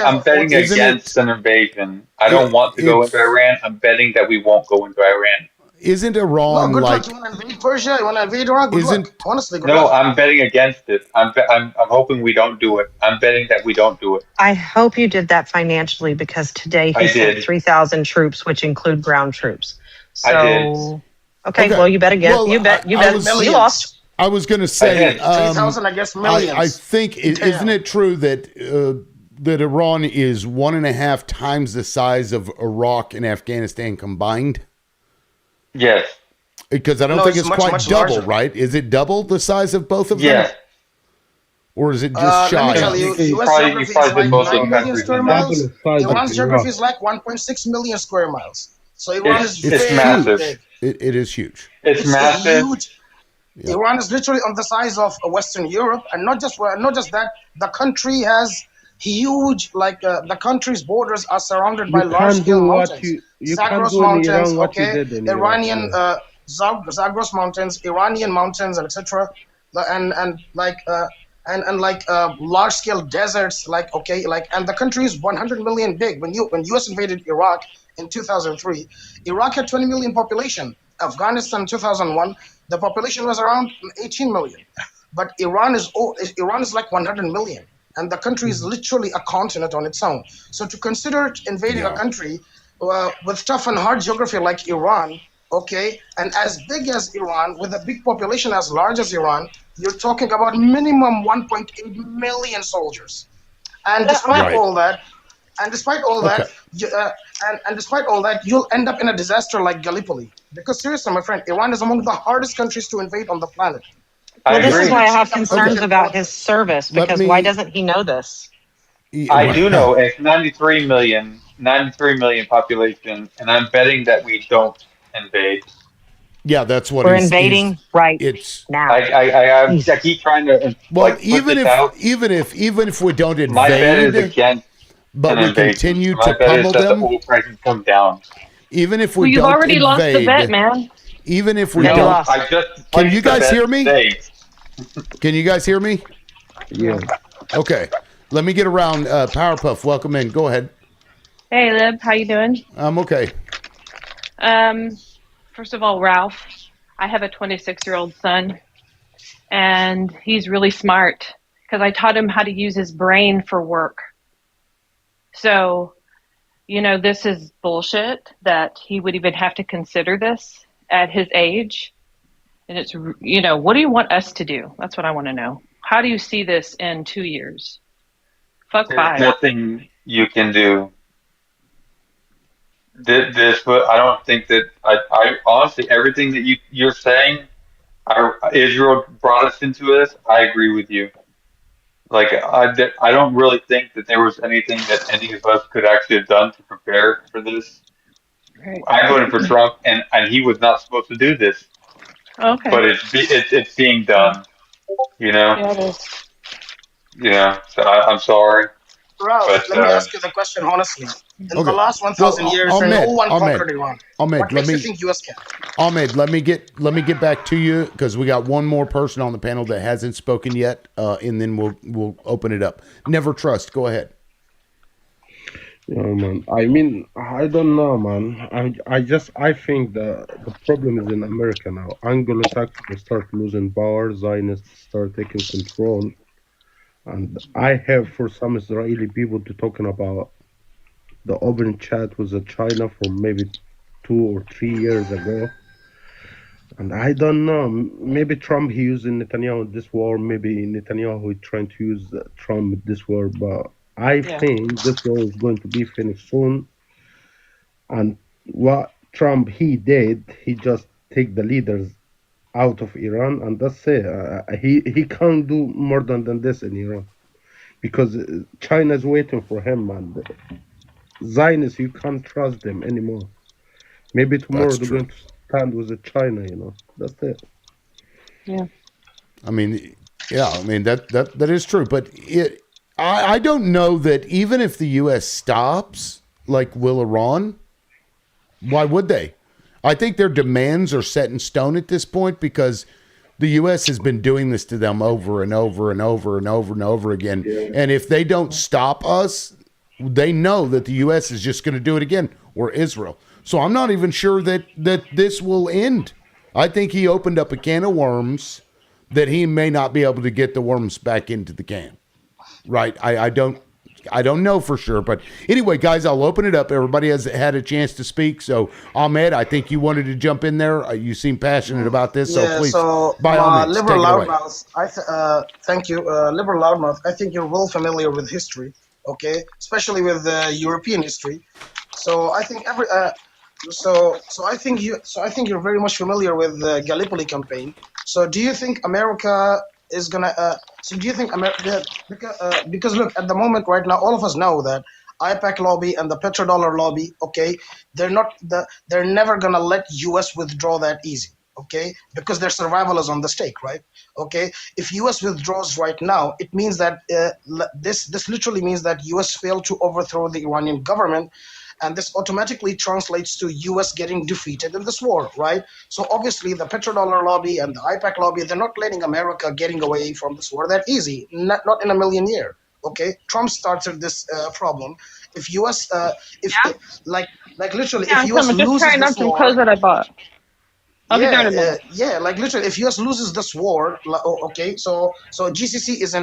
Speaker 6: I'm betting against an invasion. I don't want to go into Iran. I'm betting that we won't go into Iran.
Speaker 1: Isn't Iran
Speaker 12: good
Speaker 1: like?
Speaker 12: luck. You want to invade Persia? You want to invade Iran? Good luck. Honestly, good
Speaker 6: no,
Speaker 12: luck.
Speaker 6: I'm betting against it. I'm hoping we don't do it. I'm betting that we don't do it.
Speaker 13: I hope you did that financially, because today he sent 3,000 troops, which include ground troops. So,
Speaker 6: I did.
Speaker 13: Okay, well, you bet again.
Speaker 1: Well,
Speaker 13: you bet. You
Speaker 12: millions.
Speaker 13: lost.
Speaker 1: I was going to say
Speaker 12: 3,000, I guess, millions.
Speaker 1: I think isn't it true that that Iran is 1.5 times the size of Iraq and Afghanistan combined?
Speaker 6: Yes.
Speaker 1: Because I don't think it's quite double, larger. Right? Is it double the size of both of them? Or is it just shy?
Speaker 12: Let me tell you, U.S. geography is like 9 million square miles. Iran's geography is like 1.6 million square miles. So Iran is very
Speaker 6: massive.
Speaker 12: big.
Speaker 1: It is huge.
Speaker 6: It's massive.
Speaker 12: Huge. Yeah. Iran is literally on the size of Western Europe, and not just that. The country has huge, the country's borders are surrounded by large-scale mountains. Zagros Mountains, Iranian Zagros Mountains, Iranian mountains, and etc. And large-scale deserts, and the country is 100 million big. When U.S. invaded Iraq in 2003, Iraq had 20 million population. Afghanistan in 2001, the population was around 18 million. But Iran is like 100 million, and the country is literally a continent on its own. So to consider invading a country with tough and hard geography like Iran, and as big as Iran, with a big population as large as Iran, you're talking about minimum 1.8 million soldiers. And despite all that, despite all that, you'll end up in a disaster like Gallipoli. Because seriously, my friend, Iran is among the hardest countries to invade on the planet.
Speaker 13: Well, this is why I have concerns about his service, because why doesn't he know this?
Speaker 6: I do know. It's 93 million population, and I'm betting that we don't invade.
Speaker 1: Yeah, that's what
Speaker 13: we're invading right now.
Speaker 6: I keep trying to.
Speaker 1: Well, even if we don't invade,
Speaker 6: my bet is against
Speaker 1: but we continue to
Speaker 6: pummel
Speaker 1: them.
Speaker 6: The oil prices come down.
Speaker 1: even if we
Speaker 21: Well, you've
Speaker 1: don't
Speaker 21: already lost the bet,
Speaker 1: invade,
Speaker 21: man.
Speaker 1: even if we
Speaker 21: Yeah, you
Speaker 1: don't,
Speaker 21: lost.
Speaker 6: I just
Speaker 1: can you
Speaker 6: placed the
Speaker 1: guys
Speaker 6: bet
Speaker 1: hear me?
Speaker 6: today.
Speaker 1: Can you guys hear me?
Speaker 8: Yeah.
Speaker 1: Okay. Let me get around. Powerpuff, welcome in. Go ahead.
Speaker 14: Hey, Lib, how you doing?
Speaker 1: I'm okay.
Speaker 14: First of all, Ralph, I have a 26-year-old son, and he's really smart because I taught him how to use his brain for work. So, this is bullshit that he would even have to consider this at his age. And it's, what do you want us to do? That's what I want to know. How do you see this in 2 years? Fuck
Speaker 6: There's
Speaker 14: 5.
Speaker 6: nothing you can do. But I don't think that I honestly everything that you're saying, Israel brought us into this. I agree with you. Like I don't really think that there was anything that any of us could actually have done to prepare for this.
Speaker 14: Right.
Speaker 6: I voted for Trump, and he was not supposed to do this,
Speaker 14: Okay.
Speaker 6: but it's being done. You know,
Speaker 14: Yeah, it is.
Speaker 6: So I'm sorry,
Speaker 12: Ralph,
Speaker 6: but
Speaker 12: let me ask you the question honestly. In the
Speaker 1: Okay.
Speaker 12: last 1,000 years, no one conquered Iran. What makes you think U.S. can?
Speaker 1: Ahmed, let me get back to you because we got one more person on the panel that hasn't spoken yet, and then we'll open it up. Never trust. Go ahead.
Speaker 8: Yeah, man. I mean, I don't know, man. I think the problem is in America now. Anglo-Saxons start losing power, Zionists start taking control, and I have for some Israeli people to talking about the open chat with China from maybe 2 or 3 years ago. And I don't know. Maybe Trump he using Netanyahu in this war. Maybe Netanyahu is trying to use Trump in this war. But I think this war is going to be finished soon. And what Trump he did, he just take the leaders out of Iran, and that's it. He can't do more than this in Iran because China is waiting for him. And Zionists, you can't trust them anymore. Maybe tomorrow they're going to stand with China. That's it.
Speaker 14: Yeah.
Speaker 1: I mean, that is true, but I don't know that even if the U.S. stops, like, will Iran? Why would they? I think their demands are set in stone at this point because the U.S. has been doing this to them over and over and over and over and over again.
Speaker 8: Yeah.
Speaker 1: And if they don't stop us, they know that the U.S. is just going to do it again, or Israel. So I'm not even sure that this will end. I think he opened up a can of worms that he may not be able to get the worms back into the can. Right? I don't know for sure, but anyway, guys, I'll open it up. Everybody has had a chance to speak. So, Ahmed, I think you wanted to jump in there. You seem passionate about this, so please, by all means, take it
Speaker 12: liberal
Speaker 1: away.
Speaker 12: loudmouth. Thank you, liberal loudmouth. I think you're well familiar with history, okay, especially with European history. So I think I think you're very much familiar with the Gallipoli campaign. So do you think America is gonna? So do you think America? Because look, at the moment right now, all of us know that IPAC lobby and the petrodollar lobby, okay, they're never gonna let US withdraw that easy, okay, because their survival is on the stake, right? Okay, if US withdraws right now, it means that this literally means that US failed to overthrow the Iranian government, and this automatically translates to US getting defeated in this war, right? So obviously the petrodollar lobby and the IPAC lobby, they're not letting America getting away from this war that easy, not in a million years. Okay, Trump started this problem. If US, like literally, if US
Speaker 14: I'm just
Speaker 12: loses
Speaker 14: trying
Speaker 12: this
Speaker 14: out some
Speaker 12: war,
Speaker 14: clothes that I bought. I'll be there in a minute.
Speaker 12: like literally, if US loses this war, okay, so GCC is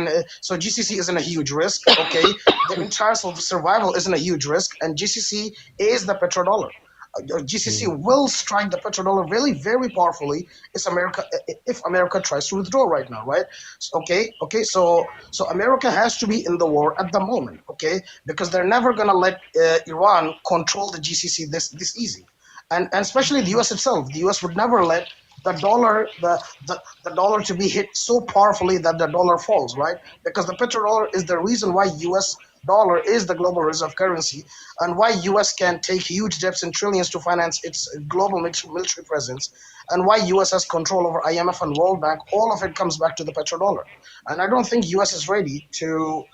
Speaker 12: in a huge risk. Okay, the entire survival is in a huge risk, and GCC is the petrodollar. GCC will strike the petrodollar very, very powerfully if America tries to withdraw right now, right? So America has to be in the war at the moment, okay, because they're never gonna let Iran control the GCC this easy. And especially the U.S. itself. The U.S. would never let the dollar to be hit so powerfully that the dollar falls, right? Because the petrodollar is the reason why U.S. dollar is the global reserve currency, and why US can take huge debts in trillions to finance its global military presence, and why US has control over IMF and World Bank, all of it comes back to the petrodollar. And I don't think US is ready to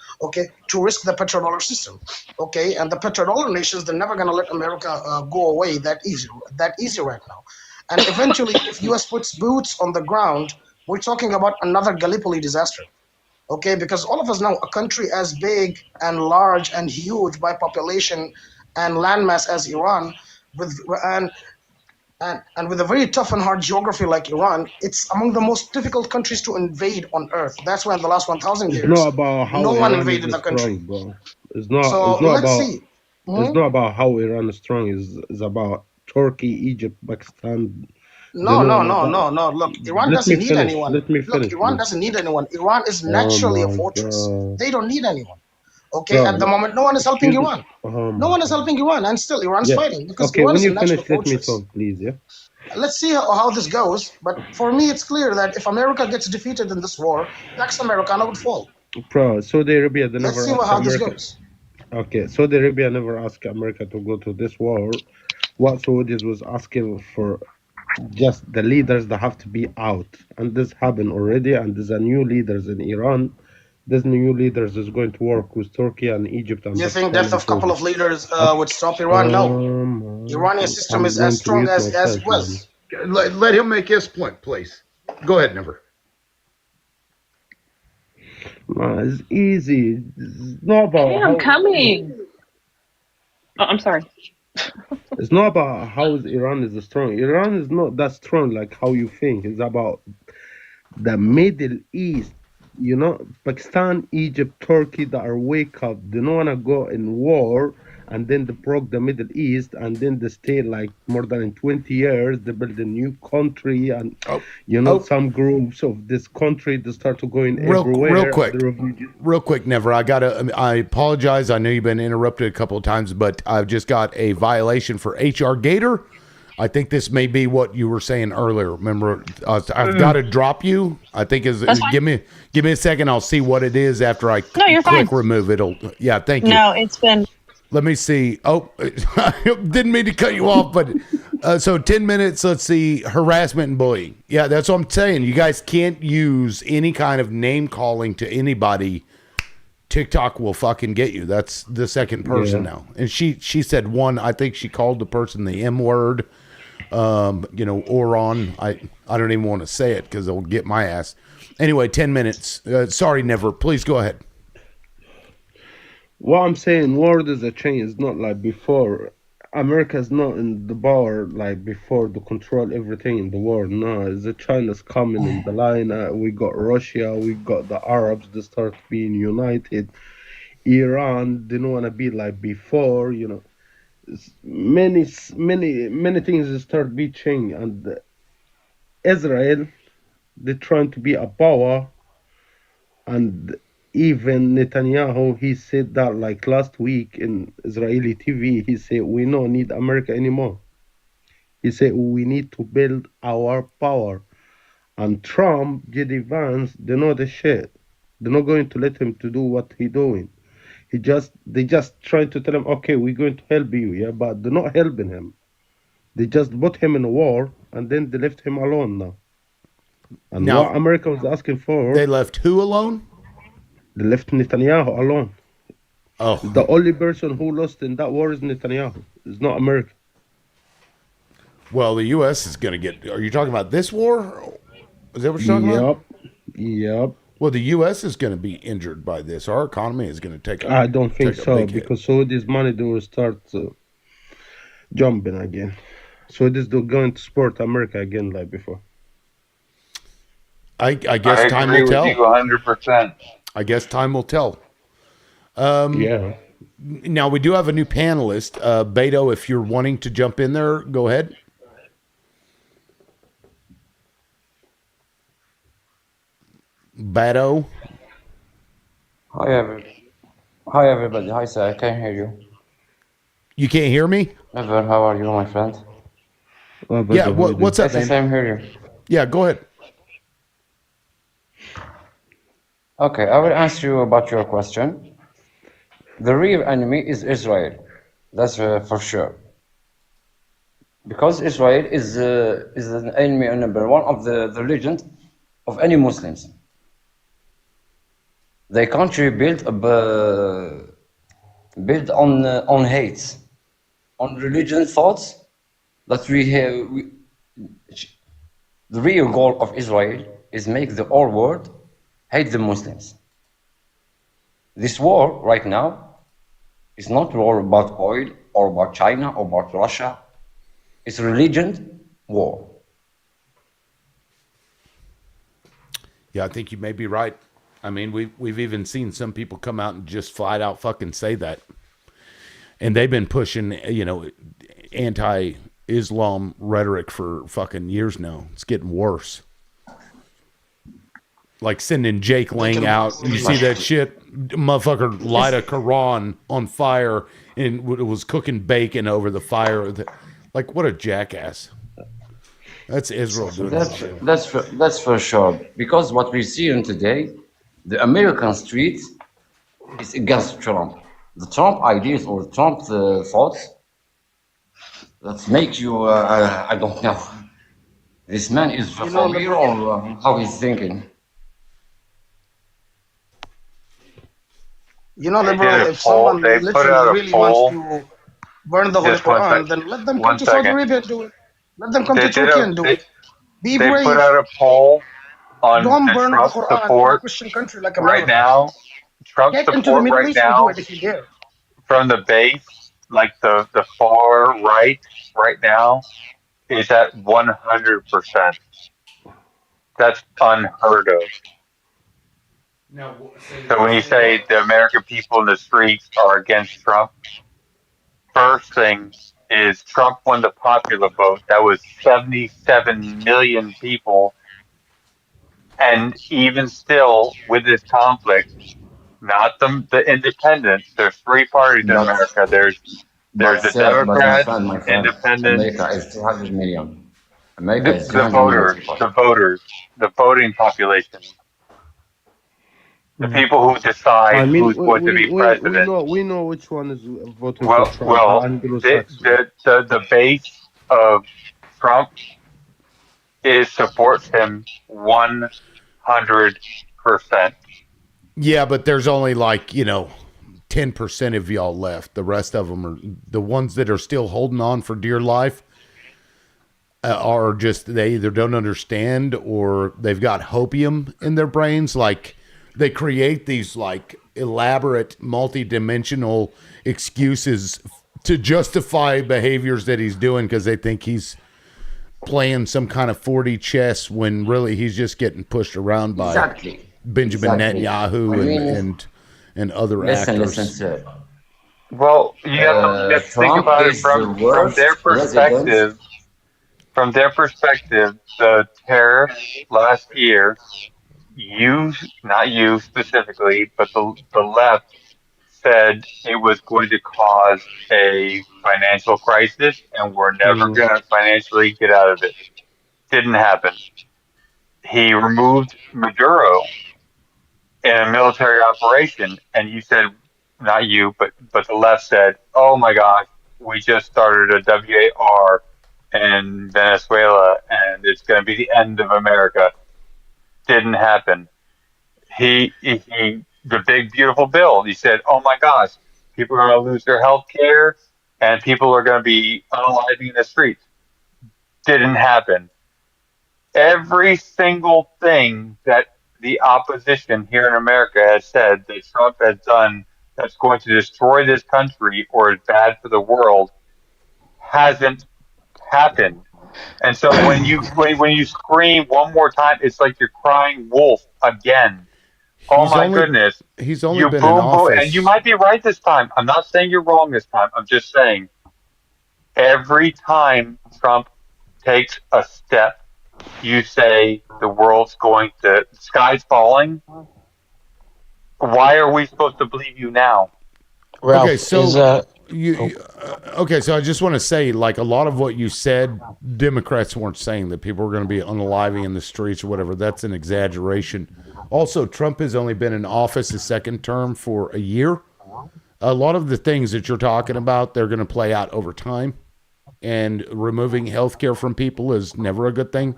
Speaker 12: risk the petrodollar system. Okay, and the petrodollar nations, they're never going to let America go away that easy right now. And eventually, if US puts boots on the ground, we're talking about another Gallipoli disaster. Okay, because all of us know a country as big and large and huge by population and landmass as Iran, with and with a very tough and hard geography like Iran, it's among the most difficult countries to invade on earth. That's why in the last 1,000
Speaker 8: It's not
Speaker 12: years,
Speaker 8: about how
Speaker 12: no one
Speaker 8: Iran
Speaker 12: invaded
Speaker 8: is
Speaker 12: the country.
Speaker 8: strong, bro. It's not.
Speaker 12: So
Speaker 8: It's not
Speaker 12: let's
Speaker 8: about.
Speaker 12: see.
Speaker 8: It's
Speaker 12: Mhm.
Speaker 8: not about how Iran is strong. It's about Turkey, Egypt, Pakistan. They
Speaker 12: No,
Speaker 8: know
Speaker 12: no,
Speaker 8: that.
Speaker 12: no, no, no. Look, Iran
Speaker 8: Let me
Speaker 12: doesn't need
Speaker 8: finish.
Speaker 12: anyone.
Speaker 8: Let me
Speaker 12: Look,
Speaker 8: finish,
Speaker 12: Iran
Speaker 8: please.
Speaker 12: doesn't need anyone. Iran is
Speaker 8: Oh
Speaker 12: naturally a
Speaker 8: my
Speaker 12: fortress.
Speaker 8: god,
Speaker 12: They don't need anyone. Okay, at the
Speaker 8: bro.
Speaker 12: moment, no one is helping
Speaker 8: Excuse.
Speaker 12: Iran.
Speaker 8: Oh
Speaker 12: No
Speaker 8: my
Speaker 12: one is
Speaker 8: god.
Speaker 12: helping Iran, and still Iran is
Speaker 8: Yeah.
Speaker 12: fighting because
Speaker 8: Okay.
Speaker 12: Iran
Speaker 8: When
Speaker 12: is a
Speaker 8: you
Speaker 12: natural
Speaker 8: finish, let me
Speaker 12: fortress.
Speaker 8: talk, please. Yeah.
Speaker 12: Let's see how this goes. But for me, it's clear that if America gets defeated in this war, Pax Americana would fall.
Speaker 8: Bro, Saudi Arabia, they
Speaker 12: Let's
Speaker 8: never
Speaker 12: see
Speaker 8: ask
Speaker 12: how this
Speaker 8: America.
Speaker 12: goes.
Speaker 8: Okay, Saudi Arabia never asked America to go to this war. What Saudis was asking for, just the leaders that have to be out, and this happened already. And there's a new leaders in Iran. This new leaders is going to work with Turkey and Egypt and
Speaker 12: You think
Speaker 8: Pakistan
Speaker 12: death
Speaker 8: and
Speaker 12: of a couple
Speaker 8: Saudi.
Speaker 12: of leaders
Speaker 8: Okay.
Speaker 12: would stop Iran? No.
Speaker 8: Man,
Speaker 12: Iranian system
Speaker 8: I'm
Speaker 12: is as
Speaker 8: going to
Speaker 12: strong
Speaker 8: mute
Speaker 12: as
Speaker 8: myself,
Speaker 12: it
Speaker 8: man.
Speaker 12: was.
Speaker 5: Let him make his point, please. Go ahead, Never.
Speaker 8: Man, it's easy. It's not
Speaker 14: Okay,
Speaker 8: about
Speaker 14: I'm
Speaker 8: how.
Speaker 14: coming. Oh, I'm sorry.
Speaker 8: It's not about how Iran is strong. Iran is not that strong like how you think. It's about the Middle East, Pakistan, Egypt, Turkey that are wake up. They don't wanna go in war, and then they broke the Middle East, and then they stay like more than 20 years. They build a new country, and
Speaker 1: Oh,
Speaker 8: some groups of this country they start to going
Speaker 1: real
Speaker 8: everywhere.
Speaker 1: quick. Real quick, Never. I apologize. I know you've been interrupted a couple of times, but I've just got a violation for HR Gator. I think this may be what you were saying earlier. Remember, I've got to drop you. I think
Speaker 13: That's fine.
Speaker 1: give me a second. I'll see what it is after I
Speaker 13: No, you're fine.
Speaker 1: click remove. Yeah. Thank you.
Speaker 13: No, it's been.
Speaker 1: Let me see. Oh, didn't mean to cut you off, but so 10 minutes. Let's see. Harassment and bullying. Yeah, that's what I'm saying. You guys can't use any kind of name calling to anybody. TikTok will fucking get you. That's the second person
Speaker 8: Yeah.
Speaker 1: now. And she said one. I think she called the person the M word. Oron. I don't even want to say it because it'll get my ass. Anyway, 10 minutes. Sorry, Never. Please go ahead.
Speaker 8: What I'm saying, world is a change. It's not like before. America's not in the power like before to control everything in the world. No, it's the China's coming in the line. We got Russia. We got the Arabs. They start being united. Iran didn't want to be like before. Many things start be changing. And Israel, they're trying to be a power. And even Netanyahu, he said that like last week in Israeli TV, he said, we don't need America anymore. He said, we need to build our power. And Trump, JD Vance, they know the shit. They're not going to let him to do what he doing. They just trying to tell him, okay, we're going to help you, yeah, but they're not helping him. They just put him in a war and then they left him alone now. And
Speaker 1: Now,
Speaker 8: what America was asking for,
Speaker 1: they left who alone?
Speaker 8: they left Netanyahu alone.
Speaker 1: Oh,
Speaker 8: The only person who lost in that war is Netanyahu. It's not America.
Speaker 1: well, the U.S. is going to get. Are you talking about this war? Is that what you're talking about?
Speaker 8: Yep.
Speaker 1: Well, the U.S. is going to be injured by this. Our economy is going to take
Speaker 8: I don't think
Speaker 1: take a
Speaker 8: so
Speaker 1: big hit.
Speaker 8: because Saudi's money they will start jumping again. So this they're going to support America again like before.
Speaker 1: I guess
Speaker 6: I
Speaker 1: time
Speaker 6: agree
Speaker 1: will
Speaker 6: with
Speaker 1: tell.
Speaker 6: you 100%.
Speaker 1: I guess time will tell.
Speaker 8: Yeah.
Speaker 1: Now we do have a new panelist, Beto. If you're wanting to jump in there, go ahead. Beto.
Speaker 15: Hi everybody. Hi sir, I can hear you.
Speaker 1: You can't hear me?
Speaker 15: Ever, how are you, my friend?
Speaker 1: Yeah. What's up,
Speaker 15: Yes,
Speaker 1: man?
Speaker 15: I'm here.
Speaker 1: Yeah. Go ahead.
Speaker 15: Okay, I will answer you about your question. the real enemy is Israel. That's for sure. Because Israel is an enemy number one of the religion of any Muslims. Their country built on hate, on religion thoughts that we have. The real goal of Israel is make the whole world hate the Muslims. This war right now is not a war about oil or about China or about Russia. It's a religion war.
Speaker 1: Yeah, I think you may be right. I mean, we've even seen some people come out and just flat out fucking say that. And they've been pushing, anti-Islam rhetoric for fucking years now. It's getting worse. Like sending Jake Lang out. You see that shit? Motherfucker light a Quran on fire and was cooking bacon over the fire. Like, what a jackass. That's Israel doing that shit.
Speaker 15: That's for sure. Because what we see in today, the American street is against Trump. The Trump ideas or Trump thoughts that make you, I don't know. This man is from here or how he's thinking.
Speaker 12: Liberal, if someone literally really wants to burn the Holy Quran, then let them come to Saudi Arabia and do it. Let them come to Turkey and do it. Be brave.
Speaker 6: They put out a poll on
Speaker 12: Don't burn the
Speaker 6: Trump
Speaker 12: Quran
Speaker 6: support
Speaker 12: in a Christian country like America.
Speaker 6: right now. Trump
Speaker 12: Get into the
Speaker 6: support
Speaker 12: Middle
Speaker 6: right
Speaker 12: East and
Speaker 6: now
Speaker 12: do it if you dare.
Speaker 6: from the base, like the far right now, is at 100%. That's unheard of. So when you say the American people in the streets are against Trump, first thing is Trump won the popular vote. That was 77 million people. And even still, with this conflict, not the independents. There's three parties in America. There's the
Speaker 15: But my
Speaker 6: Democrats,
Speaker 15: friend,
Speaker 6: independents,
Speaker 15: America is 200 million. America is
Speaker 6: the
Speaker 15: 200 million
Speaker 6: voters,
Speaker 15: people.
Speaker 6: the voting population, the people who
Speaker 8: I
Speaker 6: decide
Speaker 8: mean,
Speaker 6: who's going to be president.
Speaker 8: we know which one is voting for Trump. The
Speaker 6: Well,
Speaker 8: Anglo-Saxon.
Speaker 6: the base of Trump supports him 100%.
Speaker 1: Yeah, but there's only 10% of y'all left. The rest of them are the ones that are still holding on for dear life. Are just, they either don't understand or they've got hopium in their brains. Like, they create these elaborate multi-dimensional excuses to justify behaviors that he's doing because they think he's playing some kind of 4D chess when really he's just getting pushed around by Benjamin Netanyahu and other actors.
Speaker 15: Listen, sir.
Speaker 6: Well, you have to think about it from their perspective. From their perspective, the tariffs last year, not you specifically, but the left said it was going to cause a financial crisis and we're never going to financially get out of it. Didn't happen. He removed Maduro in a military operation, and you said, not you, but the left said, oh my gosh, we just started a WAR in Venezuela and it's going to be the end of America. Didn't happen. The big beautiful bill, he said, oh my gosh, people are going to lose their health care and people are going to be unaliving in the streets. Didn't happen. Every single thing that the opposition here in America has said that Trump has done that's going to destroy this country or is bad for the world hasn't happened. And so when you scream one more time, it's like you're crying wolf again. Oh my goodness.
Speaker 1: He's only been in office.
Speaker 6: And you might be right this time. I'm not saying you're wrong this time. I'm just saying every time Trump takes a step, you say the sky's falling. Why are we supposed to believe you now?
Speaker 1: Ralph, okay, so so I just want to say, a lot of what you said, Democrats weren't saying that people were going to be unaliving in the streets or whatever. That's an exaggeration. Also, Trump has only been in office a second term for a year. a lot of the things that you're talking about, they're going to play out over time. And removing healthcare from people is never a good thing.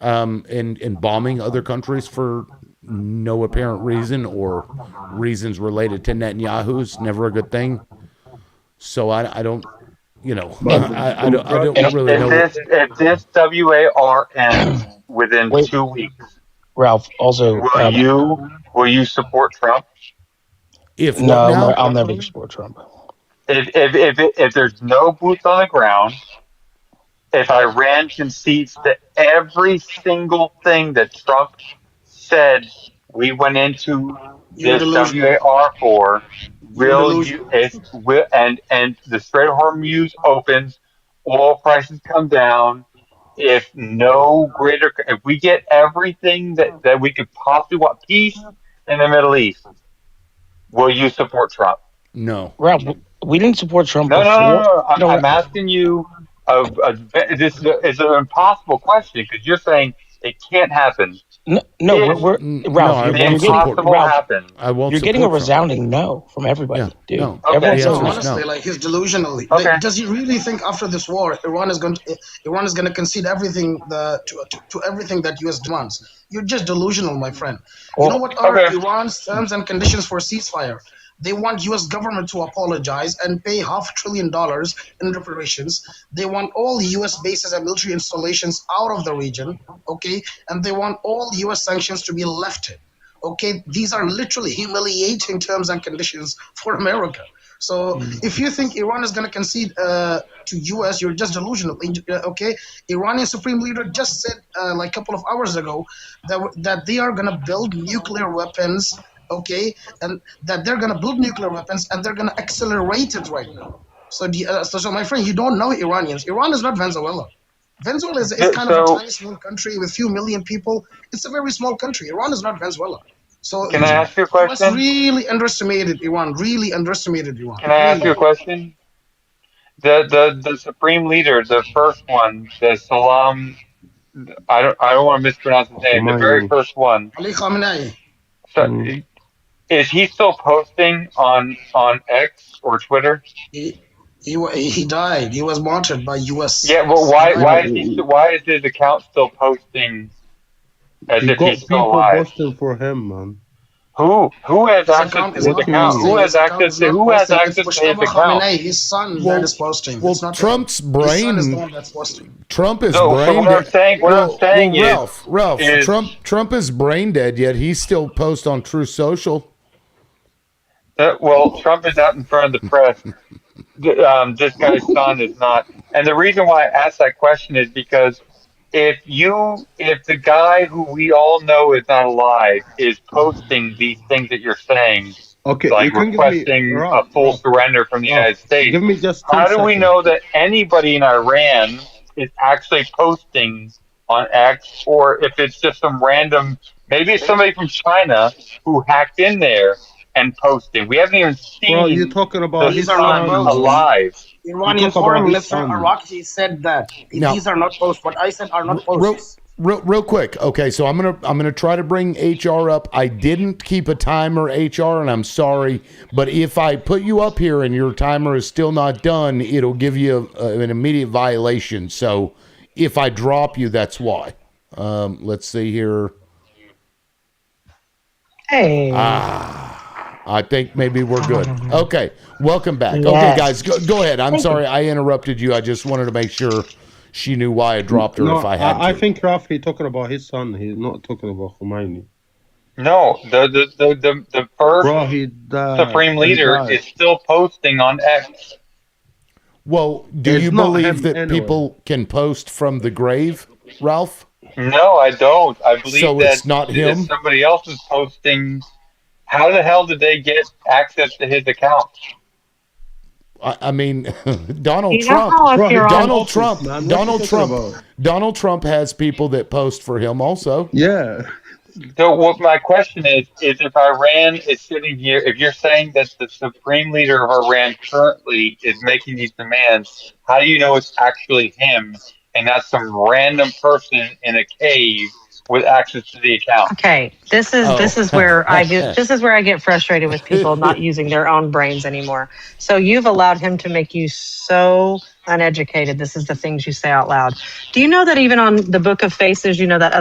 Speaker 1: And bombing other countries for no apparent reason or reasons related to Netanyahu's never a good thing. So I don't, you know,
Speaker 8: But
Speaker 1: I don't
Speaker 6: If,
Speaker 1: really
Speaker 6: if
Speaker 1: know.
Speaker 6: this WAR ends within
Speaker 20: Wait,
Speaker 6: 2 weeks,
Speaker 20: Ralph. Also,
Speaker 6: will you support Trump?
Speaker 1: If what
Speaker 20: no,
Speaker 1: now?
Speaker 20: I'll never support Trump.
Speaker 6: If there's no boots on the ground, if Iran concedes to every single thing that Trump said we went into
Speaker 12: You're
Speaker 6: this
Speaker 12: delusional.
Speaker 6: WAR for,
Speaker 12: You're
Speaker 6: will you
Speaker 12: delusional.
Speaker 6: if will and the Strait of Hormuz opens, oil prices come down. If we get everything that we could possibly want, peace in the Middle East, will you support Trump?
Speaker 1: No.
Speaker 20: Ralph, we didn't support Trump
Speaker 6: No, no, no,
Speaker 20: before.
Speaker 6: no, no. I'm,
Speaker 20: No,
Speaker 6: I'm asking you. This is an impossible question because you're saying it can't happen.
Speaker 20: no,
Speaker 6: If
Speaker 20: we're
Speaker 1: No,
Speaker 20: Ralph.
Speaker 1: I
Speaker 6: the
Speaker 20: You're
Speaker 1: won't
Speaker 20: getting
Speaker 1: support.
Speaker 6: impossible
Speaker 20: Ralph.
Speaker 6: happens,
Speaker 1: I won't
Speaker 20: You're getting a
Speaker 1: support Trump.
Speaker 20: resounding no from
Speaker 1: Yeah,
Speaker 20: everybody, dude.
Speaker 1: no.
Speaker 6: okay,
Speaker 20: Everyone's
Speaker 1: The
Speaker 12: No,
Speaker 1: answer
Speaker 20: saying
Speaker 1: is
Speaker 20: no.
Speaker 12: honestly,
Speaker 1: no.
Speaker 12: like he's delusional.
Speaker 6: okay.
Speaker 12: Like, does he really think after this war, Iran is going to concede everything to everything that US demands? You're just delusional, my friend. You know
Speaker 20: Well,
Speaker 12: what are
Speaker 6: Okay.
Speaker 12: Iran's terms and conditions for ceasefire? They want US government to apologize and pay $500 billion in reparations. They want all the US bases and military installations out of the region, okay? And they want all US sanctions to be lifted. Okay, these are literally humiliating terms and conditions for America. So if you think Iran is going to concede to US, you're just delusional. Okay, Iranian supreme leader just said like a couple of hours ago that they are going to build nuclear weapons. Okay, and that they're going to build nuclear weapons and they're going to accelerate it right now. So my friend, you don't know Iranians. Iran is not Venezuela. Venezuela is kind of a
Speaker 6: So
Speaker 12: tiny small country with few million people. It's a very small country. Iran is not Venezuela. So
Speaker 6: can I ask you a
Speaker 12: US
Speaker 6: question?
Speaker 12: really underestimated Iran. Really underestimated Iran.
Speaker 6: Can I ask you a
Speaker 12: Really.
Speaker 6: question? The supreme leader, the first one, the Salam. I don't want to mispronounce his name. The very
Speaker 8: Khomeini.
Speaker 6: first one.
Speaker 12: Ali Khamenei.
Speaker 6: So
Speaker 8: Mm.
Speaker 6: is he still posting on X or Twitter?
Speaker 12: He died. He was martyred by US.
Speaker 6: Yeah. Well,
Speaker 12: He
Speaker 6: why
Speaker 12: died.
Speaker 8: Yeah,
Speaker 6: why is why is his account still posting as
Speaker 8: he
Speaker 6: if he's
Speaker 8: got
Speaker 6: still
Speaker 8: people
Speaker 6: alive?
Speaker 8: posting for him, man.
Speaker 6: Who has
Speaker 12: His
Speaker 6: access
Speaker 12: account
Speaker 6: to
Speaker 12: is
Speaker 6: his
Speaker 8: What
Speaker 12: not
Speaker 8: you
Speaker 6: account?
Speaker 8: mean?
Speaker 12: posting.
Speaker 6: Who has
Speaker 12: His account
Speaker 6: access
Speaker 12: is
Speaker 6: to
Speaker 12: not
Speaker 6: who has
Speaker 12: posting. It's
Speaker 6: access to his
Speaker 12: Mustafa
Speaker 6: account?
Speaker 12: Khamenei, his son, that is
Speaker 1: Well,
Speaker 12: posting. It's
Speaker 1: well,
Speaker 12: not him.
Speaker 1: Trump's
Speaker 12: His son is the
Speaker 1: brain.
Speaker 12: one that's posting.
Speaker 1: Trump is
Speaker 6: So
Speaker 1: brain dead.
Speaker 6: what I'm saying
Speaker 1: Ralph.
Speaker 6: is
Speaker 1: Trump is brain dead. Yet he still posts on True Social.
Speaker 6: that, well, Trump is out in front of the press. This guy's son is not. And the reason why I asked that question is because if the guy who we all know is not alive is posting these things that you're saying,
Speaker 8: Okay, you
Speaker 6: like
Speaker 8: can give me
Speaker 6: requesting a
Speaker 8: Ralph,
Speaker 6: full
Speaker 8: Ralph, Ralph,
Speaker 6: surrender from the
Speaker 8: Ralph.
Speaker 6: United States,
Speaker 8: Give me just ten
Speaker 6: how do we
Speaker 8: seconds.
Speaker 6: know that anybody in Iran is actually posting on X, or if it's just some random, maybe it's somebody from China who hacked in there and posting? We haven't even
Speaker 8: Bro, you're
Speaker 6: seen
Speaker 8: talking
Speaker 6: the
Speaker 8: about
Speaker 12: These
Speaker 8: his
Speaker 12: are not
Speaker 6: son
Speaker 8: son,
Speaker 12: posts.
Speaker 8: man.
Speaker 6: alive.
Speaker 8: You
Speaker 12: Iranian
Speaker 8: talk
Speaker 12: foreign
Speaker 8: about his
Speaker 12: minister
Speaker 8: son.
Speaker 12: Arakchi said that
Speaker 1: Now,
Speaker 12: these are not posts. What I said are not
Speaker 1: real,
Speaker 12: posts.
Speaker 1: real quick. Okay, so I'm gonna try to bring HR up. I didn't keep a timer, HR, and I'm sorry, but if I put you up here and your timer is still not done, it'll give you an immediate violation. So if I drop you, that's why. Let's see here.
Speaker 13: Hey.
Speaker 1: I think maybe we're good. Okay, welcome back. Okay,
Speaker 13: Yes.
Speaker 1: guys, go ahead. I'm
Speaker 13: Thank you.
Speaker 1: sorry I interrupted you. I just wanted to make sure she knew why I dropped her
Speaker 8: No,
Speaker 1: if I had to.
Speaker 8: I think Ralph, he talking about his son. He's not talking about Khomeini.
Speaker 6: No, the first
Speaker 8: Bro, he died.
Speaker 6: supreme
Speaker 8: He
Speaker 6: leader
Speaker 8: died.
Speaker 6: is still posting on X.
Speaker 1: Well, do
Speaker 8: It's
Speaker 1: you
Speaker 8: not
Speaker 1: believe
Speaker 8: him
Speaker 1: that
Speaker 8: anyway.
Speaker 1: people can post from the grave, Ralph?
Speaker 6: No, I don't. I believe
Speaker 1: So
Speaker 6: that
Speaker 1: it's not
Speaker 6: if
Speaker 1: him?
Speaker 6: somebody else is posting, how the hell did they get access to his account?
Speaker 1: I mean, Donald
Speaker 13: You know
Speaker 1: Trump.
Speaker 13: how if
Speaker 8: Bro,
Speaker 13: you're
Speaker 8: he's
Speaker 13: on
Speaker 1: Donald
Speaker 8: office,
Speaker 1: Trump.
Speaker 8: man. What you
Speaker 1: Donald
Speaker 8: talking
Speaker 1: Trump.
Speaker 8: about?
Speaker 1: Donald Trump has people that post for him also.
Speaker 8: Yeah.
Speaker 6: So what my question is if Iran is sitting here, if you're saying that the supreme leader of Iran currently is making these demands, how do you know it's actually him and not some random person in a cave with access to the account.
Speaker 13: Okay, this is where I get frustrated with people not using their own brains anymore. So you've allowed him to make you so uneducated. This is the things you say out loud. Do you know that even on the Book of Faces, you know, that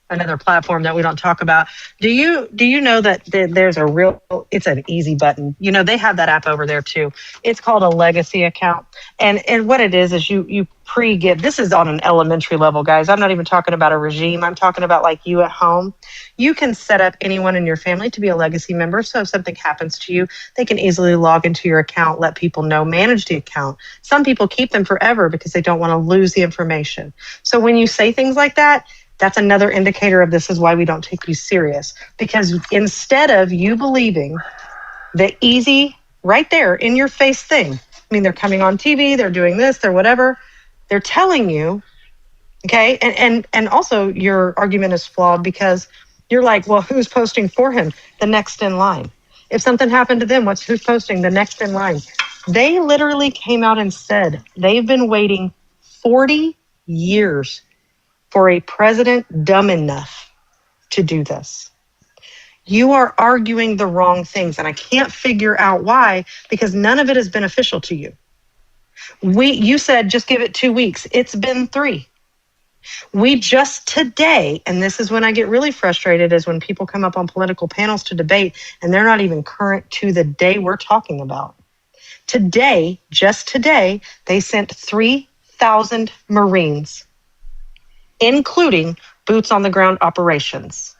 Speaker 13: another platform that we don't talk about? Do you know that there's a real, it's an easy button. You know, they have that app over there too. It's called a legacy account. And what it is you pre-give. This is on an elementary level, guys. I'm not even talking about a regime. I'm talking about like you at home. You can set up anyone in your family to be a legacy member. So if something happens to you, they can easily log into your account, let people know, manage the account. Some people keep them forever because they don't want to lose the information. So when you say things like that, that's another indicator of this is why we don't take you serious. Because instead of you believing the easy, right there in your face thing, I mean, they're coming on TV, they're doing this, they're whatever, they're telling you, okay? And also your argument is flawed because you're like, well, who's posting for him? The next in line. If something happened to them, who's posting? The next in line. They literally came out and said they've been waiting 40 years for a president dumb enough to do this. You are arguing the wrong things, and I can't figure out why, because none of it is beneficial to you. You said just give it 2 weeks. It's been 3. We just today, and this is when I get really frustrated, is when people come up on political panels to debate and they're not even current to the day we're talking about. Today, just today, they sent 3,000 Marines, including boots on the ground operations.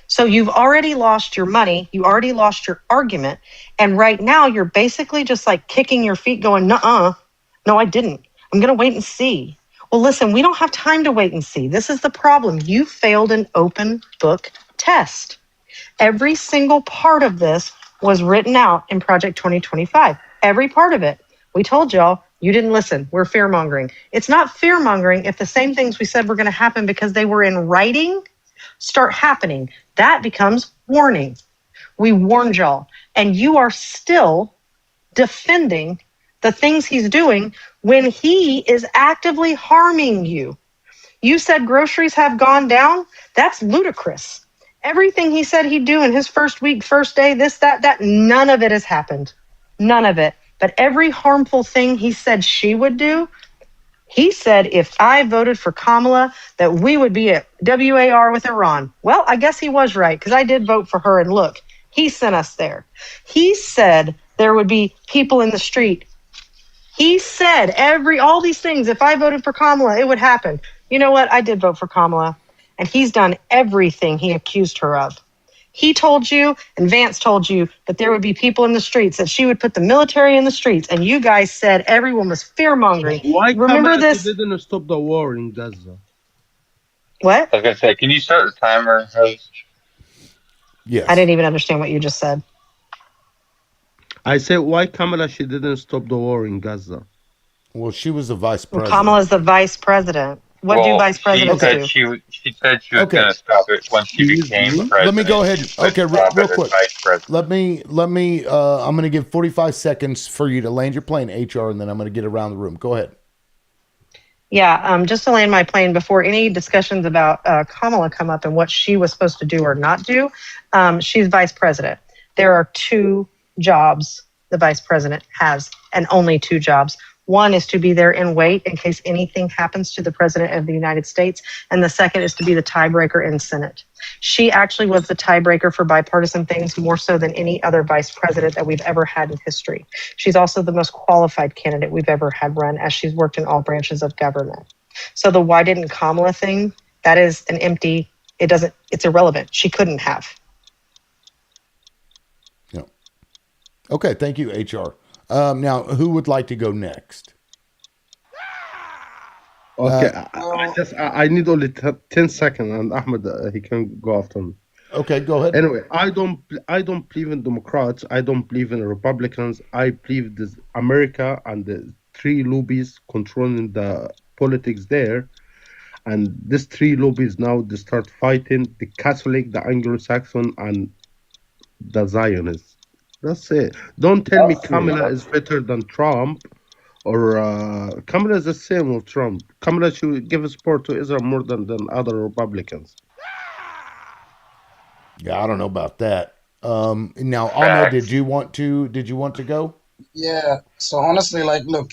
Speaker 13: So you've already lost your money, you already lost your argument, and right now you're basically just like kicking your feet going, nuh-uh, no, I didn't. I'm going to wait and see. Well, listen, we don't have time to wait and see. This is the problem. You failed an open book test. Every single part of this was written out in Project 2025. Every part of it. We told y'all, you didn't listen. We're fear-mongering. It's not fear-mongering if the same things we said were going to happen because they were in writing start happening. That becomes warning. We warned y'all, and you are still defending the things he's doing when he is actively harming you. You said groceries have gone down. That's ludicrous. Everything he said he'd do in his first week, first day, this, that, none of it has happened. None of it. But every harmful thing he said she would do, he said if I voted for Kamala, that we would be at WAR with Iran. Well, I guess he was right, because I did vote for her, and look, he sent us there. He said there would be people in the street. He said all these things, if I voted for Kamala, it would happen. You know what? I did vote for Kamala, and he's done everything he accused her of. He told you, and Vance told you, that there would be people in the streets, that she would put the military in the streets, and you guys said everyone was fear-mongering.
Speaker 8: Why
Speaker 13: Remember
Speaker 8: Kamala
Speaker 13: this?
Speaker 8: didn't stop the war in Gaza?
Speaker 13: What?
Speaker 6: I was gonna say, can you start the timer, host?
Speaker 1: Yes.
Speaker 13: I didn't even understand what you just said.
Speaker 8: I said, why Kamala, she didn't stop the war in Gaza?
Speaker 1: Well, she was the vice
Speaker 13: Well,
Speaker 1: president.
Speaker 13: Kamala's the vice president. What do vice presidents do?
Speaker 6: She said she was going to stop it once she became president.
Speaker 1: Let me go ahead. Okay, real quick.
Speaker 6: Vice president.
Speaker 1: Let me. I'm going to give 45 seconds for you to land your plane, HR, and then I'm going to get around the room. Go ahead.
Speaker 13: Yeah, just to land my plane before any discussions about Kamala come up and what she was supposed to do or not do, she's vice president. There are 2 jobs the vice president has, and only 2 jobs. One is to be there in wait in case anything happens to the president of the United States, and the second is to be the tiebreaker in Senate. She actually was the tiebreaker for bipartisan things more so than any other vice president that we've ever had in history. She's also the most qualified candidate we've ever had run, as she's worked in all branches of government. So the why didn't Kamala thing, that is an empty, it's irrelevant. She couldn't have.
Speaker 1: Yeah. Okay, thank you, HR. Now, who would like to go next?
Speaker 8: Okay, I need only 10 seconds, and Ahmed, he can go after me.
Speaker 1: Okay, go ahead.
Speaker 8: Anyway, I don't believe in Democrats. I don't believe in Republicans. I believe this America and the 3 lobbies controlling the politics there, and these 3 lobbies now they start fighting the Catholic, the Anglo-Saxon, and the Zionists. That's it. Don't tell me Kamala is better than Trump Or Kamala is the same with Trump. Kamala should give support to Israel more than other Republicans.
Speaker 1: Yeah, I don't know about that. Now, Ahmed,
Speaker 6: Facts.
Speaker 1: did you want to go?
Speaker 12: Yeah. So honestly, like, look,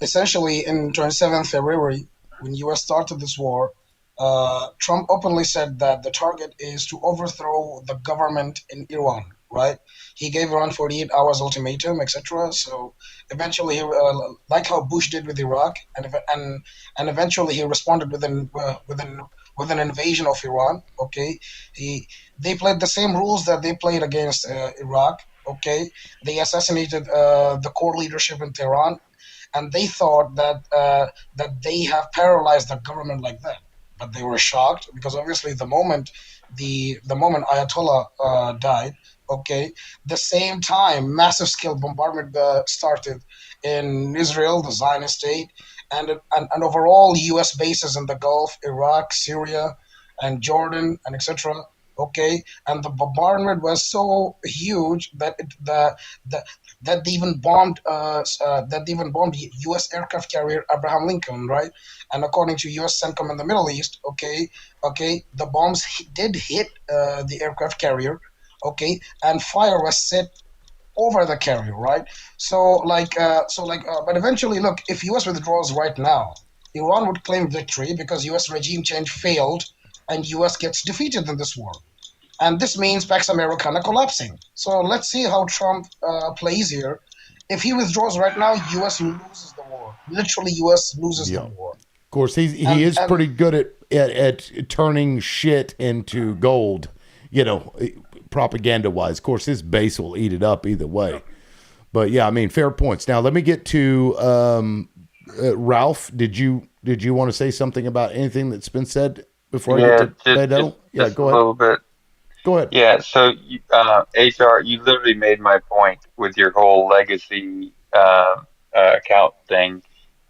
Speaker 12: essentially in 27th February, when U.S. started this war, Trump openly said that the target is to overthrow the government in Iran. Right? He gave Iran 48 hours ultimatum, etc. So eventually, like how Bush did with Iraq, and eventually he responded with an invasion of Iran. Okay, he they played the same rules that they played against Iraq. Okay, they assassinated the core leadership in Tehran, and they thought that they have paralyzed the government like that. But they were shocked because obviously the moment Ayatollah died, okay, the same time massive scale bombardment started in Israel, the Zionist state, and overall U.S. bases in the Gulf, Iraq, Syria, and Jordan, and etc. Okay, and the bombardment was so huge that the that they even bombed U.S. aircraft carrier Abraham Lincoln, right? And according to U.S. CENTCOM in the Middle East, the bombs did hit the aircraft carrier, okay, and fire was set over the carrier, right? But eventually, look, if U.S. withdraws right now, Iran would claim victory because U.S. regime change failed, and U.S. gets defeated in this war. And this means Pax Americana collapsing. So let's see how Trump plays here. If he withdraws right now, U.S. loses the war. Literally, U.S. loses the
Speaker 1: Yeah.
Speaker 12: war.
Speaker 1: Of course, he
Speaker 12: And
Speaker 1: is pretty good at turning shit into gold. You know, propaganda wise. Of course, his base will eat it up either way. But yeah, I mean, fair points. Now let me get to Ralph. Did you want to say something about anything that's been said before I get
Speaker 6: Yeah,
Speaker 1: to Beto? Yeah,
Speaker 6: just a
Speaker 1: go ahead.
Speaker 6: little bit.
Speaker 1: Go ahead.
Speaker 6: Yeah, so HR, you literally made my point with your whole legacy account thing.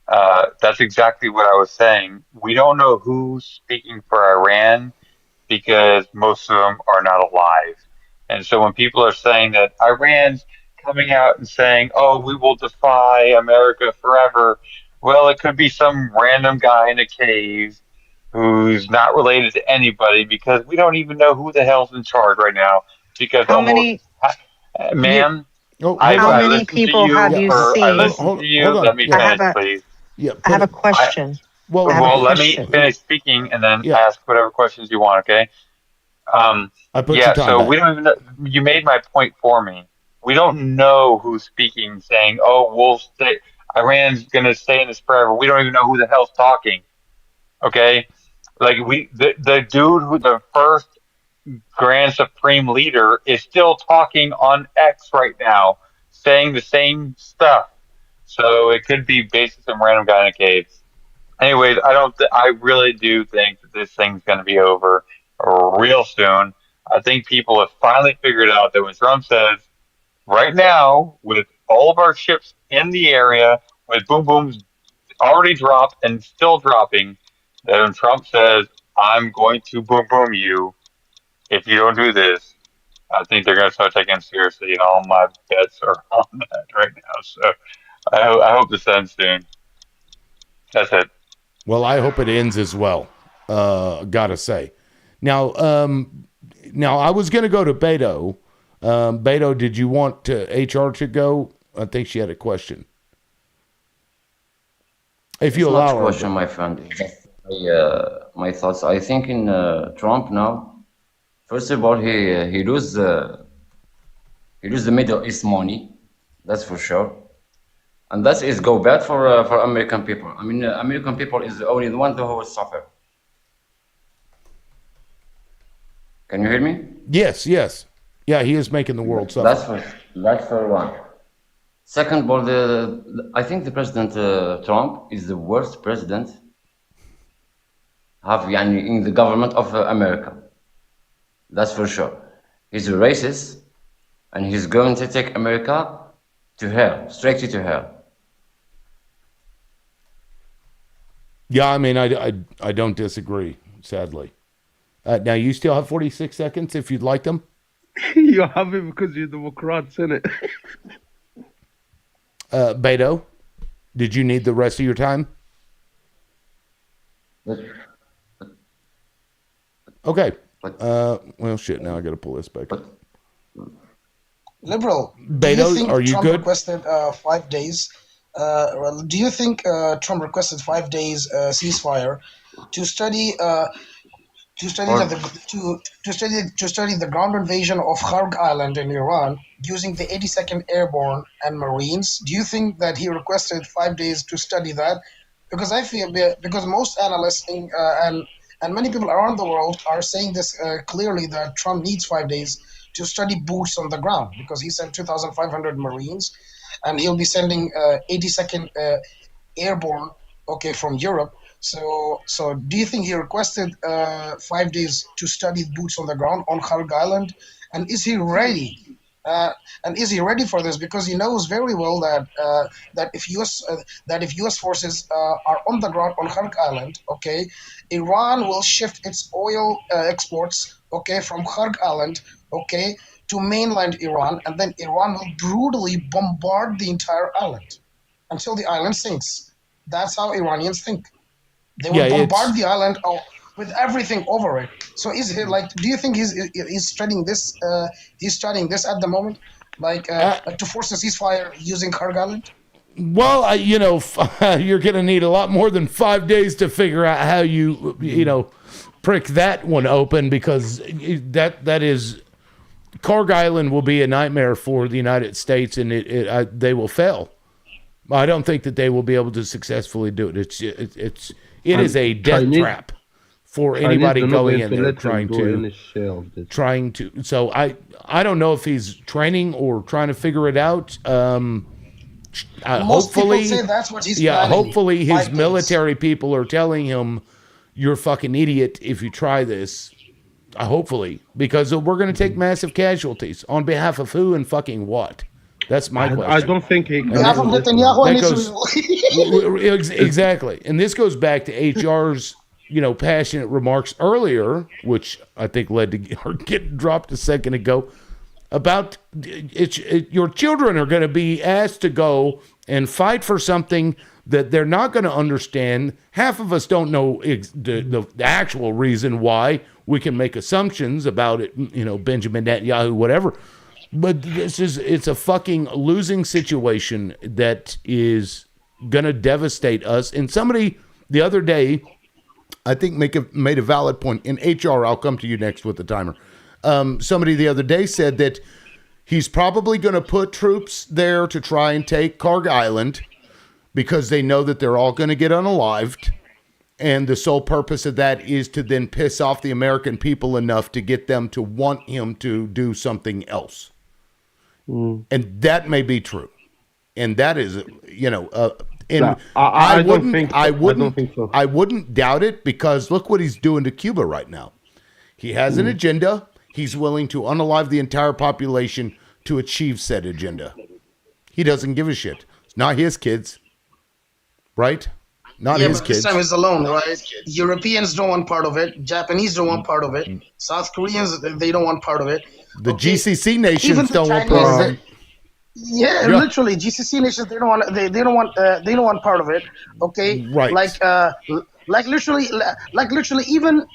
Speaker 6: That's exactly what I was saying. We don't know who's speaking for Iran because most of them are not alive. And so when people are saying that Iran's coming out and saying, "Oh, we will defy America forever," well, it could be some random guy in a cave who's not related to anybody because we don't even know who the hell's in charge right now. Because
Speaker 13: How many you
Speaker 6: ma'am,
Speaker 1: Oh, hold
Speaker 13: how
Speaker 1: on.
Speaker 6: I
Speaker 13: many
Speaker 6: listened to
Speaker 13: people have
Speaker 6: you,
Speaker 13: you
Speaker 1: Yeah.
Speaker 6: or I
Speaker 13: seen?
Speaker 6: listened to
Speaker 1: Hold
Speaker 6: you.
Speaker 1: on.
Speaker 6: Let me
Speaker 1: Yeah.
Speaker 13: I have
Speaker 6: finish,
Speaker 13: a
Speaker 6: please.
Speaker 1: Yeah.
Speaker 13: I have a
Speaker 6: I
Speaker 13: question. I
Speaker 1: Well,
Speaker 13: have a
Speaker 6: well, let me
Speaker 13: question.
Speaker 6: finish speaking and then
Speaker 1: yeah.
Speaker 6: ask whatever questions you want, okay? Um,
Speaker 1: I put your
Speaker 6: yeah,
Speaker 1: time
Speaker 6: so we
Speaker 1: back.
Speaker 6: don't even know, you made my point for me. We don't know who's speaking, saying, "Oh, we'll stay, Iran's gonna stay in this forever." We don't even know who the hell's talking, okay? Like the dude who the first Grand Supreme Leader is still talking on X right now, saying the same stuff. So it could be basically some random guy in a cave. Anyways, I don't. I really do think that this thing's going to be over real soon. I think people have finally figured out that when Trump says, right now, with all of our ships in the area, with boom booms already dropped and still dropping, that when Trump says, "I'm going to boom boom you if you don't do this," I think they're going to start taking it seriously, and all my bets are on that right now. So I hope this ends soon. That's it.
Speaker 1: Well, I hope it ends as well. Gotta say. Now, now I was gonna go to Beto. Beto, did you want HR to go? I think she had a question. If you
Speaker 15: It's not
Speaker 1: allow her,
Speaker 15: question,
Speaker 1: but
Speaker 15: my friend. It's just my thoughts. I think in Trump now, first of all, he lose the Middle East money, that's for sure, and that is go bad for American people. I mean, American people is the only one who will suffer. Can you hear me?
Speaker 1: yes, yes, yeah, he is making the world
Speaker 15: That's
Speaker 1: suffer.
Speaker 15: for one. Second of all, I think the President Trump is the worst president have يعني, in the government of America. That's for sure. He's a racist, and he's going to take America to hell, straight to hell.
Speaker 1: Yeah, I mean, I don't disagree. Sadly. Now you still have 46 seconds if you'd like them.
Speaker 8: You have it because you're Democrats, innit?
Speaker 1: Beto. Did you need the rest of your time? Okay. Well, shit. Now I got to pull this back up.
Speaker 12: Liberal, do you
Speaker 1: Beto,
Speaker 12: think
Speaker 1: are you
Speaker 12: Trump
Speaker 1: good?
Speaker 12: requested 5 days? Do you think Trump requested 5 days ceasefire to study to study the ground invasion of Kharg Island in Iran using the 82nd Airborne and Marines? Do you think that he requested 5 days to study that? Because I feel because most analysts and many people around the world are saying this clearly that Trump needs 5 days to study boots on the ground because he sent 2,500 Marines and he'll be sending 82nd Airborne, okay, from Europe. So do you think he requested 5 days to study boots on the ground on Kharg Island, and is he ready? And is he ready for this? Because he knows very well that if U.S. forces are on the ground on Kharg Island, okay, Iran will shift its oil exports, okay, from Kharg Island, okay, to mainland Iran, and then Iran will brutally bombard the entire island until the island sinks. That's how Iranians think. They will bombard the island with everything over it. So is he like? Do you think he's studying this? He's studying this at the moment, like to force a ceasefire using Kharg Island.
Speaker 1: Well, you're going to need a lot more than 5 days to figure out how you prick that one open, because that is Kharg Island will be a nightmare for the United States, and they will fail. I don't think that they will be able to successfully do it. It is a death trap for anybody going in there trying to. So I don't know if he's training or trying to figure it out.
Speaker 12: Most people say that's what he's planning.
Speaker 1: Hopefully his military people are telling him, "You're a fucking idiot if you try this." Hopefully, because we're going to take massive casualties on behalf of who and fucking what. That's my question.
Speaker 8: I don't think he can.
Speaker 12: Netanyahu and Israel.
Speaker 1: Exactly. And this goes back to HR's, passionate remarks earlier, which I think led to her getting dropped a second ago, about your children are going to be asked to go and fight for something that they're not going to understand. Half of us don't know the actual reason why. We can make assumptions about it, Benjamin Netanyahu, whatever. But it's a fucking losing situation that is going to devastate us. And somebody the other day, I think made a valid point. In HR, I'll come to you next with the timer. Somebody the other day said that he's probably going to put troops there to try and take Kharg Island because they know that they're all going to get unalived. And the sole purpose of that is to then piss off the American people enough to get them to want him to do something else. And that may be true. And that is, I wouldn't doubt it, because look what he's doing to Cuba right now. He has an agenda. He's willing to unalive the entire population to achieve said agenda. He doesn't give a shit. It's not his kids, right? Not his
Speaker 12: but
Speaker 1: kids.
Speaker 12: this time he's alone, right? Europeans don't want part of it. Japanese don't want part of it. South Koreans, they don't want part of it.
Speaker 1: The GCC nations don't want
Speaker 12: Chinese,
Speaker 1: part of it.
Speaker 12: Yeah, literally, GCC nations they don't want part of it. Okay,
Speaker 1: right?
Speaker 12: Like literally even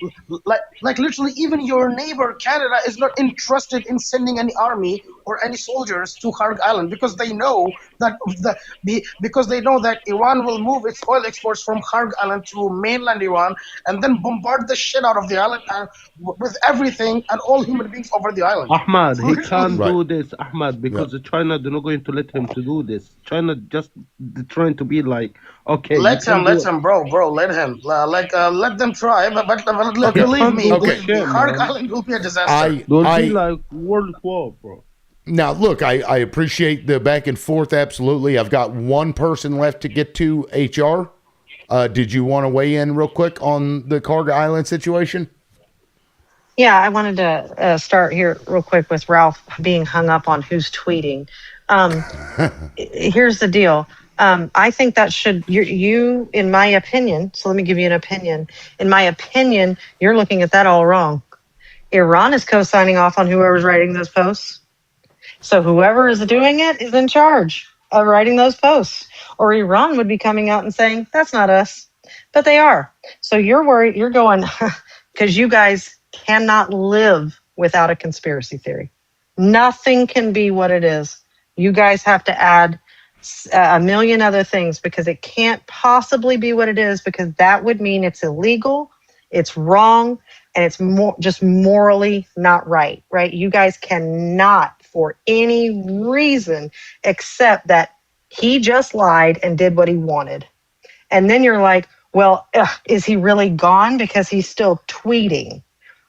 Speaker 12: your neighbor Canada is not interested in sending any army or any soldiers to Kharg Island because they know that Iran will move its oil exports from Kharg Island to mainland Iran and then bombard the shit out of the island with everything and all human beings over the island.
Speaker 8: Ahmad, he can't do this, Ahmad, because China they're not going to let him to do this. China just trying to be like, okay,
Speaker 12: let him, bro, let him. Let them try, but believe me, Kharg Island will be a disaster.
Speaker 8: It'll be like World War, bro.
Speaker 1: Now, look, I appreciate the back and forth, absolutely. I've got one person left to get to, HR. Did you want to weigh in real quick on the Kharg Island situation?
Speaker 13: Yeah, I wanted to start here real quick with Ralph being hung up on who's tweeting. Here's the deal. I think that you, in my opinion, so let me give you an opinion. In my opinion, you're looking at that all wrong. Iran is co-signing off on whoever's writing those posts. So whoever is doing it is in charge of writing those posts. Or Iran would be coming out and saying, that's not us. But they are. So you're worried, you're going, because you guys cannot live without a conspiracy theory. Nothing can be what it is. You guys have to add a million other things because it can't possibly be what it is, because that would mean it's illegal, it's wrong, and it's just morally not right, right? You guys cannot, for any reason, accept that he just lied and did what he wanted. And then you're like, well, is he really gone because he's still tweeting?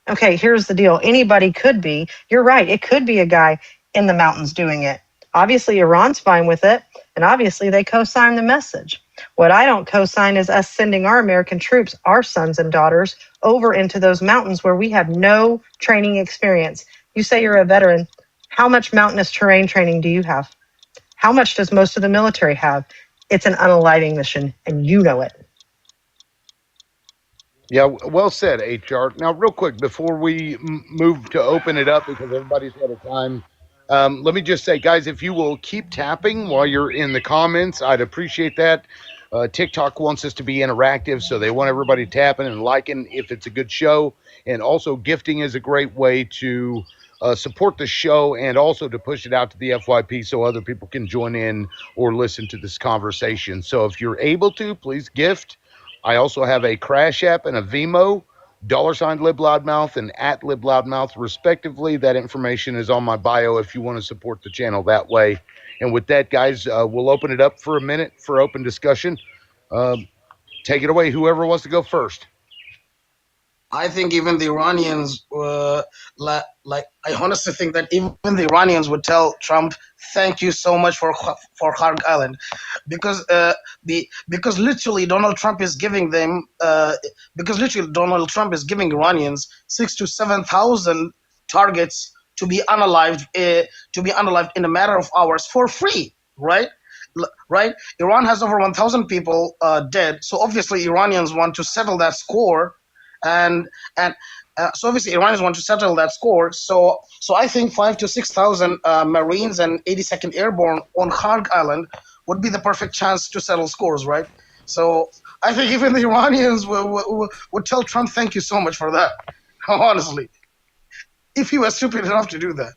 Speaker 13: Okay, here's the deal. Anybody could be. You're right. It could be a guy in the mountains doing it. Obviously, Iran's fine with it. And obviously, they co-sign the message. What I don't co-sign is us sending our American troops, our sons and daughters, over into those mountains where we have no training experience. You say you're a veteran. How much mountainous terrain training do you have? How much does most of the military have? It's an unaliving mission, and you know it.
Speaker 5: Yeah, well said, HR. Now, real quick, before we move to open it up, because everybody's out of time, let me just say, guys, if you will keep tapping while you're in the comments, I'd appreciate that. TikTok wants us to be interactive, so they want everybody tapping and liking if it's a good show. And also, gifting is a great way to support the show and also to push it out to the FYP so other people can join in or listen to this conversation. So if you're able to, please gift. I also have a Crash App and a Vimo, $LibLoudMouth and @LibLoudMouth, respectively. That information is on my bio if you want to support the channel that way. And with that, guys, we'll open it up for a minute for open discussion. Take it away, whoever wants to go first.
Speaker 12: I think even the Iranians, I honestly think that even the Iranians would tell Trump, "Thank you so much for Kharg Island," because because literally Donald Trump is giving them Iranians 6,000 to 7,000 targets to be unalived in a matter of hours for free, right? Right? Iran has over 1,000 people dead, so obviously Iranians want to settle that score. So obviously Iranians want to settle that score. So I think 5,000 to 6,000 Marines and 82nd Airborne on Kharg Island would be the perfect chance to settle scores, right? So I think even the Iranians would tell Trump, "Thank you so much for that." Honestly, if he was stupid enough to do that.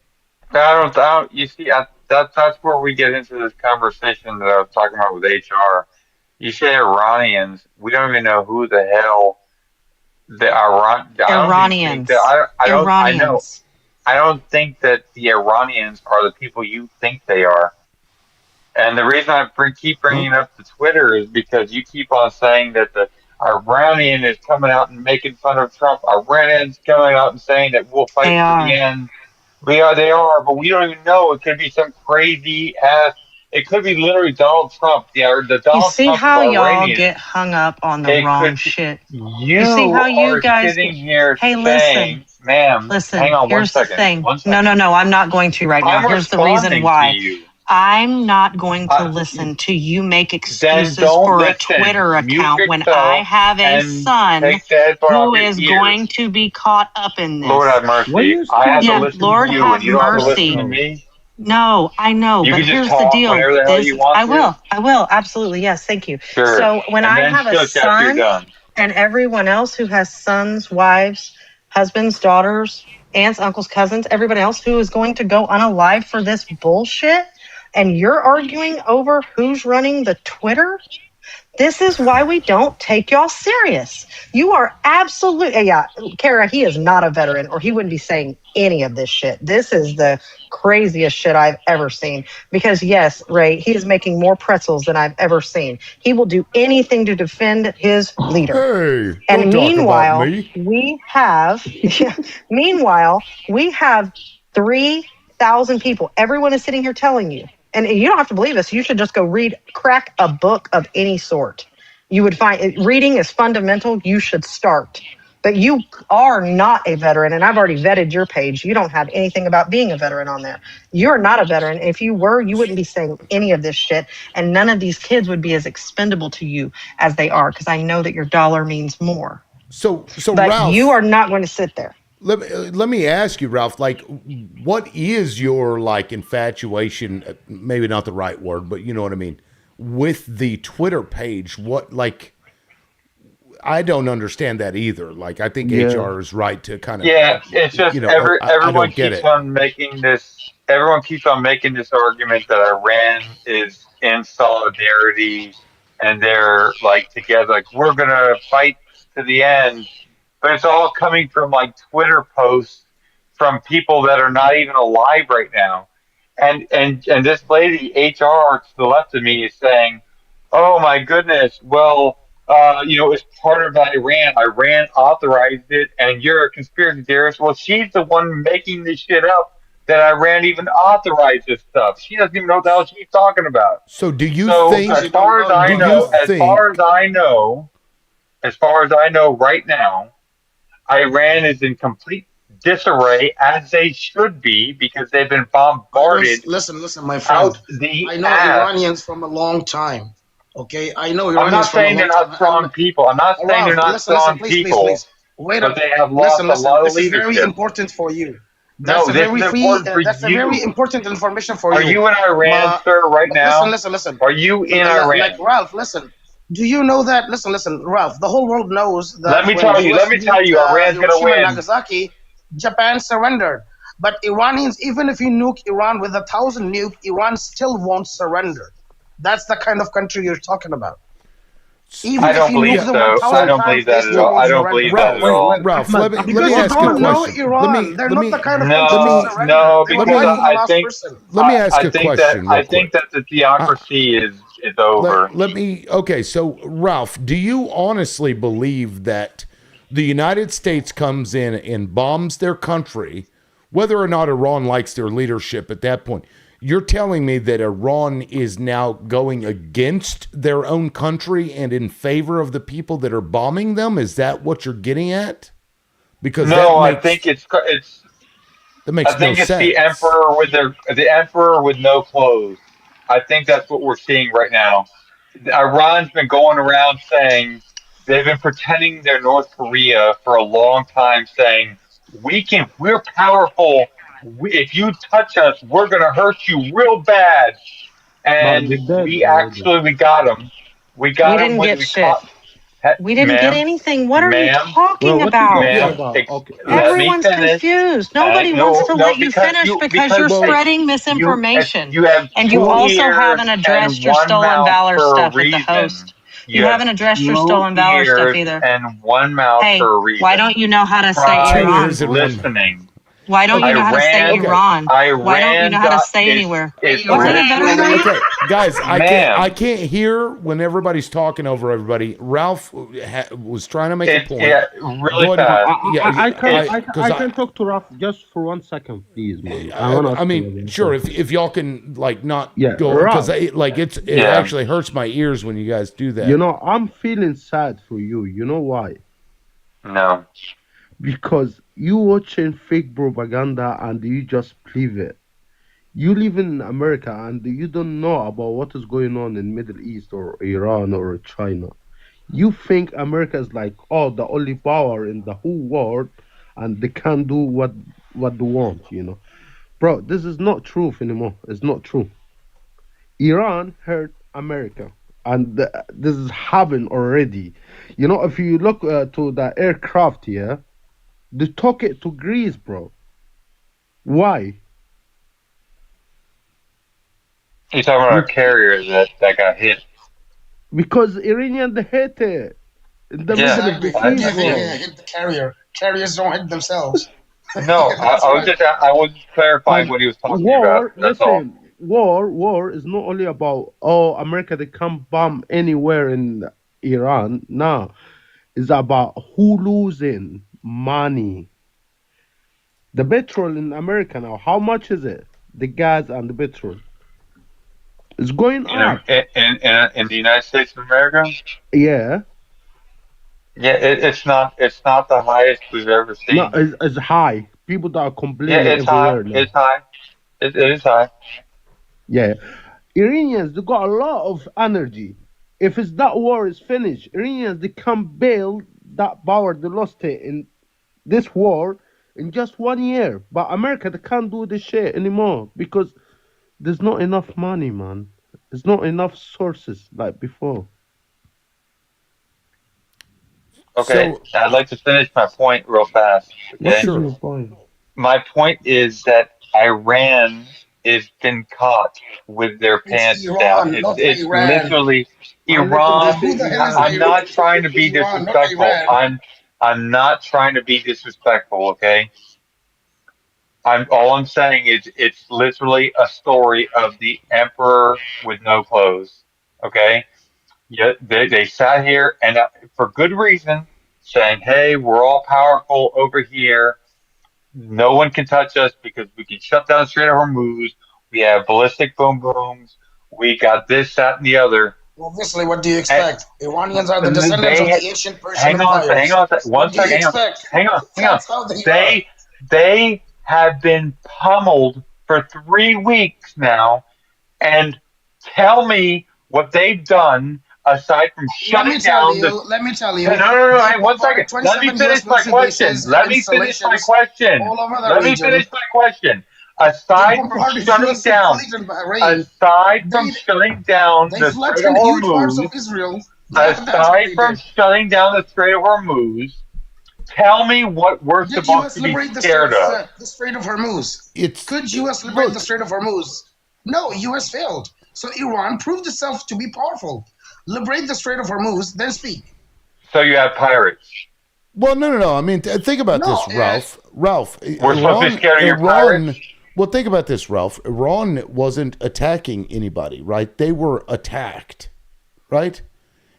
Speaker 6: I don't. You see, that's where we get into this conversation that I was talking about with HR. You say Iranians, we don't even know who the hell the Iran. I don't even think that. I don't. I know. I don't think that the Iranians are the people you think they are. And the reason I keep bringing up the Twitter is because you keep on saying that the Iranian is coming out and making fun of Trump. Iranians coming out and saying that we'll fight to the end. They are, but we don't even know. It could be some crazy ass. It could be literally Donald Trump. The Donald
Speaker 13: You see
Speaker 6: Trump
Speaker 13: how
Speaker 6: of
Speaker 13: y'all
Speaker 6: Iranians.
Speaker 13: get hung up on the wrong shit.
Speaker 6: You
Speaker 13: see how you
Speaker 6: are
Speaker 13: guys
Speaker 6: sitting here
Speaker 13: listen,
Speaker 6: saying, "Ma'am, hang on
Speaker 13: here's the thing.
Speaker 6: one second.
Speaker 13: No, I'm not going to right now.
Speaker 6: I'm
Speaker 13: Here's the reason
Speaker 6: responding
Speaker 13: why.
Speaker 6: to you.
Speaker 13: I'm not going to listen to you make excuses
Speaker 6: don't
Speaker 13: for
Speaker 6: listen.
Speaker 13: a Twitter
Speaker 6: Mute
Speaker 13: account when I
Speaker 6: yourself
Speaker 13: have a
Speaker 6: and
Speaker 13: son
Speaker 6: take the headphone
Speaker 13: who
Speaker 6: off your
Speaker 13: is
Speaker 6: ears.
Speaker 13: going to be caught up in this.
Speaker 6: Lord have mercy. I have to listen
Speaker 13: Lord
Speaker 6: to you,
Speaker 13: have
Speaker 6: and you don't have to listen
Speaker 13: mercy.
Speaker 6: to me.
Speaker 13: No, I know,
Speaker 6: You
Speaker 13: but
Speaker 6: can just
Speaker 13: here's the
Speaker 6: talk
Speaker 13: deal.
Speaker 6: whenever the hell you want to.
Speaker 13: I will, absolutely, yes, thank you.
Speaker 6: Sure.
Speaker 13: So when
Speaker 6: And
Speaker 13: I
Speaker 6: then
Speaker 13: have a
Speaker 6: shush after you're
Speaker 13: son
Speaker 6: done.
Speaker 13: and everyone else who has sons, wives, husbands, daughters, aunts, uncles, cousins, everybody else who is going to go unalive for this bullshit, and you're arguing over who's running the Twitter, this is why we don't take y'all serious. You are absolutely, yeah, Kara, he is not a veteran or he wouldn't be saying any of this shit. This is the craziest shit I've ever seen. Because yes, Ray, he is making more pretzels than I've ever seen. He will do anything to defend his leader.
Speaker 1: Hey, don't talk about me.
Speaker 13: Meanwhile, we have 3,000 people. Everyone is sitting here telling you. And you don't have to believe us. You should just go crack a book of any sort. You would find reading is fundamental. You should start. But you are not a veteran, and I've already vetted your page. You don't have anything about being a veteran on there. You're not a veteran. If you were, you wouldn't be saying any of this shit, and none of these kids would be as expendable to you as they are, because I know that your dollar means more.
Speaker 1: So
Speaker 13: but
Speaker 1: Ralph,
Speaker 13: you are not going to sit there.
Speaker 1: Let me ask you, Ralph, like, what is your, like, infatuation? Maybe not the right word, but you know what I mean. with the Twitter page. What, like, I don't understand that either. Like, I think
Speaker 8: Yeah.
Speaker 1: HR is right to kind of,
Speaker 6: Yeah, it's just
Speaker 1: I
Speaker 6: everyone
Speaker 1: don't get
Speaker 6: keeps
Speaker 1: it.
Speaker 6: on making this. Everyone keeps on making this argument that Iran is in solidarity and they're like together, like we're gonna fight to the end. But it's all coming from like Twitter posts from people that are not even alive right now. And this lady HR to the left of me is saying, "Oh my goodness, well, it's part of Iran. Iran authorized it, and you're a conspiracy theorist." Well, she's the one making this shit up that Iran even authorized this stuff. She doesn't even know what the hell she's talking about.
Speaker 1: So do you
Speaker 6: So
Speaker 1: think?
Speaker 6: as far as I
Speaker 1: Do you
Speaker 6: know,
Speaker 1: think?
Speaker 6: as far as I know right now, Iran is in complete disarray as they should be because they've been
Speaker 12: I don't
Speaker 6: bombarded
Speaker 12: listen, my friend.
Speaker 6: out the
Speaker 12: I know
Speaker 6: ass.
Speaker 12: Iranians from a long time. Okay, I know
Speaker 6: I'm
Speaker 12: Iranians
Speaker 6: not
Speaker 12: from a
Speaker 6: saying they're
Speaker 12: long time.
Speaker 6: not strong people. I'm not saying they're
Speaker 12: Ralph,
Speaker 6: not
Speaker 12: listen,
Speaker 6: strong
Speaker 12: please.
Speaker 6: people,
Speaker 12: Wait
Speaker 6: but
Speaker 12: up.
Speaker 6: they have lost a
Speaker 12: Listen.
Speaker 6: lot of
Speaker 12: This is very
Speaker 6: leadership.
Speaker 12: important for you. That's
Speaker 6: No,
Speaker 12: a
Speaker 6: this
Speaker 12: very
Speaker 6: is
Speaker 12: free.
Speaker 6: important for
Speaker 12: That's a very
Speaker 6: you.
Speaker 12: important information for
Speaker 6: Are
Speaker 12: you.
Speaker 6: you in Iran, sir, right
Speaker 12: But
Speaker 6: now?
Speaker 12: listen.
Speaker 6: Are you in
Speaker 12: Like
Speaker 6: Iran?
Speaker 12: Ralph, listen. Do you know that? Listen, Ralph. The whole world knows that
Speaker 6: Let me
Speaker 12: when
Speaker 6: tell you.
Speaker 12: U.S.
Speaker 6: Let me tell
Speaker 12: nuked
Speaker 6: you. Iran's gonna
Speaker 12: Hiroshima and
Speaker 6: win.
Speaker 12: Nagasaki, Japan surrendered. But Iranians, even if you nuke Iran with 1,000 nuke, Iran still won't surrender. That's the kind of country you're talking about.
Speaker 6: I
Speaker 12: Even if
Speaker 6: don't
Speaker 12: you
Speaker 6: believe
Speaker 12: nuke them
Speaker 6: so. I
Speaker 12: 1,000
Speaker 6: don't
Speaker 12: times,
Speaker 6: believe
Speaker 12: they
Speaker 6: that at
Speaker 12: still
Speaker 6: all.
Speaker 12: won't
Speaker 6: I don't
Speaker 12: surrender.
Speaker 6: believe that at
Speaker 1: Ralph,
Speaker 6: all.
Speaker 1: Ralph,
Speaker 8: Ahmed,
Speaker 1: let
Speaker 12: Because
Speaker 1: me
Speaker 12: you
Speaker 1: ask a
Speaker 12: don't know
Speaker 1: question.
Speaker 12: Iran. They're not the kind of country to surrender.
Speaker 6: No,
Speaker 12: They will
Speaker 6: because
Speaker 12: fight to the
Speaker 6: I
Speaker 12: last
Speaker 6: think
Speaker 12: person.
Speaker 1: Let me ask
Speaker 6: I
Speaker 1: a
Speaker 6: think that
Speaker 1: question real quick.
Speaker 6: the theocracy is over.
Speaker 1: Let me. Okay, so Ralph, do you honestly believe that the United States comes in and bombs their country, whether or not Iran likes their leadership at that point? You're telling me that Iran is now going against their own country and in favor of the people that are bombing them? Is that what you're getting at? Because
Speaker 6: No, I think
Speaker 1: that
Speaker 6: I
Speaker 1: makes no
Speaker 6: think it's the
Speaker 1: sense.
Speaker 6: emperor with the emperor with no clothes. I think that's what we're seeing right now. Iran's been going around saying they've been pretending they're North Korea for a long time, saying we're powerful. If you touch us, we're gonna hurt you real bad.
Speaker 8: but
Speaker 6: And
Speaker 8: they dead already.
Speaker 6: we got them. We
Speaker 13: We
Speaker 6: got them
Speaker 13: didn't
Speaker 6: when
Speaker 13: get
Speaker 6: we
Speaker 13: shit.
Speaker 6: caught,
Speaker 13: We didn't get
Speaker 6: ma'am,
Speaker 13: anything. What are you
Speaker 6: ma'am,
Speaker 8: Well,
Speaker 13: talking
Speaker 8: what you
Speaker 13: about?
Speaker 8: talking
Speaker 1: Yeah.
Speaker 8: about? Okay,
Speaker 6: Let me
Speaker 13: Everyone's
Speaker 6: finish.
Speaker 13: confused. Nobody wants
Speaker 6: No,
Speaker 13: to
Speaker 6: no,
Speaker 13: let you finish because
Speaker 6: because
Speaker 13: you're
Speaker 1: Well,
Speaker 13: spreading misinformation.
Speaker 6: you have
Speaker 13: And you
Speaker 6: two
Speaker 8: well,
Speaker 13: also
Speaker 6: ears
Speaker 13: haven't
Speaker 6: and
Speaker 13: addressed your
Speaker 6: one
Speaker 13: stolen
Speaker 6: mouth
Speaker 13: valor
Speaker 6: for a
Speaker 13: stuff at the
Speaker 6: reason.
Speaker 13: host. You
Speaker 6: You have
Speaker 13: haven't addressed your
Speaker 6: two
Speaker 13: stolen valor stuff
Speaker 6: ears
Speaker 13: either.
Speaker 6: and one mouth
Speaker 13: Hey,
Speaker 6: for a
Speaker 13: why
Speaker 6: reason.
Speaker 13: don't you know how to say
Speaker 1: two
Speaker 6: Try
Speaker 13: Iran?
Speaker 1: ears and one mouth.
Speaker 6: listening.
Speaker 13: Why don't you know how to say
Speaker 6: Iran,
Speaker 1: Okay.
Speaker 13: Iran? Why don't you know how to say anywhere?
Speaker 6: is
Speaker 13: What's in
Speaker 1: Okay.
Speaker 13: a
Speaker 6: literally,
Speaker 13: veterinary?
Speaker 1: Okay, guys, I
Speaker 6: ma'am.
Speaker 1: can't hear when everybody's talking over everybody. Ralph was trying to make a point.
Speaker 6: Really
Speaker 1: Go ahead.
Speaker 6: fast.
Speaker 8: I can
Speaker 6: It's
Speaker 1: Because
Speaker 8: I can talk to Raf just for 1 second, please, man. I
Speaker 1: I,
Speaker 8: want to
Speaker 1: I
Speaker 8: ask you
Speaker 1: mean,
Speaker 8: about
Speaker 1: sure,
Speaker 8: something.
Speaker 1: if y'all can like not
Speaker 8: Yeah,
Speaker 1: go because
Speaker 8: Raf.
Speaker 1: it
Speaker 6: yeah.
Speaker 1: actually hurts my ears when you guys do
Speaker 8: You
Speaker 1: that.
Speaker 8: know, I'm feeling sad for you. You know why?
Speaker 6: No.
Speaker 8: Because you watching fake propaganda and you just believe it. You live in America and you don't know about what is going on in Middle East or Iran or China. You think America is like, oh, the only power in the whole world, and they can do what they want, you know. Bro, this is not truth anymore. It's not true. Iran hurt America, and this is happened already. You know, if you look to the aircraft here, they took it to Greece, bro. Why?
Speaker 6: You're talking about a carrier that got hit.
Speaker 8: Because Iranian they hate it in the
Speaker 6: Yeah.
Speaker 8: middle of
Speaker 12: Exactly.
Speaker 8: the sea,
Speaker 12: Yeah, they
Speaker 8: bro.
Speaker 12: hit the carrier. Carriers don't hit themselves.
Speaker 6: No,
Speaker 12: That's right.
Speaker 6: I was just clarifying
Speaker 8: And
Speaker 6: what he was talking about.
Speaker 8: war,
Speaker 6: That's all.
Speaker 8: listen, war is not only about oh America they can't bomb anywhere in Iran. No, it's about who losing money. The petrol in America now, how much is it? The gas and the petrol. It's going up.
Speaker 6: In the United States of America,
Speaker 8: Yeah.
Speaker 6: yeah, it's not the highest we've ever
Speaker 8: No,
Speaker 6: seen.
Speaker 8: it's high. People that are
Speaker 6: Yeah,
Speaker 8: complaining
Speaker 6: it's high.
Speaker 8: everywhere now.
Speaker 6: It's high. It is high.
Speaker 8: Yeah. Iranians, they got a lot of energy. If it's that war is finished, Iranians, they can build that power they lost it in this war in just 1 year. But America, they can't do this shit anymore because there's not enough money, man. There's not enough sources like before.
Speaker 6: Okay, I'd like to finish my point real fast.
Speaker 8: What
Speaker 6: Okay,
Speaker 8: is your point?
Speaker 6: my point is that Iran has been caught with their
Speaker 12: It's
Speaker 6: pants down.
Speaker 12: Iran, not
Speaker 6: It's
Speaker 12: Iran.
Speaker 6: literally
Speaker 8: Man, let them
Speaker 6: Iran.
Speaker 12: Who
Speaker 8: say
Speaker 12: the hell is
Speaker 6: I'm
Speaker 8: Iran.
Speaker 6: not trying to
Speaker 12: It's
Speaker 6: be
Speaker 12: Iran, not
Speaker 6: disrespectful.
Speaker 12: Iran.
Speaker 6: I'm not trying to be disrespectful. Okay, all I'm saying is it's literally a story of the emperor with no clothes. Okay, yeah, they sat here and for good reason, saying, "Hey, we're all powerful over here. No one can touch us because we can shut down the Strait of Hormuz. We have ballistic boom booms. We got this, that, and the other."
Speaker 12: Obviously, what do you
Speaker 6: And
Speaker 12: expect? Iranians are the descendants of
Speaker 6: they
Speaker 12: the ancient Persian empires.
Speaker 6: hang on, one
Speaker 12: What do you
Speaker 6: second,
Speaker 12: expect?
Speaker 6: hang on.
Speaker 12: That's how they are.
Speaker 6: They have been pummeled for 3 weeks now, and tell me what they've done aside from
Speaker 12: Let me
Speaker 6: shutting
Speaker 12: tell
Speaker 6: down
Speaker 12: you,
Speaker 6: the.
Speaker 12: let me tell
Speaker 6: No,
Speaker 12: you,
Speaker 6: no, no, no.
Speaker 12: they
Speaker 6: Hey, one second.
Speaker 12: bombarded
Speaker 6: Let me
Speaker 12: 27 US
Speaker 6: finish my
Speaker 12: military
Speaker 6: question.
Speaker 12: bases and
Speaker 6: Let me finish my
Speaker 12: installations
Speaker 6: question.
Speaker 12: all over the
Speaker 6: Let me finish
Speaker 12: region.
Speaker 6: my question.
Speaker 12: They
Speaker 6: Aside from
Speaker 12: bombarded
Speaker 6: shutting
Speaker 12: US
Speaker 6: down,
Speaker 12: fleet in Bahrain.
Speaker 6: aside from
Speaker 12: They
Speaker 6: shutting down
Speaker 12: they
Speaker 6: the Strait of
Speaker 12: flattened huge parts of
Speaker 6: Hormuz,
Speaker 12: Israel. Yeah, that's what
Speaker 6: aside
Speaker 12: they
Speaker 6: from
Speaker 12: did.
Speaker 6: shutting down the Strait of Hormuz, tell me what we're
Speaker 12: Did
Speaker 6: supposed
Speaker 12: US
Speaker 6: to be
Speaker 12: liberate
Speaker 6: scared of.
Speaker 12: The Strait of Hormuz?
Speaker 1: It's
Speaker 12: Could US liberate the
Speaker 1: look.
Speaker 12: Strait of Hormuz? No, US failed. So Iran proved itself to be powerful. Liberate the Strait of Hormuz, then speak.
Speaker 6: So you have pirates.
Speaker 1: Well, no. I mean, think about
Speaker 12: No,
Speaker 1: this, Ralph. Ralph,
Speaker 6: We're supposed to be scared of your pirates?
Speaker 1: Well, think about this, Ralph. Iran wasn't attacking anybody, right? They were attacked, right?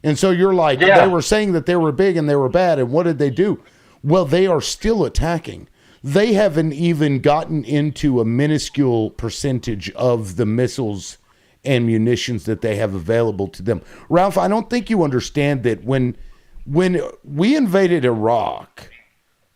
Speaker 1: And so you're like, they
Speaker 6: Yeah.
Speaker 1: were saying that they were big and they were bad. And what did they do? Well, they are still attacking. They haven't even gotten into a minuscule percentage of the missiles and munitions that they have available to them. Ralph, I don't think you understand that when we invaded Iraq,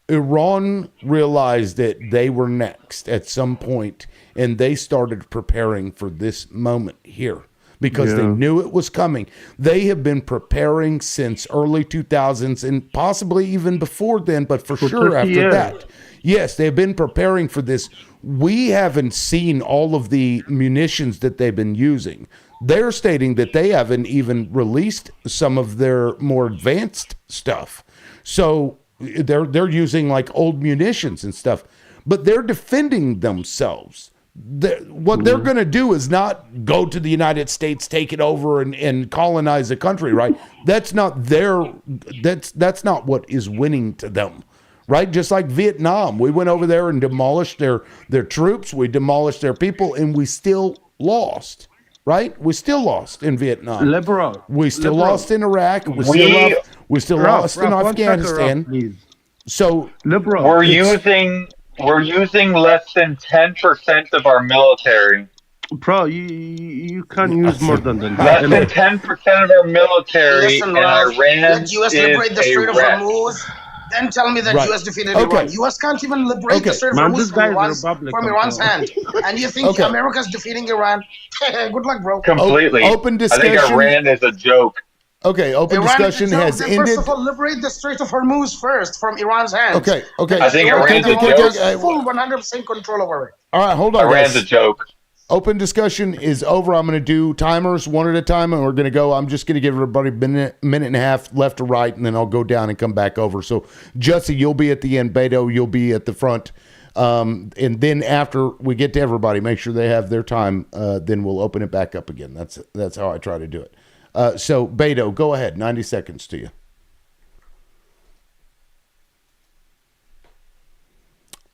Speaker 1: Iran realized that they were next at some point, and they started preparing for this moment here because they
Speaker 8: Yeah.
Speaker 1: knew it was coming. They have been preparing since early 2000s and possibly even before then, but for sure
Speaker 8: 30
Speaker 1: after
Speaker 8: years.
Speaker 1: that. Yes, they've been preparing for this. We haven't seen all of the munitions that they've been using. They're stating that they haven't even released some of their more advanced stuff. So they're using like old munitions and stuff, but they're defending themselves. What they're going to do is not go to the United States, take it over, and colonize a country, right? That's not that's not what is winning to them, right? Just like Vietnam, we went over there and demolished their troops, we demolished their people, and we still lost, right? We still lost in Vietnam.
Speaker 8: Liberal.
Speaker 1: We still
Speaker 8: Liberal.
Speaker 1: lost in Iraq. We
Speaker 6: We
Speaker 1: still
Speaker 8: Ralph,
Speaker 1: lost in
Speaker 8: one second, Ralph,
Speaker 1: Afghanistan.
Speaker 8: please.
Speaker 1: So
Speaker 8: Liberal.
Speaker 6: we're
Speaker 1: it's
Speaker 6: using less than 10% of our military.
Speaker 8: Bro, you can use more than that.
Speaker 6: Less than
Speaker 8: Anyway.
Speaker 6: 10% of our military,
Speaker 12: Listen,
Speaker 6: and
Speaker 12: Ralph,
Speaker 6: Iran
Speaker 12: let US
Speaker 6: is
Speaker 12: liberate the
Speaker 6: a
Speaker 12: Strait of
Speaker 6: wreck.
Speaker 12: Hormuz, then tell me that
Speaker 1: right.
Speaker 12: US defeated Iran.
Speaker 1: Okay.
Speaker 12: US can't even liberate the
Speaker 1: Okay.
Speaker 12: Strait of
Speaker 8: Man,
Speaker 12: Hormuz
Speaker 8: this guy is a Republican,
Speaker 12: Iran's
Speaker 8: bro.
Speaker 12: hand. And you think
Speaker 1: Okay.
Speaker 12: America's defeating Iran? Good luck, bro.
Speaker 6: Completely.
Speaker 1: Open
Speaker 6: I think
Speaker 1: discussion.
Speaker 6: Iran is a joke.
Speaker 1: Okay. Open
Speaker 12: Iran is a
Speaker 1: discussion
Speaker 12: joke.
Speaker 1: has
Speaker 12: Then
Speaker 1: ended.
Speaker 12: first of all, liberate the Strait of Hormuz first from Iran's hands.
Speaker 1: Okay. Okay.
Speaker 6: I think
Speaker 12: Iran
Speaker 6: Iran's a
Speaker 12: has
Speaker 6: joke.
Speaker 12: full 100% control over it.
Speaker 1: All right. Hold on,
Speaker 6: Iran's a
Speaker 1: guys.
Speaker 6: joke.
Speaker 1: Open discussion is over. I'm going to do timers one at a time, and we're going to go. I'm just going to give everybody a minute and a half left to right, and then I'll go down and come back over. So, Jesse, you'll be at the end. Beto, you'll be at the front. And then after we get to everybody, make sure they have their time. Then we'll open it back up again. That's how I try to do it. So, Beto, go ahead. 90 seconds to you.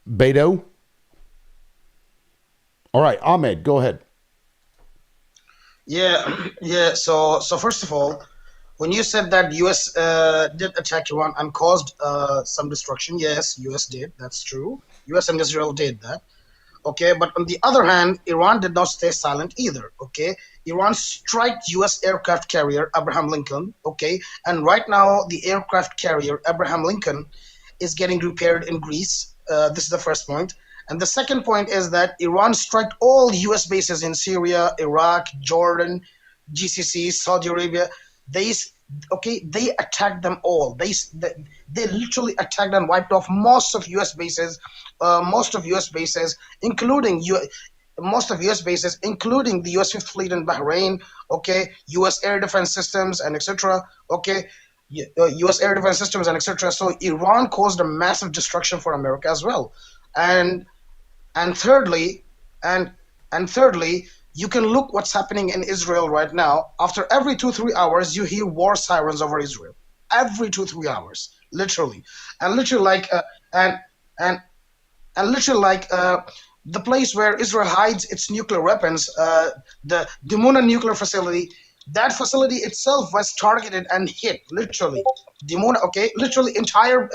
Speaker 1: Beto? All right, Ahmed, go ahead.
Speaker 12: Yeah. So first of all, when you said that US did attack Iran and caused some destruction, yes, US did. That's true. US and Israel did that. Okay, but on the other hand, Iran did not stay silent either. Okay, Iran struck US aircraft carrier Abraham Lincoln. Okay, and right now the aircraft carrier Abraham Lincoln is getting repaired in Greece. This is the first point. And the second point is that Iran struck all US bases in Syria, Iraq, Jordan, GCC, Saudi Arabia. They attacked them all. They literally attacked and wiped off most of US bases, including most of U.S. bases, including the U.S. Fifth Fleet in Bahrain, okay, U.S. air defense systems and etc. Okay, U.S. air defense systems and etc. So Iran caused a massive destruction for America as well, and and thirdly, and and thirdly, you can look what's happening in Israel right now. After every 2-3 hours, you hear war sirens over Israel. Every 2-3 hours, literally, and literally like and and and literally like the place where Israel hides its nuclear weapons, the Dimona nuclear facility. That facility itself was targeted and hit. Literally, Dimona. Okay, literally entire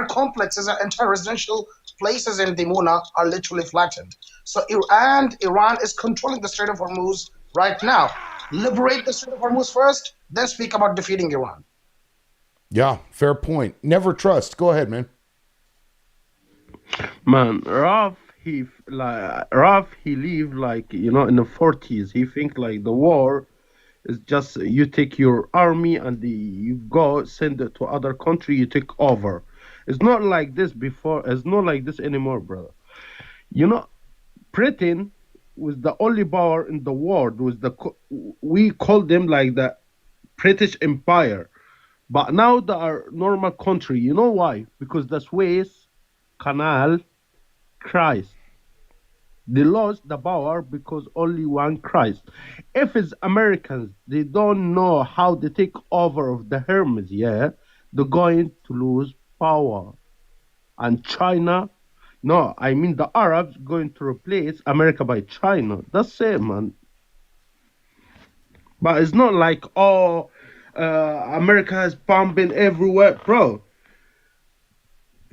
Speaker 12: complexes and entire residential places in Dimona are literally flattened. So Iran is controlling the Strait of Hormuz right now. Liberate the Strait of Hormuz first, then speak about defeating Iran.
Speaker 1: Yeah, fair point. Never trust. Go ahead, man.
Speaker 8: Man, he lived like in the 40s. He think like the war is just you take your army and you go send it to other country, you take over. It's not like this before. It's not like this anymore, brother. Britain was the only power in the world. We called them like the British Empire, but now they are normal country. You know why? Because the Suez Canal Christ. They lost the power because only one Christ. If it's Americans, they don't know how to take over of the Hermes, yeah, they're going to lose power. And China, no, I mean the Arabs going to replace America by China. That's it, man. But it's not like, America is bombing everywhere, bro.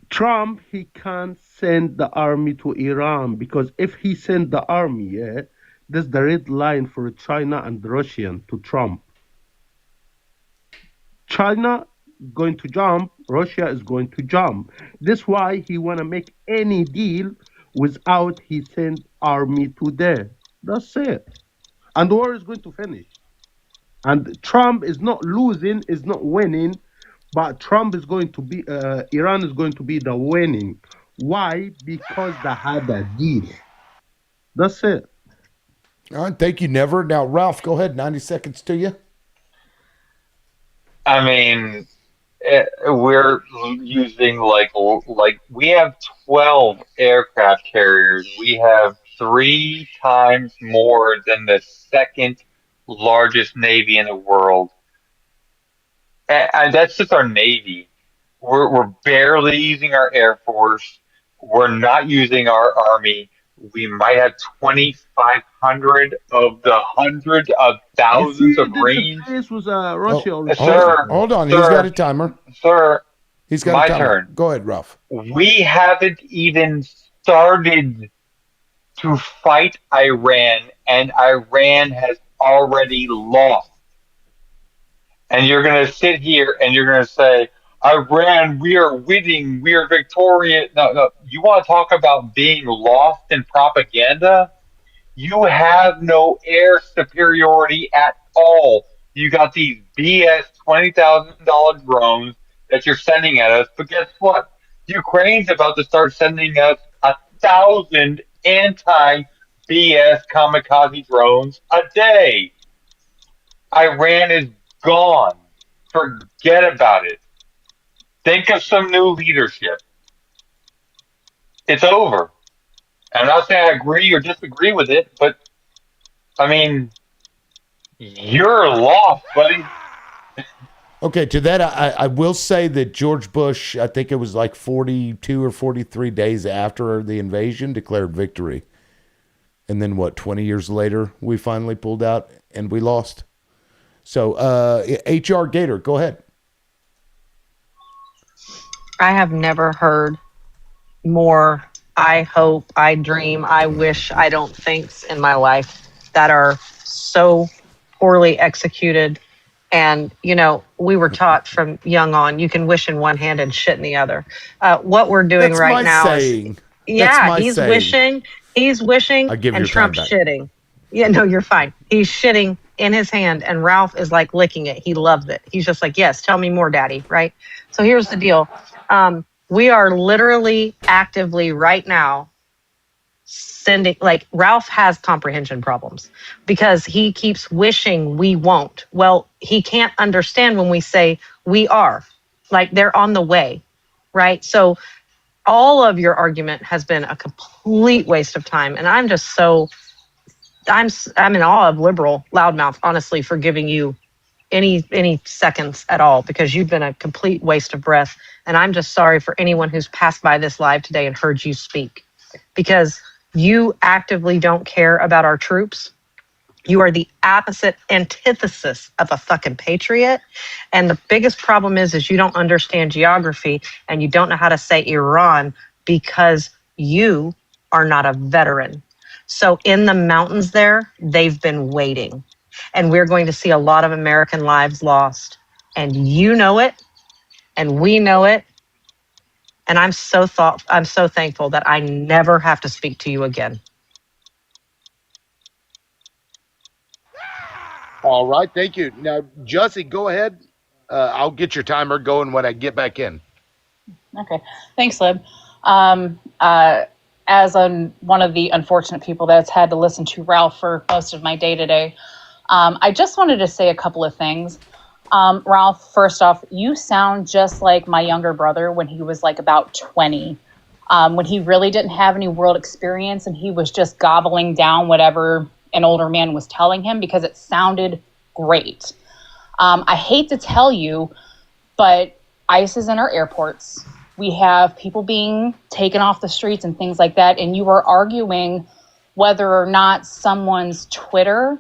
Speaker 8: Trump, he can't send the army to Iran because if he send the army, yeah, that's the red line for China and Russia to Trump. China going to jump, Russia is going to jump. That's why he wanna make any deal without he send army to there. That's it. And the war is going to finish. And Trump is not losing, is not winning, but Trump is going to be, Iran is going to be the winning. Why? Because they had a deal. That's it.
Speaker 1: All right, thank you, Never. Now, Ralph, go ahead. 90 seconds to you.
Speaker 6: I mean, we're using like we have 12 aircraft carriers. We have 3 times more than the second largest navy in the world. And that's just our Navy. We're barely using our Air Force. We're not using our Army. We might have 2,500 of the hundreds of
Speaker 8: You
Speaker 6: thousands
Speaker 8: see
Speaker 6: of
Speaker 8: the
Speaker 6: Marines.
Speaker 8: interface with Russia or
Speaker 6: Sir,
Speaker 1: Hold on. He's got
Speaker 6: sir,
Speaker 1: a timer.
Speaker 6: sir,
Speaker 1: He's got a
Speaker 6: my
Speaker 1: timer.
Speaker 6: turn.
Speaker 1: Go ahead, Ralph.
Speaker 6: We haven't even started to fight Iran, and Iran has already lost. And you're going to sit here and you're going to say, Iran, we are winning, we are victorious. No, no. You want to talk about being lost in propaganda? You have no air superiority at all. You got these BS $20,000 drones that you're sending at us. But guess what? Ukraine's about to start sending us 1,000 anti BS kamikaze drones a day. Iran is gone. Forget about it. Think of some new leadership. It's over. I'm not saying I agree or disagree with it, but I mean, you're lost, buddy.
Speaker 1: Okay, to that, I will say that George Bush, I think it was like 42 or 43 days after the invasion, declared victory. And then what, 20 years later, we finally pulled out and we lost. So, HR Gator, go ahead.
Speaker 13: I have never heard more I hope, I dream, I wish, I don't thinks in my life that are so poorly executed. And, we were taught from young on, you can wish in one hand and shit in the other. What we're doing
Speaker 1: That's
Speaker 13: right
Speaker 1: my
Speaker 13: now
Speaker 1: saying.
Speaker 13: is, yeah,
Speaker 1: That's my
Speaker 13: he's
Speaker 1: saying.
Speaker 13: wishing,
Speaker 1: I give
Speaker 13: and
Speaker 1: your time
Speaker 13: Trump's
Speaker 1: back.
Speaker 13: shitting. Yeah, no, you're fine. He's shitting in his hand, and Ralph is like licking it. He loves it. He's just like, yes, tell me more, daddy, right? So here's the deal. We are literally actively right now sending, like, Ralph has comprehension problems because he keeps wishing we won't. Well, he can't understand when we say we are, like, they're on the way, right? So all of your argument has been a complete waste of time. And I'm just so, I'm in awe of liberal loudmouth, honestly, for giving you any seconds at all, because you've been a complete waste of breath. And I'm just sorry for anyone who's passed by this live today and heard you speak, because you actively don't care about our troops. You are the opposite antithesis of a fucking patriot. And the biggest problem is you don't understand geography and you don't know how to say Iran because you are not a veteran. So in the mountains there, they've been waiting. And we're going to see a lot of American lives lost. And you know it, and we know it. And I'm so thankful that I never have to speak to you again.
Speaker 5: All right, thank you. Now, Jussie, go ahead. I'll get your timer going when I get back in.
Speaker 16: Okay, thanks, Lib. As one of the unfortunate people that's had to listen to Ralph for most of my day today, I just wanted to say a couple of things. Ralph, first off, you sound just like my younger brother when he was like about 20, when he really didn't have any world experience and he was just gobbling down whatever an older man was telling him because it sounded great. I hate to tell you, but ICE is in our airports. We have people being taken off the streets and things like that. And you are arguing whether or not someone's Twitter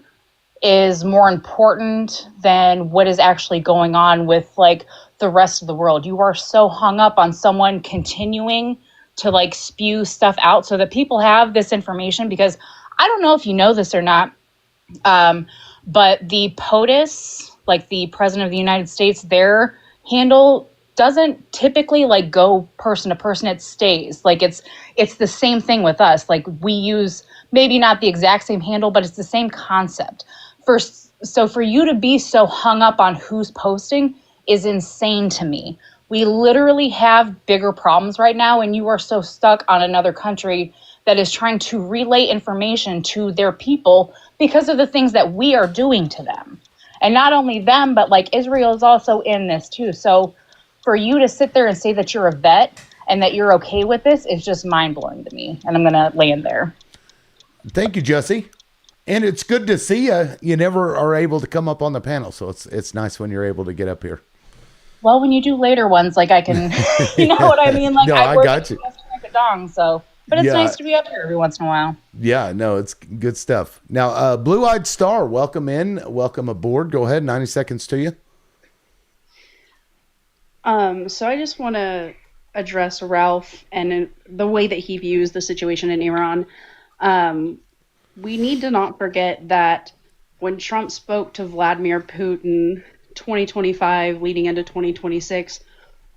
Speaker 16: is more important than what is actually going on with like the rest of the world. You are so hung up on someone continuing to like spew stuff out so that people have this information, because I don't know if you know this or not, but the POTUS, like the President of the United States, their handle doesn't typically like go person to person. It stays like it's the same thing with us. Like we use maybe not the exact same handle, but it's the same concept. So for you to be so hung up on who's posting is insane to me. We literally have bigger problems right now, and you are so stuck on another country that is trying to relay information to their people because of the things that we are doing to them. And not only them, but like Israel is also in this too. So for you to sit there and say that you're a vet and that you're okay with this is just mind-blowing to me. And I'm going to land there.
Speaker 1: Thank you, Jussie. And it's good to see you. You never are able to come up on the panel, so it's nice when you're able to get up here.
Speaker 16: Well, when you do later ones, like I can, you know what I mean? Like
Speaker 1: No,
Speaker 16: I
Speaker 1: I
Speaker 16: work
Speaker 1: got you.
Speaker 16: at a dong, so. But it's nice to be up here every once in a while.
Speaker 1: Yeah, no, it's good stuff. Now, Blue-Eyed Star, welcome in. Welcome aboard. Go ahead. 90 seconds to you.
Speaker 18: So I just want to address Ralph and the way that he views the situation in Iran. We need to not forget that when Trump spoke to Vladimir Putin 2025 leading into 2026,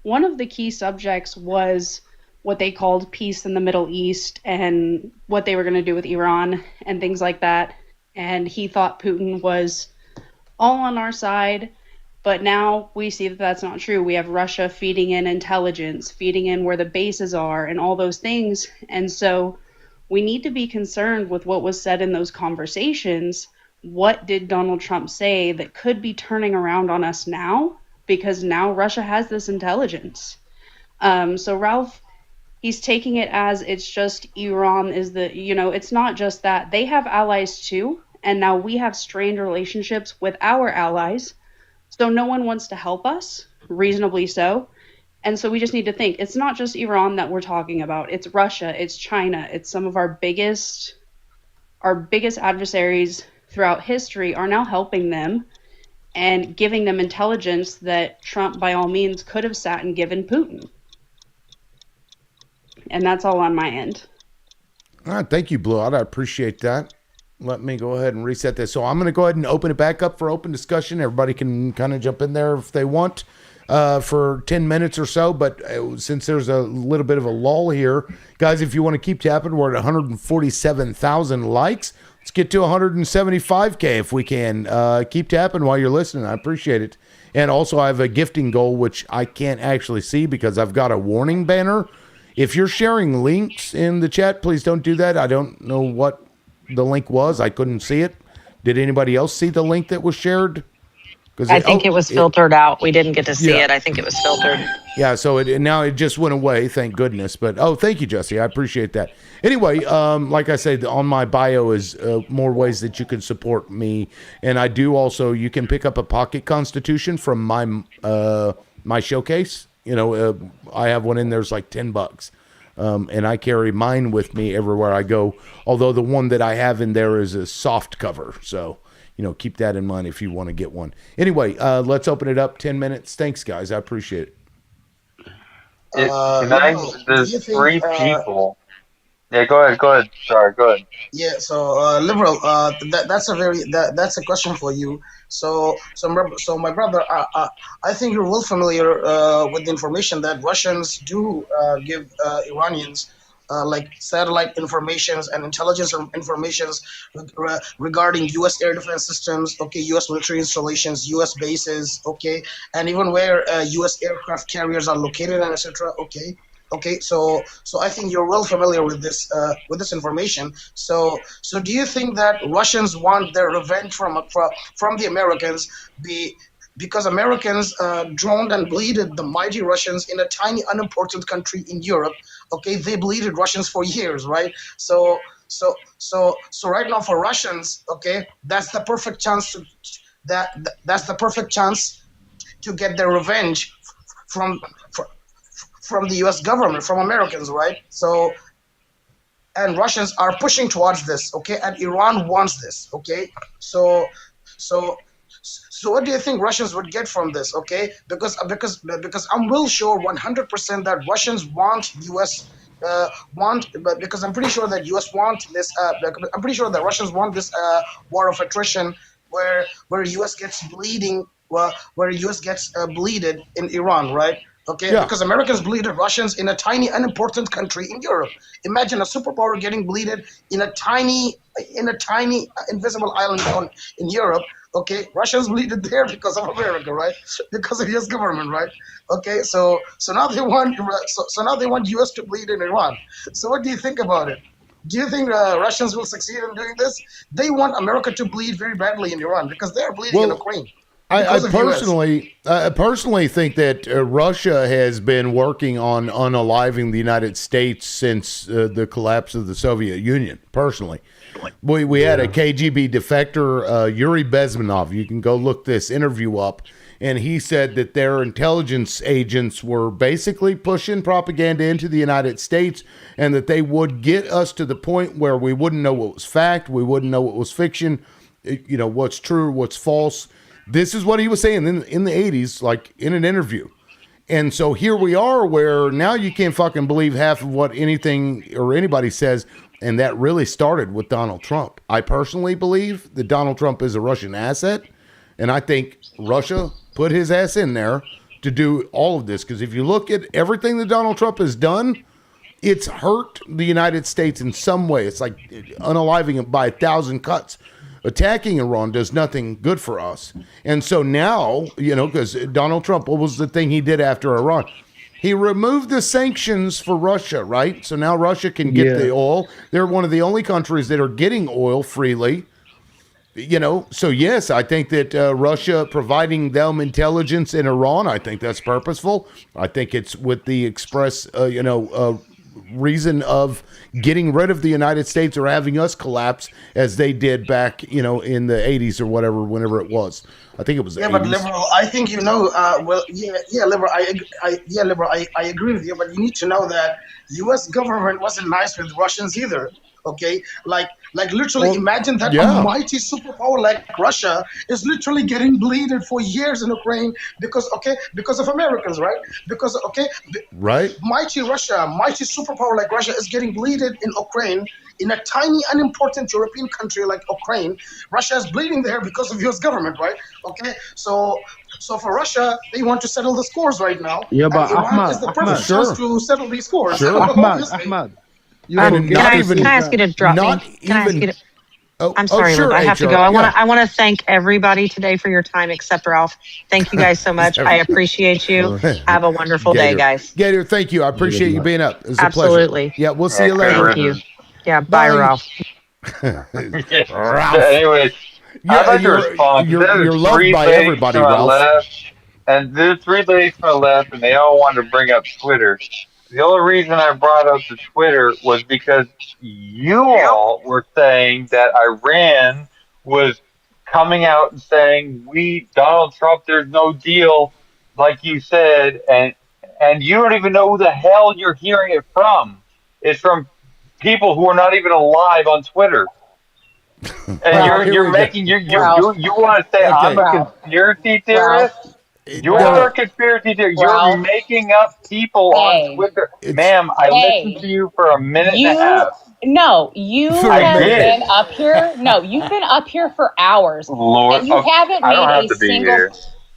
Speaker 18: one of the key subjects was what they called peace in the Middle East and what they were going to do with Iran and things like that. And he thought Putin was all on our side. But now we see that that's not true. We have Russia feeding in intelligence, feeding in where the bases are and all those things. And so we need to be concerned with what was said in those conversations. What did Donald Trump say that could be turning around on us now? Because now Russia has this intelligence. So Ralph, he's taking it as it's just Iran is it's not just that. They have allies too. And now we have strained relationships with our allies. So no one wants to help us, reasonably so. And so we just need to think, it's not just Iran that we're talking about. It's Russia, it's China, it's some of our biggest adversaries throughout history are now helping them and giving them intelligence that Trump, by all means, could have sat and given Putin. And that's all on my end.
Speaker 1: All right, thank you, Blue Out. I appreciate that. Let me go ahead and reset this. So I'm going to go ahead and open it back up for open discussion. Everybody can kind of jump in there if they want for 10 minutes or so. But since there's a little bit of a lull here, guys, if you want to keep tapping, we're at 147,000 likes. Let's get to 175K if we can. Keep tapping while you're listening. I appreciate it. And also I have a gifting goal, which I can't actually see because I've got a warning banner If you're sharing links in the chat, please don't do that. I don't know what the link was. I couldn't see it. Did anybody else see the link that was shared?
Speaker 13: I think it was filtered out. We didn't get to see
Speaker 1: Yeah.
Speaker 13: it. I think it was filtered.
Speaker 1: Yeah, so now it just went away, thank goodness. But thank you, Jesse. I appreciate that. Anyway, like I said, on my bio is more ways that you can support me, and I do also. You can pick up a pocket constitution from my showcase. I have one in there's like $10, and I carry mine with me everywhere I go. Although the one that I have in there is a soft cover, so. Keep that in mind if you want to get one. Anyway, let's open it up. 10 minutes. Thanks, guys. I appreciate it.
Speaker 6: There's three people. Yeah, go ahead. Sorry, go ahead.
Speaker 12: Yeah, so liberal. That's a question for you. So my brother, I think you're well familiar with the information that Russians do give Iranians. Like satellite informations and intelligence informations regarding U.S. air defense systems, okay, U.S. military installations, U.S. bases, okay, and even where U.S. aircraft carriers are located and etc. Okay, so I think you're well familiar with this information. So do you think that Russians want their revenge from the Americans? Because Americans drowned and bleeded the mighty Russians in a tiny, unimportant country in Europe. Okay, they bleeded Russians for years, right? So right now for Russians, okay, that's the perfect chance that's the perfect chance to get their revenge from the U.S. government, from Americans, right? So, and Russians are pushing towards this, okay, and Iran wants this, okay. So what do you think Russians would get from this, okay? Because I'm well sure 100% that Russians want U.S. Because I'm pretty sure that U.S. want this. I'm pretty sure that Russians want this war of attrition, where U.S. gets bleeding, where U.S. gets bleeded in Iran, right? Okay,
Speaker 1: Yeah.
Speaker 12: because Americans bleeded Russians in a tiny, unimportant country in Europe. Imagine a superpower getting bleeded in a tiny, invisible island in Europe. Okay, Russians bleeded there because of America, right? Because of U.S. government, right? Okay, so now they want U.S. to bleed in Iran. So what do you think about it? Do you think Russians will succeed in doing this? They want America to bleed very badly in Iran because they are bleeding in Ukraine.
Speaker 1: I personally think that Russia has been working on unaliving the United States since the collapse of the Soviet Union. Personally, we had a KGB defector, Yuri Bezmenov. You can go look this interview up, and he said that their intelligence agents were basically pushing propaganda into the United States, and that they would get us to the point where we wouldn't know what was fact, we wouldn't know what was fiction, what's true, what's false. This is what he was saying in the 80s, like in an interview. And so here we are where now you can't fucking believe half of what anything or anybody says. And that really started with Donald Trump. I personally believe that Donald Trump is a Russian asset. And I think Russia put his ass in there to do all of this. Because if you look at everything that Donald Trump has done, it's hurt the United States in some way. It's like unaliving it by 1,000 cuts. Attacking Iran does nothing good for us. And so now, because Donald Trump, what was the thing he did after Iran? He removed the sanctions for Russia, right? So now Russia can get the oil. They're one of the only countries that are getting oil freely. So yes, I think that Russia providing them intelligence in Iran, I think that's purposeful. I think it's with the express, reason of getting rid of the United States or having us collapse as they did back, in the 80s or whatever, whenever it was. I think it was the 80s.
Speaker 12: But liberal, I think liberal. Liberal. I agree with you, but you need to know that U.S. government wasn't nice with Russians either. Okay, like literally, imagine that a mighty superpower like Russia is literally getting bleeded for years in Ukraine because of Americans, right?
Speaker 1: Right.
Speaker 12: Mighty Russia, mighty superpower like Russia is getting bleeded in Ukraine, in a tiny, unimportant European country like Ukraine. Russia is bleeding there because of U.S. government, right? Okay, so for Russia, they want to settle the scores right now.
Speaker 8: Yeah, but
Speaker 12: Iran is the perfect chance to settle these scores.
Speaker 8: Ahmad.
Speaker 13: Can I ask you to drop me? Can I ask you to I'm sorry,
Speaker 1: sure,
Speaker 13: Linda. I have to
Speaker 1: HR.
Speaker 13: go.
Speaker 1: Yeah.
Speaker 13: I want to thank everybody today for your time, except Ralph. Thank you guys so much. I appreciate you. Have a wonderful day, guys.
Speaker 1: Gator, thank you. I appreciate you being up. It was a
Speaker 13: Absolutely.
Speaker 1: pleasure. Yeah, we'll see you later.
Speaker 13: Thank you. Yeah, bye, Ralph.
Speaker 1: Ralph.
Speaker 6: Anyways,
Speaker 1: Yeah,
Speaker 6: I'd like to respond.
Speaker 1: you're
Speaker 6: There's
Speaker 1: loved
Speaker 6: three
Speaker 1: by
Speaker 6: ladies
Speaker 1: everybody,
Speaker 6: to my
Speaker 1: Ralph.
Speaker 6: left, and there's three ladies to my left, and they all wanted to bring up Twitter. The only reason I brought up the Twitter was because you all were saying that Iran was coming out and saying we Donald Trump, there's no deal, like you said, and you don't even know who the hell you're hearing it from. It's from people who are not even alive on Twitter. And
Speaker 16: Ralph,
Speaker 6: you're making
Speaker 16: Ralph,
Speaker 6: you want to say I'm a
Speaker 16: Ralph,
Speaker 6: conspiracy
Speaker 16: Ralph,
Speaker 6: theorist? You're a conspiracy theorist. You're
Speaker 16: Ralph.
Speaker 6: making up people on
Speaker 16: Hey,
Speaker 6: Twitter. Ma'am, I listened
Speaker 16: hey,
Speaker 6: to you for a minute and a
Speaker 16: you,
Speaker 6: half.
Speaker 16: no, you
Speaker 6: I
Speaker 16: have
Speaker 6: did.
Speaker 16: been up here. No, you've been up here for hours
Speaker 6: Lord,
Speaker 16: and you
Speaker 6: okay,
Speaker 16: haven't
Speaker 6: I don't
Speaker 16: made
Speaker 6: have
Speaker 16: a
Speaker 6: to be
Speaker 16: single,
Speaker 6: here.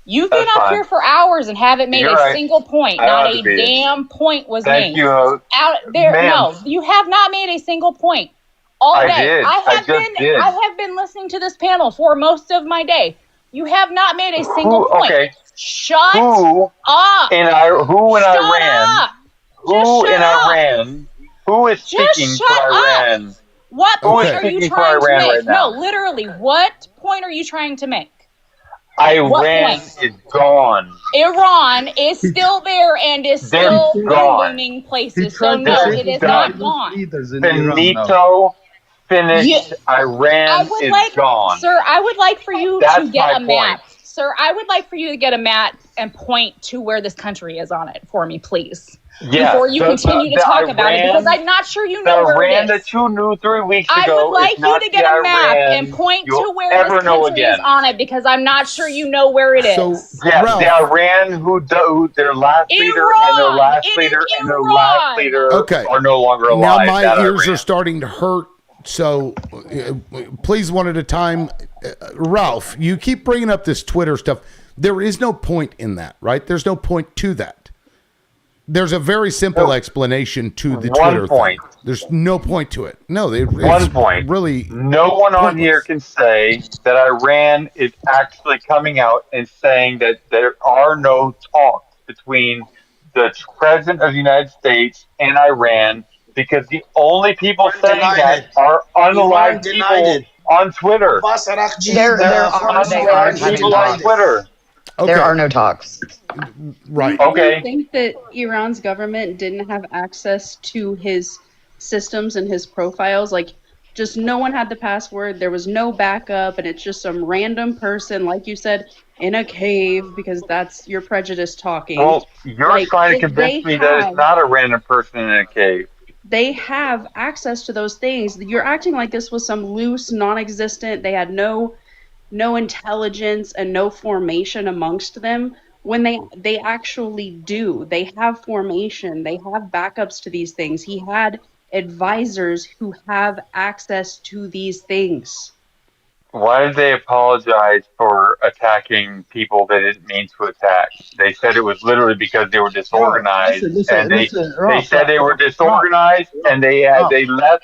Speaker 16: you've been
Speaker 6: That's
Speaker 16: up
Speaker 6: fine.
Speaker 16: here for hours and haven't made
Speaker 6: You're
Speaker 16: a
Speaker 6: right.
Speaker 16: single point.
Speaker 6: I don't
Speaker 16: Not
Speaker 6: have to
Speaker 16: a
Speaker 6: be here.
Speaker 16: damn point was
Speaker 6: Thank
Speaker 16: made.
Speaker 6: you,
Speaker 16: Out there,
Speaker 6: ma'am.
Speaker 16: no, you have not made a single point all
Speaker 6: I
Speaker 16: day.
Speaker 6: did. I just did.
Speaker 16: I have been listening to this panel for most of my day. You have not made a single
Speaker 6: Who?
Speaker 16: point.
Speaker 6: Okay.
Speaker 16: Shut
Speaker 6: Who
Speaker 16: up.
Speaker 6: Who in
Speaker 16: Shut
Speaker 6: Iran?
Speaker 16: up. Just
Speaker 6: Who
Speaker 16: shut
Speaker 6: in
Speaker 16: up.
Speaker 6: Iran? Who is
Speaker 16: Just
Speaker 6: speaking for
Speaker 16: shut up.
Speaker 6: Iran?
Speaker 16: What
Speaker 6: Who is
Speaker 16: point are you
Speaker 6: speaking for
Speaker 16: trying to
Speaker 6: Iran
Speaker 16: make?
Speaker 6: right
Speaker 16: No,
Speaker 6: now?
Speaker 16: literally, what point are you trying to make? What
Speaker 6: Iran
Speaker 16: point?
Speaker 6: is gone.
Speaker 16: Iran is still there and is
Speaker 6: They're
Speaker 16: still
Speaker 6: gone.
Speaker 16: booming
Speaker 8: He
Speaker 16: places. So
Speaker 8: tried to
Speaker 16: no,
Speaker 8: say
Speaker 6: They're
Speaker 16: it
Speaker 8: he's
Speaker 16: is
Speaker 8: gonna
Speaker 6: done.
Speaker 16: not
Speaker 8: produce
Speaker 16: gone.
Speaker 8: leaders in Iran now.
Speaker 6: Finito.
Speaker 16: You,
Speaker 6: Finished. Iran
Speaker 16: I would
Speaker 6: is
Speaker 16: like,
Speaker 6: gone.
Speaker 16: sir, I would like for you to
Speaker 6: That's
Speaker 16: get
Speaker 6: my
Speaker 16: a
Speaker 6: point.
Speaker 16: map. Sir, I would like for you to get a map and point to where this country is on it for me, please.
Speaker 6: Yeah,
Speaker 16: Before you continue to
Speaker 6: the
Speaker 16: talk about it, because
Speaker 6: Iran,
Speaker 16: I'm not sure you
Speaker 6: the
Speaker 16: know where it
Speaker 6: Iran
Speaker 16: is.
Speaker 6: that you knew 3 weeks
Speaker 16: I would
Speaker 6: ago is
Speaker 16: like you
Speaker 6: not
Speaker 16: to
Speaker 6: the
Speaker 16: get a map and
Speaker 6: Iran
Speaker 16: point to
Speaker 6: you'll
Speaker 16: where this
Speaker 6: ever know
Speaker 16: country is
Speaker 6: again.
Speaker 16: on it, because I'm not sure you know where it
Speaker 1: So,
Speaker 16: is.
Speaker 6: Yeah,
Speaker 1: Ralph.
Speaker 6: the Iran who their last leader and their
Speaker 16: Iran!
Speaker 6: last
Speaker 16: It
Speaker 6: leader
Speaker 16: is
Speaker 6: and their last
Speaker 16: Iran!
Speaker 6: leader
Speaker 1: Okay.
Speaker 6: are no longer
Speaker 1: Now
Speaker 6: alive.
Speaker 1: my
Speaker 6: That
Speaker 1: ears are
Speaker 6: Iran.
Speaker 1: starting to hurt. So please, one at a time. Ralph, you keep bringing up this Twitter stuff. There is no point in that, right? There's no point to that. There's a very simple explanation to the Twitter
Speaker 6: point.
Speaker 1: thing. There's no point to it. No,
Speaker 6: One point.
Speaker 1: Really,
Speaker 6: no one on
Speaker 1: pointless.
Speaker 6: here can say that Iran is actually coming out and saying that there are no talks between the president of the United States and Iran, because the only people saying
Speaker 12: Denied
Speaker 6: that
Speaker 12: it.
Speaker 6: are
Speaker 12: Iran
Speaker 6: unalive
Speaker 12: denied
Speaker 6: people
Speaker 12: it.
Speaker 6: on Twitter.
Speaker 12: Abbas Araghchi,
Speaker 13: There
Speaker 12: the
Speaker 13: are
Speaker 12: foreign
Speaker 13: they are
Speaker 6: Unalive
Speaker 12: secretary, he
Speaker 13: having
Speaker 6: people on
Speaker 12: denied it.
Speaker 13: talks.
Speaker 6: Twitter.
Speaker 1: Okay.
Speaker 13: There are no talks.
Speaker 1: Right.
Speaker 18: Do you
Speaker 6: Okay.
Speaker 18: think that Iran's government didn't have access to his systems and his profiles? Like, just no one had the password. There was no backup, and it's just some random person, like you said, in a cave, because that's your prejudice talking.
Speaker 6: Well, you're
Speaker 18: Like,
Speaker 6: trying to
Speaker 18: if
Speaker 6: convince me that it's not a random person in a cave.
Speaker 18: they have access to those things. You're acting like this was some loose, non-existent. They had no intelligence and no formation amongst them, when they actually do. They have formation, they have backups to these things. He had advisors who have access to these things.
Speaker 6: Why did they apologize for attacking people they didn't mean to attack? They said it was literally because they were
Speaker 8: Yo,
Speaker 6: disorganized,
Speaker 8: listen,
Speaker 6: and
Speaker 8: listen, listen,
Speaker 6: they
Speaker 8: Ralph,
Speaker 6: said they were
Speaker 8: Ralph,
Speaker 6: disorganized, and
Speaker 8: Ralph.
Speaker 6: they left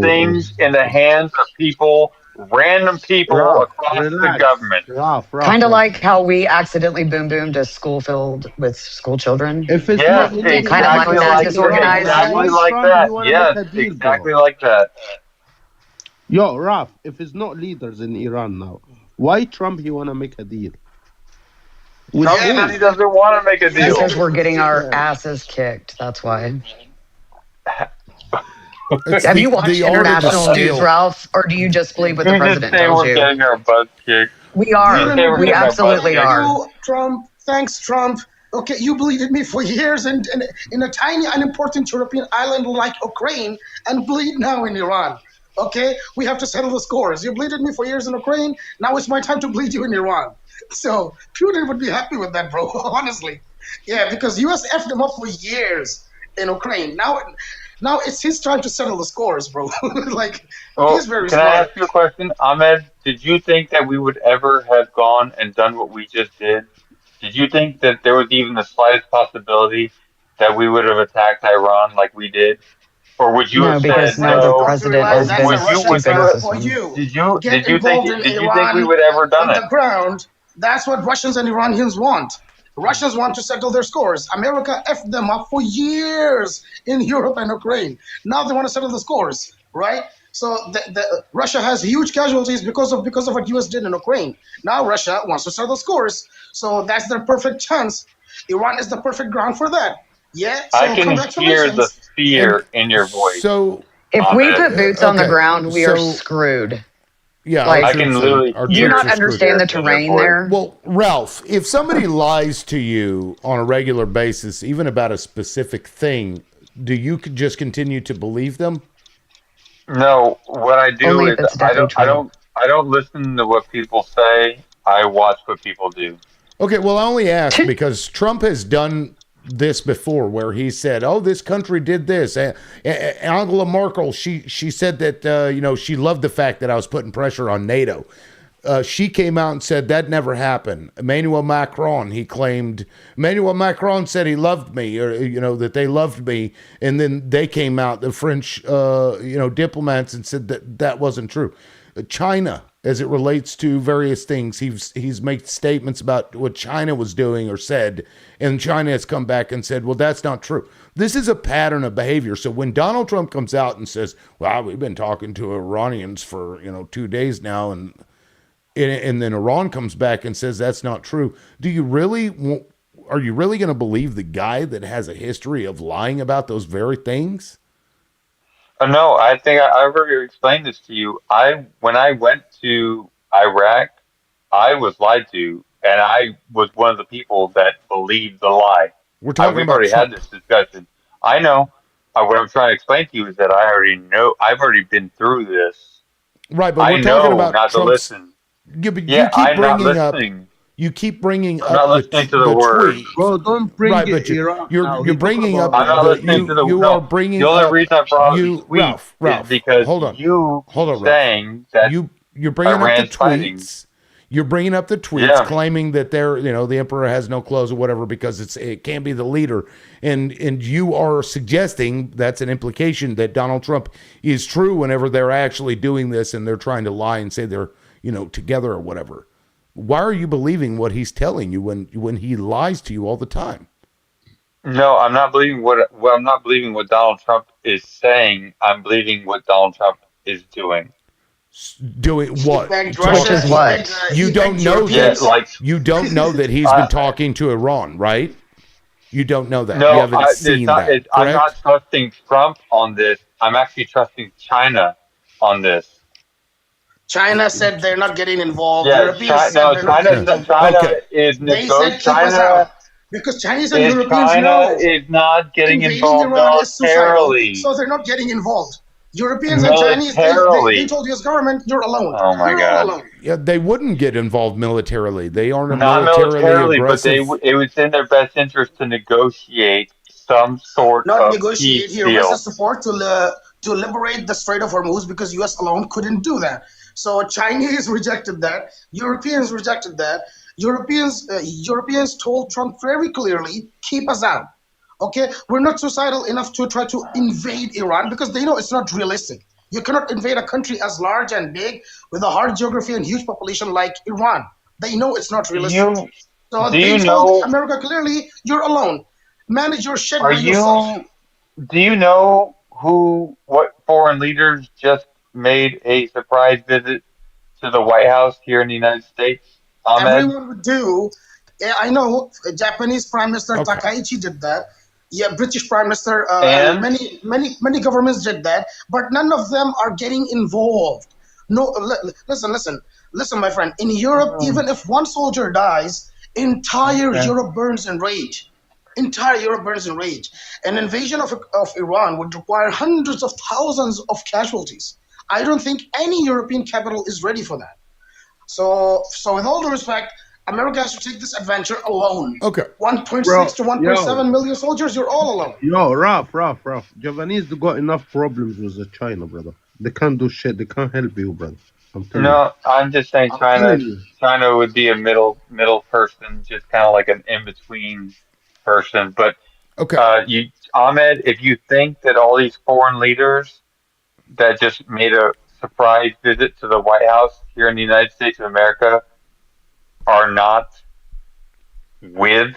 Speaker 6: things in the hands of people, random people
Speaker 8: Ralph,
Speaker 6: across the
Speaker 8: relax.
Speaker 6: government.
Speaker 8: Ralph,
Speaker 13: Kind of
Speaker 8: Ralph.
Speaker 13: like how we accidentally boom boomed a school filled with school children.
Speaker 8: If it's
Speaker 6: Yes,
Speaker 8: not legal,
Speaker 13: Kind of
Speaker 8: why
Speaker 6: exactly
Speaker 13: like that,
Speaker 6: like
Speaker 13: disorganized.
Speaker 6: exactly
Speaker 8: why
Speaker 6: like
Speaker 8: Trump he
Speaker 6: that.
Speaker 8: wanna make
Speaker 6: Yes,
Speaker 8: a deal,
Speaker 6: exactly
Speaker 8: bro?
Speaker 6: like that.
Speaker 8: Yo, Ralph, if it's not leaders in Iran now, why Trump he wanna make a deal? With
Speaker 6: Trump
Speaker 8: who?
Speaker 6: said he doesn't want to make a deal.
Speaker 13: Because we're getting our asses kicked. That's why. Have you watched international news, Ralph, or do you just believe what the
Speaker 6: You just
Speaker 13: president
Speaker 6: say
Speaker 13: tells
Speaker 6: we're
Speaker 13: you?
Speaker 6: getting our butts kicked.
Speaker 13: We
Speaker 6: You
Speaker 13: are.
Speaker 6: say we're
Speaker 13: We
Speaker 6: getting our butts
Speaker 13: absolutely
Speaker 6: kicked.
Speaker 13: are.
Speaker 12: You, Trump, thanks, Trump. Okay, you believed in me for years and in a tiny, unimportant European island like Ukraine, and bleed now in Iran. Okay, we have to settle the scores. You bleeded me for years in Ukraine. Now it's my time to bleed you in Iran. So Putin would be happy with that, bro. Honestly, yeah, because US effed him up for years in Ukraine. Now it's his time to settle the scores, bro. Like,
Speaker 6: Well,
Speaker 12: he's very
Speaker 6: can I
Speaker 12: smart.
Speaker 6: ask you a question, Ahmed? Did you think that we would ever have gone and done what we just did? Did you think that there was even the slightest possibility that we would have attacked Iran like we did? Or would you have
Speaker 13: No,
Speaker 6: said
Speaker 13: because no,
Speaker 12: What
Speaker 13: the
Speaker 12: you
Speaker 6: no?
Speaker 12: have to
Speaker 13: president
Speaker 6: Or
Speaker 12: realize
Speaker 13: has
Speaker 12: that's
Speaker 13: been
Speaker 12: a
Speaker 6: would you would
Speaker 12: Russian
Speaker 13: stupid
Speaker 6: you
Speaker 12: setup
Speaker 13: with
Speaker 6: have,
Speaker 13: this
Speaker 12: for
Speaker 13: one.
Speaker 12: you.
Speaker 6: did
Speaker 12: Get
Speaker 6: you think
Speaker 12: involved in
Speaker 6: did you think we
Speaker 12: Iran
Speaker 6: would ever done
Speaker 12: on
Speaker 6: it?
Speaker 12: the ground. That's what Russians and Iranians want. Russians want to settle their scores. America effed them up for years in Europe and Ukraine. Now they want to settle the scores, right? So Russia has huge casualties because of what US did in Ukraine. Now Russia wants to settle the scores. So that's their perfect chance. Iran is the perfect ground for that. Yeah.
Speaker 6: I
Speaker 12: So
Speaker 6: can hear the
Speaker 12: congratulations.
Speaker 1: And
Speaker 6: fear in your voice
Speaker 1: so,
Speaker 13: If
Speaker 6: on
Speaker 13: we
Speaker 6: this.
Speaker 13: put boots on the
Speaker 1: okay,
Speaker 13: ground, we are
Speaker 1: so
Speaker 13: screwed.
Speaker 1: yeah, our
Speaker 13: Like,
Speaker 6: I can
Speaker 1: troops are
Speaker 6: literally
Speaker 13: do you
Speaker 6: hear
Speaker 13: not
Speaker 1: are
Speaker 6: the
Speaker 1: screwed.
Speaker 13: understand
Speaker 6: fear
Speaker 13: the
Speaker 6: in your
Speaker 13: terrain
Speaker 6: voice.
Speaker 13: there?
Speaker 1: Well, Ralph, if somebody lies to you on a regular basis, even about a specific thing, do you just continue to believe them?
Speaker 6: No, what I do
Speaker 13: Only if
Speaker 6: is
Speaker 13: it's definitely true.
Speaker 6: I don't listen to what people say. I watch what people do.
Speaker 1: Okay, well, I only ask because Trump has done this before, where he said, "Oh, this country did this." Angela Merkel, she said that she loved the fact that I was putting pressure on NATO. She came out and said that never happened. Emmanuel Macron, he claimed Emmanuel Macron said he loved me, or that they loved me, and then they came out, the French, diplomats, and said that that wasn't true. China, as it relates to various things, he's made statements about what China was doing or said, and China has come back and said, well, that's not true. This is a pattern of behavior. So when Donald Trump comes out and says, well, we've been talking to Iranians for 2 days now, and then Iran comes back and says that's not true. Are you really going to believe the guy that has a history of lying about those very things?
Speaker 6: No, I think I've already explained this to you. When I went to Iraq, I was lied to, and I was one of the people that believed the lie.
Speaker 1: We're talking
Speaker 6: We've
Speaker 1: about
Speaker 6: already had
Speaker 1: Trump.
Speaker 6: this discussion. I know. What I'm trying to explain to you is that I already know. I've already been through this.
Speaker 1: Right, but
Speaker 6: I
Speaker 1: we're talking
Speaker 6: know
Speaker 1: about
Speaker 6: not to
Speaker 1: Trump's.
Speaker 6: listen.
Speaker 1: Yeah, but
Speaker 6: Yeah, I'm not listening.
Speaker 1: you keep bringing
Speaker 6: I'm not
Speaker 1: up
Speaker 6: listening to the
Speaker 1: the
Speaker 6: words.
Speaker 1: tweet.
Speaker 8: Bro, don't bring
Speaker 1: Right, but
Speaker 8: Iran now.
Speaker 1: you're
Speaker 8: He talking
Speaker 1: bringing up
Speaker 8: about
Speaker 6: I'm not
Speaker 1: the
Speaker 6: listening to the
Speaker 1: you are
Speaker 6: no. The
Speaker 1: bringing
Speaker 6: only
Speaker 1: up
Speaker 6: reason I brought up the
Speaker 1: you
Speaker 6: tweet is
Speaker 1: Ralph.
Speaker 6: because
Speaker 1: Hold on,
Speaker 6: you
Speaker 1: hold
Speaker 6: keep
Speaker 1: on, Ralph.
Speaker 6: saying that
Speaker 1: You're bringing up the
Speaker 6: Iran's fighting.
Speaker 1: tweets. You're bringing up the tweets
Speaker 6: Yeah.
Speaker 1: claiming that the emperor has no clothes or whatever because it can't be the leader, and you are suggesting that's an implication that Donald Trump is true whenever they're actually doing this and they're trying to lie and say they're together or whatever. Why are you believing what he's telling you when he lies to you all the time?
Speaker 6: No, I'm not believing I'm not believing what Donald Trump is saying. I'm believing what Donald Trump is doing.
Speaker 1: Doing
Speaker 12: He
Speaker 1: what?
Speaker 12: begged
Speaker 13: Which
Speaker 12: Russia.
Speaker 13: is what?
Speaker 1: You
Speaker 12: He
Speaker 1: don't
Speaker 12: begged
Speaker 1: know
Speaker 6: Yeah,
Speaker 1: that.
Speaker 12: Europeans.
Speaker 6: like
Speaker 1: You don't know that he's been
Speaker 6: uh,
Speaker 1: talking to Iran, right? You don't know that. You
Speaker 6: no,
Speaker 1: haven't seen that,
Speaker 6: I'm not
Speaker 1: correct?
Speaker 6: trusting Trump on this. I'm actually trusting China on this.
Speaker 12: China said they're not getting involved.
Speaker 6: Yeah,
Speaker 12: Europeans said they're not getting involved.
Speaker 1: Okay.
Speaker 12: They said keep us out because Chinese and Europeans
Speaker 6: China
Speaker 12: know
Speaker 6: is not getting
Speaker 12: invading
Speaker 6: involved
Speaker 12: Iran is suicidal,
Speaker 6: militarily.
Speaker 12: so they're not getting involved. Europeans and Chinese, they
Speaker 6: Militarily.
Speaker 12: told US government, you're alone.
Speaker 6: Oh my
Speaker 12: You're all
Speaker 6: God.
Speaker 12: alone.
Speaker 1: Yeah, they wouldn't get involved militarily. They aren't a
Speaker 6: Not
Speaker 1: militarily
Speaker 6: militarily, but
Speaker 1: aggressive.
Speaker 6: it was in their best interest to negotiate some sort
Speaker 12: Not
Speaker 6: of
Speaker 12: negotiate.
Speaker 6: peace
Speaker 12: He requested
Speaker 6: deal.
Speaker 12: support to liberate the Strait of Hormuz because US alone couldn't do that. So Chinese rejected that. Europeans rejected that. Europeans told Trump very clearly, keep us out. Okay, we're not suicidal enough to try to invade Iran because they know it's not realistic. You cannot invade a country as large and big with a hard geography and huge population like Iran. They know it's not realistic.
Speaker 6: You
Speaker 12: So
Speaker 6: do
Speaker 12: they
Speaker 6: you
Speaker 12: told
Speaker 6: know
Speaker 12: America clearly, you're alone. Manage your shit
Speaker 6: are
Speaker 12: by yourself.
Speaker 6: you do you know what foreign leaders just made a surprise visit to the White House here in the United States? Ahmed?
Speaker 12: Everyone would do. Yeah, I know. Japanese Prime Minister
Speaker 1: Okay.
Speaker 12: Takaichi did that. Yeah, British Prime Minister and
Speaker 6: And
Speaker 12: many governments did that, but none of them are getting involved. No, listen, my friend. In Europe, even if one soldier dies, entire
Speaker 6: okay.
Speaker 12: Europe burns in rage. Entire Europe burns in rage. An invasion of Iran would require hundreds of thousands of casualties. I don't think any European capital is ready for that. So with all due respect, America has to take this adventure alone.
Speaker 1: Okay.
Speaker 12: 1.6
Speaker 8: Bro,
Speaker 12: to 1.7 million soldiers, you're all alone.
Speaker 8: Ralph. Japanese got enough problems with the China, brother. They can't do shit. They can't help you, brother. I'm telling you.
Speaker 6: No, I'm just saying
Speaker 8: I'm telling you.
Speaker 6: China would be a middle person, just kind of like an in between person. But
Speaker 1: Okay.
Speaker 6: Ahmed, if you think that all these foreign leaders that just made a surprise visit to the White House here in the United States of America are not with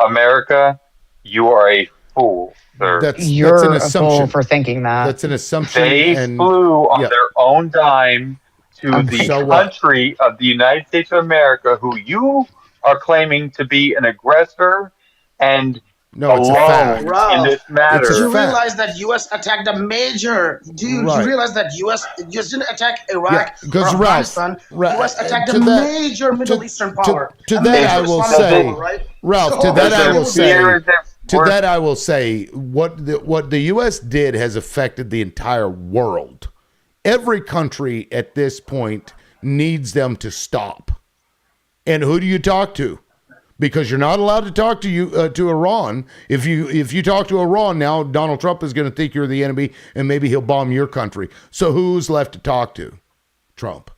Speaker 6: America, you are a fool, sir.
Speaker 1: That's an
Speaker 10: You're a fool
Speaker 1: assumption.
Speaker 10: for thinking that.
Speaker 1: That's an assumption,
Speaker 6: They
Speaker 1: and
Speaker 6: flew on
Speaker 1: yeah.
Speaker 6: their own dime to
Speaker 10: Oh my
Speaker 6: the
Speaker 1: So
Speaker 10: God.
Speaker 1: what?
Speaker 6: country of the United States of America, who you are claiming to be an aggressor and
Speaker 1: No, it's a
Speaker 6: alone
Speaker 1: fact.
Speaker 6: in
Speaker 12: Ralph,
Speaker 6: this
Speaker 1: It's a
Speaker 12: do you
Speaker 6: matter.
Speaker 12: realize
Speaker 1: fact.
Speaker 12: that U.S. attacked a major? Do you
Speaker 1: Right.
Speaker 12: realize that U.S. didn't attack
Speaker 1: Yeah,
Speaker 12: Iraq or
Speaker 1: because Ralph,
Speaker 12: Afghanistan? U.S. attacked a
Speaker 1: to that,
Speaker 12: major Middle
Speaker 1: to
Speaker 12: Eastern
Speaker 1: to
Speaker 12: power,
Speaker 1: to
Speaker 12: a
Speaker 1: that I
Speaker 12: major
Speaker 1: will
Speaker 12: Islamic
Speaker 6: Does it
Speaker 12: power,
Speaker 1: say,
Speaker 12: right?
Speaker 1: Ralph. To
Speaker 12: So
Speaker 1: that
Speaker 6: does
Speaker 1: I
Speaker 6: it
Speaker 1: will
Speaker 12: deal with it.
Speaker 6: appear
Speaker 1: say,
Speaker 6: as if
Speaker 1: to
Speaker 6: we're
Speaker 1: that I will say, what the U.S. did has affected the entire world. Every country at this point needs them to stop. And who do you talk to? Because you're not allowed to talk to Iran. If you talk to Iran now, Donald Trump is going to think you're the enemy, and maybe he'll bomb your country. So who's left to talk to? Trump.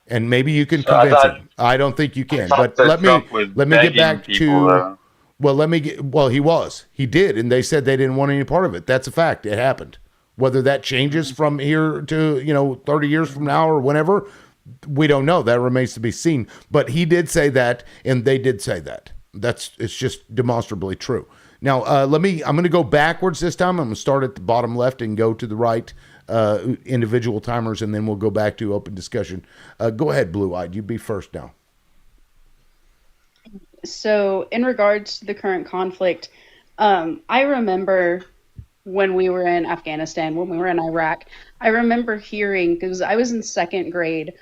Speaker 1: And maybe you can
Speaker 6: so I
Speaker 1: convince
Speaker 6: thought
Speaker 1: him. I don't think you
Speaker 6: I
Speaker 1: can.
Speaker 6: thought
Speaker 1: But
Speaker 6: that Trump was
Speaker 1: let me get
Speaker 6: begging
Speaker 1: back
Speaker 6: people
Speaker 1: to
Speaker 6: though.
Speaker 1: well, he did, and they said they didn't want any part of it. That's a fact. It happened. Whether that changes from here to 30 years from now or whenever, we don't know. That remains to be seen. But he did say that, and they did say that. It's just demonstrably true. Now, I'm going to go backwards this time. I'm going to start at the bottom left and go to the right, individual timers, and then we'll go back to open discussion. Go ahead, Blue Eyed. You be first now.
Speaker 18: So, in regards to the current conflict, I remember when we were in Afghanistan, when we were in Iraq, I remember hearing, because I was in second grade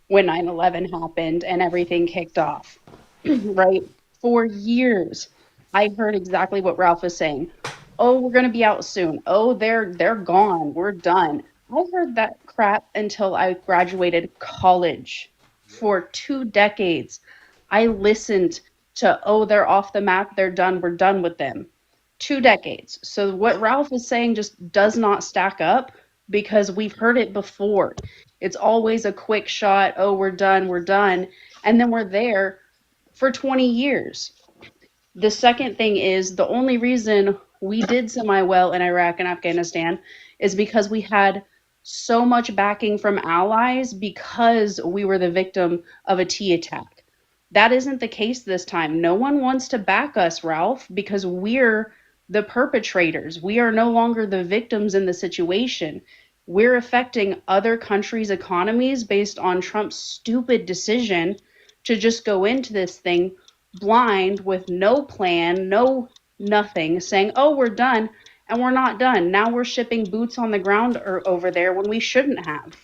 Speaker 18: when 9/11 happened and everything kicked off, right? For years, I heard exactly what Ralph was saying. Oh, we're going to be out soon. Oh, they're gone. We're done. I heard that crap until I graduated college. For 2 decades, I listened to, oh, they're off the map. They're done. We're done with them. 2 decades. So what Ralph is saying just does not stack up because we've heard it before. It's always a quick shot. Oh, we're done. We're done. And then we're there for 20 years. The second thing is the only reason we did semi well in Iraq and Afghanistan is because we had so much backing from allies because we were the victim of a T attack. That isn't the case this time. No one wants to back us, Ralph, because we're the perpetrators. We are no longer the victims in the situation. We're affecting other countries' economies based on Trump's stupid decision to just go into this thing blind with no plan, no nothing, saying, oh, we're done. And we're not done. Now we're shipping boots on the ground over there when we shouldn't have.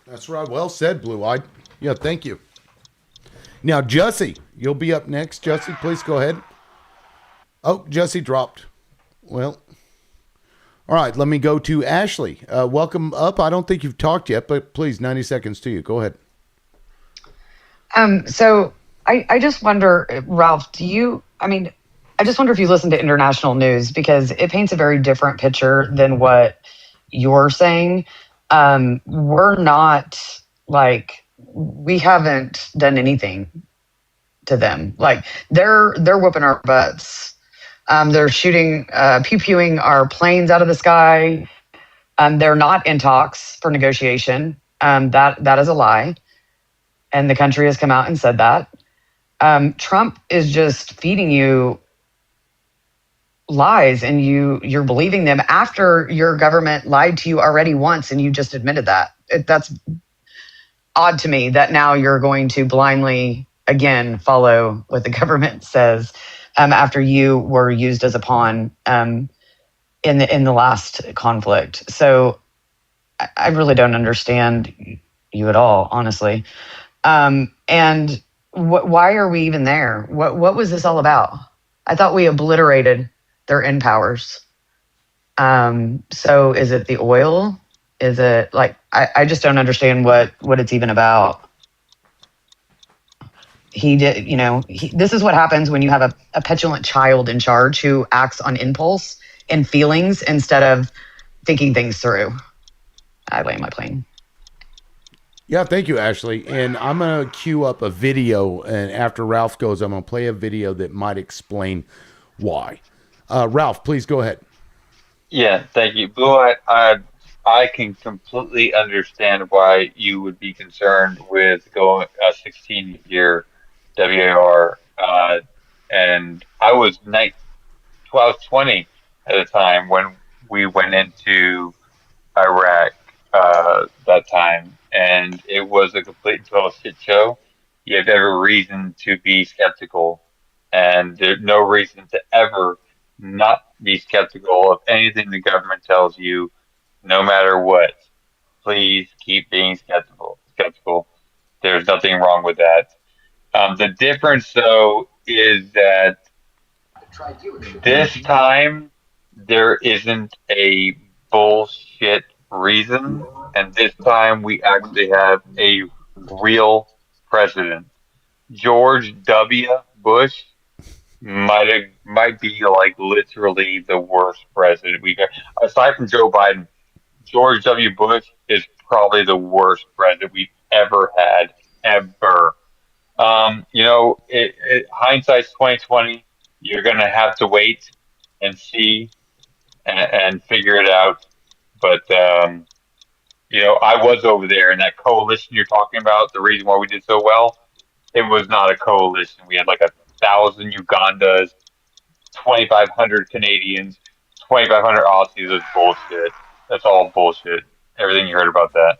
Speaker 1: That's right. Well said, Blue Eyed. Yeah, thank you. Now, Jussie, you'll be up next. Jussie, please go ahead. Oh, Jussie dropped. Well, all right. Let me go to Ashley. Welcome up. I don't think you've talked yet, but please, 90 seconds to you. Go ahead.
Speaker 10: So I just wonder, Ralph, I just wonder if you listen to international news because it paints a very different picture than what you're saying. We're not we haven't done anything to them. Like they're whooping our butts. They're shooting, pew-pewing our planes out of the sky. They're not in talks for negotiation. That is a lie. And the country has come out and said that. Trump is just feeding you lies and you're believing them after your government lied to you already once and you just admitted that. That's odd to me that now you're going to blindly again follow what the government says after you were used as a pawn in the last conflict. So I really don't understand you at all, honestly. And why are we even there? What was this all about? I thought we obliterated their end powers. So is it the oil? Is it I just don't understand what it's even about. He did, this is what happens when you have a petulant child in charge who acts on impulse and feelings instead of thinking things through. I land my plane.
Speaker 1: Yeah, thank you, Ashley. And I'm going to queue up a video. And after Ralph goes, I'm going to play a video that might explain why. Ralph, please go ahead.
Speaker 6: Yeah, thank you. Blue, I can completely understand why you would be concerned with going a 16-year WAR. And I was 20 at the time when we went into Iraq that time, and it was a complete and total shit show. You have every reason to be skeptical, and there's no reason to ever not be skeptical of anything the government tells you, no matter what. Please keep being skeptical. Skeptical. There's nothing wrong with that. The difference, though, is that this time there isn't a bullshit reason, and this time we actually have a real president. George W. Bush might be like literally the worst president we've got. Aside from Joe Biden, George W. Bush is probably the worst president we've ever had, ever. Hindsight's 2020. You're gonna have to wait and see and figure it out. But I was over there, and that coalition you're talking about, the reason why we did so well, it was not a coalition. We had like 1,000 Ugandas, 2,500 Canadians, 2,500 Aussies. Is bullshit. That's all bullshit. Everything you heard about that.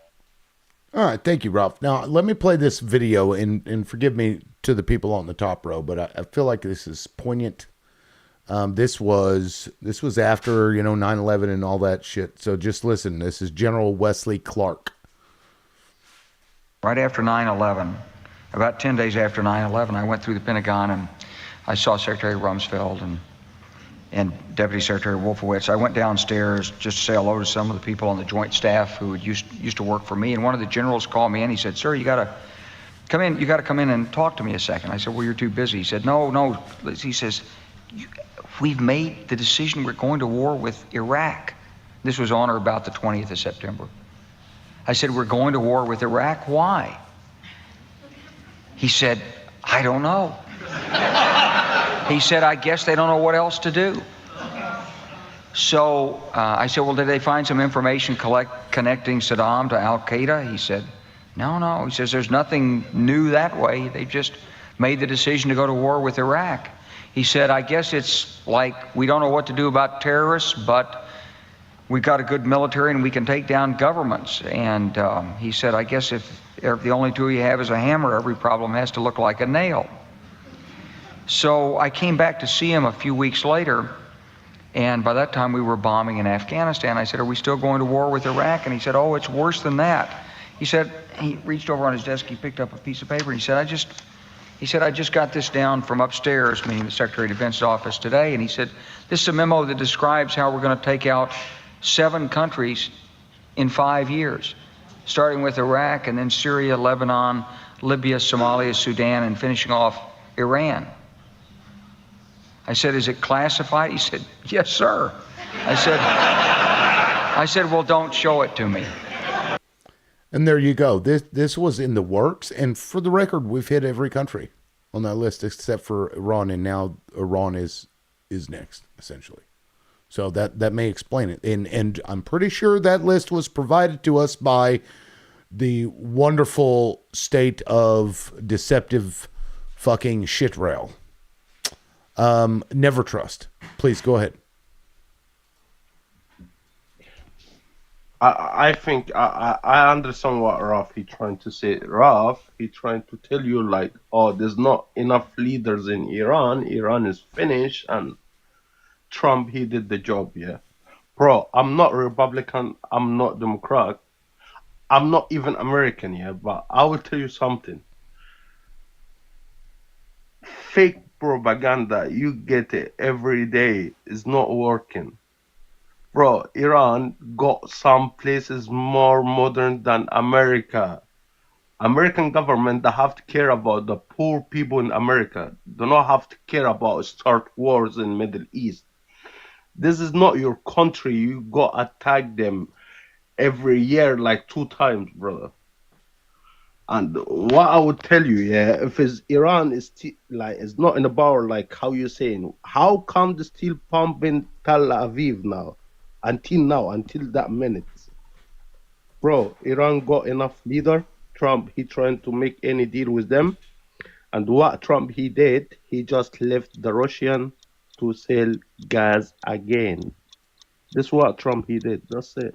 Speaker 1: All right, thank you, Ralph. Now let me play this video, and forgive me to the people on the top row, but I feel like this is poignant. This was after 9/11 and all that shit. So just listen. This is General Wesley Clark.
Speaker 3: Right after 9/11, about 10 days after 9/11, I went through the Pentagon and I saw Secretary Rumsfeld and Deputy Secretary Wolfowitz. I went downstairs just to say hello to some of the people on the Joint Staff who used to work for me. And one of the generals called me in. He said, "Sir, you got to come in. You got to come in and talk to me a second." I said, "Well, you're too busy." He said, "No." He says, "We've made the decision. We're going to war with Iraq." This was on or about the 20th of September. I said, "We're going to war with Iraq. Why?" He said, "I don't know." He said, "I guess they don't know what else to do." So I said, "Well, did they find some information connecting Saddam to Al-Qaeda?" He said, No. He says, "There's nothing new that way. They just made the decision to go to war with Iraq." He said, "I guess it's like we don't know what to do about terrorists, but we've got a good military and we can take down governments." And he said, "I guess if the only tool you have is a hammer, every problem has to look like a nail." So I came back to see him a few weeks later, and by that time we were bombing in Afghanistan. I said, "Are we still going to war with Iraq?" And he said, "Oh, it's worse than that." He said, he reached over on his desk, he picked up a piece of paper, and he said, I just got this down from upstairs," meaning the Secretary of Defense's office today, and he said, "This is a memo that describes how we're going to take out 7 countries in 5 years, starting with Iraq and then Syria, Lebanon, Libya, Somalia, Sudan, and finishing off Iran." I said, "Is it classified?" He said, "Yes, sir." I said, "Well, don't show it to me."
Speaker 1: And there you go. This was in the works. And for the record, we've hit every country on that list except for Iran, and now Iran is next, essentially. So that may explain it. And I'm pretty sure that list was provided to us by the wonderful state of deceptive fucking shit rail. Never trust. Please go ahead.
Speaker 8: I think I understand what Ralph he trying to say. Ralph he trying to tell you like, oh, there's not enough leaders in Iran. Iran is finished, and Trump he did the job. Yeah, bro. I'm not Republican. I'm not Democrat. I'm not even American. Yeah, but I will tell you something. Fake propaganda, you get it every day, is not working. Bro, Iran got some places more modern than America. American government, they have to care about the poor people in America. They don't have to care about start wars in Middle East. This is not your country. You go attack them every year like 2 times, brother. And what I would tell you, yeah, if it's Iran is like is not in the power, like how you're saying, how come they still pumping Tel Aviv now, until that minute, bro? Iran got enough leader. Trump, he trying to make any deal with them, and what Trump he did, he just left the Russian to sell gas again. This what Trump he did. That's it.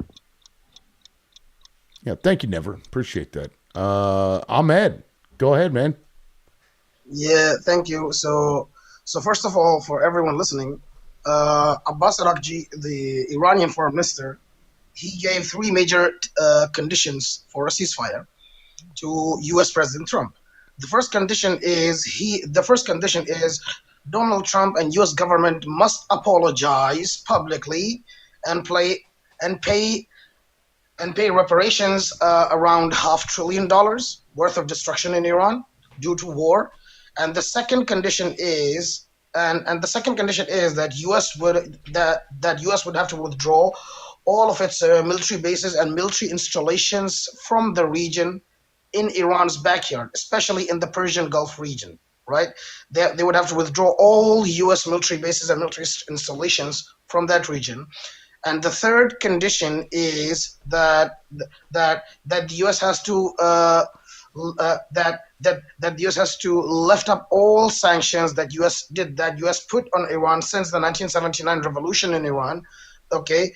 Speaker 1: Yeah, thank you, Never. Appreciate that. Ahmed, go ahead, man.
Speaker 12: Yeah, thank you. So first of all, for everyone listening, Abbas Araghchi, the Iranian foreign minister, he gave three major conditions for a ceasefire to U.S. President Trump. The first condition is Donald Trump and U.S. government must apologize publicly and play and pay reparations around $500 billion worth of destruction in Iran due to war. And the second condition is that US would have to withdraw all of its military bases and military installations from the region in Iran's backyard, especially in the Persian Gulf region. Right? They would have to withdraw all US military bases and military installations from that region. And the third condition is that the U.S. has to that the U.S. has to lift up all sanctions that U.S. put on Iran since the 1979 revolution in Iran. The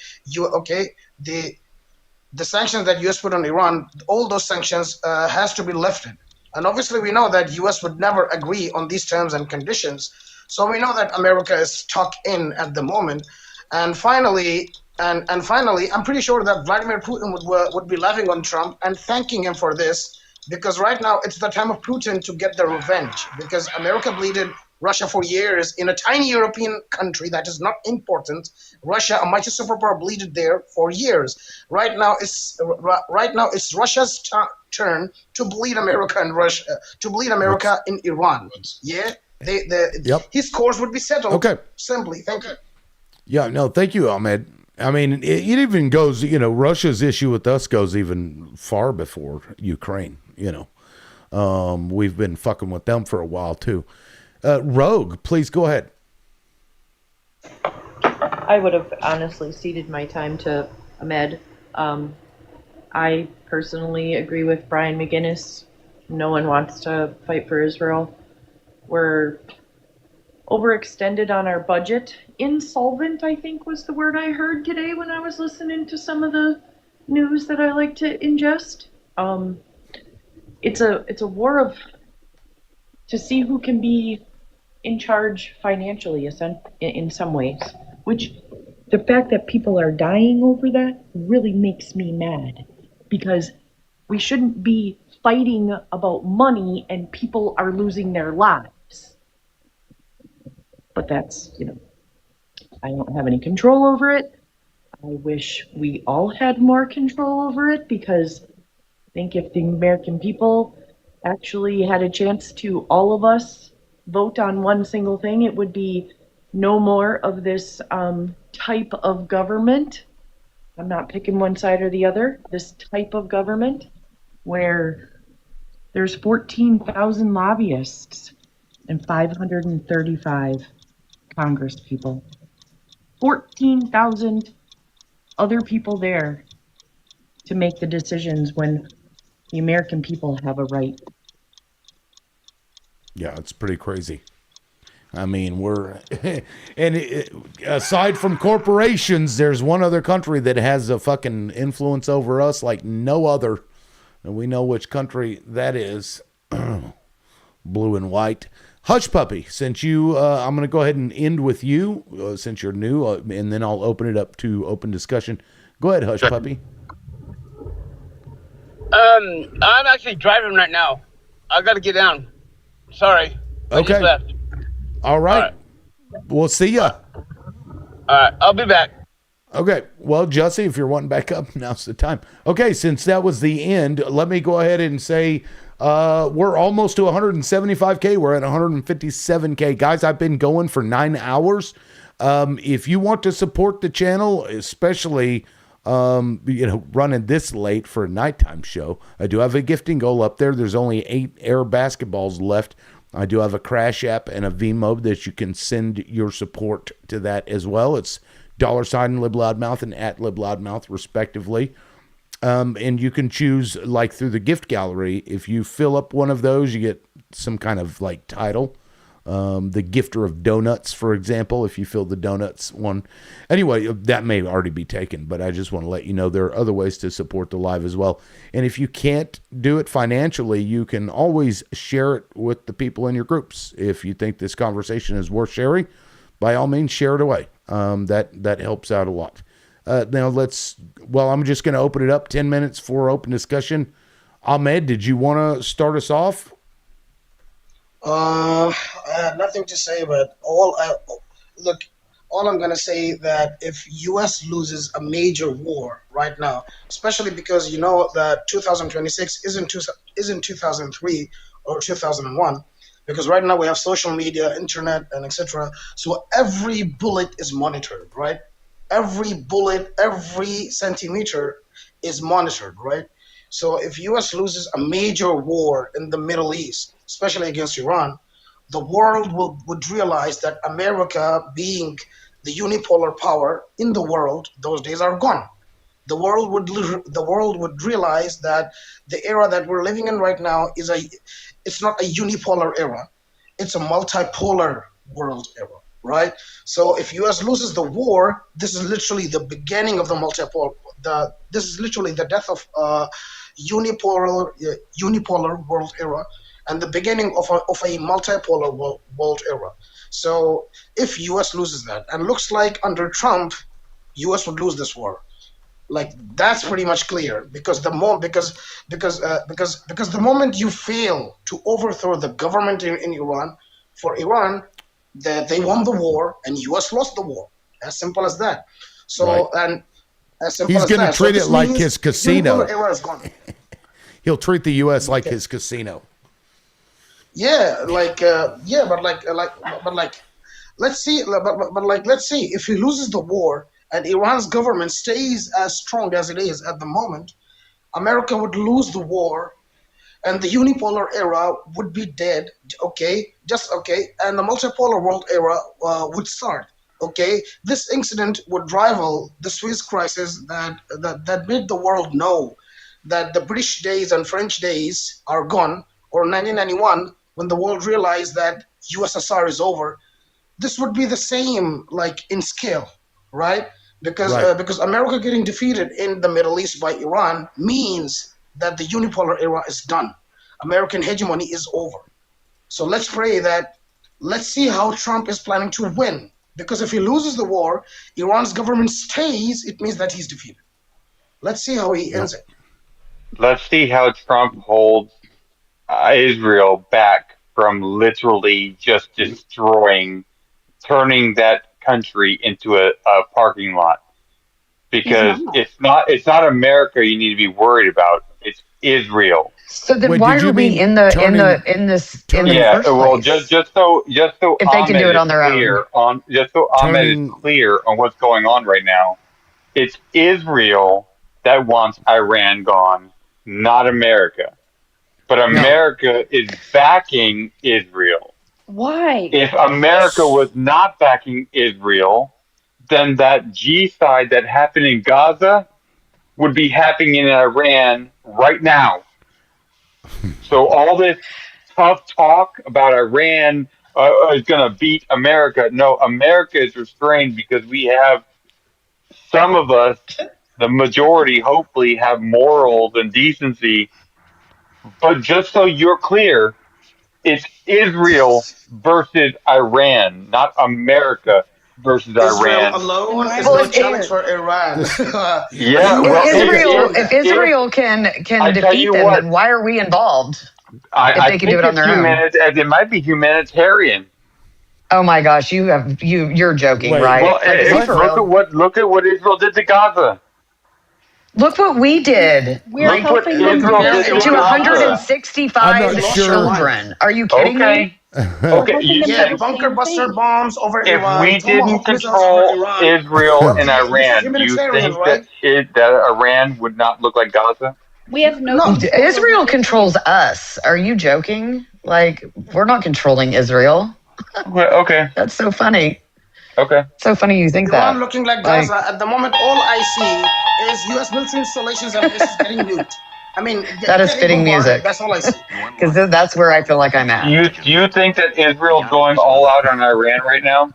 Speaker 12: sanctions that U.S. put on Iran, all those sanctions has to be lifted. And obviously, we know that U.S. would never agree on these terms and conditions. So we know that America is stuck in at the moment. And finally, I'm pretty sure that Vladimir Putin would be laughing on Trump and thanking him for this, because right now it's the time of Putin to get the revenge, because America bleeded Russia for years in a tiny European country that is not important. Russia, a mighty superpower, bleeded there for years. Right now it's Russia's turn to bleed America and Russia, to bleed America in Iran. Yeah, his cause would be settled.
Speaker 1: Okay.
Speaker 12: Simply, thank you.
Speaker 1: Yeah, no, thank you, Ahmed. I mean, it even goes, Russia's issue with us goes even far before Ukraine, We've been fucking with them for a while, too. Rogue, please go ahead.
Speaker 7: I would have honestly ceded my time to Ahmed. I personally agree with Brian McGinnis. No one wants to fight for Israel. We're overextended on our budget. Insolvent, I think, was the word I heard today when I was listening to some of the news that I like to ingest. It's a war to see who can be in charge financially in some ways, which the fact that people are dying over that really makes me mad, because we shouldn't be fighting about money and people are losing their lives. But that's, I don't have any control over it. I wish we all had more control over it, because I think if the American people actually had a chance to, all of us, vote on one single thing, it would be no more of this type of government. I'm not picking one side or the other. This type of government where there's 14,000 lobbyists and 535 Congress people. 14,000 other people there to make the decisions when the American people have a right.
Speaker 1: Yeah, it's pretty crazy. I mean, aside from corporations, there's one other country that has a fucking influence over us like no other. And we know which country that is. Blue and white. Hush Puppy, since I'm going to go ahead and end with you, since you're new, and then I'll open it up to open discussion. Go ahead, Hush Puppy.
Speaker 19: I'm actually driving right now. I got to get down. Sorry. I just left.
Speaker 1: All right. We'll see ya.
Speaker 19: All right. I'll be back.
Speaker 1: Okay. Well, Jussie, if you're wanting back up, now's the time. Okay. Since that was the end, let me go ahead and say we're almost to 175K. We're at 157K. Guys, I've been going for 9 hours. If you want to support the channel, especially running this late for a nighttime show. I do have a gifting goal up there. There's only 8 air basketballs left. I do have a Crash app and a V-Mob that you can send your support to that as well. It's $LibLoudMouth and @LibLoudMouth respectively. And you can choose, like through the gift gallery, if you fill up one of those, you get some kind of like title. The gifter of donuts, for example, if you fill the donuts one. Anyway, that may already be taken, but I just want to let you know there are other ways to support the live as well. And if you can't do it financially, you can always share it with the people in your groups. If you think this conversation is worth sharing, by all means, share it away. That helps out a lot. Now I'm just going to open it up 10 minutes for open discussion. Ahmed, did you want to start us off?
Speaker 12: I have nothing to say, but all I'm gonna say that if U.S. loses a major war right now, especially because you know that 2026 isn't 2003 or 2001, because right now we have social media, internet, and etc. So every bullet is monitored, right? Every bullet, every centimeter is monitored, right? So if U.S. loses a major war in the Middle East, especially against Iran, the world would realize that America, being the unipolar power in the world, those days are gone. The world would realize that the era that we're living in right now it's not a unipolar era, it's a multipolar world era, right? So if U.S. loses the war, this is literally the beginning of the multipolar. This is literally the death of unipolar world era and the beginning of a multipolar world era. So if U.S. loses that, and looks like under Trump, U.S. would lose this war. Like that's pretty much clear because the moment you fail to overthrow the government in Iran, for Iran, they won the war and U.S. lost the war. As simple as that. So
Speaker 1: right.
Speaker 12: And as simple
Speaker 1: he's
Speaker 12: as
Speaker 1: going to
Speaker 12: that.
Speaker 1: treat
Speaker 12: so
Speaker 1: it like his casino.
Speaker 12: Era is gone.
Speaker 1: He'll treat the U.S. like his casino.
Speaker 12: Yeah, but let's see, let's see if he loses the war and Iran's government stays as strong as it is at the moment, America would lose the war, and the unipolar era would be dead. Okay, and the multipolar world era would start. Okay, this incident would rival the Suez crisis that made the world know that the British days and French days are gone, or 1991 when the world realized that USSR is over. This would be the same, like in scale, right? Because America getting defeated in the Middle East by Iran means that the unipolar era is done. American hegemony is over. So let's see how Trump is planning to win. Because if he loses the war, Iran's government stays, it means that he's defeated. Let's see how he ends it.
Speaker 6: Let's see how Trump holds Israel back from literally just turning that country into a parking lot. Because it's not America you need to be worried about. It's Israel.
Speaker 10: So then why are we in this in the first place?
Speaker 6: Just so
Speaker 10: if they can do it on their own.
Speaker 6: Just so Ahmed is clear on what's going on right now, it's Israel that wants Iran gone, not America. But America is backing Israel.
Speaker 11: Why?
Speaker 6: If America was not backing Israel, then that G-side that happened in Gaza would be happening in Iran right now. So all this tough talk about Iran is going to beat America. No, America is restrained because we have some of us, the majority, hopefully, have morals and decency. But just so you're clear, it's Israel versus Iran, not America versus
Speaker 12: Israel
Speaker 6: Iran.
Speaker 12: alone is no challenge for Iran.
Speaker 10: If Israel can defeat them, then why are we involved? If they can do it on their own.
Speaker 6: It might be humanitarian.
Speaker 10: Oh my gosh, you're joking, right?
Speaker 6: Well, look at what Israel did to Gaza.
Speaker 10: Look what we did.
Speaker 11: We're helping them
Speaker 10: to 165 children. Are you kidding me?
Speaker 6: Okay, you
Speaker 12: Yeah,
Speaker 6: say
Speaker 12: bunker buster bombs over
Speaker 6: if
Speaker 12: Iran,
Speaker 6: we didn't
Speaker 12: tomahawk missiles over
Speaker 6: control
Speaker 12: Iran.
Speaker 6: Israel and
Speaker 12: This is
Speaker 6: Iran, do you
Speaker 12: humanitarian,
Speaker 6: think that
Speaker 12: right?
Speaker 6: Iran would not look like Gaza?
Speaker 18: We have no
Speaker 12: No,
Speaker 18: control over
Speaker 10: Israel
Speaker 18: Israel.
Speaker 10: controls us. Are you joking? Like, we're not controlling Israel.
Speaker 6: Okay.
Speaker 10: That's so funny.
Speaker 6: Okay.
Speaker 10: So funny you think
Speaker 12: Iran
Speaker 10: that.
Speaker 12: looking like
Speaker 10: Like,
Speaker 12: Gaza. At the moment, all I see is U.S. military installations and bases getting nuked. I mean,
Speaker 10: that is
Speaker 12: getting
Speaker 10: fitting
Speaker 12: bombarded.
Speaker 10: music.
Speaker 12: That's all I see.
Speaker 10: Because that's where I feel like I'm at.
Speaker 6: Do you think that Israel's going all out on Iran right now?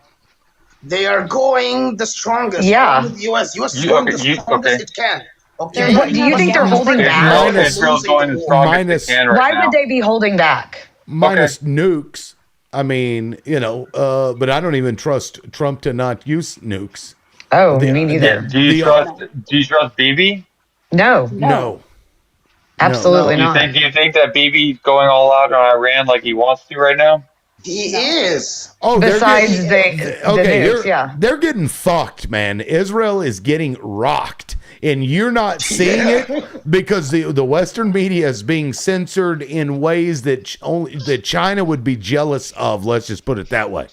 Speaker 12: They are going the strongest, along
Speaker 10: Yeah.
Speaker 12: with the U.S. U.S. is
Speaker 6: You
Speaker 12: going
Speaker 6: okay?
Speaker 12: the
Speaker 6: You
Speaker 12: strongest
Speaker 6: okay?
Speaker 12: it can.
Speaker 18: They're
Speaker 12: Okay,
Speaker 10: What do
Speaker 18: running
Speaker 10: you
Speaker 18: out of
Speaker 10: think they're
Speaker 12: but
Speaker 18: gas.
Speaker 10: holding back?
Speaker 1: minus
Speaker 6: Israel's
Speaker 12: losing the
Speaker 6: going the
Speaker 12: war.
Speaker 6: strongest they
Speaker 1: minus
Speaker 6: can right
Speaker 10: Why would
Speaker 6: now.
Speaker 10: they be holding back?
Speaker 1: minus nukes. I mean, but I don't even trust Trump to not use nukes.
Speaker 10: Oh,
Speaker 1: The
Speaker 10: me
Speaker 6: Yeah.
Speaker 10: neither.
Speaker 6: Do you trust Bibi?
Speaker 10: No,
Speaker 18: No.
Speaker 1: no.
Speaker 10: absolutely
Speaker 12: No,
Speaker 10: not.
Speaker 6: Do you think that Bibi's going all out on Iran like he wants to right now?
Speaker 12: he
Speaker 18: No.
Speaker 12: is.
Speaker 1: Oh, they're
Speaker 10: Besides
Speaker 1: getting
Speaker 10: the
Speaker 1: okay.
Speaker 10: nukes, yeah.
Speaker 1: They're getting fucked, man. Israel is getting rocked, and you're not seeing
Speaker 12: Yeah.
Speaker 1: it because the Western media is being censored in ways that only that China would be jealous of. Let's just put it that way.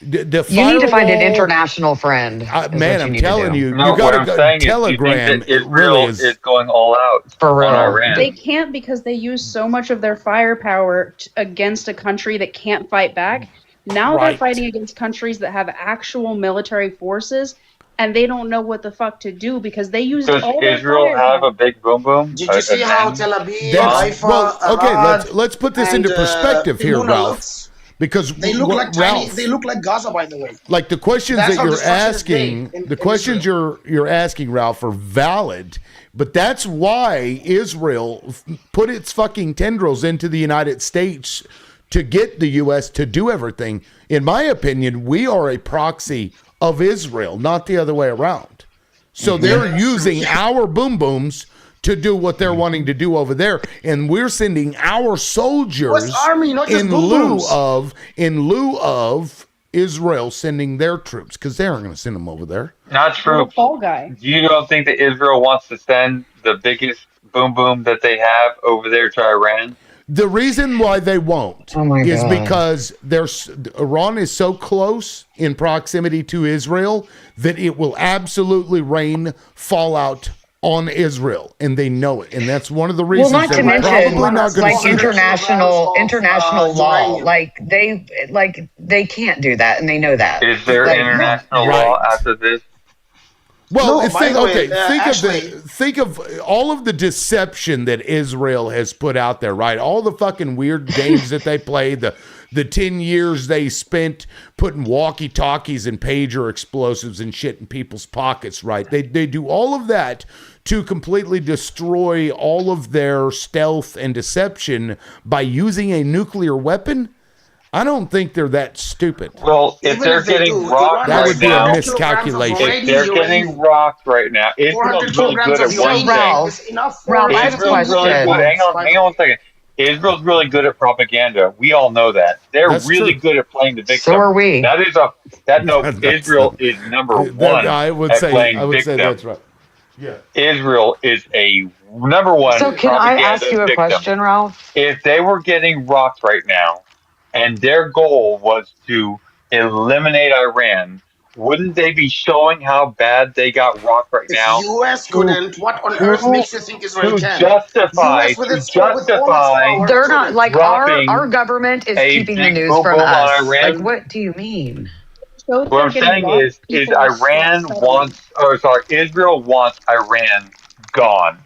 Speaker 1: The
Speaker 10: You need to find an
Speaker 1: firewall,
Speaker 10: international friend, is
Speaker 1: man.
Speaker 10: what you
Speaker 1: I'm
Speaker 10: need to
Speaker 1: telling
Speaker 10: do.
Speaker 1: you, you
Speaker 6: No,
Speaker 1: got
Speaker 6: what
Speaker 1: to
Speaker 6: I'm
Speaker 1: go.
Speaker 6: saying is, do you think
Speaker 1: Telegram.
Speaker 6: that
Speaker 1: It really
Speaker 6: Israel
Speaker 1: is
Speaker 6: is going all out
Speaker 10: For
Speaker 6: on
Speaker 10: real.
Speaker 18: They
Speaker 6: Iran?
Speaker 18: can't because they use so much of their firepower against a country that can't fight back. Now they're
Speaker 1: right.
Speaker 18: fighting against countries that have actual military forces and they don't know what the fuck to do because they used
Speaker 6: Does
Speaker 18: all their
Speaker 6: Israel have
Speaker 18: firepower.
Speaker 6: a big boom boom,
Speaker 12: Did you
Speaker 6: a
Speaker 12: see how
Speaker 6: man
Speaker 12: Tel Aviv,
Speaker 1: That's
Speaker 6: bomb?
Speaker 12: Haifa,
Speaker 1: okay.
Speaker 12: Arad,
Speaker 1: Let's put this
Speaker 12: and
Speaker 1: into perspective here,
Speaker 12: Dimona
Speaker 1: Ralph,
Speaker 12: looks?
Speaker 1: because
Speaker 12: They look like tiny. They
Speaker 1: Ralph,
Speaker 12: look like Gaza, by the way.
Speaker 1: like the questions
Speaker 12: That's
Speaker 1: that
Speaker 12: how
Speaker 1: you're
Speaker 12: destruction is made
Speaker 1: asking,
Speaker 12: in
Speaker 1: the
Speaker 12: Israel.
Speaker 1: questions you're asking, Ralph, are valid. But that's why Israel put its fucking tendrils into the United States to get the U.S. to do everything. In my opinion, we are a proxy of Israel, not the other way around. So
Speaker 12: Yeah,
Speaker 1: they're
Speaker 12: that's true.
Speaker 1: using our boom booms to do what they're wanting to do over there, and we're sending our
Speaker 12: U.S.
Speaker 1: soldiers
Speaker 12: Army, not just
Speaker 1: in
Speaker 12: boom
Speaker 1: lieu
Speaker 12: booms.
Speaker 1: of Israel sending their troops because they aren't going to send them over there.
Speaker 6: Not
Speaker 18: They're the
Speaker 6: troops.
Speaker 18: fall guy.
Speaker 6: Do you don't think that Israel wants to send the biggest boom boom that they have over there to Iran?
Speaker 1: The reason why they won't
Speaker 10: Oh my
Speaker 1: is
Speaker 10: God.
Speaker 1: because Iran is so close in proximity to Israel that it will absolutely rain fallout on Israel, and they know it, and that's one of the
Speaker 10: Well,
Speaker 1: reasons
Speaker 10: not
Speaker 1: they're
Speaker 10: to
Speaker 1: probably
Speaker 10: mention
Speaker 1: not going to
Speaker 10: like
Speaker 1: send it.
Speaker 10: international law.
Speaker 12: Uranium.
Speaker 10: Like they can't do that and they know that.
Speaker 6: Is there
Speaker 10: Like
Speaker 6: international law
Speaker 1: Right.
Speaker 6: after this?
Speaker 1: Well,
Speaker 12: No, by the way, actually,
Speaker 1: think of all of the deception that Israel has put out there, right? All the fucking weird games that they play, the 10 years they spent putting walkie-talkies and pager explosives and shit in people's pockets, right? They do all of that to completely destroy all of their stealth and deception by using a nuclear weapon. I don't think they're that stupid.
Speaker 6: Well, if
Speaker 12: even
Speaker 6: they're
Speaker 12: if they
Speaker 6: getting
Speaker 12: do,
Speaker 6: rocked
Speaker 12: Iran
Speaker 1: That
Speaker 12: has
Speaker 6: right
Speaker 1: would be a
Speaker 12: 400
Speaker 6: now,
Speaker 12: kilograms of
Speaker 1: miscalculation.
Speaker 6: if
Speaker 12: ready
Speaker 6: they're getting
Speaker 12: uranium.
Speaker 6: rocked right now,
Speaker 12: 400
Speaker 6: Israel's really
Speaker 12: kilograms
Speaker 6: good
Speaker 12: of
Speaker 6: at one
Speaker 10: so
Speaker 6: thing.
Speaker 12: uranium is
Speaker 10: Ralph,
Speaker 12: enough
Speaker 10: Ralph,
Speaker 12: for
Speaker 10: I have a
Speaker 12: 15
Speaker 6: Israel's really
Speaker 12: nuclear
Speaker 6: good.
Speaker 10: question.
Speaker 12: bombs, by
Speaker 6: Hang
Speaker 12: the
Speaker 6: on
Speaker 12: way.
Speaker 6: one second. Israel's really good at propaganda. We all know that. They're
Speaker 1: That's
Speaker 6: really
Speaker 1: true.
Speaker 6: good at playing the
Speaker 10: So
Speaker 6: victim.
Speaker 10: are we.
Speaker 6: That is a that no.
Speaker 1: That's
Speaker 6: Israel is number
Speaker 1: that
Speaker 6: one
Speaker 1: I would
Speaker 6: at
Speaker 1: say
Speaker 6: playing victim.
Speaker 1: that's right. Yeah.
Speaker 6: Israel is a number one
Speaker 10: So can I ask
Speaker 6: propaganda
Speaker 10: you a
Speaker 6: victim.
Speaker 10: question, Ralph?
Speaker 6: If they were getting rocked right now and their goal was to eliminate Iran, wouldn't they be showing how bad they got rocked right
Speaker 12: If
Speaker 6: now
Speaker 12: US
Speaker 6: to
Speaker 12: couldn't, what on earth
Speaker 6: to
Speaker 12: makes you think Israel
Speaker 6: to
Speaker 12: can?
Speaker 6: justify
Speaker 12: US with all its power
Speaker 10: They're not
Speaker 12: couldn't.
Speaker 10: like our
Speaker 6: dropping
Speaker 10: government is
Speaker 6: a
Speaker 10: keeping the
Speaker 6: big
Speaker 10: news
Speaker 6: boom
Speaker 10: from
Speaker 6: boom on
Speaker 10: us. Like,
Speaker 6: Iran?
Speaker 10: what do you mean?
Speaker 18: Shows
Speaker 6: What
Speaker 18: they're
Speaker 6: I'm
Speaker 18: getting
Speaker 6: saying
Speaker 18: rocked,
Speaker 6: is
Speaker 18: people will stop
Speaker 6: Iran
Speaker 18: settling.
Speaker 6: wants, or sorry, Israel wants Iran gone.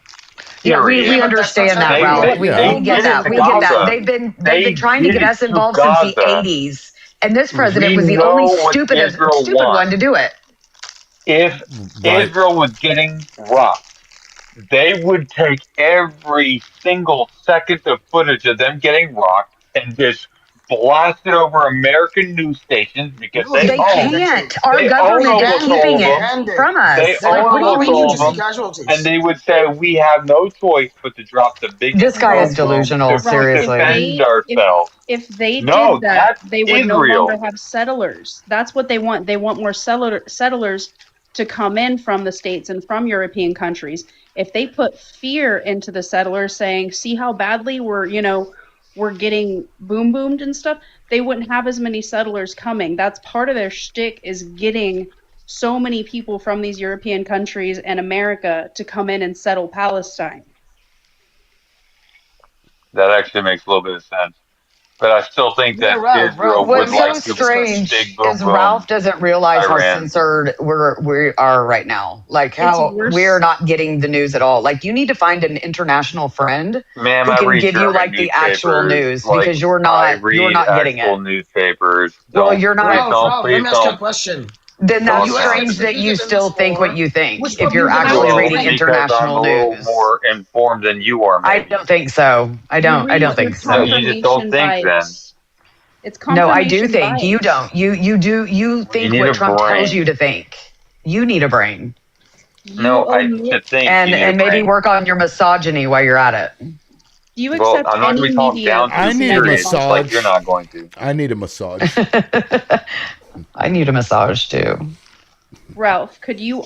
Speaker 10: Yeah,
Speaker 6: Period.
Speaker 12: Yeah,
Speaker 10: we
Speaker 12: but that's not
Speaker 10: understand that,
Speaker 6: They
Speaker 18: Well,
Speaker 10: Ralph.
Speaker 6: they
Speaker 18: it's
Speaker 10: We
Speaker 6: they
Speaker 18: all
Speaker 10: we get
Speaker 6: did it
Speaker 10: that.
Speaker 6: to
Speaker 10: We get that.
Speaker 6: Gaza.
Speaker 10: They've been
Speaker 6: They
Speaker 10: trying to
Speaker 6: did
Speaker 10: get
Speaker 6: it
Speaker 10: us
Speaker 6: to
Speaker 10: involved since the
Speaker 6: Gaza.
Speaker 10: 80s. And this president
Speaker 6: We
Speaker 10: was the only
Speaker 6: know what Israel
Speaker 10: stupid one
Speaker 6: wants.
Speaker 10: to do it.
Speaker 6: If
Speaker 1: Right.
Speaker 6: Israel was getting rocked, they would take every single second of footage of them getting rocked and just blast it over American news stations because
Speaker 12: no, they
Speaker 10: They
Speaker 12: can't actually.
Speaker 10: can't. Our
Speaker 6: they own
Speaker 10: government is
Speaker 6: almost
Speaker 12: Can
Speaker 10: keeping
Speaker 6: all
Speaker 12: they?
Speaker 6: of
Speaker 10: it
Speaker 6: them.
Speaker 12: Can they?
Speaker 10: from
Speaker 6: They
Speaker 10: us.
Speaker 12: They're
Speaker 10: Like,
Speaker 6: own
Speaker 10: what do you
Speaker 6: almost
Speaker 12: allowing
Speaker 6: all
Speaker 12: to
Speaker 6: of
Speaker 12: see
Speaker 10: mean?
Speaker 6: them, and
Speaker 12: casualties.
Speaker 6: they would say we have no choice but to drop the
Speaker 10: This
Speaker 6: biggest
Speaker 10: guy is
Speaker 6: boom boom
Speaker 10: delusional,
Speaker 6: to
Speaker 18: Ralph, if
Speaker 10: seriously.
Speaker 6: defend
Speaker 18: they if
Speaker 6: ourselves.
Speaker 18: if they did
Speaker 6: No,
Speaker 18: that,
Speaker 6: that's
Speaker 18: they would no longer
Speaker 6: Israel.
Speaker 18: have settlers. That's what they want. They want more settlers to come in from the states and from European countries. If they put fear into the settlers, saying, "See how badly we're were getting boomed and stuff, they wouldn't have as many settlers coming. That's part of their shtick, is getting so many people from these European countries and America to come in and settle Palestine.
Speaker 6: That actually makes a little bit of sense. But I still think
Speaker 12: Yeah,
Speaker 6: that
Speaker 12: Ralph,
Speaker 6: Israel
Speaker 12: Ralph, let
Speaker 6: would
Speaker 10: What's
Speaker 12: me
Speaker 10: so
Speaker 6: like
Speaker 12: ask you
Speaker 6: to
Speaker 12: this question.
Speaker 10: strange
Speaker 6: big boom
Speaker 10: is Ralph
Speaker 6: boom
Speaker 10: doesn't realize how
Speaker 6: Iran.
Speaker 10: censored we are right now. Like
Speaker 18: It's
Speaker 10: how we're
Speaker 18: worse.
Speaker 10: not getting the news at all. Like you need to find an international friend
Speaker 6: Ma'am,
Speaker 10: who
Speaker 6: I
Speaker 10: can
Speaker 6: read
Speaker 10: give you
Speaker 6: German
Speaker 10: like the actual
Speaker 6: newspapers.
Speaker 10: news
Speaker 6: Like
Speaker 10: because
Speaker 6: I
Speaker 10: you're
Speaker 6: read
Speaker 10: not getting it.
Speaker 6: actual newspapers.
Speaker 10: Well,
Speaker 6: Don't
Speaker 10: you're not.
Speaker 12: Ralph, let
Speaker 6: please
Speaker 12: me ask you a
Speaker 6: don't
Speaker 12: question.
Speaker 10: Then
Speaker 12: The
Speaker 6: don't
Speaker 10: that's
Speaker 6: attack
Speaker 12: U.S.
Speaker 10: strange
Speaker 12: is the
Speaker 10: that you
Speaker 12: biggest
Speaker 10: still think what
Speaker 12: exporter.
Speaker 10: you think
Speaker 12: Which
Speaker 10: if
Speaker 12: pub
Speaker 10: you're
Speaker 12: you believe
Speaker 10: actually
Speaker 12: in?
Speaker 6: Well,
Speaker 10: reading
Speaker 12: When
Speaker 6: because I'm
Speaker 10: international
Speaker 6: a little
Speaker 10: news.
Speaker 6: more informed than you are,
Speaker 10: I don't
Speaker 6: maybe.
Speaker 10: think so. I
Speaker 18: You
Speaker 10: don't
Speaker 18: read
Speaker 10: think
Speaker 18: your
Speaker 6: No,
Speaker 10: so.
Speaker 6: you just don't
Speaker 18: confirmation
Speaker 6: think then.
Speaker 18: bias. It's
Speaker 10: No, I do
Speaker 18: confirmation
Speaker 10: think you
Speaker 18: bias.
Speaker 10: don't. You
Speaker 6: You
Speaker 10: think
Speaker 6: need
Speaker 10: what
Speaker 6: a
Speaker 10: Trump tells you
Speaker 6: brain.
Speaker 10: to think. You need a brain.
Speaker 18: You
Speaker 6: No, to
Speaker 18: omit.
Speaker 6: think you need a
Speaker 10: And maybe
Speaker 6: brain.
Speaker 10: work on your misogyny while you're at it.
Speaker 18: Do you
Speaker 6: Well,
Speaker 18: accept
Speaker 6: I'm not going to
Speaker 18: any
Speaker 6: be talked
Speaker 18: media
Speaker 6: down
Speaker 1: I
Speaker 6: to,
Speaker 18: that's
Speaker 1: need a
Speaker 18: negative
Speaker 6: period,
Speaker 18: on
Speaker 6: just like
Speaker 18: Trump?
Speaker 6: you're
Speaker 1: massage.
Speaker 6: not going to.
Speaker 1: I need a massage.
Speaker 10: I need a massage too.
Speaker 18: Ralph, could you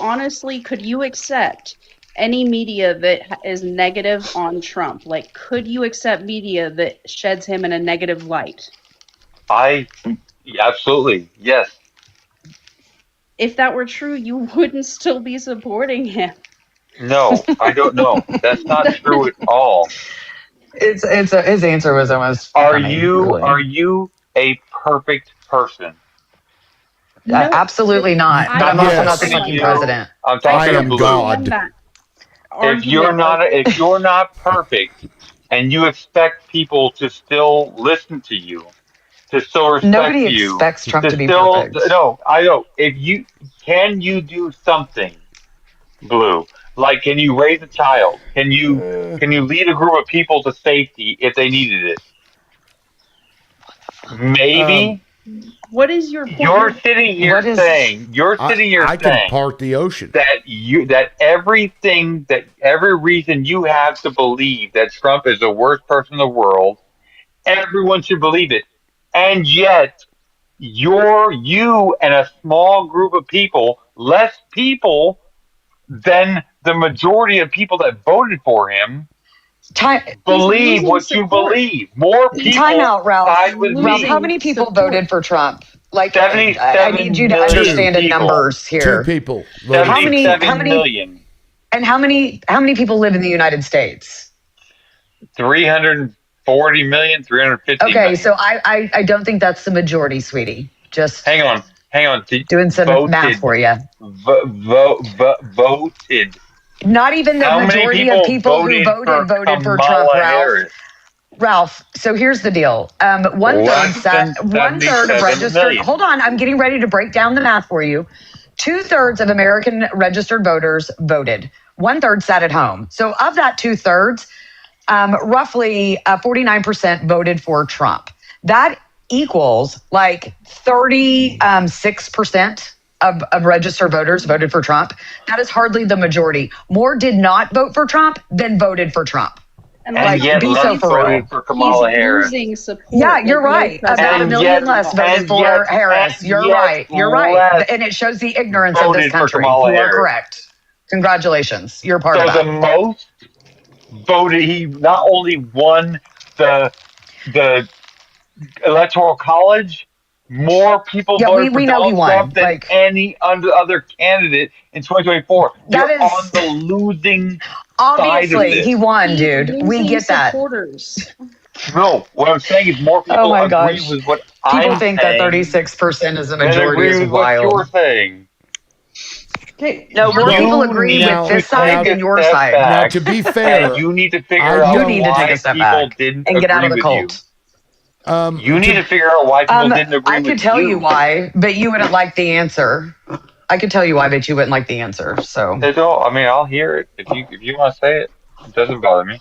Speaker 18: accept any media that is negative on Trump? Like, could you accept media that sheds him in a negative light?
Speaker 6: I, absolutely, yes.
Speaker 18: If that were true, you wouldn't still be supporting him.
Speaker 6: No, I don't know. That's not true at all.
Speaker 10: His answer was almost funny,
Speaker 6: Are
Speaker 10: really.
Speaker 6: you a perfect person?
Speaker 18: No,
Speaker 10: Absolutely not.
Speaker 18: I
Speaker 10: But I'm also
Speaker 6: I'm
Speaker 10: not the
Speaker 6: talking to
Speaker 1: Yes,
Speaker 10: fucking
Speaker 6: you.
Speaker 10: president.
Speaker 6: I'm
Speaker 18: I
Speaker 1: I
Speaker 6: talking to
Speaker 1: am
Speaker 18: can't
Speaker 6: Blue.
Speaker 18: stand
Speaker 1: God.
Speaker 18: that argument.
Speaker 6: If you're not perfect and you expect people to still listen to you, to still respect
Speaker 10: Nobody
Speaker 6: you,
Speaker 10: expects Trump
Speaker 6: to
Speaker 10: to be
Speaker 6: still
Speaker 10: perfect.
Speaker 6: no, I know. If you can you do something, Blue? Like can you raise a child? Can you lead a group of people to safety if they needed it?
Speaker 1: Um,
Speaker 6: Maybe.
Speaker 18: What is your point?
Speaker 6: You're sitting here
Speaker 10: What is
Speaker 6: saying you're sitting here
Speaker 1: I can
Speaker 6: saying
Speaker 1: part the ocean.
Speaker 6: that everything that every reason you have to believe that Trump is the worst person in the world, everyone should believe it. And yet you and a small group of people, less people than the majority of people that voted for him,
Speaker 10: time
Speaker 18: He's
Speaker 6: believe
Speaker 18: losing
Speaker 6: what you
Speaker 18: support.
Speaker 6: believe. More
Speaker 10: time
Speaker 6: people
Speaker 10: out, Ralph?
Speaker 18: He's
Speaker 6: side with
Speaker 10: Ralph, how
Speaker 6: me.
Speaker 18: losing
Speaker 10: many people
Speaker 18: support.
Speaker 10: voted for Trump? Like I need you
Speaker 6: 77
Speaker 10: to
Speaker 6: million
Speaker 1: Two.
Speaker 10: understand in
Speaker 6: people.
Speaker 10: numbers
Speaker 1: Two
Speaker 10: here.
Speaker 1: people voted for Trump.
Speaker 10: How
Speaker 6: 77
Speaker 10: many
Speaker 6: million.
Speaker 10: and how many people live in the United States?
Speaker 6: 340 million, 350
Speaker 10: Okay, so
Speaker 6: million.
Speaker 10: I don't think that's the majority, sweetie. Just
Speaker 6: Hang on.
Speaker 10: doing some math
Speaker 6: Voted,
Speaker 10: for you.
Speaker 6: voted.
Speaker 10: Not even the
Speaker 6: How many
Speaker 10: majority of
Speaker 6: people
Speaker 10: people who
Speaker 6: for
Speaker 10: voted for Trump,
Speaker 6: Kamala
Speaker 10: Ralph.
Speaker 6: Harris?
Speaker 10: Ralph, so here's the deal.
Speaker 6: Less than
Speaker 10: One third of
Speaker 6: 77
Speaker 10: registered.
Speaker 6: million.
Speaker 10: Hold on, I'm getting ready to break down the math for you. 2/3 of American registered voters voted. 1/3 sat at home. So of that 2/3, roughly 49% voted for Trump. That equals like 36% of registered voters voted for Trump. That is hardly the majority. More did not vote for Trump than voted for Trump.
Speaker 18: And
Speaker 6: And
Speaker 18: like
Speaker 10: Like,
Speaker 6: yet
Speaker 10: be so
Speaker 6: less
Speaker 10: for
Speaker 6: voted
Speaker 10: real.
Speaker 6: for
Speaker 18: he's
Speaker 6: Kamala Harris.
Speaker 18: losing support.
Speaker 10: Yeah,
Speaker 18: Like
Speaker 10: you're
Speaker 18: no
Speaker 10: right. About a
Speaker 18: president
Speaker 10: million
Speaker 18: should
Speaker 10: less
Speaker 18: lose.
Speaker 10: voted for Harris.
Speaker 6: And
Speaker 10: You're
Speaker 6: yet
Speaker 10: right. You're right.
Speaker 6: less
Speaker 10: And it shows the ignorance of this
Speaker 6: voted for
Speaker 10: country.
Speaker 6: Kamala
Speaker 10: You are
Speaker 6: Harris.
Speaker 10: correct. Congratulations. You're part of
Speaker 6: So the
Speaker 10: that.
Speaker 6: most voted, he not only won the electoral college, more people
Speaker 10: Yeah,
Speaker 6: voted for
Speaker 10: we know he
Speaker 6: Donald Trump
Speaker 10: won.
Speaker 6: than
Speaker 10: Like,
Speaker 6: any other candidate in 2024.
Speaker 10: that
Speaker 6: You're on
Speaker 10: is
Speaker 6: the losing side of
Speaker 10: obviously he
Speaker 6: this.
Speaker 10: won,
Speaker 18: He's
Speaker 10: dude. We
Speaker 18: losing
Speaker 10: get that.
Speaker 18: supporters.
Speaker 6: No, what I'm saying is more
Speaker 10: Oh
Speaker 6: people
Speaker 10: my
Speaker 6: agree
Speaker 10: gosh.
Speaker 6: with what
Speaker 10: People
Speaker 6: I'm
Speaker 10: think that
Speaker 6: saying
Speaker 10: 36% is a
Speaker 6: than
Speaker 10: majority
Speaker 6: agree
Speaker 10: is
Speaker 6: with what
Speaker 10: wild.
Speaker 6: you're saying.
Speaker 18: Okay,
Speaker 10: No, more
Speaker 1: Well,
Speaker 10: people
Speaker 6: You
Speaker 10: agree with
Speaker 6: need
Speaker 1: now,
Speaker 6: to
Speaker 10: this side
Speaker 6: take
Speaker 1: now,
Speaker 10: than
Speaker 6: a
Speaker 10: your
Speaker 6: step
Speaker 10: side.
Speaker 1: now,
Speaker 6: back
Speaker 1: to be
Speaker 6: and
Speaker 1: fair,
Speaker 6: you need to
Speaker 1: I
Speaker 6: figure
Speaker 10: You
Speaker 6: out
Speaker 10: need
Speaker 1: don't.
Speaker 10: to take a
Speaker 6: why
Speaker 10: step
Speaker 6: people
Speaker 10: back
Speaker 6: didn't
Speaker 10: and get out
Speaker 6: agree
Speaker 10: of the
Speaker 6: with you.
Speaker 10: cult.
Speaker 6: You need
Speaker 1: To
Speaker 6: to figure out why people didn't agree
Speaker 10: I
Speaker 6: with
Speaker 10: could tell you
Speaker 6: you.
Speaker 10: why, but you wouldn't like the answer. I could tell you why, but you wouldn't like the answer. So,
Speaker 6: It's all, I mean, I'll hear it if you want to say it. It doesn't bother me.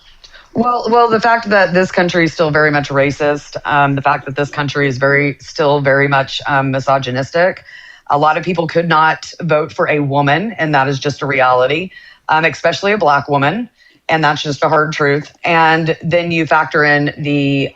Speaker 10: well, the fact that this country is still very much racist, the fact that this country is still very much misogynistic. A lot of people could not vote for a woman, and that is just a reality, especially a black woman, and that's just a hard truth. And then you factor in the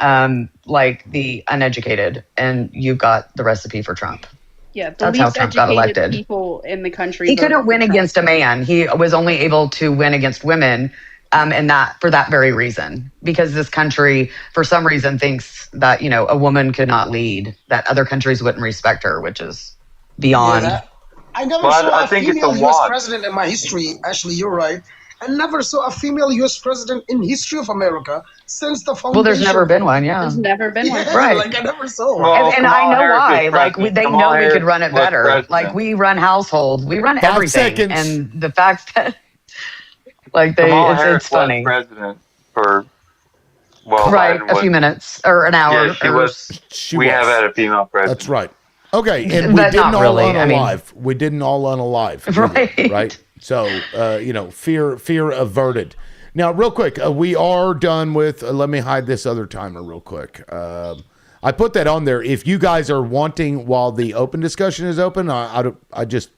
Speaker 10: uneducated, and you've got the recipe for Trump.
Speaker 18: yeah, the
Speaker 10: That's how
Speaker 18: least
Speaker 10: Trump got
Speaker 18: educated
Speaker 10: elected.
Speaker 18: people in the country
Speaker 10: He
Speaker 18: voted
Speaker 10: couldn't
Speaker 18: for
Speaker 10: win
Speaker 18: Trump.
Speaker 10: against a man. He was only able to win against women And that for that very reason, because this country, for some reason, thinks that, a woman could not lead, that other countries wouldn't respect her, which is beyond.
Speaker 12: Yeah, I never
Speaker 6: Well,
Speaker 12: saw
Speaker 6: I
Speaker 12: a
Speaker 6: think it's a
Speaker 12: female U.S.
Speaker 6: want.
Speaker 12: president in my history. Actually, you're right. I never saw a female U.S. president in history of America since the
Speaker 10: Well, there's never
Speaker 12: foundation.
Speaker 10: been one. Yeah.
Speaker 18: There's never been one.
Speaker 12: Yeah,
Speaker 10: Right.
Speaker 12: like I never saw one.
Speaker 6: Well,
Speaker 10: And I
Speaker 6: Kamala
Speaker 10: know
Speaker 6: Harris was
Speaker 10: why. Like,
Speaker 6: president.
Speaker 10: they know
Speaker 6: Kamala
Speaker 10: we could
Speaker 6: Harris
Speaker 10: run it
Speaker 6: was
Speaker 10: better. Like,
Speaker 6: president.
Speaker 10: we run households, we run
Speaker 1: 5
Speaker 10: everything.
Speaker 1: seconds.
Speaker 10: And the fact that, like,
Speaker 6: Kamala Harris
Speaker 10: it's
Speaker 6: was
Speaker 10: funny.
Speaker 6: president for, well,
Speaker 10: Right.
Speaker 6: Biden
Speaker 10: A few
Speaker 6: wasn't.
Speaker 10: minutes or an hour.
Speaker 6: Yeah, she was.
Speaker 1: She
Speaker 6: We
Speaker 1: was.
Speaker 6: have had a female president.
Speaker 1: That's right. Okay, and we
Speaker 10: But
Speaker 1: didn't
Speaker 10: not
Speaker 1: all
Speaker 10: really. I mean-
Speaker 1: unalive. We didn't all unalive.
Speaker 10: Right.
Speaker 1: Either, right. So, fear averted. Now, real quick, we are done with. Let me hide this other timer real quick. I put that on there. If you guys are wanting, while the open discussion is open, I just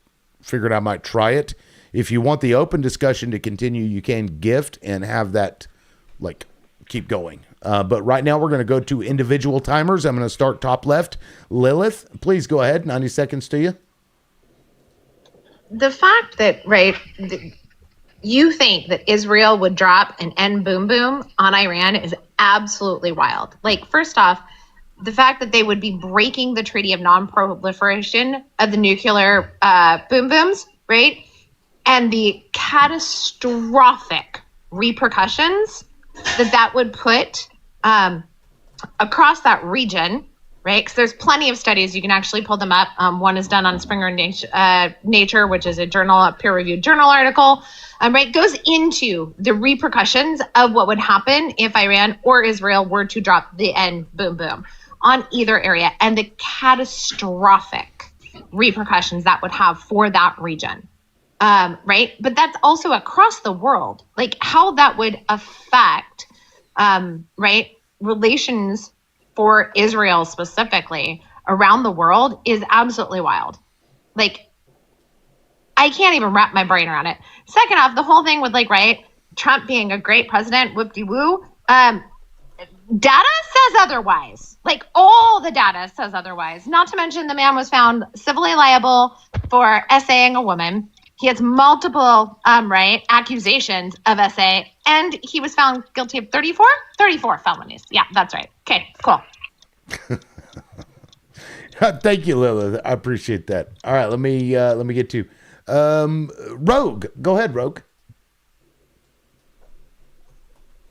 Speaker 1: figured I might try it. If you want the open discussion to continue, you can gift and have that, like, keep going. But right now, we're going to go to individual timers. I'm going to start top left. Lilith, please go ahead. 90 seconds to you.
Speaker 4: The fact that, you think that Israel would drop an end boom boom on Iran is absolutely wild. Like, first off, the fact that they would be breaking the Treaty of Non-Proliferation of the nuclear boom booms, right? And the catastrophic repercussions that would put across that region, right? Because there's plenty of studies. You can actually pull them up. One is done on Springer Nature, which is a peer-reviewed journal article, right? Goes into the repercussions of what would happen if Iran or Israel were to drop the end boom boom on either area, and the catastrophic repercussions that would have for that region. Right? But that's also across the world. Like, how that would affect, right, relations for Israel specifically around the world is absolutely wild. Like, I can't even wrap my brain around it. Second off, the whole thing with, right, Trump being a great president, whoop-de-woo, data says otherwise. Like, all the data says otherwise. Not to mention the man was found civilly liable for essaying a woman. He has multiple, right, accusations of SA, and he was found guilty of 34 felonies. Yeah, that's right. Okay, cool.
Speaker 1: Thank you, Lilith. I appreciate that. All right, let me get to Rogue. Go ahead, Rogue.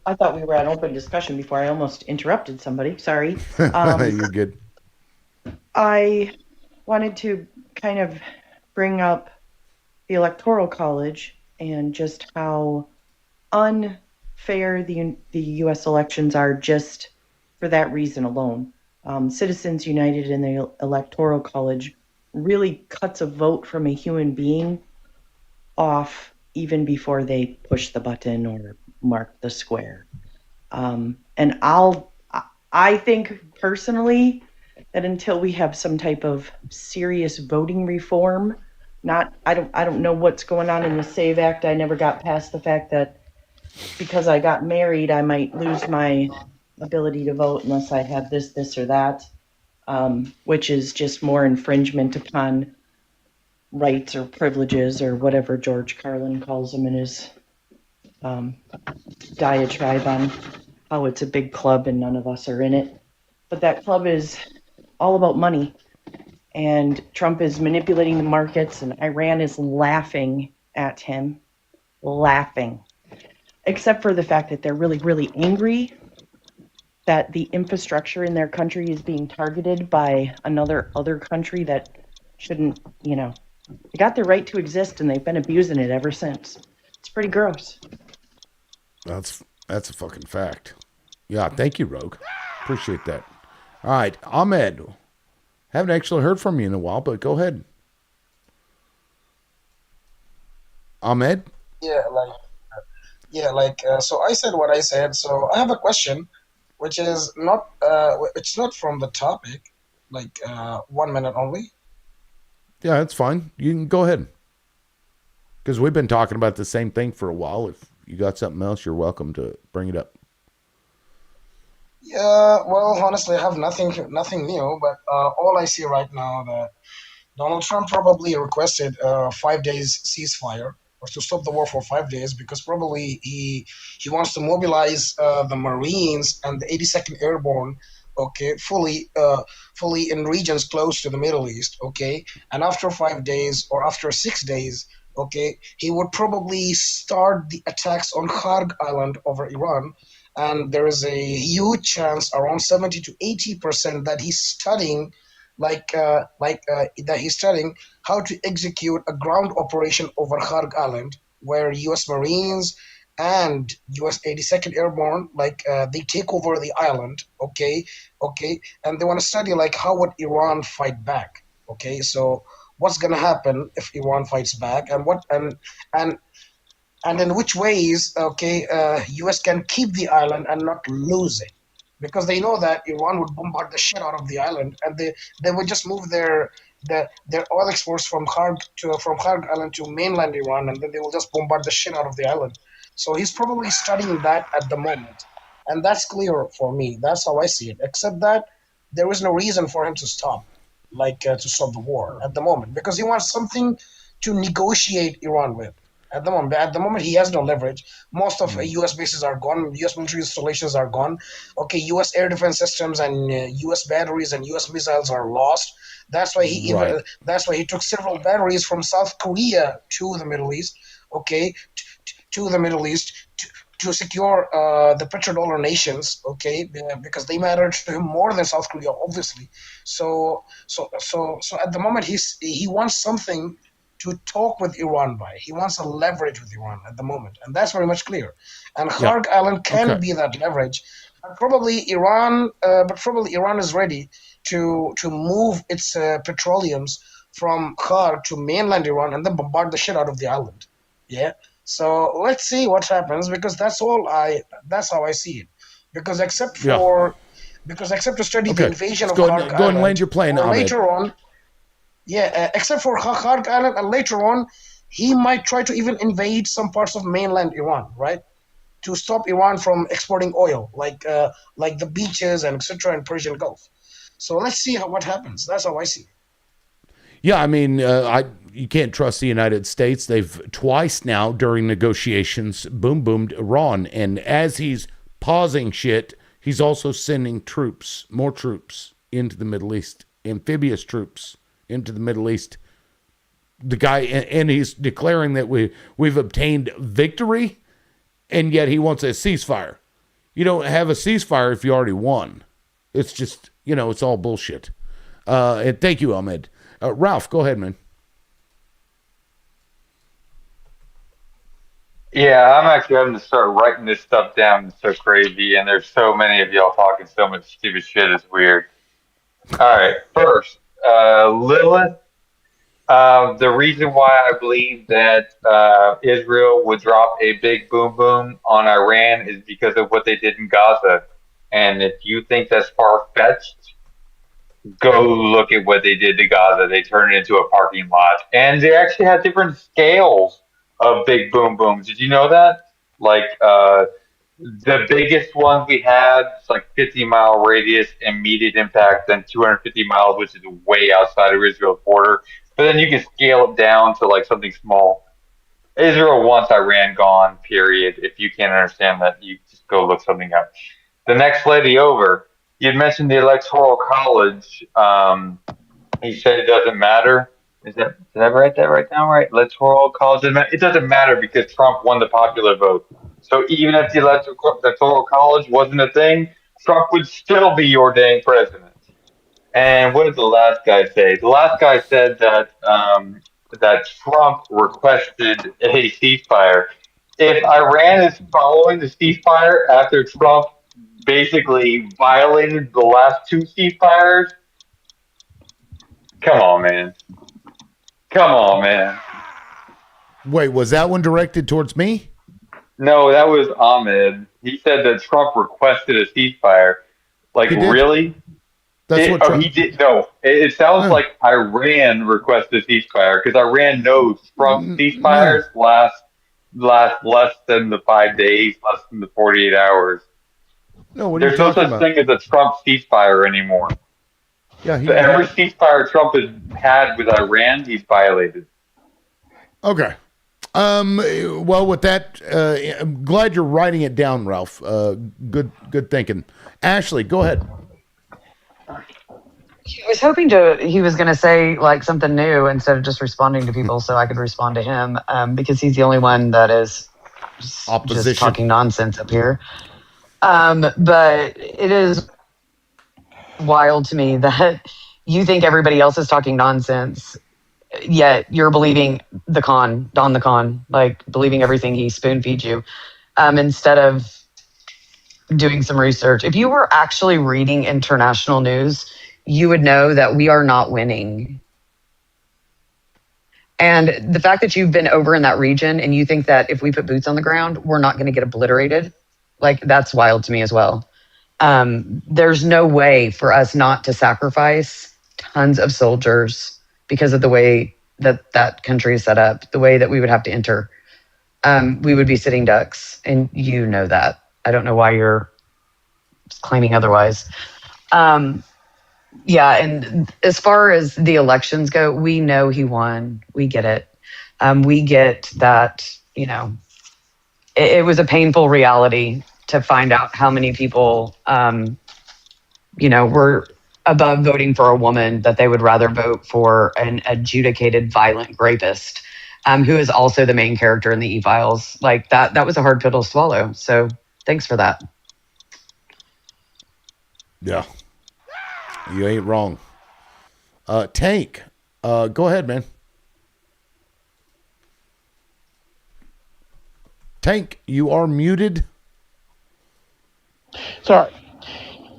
Speaker 17: I thought we were at open discussion before I almost interrupted somebody. Sorry.
Speaker 1: You're good.
Speaker 17: I wanted to kind of bring up the Electoral College and just how unfair the U.S. elections are just for that reason alone. Citizens United and the Electoral College really cuts a vote from a human being off even before they push the button or mark the square. And I think personally that until we have some type of serious voting reform, I don't know what's going on in the SAVE Act. I never got past the fact that because I got married, I might lose my ability to vote unless I have this or that, which is just more infringement upon rights or privileges or whatever George Carlin calls them in his diatribe on how it's a big club and none of us are in it. But that club is all about money. And Trump is manipulating the markets, and Iran is laughing at him. Laughing. Except for the fact that they're really, really angry that the infrastructure in their country is being targeted by other country that shouldn't, they got their right to exist, and they've been abusing it ever since. It's pretty gross.
Speaker 1: That's a fucking fact. Yeah, thank you, Rogue. Appreciate that. All right, Ahmed. Haven't actually heard from you in a while, but go ahead. Ahmed?
Speaker 12: So I said what I said. So I have a question, which is not, it's not from the topic, 1 minute only.
Speaker 1: Yeah, that's fine. You can go ahead. Because we've been talking about the same thing for a while. If you got something else, you're welcome to bring it up.
Speaker 12: Yeah, well, honestly, I have nothing new, but all I see right now that Donald Trump probably requested a 5 days ceasefire, or to stop the war for 5 days, because probably he wants to mobilize the Marines and the 82nd Airborne, okay, fully in regions close to the Middle East, okay, and after 5 days or after 6 days, okay, he would probably start the attacks on Kharg Island over Iran. And there is a huge chance, around 70 to 80%, that he's studying, that he's studying how to execute a ground operation over Kharg Island, where U.S. Marines and U.S. 82nd Airborne, they take over the island, okay, and they want to study like how would Iran fight back, okay. So what's gonna happen if Iran fights back, and and and in which ways, okay, US can keep the island and not lose it, because they know that Iran would bombard the shit out of the island, and they would just move their oil exports from Kharg Island to mainland Iran, and then they will just bombard the shit out of the island. So he's probably studying that at the moment, and that's clear for me. That's how I see it. Except that there is no reason for him to stop, to stop the war at the moment, because he wants something to negotiate Iran with. At the moment, he has no leverage. Most of U.S. bases are gone. U.S. military installations are gone. Okay, U.S. air defense systems and U.S. batteries and U.S. missiles are lost. That's why
Speaker 1: Right.
Speaker 12: that's why he took several batteries from South Korea to the Middle East. Okay, to the Middle East to secure the petrodollar nations. Okay, because they matter to him more than South Korea, obviously. So at the moment, he wants something to talk with Iran by. He wants a leverage with Iran at the moment, and that's very much clear. And
Speaker 1: Yeah.
Speaker 12: Kharg Island can
Speaker 1: Okay.
Speaker 12: be that leverage. But probably Iran is ready to move its petroleums from Kharg to mainland Iran and then bombard the shit out of the island. Yeah. So let's see what happens, because that's how I see it. Because
Speaker 1: Yeah.
Speaker 12: except to study the
Speaker 1: Okay.
Speaker 12: invasion
Speaker 1: Let's
Speaker 12: of
Speaker 1: go
Speaker 12: Kharg
Speaker 1: and go and land
Speaker 12: Island,
Speaker 1: your plane,
Speaker 12: or
Speaker 1: Ahmed.
Speaker 12: later on, yeah, except for Kharg Island, and later on, he might try to even invade some parts of mainland Iran, right? To stop Iran from exporting oil, like the beaches and etc. in Persian Gulf. So let's see what happens. That's how I see it.
Speaker 1: Yeah, I mean, you can't trust the United States. They've twice now during negotiations boom boomed Iran, and as he's pausing shit, he's also sending troops, more troops into the Middle East, amphibious troops into the Middle East. The guy, and he's declaring that we've obtained victory, and yet he wants a ceasefire. You don't have a ceasefire if you already won. It's just, it's all bullshit. And thank you, Ahmed. Ralph, go ahead, man.
Speaker 6: Yeah, I'm actually having to start writing this stuff down. It's so crazy, and there's so many of y'all talking so much stupid shit. It's weird. All right, first, Lilith. The reason why I believe that Israel would drop a big boom boom on Iran is because of what they did in Gaza. And if you think that's far fetched, go look at what they did to Gaza. They turned it into a parking lot, and they actually had different scales of big boom booms. Did you know that? Like the biggest ones we had is like 50-mile radius, immediate impact, then 250 miles, which is way outside of Israel's border. But then you can scale it down to like something small. Israel wants Iran gone, period. If you can't understand that, you just go look something up. The next lady over, you mentioned the Electoral College. He said it doesn't matter. Did I write that right now? Right? Electoral College doesn't matter. It doesn't matter because Trump won the popular vote. So even if the Electoral College wasn't a thing, Trump would still be your dang president. And what did the last guy say? The last guy said that Trump requested a ceasefire. If Iran is following the ceasefire after Trump basically violated the last two ceasefires, come on, man. Come on, man.
Speaker 1: Wait, was that one directed towards me?
Speaker 6: No, that was Ahmed. He said that Trump requested a ceasefire. Like,
Speaker 1: He did.
Speaker 6: really?
Speaker 1: That's what
Speaker 6: He
Speaker 1: Trump.
Speaker 6: did. No, it sounds
Speaker 1: Uh,
Speaker 6: like Iran requested a ceasefire because Iran knows Trump
Speaker 1: no,
Speaker 6: ceasefires last less than the 5 days, less than the 48 hours.
Speaker 1: no. What are you
Speaker 6: There's no
Speaker 1: talking
Speaker 6: such
Speaker 1: about?
Speaker 6: thing as a Trump ceasefire anymore.
Speaker 1: Yeah,
Speaker 6: So
Speaker 1: he.
Speaker 6: every ceasefire Trump has had with Iran, he's violated.
Speaker 1: Okay. Well, with that, I'm glad you're writing it down, Ralph. Good thinking. Ashley, go ahead.
Speaker 10: He was going to say like something new instead of just responding to people so I could respond to him, because he's the only one that is just talking nonsense up here. But it is wild to me that you think everybody else is talking nonsense, yet you're believing Don the con, like believing everything he spoon feeds you, instead of doing some research. If you were actually reading international news, you would know that we are not winning. And the fact that you've been over in that region and you think that if we put boots on the ground, we're not going to get obliterated, like that's wild to me as well. There's no way for us not to sacrifice tons of soldiers because of the way that that country is set up, the way that we would have to enter. We would be sitting ducks, and you know that. I don't know why you're claiming otherwise. Yeah, and as far as the elections go, we know he won. We get it. We get that, it was a painful reality to find out how many people, were above voting for a woman that they would rather vote for an adjudicated violent rapist, who is also the main character in the E-Files. Like that was a hard pill to swallow. So thanks for that.
Speaker 1: Yeah. You ain't wrong. Tank, go ahead, man. Tank, you are muted.
Speaker 9: Sorry.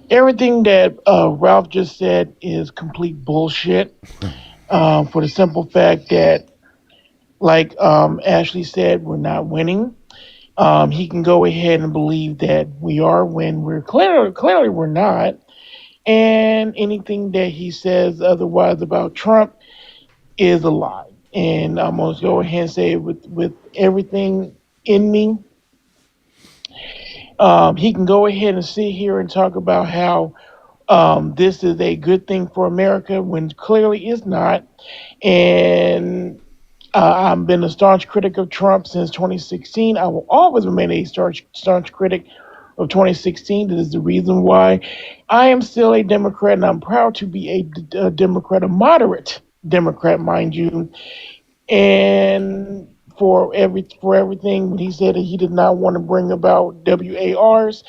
Speaker 9: Everything that Ralph just said is complete bullshit. For the simple fact that, like Ashley said, we're not winning. He can go ahead and believe that we are when we're clearly we're not. And anything that he says otherwise about Trump is a lie. And I'm going to go ahead and say with everything in me, he can go ahead and sit here and talk about how this is a good thing for America when clearly it's not. And I've been a staunch critic of Trump since 2016. I will always remain a staunch critic of 2016. This is the reason why I am still a Democrat, and I'm proud to be a Democrat, a moderate Democrat, mind you. And for everything, when he said that he did not want to bring about WARs,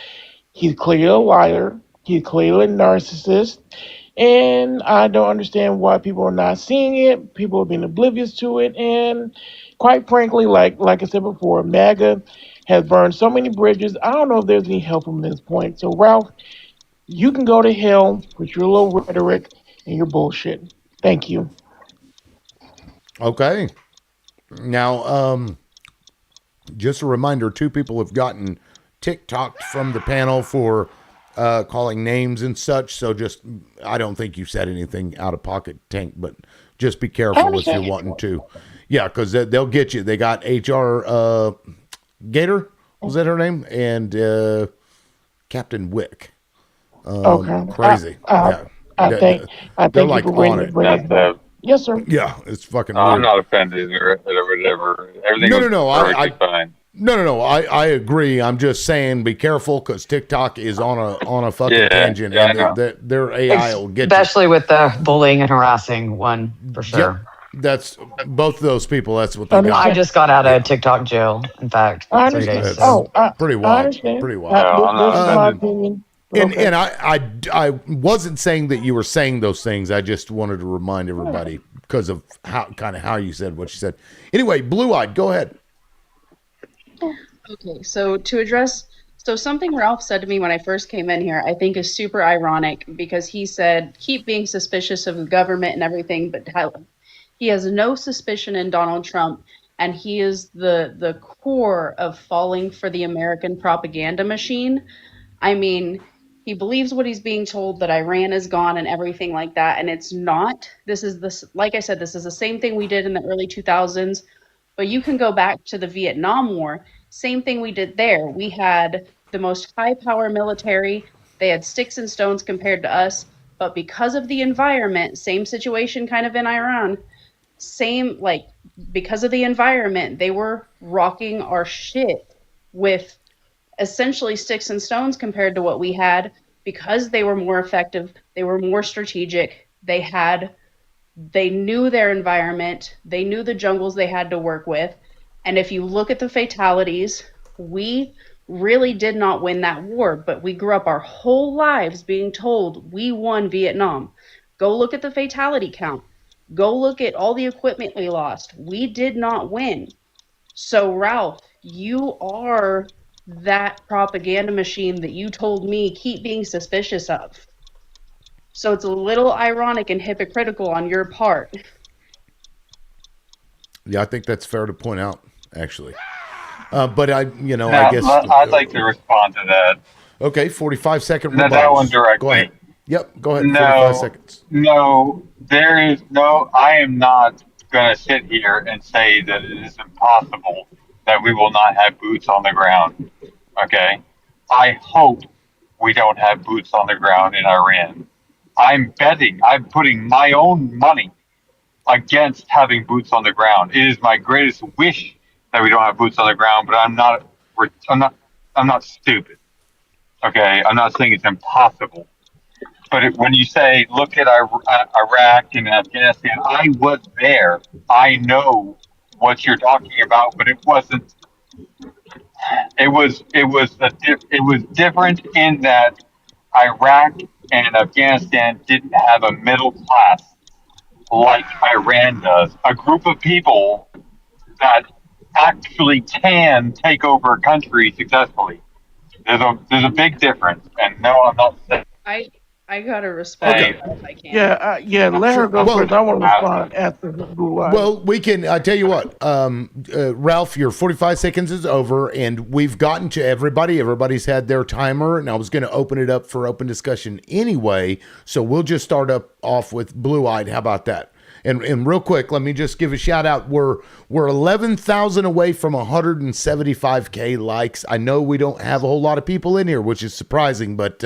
Speaker 9: he's clearly a liar. He's clearly a narcissist. And I don't understand why people are not seeing it. People are being oblivious to it. And quite frankly, like I said before, MAGA has burned so many bridges. I don't know if there's any help from this point. So, Ralph, you can go to hell with your little rhetoric and your bullshit. Thank you.
Speaker 1: Okay. Now, just a reminder, 2 people have gotten TikToked from the panel for calling names and such. So I don't think you said anything out of pocket, Tank, but just be careful if you're wanting to. Yeah, because they'll get you. They got HR Gator, was that her name? And Captain Wick.
Speaker 9: Okay.
Speaker 1: Crazy.
Speaker 9: I
Speaker 1: They're
Speaker 9: thank
Speaker 1: like
Speaker 9: you for
Speaker 1: on it.
Speaker 9: bringing it up. Yes, sir.
Speaker 1: Yeah, it's fucking
Speaker 6: I'm
Speaker 1: weird.
Speaker 6: not offended or whatever. Everything was perfectly fine.
Speaker 1: No. I agree. I'm just saying, be careful because TikTok is on a fucking tangent,
Speaker 6: I
Speaker 1: and
Speaker 6: know.
Speaker 1: their AI will get you.
Speaker 10: Especially with the bullying and harassing one, for sure.
Speaker 1: Yep. That's both of those people. That's what they got.
Speaker 10: I just got out of TikTok jail, in fact,
Speaker 9: I
Speaker 10: 3 days
Speaker 9: understand.
Speaker 10: ago.
Speaker 1: Pretty
Speaker 9: I
Speaker 1: wild.
Speaker 9: understand.
Speaker 1: Pretty wild.
Speaker 6: No, I'm not
Speaker 9: This is my
Speaker 6: offended.
Speaker 9: opinion.
Speaker 1: And I wasn't saying that you were saying those things. I just wanted to remind everybody because of how you said what you said. Anyway, Blue Eyed, go ahead.
Speaker 18: Okay, so something Ralph said to me when I first came in here, I think is super ironic because he said, keep being suspicious of the government and everything, but he has no suspicion in Donald Trump, and he is the core of falling for the American propaganda machine. I mean, he believes what he's being told, that Iran is gone and everything like that, and it's not. Like I said, this is the same thing we did in the early 2000s, but you can go back to the Vietnam War. Same thing we did there. We had the most high power military. They had sticks and stones compared to us, but because of the environment, same situation kind of in Iran. same, like, because of the environment, they were rocking our shit with essentially sticks and stones compared to what we had, because they were more effective, they were more strategic, they knew their environment, they knew the jungles they had to work with. And if you look at the fatalities, we really did not win that war, but we grew up our whole lives being told we won Vietnam. Go look at the fatality count. Go look at all the equipment we lost. We did not win. So, Ralph, you are that propaganda machine that you told me keep being suspicious of. So it's a little ironic and hypocritical on your part.
Speaker 1: Yeah, I think that's fair to point out, actually. But I
Speaker 6: Now,
Speaker 1: guess.
Speaker 6: I'd like to respond to that.
Speaker 1: Okay, 45-second
Speaker 6: Now, that one
Speaker 1: rebuttals. Go
Speaker 6: directly.
Speaker 1: ahead. Yep, go ahead. 45 seconds.
Speaker 6: I am not going to sit here and say that it is impossible that we will not have boots on the ground. Okay? I hope we don't have boots on the ground in Iran. I'm putting my own money against having boots on the ground. It is my greatest wish that we don't have boots on the ground, but I'm not stupid. Okay? I'm not saying it's impossible. But when you say, look at Iraq and Afghanistan, I was there. I know what you're talking about, but it wasn't. It was different in that Iraq and Afghanistan didn't have a middle class like Iran does. A group of people that actually can take over a country successfully. There's a big difference. And no, I'm not saying.
Speaker 18: I gotta respond if I can.
Speaker 9: Let her go first. I want to respond after Blue Eye.
Speaker 1: Well, we can. I tell you what, Ralph, your 45 seconds is over, and we've gotten to everybody. Everybody's had their timer, and I was going to open it up for open discussion anyway. So we'll just start off with Blue Eyed. How about that? And real quick, let me just give a shout out. We're 11,000 away from 175K likes. I know we don't have a whole lot of people in here, which is surprising, but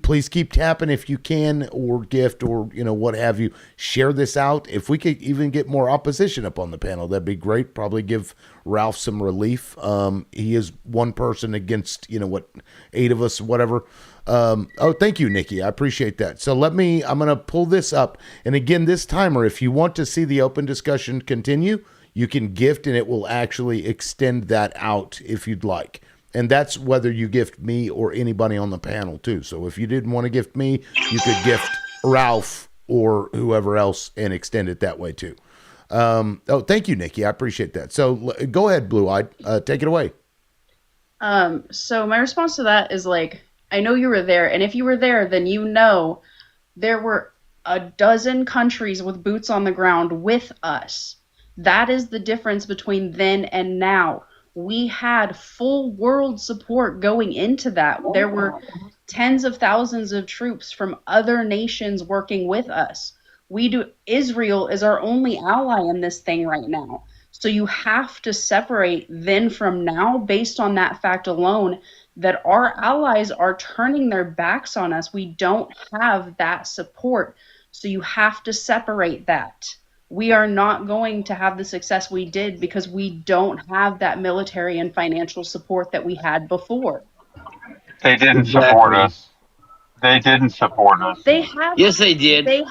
Speaker 1: please keep tapping if you can, or gift, or what have you. Share this out. If we could even get more opposition up on the panel, that'd be great. Probably give Ralph some relief. He is one person against 8 of us, whatever. Thank you, Nikki. I appreciate that. So I'm going to pull this up. And again, this timer, if you want to see the open discussion continue, you can gift and it will actually extend that out if you'd like. And that's whether you gift me or anybody on the panel too. So if you didn't want to gift me, you could gift Ralph or whoever else and extend it that way too. Thank you, Nikki. I appreciate that. So go ahead, Blue Eyed. Take it away.
Speaker 18: So my response to that is I know you were there, and if you were there, then there were a dozen countries with boots on the ground with us. That is the difference between then and now. We had full world support going into that. There were tens of thousands of troops from other nations working with us. Israel is our only ally in this thing right now. So you have to separate then from now based on that fact alone, that our allies are turning their backs on us. We don't have that support. So you have to separate that. We are not going to have the success we did because we don't have that military and financial support that we had before.
Speaker 6: They didn't support us. They didn't support us.
Speaker 19: Yes, they did.
Speaker 6: No,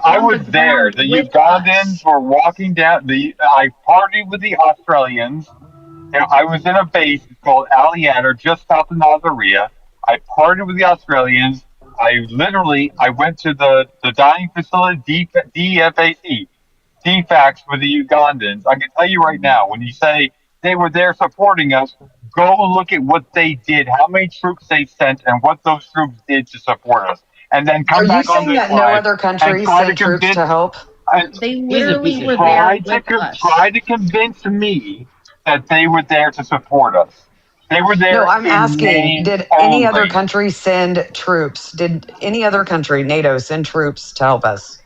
Speaker 6: I was there. The Ugandans were walking down. I partied with the Australians. I was in a base called Aliander, just south of Nazaria. I partied with the Australians. I went to the dining facility, DFAC, DFAX for the Ugandans. I can tell you right now, when you say they were there supporting us, go look at what they did, how many troops they sent, and what those troops did to support us. And then come back on this
Speaker 10: Are you saying that no other countries sent troops to help?
Speaker 18: They literally were there with us.
Speaker 6: Try to convince me that they were there to support us. They were there.
Speaker 10: No, I'm asking,
Speaker 6: name
Speaker 10: did
Speaker 6: only.
Speaker 10: any other country send troops? Did any other country, NATO, send troops to help us?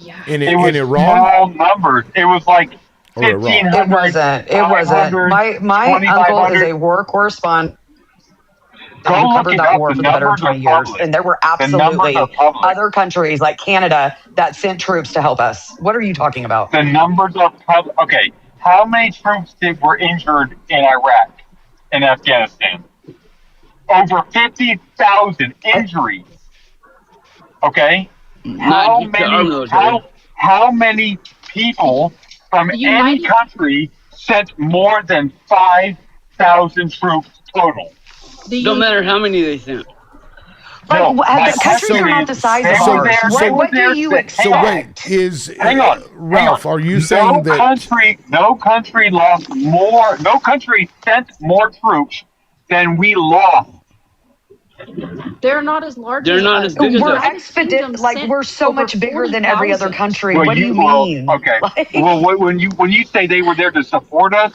Speaker 18: Yeah.
Speaker 1: In
Speaker 6: was
Speaker 1: Iran?
Speaker 6: Small numbers. It was like 1,500.
Speaker 10: It wasn't. My uncle is a war correspondent.
Speaker 6: Go
Speaker 10: You
Speaker 6: look
Speaker 10: covered
Speaker 6: it
Speaker 10: that
Speaker 6: up.
Speaker 10: war
Speaker 6: The
Speaker 10: for the better of
Speaker 6: numbers are
Speaker 10: 20 years.
Speaker 6: public.
Speaker 10: And there were
Speaker 6: The numbers are
Speaker 10: absolutely
Speaker 6: public.
Speaker 10: other countries like Canada that sent troops to help us. What are you talking about?
Speaker 6: The numbers are public. Okay, how many troops were injured in Iraq and Afghanistan? Over 50,000 injuries. Okay,
Speaker 19: Not just to our military.
Speaker 6: how many people from
Speaker 18: The
Speaker 6: any
Speaker 18: United
Speaker 6: country sent more than 5,000 troops total?
Speaker 18: the
Speaker 19: Don't
Speaker 18: Un-
Speaker 19: matter how many they sent.
Speaker 10: Like,
Speaker 6: No, my
Speaker 10: the countries
Speaker 6: question
Speaker 10: are not
Speaker 6: is,
Speaker 10: the size
Speaker 6: they
Speaker 10: of
Speaker 6: were
Speaker 10: ours.
Speaker 6: there. They
Speaker 10: What,
Speaker 6: were
Speaker 10: what do
Speaker 6: there.
Speaker 10: you
Speaker 6: Hang
Speaker 1: So
Speaker 6: on,
Speaker 10: expect?
Speaker 1: wait, is
Speaker 6: hang on, hang
Speaker 1: Ralph?
Speaker 6: on.
Speaker 1: Are you saying that?
Speaker 6: No country lost more. No country sent more troops than we lost.
Speaker 18: They're not as large
Speaker 19: They're
Speaker 18: as
Speaker 19: not as
Speaker 18: us.
Speaker 19: big
Speaker 18: The
Speaker 19: as
Speaker 10: We're
Speaker 19: us.
Speaker 18: United Kingdom
Speaker 10: like
Speaker 18: sent
Speaker 10: we're so
Speaker 18: over
Speaker 10: much bigger than every other
Speaker 18: 40,000.
Speaker 10: country.
Speaker 6: Well,
Speaker 10: What do you mean?
Speaker 6: okay.
Speaker 10: Like,
Speaker 6: Well, when you say they were there to support us,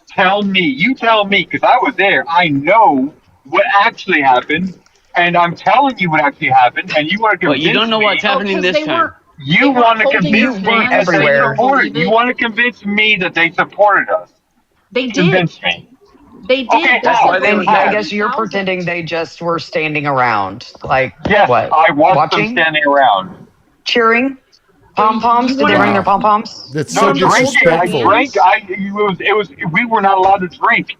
Speaker 6: tell me. You tell me, because I was there. I know what actually happened, and I'm telling you what actually happened, and you want to
Speaker 19: But you don't
Speaker 6: convince
Speaker 19: know what's
Speaker 6: me.
Speaker 18: Oh,
Speaker 19: happening
Speaker 18: because
Speaker 19: this time.
Speaker 18: they
Speaker 6: You
Speaker 18: weren't
Speaker 6: want to
Speaker 18: holding
Speaker 10: you
Speaker 6: convince
Speaker 18: his
Speaker 6: me
Speaker 10: weren't
Speaker 18: hand
Speaker 6: that
Speaker 18: so
Speaker 6: they
Speaker 18: you
Speaker 10: everywhere.
Speaker 18: don't
Speaker 6: supported.
Speaker 18: believe
Speaker 6: You
Speaker 18: it.
Speaker 6: want to convince me that they supported us.
Speaker 18: They did.
Speaker 6: Convince me.
Speaker 18: They did.
Speaker 6: Okay,
Speaker 18: They
Speaker 19: That's
Speaker 6: how?
Speaker 18: sent
Speaker 19: why they
Speaker 18: over
Speaker 19: were
Speaker 10: And I
Speaker 6: How?
Speaker 19: there.
Speaker 10: guess you're
Speaker 18: 40,000.
Speaker 10: pretending they just were standing around. Like,
Speaker 6: Yes,
Speaker 10: what?
Speaker 6: I watched them
Speaker 10: Watching?
Speaker 6: standing around.
Speaker 10: Cheering?
Speaker 18: So
Speaker 10: Pom poms?
Speaker 18: you
Speaker 10: Did
Speaker 18: want
Speaker 10: they
Speaker 18: to
Speaker 10: ring their
Speaker 1: Wow,
Speaker 10: pom poms?
Speaker 1: that's
Speaker 18: you
Speaker 6: No
Speaker 1: so
Speaker 18: want them to hold
Speaker 6: drinking.
Speaker 18: their
Speaker 6: I
Speaker 1: disrespectful.
Speaker 6: drank.
Speaker 18: hands?
Speaker 6: It was. We were not allowed to drink.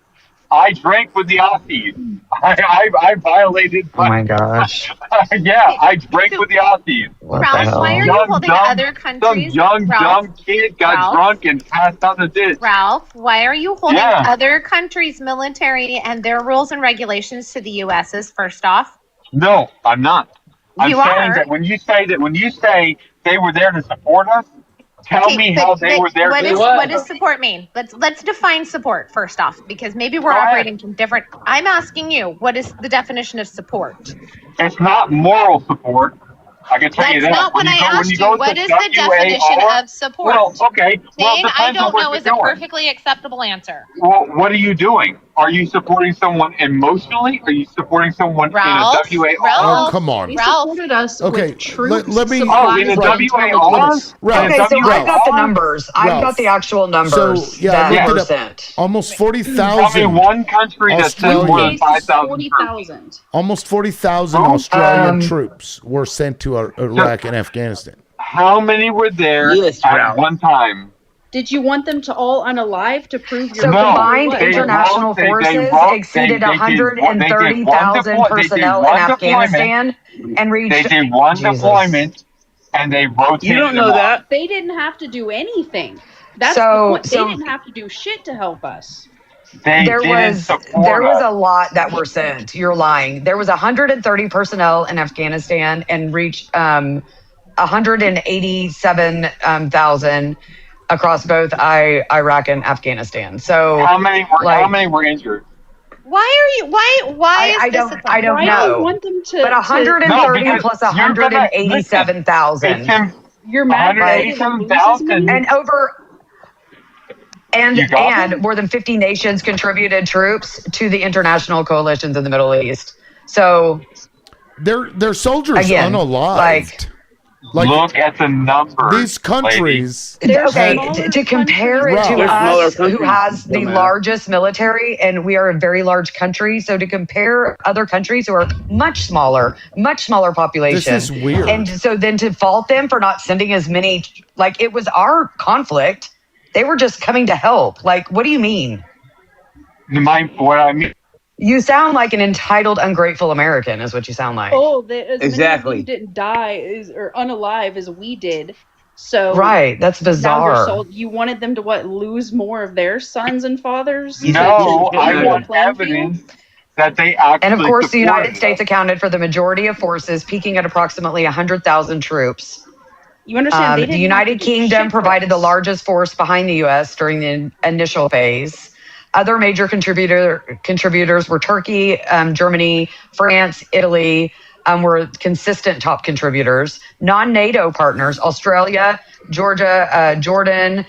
Speaker 6: I drank with the Aussies. I violated
Speaker 10: Oh
Speaker 6: my.
Speaker 10: my gosh.
Speaker 6: Yeah,
Speaker 4: Okay,
Speaker 6: I drank
Speaker 4: so
Speaker 6: with the Aussies.
Speaker 10: What the
Speaker 4: Ralph, why
Speaker 6: Some
Speaker 4: are
Speaker 10: hell?
Speaker 4: you
Speaker 6: young
Speaker 4: holding
Speaker 6: dumb,
Speaker 4: other
Speaker 6: some
Speaker 4: countries?
Speaker 6: young
Speaker 4: Ralph,
Speaker 6: dumb kid got
Speaker 4: Ralph,
Speaker 6: drunk and passed out in the ditch.
Speaker 4: Ralph, why are you holding
Speaker 6: Yeah.
Speaker 4: other countries' military and their rules and regulations to the US's first off?
Speaker 6: No, I'm not. I'm
Speaker 4: You
Speaker 6: saying
Speaker 4: are.
Speaker 6: that when you say they were there to support us, tell
Speaker 4: Okay,
Speaker 6: me
Speaker 4: but
Speaker 6: how they were there
Speaker 4: what
Speaker 6: to
Speaker 19: They
Speaker 4: is
Speaker 6: support
Speaker 4: what
Speaker 19: what?
Speaker 4: does
Speaker 6: us.
Speaker 4: support mean? Let's define support first off, because maybe we're
Speaker 6: Go ahead.
Speaker 4: operating from different. I'm asking you, what is the definition of support?
Speaker 6: It's not moral support. I can tell you
Speaker 4: That's
Speaker 6: that.
Speaker 4: not what I
Speaker 6: When you
Speaker 4: asked you.
Speaker 6: go to
Speaker 4: What is the definition
Speaker 6: WAR,
Speaker 4: of support?
Speaker 6: well, okay. Well, it
Speaker 4: Saying I
Speaker 6: depends on
Speaker 4: don't
Speaker 6: what
Speaker 4: know
Speaker 6: you're
Speaker 4: is a
Speaker 6: doing.
Speaker 4: perfectly acceptable answer.
Speaker 6: Well, what are you doing? Are you supporting someone emotionally? Are you supporting someone in a
Speaker 4: Ralph,
Speaker 1: Oh,
Speaker 6: WAR?
Speaker 1: come
Speaker 4: Ralph,
Speaker 1: on.
Speaker 18: They
Speaker 4: Ralph.
Speaker 18: supported us
Speaker 1: Okay,
Speaker 18: with troops,
Speaker 1: let me.
Speaker 6: Oh, in
Speaker 18: supplies,
Speaker 6: a
Speaker 18: and
Speaker 1: Right, let me.
Speaker 6: WAR?
Speaker 18: intelligence.
Speaker 6: In a
Speaker 10: Okay,
Speaker 1: Ralph,
Speaker 10: so I've got the
Speaker 6: WAR?
Speaker 10: numbers. I've got the
Speaker 1: Ralph.
Speaker 10: actual
Speaker 1: So
Speaker 10: numbers
Speaker 1: yeah, I
Speaker 10: that
Speaker 1: looked
Speaker 6: Yeah.
Speaker 1: it
Speaker 10: were
Speaker 1: up.
Speaker 10: sent.
Speaker 1: Almost
Speaker 6: Tell me
Speaker 1: 40,000
Speaker 6: one country that sent
Speaker 18: One
Speaker 6: more than
Speaker 1: Australian,
Speaker 18: case is
Speaker 6: 5,000 troops.
Speaker 18: 40,000.
Speaker 1: almost 40,000
Speaker 6: Who?
Speaker 1: Australian troops were sent to
Speaker 6: So,
Speaker 1: Iraq and Afghanistan.
Speaker 6: how many were there
Speaker 19: Yes,
Speaker 6: at
Speaker 19: Ralph.
Speaker 6: one time?
Speaker 18: Did you want them to all unalive to prove your
Speaker 10: So
Speaker 6: No,
Speaker 18: point, or
Speaker 10: combined
Speaker 18: what?
Speaker 6: they
Speaker 18: What?
Speaker 10: international
Speaker 6: wrote. They
Speaker 10: forces
Speaker 6: wrote.
Speaker 10: exceeded
Speaker 6: They did one
Speaker 10: 130,000
Speaker 6: deploy. They did
Speaker 10: personnel in
Speaker 6: one deployment.
Speaker 10: Afghanistan and
Speaker 6: They
Speaker 10: reached
Speaker 6: did one
Speaker 10: Jesus.
Speaker 6: deployment, and they
Speaker 19: You
Speaker 6: rotated
Speaker 19: don't
Speaker 6: them
Speaker 19: know
Speaker 6: out.
Speaker 19: that.
Speaker 18: They didn't have to do anything. That's the
Speaker 10: So
Speaker 18: point. They
Speaker 10: so
Speaker 18: didn't have to do shit to help us.
Speaker 6: They didn't
Speaker 10: there
Speaker 6: support
Speaker 10: was
Speaker 6: us.
Speaker 10: a lot that were sent. You're lying. There was 130 personnel in Afghanistan and reached 187,000 across both Iraq and Afghanistan. So
Speaker 6: How many were? How
Speaker 10: like
Speaker 6: many were injured?
Speaker 4: Why are you? Why is
Speaker 10: I
Speaker 4: this
Speaker 10: don't
Speaker 4: a
Speaker 10: I
Speaker 4: thing?
Speaker 10: don't
Speaker 18: Why do you
Speaker 10: know.
Speaker 18: want them
Speaker 10: But
Speaker 18: to
Speaker 6: No,
Speaker 10: 130
Speaker 6: because
Speaker 10: plus
Speaker 6: you're gonna listen. It's
Speaker 10: 187,000
Speaker 6: in
Speaker 18: you're mad that they
Speaker 10: like
Speaker 18: didn't lose as
Speaker 6: 187,000.
Speaker 18: many?
Speaker 10: and over
Speaker 6: You got me?
Speaker 10: and more than 50 nations contributed troops to the international coalitions in the Middle East. So
Speaker 1: Their soldiers
Speaker 10: again,
Speaker 1: unalived.
Speaker 6: Look at the numbers,
Speaker 1: These countries.
Speaker 18: They're
Speaker 10: okay,
Speaker 18: smaller
Speaker 10: to compare
Speaker 18: countries
Speaker 10: it to
Speaker 1: Ralph.
Speaker 19: They're smaller
Speaker 10: us, who
Speaker 19: countries,
Speaker 10: has the
Speaker 19: dumbass.
Speaker 10: largest military, and we are a very large country. So to compare other countries who are much smaller
Speaker 1: This
Speaker 10: population,
Speaker 1: is weird.
Speaker 10: and so then to fault them for not sending as many, like it was our conflict. They were just coming to help. Like, what do you mean?
Speaker 6: What I mean.
Speaker 10: You sound like an entitled, ungrateful American, is what you sound like.
Speaker 18: Oh, as
Speaker 19: Exactly.
Speaker 18: many of them didn't die or unalive as we did. So
Speaker 10: Right, that's
Speaker 18: now you're
Speaker 10: bizarre.
Speaker 18: sold. You wanted them to lose more of their sons and fathers?
Speaker 6: No,
Speaker 18: to
Speaker 6: I
Speaker 18: even the
Speaker 6: want
Speaker 18: playing field?
Speaker 6: evidence that they
Speaker 10: And of
Speaker 6: actually
Speaker 10: course, the United
Speaker 6: supported
Speaker 10: States
Speaker 6: us.
Speaker 10: accounted for the majority of forces, peaking at approximately 100,000 troops.
Speaker 18: You understand? They
Speaker 10: The
Speaker 18: didn't have to
Speaker 10: United
Speaker 18: do
Speaker 10: Kingdom
Speaker 18: shit for
Speaker 10: provided the
Speaker 18: us.
Speaker 10: largest force behind the U.S. during the initial phase. Other major contributors were Turkey, Germany, France, Italy, were consistent top contributors. Non-NATO partners, Australia, Georgia, Jordan,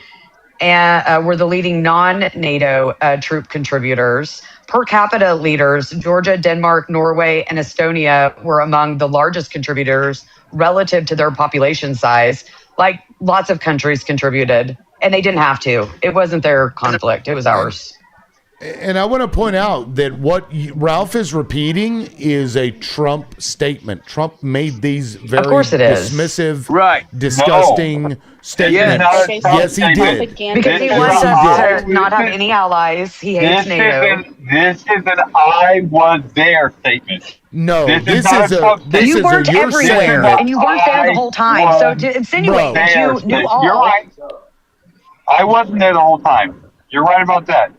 Speaker 10: and were the leading non-NATO troop contributors. Per capita leaders, Georgia, Denmark, Norway, and Estonia were among the largest contributors relative to their population size. Like lots of countries contributed, and they didn't have to. It wasn't their conflict; it was ours.
Speaker 1: And I want to point out that what Ralph is repeating is a Trump statement. Trump made these very
Speaker 10: course it is.
Speaker 1: dismissive,
Speaker 19: Right.
Speaker 1: disgusting statements.
Speaker 19: not
Speaker 18: a Trump
Speaker 1: Yes, he did.
Speaker 10: Because he wants us to not have any allies. He hates NATO.
Speaker 6: This is an I was there statement.
Speaker 1: No,
Speaker 6: This is not a Trump
Speaker 1: this
Speaker 10: You
Speaker 1: is a
Speaker 10: weren't
Speaker 1: you're saying
Speaker 10: everywhere,
Speaker 1: that
Speaker 10: and you weren't there the whole time. So to insinuate that you knew all.
Speaker 6: You're right. I wasn't there the whole time. You're right about that.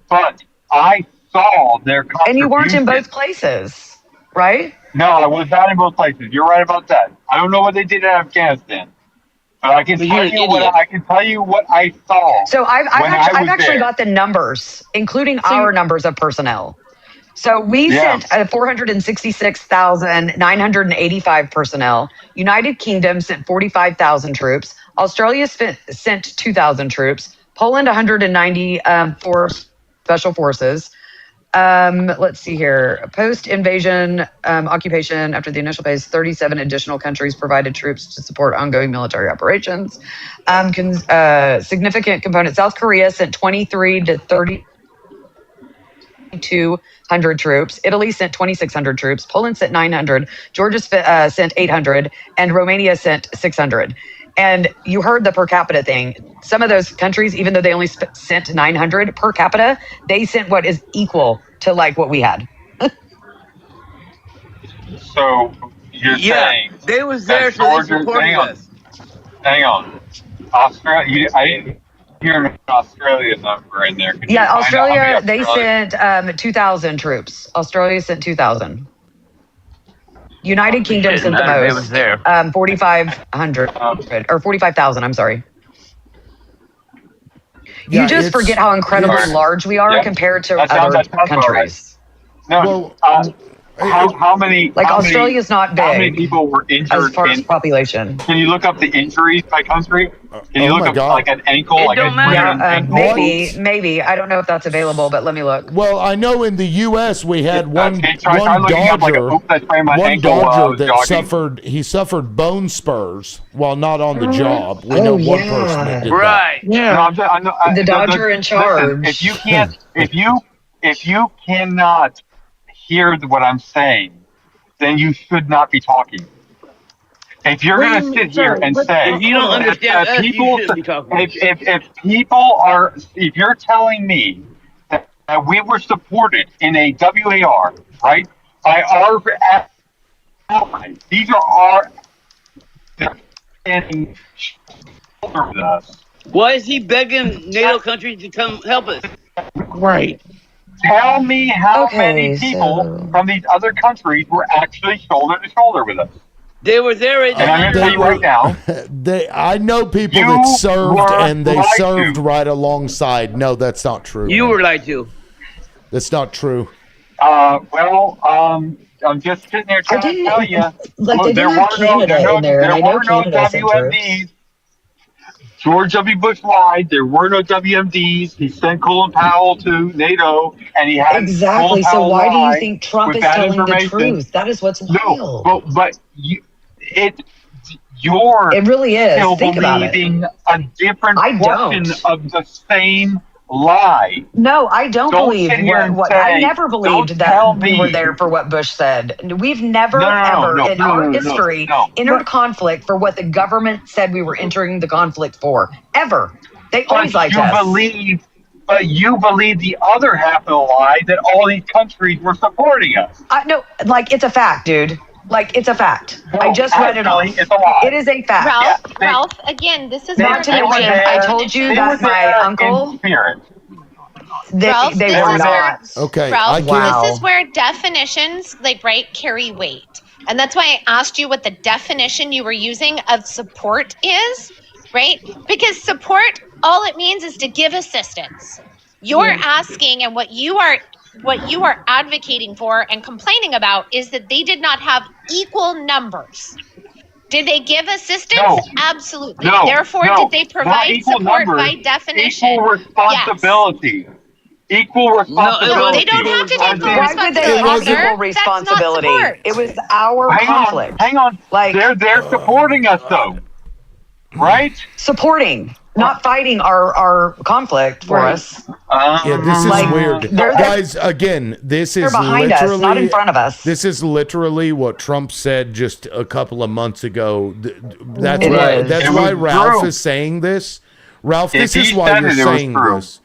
Speaker 6: But I saw their contribution.
Speaker 10: And you weren't in both places, right?
Speaker 6: No, I was not in both places. You're right about that. I don't know what they did in Afghanistan, but I can tell you what I saw.
Speaker 10: So I've actually got the numbers, including our numbers of personnel. So we sent 466,985 personnel. United Kingdom sent 45,000 troops. Australia sent 2,000 troops. Poland 194 special forces. Let's see here. Post-invasion occupation after the initial phase, 37 additional countries provided troops to support ongoing military operations. Significant component. South Korea sent 23 to 3,200 troops. Italy sent 2,600 troops. Poland sent 900. Georgia sent 800. And Romania sent 600. And you heard the per capita thing. Some of those countries, even though they only sent 900 per capita, they sent what is equal to like what we had.
Speaker 6: So you're saying
Speaker 19: they was there, so they supported us.
Speaker 6: Hang on. Australia. I didn't hear an Australia number in there. Could
Speaker 10: Yeah,
Speaker 6: you find out how
Speaker 10: Australia,
Speaker 6: many
Speaker 10: they sent 2,000 troops. Australia sent 2,000. United Kingdom sent the most.
Speaker 19: Was there.
Speaker 10: 4,500 or 45,000. I'm sorry.
Speaker 1: Yeah,
Speaker 10: You just forget how incredibly large we are compared to other countries.
Speaker 6: No. How many?
Speaker 10: Like
Speaker 6: how
Speaker 10: Australia's
Speaker 6: many,
Speaker 10: not big.
Speaker 6: How many people were injured
Speaker 10: as far as population?
Speaker 6: Can you look up the injuries by country? Can you look up like an ankle? Like a ankle?
Speaker 10: Maybe. I don't know if that's available, but let me look.
Speaker 1: Well, I know in the U.S. we had one
Speaker 6: try looking up, like, that's where my ankle was
Speaker 1: that
Speaker 6: jogging.
Speaker 1: suffered bone spurs while not on the job. We know one person that did that.
Speaker 6: Yeah. No,
Speaker 10: The Dodger in charge.
Speaker 6: Listen, if you cannot hear what I'm saying, then you should not be talking. If you're going to sit here and say,
Speaker 19: if you don't understand us,
Speaker 6: people,
Speaker 19: you shouldn't be talking.
Speaker 6: if you're telling me that we were supported in a WAR, right, by our allies, these are our standing shoulder with us.
Speaker 19: Why is he begging NATO countries to come help us?
Speaker 9: Right.
Speaker 6: Tell me how many people from these other countries were actually shoulder to shoulder with us.
Speaker 19: They were there.
Speaker 6: And I'm going to tell you right now.
Speaker 1: I know people that served, and they served right alongside. No, that's not true.
Speaker 19: You were lied to.
Speaker 1: That's not true.
Speaker 6: I'm just sitting there trying to tell you.
Speaker 10: Like, they didn't have Canada in there, and I know Canada sent troops.
Speaker 6: George W. Bush lied. There were no WMDs. He sent Colin Powell to NATO, and he had
Speaker 10: exactly.
Speaker 6: Colin
Speaker 10: So
Speaker 6: Powell
Speaker 10: why do you think Trump is telling the truth? That is what's wild.
Speaker 6: No, but you're
Speaker 10: it really is.
Speaker 6: Still
Speaker 10: Think about it.
Speaker 6: believing a different portion of the same lie.
Speaker 10: No, I don't believe what I never believed that we were there
Speaker 6: me.
Speaker 10: for what Bush said. We've never in our history entered conflict for what the government said we were entering the conflict for. Ever. They always liked us.
Speaker 6: But you believe the other half of the lie that all these countries were supporting us.
Speaker 10: No, like, it's a fact, dude. Like, it's a fact. I just read it off.
Speaker 6: It's a lie.
Speaker 10: It is a fact.
Speaker 4: Ralph, again, this is
Speaker 10: not to mention, I told you that my uncle.
Speaker 4: Ralph,
Speaker 10: They were not.
Speaker 1: Okay.
Speaker 4: Ralph,
Speaker 10: Wow.
Speaker 4: this is where definitions, carry weight. And that's why I asked you what the definition you were using of support is, right? Because support, all it means is to give assistance. You're asking, and what you are advocating for and complaining about is that they did not have equal numbers. Did they give assistance?
Speaker 6: No.
Speaker 4: Absolutely.
Speaker 6: No,
Speaker 4: Therefore, did they provide support by definition?
Speaker 6: Equal responsibility.
Speaker 4: Yes.
Speaker 6: Equal responsibility.
Speaker 4: No, they don't have to take full
Speaker 10: Why would they have equal responsibility? It was our conflict.
Speaker 6: Hang on. They're supporting us, though. Right?
Speaker 10: Supporting. not fighting our conflict for
Speaker 18: Right.
Speaker 10: us.
Speaker 1: Yeah, this is
Speaker 10: Like,
Speaker 1: weird.
Speaker 10: they're
Speaker 1: Guys, again, this
Speaker 10: they're
Speaker 1: is
Speaker 10: behind us,
Speaker 1: literally
Speaker 10: not in front of us.
Speaker 1: This is literally what Trump said just a couple of months ago. That's
Speaker 10: It
Speaker 1: why
Speaker 10: is.
Speaker 1: that's
Speaker 6: It
Speaker 1: why
Speaker 6: was
Speaker 1: Ralph
Speaker 6: true.
Speaker 1: is saying this. Ralph,
Speaker 6: If
Speaker 1: this is
Speaker 6: he
Speaker 1: why
Speaker 6: said
Speaker 1: you're
Speaker 6: it, it was
Speaker 1: saying
Speaker 6: true.
Speaker 1: this.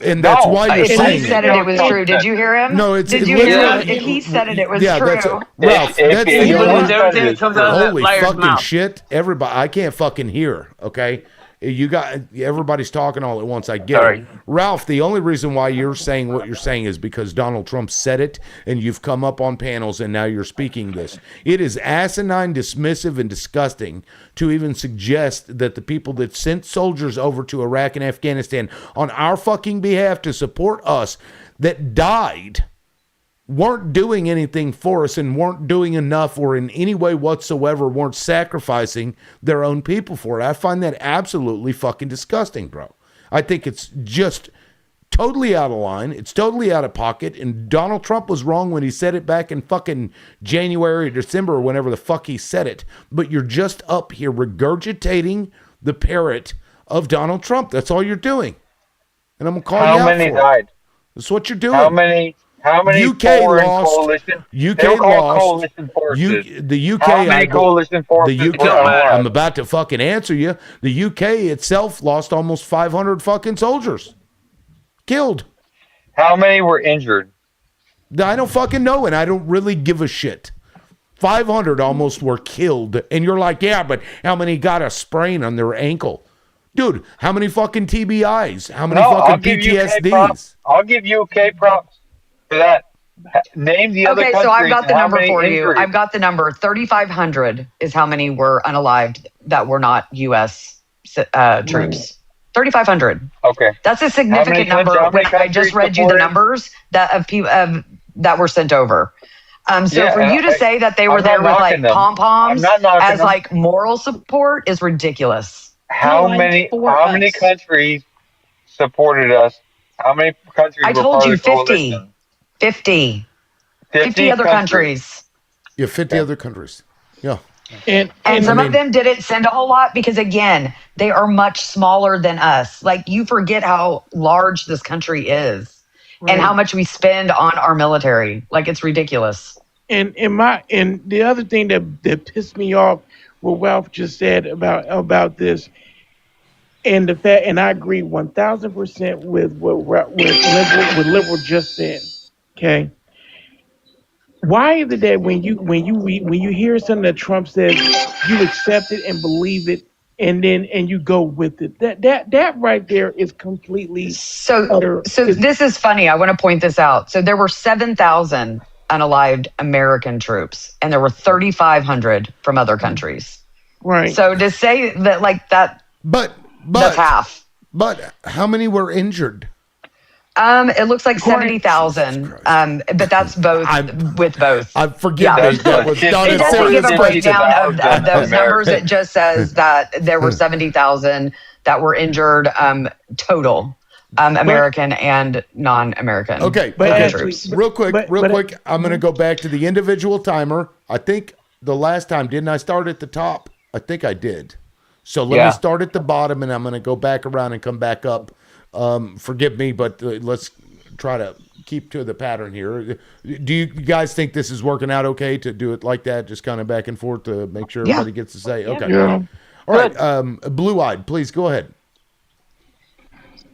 Speaker 1: And that's why you're
Speaker 10: If he
Speaker 1: saying
Speaker 10: said
Speaker 1: it.
Speaker 10: it was true. Did you hear him?
Speaker 1: No, it's
Speaker 10: Did you hear him?
Speaker 1: literally.
Speaker 10: If he said it, it was
Speaker 1: Yeah,
Speaker 10: true.
Speaker 1: that's Ralph.
Speaker 6: If
Speaker 1: That's
Speaker 6: he
Speaker 1: the only.
Speaker 6: said
Speaker 19: everything
Speaker 6: it,
Speaker 19: that
Speaker 6: it's
Speaker 19: comes
Speaker 6: true.
Speaker 19: out of that
Speaker 1: Holy
Speaker 19: liar's
Speaker 1: fucking
Speaker 19: mouth.
Speaker 1: shit! Everybody, I can't fucking hear. Okay, you got everybody's talking all at once. I get
Speaker 6: Sorry.
Speaker 1: it, Ralph. The only reason why you're saying what you're saying is because Donald Trump said it, and you've come up on panels, and now you're speaking this. It is asinine, dismissive, and disgusting to even suggest that the people that sent soldiers over to Iraq and Afghanistan on our fucking behalf to support us that died weren't doing anything for us and weren't doing enough or in any way whatsoever weren't sacrificing their own people for it. I find that absolutely fucking disgusting, bro. I think it's just totally out of line. It's totally out of pocket. And Donald Trump was wrong when he said it back in fucking January or December or whenever the fuck he said it. But you're just up here regurgitating the parrot of Donald Trump. That's all you're doing. And I'm going to call you
Speaker 6: How
Speaker 1: out
Speaker 6: many
Speaker 1: for it.
Speaker 6: died?
Speaker 1: That's what you're doing.
Speaker 6: How many
Speaker 1: UK
Speaker 6: foreign
Speaker 1: lost.
Speaker 6: coalition?
Speaker 1: UK
Speaker 6: They were called
Speaker 1: lost.
Speaker 6: coalition forces.
Speaker 1: The UK.
Speaker 6: How many coalition forces
Speaker 1: The UK.
Speaker 6: were alive?
Speaker 1: I'm about to fucking answer you. The UK itself lost almost 500 fucking soldiers, killed.
Speaker 6: How many were injured?
Speaker 1: I don't fucking know, and I don't really give a shit. 500 almost were killed, and you're like, yeah, but how many got a sprain on their ankle? Dude, how many fucking TBIs? How many
Speaker 6: I'll
Speaker 1: fucking
Speaker 6: give UK
Speaker 1: PTSDs?
Speaker 6: props. I'll give UK props for that. Name the other
Speaker 10: Okay,
Speaker 6: countries.
Speaker 10: so I've got the
Speaker 6: and how
Speaker 10: number
Speaker 6: many
Speaker 10: for you.
Speaker 6: injuries.
Speaker 10: I've got the number. 3,500 is how many were unalived that were not U.S. Troops. 3,500.
Speaker 6: Okay.
Speaker 10: That's a significant
Speaker 6: How many
Speaker 10: number.
Speaker 6: countries
Speaker 10: When I just read you the
Speaker 6: supported-
Speaker 10: numbers that of people that were sent over. So
Speaker 6: Yeah,
Speaker 10: for you to say that they were
Speaker 6: I'm
Speaker 10: there
Speaker 6: not
Speaker 10: with like
Speaker 6: knocking them.
Speaker 10: pom poms
Speaker 6: I'm not knocking
Speaker 10: as
Speaker 6: them.
Speaker 10: like moral support is ridiculous.
Speaker 6: How many countries supported us? How many countries
Speaker 10: I
Speaker 6: were
Speaker 10: told
Speaker 6: part
Speaker 10: you
Speaker 6: of the coalition?
Speaker 10: 50
Speaker 6: 50
Speaker 10: other countries.
Speaker 1: Yeah, 50 other countries. Yeah.
Speaker 10: And some of them didn't send a whole lot because, again, they are much smaller than us. Like, you forget how large this country is and how much we spend on our military. Like, it's ridiculous.
Speaker 9: And the other thing that pissed me off, what Ralph just said about this, and the fact, and I agree 1,000% with what liberal just said. Okay. Why is it that when you hear something that Trump says, you accept it and believe it, and you go with it? That right there is completely
Speaker 10: So this is funny. I want to point this out. So there were 7,000 unalived American troops, and there were 3,500 from other countries.
Speaker 9: Right.
Speaker 10: So to say that like that, that's half.
Speaker 1: But how many were injured?
Speaker 10: It looks like 70,000. But that's both with both.
Speaker 1: I forget that was done.
Speaker 10: It doesn't give a breakdown of those numbers. It just says that there were 70,000 that were injured total, American and non-American.
Speaker 1: Okay,
Speaker 10: troops.
Speaker 1: real quick. I'm going to go back to the individual timer. I think the last time, didn't I start at the top? I think I did. So let me start at the bottom, and I'm going to go back around and come back up. Forgive me, but let's try to keep to the pattern here. Do you guys think this is working out okay to do it like that, just kind of back and forth to make sure everybody gets to say? Okay.
Speaker 9: Yeah.
Speaker 1: All right. Blue-eyed, please go ahead.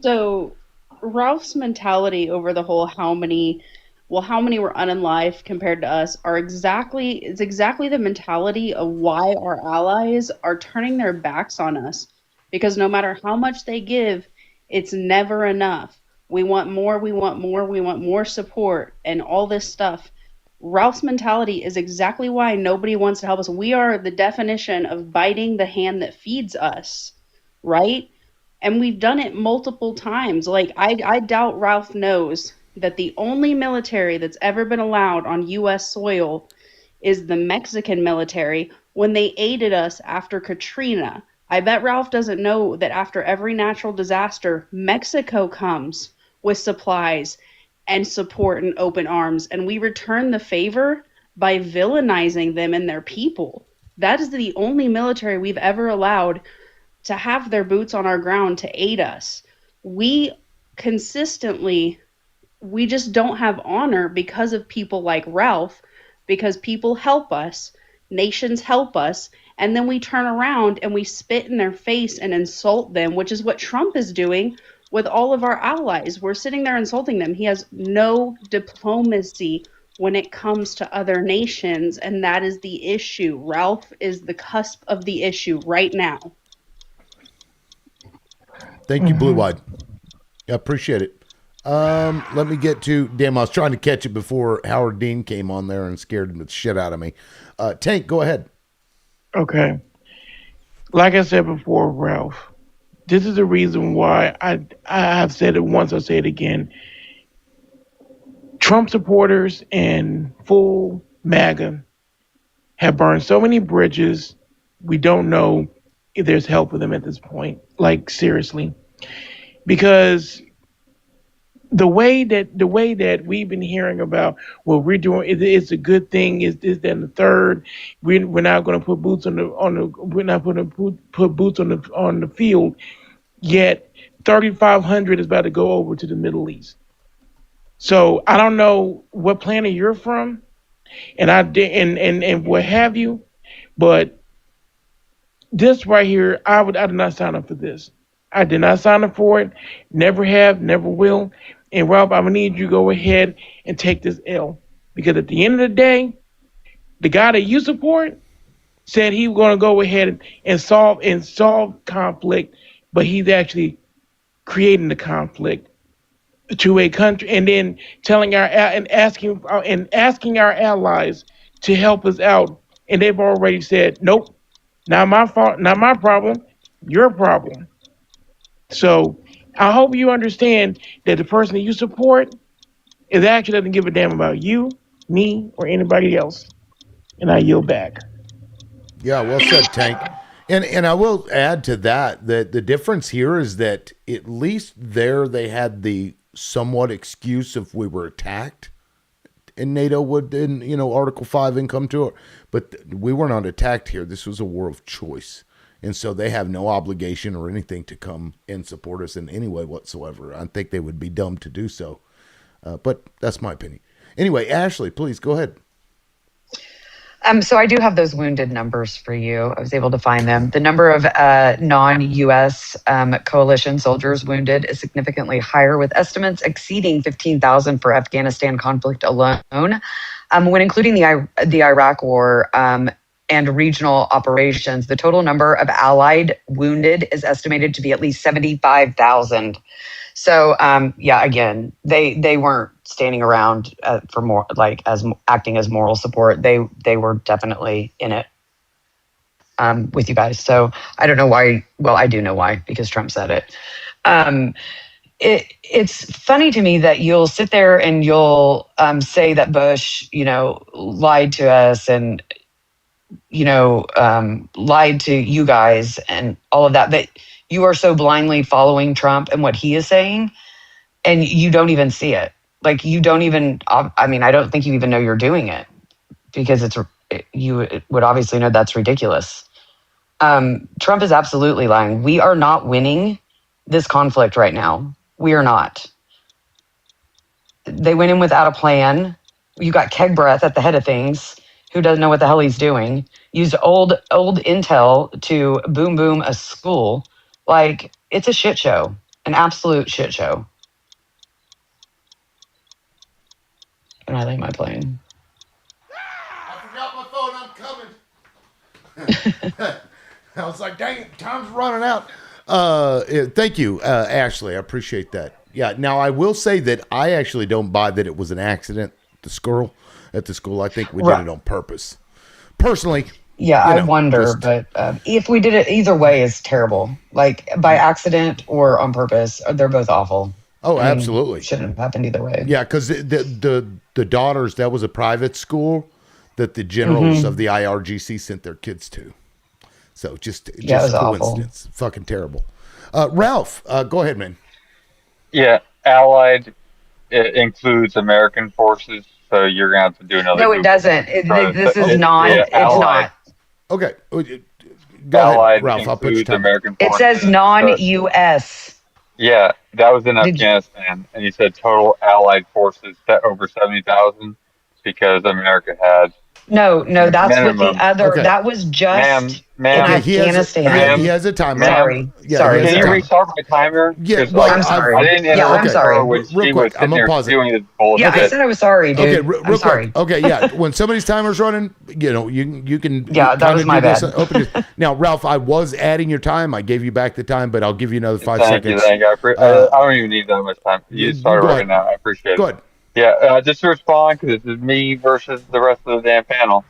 Speaker 18: So Ralph's mentality over the whole how many were unalived compared to us is exactly the mentality of why our allies are turning their backs on us. Because no matter how much they give, it's never enough. We want more, we want more, we want more support and all this stuff. Ralph's mentality is exactly why nobody wants to help us. We are the definition of biting the hand that feeds us, right? And we've done it multiple times. Like, I doubt Ralph knows that the only military that's ever been allowed on U.S. soil is the Mexican military when they aided us after Katrina. I bet Ralph doesn't know that after every natural disaster, Mexico comes with supplies and support and open arms, and we return the favor by villainizing them and their people. That is the only military we've ever allowed to have their boots on our ground to aid us. We consistently, we just don't have honor because of people like Ralph, because people help us, nations help us, and then we turn around and we spit in their face and insult them, which is what Trump is doing with all of our allies. We're sitting there insulting them. He has no diplomacy when it comes to other nations, and that is the issue. Ralph is the cusp of the issue right now.
Speaker 1: Thank you, Blue Eyed. I appreciate it. Let me get to. Damn, I was trying to catch it before Howard Dean came on there and scared the shit out of me. Tank, go ahead.
Speaker 9: Okay. Like I said before, Ralph, this is the reason why I have said it once, I'll say it again. Trump supporters and full MAGA have burned so many bridges, we don't know if there's help for them at this point. Like, seriously. Because the way that we've been hearing about what we're doing, it's a good thing, is this, that, and the third. We're not going to put boots on the we're not going to put boots on the field. Yet 3,500 is about to go over to the Middle East. So I don't know what planet you're from, and what have you, but this right here, I did not sign up for this. I did not sign up for it. Never have, never will. And Ralph, I'm gonna need you to go ahead and take this L, because at the end of the day, the guy that you support said he was gonna go ahead and solve conflict, but he's actually creating the conflict to a country, and then asking our allies to help us out, and they've already said, nope, not my fault, not my problem, your problem. So I hope you understand that the person that you support is actually doesn't give a damn about you, me, or anybody else. And I yield back.
Speaker 1: Yeah, well said, Tank. And I will add to that the difference here is that at least there they had the somewhat excuse if we were attacked, and NATO would, in Article 5 come to it. But we were not attacked here. This was a war of choice. And so they have no obligation or anything to come and support us in any way whatsoever. I think they would be dumb to do so. But that's my opinion. Anyway, Ashley, please go ahead.
Speaker 10: So I do have those wounded numbers for you. I was able to find them. The number of non-U.S. Coalition soldiers wounded is significantly higher, with estimates exceeding 15,000 for Afghanistan conflict alone. When including the Iraq War and regional operations, the total number of Allied wounded is estimated to be at least 75,000. So, again, they weren't standing around for more, like, as acting as moral support. They were definitely in it with you guys. So I don't know why. Well, I do know why, because Trump said it. It's funny to me that you'll sit there and you'll say that Bush, lied to us and lied to you guys and all of that, but you are so blindly following Trump and what he is saying, and you don't even see it. Like, you don't even, I don't think you even know you're doing it, because you would obviously know that's ridiculous. Trump is absolutely lying. We are not winning this conflict right now. We are not. They went in without a plan. You got Keg Breath at the head of things, who doesn't know what the hell he's doing. Used old intel to boom a school. Like, it's a shit show, an absolute shit show. And I like my plane.
Speaker 1: I forgot my phone. I'm coming. I was like, dang it, time's running out. Thank you, Ashley. I appreciate that. Yeah. Now, I will say that I actually don't buy that it was an accident. At the school. I think we did it on purpose. Personally.
Speaker 10: Yeah, I wonder, but if we did it either way is terrible. Like, by accident or on purpose, they're both awful.
Speaker 1: Oh, absolutely.
Speaker 10: Shouldn't have happened either way.
Speaker 1: Yeah, because the daughters, that was a private school that the generals of the IRGC sent their kids to. So just coincidence. Awful. Fucking terrible. Ralph, go ahead, man.
Speaker 6: Yeah, Allied includes American forces, so you're going to have to do another.
Speaker 10: No, it doesn't. This is not.
Speaker 6: Yeah,
Speaker 10: it's not.
Speaker 1: Okay. Go ahead,
Speaker 6: allied
Speaker 1: Ralph. I'll put your
Speaker 6: includes
Speaker 1: time.
Speaker 6: American
Speaker 10: It
Speaker 6: forces.
Speaker 10: says non-US.
Speaker 6: Yeah, that was in
Speaker 10: Did you,
Speaker 6: Afghanistan, and he said total allied forces set over 70,000 because America had
Speaker 10: no, that's with the
Speaker 6: minimum.
Speaker 10: other.
Speaker 1: Okay.
Speaker 10: That was
Speaker 6: Ma'am,
Speaker 10: just in
Speaker 1: Okay.
Speaker 6: ma'am,
Speaker 1: He
Speaker 10: Afghanistan.
Speaker 1: has a timer.
Speaker 6: ma'am,
Speaker 10: Sorry,
Speaker 1: Yeah, he
Speaker 10: sorry,
Speaker 1: has
Speaker 6: can
Speaker 1: a
Speaker 6: you
Speaker 10: sorry.
Speaker 1: timer.
Speaker 6: restart my timer?
Speaker 1: Yeah.
Speaker 6: Because
Speaker 1: Well,
Speaker 10: I'm
Speaker 6: I
Speaker 10: sorry.
Speaker 6: didn't
Speaker 10: Yeah, I'm
Speaker 6: interrupt her
Speaker 10: sorry.
Speaker 6: when
Speaker 1: real
Speaker 6: she was
Speaker 1: quick. I'm
Speaker 6: sitting
Speaker 1: gonna
Speaker 6: there
Speaker 1: pause it.
Speaker 6: doing this
Speaker 10: Yeah, I
Speaker 6: bullshit.
Speaker 10: said I was sorry,
Speaker 1: Okay,
Speaker 10: dude. I'm
Speaker 1: real quick.
Speaker 10: sorry.
Speaker 1: Okay, yeah. When somebody's timer's running, you can
Speaker 10: Yeah, that
Speaker 1: kind
Speaker 10: was
Speaker 1: of
Speaker 10: my
Speaker 1: do this.
Speaker 10: bad.
Speaker 1: Open this. Now, Ralph, I was adding your time. I gave you back the time, but I'll give you another 5
Speaker 6: Thank you,
Speaker 1: seconds.
Speaker 6: thank you. I don't even need that much time. You started
Speaker 1: Go
Speaker 6: right
Speaker 1: ahead.
Speaker 6: now. I appreciate
Speaker 1: Go
Speaker 6: it.
Speaker 1: ahead.
Speaker 6: Yeah, just to respond, because this is me versus the rest of the damn panel.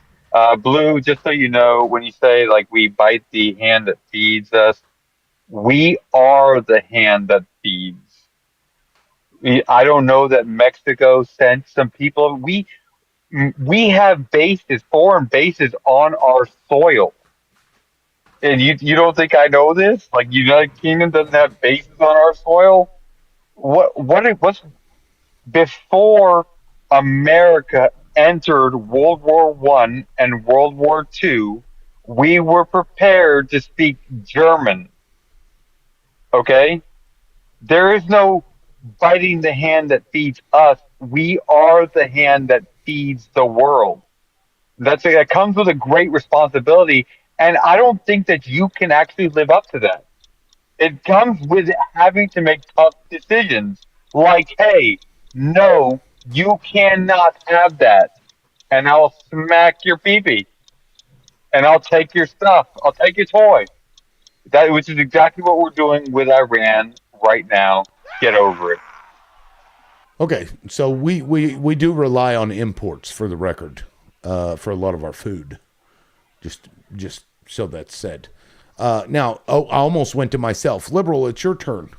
Speaker 6: Blue, just so you know, when you say like we bite the hand that feeds us, we are the hand that feeds. I don't know that Mexico sent some people. We have bases, foreign bases on our soil. And you don't think I know this? Like United Kingdom doesn't have bases on our soil? What's before America entered World War One and World War Two, we were prepared to speak German. Okay? There is no biting the hand that feeds us. We are the hand that feeds the world. That comes with a great responsibility, and I don't think that you can actually live up to that. It comes with having to make tough decisions, like, hey, no, you cannot have that, and I'll smack your peepee, and I'll take your stuff, I'll take your toy. Which is exactly what we're doing with Iran right now. Get over it.
Speaker 1: Okay, so we do rely on imports for the record, for a lot of our food. Just so that's said. Now, I almost went to myself. Liberal, it's your turn.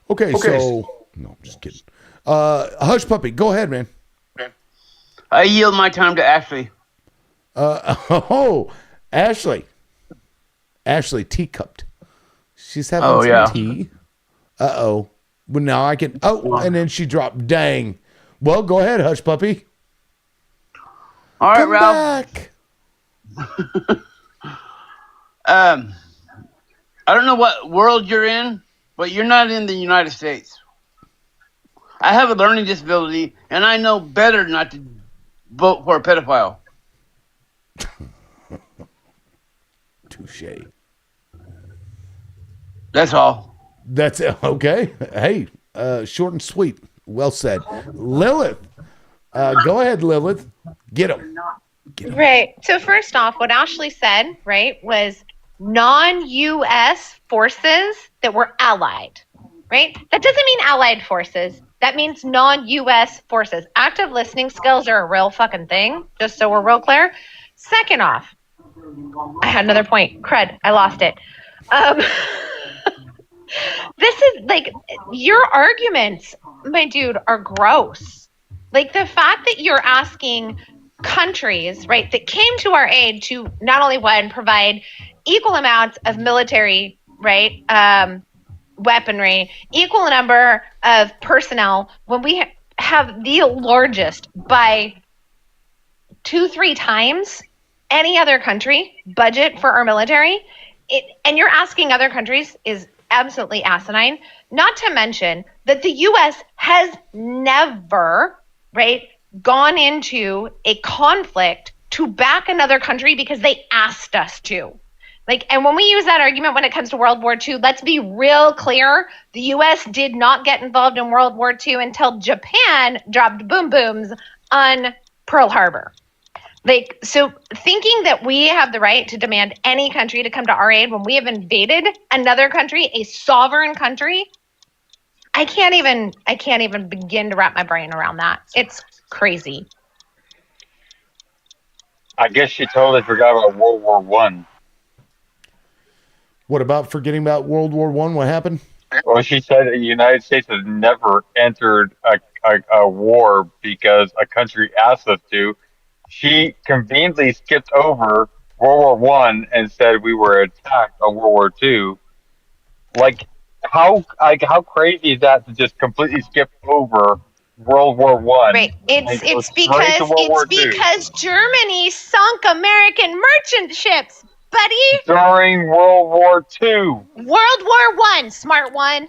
Speaker 1: Okay, so no, just kidding. Hush puppy, go ahead, man.
Speaker 19: I yield my time to Ashley.
Speaker 1: Ashley. Ashley teacupped. She's having some tea. Uh-oh. Well, now I can. Oh, and then she dropped. Dang. Well, go ahead, hush puppy.
Speaker 19: All right,
Speaker 1: Come
Speaker 19: Ralph.
Speaker 1: back.
Speaker 19: I don't know what world you're in, but you're not in the United States. I have a learning disability, and I know better not to vote for a pedophile.
Speaker 1: Touche.
Speaker 19: That's all.
Speaker 1: That's okay. Hey, short and sweet. Well said. Lilith. Go ahead, Lilith. Get him.
Speaker 4: Right. So first off, what Ashley said, right, was non-US forces that were allied, right? That doesn't mean allied forces. That means non-US forces. Active listening skills are a real fucking thing, just so we're real clear. Second off, I had another point. Crud, I lost it. This is like your arguments, my dude, are gross. Like the fact that you're asking countries, right, that came to our aid to not only one provide equal amounts of military, right, weaponry, equal number of personnel, when we have the largest by 2-3 times any other country budget for our military, and you're asking other countries is absolutely asinine. Not to mention that the U.S. has never, right, gone into a conflict to back another country because they asked us to. Like, and when we use that argument when it comes to World War II, let's be real clear. The U.S. did not get involved in World War II until Japan dropped boom booms on Pearl Harbor. Like, so thinking that we have the right to demand any country to come to our aid when we have invaded another country, a sovereign country, I can't even begin to wrap my brain around that. It's crazy.
Speaker 6: I guess she totally forgot about World War One.
Speaker 1: What about forgetting about World War One? What happened?
Speaker 6: Well, she said the United States has never entered a war because a country asked us to. She conveniently skipped over World War One and said we were attacked on World War Two. How crazy is that to just completely skip over World War One
Speaker 4: Right.
Speaker 6: and go straight to World War Two?
Speaker 4: Because Germany sunk American merchant ships. buddy?
Speaker 6: During World War II.
Speaker 4: World War One, smart one.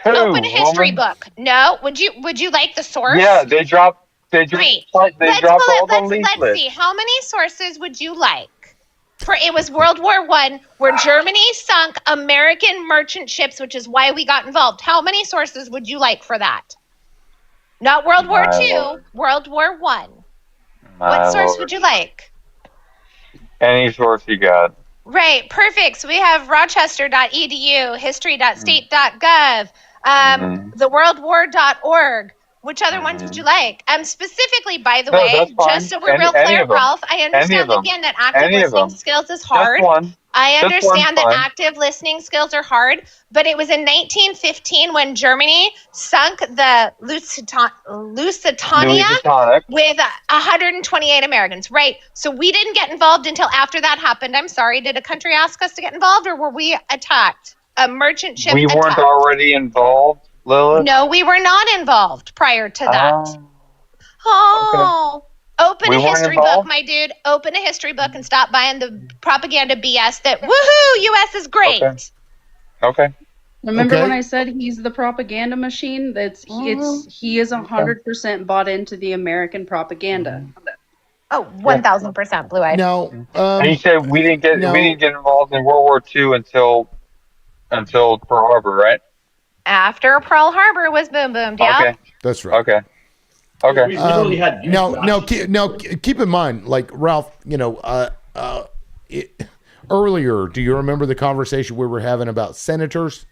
Speaker 4: Open a history
Speaker 6: Woman.
Speaker 4: book. No, would you like the source?
Speaker 6: Yeah, they dropped
Speaker 4: Great.
Speaker 6: they
Speaker 4: Let's
Speaker 6: dropped
Speaker 4: pull
Speaker 6: all
Speaker 4: it.
Speaker 6: the
Speaker 4: Let's
Speaker 6: leaflets.
Speaker 4: see. How many sources would you like? For it was World War One, where Germany sunk American merchant ships, which is why we got involved. How many sources would you like for that? Not World War
Speaker 6: My
Speaker 4: II,
Speaker 6: Lord.
Speaker 4: World War One.
Speaker 6: My
Speaker 4: What source
Speaker 6: Lord.
Speaker 4: would you like?
Speaker 6: Any source you got.
Speaker 4: Right, perfect. So we have rochester.edu, history.state.gov, theworldwar.org. Which other ones would you like? Specifically, by the
Speaker 6: No,
Speaker 4: way,
Speaker 6: that's fine.
Speaker 4: just so we're real
Speaker 6: Any
Speaker 4: clear,
Speaker 6: of them.
Speaker 4: Ralph, I
Speaker 6: Any of
Speaker 4: understand
Speaker 6: them.
Speaker 4: again that active
Speaker 6: Any of
Speaker 4: listening
Speaker 6: them.
Speaker 4: skills is
Speaker 6: Just
Speaker 4: hard.
Speaker 6: one.
Speaker 4: I
Speaker 6: Just one's
Speaker 4: understand that
Speaker 6: fine.
Speaker 4: active listening skills are hard, but it was in 1915 when Germany sunk the Lusitania
Speaker 6: Louisiana.
Speaker 4: with 128 Americans. Right. So we didn't get involved until after that happened. I'm sorry. Did a country ask us to get involved, or were we attacked? A merchant ship
Speaker 6: We weren't
Speaker 4: attacked.
Speaker 6: already involved, Lilith?
Speaker 4: No, we were not involved prior to that. Oh. Open
Speaker 6: We
Speaker 4: a
Speaker 6: weren't
Speaker 4: history book,
Speaker 6: involved?
Speaker 4: my dude. Open a history book and stop buying the propaganda BS that, woohoo, U.S. is great.
Speaker 6: Okay.
Speaker 18: Remember when I said he's the propaganda machine? He is 100% bought into the American propaganda.
Speaker 4: Oh, 1,000% blue-eyed.
Speaker 1: Now,
Speaker 6: And you said we didn't get involved in World War II until Pearl Harbor, right?
Speaker 4: After Pearl Harbor was boom boomed, yeah.
Speaker 6: Okay.
Speaker 1: That's right.
Speaker 6: Okay. Okay.
Speaker 1: Now, keep in mind, like Ralph, earlier, do you remember the conversation we were having about senators?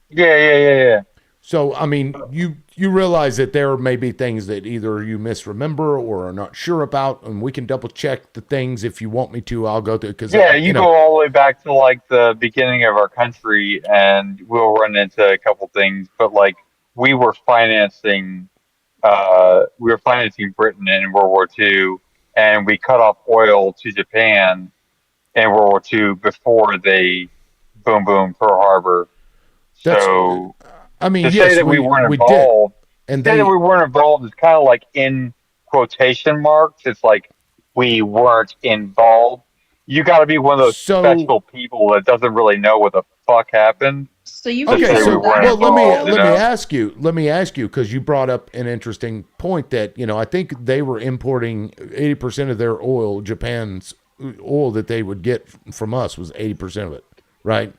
Speaker 6: Yeah.
Speaker 1: So, I mean, you realize that there may be things that either you misremember or are not sure about, and we can double check the things if you want me to. I'll go through because
Speaker 6: You go all the way back to like the beginning of our country, and we'll run into a couple things. But like we were financing Britain in World War II, and we cut off oil to Japan in World War II before they boom Pearl Harbor. So
Speaker 1: I mean,
Speaker 6: to
Speaker 1: yes,
Speaker 6: say that we weren't
Speaker 1: we
Speaker 6: involved,
Speaker 1: did. And
Speaker 6: say that we weren't involved is kind of like in quotation marks. It's like we weren't involved. You got to be one of those special people that doesn't really know what the fuck happened.
Speaker 18: So you
Speaker 1: Okay,
Speaker 18: can
Speaker 1: so
Speaker 6: well,
Speaker 1: let me ask you because you brought up an interesting point that I think they were importing 80% of their oil. Japan's oil that they would get from us was 80% of it, right?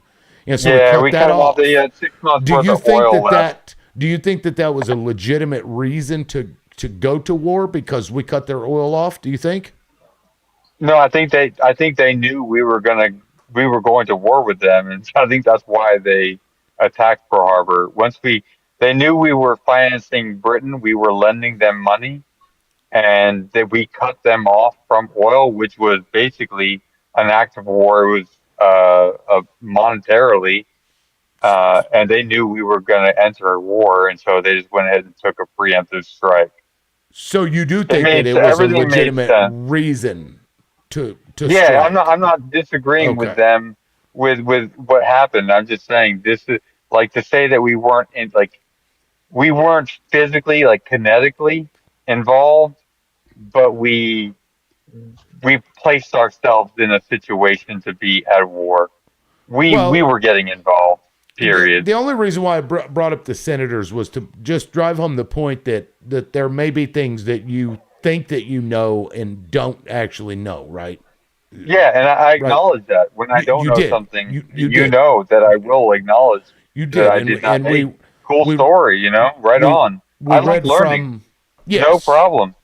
Speaker 1: And so
Speaker 6: we cut them off. They had 6 months worth of oil left.
Speaker 1: Do you think that was a legitimate reason to go to war because we cut their oil off? Do you think?
Speaker 6: No, I think they knew we were going to war with them, and I think that's why they attacked Pearl Harbor. They knew we were financing Britain, we were lending them money, and that we cut them off from oil, which was basically an act of war. It was monetarily, and they knew we were going to enter a war, and so they just went ahead and took a preemptive strike.
Speaker 1: So you do think that it was a legitimate reason to strike?
Speaker 6: I'm not disagreeing with them with what happened. I'm just saying this is like to say that we weren't physically, like kinetically involved, but we placed ourselves in a situation to be at war. We were getting involved. Period.
Speaker 1: The only reason why I brought up the senators was to just drive home the point that there may be things that you think that you know and don't actually know, right?
Speaker 6: Yeah, and I acknowledge that when I don't know something, you know that I will acknowledge that I did not. Cool story, right on. I like learning. No problem.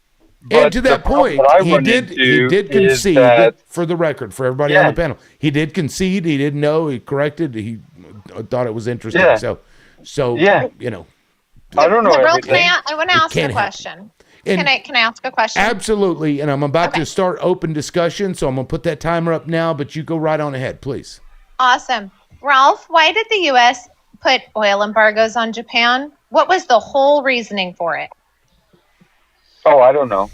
Speaker 1: And to that point, he did concede, for the record, for everybody on the panel, he did concede. He didn't know. He corrected. He thought it was interesting.
Speaker 6: Yeah.
Speaker 1: So
Speaker 6: I don't know.
Speaker 4: I want to ask a question. Can I ask a question?
Speaker 1: Absolutely. And I'm about to start open discussion, so I'm going to put that timer up now, but you go right on ahead, please.
Speaker 4: Awesome. Ralph, why did the U.S. put oil embargoes on Japan? What was the whole reasoning for it?
Speaker 6: Oh, I don't know.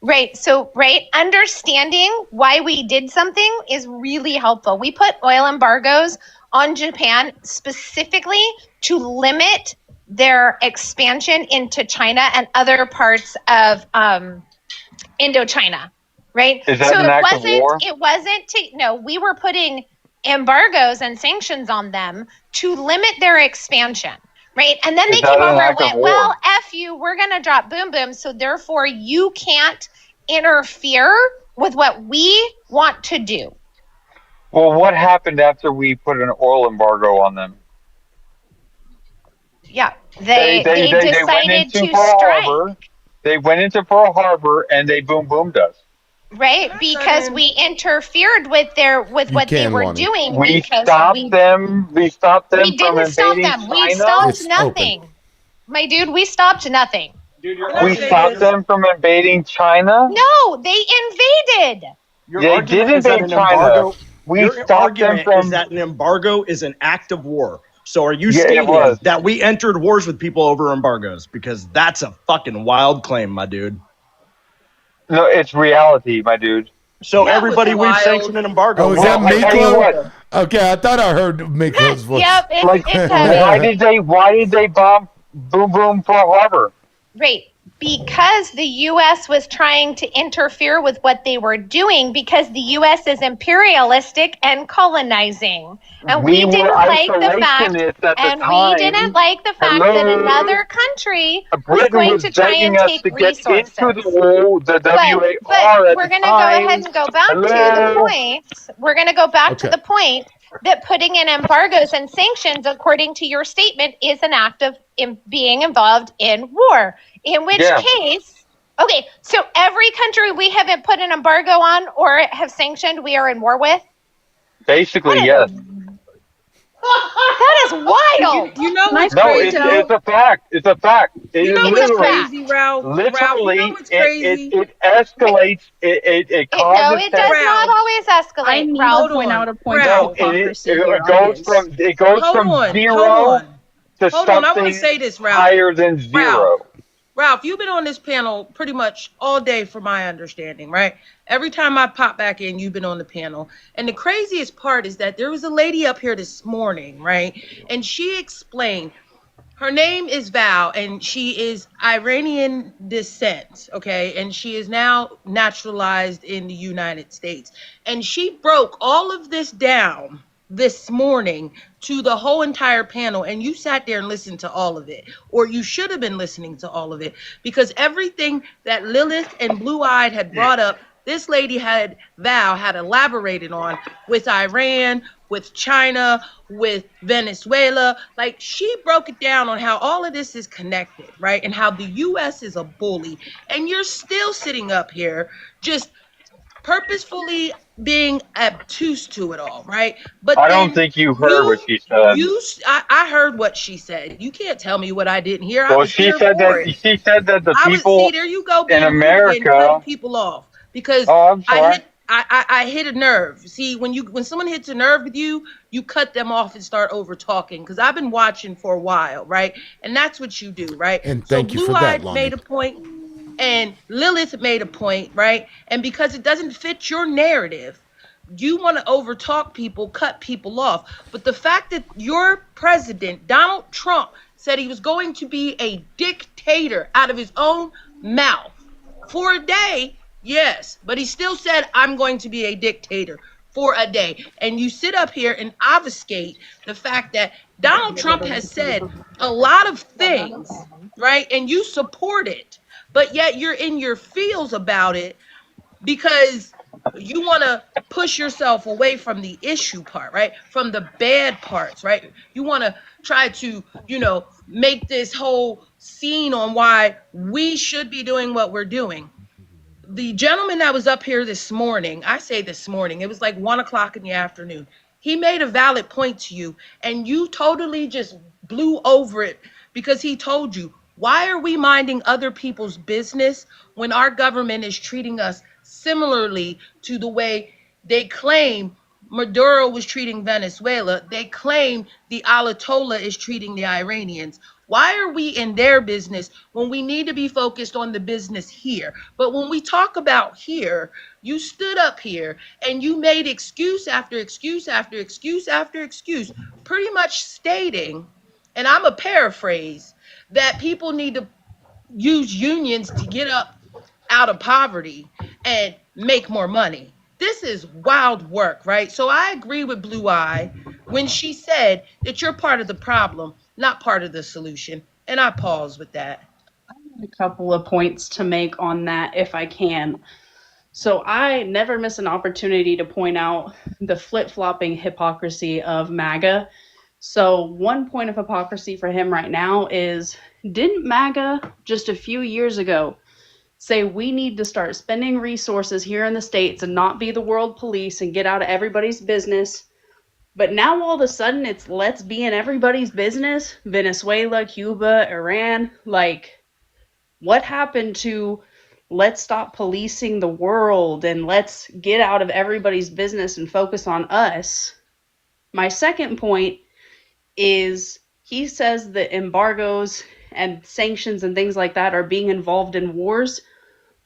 Speaker 4: Right. So, understanding why we did something is really helpful. We put oil embargoes on Japan specifically to limit their expansion into China and other parts of Indochina, right?
Speaker 6: Is
Speaker 4: So
Speaker 6: that an act of war?
Speaker 4: no, we were putting embargoes and sanctions on them to limit their expansion, right? And then
Speaker 6: Is
Speaker 4: they
Speaker 6: that
Speaker 4: came
Speaker 6: an
Speaker 4: over and
Speaker 6: act of
Speaker 4: went, well,
Speaker 6: war?
Speaker 4: F you, we're going to drop boom boom. So therefore you can't interfere with what we want to do.
Speaker 6: Well, what happened after we put an oil embargo on them?
Speaker 4: Yeah.
Speaker 6: They
Speaker 4: They
Speaker 6: they they, they went
Speaker 4: decided
Speaker 6: into
Speaker 4: to
Speaker 6: Pearl
Speaker 4: strike.
Speaker 6: Harbor. They went into Pearl Harbor and they boom boomed us.
Speaker 4: Right, because we interfered with
Speaker 1: You
Speaker 4: what they
Speaker 1: can,
Speaker 4: were
Speaker 1: Lonnie.
Speaker 4: doing
Speaker 6: We
Speaker 4: because
Speaker 6: stopped them. We stopped them
Speaker 4: we
Speaker 6: from
Speaker 4: didn't stop
Speaker 6: invading
Speaker 4: them. We
Speaker 6: China.
Speaker 4: stopped
Speaker 1: It's open.
Speaker 4: nothing. My dude, we stopped nothing.
Speaker 2: Dude, your
Speaker 6: We
Speaker 2: argument
Speaker 6: stopped
Speaker 2: is
Speaker 6: them from invading China.
Speaker 4: No, they invaded.
Speaker 2: your
Speaker 6: They did
Speaker 2: argument is that
Speaker 6: invade
Speaker 2: an
Speaker 6: China.
Speaker 2: embargo.
Speaker 6: We
Speaker 2: Your
Speaker 6: stopped them
Speaker 2: argument is
Speaker 6: from.
Speaker 2: that an embargo is an act of war. So are you
Speaker 6: Yeah, it
Speaker 2: stating
Speaker 6: was.
Speaker 2: that we entered wars with people over embargoes? Because that's a fucking wild claim, my dude.
Speaker 6: No, it's reality, my dude.
Speaker 2: So everybody we've sanctioned an embargo.
Speaker 1: Oh, is
Speaker 6: Well,
Speaker 1: that
Speaker 6: I tell you
Speaker 1: Miklo?
Speaker 6: what.
Speaker 1: Okay, I thought I heard Miklo's voice.
Speaker 4: Yep,
Speaker 6: Like,
Speaker 4: it's
Speaker 6: why
Speaker 4: heavy.
Speaker 6: did they bomb boom boom Pearl Harbor?
Speaker 4: Right. Because the US was trying to interfere with what they were doing because the US is imperialistic and colonizing. And
Speaker 6: We
Speaker 4: we
Speaker 6: were
Speaker 4: didn't like the fact
Speaker 6: isolationists at the
Speaker 4: that
Speaker 6: time. Hello,
Speaker 4: another country was
Speaker 6: Britain
Speaker 4: going
Speaker 6: was
Speaker 4: to try
Speaker 6: begging
Speaker 4: and
Speaker 6: us
Speaker 4: take
Speaker 6: to get into
Speaker 4: resources.
Speaker 6: the WAR at
Speaker 4: We're
Speaker 6: the
Speaker 4: going to go ahead
Speaker 6: time.
Speaker 4: and go back to the
Speaker 6: Hello.
Speaker 4: point. We're going to go back to
Speaker 1: Okay.
Speaker 4: the point that putting in embargoes and sanctions, according to your statement, is an act of being involved in war. In which
Speaker 6: Yeah,
Speaker 4: case, okay, so every country we haven't put an embargo on or have sanctioned, we are in war with.
Speaker 6: basically
Speaker 4: That
Speaker 6: yes.
Speaker 4: is wild.
Speaker 22: You know what's
Speaker 6: No,
Speaker 22: crazy
Speaker 6: it's
Speaker 22: though?
Speaker 6: a fact. It's a fact. It
Speaker 22: You
Speaker 6: is
Speaker 22: know
Speaker 4: It's
Speaker 22: what's
Speaker 4: a
Speaker 6: literally,
Speaker 4: fact.
Speaker 22: crazy, Ralph? Ralph, you know
Speaker 6: literally,
Speaker 22: what's
Speaker 6: it
Speaker 22: crazy?
Speaker 6: it escalates. It
Speaker 4: No,
Speaker 6: causes
Speaker 4: it does
Speaker 6: tension.
Speaker 4: not
Speaker 22: Ralph,
Speaker 4: always
Speaker 18: I
Speaker 4: escalate,
Speaker 18: need to
Speaker 4: Ralph.
Speaker 22: hold
Speaker 18: point
Speaker 22: on.
Speaker 18: out a point of
Speaker 6: No,
Speaker 22: Ralph,
Speaker 18: hypocrisy here on this.
Speaker 6: it goes
Speaker 22: hold
Speaker 6: from
Speaker 22: on. Hold
Speaker 6: zero
Speaker 22: on.
Speaker 6: to
Speaker 22: Hold on. I want to
Speaker 6: something
Speaker 22: say this, Ralph.
Speaker 6: higher than
Speaker 22: Ralph,
Speaker 6: zero.
Speaker 22: Ralph, you've been on this panel pretty much all day, from my understanding, right? Every time I pop back in, you've been on the panel. And the craziest part is that there was a lady up here this morning, right? And she explained her name is Val, and she is Iranian descent, okay? And she is now naturalized in the United States. And she broke all of this down this morning to the whole entire panel, and you sat there and listened to all of it, or you should have been listening to all of it, because everything that Lilith and Blue Eyed had brought up, this lady Val had elaborated on, with Iran, with China, with Venezuela. Like, she broke it down on how all of this is connected, right? And how the US is a bully. And you're still sitting up here just purposefully being obtuse to it all, right? But
Speaker 6: I don't
Speaker 22: then
Speaker 6: think you heard what she said.
Speaker 22: I heard what she said. You can't tell me what I didn't hear. I
Speaker 6: Well,
Speaker 22: was here for it.
Speaker 6: she said that the
Speaker 22: I would see,
Speaker 6: people
Speaker 22: there you go,
Speaker 6: in
Speaker 22: being rude again, cutting
Speaker 6: America.
Speaker 22: people off, because
Speaker 6: Oh, I'm
Speaker 22: I
Speaker 6: sorry.
Speaker 22: hit I hit a nerve. See, when someone hits a nerve with you, you cut them off and start over talking. Because I've been watching for a while, right? And that's what you do, right?
Speaker 1: And
Speaker 22: So
Speaker 1: thank you for
Speaker 22: Blue
Speaker 1: that,
Speaker 22: Eyed made
Speaker 1: Lonnie.
Speaker 22: a point, and Lilith made a point, right? And because it doesn't fit your narrative, you want to overtalk people, cut people off. But the fact that your president, Donald Trump, said he was going to be a dictator out of his own mouth for a day, yes, but he still said, I'm going to be a dictator for a day. And you sit up here and obfuscate the fact that Donald Trump has said a lot of things, right? And you support it, but yet you're in your feels about it because you want to push yourself away from the issue part, right? From the bad parts, right? You want to try to, make this whole scene on why we should be doing what we're doing. The gentleman that was up here this morning, I say this morning, it was like 1 o'clock in the afternoon. He made a valid point to you, and you totally just blew over it because he told you, why are we minding other people's business when our government is treating us similarly to the way they claim Maduro was treating Venezuela? They claim the Ayatollah is treating the Iranians. Why are we in their business when we need to be focused on the business here? But when we talk about here, you stood up here and you made excuse after excuse after excuse after excuse, pretty much stating, and I'm a paraphrase, that people need to use unions to get up out of poverty. And make more money. This is wild work, right? So I agree with Blue Eye when she said that you're part of the problem, not part of the solution. And I pause with that.
Speaker 18: A couple of points to make on that if I can. So I never miss an opportunity to point out the flip-flopping hypocrisy of MAGA. So one point of hypocrisy for him right now is, didn't MAGA just a few years ago say we need to start spending resources here in the States and not be the world police and get out of everybody's business? But now all of a sudden it's let's be in everybody's business. Venezuela, Cuba, Iran, like what happened to let's stop policing the world and let's get out of everybody's business and focus on us? My second point is he says that embargoes and sanctions and things like that are being involved in wars,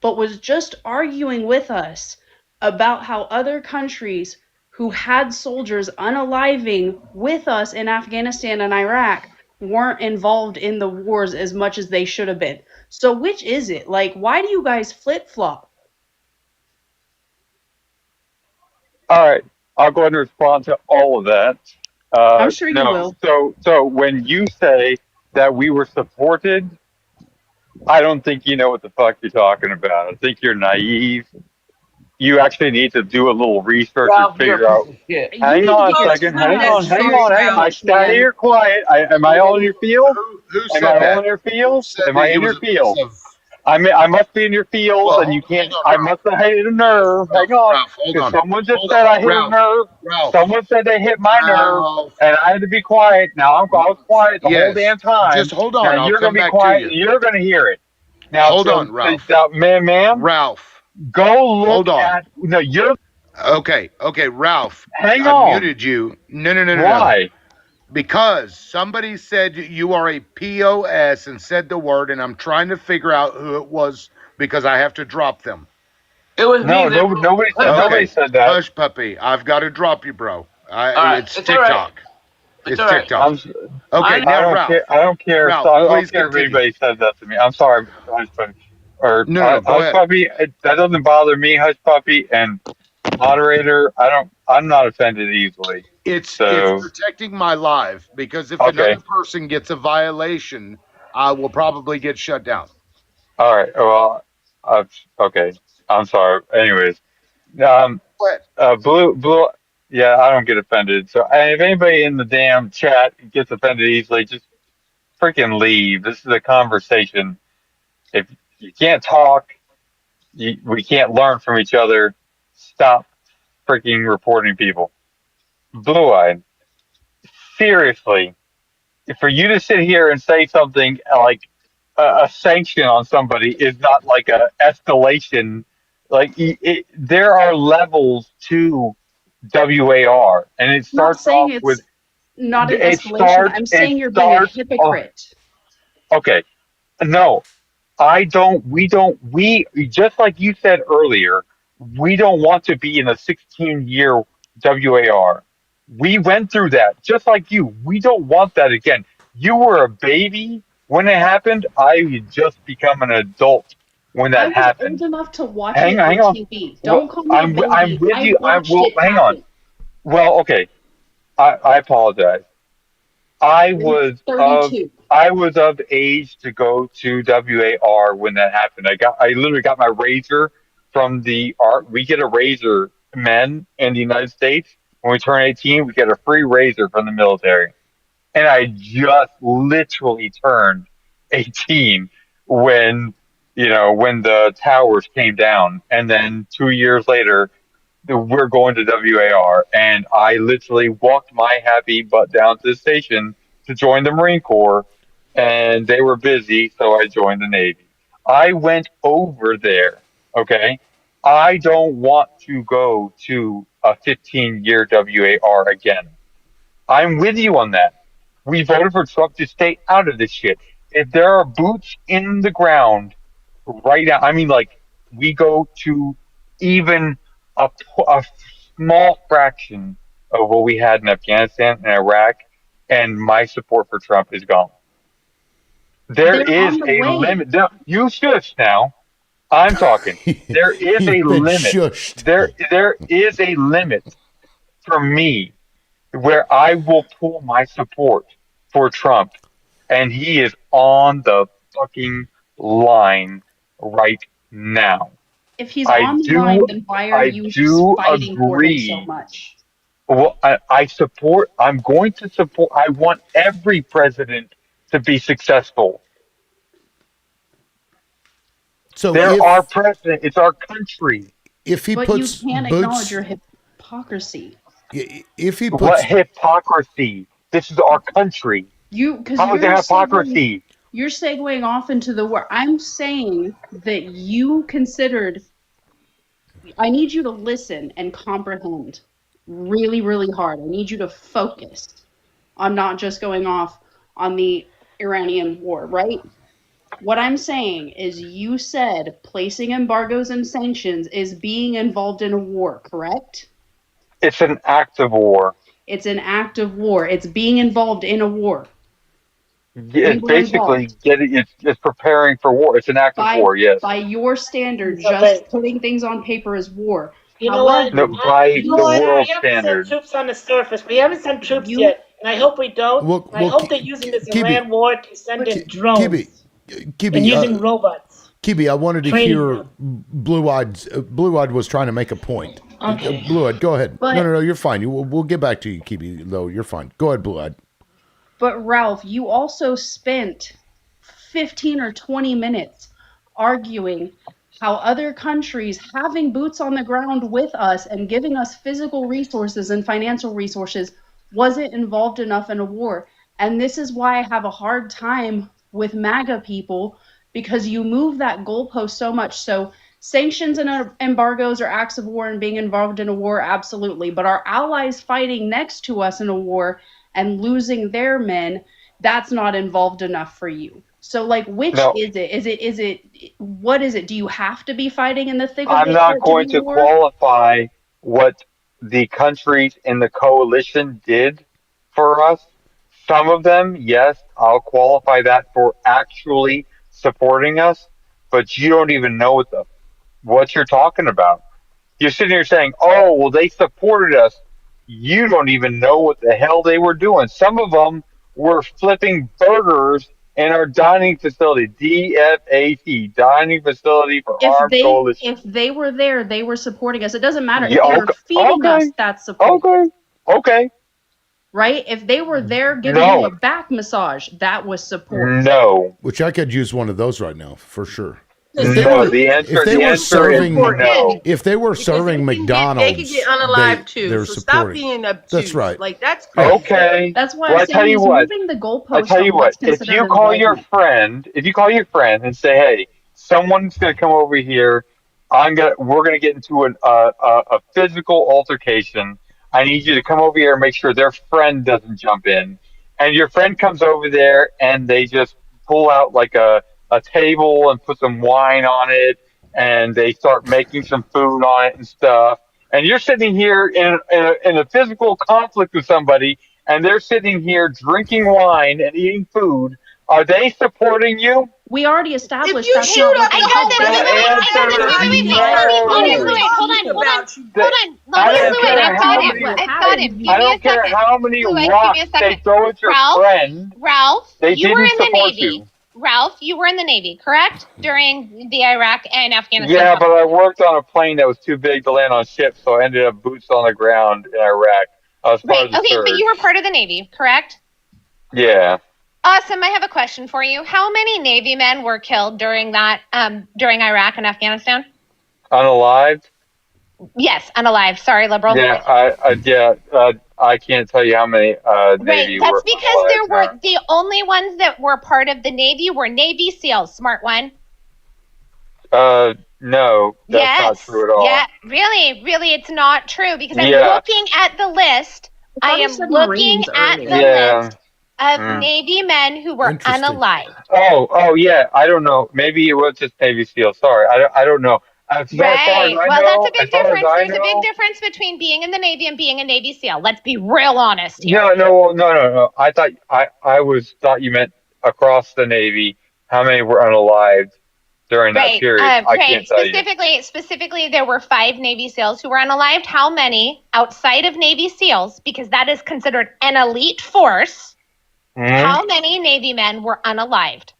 Speaker 18: but was just arguing with us about how other countries who had soldiers unaliving with us in Afghanistan and Iraq weren't involved in the wars as much as they should have been. So which is it? Like, why do you guys flip-flop?
Speaker 6: All right, I'll go ahead and respond to all of that.
Speaker 18: I'm sure you
Speaker 6: No,
Speaker 18: will.
Speaker 6: so when you say that we were supported, I don't think you know what the fuck you're talking about. I think you're naive. You actually need to do a little research and
Speaker 19: Ralph, you're a
Speaker 6: figure
Speaker 19: piece
Speaker 6: out.
Speaker 19: of shit.
Speaker 18: You
Speaker 6: Hang
Speaker 18: need to
Speaker 6: on a
Speaker 18: get your
Speaker 22: Folks,
Speaker 6: second.
Speaker 22: let
Speaker 6: Hang
Speaker 18: Twitter
Speaker 6: on.
Speaker 22: that
Speaker 6: Hang
Speaker 22: shit
Speaker 6: on.
Speaker 18: stories
Speaker 6: Hang on. I
Speaker 22: out.
Speaker 18: straight,
Speaker 6: sat
Speaker 18: man.
Speaker 6: here quiet. Am I all in your field?
Speaker 5: Who
Speaker 6: Am I
Speaker 5: said
Speaker 6: all
Speaker 5: that?
Speaker 6: in your
Speaker 5: Who
Speaker 6: field?
Speaker 5: said
Speaker 6: Am
Speaker 5: that
Speaker 6: I
Speaker 5: he
Speaker 6: in
Speaker 5: was
Speaker 6: your
Speaker 5: a piece
Speaker 6: field?
Speaker 5: of?
Speaker 6: I must be in your field,
Speaker 5: Well,
Speaker 6: and you
Speaker 5: hang
Speaker 6: can't.
Speaker 5: on,
Speaker 6: I
Speaker 5: Ralph.
Speaker 6: must have hit a nerve. Hang on,
Speaker 5: Ralph, hold
Speaker 6: because
Speaker 5: on.
Speaker 6: someone just
Speaker 5: Hold
Speaker 6: said
Speaker 5: on.
Speaker 6: I hit a
Speaker 5: Ralph.
Speaker 6: nerve.
Speaker 5: Ralph.
Speaker 6: Someone said they hit my nerve,
Speaker 5: Ralph.
Speaker 6: and I had to be quiet. Now I was quiet the whole
Speaker 5: Yes.
Speaker 6: damn time.
Speaker 5: Just hold
Speaker 6: Now
Speaker 5: on. I'll
Speaker 6: you're gonna
Speaker 5: come
Speaker 6: be
Speaker 5: back to
Speaker 6: quiet,
Speaker 5: you.
Speaker 6: and you're gonna hear it. Now,
Speaker 5: Hold on, Ralph.
Speaker 6: now, ma'am,
Speaker 5: Ralph.
Speaker 6: go look
Speaker 5: Hold on.
Speaker 6: at. No, you're.
Speaker 5: Okay. Okay, Ralph.
Speaker 6: Hang
Speaker 5: I
Speaker 6: on.
Speaker 5: muted you. No.
Speaker 6: Why?
Speaker 5: Because somebody said you are a POS and said the word, and I'm trying to figure out who it was because I have to drop them.
Speaker 19: It was me,
Speaker 6: No,
Speaker 19: liberal. Hush
Speaker 6: nobody
Speaker 5: Okay,
Speaker 19: puppy.
Speaker 6: said that.
Speaker 5: hush puppy. I've got to drop you, bro.
Speaker 19: All right,
Speaker 5: It's
Speaker 19: it's all right.
Speaker 5: TikTok.
Speaker 19: It's
Speaker 5: It's
Speaker 19: all right.
Speaker 5: TikTok.
Speaker 19: I
Speaker 5: Okay,
Speaker 19: know.
Speaker 5: now
Speaker 6: I don't care.
Speaker 5: Ralph.
Speaker 6: I don't care. So
Speaker 5: Ralph,
Speaker 6: I don't
Speaker 5: please
Speaker 6: care if
Speaker 5: continue.
Speaker 6: anybody says that to me. I'm sorry, Hush Puppy. Or
Speaker 5: No. Go
Speaker 6: Hush
Speaker 5: ahead.
Speaker 6: Puppy. That doesn't bother me, Hush Puppy. And moderator, I don't. I'm not offended easily.
Speaker 5: It's
Speaker 6: So
Speaker 5: protecting my life because if another
Speaker 6: okay,
Speaker 5: person gets a violation, I will probably get shut down.
Speaker 6: all right. Well, okay. I'm sorry. Anyways, um,
Speaker 5: But
Speaker 6: blue. Yeah, I don't get offended. So and if anybody in the damn chat gets offended easily, just freaking leave. This is a conversation. If you can't talk, we can't learn from each other. Stop freaking reporting people. Blue eyed. Seriously, for you to sit here and say something like a sanction on somebody is not like a escalation. Like there are levels to WAR, and it
Speaker 18: I'm not
Speaker 6: starts
Speaker 18: saying
Speaker 6: off
Speaker 18: it's
Speaker 6: with
Speaker 18: not an
Speaker 6: it
Speaker 18: escalation.
Speaker 6: starts
Speaker 18: I'm
Speaker 6: it
Speaker 18: saying you're being a
Speaker 6: starts. Oh,
Speaker 18: hypocrite.
Speaker 6: okay, no, I don't, we, just like you said earlier, we don't want to be in a 16-year WAR. We went through that, just like you. We don't want that again. You were a baby when it happened. I had just become an adult when
Speaker 18: I
Speaker 6: that
Speaker 18: was old
Speaker 6: happened.
Speaker 18: enough to watch it
Speaker 6: Hang
Speaker 18: on
Speaker 6: on.
Speaker 18: TV.
Speaker 6: Well,
Speaker 18: Don't call me a
Speaker 6: I'm
Speaker 18: baby.
Speaker 6: with
Speaker 18: I
Speaker 6: you.
Speaker 18: watched
Speaker 6: Well,
Speaker 18: it
Speaker 6: hang on.
Speaker 18: happen.
Speaker 6: Well, okay. I apologize. I
Speaker 18: I'm
Speaker 6: was of
Speaker 18: 32.
Speaker 6: I was of age to go to WAR when that happened. I literally got my razor from the art. We get a razor, men in the United States. When we turn 18, we get a free razor from the military. And I just literally turned 18 when when the towers came down, and then 2 years later we're going to WAR, and I literally walked my happy butt down to the station to join the Marine Corps, and they were busy, so I joined the Navy. I went over there, okay? I don't want to go to a 15-year WAR again. I'm with you on that. We voted for Trump to stay out of this shit. If there are boots in the ground right now, I mean, like, we go to even a small fraction of what we had in Afghanistan and Iraq, and my support for Trump is gone. There
Speaker 18: They're
Speaker 6: is
Speaker 18: on the
Speaker 6: a
Speaker 18: way.
Speaker 6: limit. Now, you shush now. I'm talking. There is a
Speaker 1: You've been
Speaker 6: limit.
Speaker 1: shushed.
Speaker 6: There is a limit for me where I will pull my support for Trump, and he is on the fucking line right now.
Speaker 18: If he's
Speaker 6: I
Speaker 18: on the line,
Speaker 6: do,
Speaker 18: then why are
Speaker 6: I
Speaker 18: you
Speaker 6: do
Speaker 18: fighting for him so
Speaker 6: agree.
Speaker 18: much?
Speaker 6: Well, I support. I'm going to support. I want every president to be successful.
Speaker 1: So
Speaker 6: They're our president. It's our country.
Speaker 1: if he
Speaker 18: But you
Speaker 1: puts
Speaker 18: can't acknowledge
Speaker 1: boots,
Speaker 18: your hypocrisy.
Speaker 1: if he
Speaker 6: What
Speaker 1: puts,
Speaker 6: hypocrisy? This is our country.
Speaker 18: Because
Speaker 6: How is there hypocrisy?
Speaker 18: you're segueing off into the war. I'm saying that you considered. I need you to listen and comprehend really, really hard. I need you to focus on not just going off on the Iranian war, right? What I'm saying is, you said placing embargoes and sanctions is being involved in a war, correct?
Speaker 6: It's an act of war.
Speaker 18: It's an act of war. It's being involved in a war. We
Speaker 6: It's
Speaker 18: were
Speaker 6: basically
Speaker 18: involved.
Speaker 6: it's preparing for war. It's an act of war. Yes.
Speaker 18: By your standard, just
Speaker 14: But
Speaker 18: putting things on paper is war.
Speaker 14: you know what?
Speaker 6: No,
Speaker 18: However,
Speaker 6: by
Speaker 14: You know
Speaker 6: the
Speaker 14: what?
Speaker 6: world
Speaker 14: We have to send
Speaker 6: standard.
Speaker 14: troops on the surface. We haven't sent troops
Speaker 18: you
Speaker 14: yet, and I hope we don't.
Speaker 1: well,
Speaker 14: And I
Speaker 1: well,
Speaker 14: hope they're using this
Speaker 1: Kibi,
Speaker 14: Iran war to send in
Speaker 1: Kibi,
Speaker 14: drones and using robots.
Speaker 1: Kibi, I wanted to
Speaker 14: Training
Speaker 1: hear
Speaker 14: them.
Speaker 1: Blue Eyed was trying to make a point.
Speaker 14: Okay.
Speaker 1: Blue Eyed, go ahead.
Speaker 18: But-
Speaker 1: No, you're fine. We'll get back to you, Kibi. Though you're fine. Go ahead, Blue Eyed.
Speaker 18: but Ralph, you also spent 15 or 20 minutes arguing how other countries having boots on the ground with us and giving us physical resources and financial resources wasn't involved enough in a war. And this is why I have a hard time with MAGA people, because you move that goalpost so much. So sanctions and embargoes are acts of war, and being involved in a war, absolutely. But our allies fighting next to us in a war and losing their men, that's not involved enough for you. So, like, which
Speaker 6: No.
Speaker 18: is it? What is it? Do you have to be fighting in the thick of
Speaker 6: I'm
Speaker 18: it
Speaker 6: not
Speaker 18: to
Speaker 6: going
Speaker 18: be
Speaker 6: to
Speaker 18: war?
Speaker 6: qualify what the countries in the coalition did for us. Some of them, yes, I'll qualify that for actually supporting us, but you don't even know what you're talking about. You're sitting here saying, "Oh, well, they supported us." You don't even know what the hell they were doing. Some of them were flipping burgers in our dining facility, DFAT, Dining Facility for Armed Coalition.
Speaker 18: If they were there, they were supporting us. It doesn't matter if
Speaker 6: Yeah,
Speaker 18: they were feeding us,
Speaker 6: okay,
Speaker 18: that's support.
Speaker 6: okay.
Speaker 18: Right? If they were there giving you
Speaker 6: No,
Speaker 18: a back massage, that was support.
Speaker 6: no,
Speaker 1: Which I could use one of those right now for sure.
Speaker 6: no. The answer is no.
Speaker 1: if they were serving McDonald's,
Speaker 22: They could get unalive too.
Speaker 1: they're
Speaker 22: So stop
Speaker 1: supporting.
Speaker 22: being obtuse.
Speaker 1: That's right.
Speaker 22: Like that's crazy.
Speaker 6: Okay.
Speaker 18: That's why
Speaker 6: Well,
Speaker 18: I'm
Speaker 6: I
Speaker 18: saying
Speaker 6: tell you
Speaker 18: he's
Speaker 6: what.
Speaker 18: moving the
Speaker 6: I
Speaker 18: goalpost
Speaker 6: tell you
Speaker 18: on
Speaker 6: what.
Speaker 18: what's
Speaker 6: If
Speaker 18: considered
Speaker 6: you call your
Speaker 18: involvement.
Speaker 6: friend, and say, "Hey, someone's going to come over here. We're gonna get into a physical altercation. I need you to come over here and make sure their friend doesn't jump in." And your friend comes over there and they just pull out like a table and put some wine on it and they start making some food on it and stuff. And you're sitting here in a physical conflict with somebody and they're sitting here drinking wine and eating food. Are they supporting you?
Speaker 18: We already established
Speaker 22: you
Speaker 18: that's
Speaker 22: shoot
Speaker 18: not
Speaker 22: up
Speaker 18: what
Speaker 22: the
Speaker 18: they
Speaker 22: whole
Speaker 18: did.
Speaker 6: I don't care how many rocks they throw at your friend.
Speaker 4: Ralph,
Speaker 6: They
Speaker 4: you were
Speaker 6: didn't
Speaker 4: in the
Speaker 6: support
Speaker 4: Navy.
Speaker 6: you.
Speaker 4: Ralph, you were in the Navy, correct? During the Iraq and Afghanistan.
Speaker 6: Yeah, but I worked on a plane that was too big to land on ships, so I ended up boots on the ground in Iraq. I was part
Speaker 4: Right.
Speaker 6: of the
Speaker 4: Okay, but
Speaker 6: surge.
Speaker 4: you were part of the Navy, correct?
Speaker 6: Yeah.
Speaker 4: Awesome. I have a question for you. How many Navy men were killed during that during Iraq and Afghanistan?
Speaker 6: Unalived?
Speaker 4: Yes, unalive. Sorry, liberal.
Speaker 6: Yeah, I can't tell you how many
Speaker 4: Right.
Speaker 6: Navy
Speaker 4: That's
Speaker 6: were
Speaker 4: because there
Speaker 6: unalived
Speaker 4: were
Speaker 6: now.
Speaker 4: the only ones that were part of the Navy were Navy SEALs. Smart one.
Speaker 6: No, that's
Speaker 4: Yes.
Speaker 6: not true at all.
Speaker 4: Yeah. Really, it's not true because I'm
Speaker 6: Yeah.
Speaker 4: looking at the list. I
Speaker 18: thought he
Speaker 4: am
Speaker 18: said
Speaker 4: looking
Speaker 18: Marines
Speaker 4: at
Speaker 18: earlier.
Speaker 4: the
Speaker 6: Yeah.
Speaker 4: list of
Speaker 6: Mm.
Speaker 4: Navy men who were unalive.
Speaker 6: Oh, yeah. I don't know. Maybe it was just Navy SEAL. Sorry, I don't know. As far as
Speaker 4: Right.
Speaker 6: I
Speaker 4: Well,
Speaker 6: know,
Speaker 4: that's a big difference. There's a big difference between being in the Navy and being a Navy SEAL. Let's be real honest here.
Speaker 6: No. I thought thought you meant across the Navy. How many were unalived during that period. I can't tell you.
Speaker 4: Specifically, there were 5 Navy SEALs who were unalived. How many outside of Navy SEALs, because that is considered an elite force, how many Navy men were unalived?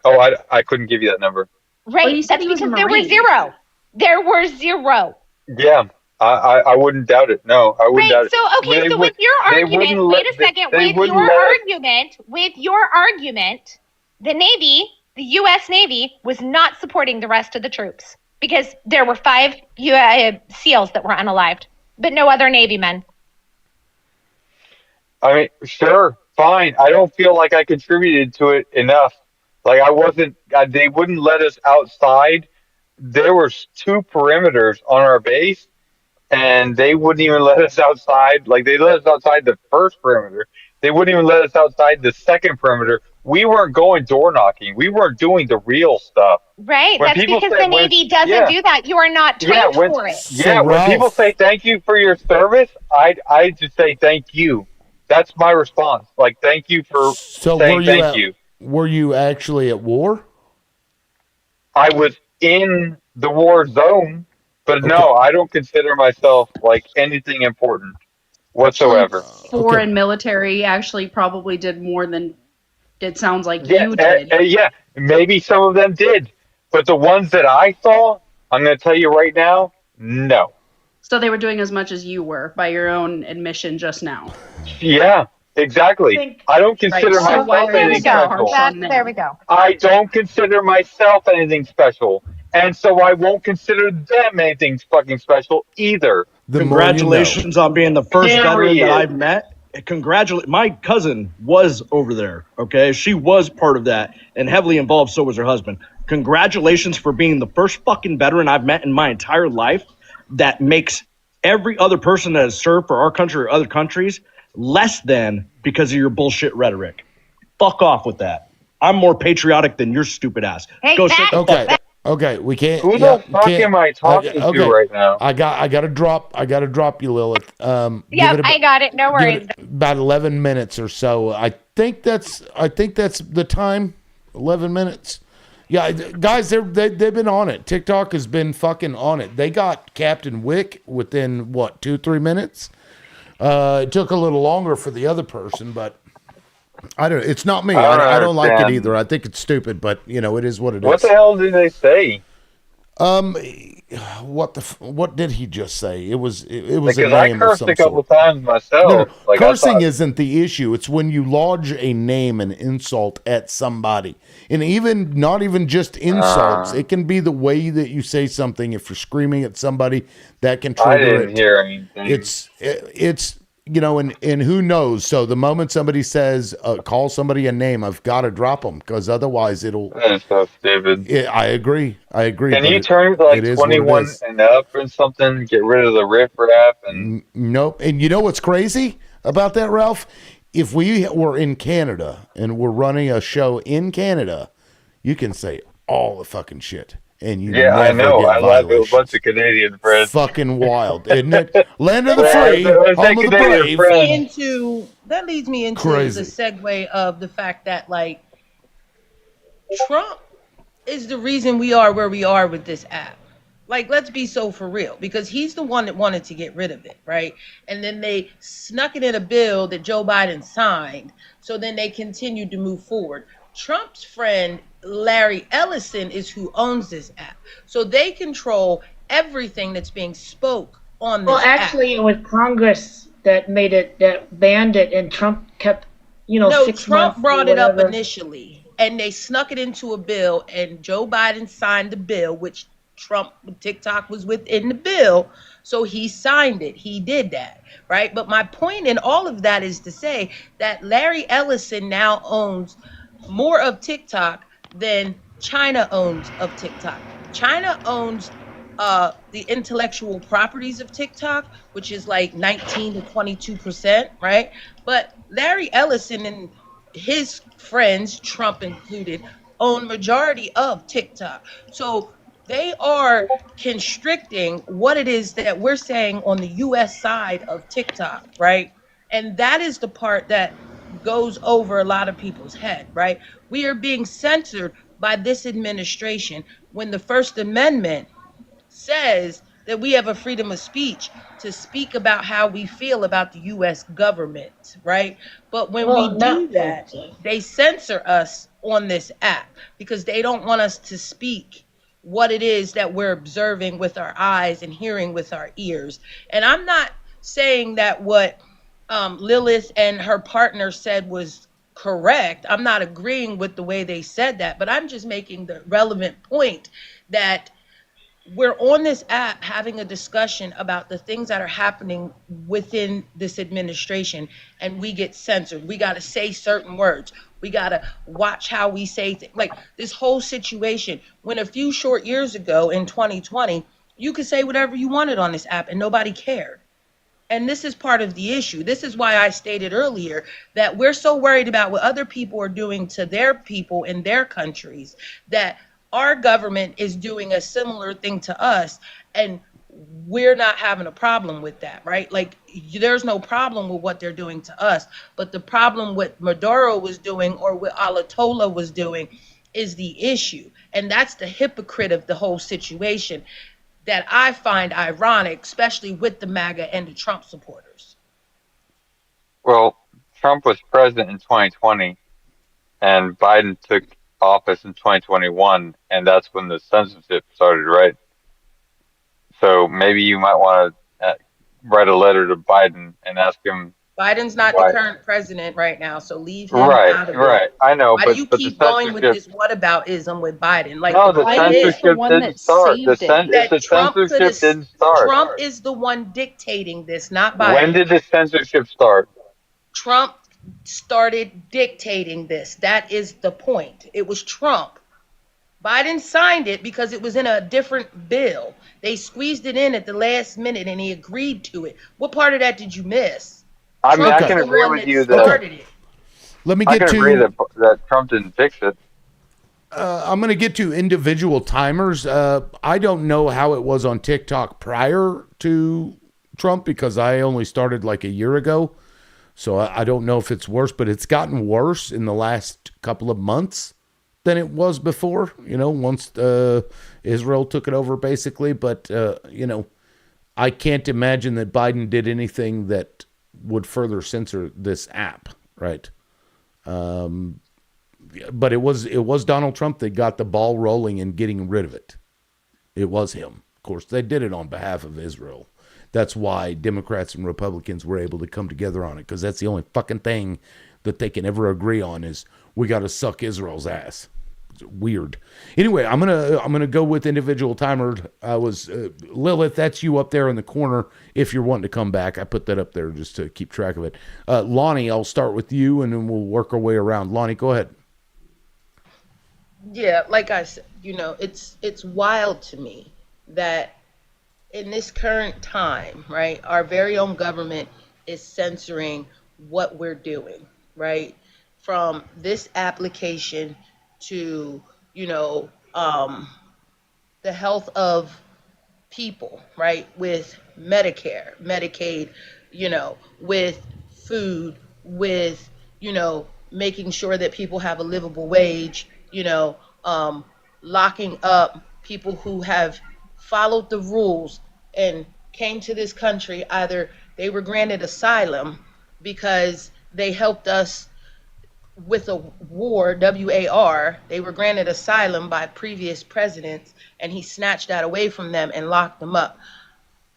Speaker 6: Oh, I couldn't give you that number.
Speaker 4: Right, that's because there were 0. There were 0.
Speaker 6: Yeah, I wouldn't doubt it. No, I wouldn't doubt it.
Speaker 4: So okay, so with your argument, wait a second, with your argument, the Navy, the U.S. Navy, was not supporting the rest of the troops because there were 5 SEALs that were unalived, but no other Navy men.
Speaker 6: I mean, sure, fine. I don't feel like I contributed to it enough. Like I wasn't. They wouldn't let us outside. There was 2 perimeters on our base, and they wouldn't even let us outside. Like they let us outside the first perimeter. They wouldn't even let us outside the second perimeter. We weren't going door knocking. We weren't doing the real stuff.
Speaker 4: Right,
Speaker 6: When
Speaker 4: that's
Speaker 6: people
Speaker 4: because
Speaker 6: say,
Speaker 4: the Navy doesn't do that. You are not trained for it.
Speaker 6: When people say thank you for your service, I just say thank you. That's my response. Like thank you for saying thank you.
Speaker 1: Were you actually at war?
Speaker 6: I was in the war zone, but no, I don't consider myself like anything important whatsoever.
Speaker 18: Foreign military actually probably did more than it sounds like
Speaker 6: Yeah,
Speaker 18: you did.
Speaker 6: yeah, maybe some of them did, but the ones that I saw, I'm going to tell you right now, no.
Speaker 18: So they were doing as much as you were by your own admission just now.
Speaker 6: Yeah, exactly. I don't consider myself anything special.
Speaker 4: There we go.
Speaker 6: I don't consider myself anything special, and so I won't consider them anything fucking special either.
Speaker 2: Congratulations on being the first veteran that I've met. My cousin was over there. Okay, she was part of that and heavily involved. So was her husband. Congratulations for being the first fucking veteran I've met in my entire life. That makes every other person that has served for our country or other countries less than because of your bullshit rhetoric. Fuck off with that. I'm more patriotic than your stupid ass. Go sit the fuck down.
Speaker 1: Okay, we can't.
Speaker 6: Who the fuck am I talking to right now?
Speaker 1: I got to drop you, Lilith.
Speaker 4: I got it. No worries.
Speaker 1: About 11 minutes or so. I think that's the time. 11 minutes. Yeah, guys, they've been on it. TikTok has been fucking on it. They got Captain Wick within 2-3 minutes. It took a little longer for the other person, but I don't. It's not me. I don't like it either. I think it's stupid, but it is what it is.
Speaker 6: What the hell did they say?
Speaker 1: What did he just say? It was
Speaker 6: Because
Speaker 1: a name
Speaker 6: I cursed a couple times myself.
Speaker 1: No,
Speaker 6: like
Speaker 1: cursing isn't the issue. It's when you lodge a name and insult at somebody, and not even just insults. It can be the way that you say something. If you're screaming at somebody, that can trigger it.
Speaker 6: I didn't hear anything.
Speaker 1: It's and who knows? So the moment somebody says, call somebody a name, I've got to drop them because otherwise it'll.
Speaker 6: That's so stupid.
Speaker 1: I agree.
Speaker 6: Can you turn like 21 and up or something? Get rid of the riff-raff and.
Speaker 1: Nope. And you know what's crazy about that, Ralph? If we were in Canada and we're running a show in Canada, you can say all the fucking shit. And you
Speaker 6: I know. I love a bunch of Canadian friends.
Speaker 1: Fucking wild, isn't it? Land of the free, home of the brave.
Speaker 22: That leads me into the segue of the fact that Trump is the reason we are where we are with this app. Let's be so for real, because he's the one that wanted to get rid of it, right? And then they snuck it in a bill that Joe Biden signed. So then they continued to move forward. Trump's friend Larry Ellison is who owns this app, so they control everything that's being spoke on this app.
Speaker 14: It was Congress that made it, that banned it, and Trump kept, 6
Speaker 22: Trump
Speaker 14: months
Speaker 22: brought it up initially, and they snuck it into a bill, and Joe Biden signed the bill, which TikTok was within the bill, so he signed it. He did that, right? But my point in all of that is to say that Larry Ellison now owns more of TikTok than China owns of TikTok. China owns the intellectual properties of TikTok, which is 19 to 22%, right? But Larry Ellison and his friends, Trump included, own majority of TikTok. So they are constricting what it is that we're saying on the US side of TikTok, right? And that is the part that goes over a lot of people's head, right? We are being censored by this administration when the First Amendment says that we have a freedom of speech to speak about how we feel about the US government, right? But when we
Speaker 14: Well,
Speaker 22: do
Speaker 14: not
Speaker 22: that, they censor us on this app because they don't want us to speak what it is that we're observing with our eyes and hearing with our ears. And I'm not saying that what Lilith and her partner said was correct. I'm not agreeing with the way they said that, but I'm just making the relevant point that we're on this app having a discussion about the things that are happening within this administration, and we get censored. We got to say certain words. We got to watch how we say things. Like this whole situation, when a few short years ago in 2020, you could say whatever you wanted on this app and nobody cared. And this is part of the issue. This is why I stated earlier that we're so worried about what other people are doing to their people in their countries that our government is doing a similar thing to us, and we're not having a problem with that, right? Like there's no problem with what they're doing to us, but the problem what Maduro was doing or what Alatola was doing is the issue. And that's the hypocrite of the whole situation that I find ironic, especially with the MAGA and the Trump supporters.
Speaker 20: Well, Trump was president in 2020, and Biden took office in 2021, and that's when the censorship started, right? So maybe you might want to write a letter to Biden and ask him
Speaker 22: Biden's not the
Speaker 20: why.
Speaker 22: current president right now, so leave him
Speaker 20: Right,
Speaker 22: out of it.
Speaker 20: right. I know,
Speaker 22: Why do you
Speaker 20: but the
Speaker 22: keep going with
Speaker 20: censorship.
Speaker 22: this whataboutism with Biden? Like the
Speaker 20: No, the
Speaker 22: point
Speaker 11: Biden is
Speaker 22: is
Speaker 11: the
Speaker 20: censorship
Speaker 11: one
Speaker 20: didn't
Speaker 11: that
Speaker 20: start.
Speaker 11: saved it.
Speaker 22: that
Speaker 20: The censorship didn't start.
Speaker 22: Trump is the one dictating this, not
Speaker 20: When
Speaker 22: Biden.
Speaker 20: did the censorship start?
Speaker 22: Trump started dictating this. That is the point. It was Trump. Biden signed it because it was in a different bill. They squeezed it in at the last minute and he agreed to it. What part of that did you miss?
Speaker 20: I mean,
Speaker 22: Trump
Speaker 20: I
Speaker 22: is
Speaker 1: Okay.
Speaker 20: can
Speaker 22: the
Speaker 20: agree
Speaker 22: one
Speaker 20: with
Speaker 22: that
Speaker 20: you that
Speaker 22: started it.
Speaker 1: Let me
Speaker 20: I
Speaker 1: get
Speaker 20: can agree
Speaker 1: to.
Speaker 20: that Trump didn't fix it.
Speaker 1: I'm going to get to individual timers. I don't know how it was on TikTok prior to Trump because I only started like a year ago. So I don't know if it's worse, but it's gotten worse in the last couple of months than it was before, once Israel took it over, basically. But, I can't imagine that Biden did anything that would further censor this app, right? But it was Donald Trump that got the ball rolling and getting rid of it. It was him. Of course, they did it on behalf of Israel. That's why Democrats and Republicans were able to come together on it, because that's the only fucking thing that they can ever agree on is we got to suck Israel's ass. It's weird. Anyway, I'm gonna go with individual timer. I was Lilith. That's you up there in the corner. If you're wanting to come back, I put that up there just to keep track of it. Lonnie, I'll start with you, and then we'll work our way around. Lonnie, go ahead.
Speaker 22: Yeah, like I said, it's wild to me that in this current time, right, our very own government is censoring what we're doing, right? From this application to, the health of people, right? With Medicare, Medicaid, with food, with, making sure that people have a livable wage, locking up people who have followed the rules and came to this country. Either they were granted asylum because they helped us with a war, WAR, they were granted asylum by previous presidents, and he snatched that away from them and locked them up.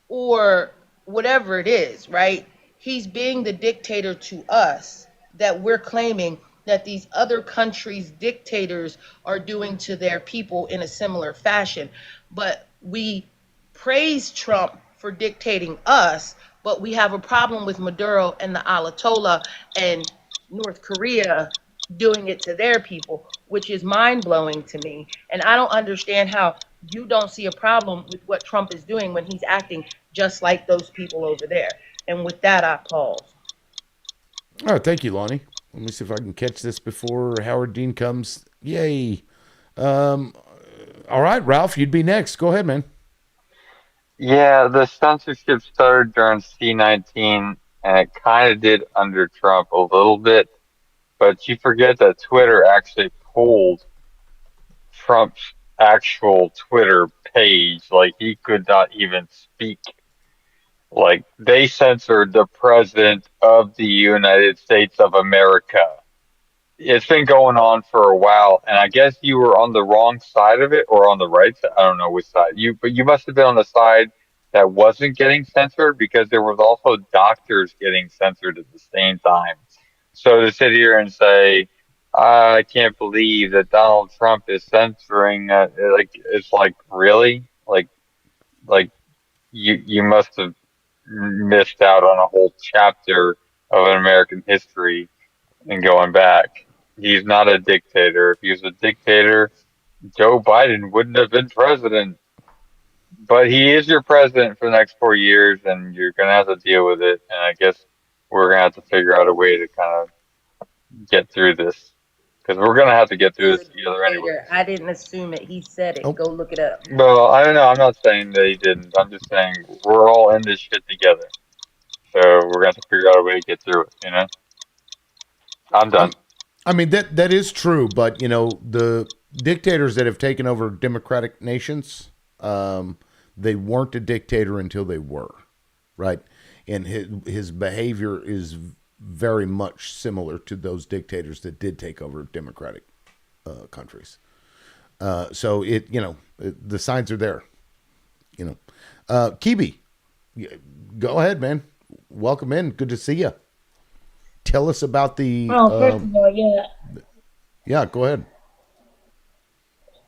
Speaker 22: Or whatever it is, right? He's being the dictator to us that we're claiming that these other countries' dictators are doing to their people in a similar fashion. But we praise Trump for dictating us, but we have a problem with Maduro and the Ayatollah and North Korea doing it to their people, which is mind blowing to me. And I don't understand how you don't see a problem with what Trump is doing when he's acting just like those people over there. And with that, I pause.
Speaker 1: All right, thank you, Lonnie. Let me see if I can catch this before Howard Dean comes. Yay. All right, Ralph, you'd be next. Go ahead, man.
Speaker 20: Yeah, the censorship started during C-19, and it kind of did under Trump a little bit. But you forget that Twitter actually pulled Trump's actual Twitter page. Like he could not even speak. Like they censored the president of the United States of America. It's been going on for a while, and I guess you were on the wrong side of it or on the right side. I don't know which side. But you must have been on the side that wasn't getting censored because there was also doctors getting censored at the same time. So to sit here and say, I can't believe that Donald Trump is censoring, like it's like really, like you must have missed out on a whole chapter of an American history and going back. He's not a dictator. If he was a dictator, Joe Biden wouldn't have been president. But he is your president for the next 4 years, and you're going to have to deal with it. And I guess we're going to have to figure out a way to kind of get through this. Because we're going to have to get through this together anyway.
Speaker 22: I didn't assume it. He said it. Go look it up.
Speaker 20: Well, I don't know. I'm not saying that he didn't. I'm just saying we're all in this shit together. So we're going to have to figure out a way to get through it, you know? I'm done.
Speaker 1: I mean, that is true, but, you know, the dictators that have taken over democratic nations, they weren't a dictator until they were, right? And his behavior is very much similar to those dictators that did take over democratic countries. So the signs are there, you know. Kibi, go ahead, man. Welcome in. Good to see you. Tell us about the.
Speaker 14: Well, first of all, yeah.
Speaker 1: Yeah, go ahead.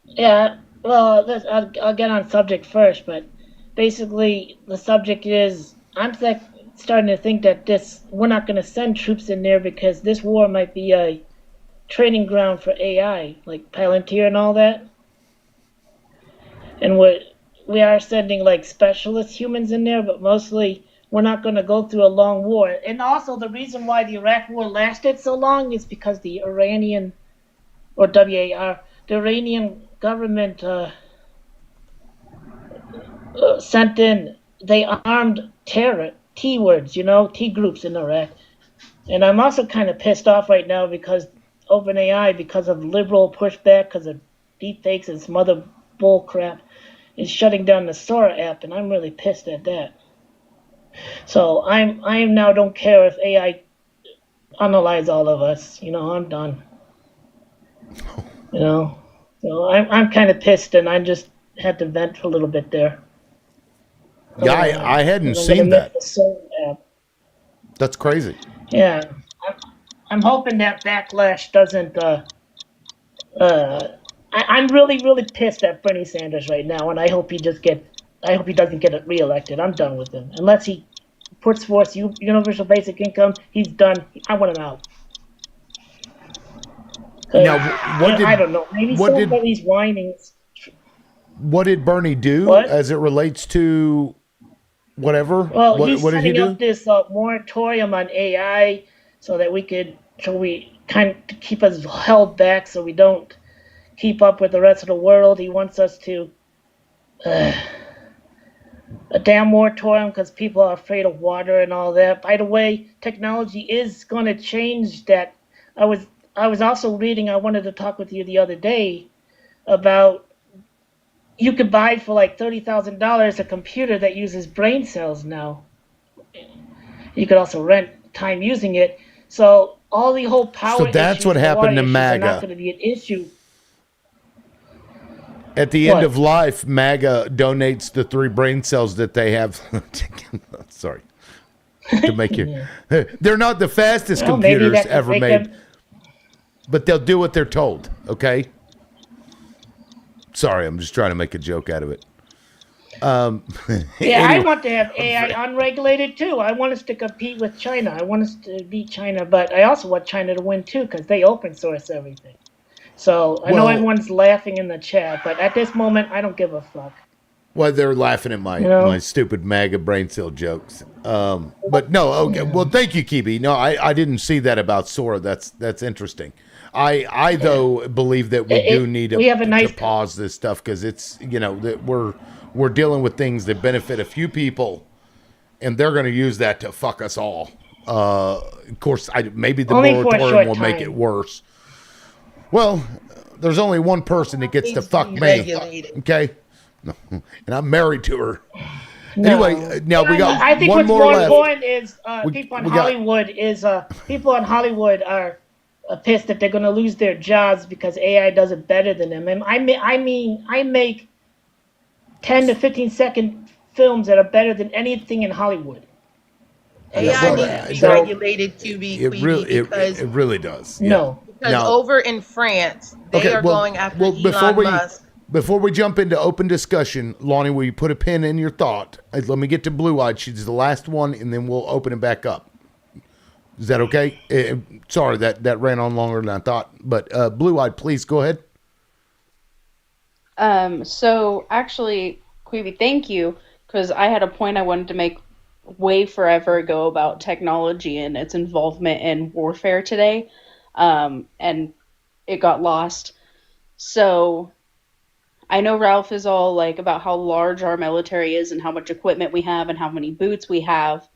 Speaker 14: Yeah, well, I'll get on subject first, but basically the subject is starting to think that we're not going to send troops in there because this war might be a training ground for AI, like Palantir and all that. And we are sending like specialist humans in there, but mostly we're not going to go through a long war. And also the reason why the Iraq war lasted so long is because the Iranian, or WAR, the Iranian government sent in, they armed terror, T-words, T groups in Iraq. And I'm also kind of pissed off right now because OpenAI, because of liberal pushback, because of deepfakes and some other bull crap, is shutting down the Sora app, and I'm really pissed at that. So I am now don't care if AI analyze all of us. I'm done. So I'm kind of pissed, and I just had to vent for a little bit there.
Speaker 1: Yeah, I hadn't seen that. That's crazy.
Speaker 14: Yeah, I'm hoping that backlash doesn't. I'm really, really pissed at Bernie Sanders right now, and I hope he doesn't get reelected. I'm done with him unless he puts forth universal basic income. He's done. I want him out.
Speaker 1: Now,
Speaker 14: I don't know. Maybe somebody's whining.
Speaker 1: What did Bernie do as it relates to whatever?
Speaker 14: Well,
Speaker 1: what
Speaker 14: he's
Speaker 1: did he
Speaker 14: setting
Speaker 1: do?
Speaker 14: up this moratorium on AI so that we kind of keep us held back so we don't keep up with the rest of the world. He wants us to a damn moratorium because people are afraid of water and all that. By the way, technology is going to change that. I was also reading, I wanted to talk with you the other day about you could buy for like $30,000 a computer that uses brain cells now. You could also rent time using it. So all the whole power
Speaker 1: So that's
Speaker 14: issues,
Speaker 1: what happened to
Speaker 14: are
Speaker 1: MAGA.
Speaker 14: not going to be an issue.
Speaker 1: At the end of life, MAGA donates the 3 brain cells that they have. Sorry. To make you. They're not the fastest computers ever made. But they'll do what they're told, okay? Sorry, I'm just trying to make a joke out of it.
Speaker 14: Yeah, I want to have AI unregulated too. I want us to compete with China. I want us to beat China, but I also want China to win too because they open source everything. So I know everyone's laughing in the chat, but at this moment, I don't give a fuck.
Speaker 1: Well, they're laughing at my stupid MAGA brain cell jokes. But no, okay. Well, thank you, Kibi. No, I didn't see that about Sora. That's interesting. I though believe that we do need to pause this stuff because it's that we're dealing with things that benefit a few people, and they're going to use that to fuck us all. Of course, maybe the moratorium will make it worse. Well, there's only one person that gets to
Speaker 22: Needs
Speaker 1: fuck
Speaker 22: be
Speaker 1: me.
Speaker 22: regulated.
Speaker 1: Okay, no, and I'm married to her.
Speaker 14: No.
Speaker 1: Anyway, now we got
Speaker 14: I think
Speaker 1: one
Speaker 14: what's
Speaker 1: more
Speaker 14: more
Speaker 1: left.
Speaker 14: important is
Speaker 1: We
Speaker 14: people in
Speaker 1: got
Speaker 14: Hollywood are pissed that they're going to lose their jobs because AI does it better than them. And I make 10 to 15-second films that are better than anything in Hollywood.
Speaker 1: yeah,
Speaker 22: AI
Speaker 1: well,
Speaker 22: needs to be
Speaker 14: So
Speaker 22: regulated, QB
Speaker 1: it
Speaker 22: Queeby,
Speaker 1: really
Speaker 22: because
Speaker 1: it really does. Yeah.
Speaker 14: no.
Speaker 1: Now,
Speaker 22: over in France, they
Speaker 1: okay.
Speaker 22: are going after
Speaker 1: Before
Speaker 22: Elon Musk.
Speaker 1: we jump into open discussion, Lonnie, will you put a pin in your thought? Let me get to Blue Eyed. She's the last one, and then we'll open it back up. Is that okay? Sorry that ran on longer than I thought. But Blue Eyed, please go ahead.
Speaker 18: So actually, Queeby, thank you, because I had a point I wanted to make way forever ago about technology and its involvement in warfare today, and it got lost. So I know Ralph is all like about how large our military is and how much equipment we have and how many boots we have,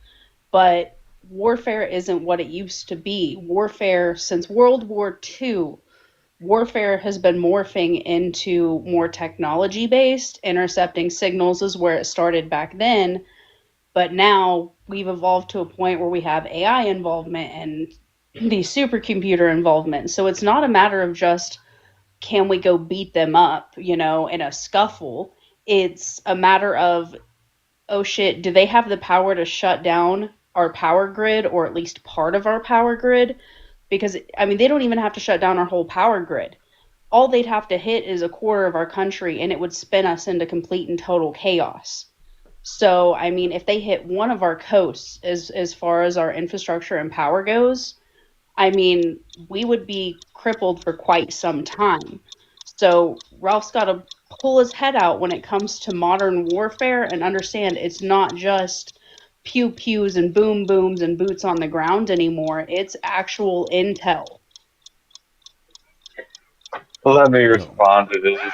Speaker 18: but warfare isn't what it used to be. Warfare since World War II, warfare has been morphing into more technology based. Intercepting signals is where it started back then, but now we've evolved to a point where we have AI involvement and the supercomputer involvement. So it's not a matter of just can we go beat them up, in a scuffle. It's a matter of, oh shit, do they have the power to shut down our power grid, or at least part of our power grid? Because, I mean, they don't even have to shut down our whole power grid. All they'd have to hit is a quarter of our country, and it would spin us into complete and total chaos. So, I mean, if they hit one of our coasts as far as our infrastructure and power goes, I mean, we would be crippled for quite some time. So Ralph's got to pull his head out when it comes to modern warfare and understand it's not just pew pews and boom booms and boots on the ground anymore. It's actual intel.
Speaker 20: Let me respond to this.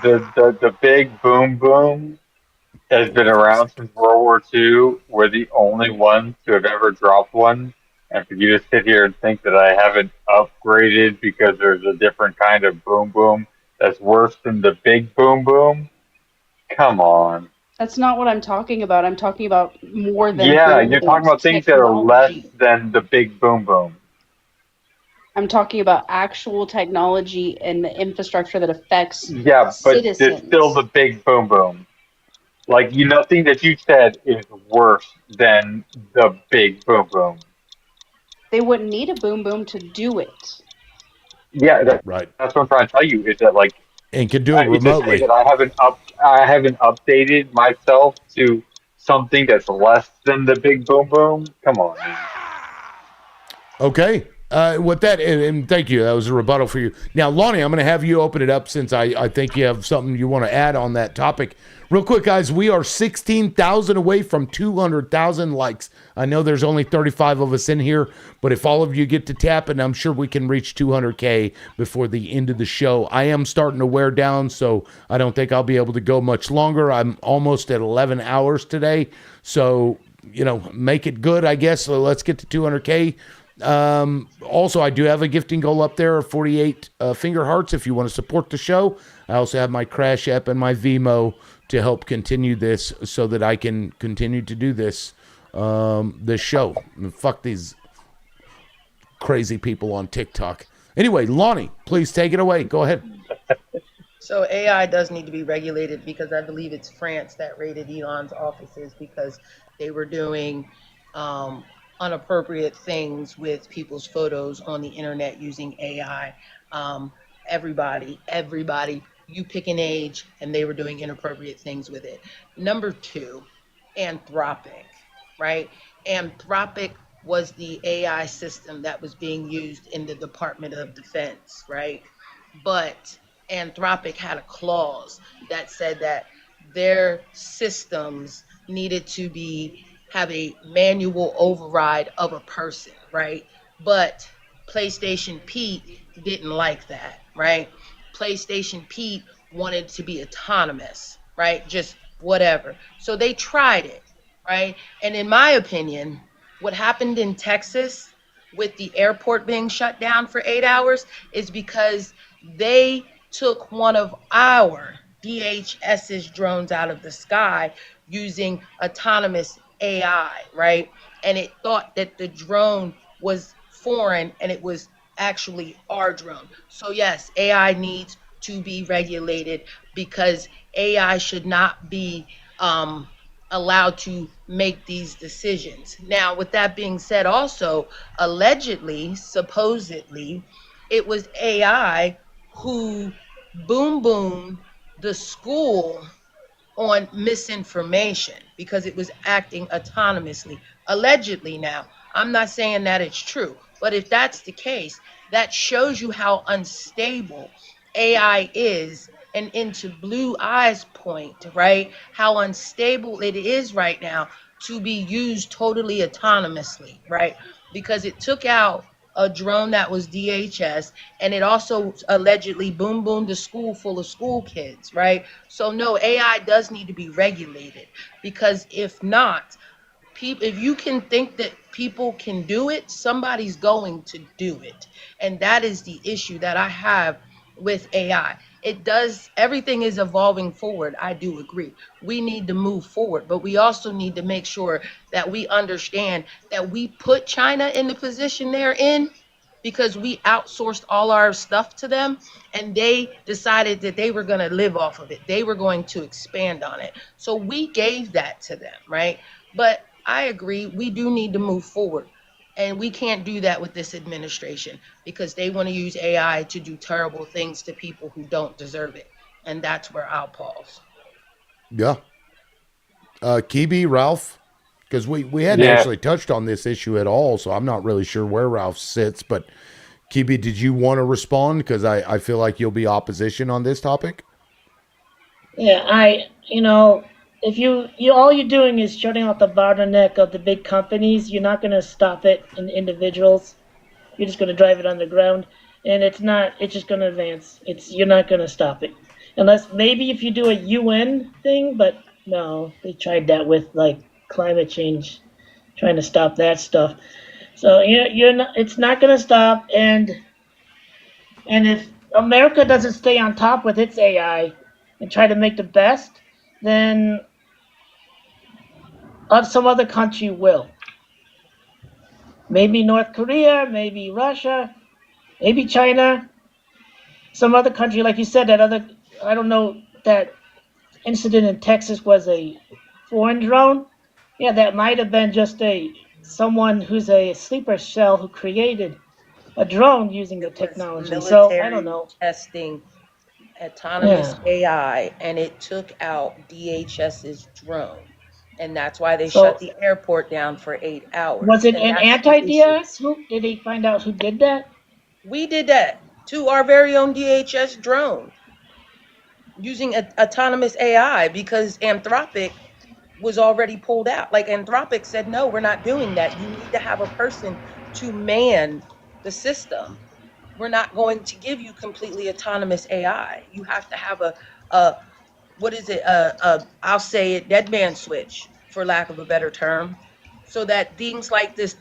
Speaker 20: The big boom boom has been around since World War II. We're the only ones to have ever dropped one. And for you to sit here and think that I haven't upgraded because there's a different kind of boom boom that's worse than the big boom boom, come on.
Speaker 18: That's not what I'm talking about. I'm talking about more than
Speaker 20: Yeah,
Speaker 18: boom
Speaker 20: you're talking
Speaker 18: booms,
Speaker 20: about things that are less
Speaker 18: technology.
Speaker 20: than the big boom boom.
Speaker 18: I'm talking about actual technology and the infrastructure that affects
Speaker 20: Yeah, but it's still
Speaker 18: citizens.
Speaker 20: the big boom boom. Like, nothing that you said is worse than the big boom boom.
Speaker 18: They wouldn't need a boom boom to do it.
Speaker 20: Yeah,
Speaker 1: Right.
Speaker 20: that's what I'm trying to tell you is that, like,
Speaker 1: And can do it
Speaker 20: to say
Speaker 1: remotely.
Speaker 20: that I haven't updated myself to something that's less than the big boom boom. Come on, man.
Speaker 1: Okay. With that, and thank you. That was a rebuttal for you. Now, Lonnie, I'm going to have you open it up since I think you have something you want to add on that topic. Real quick, guys, we are 16,000 away from 200,000 likes. I know there's only 35 of us in here, but if all of you get to tapping, I'm sure we can reach 200K before the end of the show. I am starting to wear down, so I don't think I'll be able to go much longer. I'm almost at 11 hours today, so, make it good, I guess. So let's get to 200K. Also, I do have a gifting goal up there of 48 finger hearts if you want to support the show. I also have my Crash App and my Vimo to help continue this so that I can continue to do this show. Fuck these crazy people on TikTok. Anyway, Lonnie, please take it away. Go ahead.
Speaker 22: So AI does need to be regulated, because I believe it's France that raided Elon's offices because they were doing inappropriate things with people's photos on the internet using AI. Everybody, you pick an age, and they were doing inappropriate things with it. Number two, Anthropic, right? Anthropic was the AI system that was being used in the Department of Defense, right? But Anthropic had a clause that said that their systems needed to have a manual override of a person, right? But PlayStation Pete didn't like that, right? PlayStation Pete wanted to be autonomous, right? Just whatever. So they tried it, right? And in my opinion, what happened in Texas with the airport being shut down for 8 hours is because They took one of our DHS's drones out of the sky using autonomous AI, right? And it thought that the drone was foreign and it was actually our drone. So, yes, AI needs to be regulated because AI should not be allowed to make these decisions. Now, with that being said, also, allegedly, supposedly, it was AI who boomed the school on misinformation because it was acting autonomously. Allegedly, now, I'm not saying that it's true, but if that's the case, that shows you how unstable AI is. And into Blue Eye's point, right? How unstable it is right now to be used totally autonomously, right? Because it took out a drone that was DHS, and it also allegedly boomed the school full of school kids, right? So no, AI does need to be regulated because if not, people, if you can think that people can do it, somebody's going to do it. And that is the issue that I have with AI. It does, everything is evolving forward. I do agree. We need to move forward, but we also need to make sure that we understand that we put China in the position they're in because we outsourced all our stuff to them and they decided that they were going to live off of it. They were going to expand on it. So we gave that to them, right? But I agree, we do need to move forward. And we can't do that with this administration because they want to use AI to do terrible things to people who don't deserve it. And that's where I'll pause.
Speaker 1: Yeah. Kibi, Ralph, because we hadn't
Speaker 6: Yeah.
Speaker 1: actually touched on this issue at all, so I'm not really sure where Ralph sits. But Kibi, did you want to respond? Because I feel like you'll be opposition on this topic.
Speaker 14: Yeah, if you all you're doing is shutting off the bottleneck of the big companies, you're not going to stop it in individuals. You're just going to drive it underground, and it's just going to advance. You're not going to stop it. Unless maybe if you do a UN thing, but no, they tried that with like climate change, trying to stop that stuff. So you're not, it's not going to stop, and if America doesn't stay on top with its AI and try to make the best, then some other country will. Maybe North Korea, maybe Russia, maybe China, some other country, like you said, that other, I don't know, that incident in Texas was a foreign drone. Yeah, that might have been just someone who's a sleeper cell who created a drone using the
Speaker 22: It was
Speaker 14: technology. So I don't
Speaker 22: military
Speaker 14: know.
Speaker 22: testing autonomous
Speaker 14: Yeah.
Speaker 22: AI and it took out DHS's drone. And that's why they shut
Speaker 14: So
Speaker 22: the airport down for 8 hours.
Speaker 14: was it
Speaker 22: And
Speaker 14: an
Speaker 22: that's the issue.
Speaker 14: anti-DS? Who did they find out who did that?
Speaker 22: We did that to our very own DHS drone using autonomous AI because Anthropic was already pulled out. Like Anthropic said, no, we're not doing that. You need to have a person to man the system. We're not going to give you completely autonomous AI. You have to have a what is it? I'll say it, dead man switch, for lack of a better term, so that things like this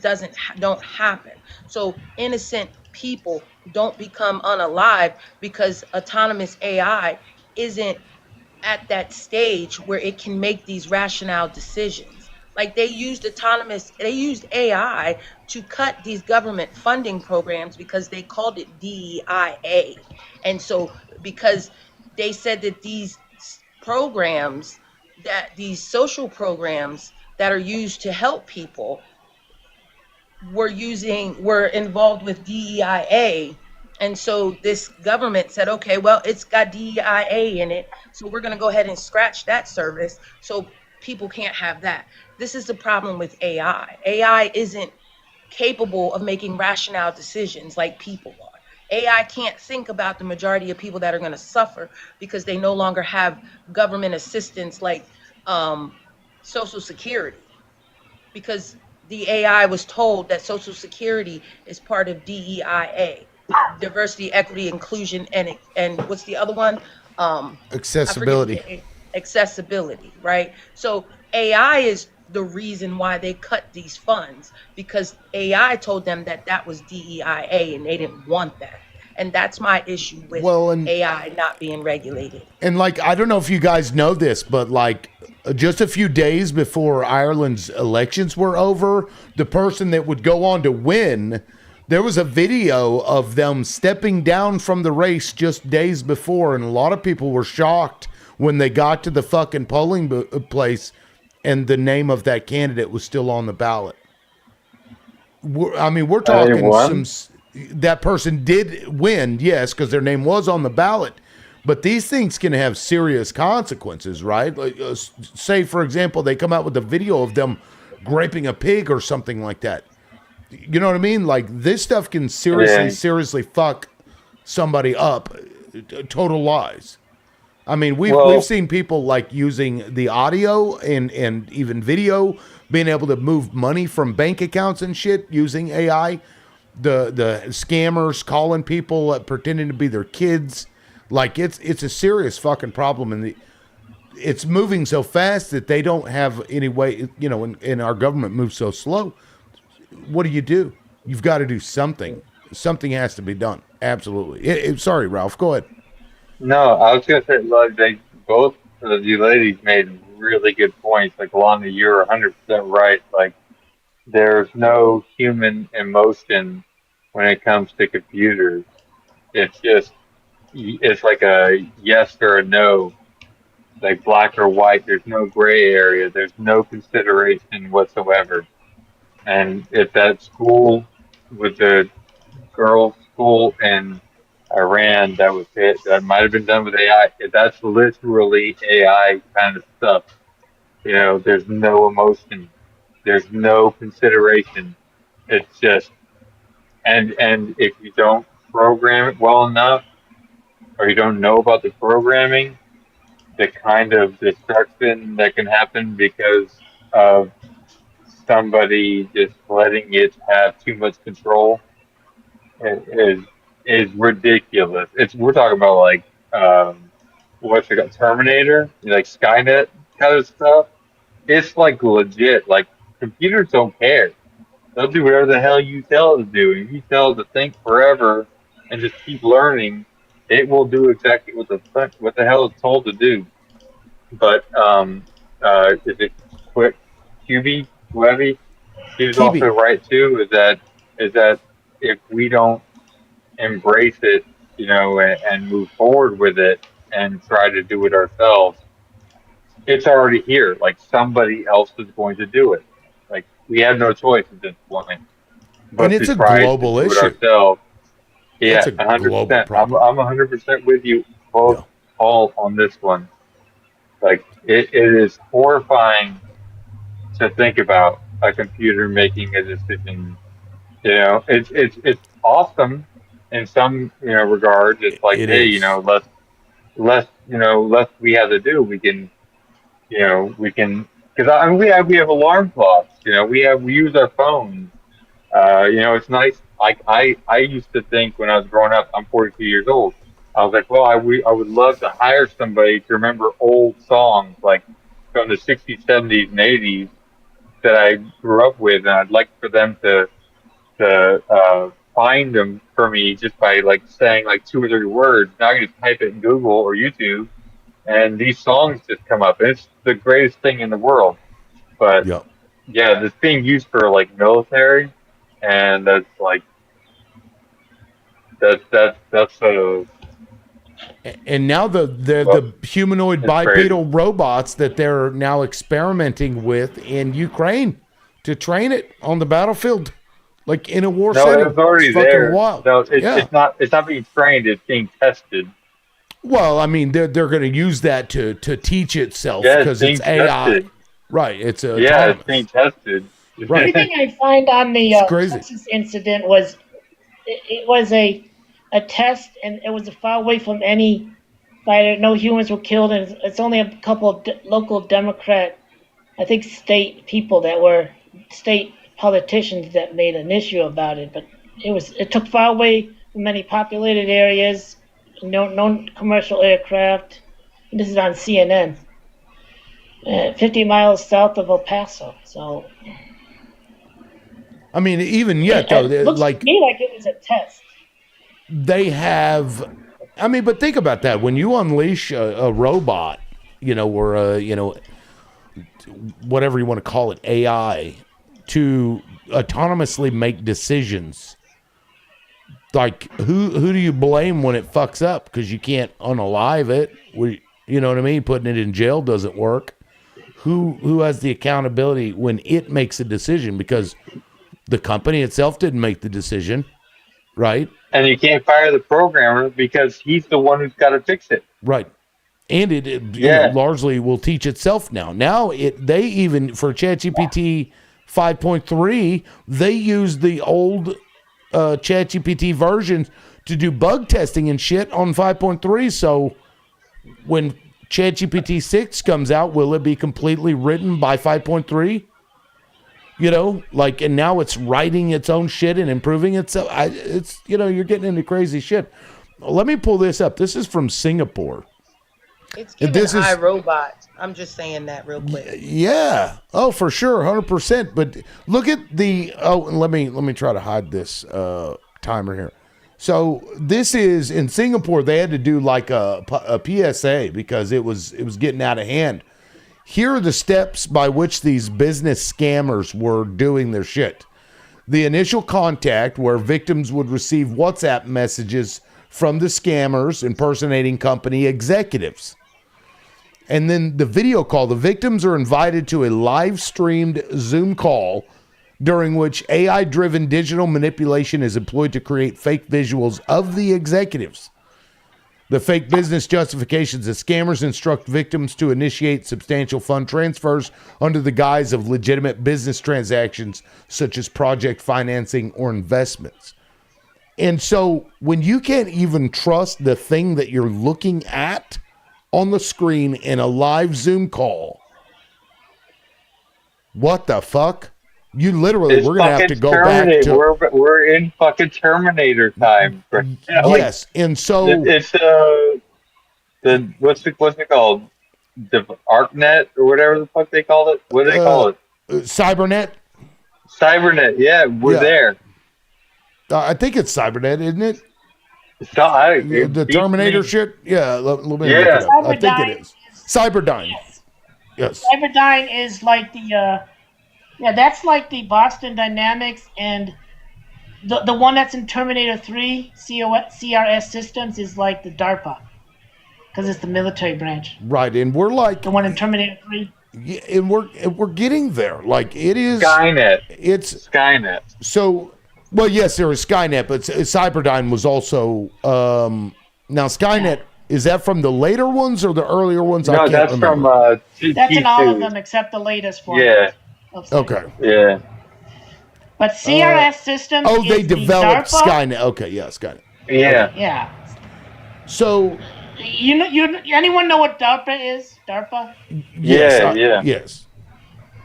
Speaker 22: don't happen. So innocent people don't become unalive because autonomous AI isn't at that stage where it can make these rational decisions. Like they used AI to cut these government funding programs because they called it DEIA. And so, because they said that programs, that these social programs that are used to help people were involved with DEIA. And so this government said, okay, well, it's got DEIA in it, so we're going to go ahead and scratch that service so people can't have that. This is the problem with AI. AI isn't capable of making rational decisions like people are. AI can't think about the majority of people that are going to suffer because they no longer have government assistance like Social Security, because the AI was told that Social Security is part of DEIA, diversity, equity, inclusion, and what's the other one? I forget what
Speaker 1: Accessibility.
Speaker 22: accessibility, right? So AI is the reason why they cut these funds because AI told them that that was DEIA and they didn't want that. And that's my issue with AI not being regulated.
Speaker 1: And like, I don't know if you guys know this, but like, just a few days before Ireland's elections were over, the person that would go on to win, there was a video of them stepping down from the race just days before, and a lot of people were shocked when they got to the fucking polling place and the name of that candidate was still on the ballot. We're talking some. That person did win, yes, because their name was on the ballot. But these things can have serious consequences, right? Like, say, for example, they come out with a video of them graping a pig or something like that. You know what I mean? Like, this stuff can seriously fuck somebody up. Total lies. I mean, we've seen people like using the audio and even video, being able to move money from bank accounts and shit using AI. The scammers calling people pretending to be their kids. Like, it's a serious fucking problem, and it's moving so fast that they don't have any way. You know, and our government moves so slow. What do? You've got to do something. Something has to be done. Absolutely. Sorry, Ralph. Go ahead.
Speaker 20: No, I was gonna say, like, they both of you ladies made really good points. Like, Alana, you're 100% right. Like, there's no human emotion when it comes to computers. It's like a yes or a no, like black or white. There's no gray area. There's no consideration whatsoever. And if that school with the girls' school in Iran that was hit, that might have been done with AI, that's literally AI kind of stuff. You know, there's no emotion. There's no consideration. It's just, and if you don't program it well enough, or you don't know about the programming, the kind of destruction that can happen because of somebody just letting it have too much control is is ridiculous. We're talking about like what's it called, Terminator, like Skynet kind of stuff. It's like legit. Like, computers don't care. They'll do whatever the hell you tell it to do. If you tell it to think forever and just keep learning, it will do exactly what the hell it's told to do. But is it quick QB Webby? He was also
Speaker 1: QB.
Speaker 20: right too. Is that if we don't embrace it, you know, and move forward with it and try to do it ourselves, it's already here. Like, somebody else is going to do it. Like, we have no choice at this point
Speaker 1: And
Speaker 20: but to
Speaker 1: it's a
Speaker 20: try to
Speaker 1: global
Speaker 20: do it
Speaker 1: issue.
Speaker 20: ourselves.
Speaker 1: It's
Speaker 20: Yeah,
Speaker 1: a global
Speaker 20: 100%. I'm
Speaker 1: problem.
Speaker 20: 100% with you both all on this one. Like, it is horrifying to think about a computer making a decision. You know, it's awesome in some, you know, regards. It's like,
Speaker 1: It
Speaker 20: hey, you
Speaker 1: is.
Speaker 20: know, less we have to do. We can, you know, because I mean, we have alarm clocks. You know, we use our phones. You know, it's nice. Like, I used to think when I was growing up, I'm 42 years old. I was like, well, I would love to hire somebody to remember old songs like from the 60s, 70s, and 80s that I grew up with, and I'd like for them to find them for me just by like saying like 2 or 3 words. Now I can just type it in Google or YouTube, and these songs just come up. And it's the greatest thing in the world. But
Speaker 1: Yep.
Speaker 20: yeah, it's being used for like military, and that's like that's
Speaker 1: And now
Speaker 20: well,
Speaker 1: the humanoid
Speaker 20: it's crazy.
Speaker 1: bipedal robots that they're now experimenting with in Ukraine to train it on the battlefield, like in a war
Speaker 20: No, it's
Speaker 1: setting. It's
Speaker 20: already
Speaker 1: fucking
Speaker 20: there.
Speaker 1: wild.
Speaker 20: No,
Speaker 1: Yeah.
Speaker 20: it's not being trained. It's being tested.
Speaker 1: Well, I mean, they're going to use that to teach itself
Speaker 20: Yeah, it's
Speaker 1: because it's
Speaker 20: being
Speaker 1: AI.
Speaker 20: tested.
Speaker 1: Right. It's
Speaker 20: Yeah, it's being
Speaker 1: autonomous.
Speaker 20: tested.
Speaker 1: Right.
Speaker 14: Everything I find on the
Speaker 1: It's crazy.
Speaker 14: Texas incident was it was a test, and it was far away from any fighter. No humans were killed, and it's only a couple of local Democrat, I think, state people that were state politicians that made an issue about it. But it took far away from many populated areas. No commercial aircraft. This is on CNN. 50 miles south of El Paso. So
Speaker 1: I mean, even yet though,
Speaker 14: it looks to
Speaker 1: like
Speaker 14: me like it was a test.
Speaker 15: they have. I mean, but think about that. When you unleash a robot, or whatever you want to call it, AI, to autonomously make decisions. Like who do you blame when it fucks up? Because you can't unalive it. You know what I mean? Putting it in jail doesn't work. Who has the accountability when it makes a decision? Because the company itself didn't make the decision, right?
Speaker 20: And you can't fire the programmer because he's the one who's got to fix it.
Speaker 15: Right. And it largely will teach itself now. Now they even for ChatGPT 5.3, they use the old ChatGPT versions to do bug testing and shit on 5.3. So when ChatGPT 6 comes out, will it be completely written by 5.3? And now it's writing its own shit and improving itself. You're getting into crazy shit. Let me pull this up. This is from Singapore.
Speaker 22: It's giving iRobot. I'm just saying that real quick.
Speaker 15: Yeah. Oh, for sure, 100%. But look at the. Oh, let me try to hide this timer here. So this is in Singapore. They had to do like a PSA because it was getting out of hand. Here are the steps by which these business scammers were doing their shit. The initial contact, where victims would receive WhatsApp messages from the scammers impersonating company executives. And then the video call. The victims are invited to a live-streamed Zoom call during which AI-driven digital manipulation is employed to create fake visuals of the executives. The fake business justifications that scammers instruct victims to initiate substantial fund transfers under the guise of legitimate business transactions, such as project financing or investments. And so when you can't even trust the thing that you're looking at on the screen in a live Zoom call, what the fuck? You literally, we're going to have to go back to...
Speaker 20: We're in fucking Terminator time.
Speaker 15: Yes, and so...
Speaker 20: It's what's it called? The ArcNet or whatever the fuck they call it. What do they call it?
Speaker 15: Cybernet.
Speaker 20: Cybernet. Yeah, we're there.
Speaker 15: I think it's Cybernet, isn't it?
Speaker 20: The
Speaker 15: Terminator shit. Yeah, let me look it up. I think it is Cyberdyne. Yes.
Speaker 14: Cyberdyne is like the that's like the Boston Dynamics, and the one that's in Terminator 3, CRS Systems, is like the DARPA. Because it's the military branch.
Speaker 15: Right, and we're like...
Speaker 14: The one in Terminator 3.
Speaker 15: Yeah, and we're getting there. Like, it is...
Speaker 20: Skynet.
Speaker 15: It's...
Speaker 20: Skynet.
Speaker 15: So, well, yes, there is Skynet, but Cyberdyne was also... now, Skynet, is that from the later ones or the earlier ones?
Speaker 20: No, that's remember. From...
Speaker 14: That's in all of them except the latest one.
Speaker 20: Yeah.
Speaker 15: Okay.
Speaker 20: Yeah.
Speaker 14: But CRS Systems
Speaker 15: they
Speaker 14: is
Speaker 15: developed
Speaker 14: the DARPA.
Speaker 15: Skynet. Okay, yeah, Skynet.
Speaker 20: Yeah.
Speaker 14: Yeah.
Speaker 15: So...
Speaker 14: anyone know what DARPA is? DARPA?
Speaker 15: Yes,
Speaker 20: yeah.
Speaker 15: Yes.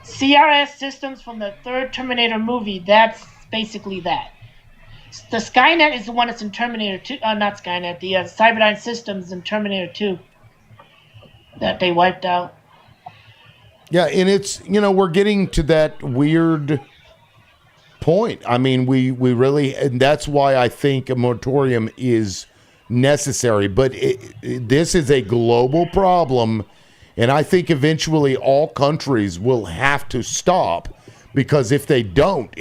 Speaker 14: CRS Systems from the third Terminator movie, that's basically that. The Skynet is the one that's in Terminator 2. Not Skynet, the Cyberdyne Systems in Terminator 2 that they wiped out.
Speaker 15: Yeah, and it's, we're getting to that weird point. I mean, we really, and that's why I think a moratorium is necessary, but this is a global problem, and I think eventually all countries will have to stop, because if they don't,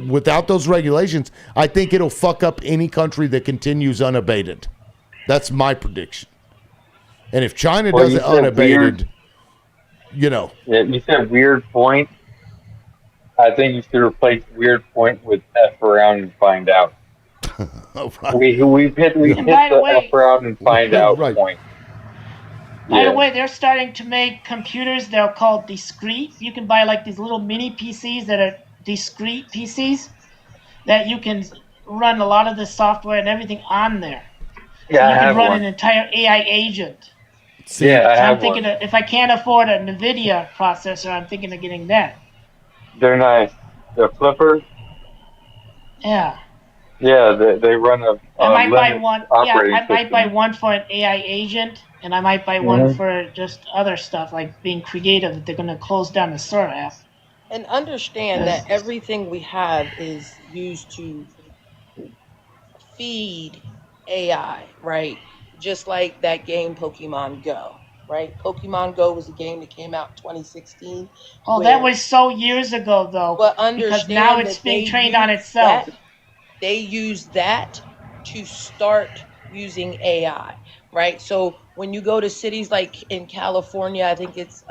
Speaker 15: without those regulations, I think it'll fuck up any country that continues unabated. That's my prediction. And if China does it unabated,
Speaker 20: Yeah, you said weird point. I think you should replace weird point with F around and find out.
Speaker 15: Oh, right.
Speaker 20: We've hit the F around and find out point.
Speaker 14: By the way, they're starting to make computers that are called discrete. You can buy like these little mini PCs that are discrete PCs that you can run a lot of the software and everything on there.
Speaker 20: Yeah,
Speaker 14: so you
Speaker 20: I
Speaker 14: can
Speaker 20: have
Speaker 14: run
Speaker 20: one.
Speaker 14: an entire AI agent.
Speaker 20: Yeah, I have
Speaker 14: I'm thinking
Speaker 20: one.
Speaker 14: if I can't afford a NVIDIA processor, I'm thinking of getting that.
Speaker 20: They're nice. The flippers.
Speaker 14: Yeah.
Speaker 20: Yeah, they run a
Speaker 14: I might buy one. Yeah,
Speaker 20: operating
Speaker 14: I might
Speaker 20: system.
Speaker 14: buy one for an AI agent, and I might buy one for just other stuff like being creative. If they're going to close down the Sora app.
Speaker 22: And understand that everything we have is used to feed AI, right? Just like that game Pokemon Go, right? Pokemon Go was a game that came out in 2016
Speaker 14: Oh, that
Speaker 22: where,
Speaker 14: was so years ago, though,
Speaker 22: but
Speaker 14: because now
Speaker 22: understand
Speaker 14: it's
Speaker 22: that they
Speaker 14: being trained on
Speaker 22: use
Speaker 14: itself.
Speaker 22: that to start using AI, right? So when you go to cities like in California, I think it's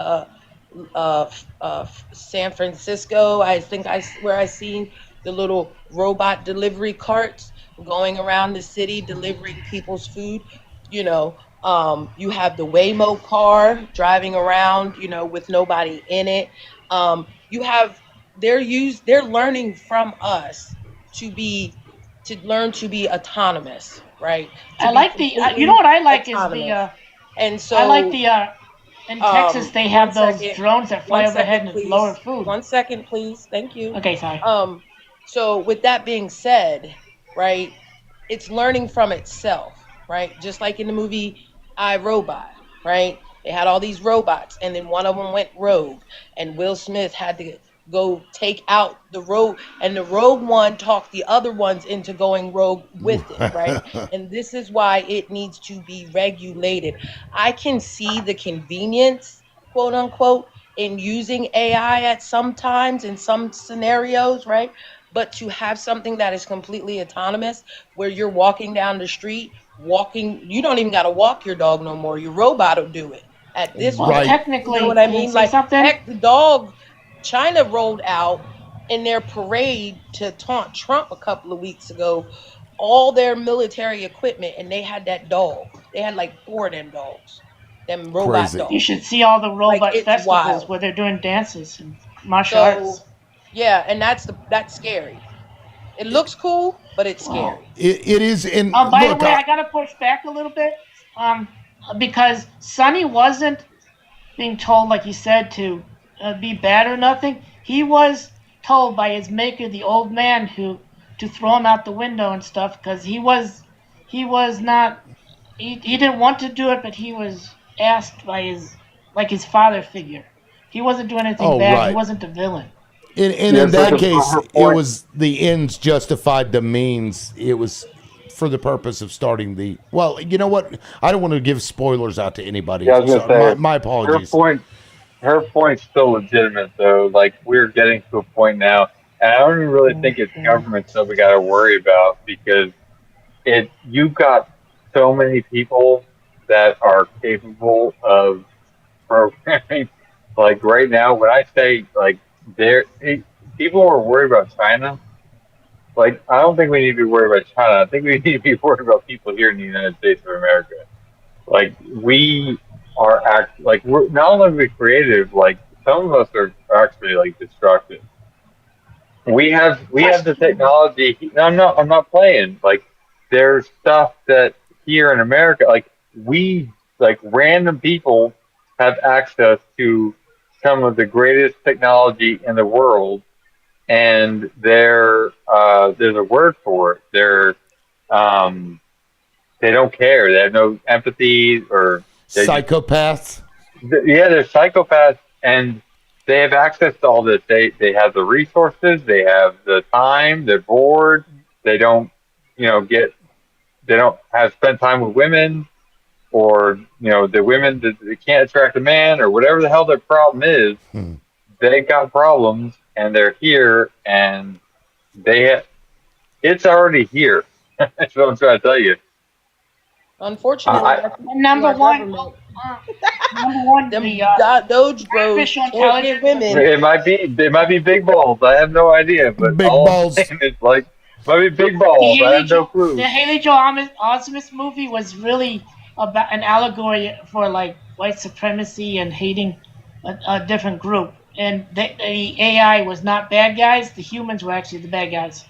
Speaker 22: San Francisco. I think where I seen the little robot delivery carts going around the city delivering people's food. You know, you have the Waymo car driving around, with nobody in it. You have they're learning from us to be to learn to be autonomous, right? To
Speaker 14: I
Speaker 22: be
Speaker 14: like you know
Speaker 22: completely
Speaker 14: what I like is
Speaker 22: autonomous. And
Speaker 14: I like
Speaker 22: so,
Speaker 14: in Texas they
Speaker 22: one
Speaker 14: have those
Speaker 22: second,
Speaker 14: drones that fly overhead and lower
Speaker 22: please.
Speaker 14: food.
Speaker 22: 1 second, please. Thank you.
Speaker 14: Okay, sorry.
Speaker 22: So with that being said, right, it's learning from itself, right? Just like in the movie I, Robot, right? They had all these robots, and then one of them went rogue, and Will Smith had to go take out the rogue, and the rogue one talked the other ones into going rogue with it, right? And this is why it needs to be regulated. I can see the convenience, quote unquote, in using AI at some times in some scenarios, right? But to have something that is completely autonomous, where you're walking down the street, you don't even got to walk your dog no more. Your robot will do it at this
Speaker 14: Well,
Speaker 22: point.
Speaker 15: Right.
Speaker 22: You know what
Speaker 14: technically,
Speaker 22: I
Speaker 14: can I
Speaker 22: mean?
Speaker 14: say
Speaker 22: Like,
Speaker 14: something?
Speaker 22: heck, the dog, China rolled out in their parade to taunt Trump a couple of weeks ago all their military equipment, and they had that dog. They had like four of them dogs, them robot
Speaker 15: Crazy.
Speaker 14: You
Speaker 22: dogs.
Speaker 14: should see all the
Speaker 22: Like,
Speaker 14: robot
Speaker 22: it's
Speaker 14: festivals
Speaker 22: wild.
Speaker 14: where they're doing dances and martial arts.
Speaker 22: So, yeah, and that's scary. It looks cool, but it's
Speaker 14: Well,
Speaker 22: scary.
Speaker 15: It is. And
Speaker 14: by the
Speaker 15: look,
Speaker 14: way, I gotta push back a little bit, because Sonny wasn't being told, like you said, to be bad or nothing. He was told by his maker, the old man, to throw him out the window and stuff, because he was not he didn't want to do it, but he was asked by his father figure. He wasn't doing anything
Speaker 15: oh,
Speaker 14: bad. He
Speaker 15: right.
Speaker 14: wasn't a villain.
Speaker 15: And
Speaker 6: Yeah,
Speaker 15: in
Speaker 6: but
Speaker 15: that
Speaker 6: for
Speaker 15: case,
Speaker 6: her
Speaker 15: it
Speaker 6: point,
Speaker 15: was the ends justified the means. It was for the purpose of starting the. Well, you know what? I don't want to give spoilers out to anybody.
Speaker 6: yeah, I was gonna
Speaker 15: So my,
Speaker 6: say
Speaker 15: my
Speaker 6: her
Speaker 15: apologies.
Speaker 6: point, her point's still legitimate though. Like we're getting to a point now, and I don't even really think it's government stuff we got to worry about because you've got so many people that are capable of programming. Like right now, when I say like people are worried about China. Like I don't think we need to be worried about China. I think we need to be worried about people here in the United States of America. Like we are we're not only are we creative, like some of us are actually like destructive. We have the technology. No, I'm not playing. Like there's stuff that here in America, like random people have access to some of the greatest technology in the world, and there's a word for it. Um, they don't care. They have no empathy, or they just
Speaker 15: Psychopaths.
Speaker 6: yeah, they're psychopaths, and they have access to all this. They have the resources, they have the time, they're bored, they don't, get they don't have spent time with women, or the women that they can't attract a man, or whatever the hell their problem is. They got problems, and they're here, and they it's already here. That's what I'm trying to tell you.
Speaker 22: Unfortunately,
Speaker 6: I,
Speaker 22: that's
Speaker 14: Number
Speaker 22: our
Speaker 14: one,
Speaker 22: government.
Speaker 14: number one,
Speaker 22: Them
Speaker 14: the
Speaker 22: Doge bros
Speaker 14: artificial
Speaker 22: can't get
Speaker 14: intelligence.
Speaker 22: women.
Speaker 6: it might be big balls. I have no idea, but
Speaker 15: Big
Speaker 6: all I'm
Speaker 15: balls.
Speaker 6: saying is like might be big
Speaker 14: The
Speaker 6: balls. I
Speaker 14: Haley
Speaker 6: have no
Speaker 14: Joel,
Speaker 6: clue.
Speaker 14: the Haley Joel Osment movie was really about an allegory for like white supremacy and hating a different group. And the AI was not bad guys; the humans were actually the bad guys.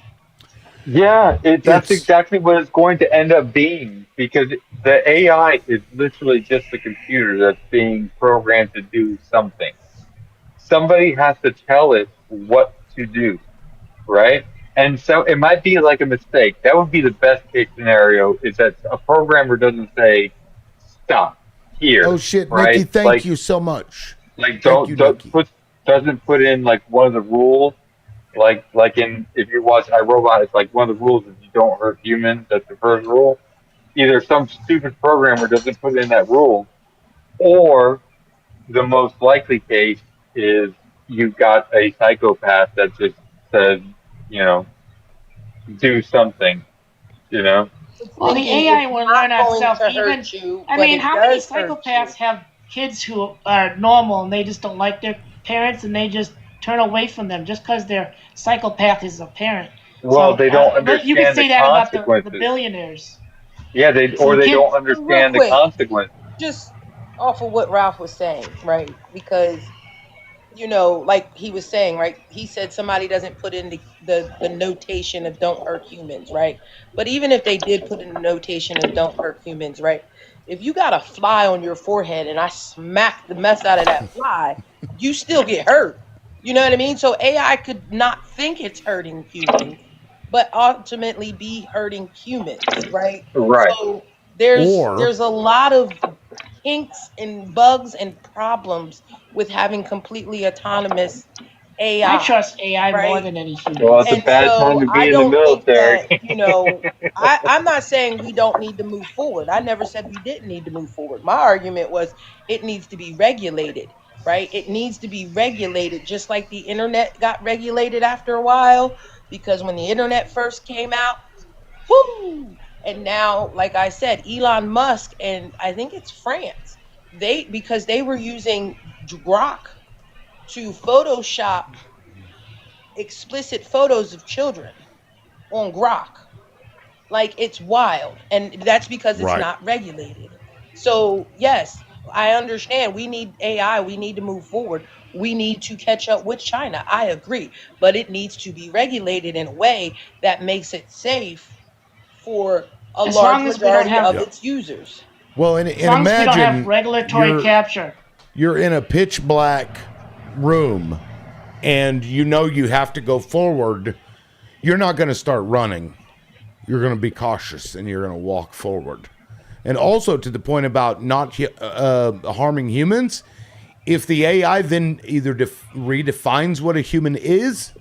Speaker 6: Yeah, that's
Speaker 15: It's
Speaker 6: exactly what it's going to end up being because the AI is literally just a computer that's being programmed to do something. Somebody has to tell it what to do, right? And so it might be like a mistake. That would be the best case scenario is that a programmer doesn't say stop
Speaker 15: oh
Speaker 6: here,
Speaker 15: shit, Nikki.
Speaker 6: right?
Speaker 15: Thank you so much.
Speaker 6: Like
Speaker 15: Thank you,
Speaker 6: don't
Speaker 15: Nikki.
Speaker 6: put doesn't put in like one of the rules.
Speaker 20: Like in if you watch iRobot, it's like one of the rules is you don't hurt humans. That's the first rule. Either some stupid programmer doesn't put in that rule, or the most likely case is you've got a psychopath that just says, you know, do something, you know.
Speaker 14: Well, the
Speaker 22: Thinking
Speaker 14: AI
Speaker 22: it's
Speaker 14: will
Speaker 22: not
Speaker 14: learn on
Speaker 22: going
Speaker 14: itself.
Speaker 22: to hurt
Speaker 14: Even,
Speaker 22: you,
Speaker 14: I
Speaker 22: but
Speaker 14: mean,
Speaker 22: it
Speaker 14: how many
Speaker 22: does hurt
Speaker 14: psychopaths
Speaker 22: you.
Speaker 14: have kids who are normal and they just don't like their parents and they just turn away from them just because their psychopath is a parent?
Speaker 20: Well,
Speaker 14: So,
Speaker 20: they don't
Speaker 14: but you could
Speaker 20: understand the
Speaker 14: say that about the
Speaker 20: consequences.
Speaker 14: billionaires.
Speaker 20: Yeah, they
Speaker 14: See,
Speaker 20: or they
Speaker 14: kids.
Speaker 20: don't
Speaker 22: Real
Speaker 20: understand the
Speaker 22: quick,
Speaker 20: consequences.
Speaker 22: just off of what Ralph was saying, right? Because like he was saying, right? He said somebody doesn't put in the notation of don't hurt humans, right? But even if they did put in a notation of don't hurt humans, right? If you got a fly on your forehead and I smack the mess out of that fly, you still get hurt. You know what I mean? So AI could not think it's hurting humans, but ultimately be hurting humans, right?
Speaker 20: Right.
Speaker 22: So there's
Speaker 15: Or
Speaker 22: there's a lot of kinks and bugs and problems with having completely autonomous
Speaker 14: I
Speaker 22: AI,
Speaker 14: trust AI more
Speaker 22: right?
Speaker 14: than any
Speaker 20: Well, it's
Speaker 14: humans.
Speaker 20: a
Speaker 22: And
Speaker 20: bad time
Speaker 22: so
Speaker 20: to
Speaker 22: I
Speaker 20: be in the
Speaker 22: don't think
Speaker 20: military.
Speaker 22: that, I'm not saying we don't need to move forward. I never said we didn't need to move forward. My argument was it needs to be regulated, right? It needs to be regulated just like the internet got regulated after a while. Because when the internet first came out, whoo! And now, like I said, Elon Musk and I think it's France, because they were using Grok to Photoshop explicit photos of children on Grok. Like it's wild. And that's because it's
Speaker 15: right.
Speaker 22: not regulated. So, yes, I understand we need AI, we need to move forward. We need to catch up with China. I agree, but it needs to be regulated in a way that makes it safe for a
Speaker 14: As
Speaker 22: large
Speaker 14: long as we don't
Speaker 22: majority
Speaker 14: have,
Speaker 22: of
Speaker 15: Yeah.
Speaker 22: its users.
Speaker 15: Well,
Speaker 14: as
Speaker 15: and
Speaker 14: long as we don't have
Speaker 15: imagine
Speaker 14: regulatory
Speaker 15: you're
Speaker 14: capture.
Speaker 15: you're in a pitch black room and you know you have to go forward. You're not going to start running. You're going to be cautious and you're going to walk forward. And also to the point about not harming humans, if the AI then either redefines what a human is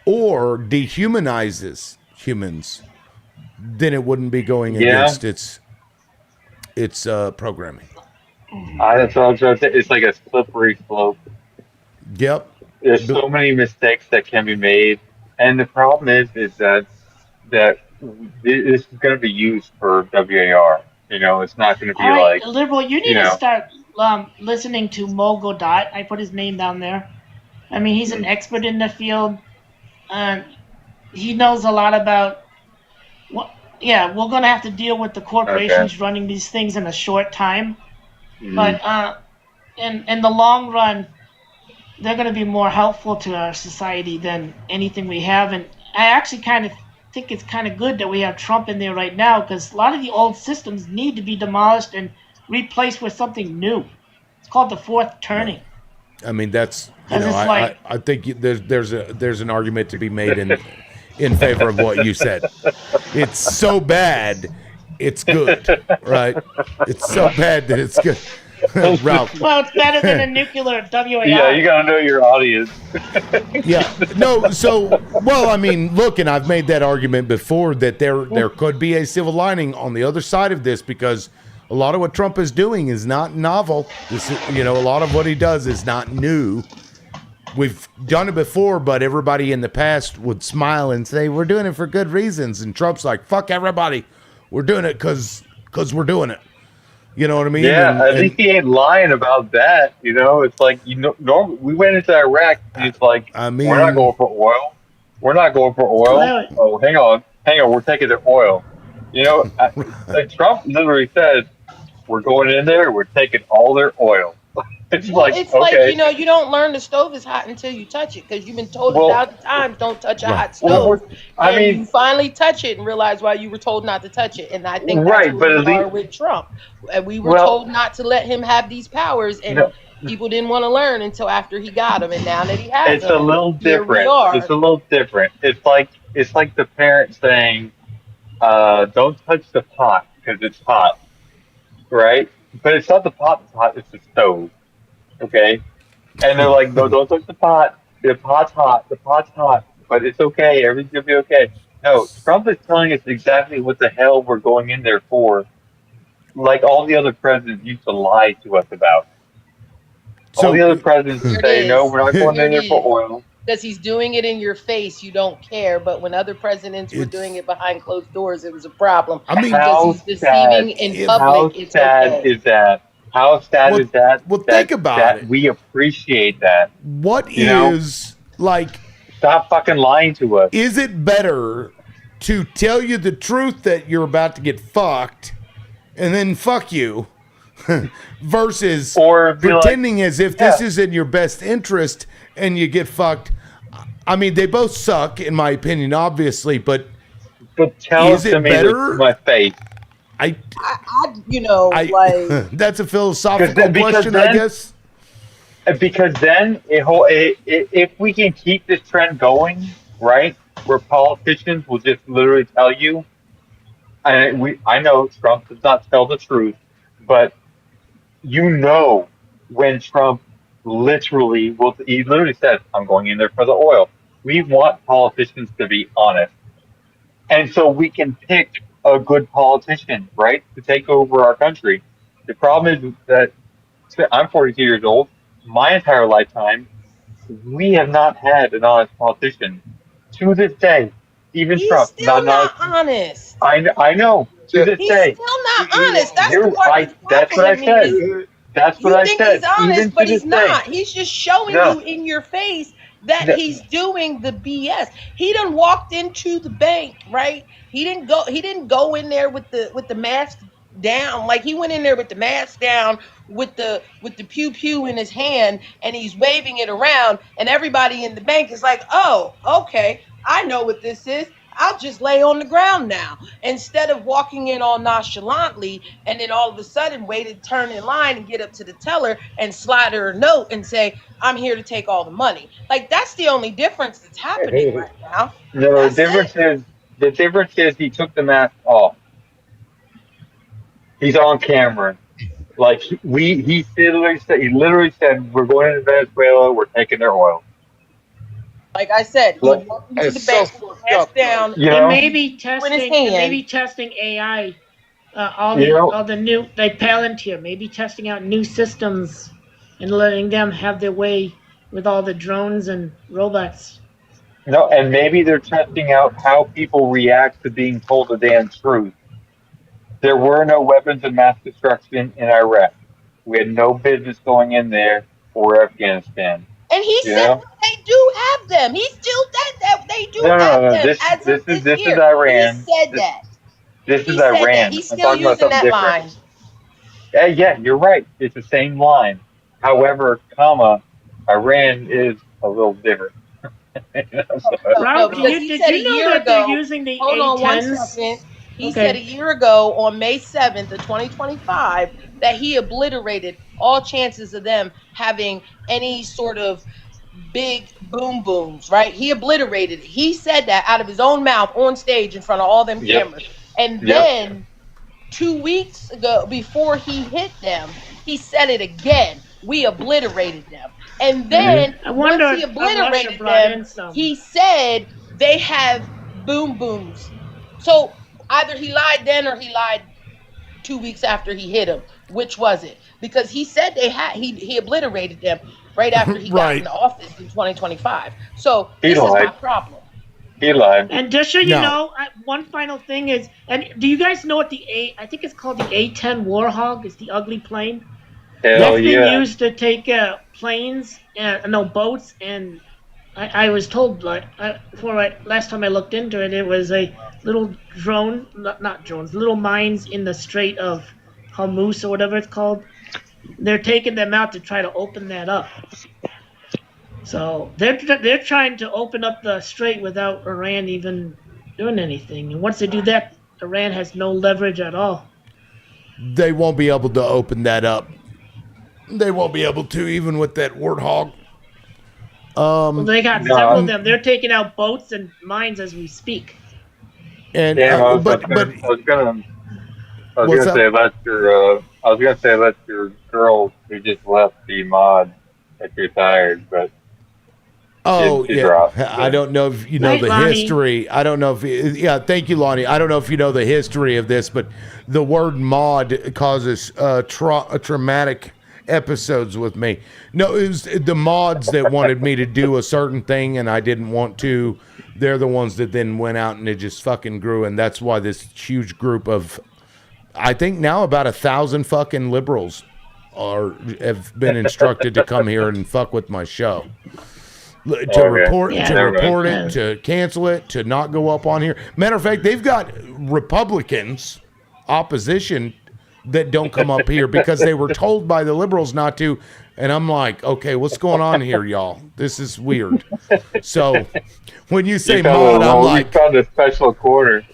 Speaker 15: or dehumanizes humans, then it wouldn't be going
Speaker 20: Yeah,
Speaker 15: against its programming.
Speaker 20: that's what I'm trying to say. It's like a slippery slope.
Speaker 15: Yep.
Speaker 20: There's so many mistakes that can be made, and the problem is that this is going to be used for WAR. You know, it's not going to
Speaker 14: All
Speaker 20: be
Speaker 14: right,
Speaker 20: like,
Speaker 14: liberal, you
Speaker 20: you
Speaker 14: need to
Speaker 20: know,
Speaker 14: start listening to Mogul Dot. I put his name down there. I mean, he's an
Speaker 20: mm,
Speaker 14: expert in the field. Uh, he knows a lot about what. Yeah, we're gonna have to deal with the
Speaker 20: okay,
Speaker 14: corporations running these things in a short time,
Speaker 20: mm,
Speaker 14: but in the long run, they're gonna be more helpful to our society than anything we have. And I actually kind of think it's kind of good that we have Trump in there right now because a lot of the old systems need to be demolished and replaced with something new. It's called the fourth
Speaker 15: Right.
Speaker 14: turning.
Speaker 15: I mean, that's
Speaker 14: Because it's like,
Speaker 15: I think there's an argument to be made in favor of what you said. It's so bad, it's good, right? It's so bad that it's good. Ralph,
Speaker 14: well, it's better than a nuclear
Speaker 20: yeah, you
Speaker 14: WAR.
Speaker 20: got to know your audience.
Speaker 15: yeah, no. So, well, I mean, look, and I've made that argument before that there could be a silver lining on the other side of this because a lot of what Trump is doing is not novel. This is, a lot of what he does is not new. We've done it before, but everybody in the past would smile and say we're doing it for good reasons, and Trump's like, "Fuck everybody, we're doing it because we're doing it." You know what I mean?
Speaker 20: Yeah,
Speaker 15: And
Speaker 20: at least he ain't lying about that. You know, it's like normally we went into Iraq and he's like,
Speaker 15: I
Speaker 20: "We're not
Speaker 15: mean,
Speaker 20: going for oil. We're not going for oil."
Speaker 14: Larry,
Speaker 20: Oh, hang on, we're taking their oil. You know, like Trump literally said, "We're going in there. We're taking all their oil." It's
Speaker 22: Well,
Speaker 20: like,
Speaker 22: it's like,
Speaker 20: okay,
Speaker 22: you don't learn the stove is hot until you touch it because you've been told a
Speaker 20: well,
Speaker 22: thousand times don't touch a
Speaker 15: right,
Speaker 22: hot
Speaker 15: right.
Speaker 22: stove.
Speaker 20: I
Speaker 22: And
Speaker 20: mean,
Speaker 22: you finally touch it and realize why you were told not to touch it. And I think that's
Speaker 20: right,
Speaker 22: where
Speaker 20: but
Speaker 22: we
Speaker 20: at
Speaker 22: are
Speaker 20: least,
Speaker 22: with Trump. And we were
Speaker 20: well,
Speaker 22: told not to let him have these powers, and
Speaker 20: no,
Speaker 22: people didn't want to learn until after he got them. And now that he has
Speaker 20: it's a
Speaker 22: them,
Speaker 20: little
Speaker 22: here we
Speaker 20: different. It's
Speaker 22: are.
Speaker 20: a little different. It's like the parent saying, "Don't touch the pot because it's hot." Right? But it's not the pot that's hot, it's the stove. Okay? And they're like, no, don't touch the pot. The pot's hot. The pot's hot. But it's okay. Everything's gonna be okay. No, Trump is telling us exactly what the hell we're going in there for. Like all the other presidents used to lie to us about. All the
Speaker 15: So,
Speaker 20: other presidents
Speaker 22: Here
Speaker 20: would
Speaker 22: it
Speaker 20: say, "No,
Speaker 22: is.
Speaker 20: we're not going
Speaker 22: Here
Speaker 20: in
Speaker 22: it
Speaker 20: there for
Speaker 22: is.
Speaker 20: oil."
Speaker 22: Because he's doing it in your face, you don't care. But when other presidents were doing
Speaker 15: it's.
Speaker 22: it behind closed doors, it was a problem.
Speaker 15: I mean,
Speaker 22: Because
Speaker 20: How
Speaker 22: he's
Speaker 20: sad!
Speaker 22: deceiving in
Speaker 15: if
Speaker 20: How
Speaker 22: public, it's
Speaker 20: sad
Speaker 22: okay.
Speaker 20: is that? How sad is
Speaker 15: well,
Speaker 20: that?
Speaker 15: well, think about
Speaker 20: That
Speaker 15: it.
Speaker 20: we appreciate that.
Speaker 15: What
Speaker 20: You know,
Speaker 15: is like?
Speaker 20: stop fucking lying to us.
Speaker 15: Is it better to tell you the truth that you're about to get fucked and then fuck you versus
Speaker 20: Or be like,
Speaker 15: pretending as if this
Speaker 20: yeah,
Speaker 15: is in your best interest and you get fucked? I mean, they both suck, in my opinion, obviously, but
Speaker 20: but tell
Speaker 15: is
Speaker 20: it to
Speaker 15: it
Speaker 20: me to
Speaker 15: better?
Speaker 20: my face.
Speaker 15: I,
Speaker 22: Like
Speaker 15: that's a philosophical
Speaker 20: Because
Speaker 15: question, I
Speaker 20: then
Speaker 15: guess.
Speaker 20: if we can keep this trend going, right, where politicians will just literally tell you, I know Trump does not tell the truth, but you know when Trump he literally says, "I'm going in there for the oil." We want politicians to be honest, and so we can pick a good politician, right, to take over our country. The problem is that I'm 42 years old. My entire lifetime, we have not had an honest politician. To this day, even
Speaker 22: he's
Speaker 20: Trump, not
Speaker 22: still
Speaker 20: an honest.
Speaker 22: not honest.
Speaker 20: I know. To this
Speaker 22: He's
Speaker 20: day,
Speaker 22: still not honest. That's the
Speaker 20: you
Speaker 22: part that's
Speaker 20: that's what I
Speaker 22: baffling me.
Speaker 20: said. That's what
Speaker 22: You
Speaker 20: I
Speaker 22: think he's
Speaker 20: said.
Speaker 22: honest,
Speaker 20: Even to
Speaker 22: but
Speaker 20: this
Speaker 22: he's
Speaker 20: day,
Speaker 22: not. He's just showing
Speaker 20: no,
Speaker 22: you in your face that
Speaker 20: no,
Speaker 22: he's doing the BS. He done walked into the bank, right? He didn't go in there with the mask down. Like he went in there with the mask down with the pew pew in his hand and he's waving it around and everybody in the bank is like, "Oh, okay. I know what this is. I'll just lay on the ground now." Instead of walking in all nonchalantly and then all of a sudden waited, turn in line and get up to the teller and slide her a note and say, "I'm here to take all the money." Like that's the only difference that's happening right now.
Speaker 20: no.
Speaker 22: That's it.
Speaker 20: The difference is he took the mask off. He's on camera. Like he literally said, "We're going to Venezuela. We're taking their oil."
Speaker 22: Like I said, he
Speaker 20: Like,
Speaker 22: walked into the bank with the mask down
Speaker 20: you
Speaker 14: And
Speaker 20: know,
Speaker 14: maybe
Speaker 22: in his
Speaker 14: testing,
Speaker 22: hand.
Speaker 14: AI,
Speaker 20: you know.
Speaker 14: all the new like Palantir, maybe testing out new systems and letting them have their way with all the drones and robots.
Speaker 20: No, and maybe they're testing out how people react to being told the damn truth. There were no weapons of mass destruction in Iraq. We had no business going in there or Afghanistan.
Speaker 22: And he
Speaker 20: You
Speaker 22: said
Speaker 20: know?
Speaker 22: that they do have them. He still said that they do
Speaker 20: No, no,
Speaker 22: have
Speaker 20: no.
Speaker 22: them as of this
Speaker 20: This is
Speaker 22: year. He
Speaker 20: Iran.
Speaker 22: said that.
Speaker 20: This is
Speaker 22: He said that.
Speaker 20: Iran.
Speaker 22: He's
Speaker 20: I'm
Speaker 22: still
Speaker 20: talking about
Speaker 22: using
Speaker 20: something
Speaker 22: that
Speaker 20: different.
Speaker 22: line.
Speaker 20: Yeah, you're right. It's the same line. However, Iran is a little different.
Speaker 22: No,
Speaker 14: Ralph,
Speaker 22: because he
Speaker 14: did
Speaker 22: said a
Speaker 14: you know
Speaker 22: year
Speaker 14: that they're
Speaker 22: ago.
Speaker 14: using the
Speaker 22: Hold on one
Speaker 14: A10s?
Speaker 22: second. He said a
Speaker 14: Okay.
Speaker 22: year ago on May 7th of 2025 that he obliterated all chances of them having any sort of big boom booms, right? He obliterated it. He said that out of his own mouth on stage in front of all them
Speaker 20: Yep.
Speaker 22: cameras. And
Speaker 20: Yep.
Speaker 22: then 2 weeks ago, before he hit them, he said it again. We obliterated them. And then
Speaker 14: I
Speaker 22: once
Speaker 14: wonder
Speaker 22: he
Speaker 14: if Russia
Speaker 22: obliterated
Speaker 14: brought
Speaker 22: them,
Speaker 14: in some.
Speaker 22: he said they have boom booms. So either he lied then or he lied 2 weeks after he hit them. Which was it? Because he said they had he obliterated them right after he got
Speaker 15: Right.
Speaker 22: into office in 2025. So
Speaker 20: He
Speaker 22: this is my
Speaker 20: lied.
Speaker 22: problem.
Speaker 20: He lied.
Speaker 14: And just so you
Speaker 15: No.
Speaker 14: know, one final thing is, and do you guys know what I think it's called the A-10 Warhog? It's the ugly plane.
Speaker 20: Hell
Speaker 14: That's been
Speaker 20: yeah.
Speaker 14: used to take planes, no boats, and I was told last time I looked into it, it was a little drone, not drones, little mines in the Strait of Hormuz or whatever it's called. They're taking them out to try to open that up. So they're trying to open up the strait without Iran even doing anything. And once they do that, Iran has no leverage at all.
Speaker 15: They won't be able to open that up. They won't be able to, even with that warthog.
Speaker 14: Well, they got several of them. They're taking out boats and mines as we speak.
Speaker 15: And
Speaker 20: Damn,
Speaker 15: but
Speaker 20: I was
Speaker 15: what's
Speaker 20: gonna
Speaker 15: up?
Speaker 20: say let your girl who just left be mod if you're tired, but
Speaker 15: Oh
Speaker 20: She
Speaker 15: yeah,
Speaker 20: dropped.
Speaker 15: I don't know if you know
Speaker 14: Night,
Speaker 15: the
Speaker 14: Lonnie.
Speaker 15: history. I don't know if yeah. Thank you, Lonnie. I don't know if you know the history of this, but the word mod causes traumatic episodes with me. No, it was the mods that wanted me to do a certain thing and I didn't want to. They're the ones that then went out and it just fucking grew, and that's why this huge group of, I think now about 1,000 fucking liberals have been instructed to come here and fuck with my show. To report
Speaker 14: Yeah.
Speaker 15: to report
Speaker 14: Yeah.
Speaker 15: it, to cancel it, to not go up on here. Matter of fact, they've got Republicans, opposition, that don't come up here because they were told by the liberals not to. And I'm like, okay, what's going on here, y'all? This is weird. So when you say mod, I'm like,
Speaker 20: you found a special corner.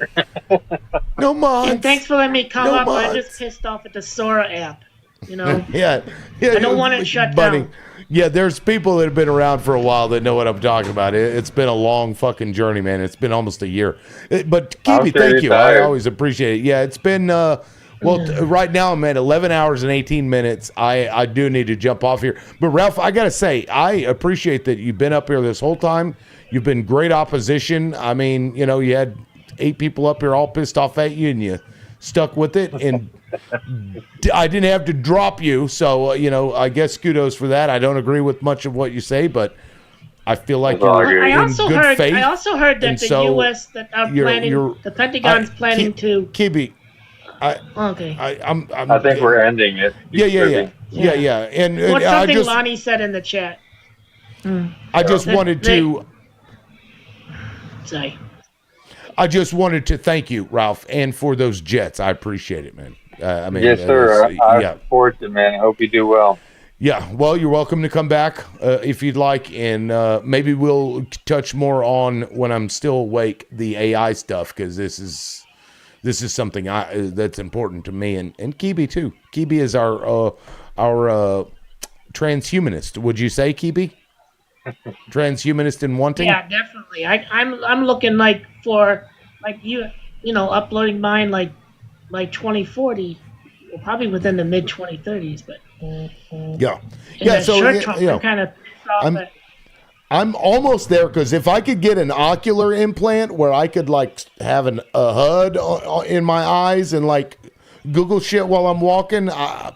Speaker 15: no mods.
Speaker 14: And thanks for letting me come
Speaker 15: No
Speaker 14: up. I'm
Speaker 15: mods.
Speaker 14: just pissed off at the Sora app. You know,
Speaker 15: yeah,
Speaker 14: I don't want it shut down.
Speaker 15: Yeah, there's people that have been around for a while that know what I'm talking about. It's been a long fucking journey, man. It's been almost a year. But
Speaker 20: I'm
Speaker 15: Kibi,
Speaker 20: sure
Speaker 15: thank
Speaker 20: you're
Speaker 15: you.
Speaker 20: tired.
Speaker 15: I always appreciate it. Yeah, it's been right now I'm at 11 hours and 18 minutes. I do need to jump off here. But Ralph, I gotta say, I appreciate that you've been up here this whole time. You've been great opposition. I mean, you know, you had 8 people up here all pissed off at you, and you stuck with it, and I didn't have to drop you, so you know, I guess kudos for that. I don't agree with much of what you say, but I feel like you're in good faith.
Speaker 14: I also heard that
Speaker 15: and
Speaker 14: the
Speaker 15: so
Speaker 14: U.S. that are planning, the Pentagon's planning to.
Speaker 15: Kibi,
Speaker 14: Okay.
Speaker 15: I
Speaker 20: think we're ending it.
Speaker 15: Yeah. And
Speaker 14: What's
Speaker 15: I
Speaker 14: something
Speaker 15: just,
Speaker 14: Lonnie said in the chat?
Speaker 15: I just wanted to.
Speaker 14: Sorry.
Speaker 15: I just wanted to thank you, Ralph, and for those jets. I appreciate it, man. I mean,
Speaker 20: Yes, sir. I
Speaker 15: yeah.
Speaker 20: support you, man. I hope you do well.
Speaker 15: Yeah, well, you're welcome to come back if you'd like, and maybe we'll touch more on when I'm still awake the AI stuff, because this is something that's important to me and Kibi too. Kibi is our transhumanist. Would you say, Kibi? Transhumanist and wanting?
Speaker 14: Yeah, definitely. I'm looking like for you know, uploading mine like 2040, well, probably within the mid 2030s, but.
Speaker 15: Yeah. So
Speaker 14: I'm kind of pissed off at.
Speaker 15: I'm almost there, because if I could get an ocular implant where I could like have a HUD in my eyes and like Google shit while I'm walking, I'd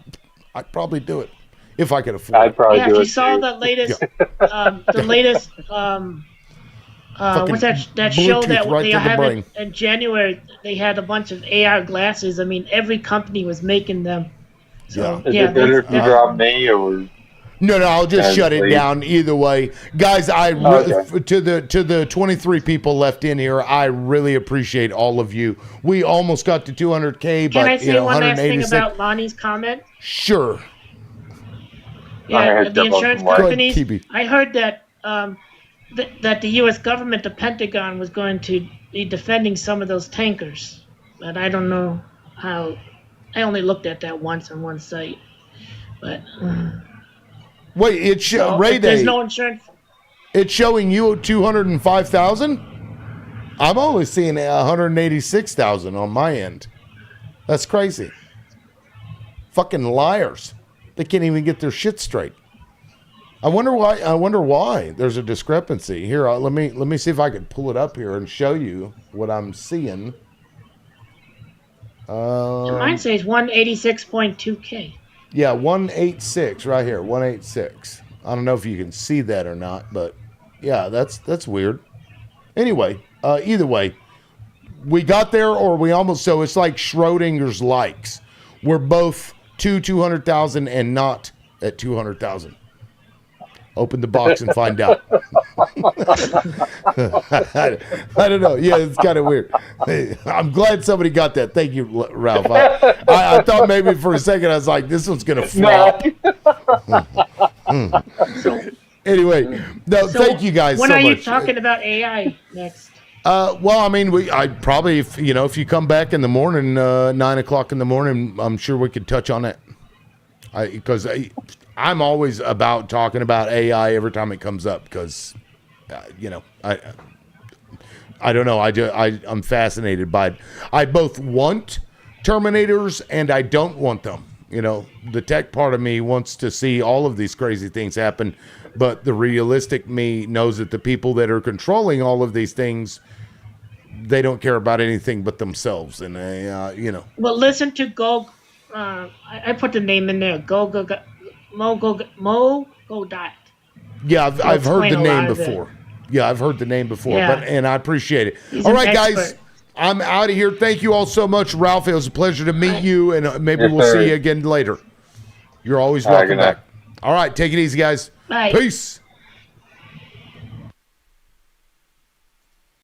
Speaker 15: probably do it if I could afford it.
Speaker 20: I'd probably do it.
Speaker 14: If you saw the latest, the latest, what's that show
Speaker 15: Bluetooth
Speaker 14: that
Speaker 15: right
Speaker 14: they
Speaker 15: to the
Speaker 14: have
Speaker 15: brain.
Speaker 14: in January? They had a bunch of AR glasses. I mean, every company was making them. So,
Speaker 20: Is it better if you drop me or?
Speaker 15: No, I'll just shut it
Speaker 20: please.
Speaker 15: down either way, guys.
Speaker 20: Okay.
Speaker 15: To the 23 people left in here, I really appreciate all of you. We almost got to 200K, but
Speaker 14: Can I say one last thing
Speaker 15: 186.
Speaker 14: about Lonnie's comment?
Speaker 15: Sure.
Speaker 14: Yeah, the insurance
Speaker 15: Go ahead,
Speaker 14: companies.
Speaker 15: Kibi.
Speaker 14: I heard that that the U.S. government, the Pentagon, was going to be defending some of those tankers, but I don't know how. I only looked at that once on one site, but.
Speaker 15: Wait, it's
Speaker 14: So,
Speaker 15: Ray
Speaker 14: if there's
Speaker 15: Day.
Speaker 14: no insurance.
Speaker 15: It's showing you 205,000. I'm only seeing 186,000 on my end. That's crazy. Fucking liars. They can't even get their shit straight. I wonder why there's a discrepancy here. Let me see if I can pull it up here and show you what I'm seeing.
Speaker 14: Mine says 186.2K.
Speaker 15: Yeah, 186 right here, 186. I don't know if you can see that or not, but yeah, that's weird. Anyway, either way, we got there or we almost, so it's like Schrodinger's likes. We're both 200,000 and not at 200,000. Open the box and find out. I don't know. Yeah, it's kind of weird. I'm glad somebody got that. Thank you, Ralph. I thought maybe for a second I was like, this one's gonna flop. Anyway, no, thank you guys
Speaker 14: When
Speaker 15: so
Speaker 14: are you
Speaker 15: much.
Speaker 14: talking about AI next?
Speaker 15: Well, I mean, I probably, if you come back in the morning, 9:00 in the morning, I'm sure we could touch on it. Because I'm always about talking about AI every time it comes up, because, I don't know. I'm fascinated by it. I both want Terminators and I don't want them. You know, the tech part of me wants to see all of these crazy things happen, but the realistic me knows that the people that are controlling all of these things, they don't care about anything but themselves. And you know,
Speaker 14: Well, listen to Go. I put the name in there. Go Diet.
Speaker 15: yeah,
Speaker 14: He'll
Speaker 15: I've heard
Speaker 14: explain
Speaker 15: the
Speaker 14: a
Speaker 15: name
Speaker 14: lot of it.
Speaker 15: before. Yeah, I've heard the name before,
Speaker 14: Yeah.
Speaker 15: and I appreciate it.
Speaker 14: He's
Speaker 15: All
Speaker 14: an
Speaker 15: right, guys,
Speaker 14: expert.
Speaker 15: I'm out of here. Thank you all so much, Ralph. It was a pleasure to meet you, and maybe
Speaker 20: Yes,
Speaker 15: we'll
Speaker 20: sir.
Speaker 15: see you again later. You're always
Speaker 20: All right,
Speaker 15: welcome
Speaker 20: good night.
Speaker 15: back. All right, take it easy, guys.
Speaker 14: Bye.
Speaker 15: Peace.